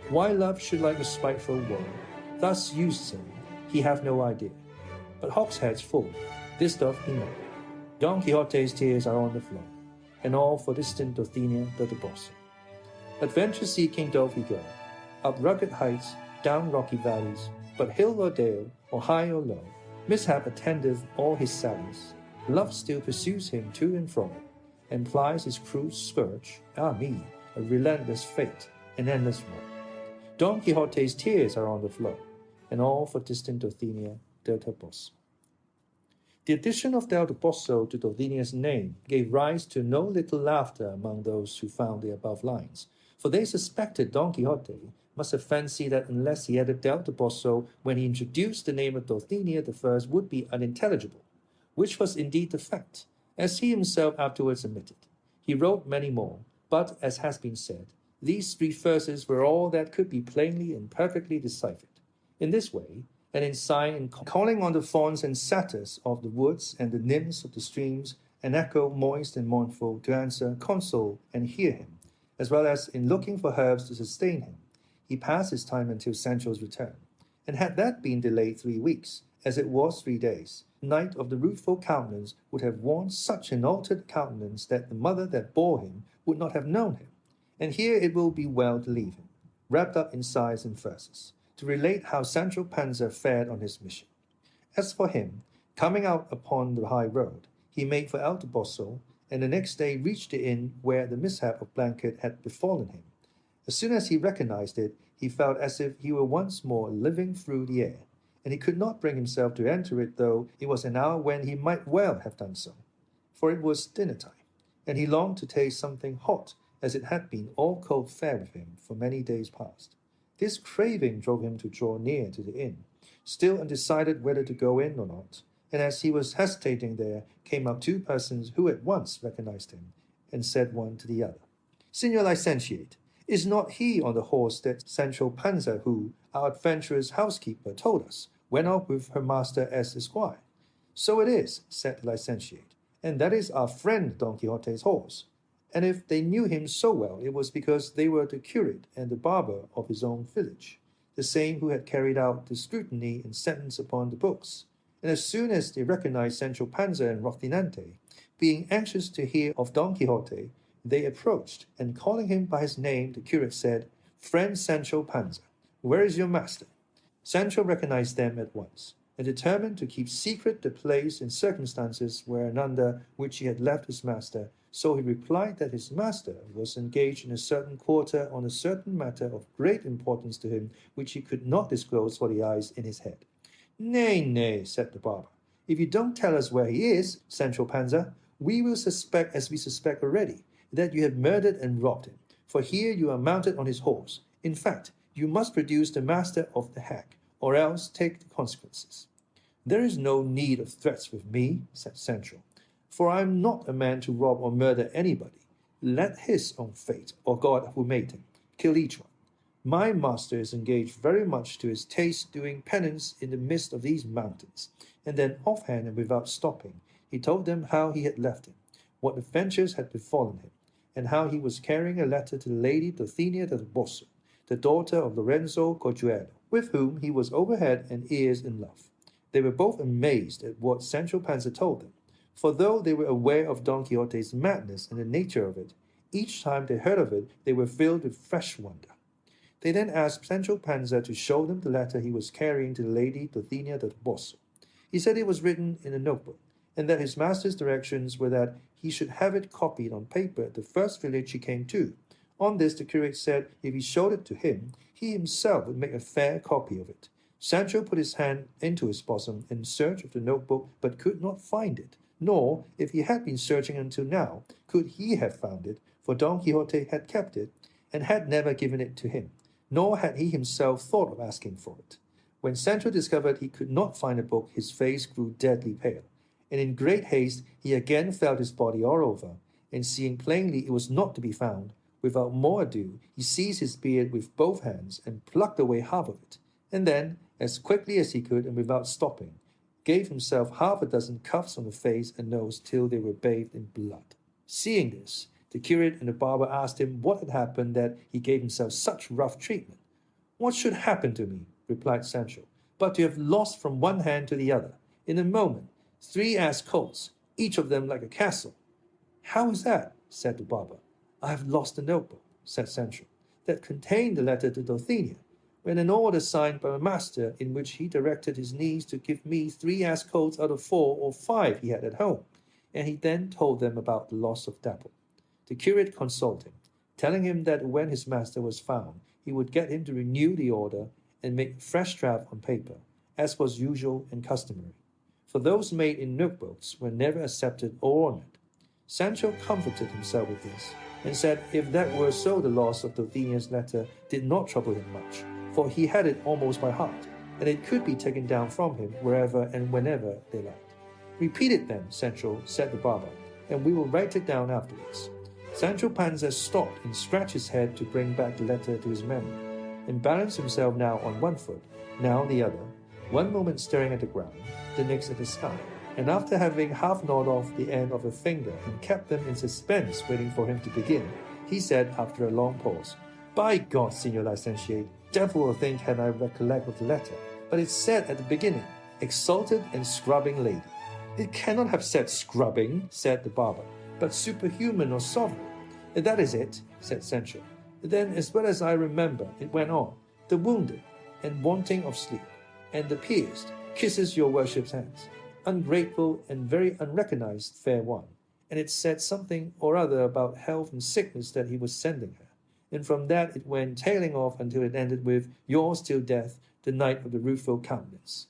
Why love should like a spiteful woe thus use him, he hath no idea. But hogsheads full, this doth he know. Don Quixote's tears are on the floor, and all for distant Dulcinea de Toboso. Adventure seeking doth he go, up rugged heights, down rocky valleys, but hill or dale, or high or low, mishap attendeth all his sallies. Love still pursues him to and fro, and plies his cruel scourge, ah me, a relentless fate, an endless woe. Don Quixote's tears are on the floor, and all for distant Dulcinea del Toboso. The addition of del Toboso to Dulcinea's name gave rise to no little laughter among those who found the above lines, for they suspected Don Quixote must have fancied that unless he added del Toboso when he introduced the name of Dulcinea the first would be unintelligible, which was indeed the fact, as he himself afterwards admitted. He wrote many more, but, as has been said, these 3 verses were all that could be plainly and perfectly deciphered. In this way, and in sighing and calling on the fawns and satyrs of the woods and the nymphs of the streams, an echo moist and mournful to answer, console, and hear him, as well as in looking for herbs to sustain him, he passed his time until Sancho's return. And had that been delayed 3 weeks, as it was 3 days, Knight of the Rueful Countenance would have worn such an altered countenance that the mother that bore him would not have known him. And here it will be well to leave him, wrapped up in sighs and verses, to relate how Sancho Panza fared on his mission. As for him, coming out upon the high road, he made for El Toboso, and the next day reached the inn where the mishap of Blanket had befallen him. As soon as he recognized it, he felt as if he were once more living through the air, and he could not bring himself to enter it, though it was an hour when he might well have done so. For it was dinner time, and he longed to taste something hot, as it had been all cold fare with him for many days past. This craving drove him to draw near to the inn, still undecided whether to go in or not, and as he was hesitating there came up 2 persons who at once recognized him, and said one to the other, Signor Licentiate, is not he on the horse that Sancho Panza who, our adventurous housekeeper, told us, went off with her master as esquire? So it is, said the licentiate, and that is our friend Don Quixote's horse. And if they knew him so well, it was because they were the curate and the barber of his own village, the same who had carried out the scrutiny and sentence upon the books. And as soon as they recognized Sancho Panza and Rocinante, being anxious to hear of Don Quixote, they approached, and calling him by his name, the curate said, Friend Sancho Panza, where is your master? Sancho recognized them at once, and determined to keep secret the place and circumstances where and under which he had left his master, so he replied that his master was engaged in a certain quarter on a certain matter of great importance to him, which he could not disclose for the eyes in his head. Nay, nay, said the barber, if you don't tell us where he is, Sancho Panza, we will suspect, as we suspect already, that you have murdered and robbed him, for here you are mounted on his horse. In fact, you must produce the master of the hack, or else take the consequences. There is no need of threats with me, said Sancho, for I am not a man to rob or murder anybody. Let his own fate, or God who made him, kill each one. My master is engaged very much to his taste doing penance in the midst of these mountains. And then offhand and without stopping, he told them how he had left him, what adventures had befallen him, and how he was carrying a letter to the lady Dulcinea del Toboso, the daughter of Lorenzo Corchuelo, with whom he was over head and ears in love. They were both amazed at what Sancho Panza told them, for though they were aware of Don Quixote's madness and the nature of it, each time they heard of it, they were filled with fresh wonder. They then asked Sancho Panza to show them the letter he was carrying to the lady Dulcinea del Toboso. He said it was written in a notebook, and that his master's directions were that he should have it copied on paper at the first village he came to. On this, the curate said if he showed it to him, he himself would make a fair copy of it. Sancho put his hand into his bosom in search of the notebook, but could not find it, nor, if he had been searching until now, could he have found it, for Don Quixote had kept it, and had never given it to him, nor had he himself thought of asking for it. When Sancho discovered he could not find the book, his face grew deadly pale, and in great haste he again felt his body all over, and seeing plainly it was not to be found, without more ado, he seized his beard with both hands and plucked away half of it, and then, as quickly as he could and without stopping, gave himself half a dozen cuffs on the face and nose till they were bathed in blood. Seeing this, the curate and the barber asked him what had happened that he gave himself such rough treatment. What should happen to me, replied Sancho, but to have lost from one hand to the other, in a moment, 3 ass colts, each of them like a castle. How is that? Said the barber. I have lost the notebook, said Sancho, that contained the letter to Dulcinea, when an order signed by my master in which he directed his niece to give me 3 ass colts out of 4 or 5 he had at home, and he then told them about the loss of Dapple. The curate consoled him, telling him that when his master was found, he would get him to renew the order and make a fresh draft on paper, as was usual and customary, for those made in notebooks were never accepted or honored. Sancho comforted himself with this, and said if that were so, the loss of Dulcinea's letter did not trouble him much, for he had it almost by heart, and it could be taken down from him wherever and whenever they liked. Repeat it then, Sancho, said the barber, and we will write it down afterwards. Sancho Panza stopped and scratched his head to bring back the letter to his memory, and balanced himself now on one foot, now on the other, one moment staring at the ground, the next at the sky, and after having half gnawed off the end of a finger and kept them in suspense waiting for him to begin, he said after a long pause, By God, Signor Licentiate, devil will think had I recollect of the letter, but it said at the beginning, exalted and scrubbing lady. It cannot have said scrubbing, said the barber, but superhuman or sovereign. That is it, said Sancho. Then, as well as I remember, it went on, the wounded, and wanting of sleep, and the pierced, kisses your worship's hands, ungrateful and very unrecognized fair one, and it said something or other about health and sickness that he was sending her, and from that it went tailing off until it ended with yours till death, the knight of the rueful countenance.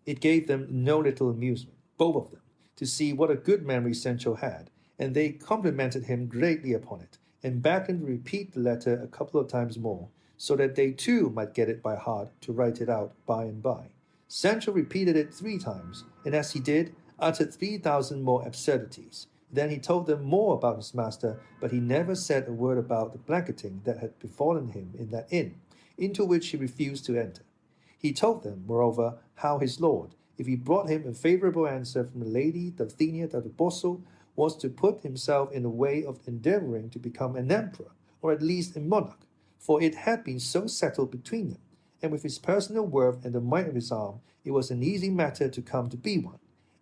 It gave them no little amusement, both of them, to see what a good memory Sancho had, and they complimented him greatly upon it, and begged him to repeat the letter a couple of times more, so that they too might get it by heart to write it out by and by. Sancho repeated it 3 times, and as he did, uttered 3,000 more absurdities. Then he told them more about his master, but he never said a word about the blanketing that had befallen him in that inn, into which he refused to enter. He told them, moreover, how his lord, if he brought him a favourable answer from the lady Dulcinea del Toboso, was to put himself in the way of endeavouring to become an emperor, or at least a monarch, for it had been so settled between them, and with his personal worth and the might of his arm, it was an easy matter to come to be one,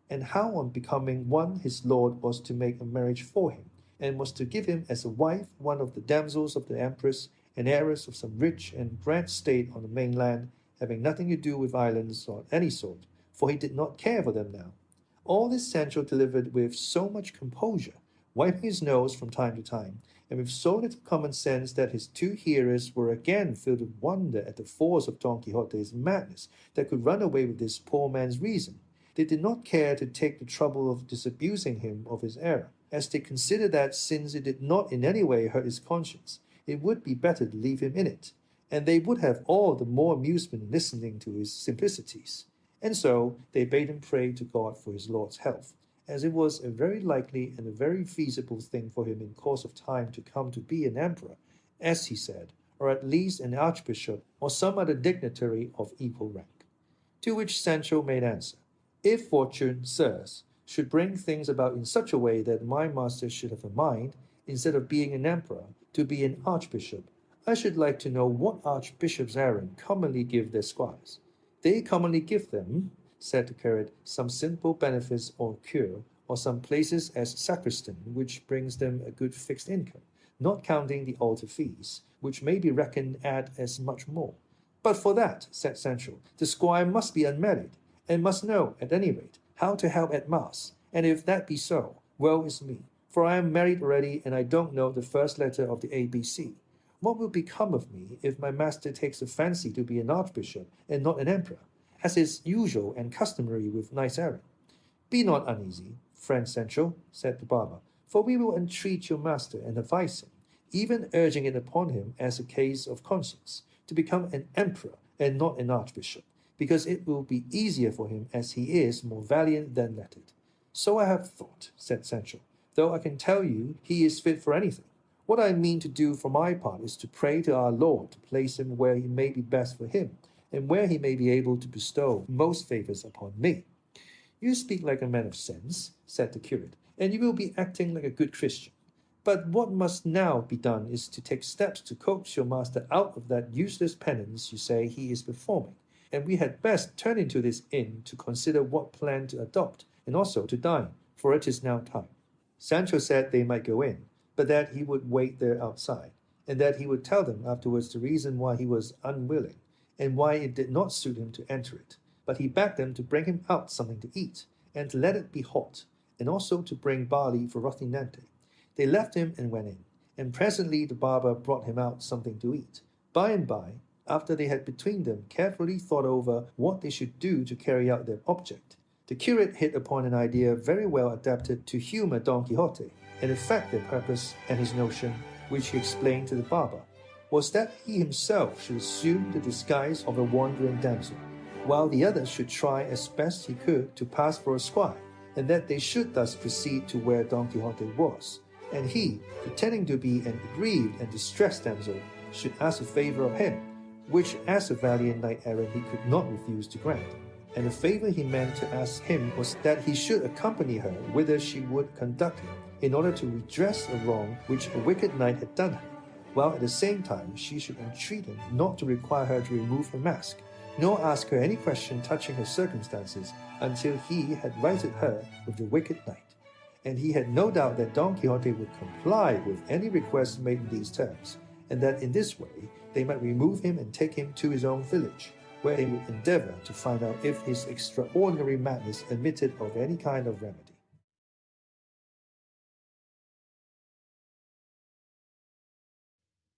and how on becoming one his lord was to make a marriage for him, and was to give him as a wife one of the damsels of the empress, an heiress of some rich and grand state on the mainland, having nothing to do with islands of any sort, for he did not care for them now. All this Sancho delivered with so much composure, wiping his nose from time to time, and with so little common sense that his two hearers were again filled with wonder at the force of Don Quixote's madness that could run away with this poor man's reason. They did not care to take the trouble of disabusing him of his error, as they considered that since it did not in any way hurt his conscience, it would be better to leave him in it, and they would have all the more amusement in listening to his simplicities. And so they bade him pray to God for his lord's health, as it was a very likely and a very feasible thing for him in course of time to come to be an emperor, as he said, or at least an archbishop, or some other dignitary of equal rank. To which Sancho made answer, "If fortune, sirs, should bring things about in such a way that my master should have a mind, instead of being an emperor, to be an archbishop, I should like to know what archbishops errant commonly give their squires." "They commonly give them," said the curate, "some simple benefice or cure, or some places as sacristan, which brings them a good fixed income, not counting the altar fees, which may be reckoned at as much more." "But for that," said Sancho, "the squire must be unmarried, and must know, at any rate, how to help at mass, and if that be so, woe is me, for I am married already, and I don't know the first letter of the ABC. What will become of me if my master takes a fancy to be an archbishop and not an emperor, as is usual and customary with knights-errant?" "Be not uneasy, friend Sancho," said the barber, "for we will entreat your master and advise him, even urging it upon him as a case of conscience, to become an emperor and not an archbishop, because it will be easier for him, as he is more valiant than lettered." "So I have thought," said Sancho, "though I can tell you he is fit for anything. What I mean to do for my part is to pray to our Lord to place him where he may be best for him, and where he may be able to bestow most favours upon me." "You speak like a man of sense," said the curate, "and you will be acting like a good Christian. But what must now be done is to take steps to coax your master out of that useless penance you say he is performing, and we had best turn into this inn to consider what plan to adopt, and also to dine, for it is now time." Sancho said they might go in, but that he would wait there outside, and that he would tell them afterwards the reason why he was unwilling, and why it did not suit him to enter it. But he begged them to bring him out something to eat, and to let it be hot, and also to bring barley for Rocinante. They left him and went in, and presently the barber brought him out something to eat. By and by, after they had between them carefully thought over what they should do to carry out their object, the curate hit upon an idea very well adapted to humour Don Quixote, and effect their purpose, and his notion, which he explained to the barber, was that he himself should assume the disguise of a wandering damsel, while the other should try as best he could to pass for a squire, and that they should thus proceed to where Don Quixote was, and he, pretending to be an aggrieved and distressed damsel, should ask a favour of him, which as a valiant knight-errant he could not refuse to grant. And the favour he meant to ask him was that he should accompany her whither she would conduct him, in order to redress a wrong which a wicked knight had done her, while at the same time she should entreat him not to require her to remove her mask, nor ask her any question touching her circumstances until he had righted her with the wicked knight. And he had no doubt that Don Quixote would comply with any request made in these terms, and that in this way they might remove him and take him to his own village, where he would endeavour to find out if his extraordinary madness admitted of any kind of remedy.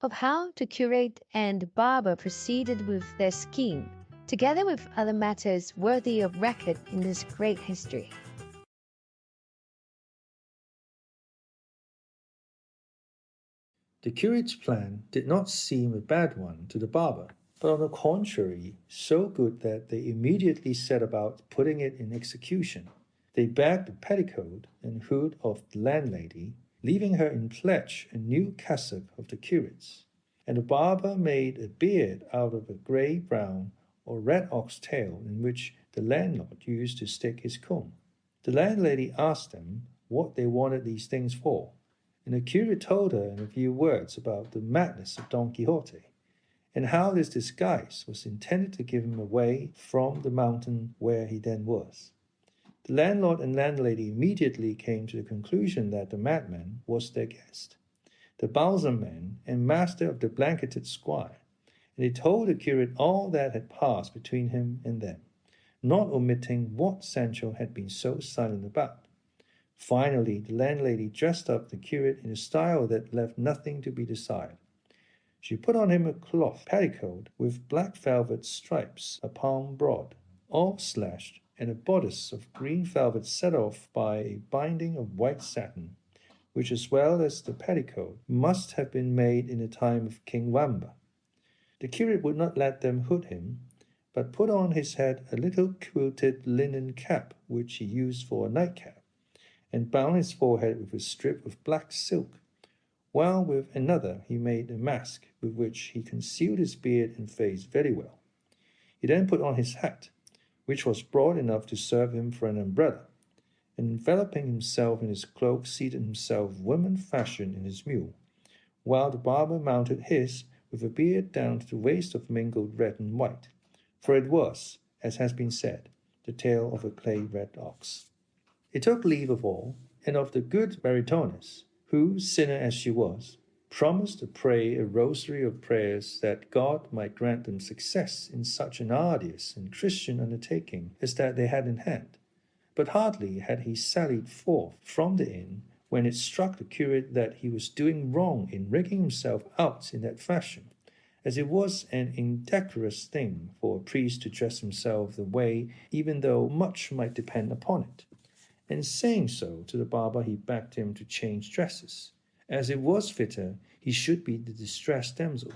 Of how the curate and barber proceeded with their scheme, together with other matters worthy of record in this great history. The curate's plan did not seem a bad one to the barber, but on the contrary, so good that they immediately set about putting it in execution. They bagged the petticoat and hood of the landlady, leaving her in pledge a new cassock of the curate's. And the barber made a beard out of a grey-brown or red ox tail in which the landlord used to stick his comb. The landlady asked them what they wanted these things for, and the curate told her in a few words about the madness of Don Quixote, and how this disguise was intended to give him away from the mountain where he then was. The landlord and landlady immediately came to the conclusion that the madman was their guest, the balsam man and master of the blanketed squire, and they told the curate all that had passed between him and them, not omitting what Sancho had been so silent about. Finally, the landlady dressed up the curate in a style that left nothing to be desired. She put on him a cloth petticoat with black velvet stripes, a palm broad, all slashed, and a bodice of green velvet set off by a binding of white satin, which, as well as the petticoat, must have been made in the time of King Wamba. The curate would not let them hood him, but put on his head a little quilted linen cap which he used for a nightcap, and bound his forehead with a strip of black silk, while with another he made a mask with which he concealed his beard and face very well. He then put on his hat, which was broad enough to serve him for an umbrella, and enveloping himself in his cloak seated himself woman fashion in his mule, while the barber mounted his with a beard down to the waist of mingled red and white, for it was, as has been said, the tail of a clay-red ox. He took leave of all, and of the good Maritornes, who, sinner as she was, promised to pray a rosary of prayers that God might grant them success in such an arduous and Christian undertaking as that they had in hand. But hardly had he sallied forth from the inn when it struck the curate that he was doing wrong in rigging himself out in that fashion, as it was an indecorous thing for a priest to dress himself the way, even though much might depend upon it. And saying so to the barber, he begged him to change dresses, as it was fitter he should be the distressed damsel,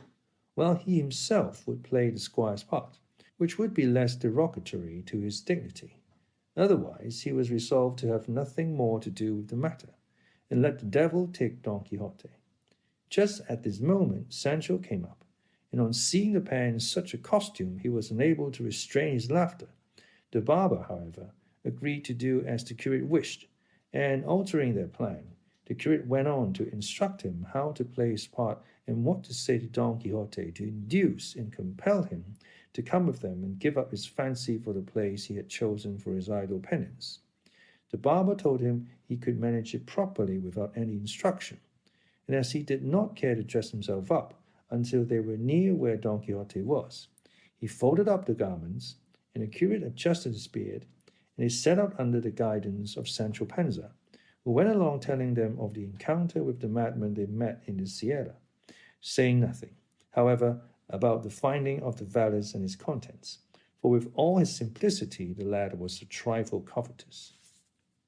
while he himself would play the squire's part, which would be less derogatory to his dignity. Otherwise he was resolved to have nothing more to do with the matter, and let the devil take Don Quixote. Just at this moment Sancho came up, and on seeing the pair in such a costume he was unable to restrain his laughter. The barber, however, agreed to do as the curate wished, and altering their plan, the curate went on to instruct him how to play his part and what to say to Don Quixote to induce and compel him to come with them and give up his fancy for the place he had chosen for his idle penance. The barber told him he could manage it properly without any instruction, and as he did not care to dress himself up until they were near where Don Quixote was, he folded up the garments, and the curate adjusted his beard, and they set out under the guidance of Sancho Panza, who went along telling them of the encounter with the madman they met in the Sierra, saying nothing, however, about the finding of the valise and its contents, for with all his simplicity the lad was a trifle covetous.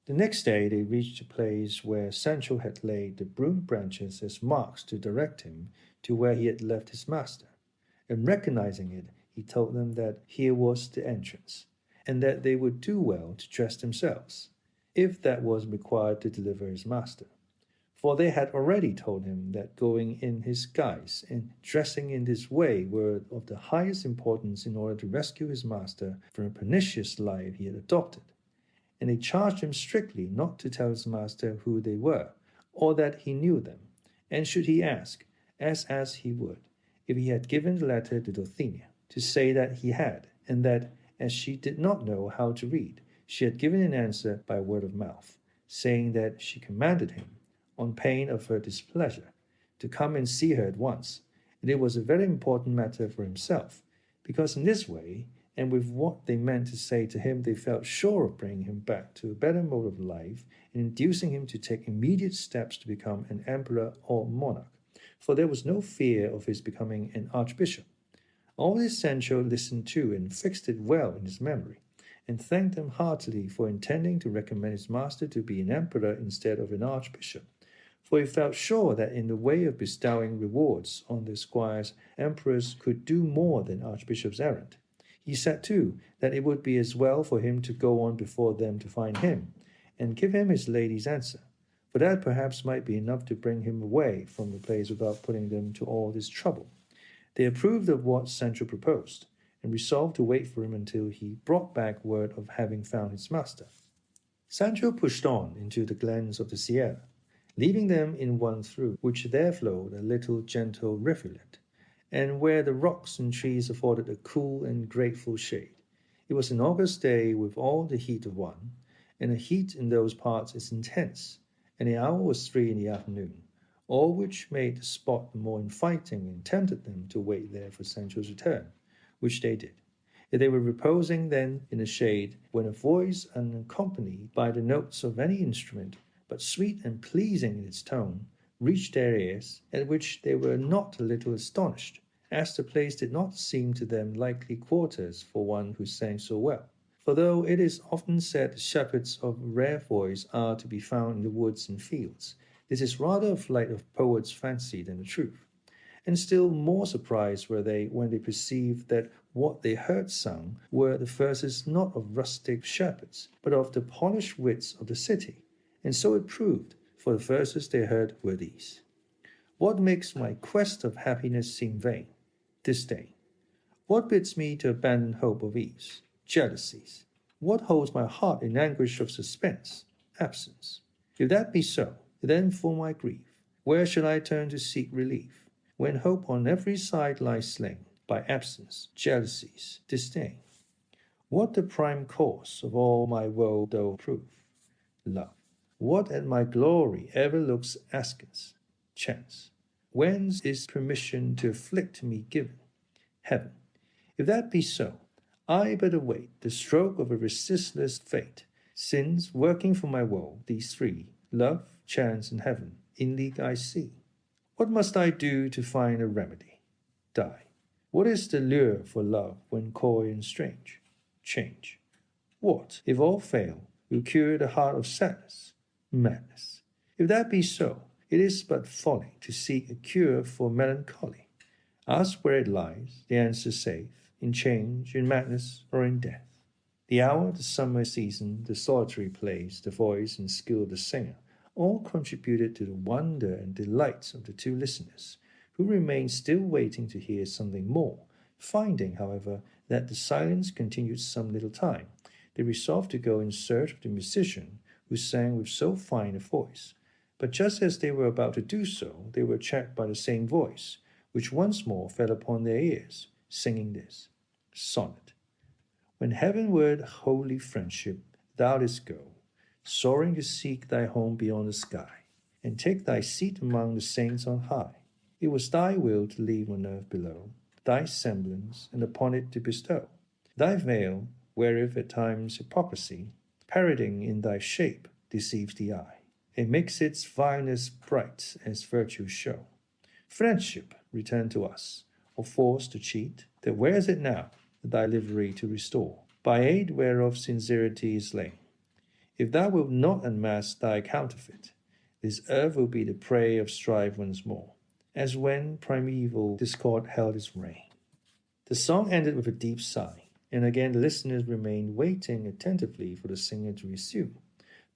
The next day they reached the place where Sancho had laid the broom branches as marks to direct him to where he had left his master, and recognizing it, he told them that here was the entrance, and that they would do well to dress themselves, if that was required to deliver his master. For they had already told him that going in his guise and dressing in this way were of the highest importance in order to rescue his master from a pernicious life he had adopted, and they charged him strictly not to tell his master who they were, or that he knew them, and should he ask, as he would, if he had given the letter to Dulcinea, to say that he had, and that, as she did not know how to read, she had given an answer by word of mouth, saying that she commanded him, on pain of her displeasure, to come and see her at once, and it was a very important matter for himself, because in this way, and with what they meant to say to him, they felt sure of bringing him back to a better mode of life and inducing him to take immediate steps to become an emperor or monarch, for there was no fear of his becoming an archbishop. All this Sancho listened to and fixed it well in his memory, and thanked them heartily for intending to recommend his master to be an emperor instead of an archbishop, for he felt sure that in the way of bestowing rewards on the squires, emperors could do more than archbishops errant. He said, too, that it would be as well for him to go on before them to find him, and give him his lady's answer, for that perhaps might be enough to bring him away from the place without putting them to all this trouble. They approved of what Sancho proposed, and resolved to wait for him until he brought back word of having found his master. Sancho pushed on into the glens of the Sierra, leaving them in one through which there flowed a little gentle rivulet, and where the rocks and trees afforded a cool and grateful shade. It was an August day with all the heat of one, and the heat in those parts is intense, and the hour was 3 in the afternoon, all which made the spot the more inviting and tempted them to wait there for Sancho's return, which they did. They were reposing then in the shade, when a voice unaccompanied by the notes of any instrument, but sweet and pleasing in its tone, reached their ears, at which they were not a little astonished, as the place did not seem to them likely quarters for one who sang so well. For though it is often said shepherds of rare voice are to be found in the woods and fields, this is rather a flight of poet's fancy than the truth. And still more surprised were they when they perceived that what they heard sung were the verses not of rustic shepherds, but of the polished wits of the city. And so it proved, for the verses they heard were these: What makes my quest of happiness seem vain? Disdain. What bids me to abandon hope of ease? Jealousies. What holds my heart in anguish of suspense? Absence. If that be so, then for my grief, where shall I turn to seek relief, when hope on every side lies slain by absence, jealousies, disdain? What the prime cause of all my woe doth prove? Love. What at my glory ever looks askance? Chance. Whence is permission to afflict me given? Heaven. If that be so, I but await the stroke of a resistless fate, since, working for my woe, these three, love, chance, and heaven, in league I see. What must I do to find a remedy? Die. What is the lure for love when coy and strange? Change. What, if all fail, will cure the heart of sadness? Madness. If that be so, it is but folly to seek a cure for melancholy. Ask where it lies, the answer safe, in change, in madness, or in death. The hour, the summer season, the solitary place, the voice and skill of the singer, all contributed to the wonder and delight of the two listeners, who remained still waiting to hear something more. Finding, however, that the silence continued some little time, they resolved to go in search of the musician who sang with so fine a voice. But just as they were about to do so, they were checked by the same voice, which once more fell upon their ears, singing this sonnet. When heavenward, holy friendship, thou didst go, soaring to seek thy home beyond the sky, and take thy seat among the saints on high, it was thy will to leave on earth below thy semblance, and upon it to bestow thy veil, wherewith at times hypocrisy, parodying in thy shape, deceives the eye, and makes its vileness bright as virtue's show. Friendship, return to us, or force to cheat, that wears it now, thy livery to restore, by aid whereof sincerity is slain. If thou wilt not unmask thy counterfeit, this earth will be the prey of strife once more, as when primeval discord held its reign. The song ended with a deep sigh, and again the listeners remained waiting attentively for the singer to resume.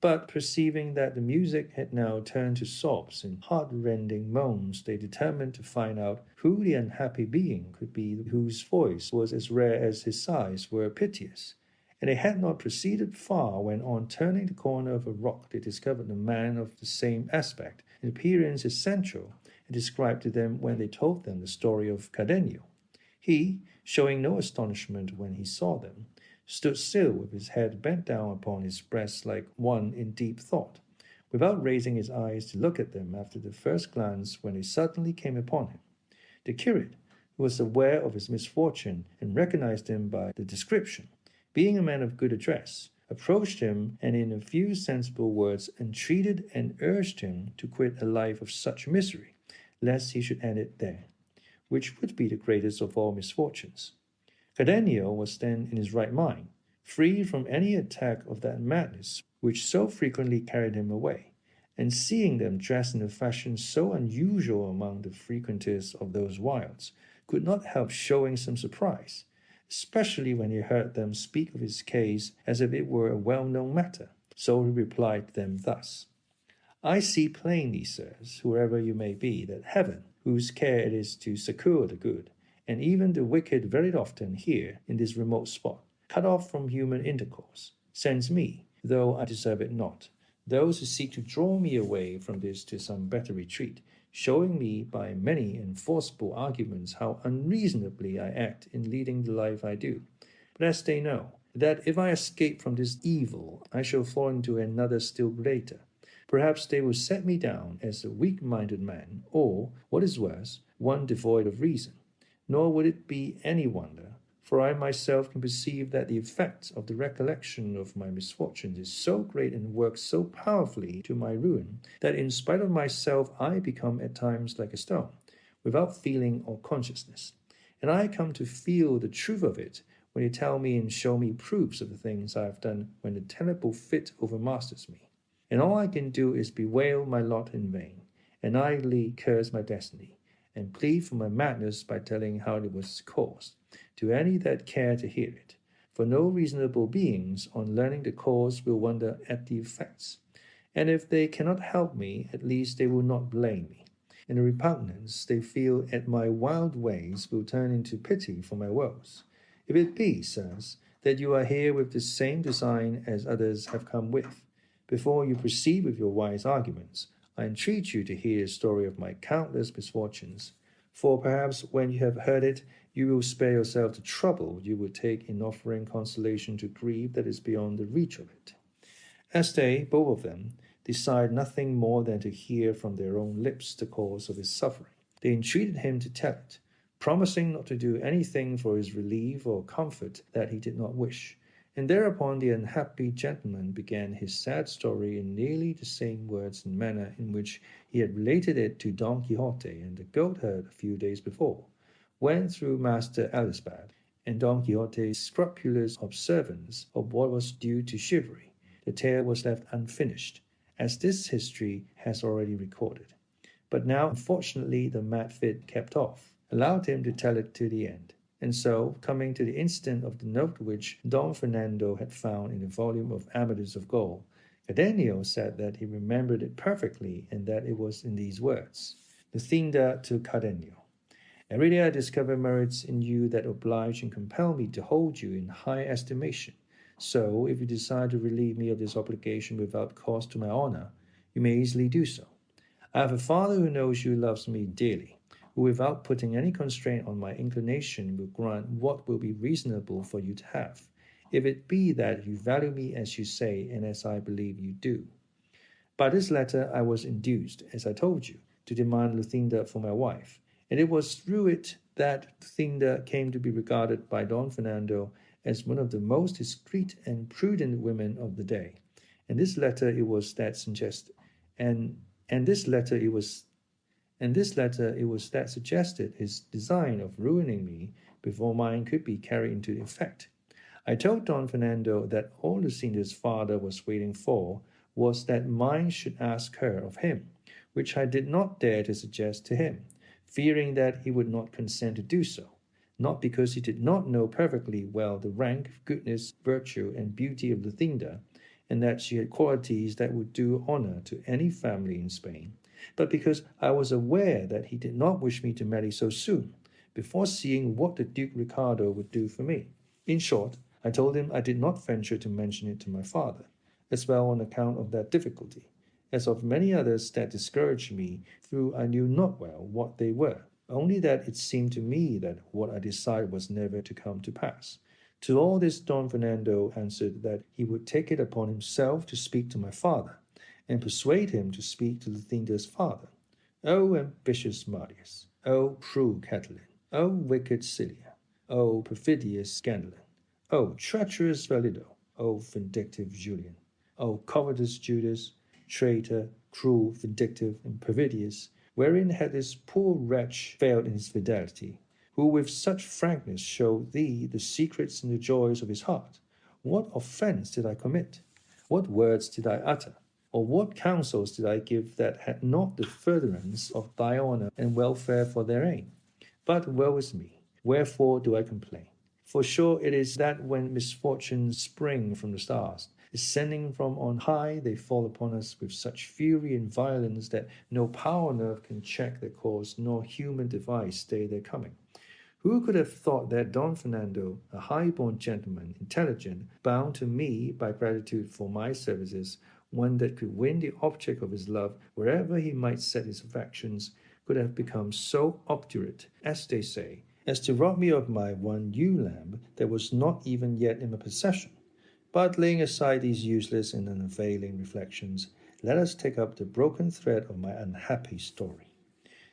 But perceiving that the music had now turned to sobs and heart-rending moans, they determined to find out who the unhappy being could be whose voice was as rare as his sighs were piteous. And they had not proceeded far when, on turning the corner of a rock, they discovered a man of the same aspect and appearance as Sancho, and described to them when they told them the story of Cardenio. He, showing no astonishment when he saw them, stood still with his head bent down upon his breast like one in deep thought, without raising his eyes to look at them after the first glance when they suddenly came upon him. The curate, who was aware of his misfortune and recognized him by the description, being a man of good address, approached him and in a few sensible words entreated and urged him to quit a life of such misery, lest he should end it there, which would be the greatest of all misfortunes. Cardenio was then in his right mind, free from any attack of that madness which so frequently carried him away, and seeing them dressed in a fashion so unusual among the frequenters of those wilds, could not help showing some surprise, especially when he heard them speak of his case as if it were a well-known matter, So he replied to them thus: I see plainly, sirs, whoever you may be, that heaven, whose care it is to succour the good, and even the wicked very often here, in this remote spot, cut off from human intercourse, sends me, though I deserve it not, those who seek to draw me away from this to some better retreat, showing me by many and forcible arguments how unreasonably I act in leading the life I do. But as they know that if I escape from this evil, I shall fall into another still greater, perhaps they will set me down as a weak-minded man, or, what is worse, one devoid of reason. Nor would it be any wonder, for I myself can perceive that the effect of the recollection of my misfortunes is so great and works so powerfully to my ruin, that in spite of myself I become at times like a stone, without feeling or consciousness. And I come to feel the truth of it when you tell me and show me proofs of the things I have done when the terrible fit overmasters me. And all I can do is bewail my lot in vain, and idly curse my destiny, and plead for my madness by telling how it was caused, to any that care to hear it. For no reasonable beings, on learning the cause, will wonder at the effects. And if they cannot help me, at least they will not blame me. And the repugnance they feel at my wild ways will turn into pity for my woes. If it be, sirs, that you are here with the same design as others have come with, before you proceed with your wise arguments, I entreat you to hear the story of my countless misfortunes, for perhaps when you have heard it, you will spare yourself the trouble you would take in offering consolation to grief that is beyond the reach of it. As they, both of them, desired nothing more than to hear from their own lips the cause of his suffering, they entreated him to tell it, promising not to do anything for his relief or comfort that he did not wish. And thereupon the unhappy gentleman began his sad story in nearly the same words and manner in which he had related it to Don Quixote and the goatherd a few days before, when through Master Elizabeth and Don Quixote's scrupulous observance of what was due to chivalry, the tale was left unfinished, as this history has already recorded. But now, unfortunately, the mad fit kept off, allowed him to tell it to the end. And so, coming to the instant of the note which Don Fernando had found in the volume of Amadis of Gaul, Cardenio said that he remembered it perfectly and that it was in these words: Luscinda to Cardenio. Every day I discover merits in you that oblige and compel me to hold you in high estimation. So, if you desire to relieve me of this obligation without cost to my honor, you may easily do so. I have a father who knows you loves me dearly, who without putting any constraint on my inclination will grant what will be reasonable for you to have, if it be that you value me as you say and as I believe you do. By this letter I was induced, as I told you, to demand Luscinda for my wife, and it was through it that Luscinda came to be regarded by Don Fernando as one of the most discreet and prudent women of the day. And this letter it was that suggested his design of ruining me before mine could be carried into effect. I told Don Fernando that all Luscinda's father was waiting for was that mine should ask her of him, which I did not dare to suggest to him, fearing that he would not consent to do so, not because he did not know perfectly well the rank, goodness, virtue, and beauty of Luscinda, and that she had qualities that would do honor to any family in Spain, but because I was aware that he did not wish me to marry so soon, before seeing what the Duke Ricardo would do for me. In short, I told him I did not venture to mention it to my father, as well on account of that difficulty, as of many others that discouraged me, through I knew not well what they were, only that it seemed to me that what I desired was never to come to pass. To all this Don Fernando answered that he would take it upon himself to speak to my father, and persuade him to speak to Luscinda's father. O ambitious Marius! O cruel Catiline! O wicked Cilia! O perfidious Scandalin! O treacherous Valido! O vindictive Julian! O covetous Judas! Traitor, cruel, vindictive, and perfidious! Wherein had this poor wretch failed in his fidelity, who with such frankness showed thee the secrets and the joys of his heart? What offense did I commit? What words did I utter? Or what counsels did I give that had not the furtherance of thy honor and welfare for their aim? But woe is me, wherefore do I complain? For sure it is that when misfortunes spring from the stars, Descending from on high, they fall upon us with such fury and violence that no power on earth can check their course, nor human device stay their coming. Who could have thought that Don Fernando, a high-born gentleman, intelligent, bound to me by gratitude for my services, one that could win the object of his love wherever he might set his affections, could have become so obdurate, as they say, as to rob me of my one ewe lamb that was not even yet in my possession? But laying aside these useless and unavailing reflections, let us take up the broken thread of my unhappy story.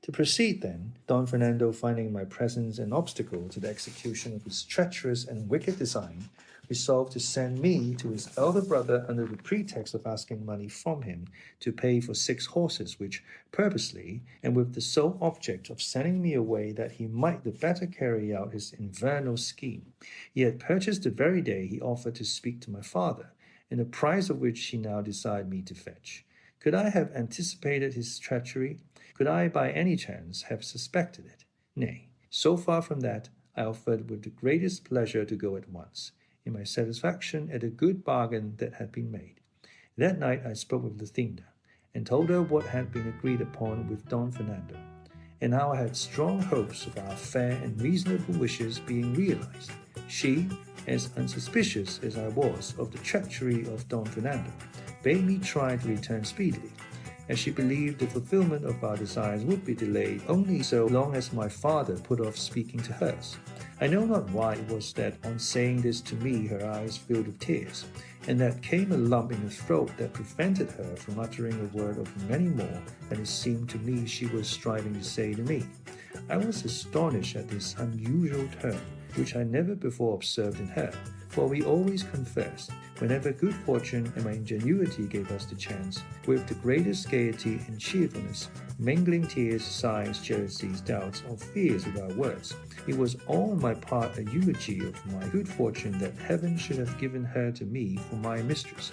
To proceed, then, Don Fernando, finding my presence an obstacle to the execution of his treacherous and wicked design, resolved to send me to his elder brother under the pretext of asking money from him to pay for 6 horses, which purposely, and with the sole object of sending me away that he might the better carry out his infernal scheme, he had purchased the very day he offered to speak to my father, and the price of which he now desired me to fetch. Could I have anticipated his treachery? Could I by any chance have suspected it? Nay, so far from that, I offered with the greatest pleasure to go at once, in my satisfaction at the good bargain that had been made. That night I spoke with Lucinda, and told her what had been agreed upon with Don Fernando, and how I had strong hopes of our fair and reasonable wishes being realized. She, as unsuspicious as I was of the treachery of Don Fernando, bade me try to return speedily, as she believed the fulfillment of our desires would be delayed only so long as my father put off speaking to hers. I know not why it was that on saying this to me her eyes filled with tears, and that came a lump in her throat that prevented her from uttering a word of many more than it seemed to me she was striving to say to me. I was astonished at this unusual turn, which I never before observed in her, for we always confessed, whenever good fortune and my ingenuity gave us the chance, with the greatest gaiety and cheerfulness, mingling tears, sighs, jealousies, doubts, or fears with our words. It was all on my part a eulogy of my good fortune that heaven should have given her to me for my mistress.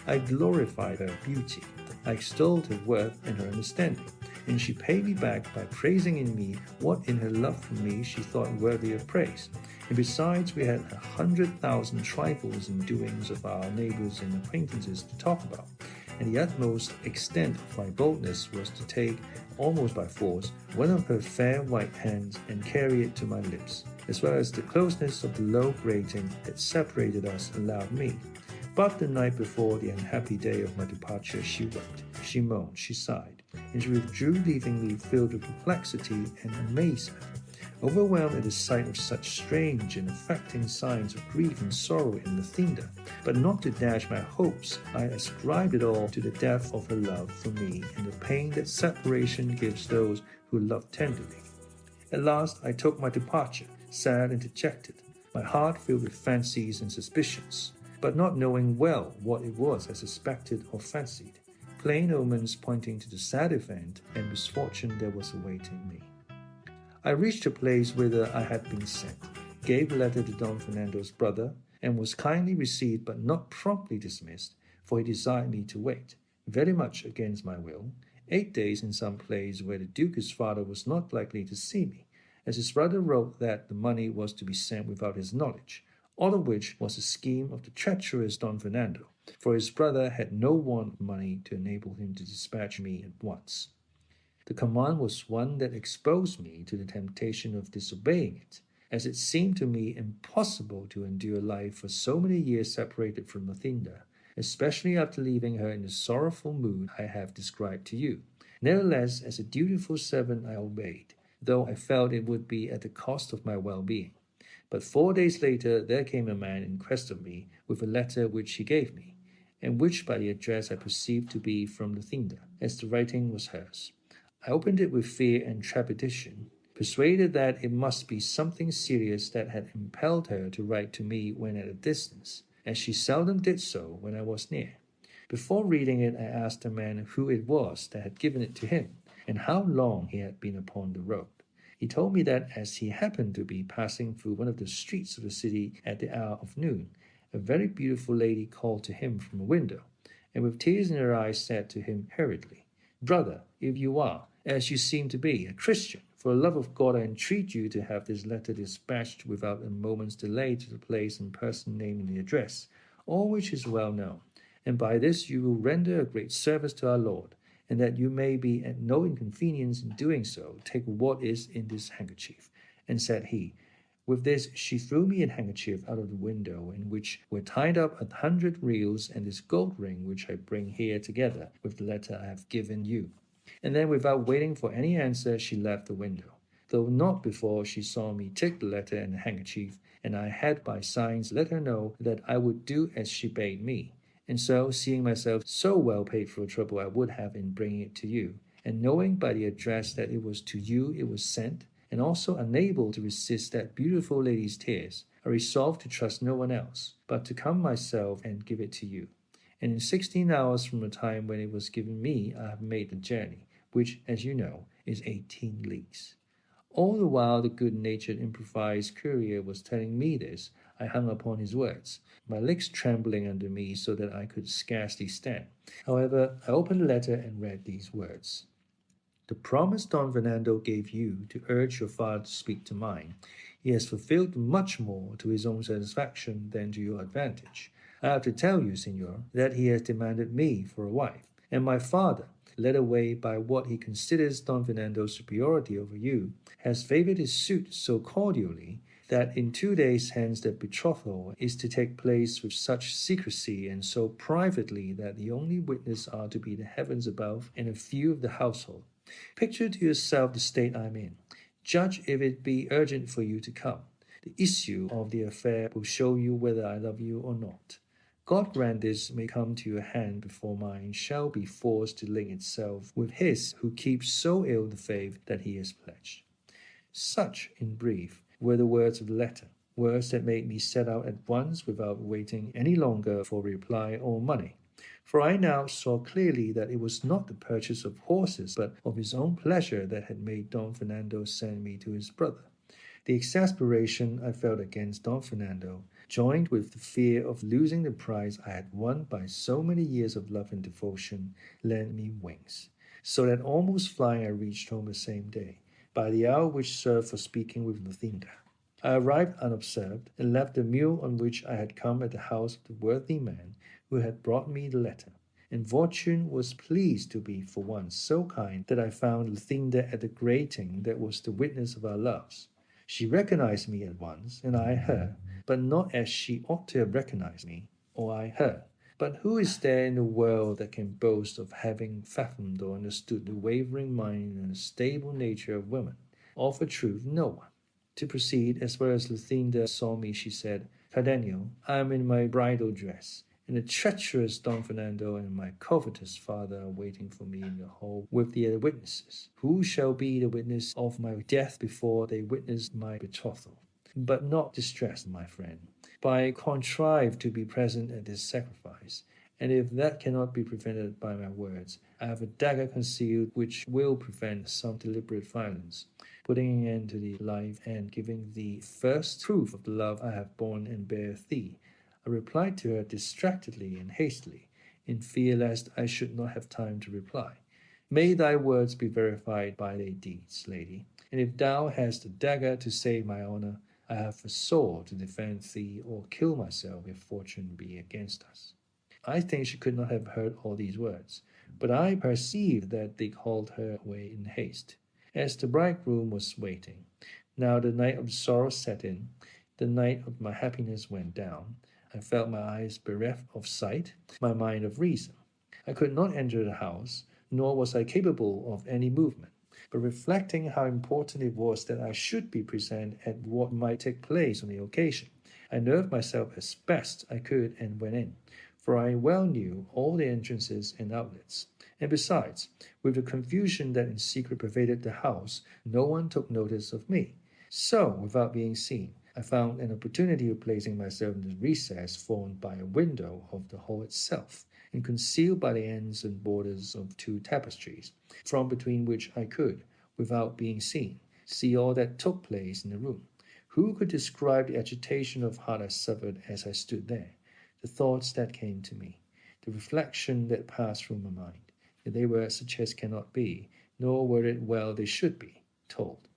I glorified her beauty, I extolled her worth and her understanding, and she paid me back by praising in me what in her love for me she thought worthy of praise. And besides, we had 100,000 trifles and doings of our neighbors and acquaintances to talk about, and the utmost extent of my boldness was to take, almost by force, one of her fair white hands and carry it to my lips, as well as the closeness of the low grating that separated us allowed me. But the night before the unhappy day of my departure, she wept, she moaned, she sighed, and she withdrew, leaving me filled with perplexity and amazement, overwhelmed at the sight of such strange and affecting signs of grief and sorrow in Lucinda. But not to dash my hopes, I ascribed it all to the depth of her love for me and the pain that separation gives those who love tenderly. At last I took my departure, sad and dejected, my heart filled with fancies and suspicions, but not knowing well what it was I suspected or fancied, plain omens pointing to the sad event and misfortune that was awaiting me. I reached the place whither I had been sent, gave a letter to Don Fernando's brother, and was kindly received but not promptly dismissed, for he desired me to wait, very much against my will, 8 days in some place where the Duke his father was not likely to see me, as his brother wrote that the money was to be sent without his knowledge, all of which was a scheme of the treacherous Don Fernando, for his brother had no want of money to enable him to dispatch me at once. The command was one that exposed me to the temptation of disobeying it, as it seemed to me impossible to endure life for so many years separated from Lucinda, especially after leaving her in the sorrowful mood I have described to you. Nevertheless, as a dutiful servant I obeyed, though I felt it would be at the cost of my well-being. But 4 days later there came a man in quest of me with a letter which he gave me, and which by the address I perceived to be from Lucinda, as the writing was hers. I opened it with fear and trepidation, persuaded that it must be something serious that had impelled her to write to me when at a distance, as she seldom did so when I was near. Before reading it, I asked the man who it was that had given it to him, and how long he had been upon the road. He told me that as he happened to be passing through one of the streets of the city at the hour of noon, a very beautiful lady called to him from a window, and with tears in her eyes said to him hurriedly, "Brother, if you are, as you seem to be, a Christian, for the love of God I entreat you to have this letter dispatched without a moment's delay to the place and person named in the address, all which is well known, and by this you will render a great service to our Lord, and that you may be at no inconvenience in doing so, take what is in this handkerchief. And said he, with this she threw me a handkerchief out of the window, in which were tied up 100 reals and this gold ring which I bring here, together with the letter I have given you. And then, without waiting for any answer, she left the window, though not before she saw me take the letter and the handkerchief, and I had by signs let her know that I would do as she bade me. And so, seeing myself so well paid for the trouble I would have in bringing it to you, and knowing by the address that it was to you it was sent, and also unable to resist that beautiful lady's tears, I resolved to trust no one else, but to come myself and give it to you. And in 16 hours from the time when it was given me, I have made the journey, which, as you know, is 18 leagues. All the while the good-natured improvised courier was telling me this, I hung upon his words, my legs trembling under me so that I could scarcely stand. However, I opened the letter and read these words. The promise Don Fernando gave you to urge your father to speak to mine, he has fulfilled much more to his own satisfaction than to your advantage. I have to tell you, senor, that he has demanded me for a wife, and my father, led away by what he considers Don Fernando's superiority over you, has favored his suit so cordially that in 2 days hence the betrothal is to take place with such secrecy and so privately that the only witnesses are to be the heavens above and a few of the household. Picture to yourself the state I am in. Judge if it be urgent for you to come. The issue of the affair will show you whether I love you or not. God grant this may come to your hand before mine shall be forced to link itself with his who keeps so ill the faith that he has pledged. Such, in brief, were the words of the letter, words that made me set out at once without waiting any longer for reply or money. For I now saw clearly that it was not the purchase of horses, but of his own pleasure that had made Don Fernando send me to his brother. The exasperation I felt against Don Fernando, joined with the fear of losing the prize I had won by so many years of love and devotion, lent me wings, so that almost flying I reached home the same day, by the hour which served for speaking with Lucinda. I arrived unobserved, and left the mule on which I had come at the house of the worthy man who had brought me the letter, and fortune was pleased to be for once so kind that I found Lucinda at the grating that was the witness of our loves. She recognized me at once, and I her, but not as she ought to have recognized me, or I her. But who is there in the world that can boast of having fathomed or understood the wavering mind and unstable nature of women? Of a truth, no one. To proceed, as well as Lucinda saw me, she said, Cardenio, I am in my bridal dress, and the treacherous Don Fernando and my covetous father are waiting for me in the hall with the other witnesses, who shall be the witness of my death before they witness my betrothal. But not distressed, my friend, but I contrive to be present at this sacrifice, and if that cannot be prevented by my words, I have a dagger concealed which will prevent some deliberate violence, putting an end to the life and giving the first proof of the love I have borne and bear thee. I replied to her distractedly and hastily, in fear lest I should not have time to reply. May thy words be verified by thy deeds, lady, and if thou hast a dagger to save my honor, I have a sword to defend thee or kill myself if fortune be against us. I think she could not have heard all these words, but I perceived that they called her away in haste, as the bridegroom was waiting. Now the night of sorrow set in, the night of my happiness went down. I felt my eyes bereft of sight, my mind of reason. I could not enter the house, nor was I capable of any movement. But reflecting how important it was that I should be present at what might take place on the occasion, I nerved myself as best I could and went in, for I well knew all the entrances and outlets. And besides, with the confusion that in secret pervaded the house, no one took notice of me. So, without being seen, I found an opportunity of placing myself in the recess formed by a window of the hall itself, and concealed by the ends and borders of 2 tapestries, from between which I could, without being seen, see all that took place in the room. Who could describe the agitation of heart I suffered as I stood there, the thoughts that came to me, the reflection that passed through my mind? They were such as cannot be, nor were it well they should be, told.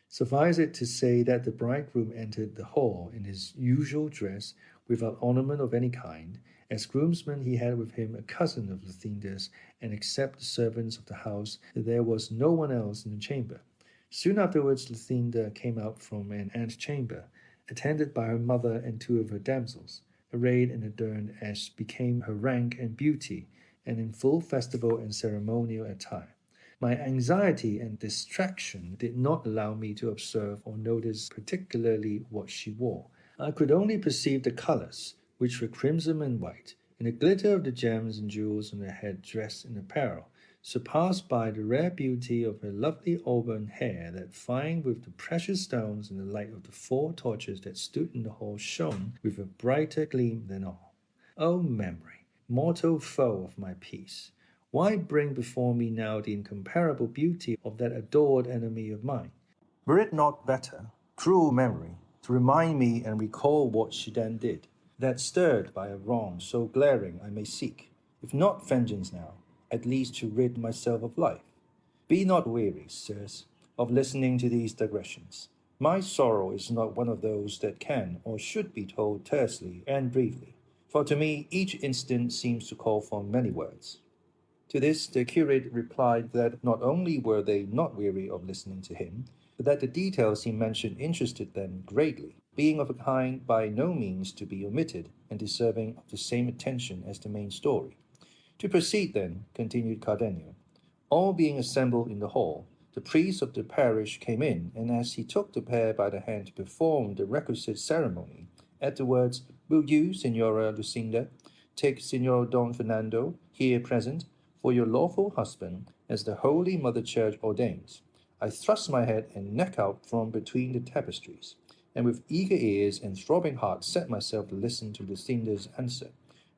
Suffice it to say that the bridegroom entered the hall in his usual dress, without ornament of any kind, As groomsman he had with him a cousin of Luscinda's, and except the servants of the house there was no one else in the chamber. Soon afterwards Luscinda came out from an antechamber, attended by her mother and 2 of her damsels, arrayed and adorned as became her rank and beauty, and in full festival and ceremonial attire. My anxiety and distraction did not allow me to observe or notice particularly what she wore. I could only perceive the colors, which were crimson and white, and the glitter of the gems and jewels on her head, dress, and apparel, surpassed by the rare beauty of her lovely auburn hair that, vying with the precious stones in the light of the 4 torches that stood in the hall, shone with a brighter gleam than all. O memory, mortal foe of my peace! Why bring before me now the incomparable beauty of that adored enemy of mine? Were it not better, cruel memory, to remind me and recall what she then did, that stirred by a wrong so glaring I may seek, if not vengeance now, at least to rid myself of life? Be not weary, sirs, of listening to these digressions. My sorrow is not one of those that can or should be told tersely and briefly, for to me each incident seems to call for many words. To this the curate replied that not only were they not weary of listening to him, but that the details he mentioned interested them greatly, being of a kind by no means to be omitted, and deserving of the same attention as the main story. To proceed then, continued Cardenio, all being assembled in the hall, the priest of the parish came in, and as he took the pair by the hand to perform the requisite ceremony, at the words, "Will you, Señora Luscinda, take Señor Don Fernando, here present, for your lawful husband, as the Holy Mother Church ordains?" I thrust my head and neck out from between the tapestries, and with eager ears and throbbing heart set myself to listen to Luscinda's answer,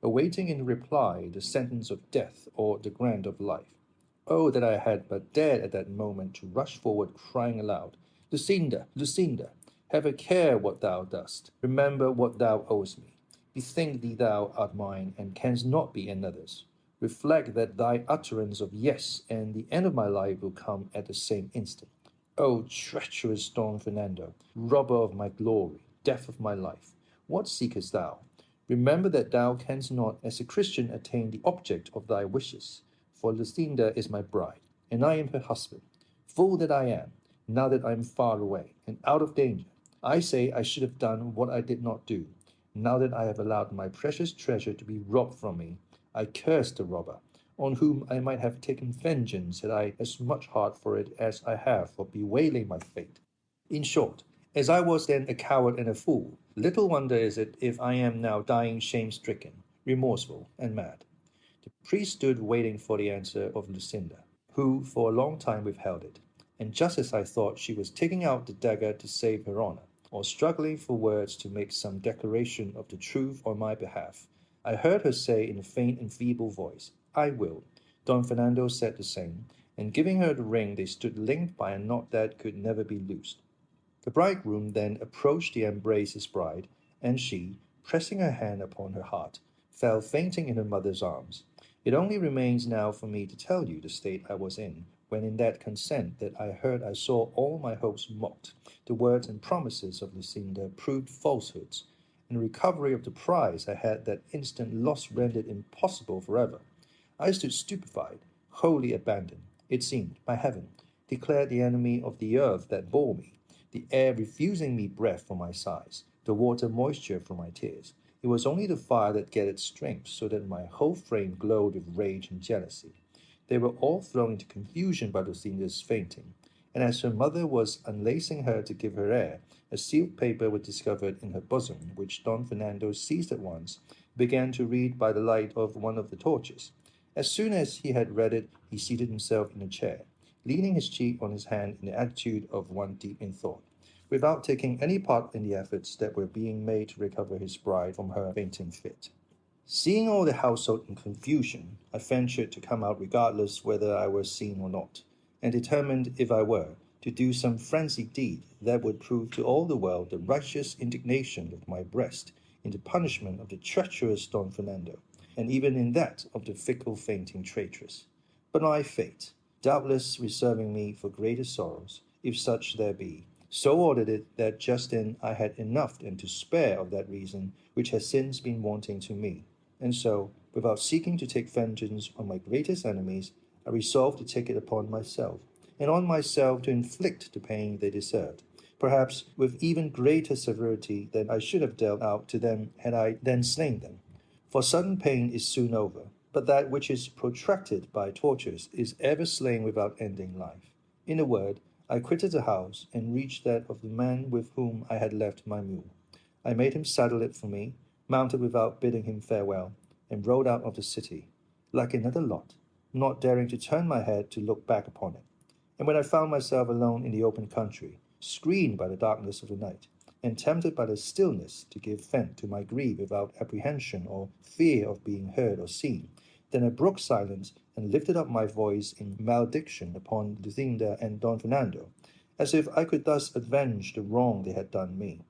awaiting in reply the sentence of death or the grant of life. Oh, that I had but dared at that moment to rush forward, crying aloud, "Luscinda, Luscinda, have a care what thou dost. Remember what thou owest me. Bethink thee thou art mine, and canst not be another's. Reflect that thy utterance of yes and the end of my life will come at the same instant. O treacherous Don Fernando, robber of my glory, death of my life, what seekest thou? Remember that thou canst not as a Christian attain the object of thy wishes, for Luscinda is my bride, and I am her husband. Fool that I am, now that I am far away, and out of danger. I say I should have done what I did not do. Now that I have allowed my precious treasure to be robbed from me, I curse the robber, on whom I might have taken vengeance had I as much heart for it as I have for bewailing my fate. In short, as I was then a coward and a fool, little wonder is it if I am now dying shame-stricken, remorseful, and mad. The priest stood waiting for the answer of Luscinda, who for a long time withheld it, and just as I thought she was taking out the dagger to save her honor, or struggling for words to make some declaration of the truth on my behalf, I heard her say in a faint and feeble voice, "I will." Don Fernando said the same, and giving her the ring, they stood linked by a knot that could never be loosed. The bridegroom then approached to embrace his bride, and she, pressing her hand upon her heart, fell fainting in her mother's arms. It only remains now for me to tell you the state I was in, when in that consent that I heard I saw all my hopes mocked, the words and promises of Luscinda proved falsehoods, and the recovery of the prize I had that instant lost rendered impossible forever. I stood stupefied, wholly abandoned. It seemed, by heaven, declared the enemy of the earth that bore me, the air refusing me breath for my sighs, the water moisture for my tears. It was only the fire that gathered strength, so that my whole frame glowed with rage and jealousy. They were all thrown into confusion by Luscinda's fainting, and as her mother was unlacing her to give her air, a sealed paper was discovered in her bosom, which Don Fernando seized at once, began to read by the light of one of the torches. As soon as he had read it, he seated himself in a chair, leaning his cheek on his hand in the attitude of one deep in thought, without taking any part in the efforts that were being made to recover his bride from her fainting fit. Seeing all the household in confusion, I ventured to come out regardless whether I were seen or not, and determined, if I were, to do some frenzied deed that would prove to all the world the righteous indignation of my breast in the punishment of the treacherous Don Fernando, and even in that of the fickle fainting traitress. But my fate, doubtless reserving me for greater sorrows, if such there be, so ordered it that just then I had enough and to spare of that reason which has since been wanting to me. And so, without seeking to take vengeance on my greatest enemies, I resolved to take it upon myself, and on myself to inflict the pain they deserved, perhaps with even greater severity than I should have dealt out to them had I then slain them. For sudden pain is soon over, but that which is protracted by tortures is ever slain without ending life. In a word, I quitted the house, and reached that of the man with whom I had left my mule. I made him saddle it for me, mounted without bidding him farewell, and rode out of the city, like another lot, not daring to turn my head to look back upon it. And when I found myself alone in the open country, screened by the darkness of the night, and tempted by the stillness to give vent to my grief without apprehension or fear of being heard or seen, then I broke silence and lifted up my voice in malediction upon Lucinda and Don Fernando, as if I could thus avenge the wrong they had done me.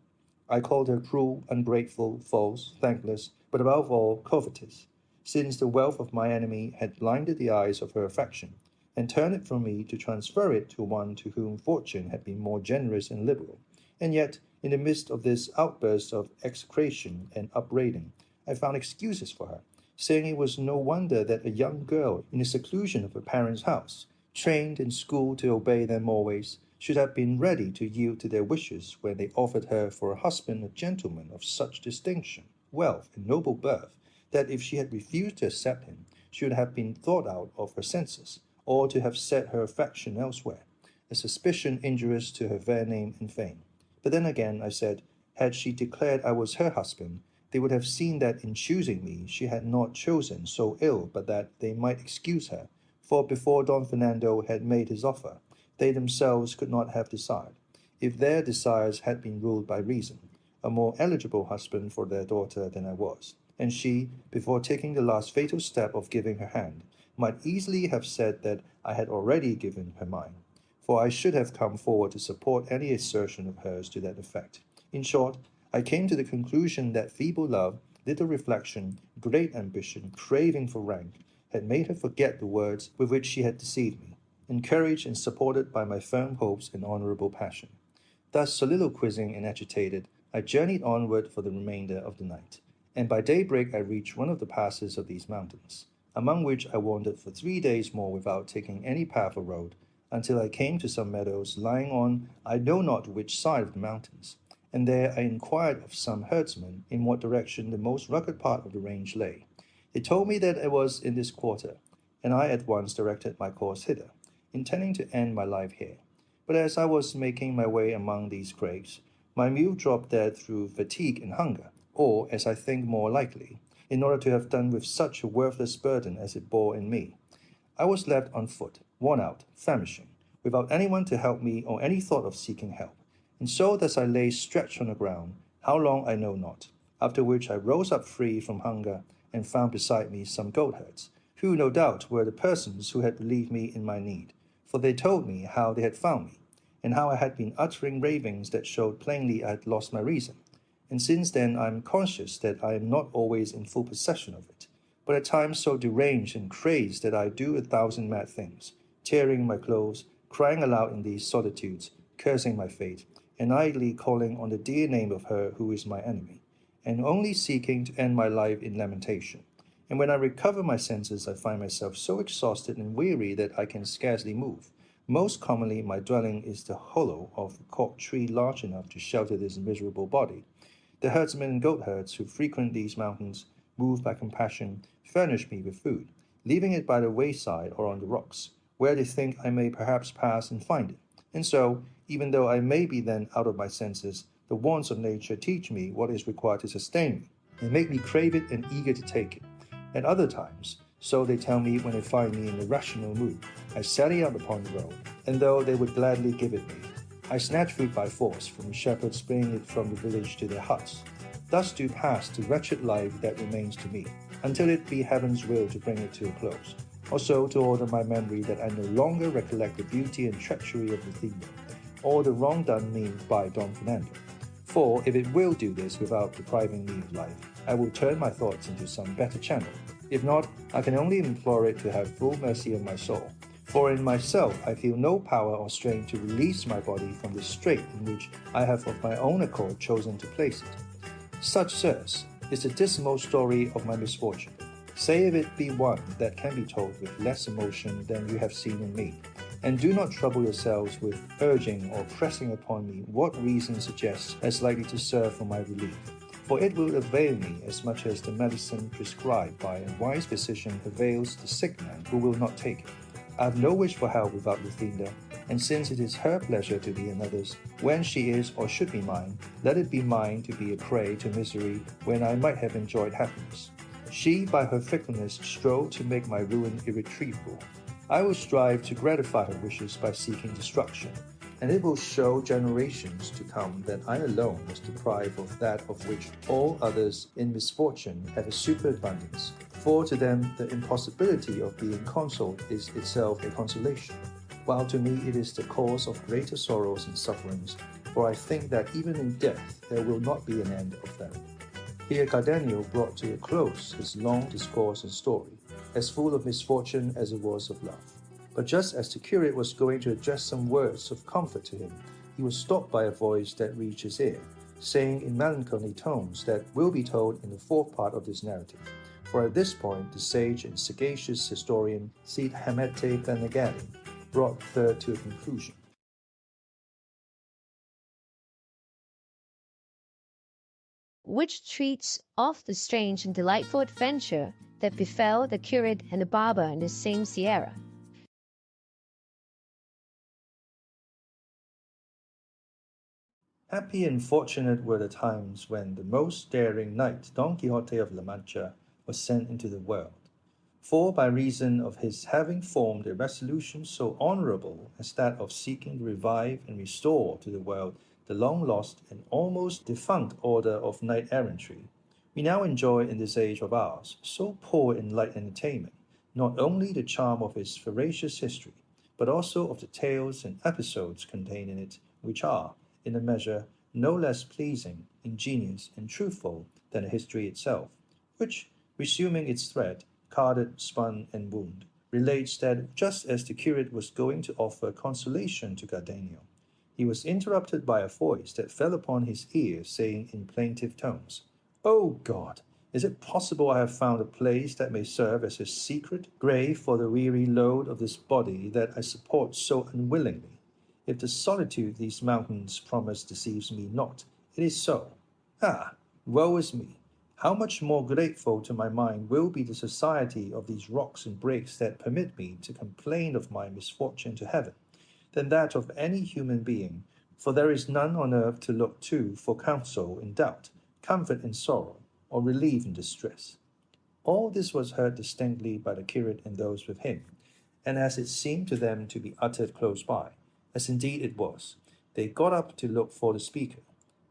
I called her cruel, ungrateful, false, thankless, but above all covetous, since the wealth of my enemy had blinded the eyes of her affection, and turned it from me to transfer it to one to whom fortune had been more generous and liberal. And yet, in the midst of this outburst of execration and upbraiding, I found excuses for her, saying it was no wonder that a young girl in the seclusion of her parents' house, trained and schooled to obey them always, should have been ready to yield to their wishes when they offered her for a husband a gentleman of such distinction, wealth, and noble birth, that if she had refused to accept him, she would have been thought out of her senses, or to have set her affection elsewhere, a suspicion injurious to her fair name and fame. But then again, I said, had she declared I was her husband, they would have seen that in choosing me she had not chosen so ill but that they might excuse her, for before Don Fernando had made his offer, they themselves could not have desired, if their desires had been ruled by reason, a more eligible husband for their daughter than I was, and she, before taking the last fatal step of giving her hand, might easily have said that I had already given her mine, for I should have come forward to support any assertion of hers to that effect. In short, I came to the conclusion that feeble love, little reflection, great ambition, craving for rank, had made her forget the words with which she had deceived me, encouraged and supported by my firm hopes and honourable passion. Thus soliloquizing and agitated, I journeyed onward for the remainder of the night, and by daybreak I reached one of the passes of these mountains, among which I wandered for 3 days more without taking any path or road, until I came to some meadows lying on I know not which side of the mountains, and there I inquired of some herdsmen in what direction the most rugged part of the range lay. They told me that it was in this quarter, and I at once directed my course hither, intending to end my life here. But as I was making my way among these crags, my mule dropped dead through fatigue and hunger, or, as I think more likely, in order to have done with such a worthless burden as it bore in me. I was left on foot, worn out, famishing, without anyone to help me or any thought of seeking help. And so thus I lay stretched on the ground, how long I know not, after which I rose up free from hunger and found beside me some goatherds, who no doubt were the persons who had relieved me in my need, for they told me how they had found me, and how I had been uttering ravings that showed plainly I had lost my reason. And since then I am conscious that I am not always in full possession of it, but at times so deranged and crazed that I do 1,000 mad things, tearing my clothes, crying aloud in these solitudes, cursing my fate, and idly calling on the dear name of her who is my enemy, and only seeking to end my life in lamentation. And when I recover my senses, I find myself so exhausted and weary that I can scarcely move. Most commonly my dwelling is the hollow of a cork tree large enough to shelter this miserable body. The herdsmen and goatherds who frequent these mountains, moved by compassion, furnish me with food, leaving it by the wayside or on the rocks, where they think I may perhaps pass and find it. And so, even though I may be then out of my senses, the wants of nature teach me what is required to sustain me, and make me crave it and eager to take it. At other times, so they tell me when they find me in a rational mood, I sally out upon the road, and though they would gladly give it me, I snatch food by force from the shepherds bringing it from the village to their huts. Thus do pass the wretched life that remains to me, until it be heaven's will to bring it to a close. Also to order my memory that I no longer recollect the beauty and treachery of the theme, or the wrong done me by Don Fernando. For if it will do this without depriving me of life, I will turn my thoughts into some better channel. If not, I can only implore it to have full mercy on my soul. For in myself I feel no power or strength to release my body from the strait in which I have of my own accord chosen to place it. Such, sirs, is the dismal story of my misfortune. Say if it be one that can be told with less emotion than you have seen in me, and do not trouble yourselves with urging or pressing upon me what reason suggests as likely to serve for my relief, for it will avail me as much as the medicine prescribed by a wise physician avails the sick man who will not take it. I have no wish for help without Lucinda, and since it is her pleasure to be another's, when she is or should be mine, let it be mine to be a prey to misery when I might have enjoyed happiness. She, by her fickleness, strove to make my ruin irretrievable. I will strive to gratify her wishes by seeking destruction, and it will show generations to come that I alone was deprived of that of which all others in misfortune have a superabundance. For to them the impossibility of being consoled is itself a consolation, while to me it is the cause of greater sorrows and sufferings, for I think that even in death there will not be an end of them. Here Cardenio brought to a close his long discourse and story, as full of misfortune as it was of love. But just as the curate was going to address some words of comfort to him, he was stopped by a voice that reached his ear, saying in melancholy tones that will be told in the fourth part of this narrative. For at this point the sage and sagacious historian Cid Hamete Benegali brought third to a conclusion. Which treats of the strange and delightful adventure that befell the curate and the barber in the same sierra. Happy and fortunate were the times when the most daring knight, Don Quixote of La Mancha, was sent into the world. For by reason of his having formed a resolution so honourable as that of seeking to revive and restore to the world the long-lost and almost defunct order of knight-errantry, we now enjoy in this age of ours, so poor in light entertainment, not only the charm of its veracious history, but also of the tales and episodes contained in it, which are, in a measure, no less pleasing, ingenious, and truthful than the history itself, which, resuming its thread, carded, spun, and wound, relates that just as the curate was going to offer consolation to Cardenio, he was interrupted by a voice that fell upon his ear, saying in plaintive tones, "O God, is it possible I have found a place that may serve as a secret grave for the weary load of this body that I support so unwillingly? If the solitude these mountains promise deceives me not, it is so. Ah, woe is me! How much more grateful to my mind will be the society of these rocks and brakes that permit me to complain of my misfortune to heaven, than that of any human being, for there is none on earth to look to for counsel in doubt, comfort in sorrow, or relief in distress." All this was heard distinctly by the curate and those with him, and as it seemed to them to be uttered close by, as indeed it was, they got up to look for the speaker.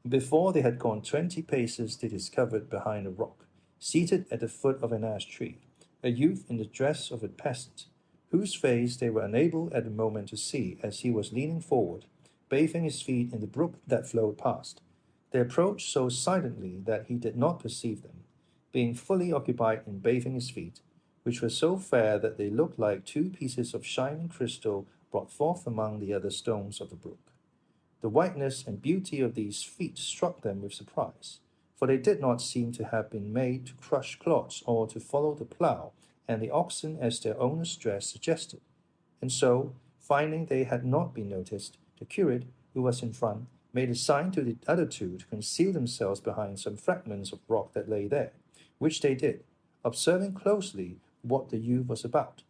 Before they had gone 20 paces, they discovered behind a rock, seated at the foot of an ash tree, a youth in the dress of a peasant, whose face they were unable at the moment to see, as he was leaning forward, bathing his feet in the brook that flowed past. They approached so silently that he did not perceive them, being fully occupied in bathing his feet, which were so fair that they looked like two pieces of shining crystal brought forth among the other stones of the brook. The whiteness and beauty of these feet struck them with surprise, for they did not seem to have been made to crush clods or to follow the plough and the oxen as their owner's dress suggested. And so, finding they had not been noticed, the curate, who was in front, made a sign to the other two to conceal themselves behind some fragments of rock that lay there, which they did, observing closely what the youth was about.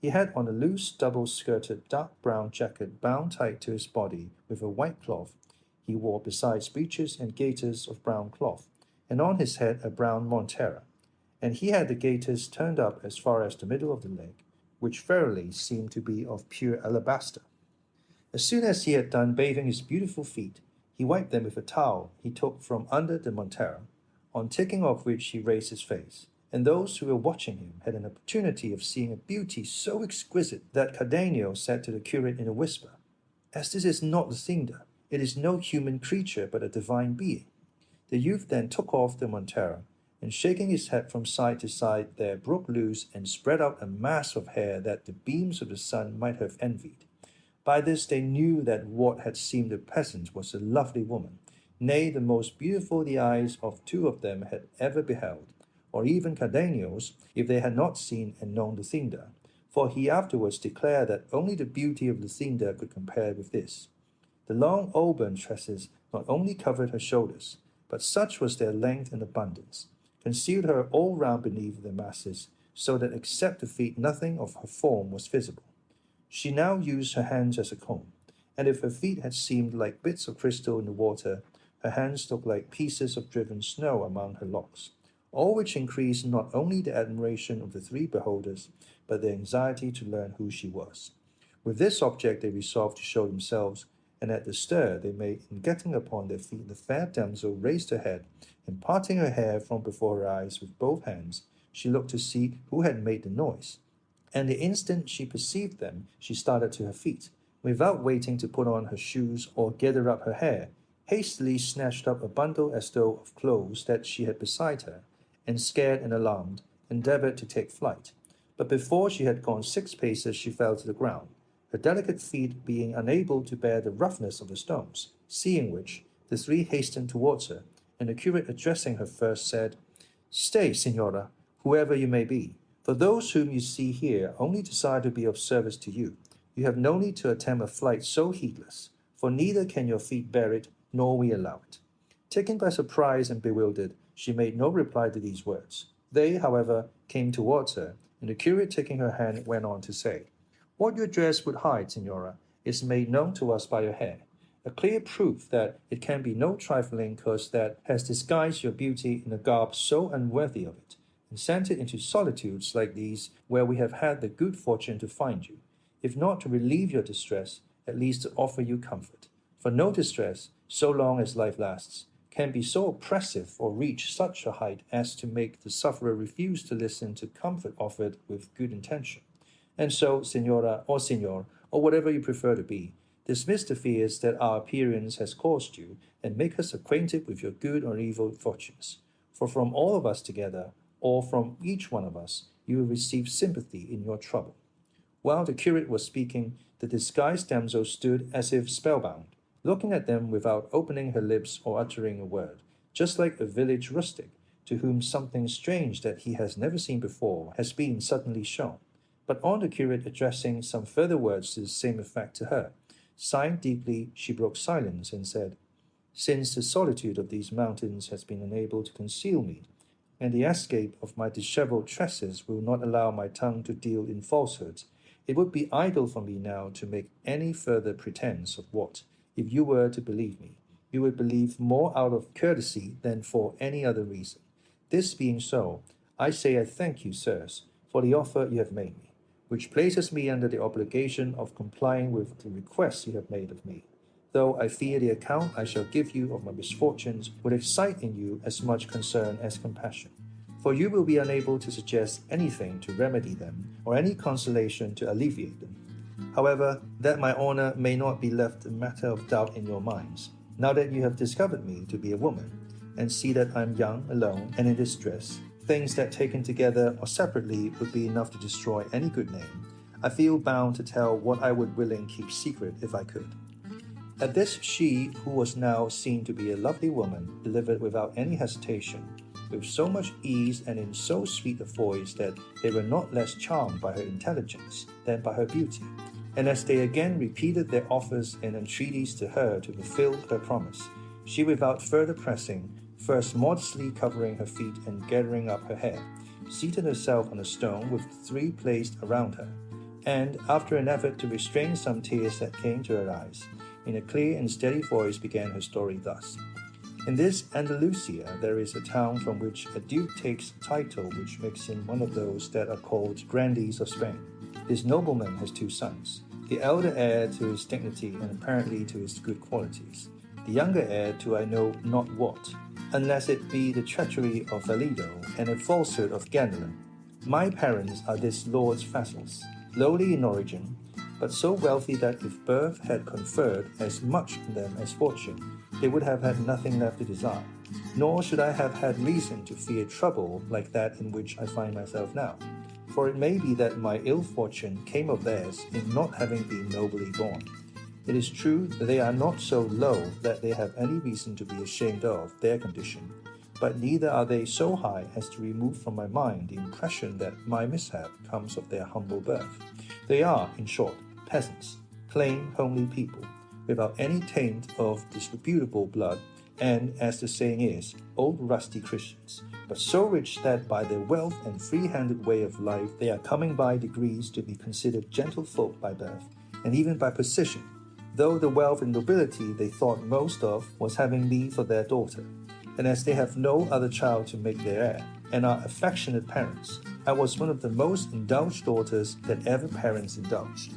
He had on a loose, double-skirted, dark brown jacket bound tight to his body with a white cloth. He wore besides breeches and gaiters of brown cloth, and on his head a brown montera, and he had the gaiters turned up as far as the middle of the leg, which verily seemed to be of pure alabaster. As soon as he had done bathing his beautiful feet, he wiped them with a towel he took from under the montera, on taking off which he raised his face, and those who were watching him had an opportunity of seeing a beauty so exquisite that Cardenio said to the curate in a whisper, "As this is not Lucinda, it is no human creature but a divine being." The youth then took off the montera, and shaking his head from side to side there broke loose and spread out a mass of hair that the beams of the sun might have envied. By this they knew that what had seemed a peasant was a lovely woman, nay, the most beautiful the eyes of two of them had ever beheld, or even Cardenio's, if they had not seen and known Lucinda, for he afterwards declared that only the beauty of Lucinda could compare with this. The long auburn tresses not only covered her shoulders, but such was their length and abundance, concealed her all round beneath their masses, so that except the feet nothing of her form was visible. She now used her hands as a comb, and if her feet had seemed like bits of crystal in the water, her hands looked like pieces of driven snow among her locks, all which increased not only the admiration of the three beholders, but their anxiety to learn who she was. With this object they resolved to show themselves, and at the stir they made in getting upon their feet, the fair damsel raised her head, and parting her hair from before her eyes with both hands, she looked to see who had made the noise. And the instant she perceived them, she started to her feet, without waiting to put on her shoes or gather up her hair, hastily snatched up a bundle as though of clothes that she had beside her, and scared and alarmed, endeavoured to take flight. But before she had gone 6 paces, she fell to the ground, her delicate feet being unable to bear the roughness of the stones, seeing which, the three hastened towards her, and the curate addressing her first said, "Stay, Signora, whoever you may be, for those whom you see here only desire to be of service to you. You have no need to attempt a flight so heedless, for neither can your feet bear it, nor we allow it." Taken by surprise and bewildered, she made no reply to these words. They, however, came towards her, and the curate, taking her hand, went on to say, "What your dress would hide, Signora, is made known to us by your hair, a clear proof that it can be no trifling curse that has disguised your beauty in a garb so unworthy of it, and sent it into solitudes like these where we have had the good fortune to find you, if not to relieve your distress, at least to offer you comfort. For no distress, so long as life lasts, can be so oppressive or reach such a height as to make the sufferer refuse to listen to comfort offered with good intention. And so, Signora or Signor, or whatever you prefer to be, dismiss the fears that our appearance has caused you, and make us acquainted with your good or evil fortunes. For from all of us together, or from each one of us, you will receive sympathy in your trouble." While the curate was speaking, the disguised damsel stood as if spellbound, looking at them without opening her lips or uttering a word, just like a village rustic, to whom something strange that he has never seen before has been suddenly shown. But on the curate addressing some further words to the same effect to her, sighing deeply, she broke silence and said, "Since the solitude of these mountains has been unable to conceal me, and the escape of my dishevelled tresses will not allow my tongue to deal in falsehoods, it would be idle for me now to make any further pretence of what, if you were to believe me, you would believe more out of courtesy than for any other reason. This being so, I say I thank you, sirs, for the offer you have made me, which places me under the obligation of complying with the request you have made of me, though I fear the account I shall give you of my misfortunes would excite in you as much concern as compassion, for you will be unable to suggest anything to remedy them, or any consolation to alleviate them. However, that my honor may not be left a matter of doubt in your minds, now that you have discovered me to be a woman, and see that I am young, alone, and in distress, things that taken together or separately would be enough to destroy any good name, I feel bound to tell what I would willing keep secret if I could." At this she, who was now seen to be a lovely woman, delivered without any hesitation, with so much ease and in so sweet a voice that they were not less charmed by her intelligence than by her beauty. And as they again repeated their offers and entreaties to her to fulfill her promise, she, without further pressing, first modestly covering her feet and gathering up her hair, seated herself on a stone with 3 placed around her, and, after an effort to restrain some tears that came to her eyes, in a clear and steady voice began her story thus. In this Andalusia there is a town from which a duke takes a title which makes him one of those that are called grandees of Spain. This nobleman has 2 sons, the elder heir to his dignity and apparently to his good qualities, the younger heir to I know not what, unless it be the treachery of Valido and a falsehood of Ganelon. My parents are this lord's vassals, lowly in origin, but so wealthy that if birth had conferred as much on them as fortune, they would have had nothing left to desire. Nor should I have had reason to fear trouble like that in which I find myself now. For it may be that my ill fortune came of theirs in not having been nobly born. It is true that they are not so low that they have any reason to be ashamed of their condition, but neither are they so high as to remove from my mind the impression that my mishap comes of their humble birth. They are, in short, peasants, plain, homely people, without any taint of disreputable blood, and, as the saying is, old rusty Christians, but so rich that by their wealth and free-handed way of life they are coming by degrees to be considered gentlefolk by birth, and even by position, though the wealth and nobility they thought most of was having me for their daughter. And as they have no other child to make their heir, and are affectionate parents, I was one of the most indulged daughters that ever parents indulged.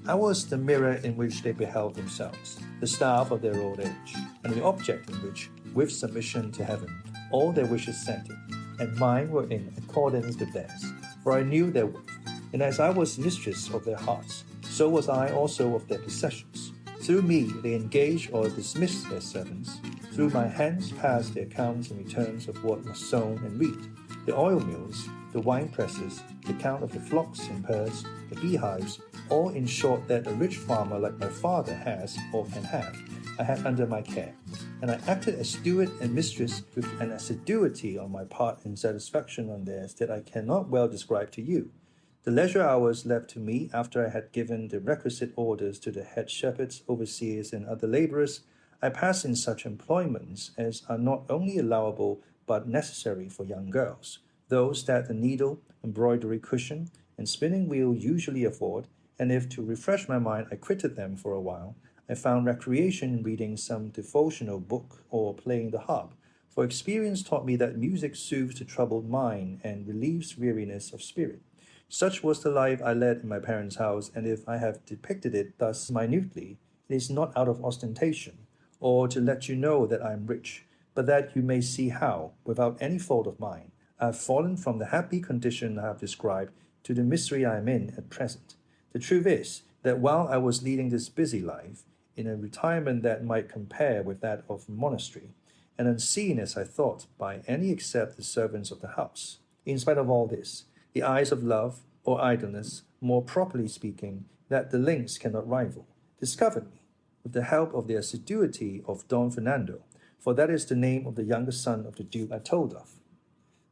I was the mirror in which they beheld themselves, the staff of their old age, and the object in which, with submission to heaven, all their wishes centered, and mine were in accordance with theirs, for I knew their worth, and as I was mistress of their hearts, so was I also of their possessions. Through me they engaged or dismissed their servants. Through my hands passed the accounts and returns of what was sown and reaped, the oil mills, the wine presses, the count of the flocks and herds, the beehives, all in short that a rich farmer like my father has or can have, I had under my care, and I acted as steward and mistress with an assiduity on my part and satisfaction on theirs that I cannot well describe to you. The leisure hours left to me after I had given the requisite orders to the head shepherds, overseers, and other labourers, I passed in such employments as are not only allowable but necessary for young girls, those that the needle, embroidery cushion, and spinning wheel usually afford, and if to refresh my mind I quitted them for a while, I found recreation in reading some devotional book or playing the harp, for experience taught me that music soothes the troubled mind and relieves weariness of spirit. Such was the life I led in my parents' house, and if I have depicted it thus minutely, it is not out of ostentation, or to let you know that I am rich, but that you may see how, without any fault of mine, I have fallen from the happy condition I have described to the misery I am in at present. The truth is that while I was leading this busy life, in a retirement that might compare with that of a monastery, and unseen as I thought by any except the servants of the house, in spite of all this, the eyes of love, or idleness, more properly speaking, that the lynx cannot rival, discovered me, with the help of the assiduity of Don Fernando, for that is the name of the younger son of the Duke I told of.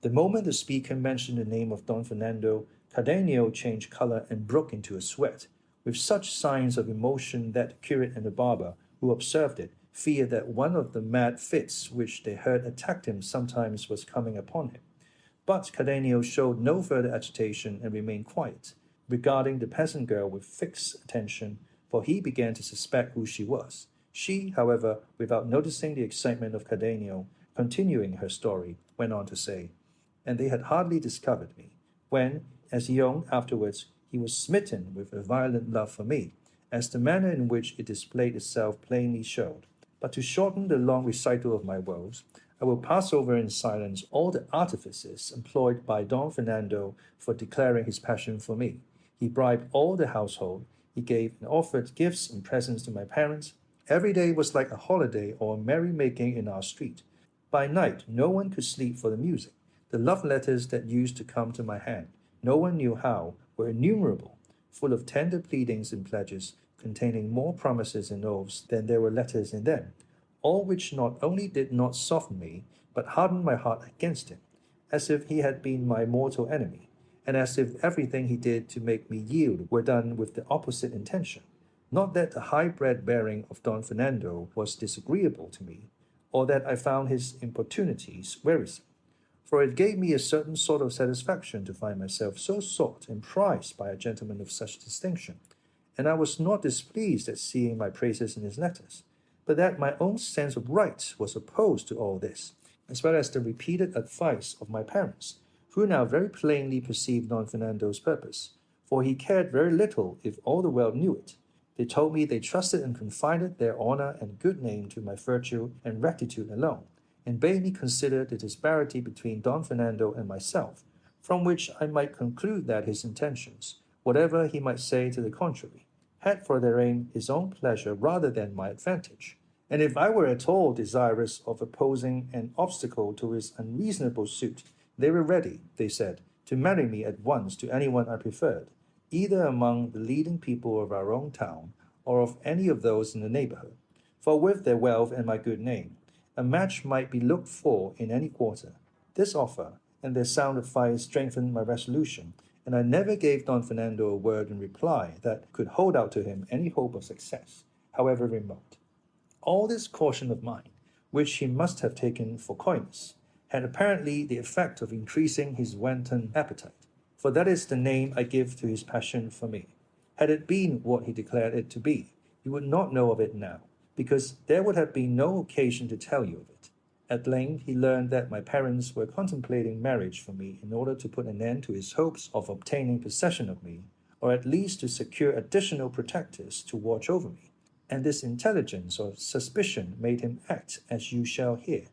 The moment the speaker mentioned the name of Don Fernando, Cardenio changed colour and broke into a sweat, with such signs of emotion that the curate and the barber, who observed it, feared that one of the mad fits which they heard attacked him sometimes was coming upon him. But Cardenio showed no further agitation and remained quiet, regarding the peasant girl with fixed attention, for he began to suspect who she was. She, however, without noticing the excitement of Cardenio, continuing her story, went on to say, and they had hardly discovered me, when, as he owned afterwards, he was smitten with a violent love for me, as the manner in which it displayed itself plainly showed. But to shorten the long recital of my woes, I will pass over in silence all the artifices employed by Don Fernando for declaring his passion for me. He bribed all the household, he gave and offered gifts and presents to my parents. Every day was like a holiday or a merry-making in our street. By night, no one could sleep for the music. The love letters that used to come to my hand, no one knew how, were innumerable, full of tender pleadings and pledges, containing more promises and oaths than there were letters in them, all which not only did not soften me, but hardened my heart against him, as if he had been my mortal enemy, and as if everything he did to make me yield were done with the opposite intention. Not that the high-bred bearing of Don Fernando was disagreeable to me, or that I found his importunities wearisome, for it gave me a certain sort of satisfaction to find myself so sought and prized by a gentleman of such distinction, and I was not displeased at seeing my praises in his letters, but that my own sense of right was opposed to all this, as well as the repeated advice of my parents, who now very plainly perceived Don Fernando's purpose, for he cared very little if all the world knew it. They told me they trusted and confided their honour and good name to my virtue and rectitude alone, and bade me consider the disparity between Don Fernando and myself, from which I might conclude that his intentions, whatever he might say to the contrary, had for their aim his own pleasure rather than my advantage. And if I were at all desirous of opposing an obstacle to his unreasonable suit, they were ready, they said, to marry me at once to anyone I preferred, either among the leading people of our own town, or of any of those in the neighborhood. For with their wealth and my good name, a match might be looked for in any quarter. This offer and their sound advice strengthened my resolution, and I never gave Don Fernando a word in reply that could hold out to him any hope of success, however remote. All this caution of mine, which he must have taken for coyness, had apparently the effect of increasing his wanton appetite, for that is the name I give to his passion for me. Had it been what he declared it to be, you would not know of it now, because there would have been no occasion to tell you of it. At length he learned that my parents were contemplating marriage for me in order to put an end to his hopes of obtaining possession of me, or at least to secure additional protectors to watch over me. And this intelligence or suspicion made him act as you shall hear.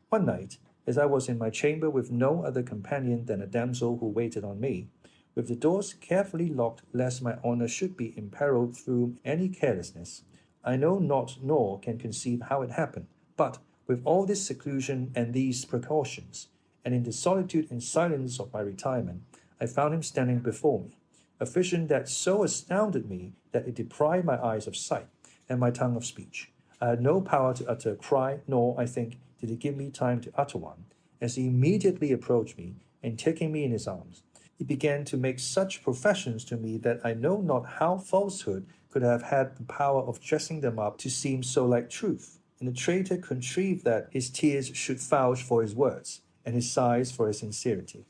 One night, as I was in my chamber with no other companion than a damsel who waited on me, with the doors carefully locked lest my honor should be imperiled through any carelessness, I know not nor can conceive how it happened, but with all this seclusion and these precautions, and in the solitude and silence of my retirement, I found him standing before me, a vision that so astounded me that it deprived my eyes of sight and my tongue of speech. I had no power to utter a cry, nor, I think, did he give me time to utter one, as he immediately approached me, and taking me in his arms, he began to make such professions to me that I know not how falsehood could have had the power of dressing them up to seem so like truth. And the traitor contrived that his tears should vouch for his words, and his sighs for his sincerity.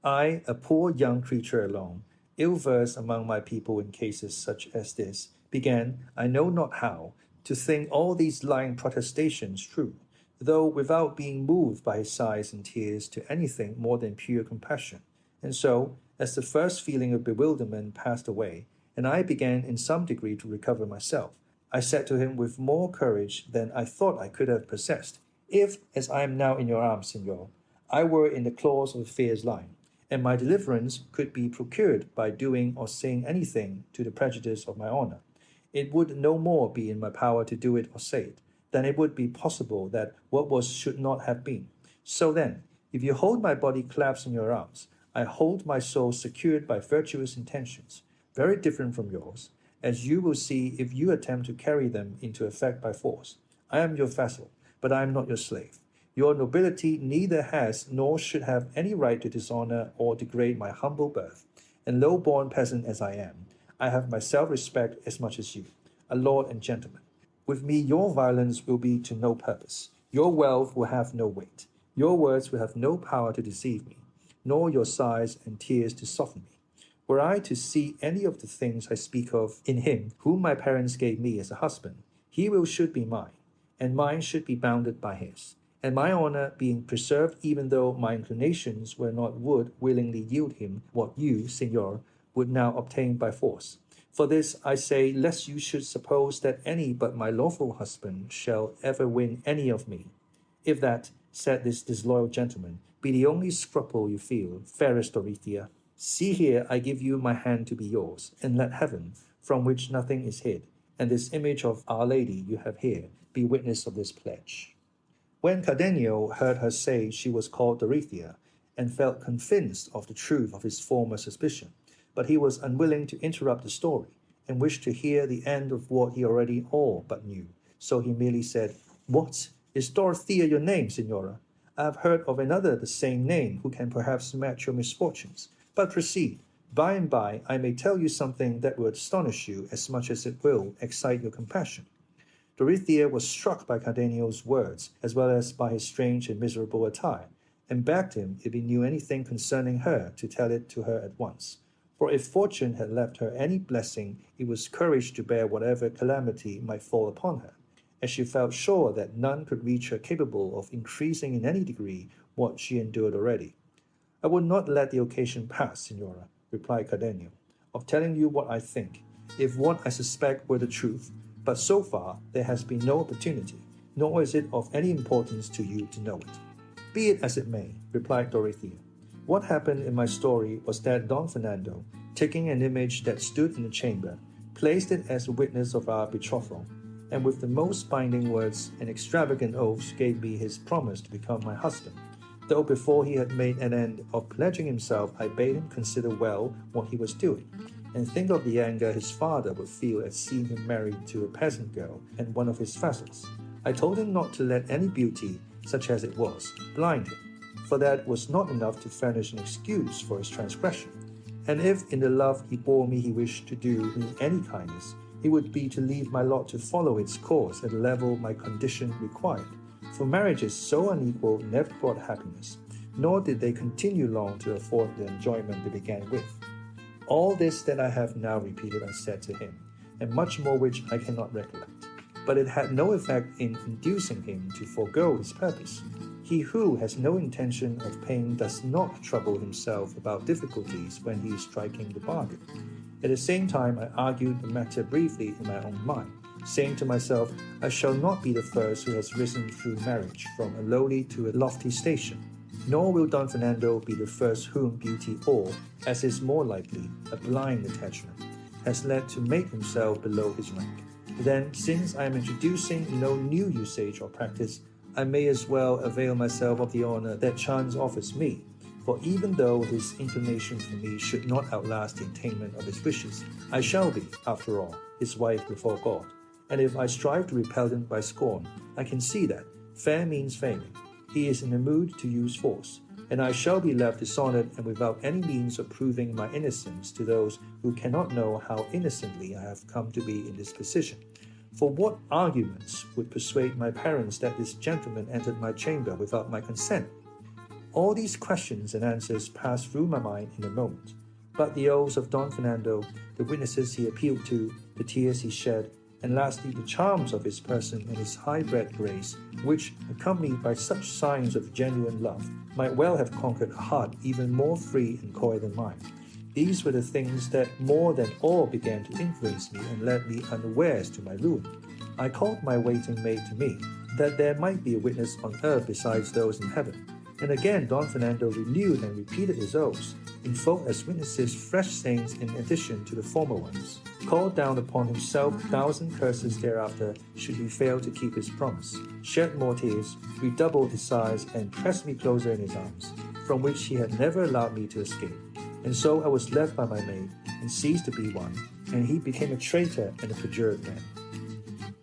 I, a poor young creature alone, ill-versed among my people in cases such as this, began, I know not how, to think all these lying protestations true, though without being moved by his sighs and tears to anything more than pure compassion. And so, as the first feeling of bewilderment passed away, and I began in some degree to recover myself, I said to him with more courage than I thought I could have possessed, if, as I am now in your arms, Senor, I were in the claws of a fierce lion, and my deliverance could be procured by doing or saying anything to the prejudice of my honor, it would no more be in my power to do it or say it, than it would be possible that what was should not have been. So then, if you hold my body clasped in your arms, I hold my soul secured by virtuous intentions, very different from yours, as you will see if you attempt to carry them into effect by force. I am your vassal, but I am not your slave. Your nobility neither has nor should have any right to dishonor or degrade my humble birth, and low-born peasant as I am, I have my self-respect as much as you, a lord and gentleman. With me your violence will be to no purpose, your wealth will have no weight, your words will have no power to deceive me, nor your sighs and tears to soften me. Were I to see any of the things I speak of in him whom my parents gave me as a husband, he should be mine, and mine should be bounded by his, and my honor being preserved even though my inclinations were not would willingly yield him what you, Senor, would now obtain by force. For this I say, lest you should suppose that any but my lawful husband shall ever win any of me. If that, said this disloyal gentleman, be the only scruple you feel, fairest Dorothea, see here I give you my hand to be yours, and let heaven, from which nothing is hid, and this image of Our Lady you have here, be witness of this pledge. When Cardenio heard her say she was called Dorothea, and felt convinced of the truth of his former suspicion, but he was unwilling to interrupt the story, and wished to hear the end of what he already all but knew, so he merely said, What, is Dorothea your name, Signora? I have heard of another the same name who can perhaps match your misfortunes. But proceed. By and by I may tell you something that will astonish you as much as it will excite your compassion. Dorothea was struck by Cardenio's words, as well as by his strange and miserable attire, and begged him, if he knew anything concerning her, to tell it to her at once. For if fortune had left her any blessing, it was courage to bear whatever calamity might fall upon her, as she felt sure that none could reach her capable of increasing in any degree what she endured already. I would not let the occasion pass, Signora, replied Cardenio, of telling you what I think, if what I suspect were the truth, but so far there has been no opportunity, nor is it of any importance to you to know it. Be it as it may, replied Dorothea. What happened in my story was that Don Fernando, taking an image that stood in the chamber, placed it as a witness of our betrothal, and with the most binding words and extravagant oaths gave me his promise to become my husband, though before he had made an end of pledging himself I bade him consider well what he was doing, and think of the anger his father would feel at seeing him married to a peasant girl and one of his vassals. I told him not to let any beauty, such as it was, blind him, for that was not enough to furnish an excuse for his transgression. And if in the love he bore me he wished to do me any kindness, it would be to leave my lot to follow its course at the level my condition required. For marriages so unequal never brought happiness, nor did they continue long to afford the enjoyment they began with. All this that I have now repeated and said to him, and much more which I cannot recollect. But it had no effect in inducing him to forego his purpose. He who has no intention of pain does not trouble himself about difficulties when he is striking the bargain. At the same time, I argued the matter briefly in my own mind, saying to myself, I shall not be the first who has risen through marriage from a lowly to a lofty station, nor will Don Fernando be the first whom beauty or, as is more likely, a blind attachment, has led to make himself below his rank. Then, since I am introducing no new usage or practice, I may as well avail myself of the honor that chance offers me, for even though his inclination for me should not outlast the attainment of his wishes, I shall be, after all, his wife before God. And if I strive to repel him by scorn, I can see that fair means failing. He is in a mood to use force, and I shall be left dishonored and without any means of proving my innocence to those who cannot know how innocently I have come to be in this position. For what arguments would persuade my parents that this gentleman entered my chamber without my consent? All these questions and answers passed through my mind in a moment, but the oaths of Don Fernando, the witnesses he appealed to, the tears he shed, and lastly the charms of his person and his high-bred grace, which, accompanied by such signs of genuine love, might well have conquered a heart even more free and coy than mine. These were the things that more than all began to influence me and led me unawares to my ruin. I called my waiting maid to me, that there might be a witness on earth besides those in heaven. And again Don Fernando renewed and repeated his oaths, invoked as witnesses fresh saints in addition to the former ones, called down upon himself 1,000 curses thereafter should he fail to keep his promise, shed more tears, redoubled his sighs, and pressed me closer in his arms, from which he had never allowed me to escape. And so I was left by my maid, and ceased to be one, and he became a traitor and a perjured man.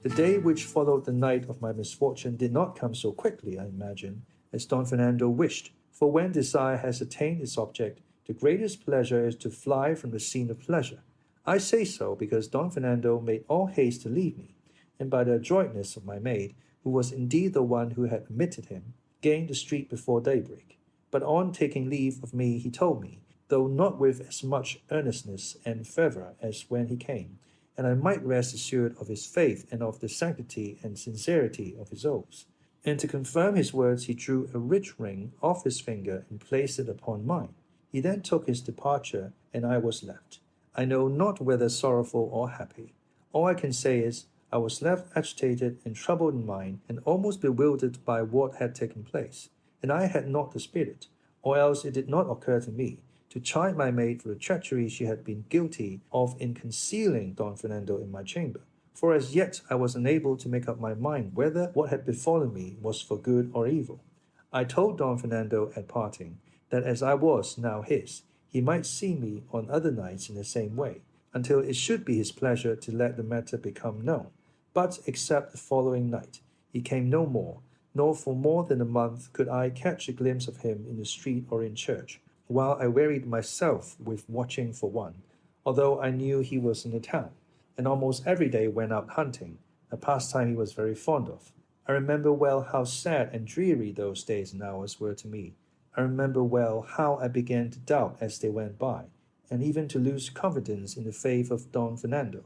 The day which followed the night of my misfortune did not come so quickly, I imagine, as Don Fernando wished, for when desire has attained its object, the greatest pleasure is to fly from the scene of pleasure. I say so because Don Fernando made all haste to leave me, and by the adroitness of my maid, who was indeed the one who had admitted him, gained the street before daybreak. But on taking leave of me, he told me, though not with as much earnestness and fervour as when he came, and I might rest assured of his faith and of the sanctity and sincerity of his oaths. And to confirm his words, he drew a rich ring off his finger and placed it upon mine. He then took his departure, and I was left. I know not whether sorrowful or happy. All I can say is, I was left agitated and troubled in mind, and almost bewildered by what had taken place. And I had not the spirit, or else it did not occur to me, to chide my maid for the treachery she had been guilty of in concealing Don Fernando in my chamber. For as yet I was unable to make up my mind whether what had befallen me was for good or evil. I told Don Fernando at parting that as I was now his, he might see me on other nights in the same way, until it should be his pleasure to let the matter become known. But except the following night, he came no more, nor for more than a month could I catch a glimpse of him in the street or in church, while I wearied myself with watching for one, although I knew he was in the town, and almost every day went out hunting, a pastime he was very fond of. I remember well how sad and dreary those days and hours were to me. I remember well how I began to doubt as they went by, and even to lose confidence in the faith of Don Fernando.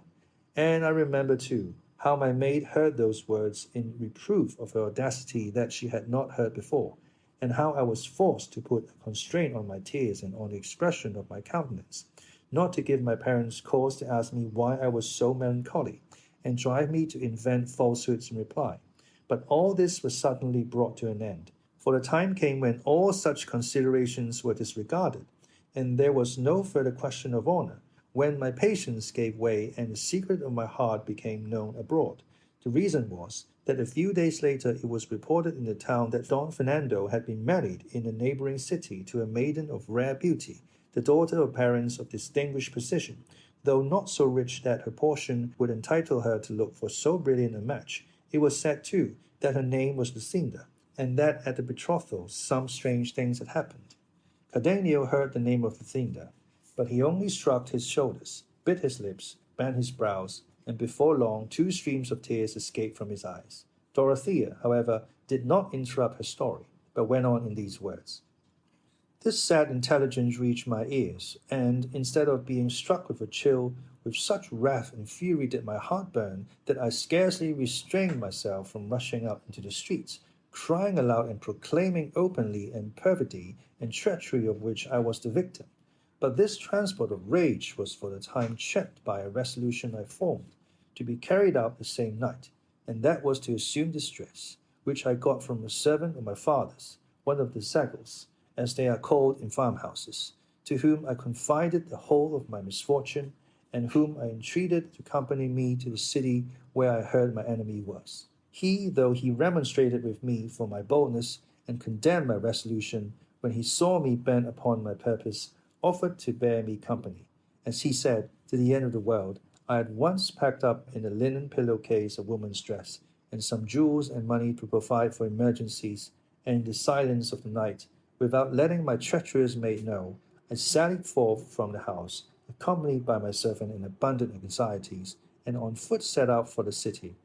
And I remember, too, how my maid heard those words in reproof of her audacity that she had not heard before, and how I was forced to put a constraint on my tears and on the expression of my countenance, not to give my parents cause to ask me why I was so melancholy, and drive me to invent falsehoods in reply. But all this was suddenly brought to an end, for the time came when all such considerations were disregarded, and there was no further question of honor, when my patience gave way and the secret of my heart became known abroad. The reason was that a few days later it was reported in the town that Don Fernando had been married in a neighboring city to a maiden of rare beauty, the daughter of parents of distinguished position, though not so rich that her portion would entitle her to look for so brilliant a match. It was said, too, that her name was Lucinda, and that at the betrothal some strange things had happened. Cardenio heard the name of Lucinda, but he only shrugged his shoulders, bit his lips, bent his brows, and before long 2 streams of tears escaped from his eyes. Dorothea, however, did not interrupt her story, but went on in these words. This sad intelligence reached my ears, and instead of being struck with a chill, with such wrath and fury did my heart burn that I scarcely restrained myself from rushing out into the streets, crying aloud and proclaiming openly and perfidy and treachery of which I was the victim. But this transport of rage was for the time checked by a resolution I formed, to be carried out the same night, and that was to assume this dress, which I got from a servant of my father's, one of the Zagals, as they are called in farmhouses, to whom I confided the whole of my misfortune, and whom I entreated to accompany me to the city where I heard my enemy was. He, though he remonstrated with me for my boldness, and condemned my resolution, when he saw me bent upon my purpose, offered to bear me company, as he said, to the end of the world. I at once packed up in a linen pillowcase a woman's dress, and some jewels and money to provide for emergencies, and in the silence of the night, without letting my treacherous maid know, I sallied forth from the house, accompanied by my servant in abundant anxieties, and on foot set out for the city,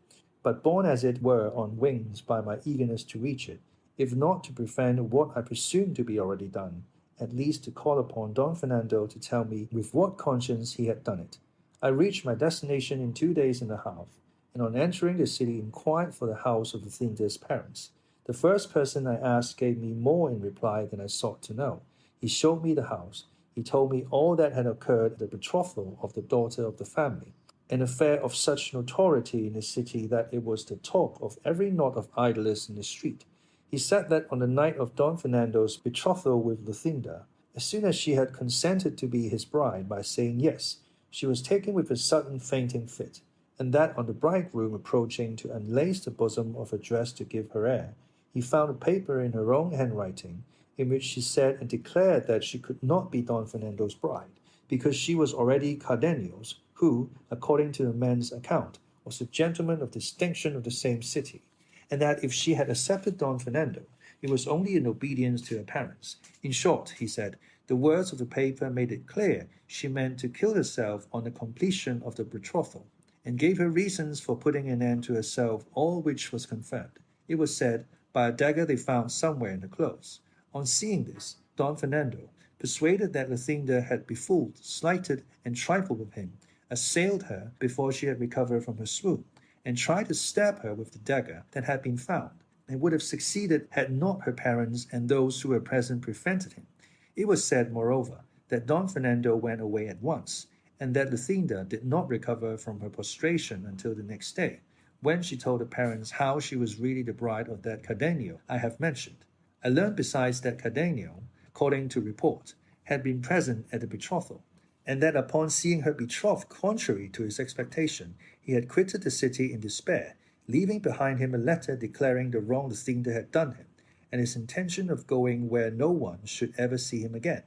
but borne as it were on wings by my eagerness to reach it, if not to prevent what I presumed to be already done, at least to call upon Don Fernando to tell me with what conscience he had done it. I reached my destination in 2 days and a half, and on entering the city inquired for the house of Lucinda's parents. The first person I asked gave me more in reply than I sought to know. He showed me the house. He told me all that had occurred at the betrothal of the daughter of the family, an affair of such notoriety in the city that it was the talk of every knot of idlers in the street. He said that on the night of Don Fernando's betrothal with Lucinda, as soon as she had consented to be his bride by saying yes, she was taken with a sudden fainting fit, and that on the bridegroom approaching to unlace the bosom of her dress to give her air, he found a paper in her own handwriting, in which she said and declared that she could not be Don Fernando's bride, because she was already Cardenio's, who, according to the man's account, was a gentleman of distinction of the same city, and that if she had accepted Don Fernando, it was only in obedience to her parents. In short, he said, the words of the paper made it clear she meant to kill herself on the completion of the betrothal, and gave her reasons for putting an end to herself, all which was confirmed. It was said, by a dagger they found somewhere in the clothes. On seeing this, Don Fernando, persuaded that Lucinda had befooled, slighted, and trifled with him, assailed her before she had recovered from her swoon, and tried to stab her with the dagger that had been found, and would have succeeded had not her parents and those who were present prevented him. It was said, moreover, that Don Fernando went away at once, and that Lucinda did not recover from her prostration until the next day, when she told her parents how she was really the bride of that Cardenio I have mentioned. I learned besides that Cardenio, according to report, had been present at the betrothal, and that upon seeing her betrothed contrary to his expectation, he had quitted the city in despair, leaving behind him a letter declaring the wrong Lucinda had done him, and his intention of going where no one should ever see him again.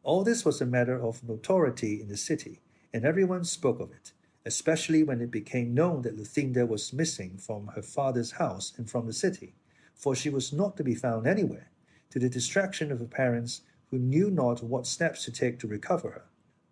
All this was a matter of notoriety in the city, and everyone spoke of it, especially when it became known that Lucinda was missing from her father's house and from the city, for she was not to be found anywhere, to the distraction of her parents, who knew not what steps to take to recover her.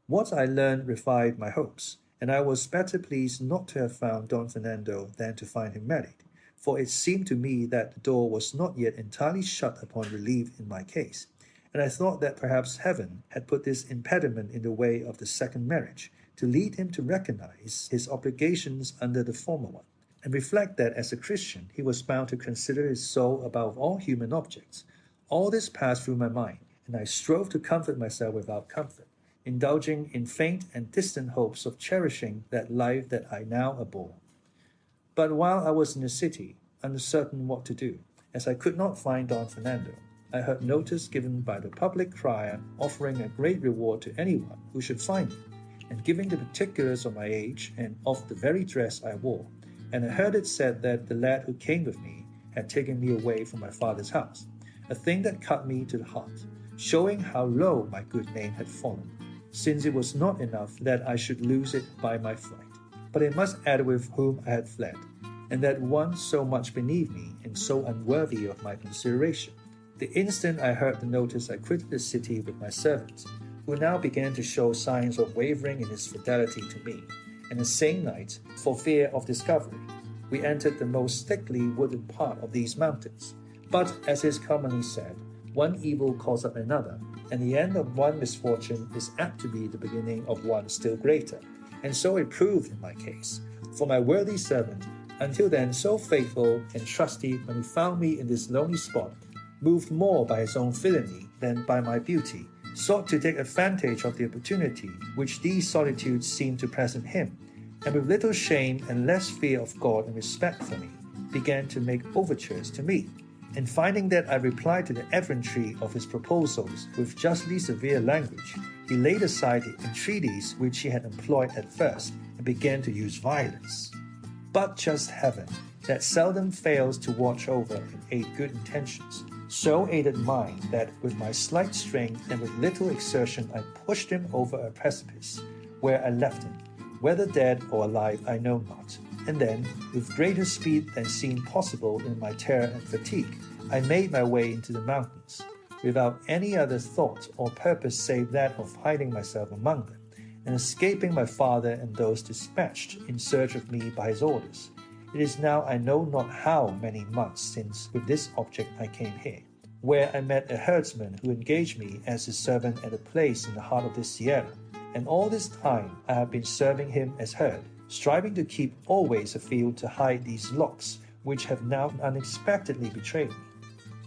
What I learned revived my hopes, and I was better pleased not to have found Don Fernando than to find him married, for it seemed to me that the door was not yet entirely shut upon relief in my case, and I thought that perhaps heaven had put this impediment in the way of the second marriage, to lead him to recognize his obligations under the former one, and reflect that as a Christian he was bound to consider his soul above all human objects. All this passed through my mind, and I strove to comfort myself without comfort, indulging in faint and distant hopes of cherishing that life that I now abhor. But while I was in the city, uncertain what to do, as I could not find Don Fernando, I heard notice given by the public crier offering a great reward to anyone who should find me, and giving the particulars of my age and of the very dress I wore, and I heard it said that the lad who came with me had taken me away from my father's house, a thing that cut me to the heart, showing how low my good name had fallen. since it was not enough that I should lose it by my flight, but it must add with whom I had fled, and that one so much beneath me and so unworthy of my consideration. The instant I heard the notice, I quitted the city with my servant, who now began to show signs of wavering in his fidelity to me, and the same night, for fear of discovery, we entered the most thickly wooded part of these mountains. But, as is commonly said, one evil calls up another, and the end of one misfortune is apt to be the beginning of one still greater. And so it proved in my case, for my worthy servant, until then so faithful and trusty, when he found me in this lonely spot, moved more by his own villainy than by my beauty, sought to take advantage of the opportunity which these solitudes seemed to present him, and with little shame and less fear of God and respect for me, began to make overtures to me. And finding that I replied to the effrontery of his proposals with justly severe language, he laid aside the entreaties which he had employed at first, and began to use violence. But just heaven, that seldom fails to watch over and aid good intentions, so aided mine that with my slight strength and with little exertion I pushed him over a precipice, where I left him, whether dead or alive I know not. And then, with greater speed than seemed possible in my terror and fatigue, I made my way into the mountains, without any other thought or purpose save that of hiding myself among them, and escaping my father and those dispatched in search of me by his orders. It is now I know not how many months since with this object I came here, where I met a herdsman who engaged me as his servant at a place in the heart of this sierra, and all this time I have been serving him as herd, striving to keep always afield to hide these locks which have now unexpectedly betrayed me.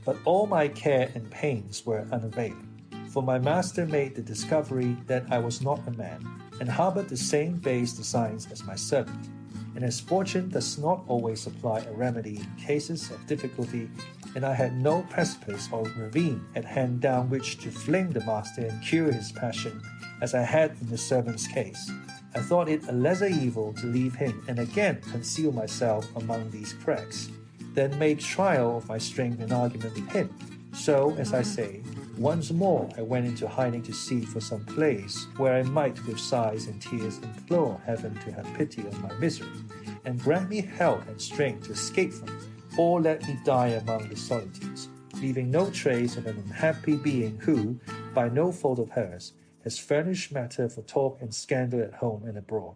But all my care and pains were unavailing, for my master made the discovery that I was not a man, and harbored the same base designs as my servant. And as fortune does not always supply a remedy in cases of difficulty, and I had no precipice or ravine at hand down which to fling the master and cure his passion, as I had in the servant's case, I thought it a lesser evil to leave him and again conceal myself among these crags, than make trial of my strength in argument with him. So, as I say, once more I went into hiding to seek for some place where I might with sighs and tears implore heaven to have pity on my misery, and grant me health and strength to escape from it, or let me die among the solitudes, leaving no trace of an unhappy being who, by no fault of hers, has furnished matter for talk and scandal at home and abroad.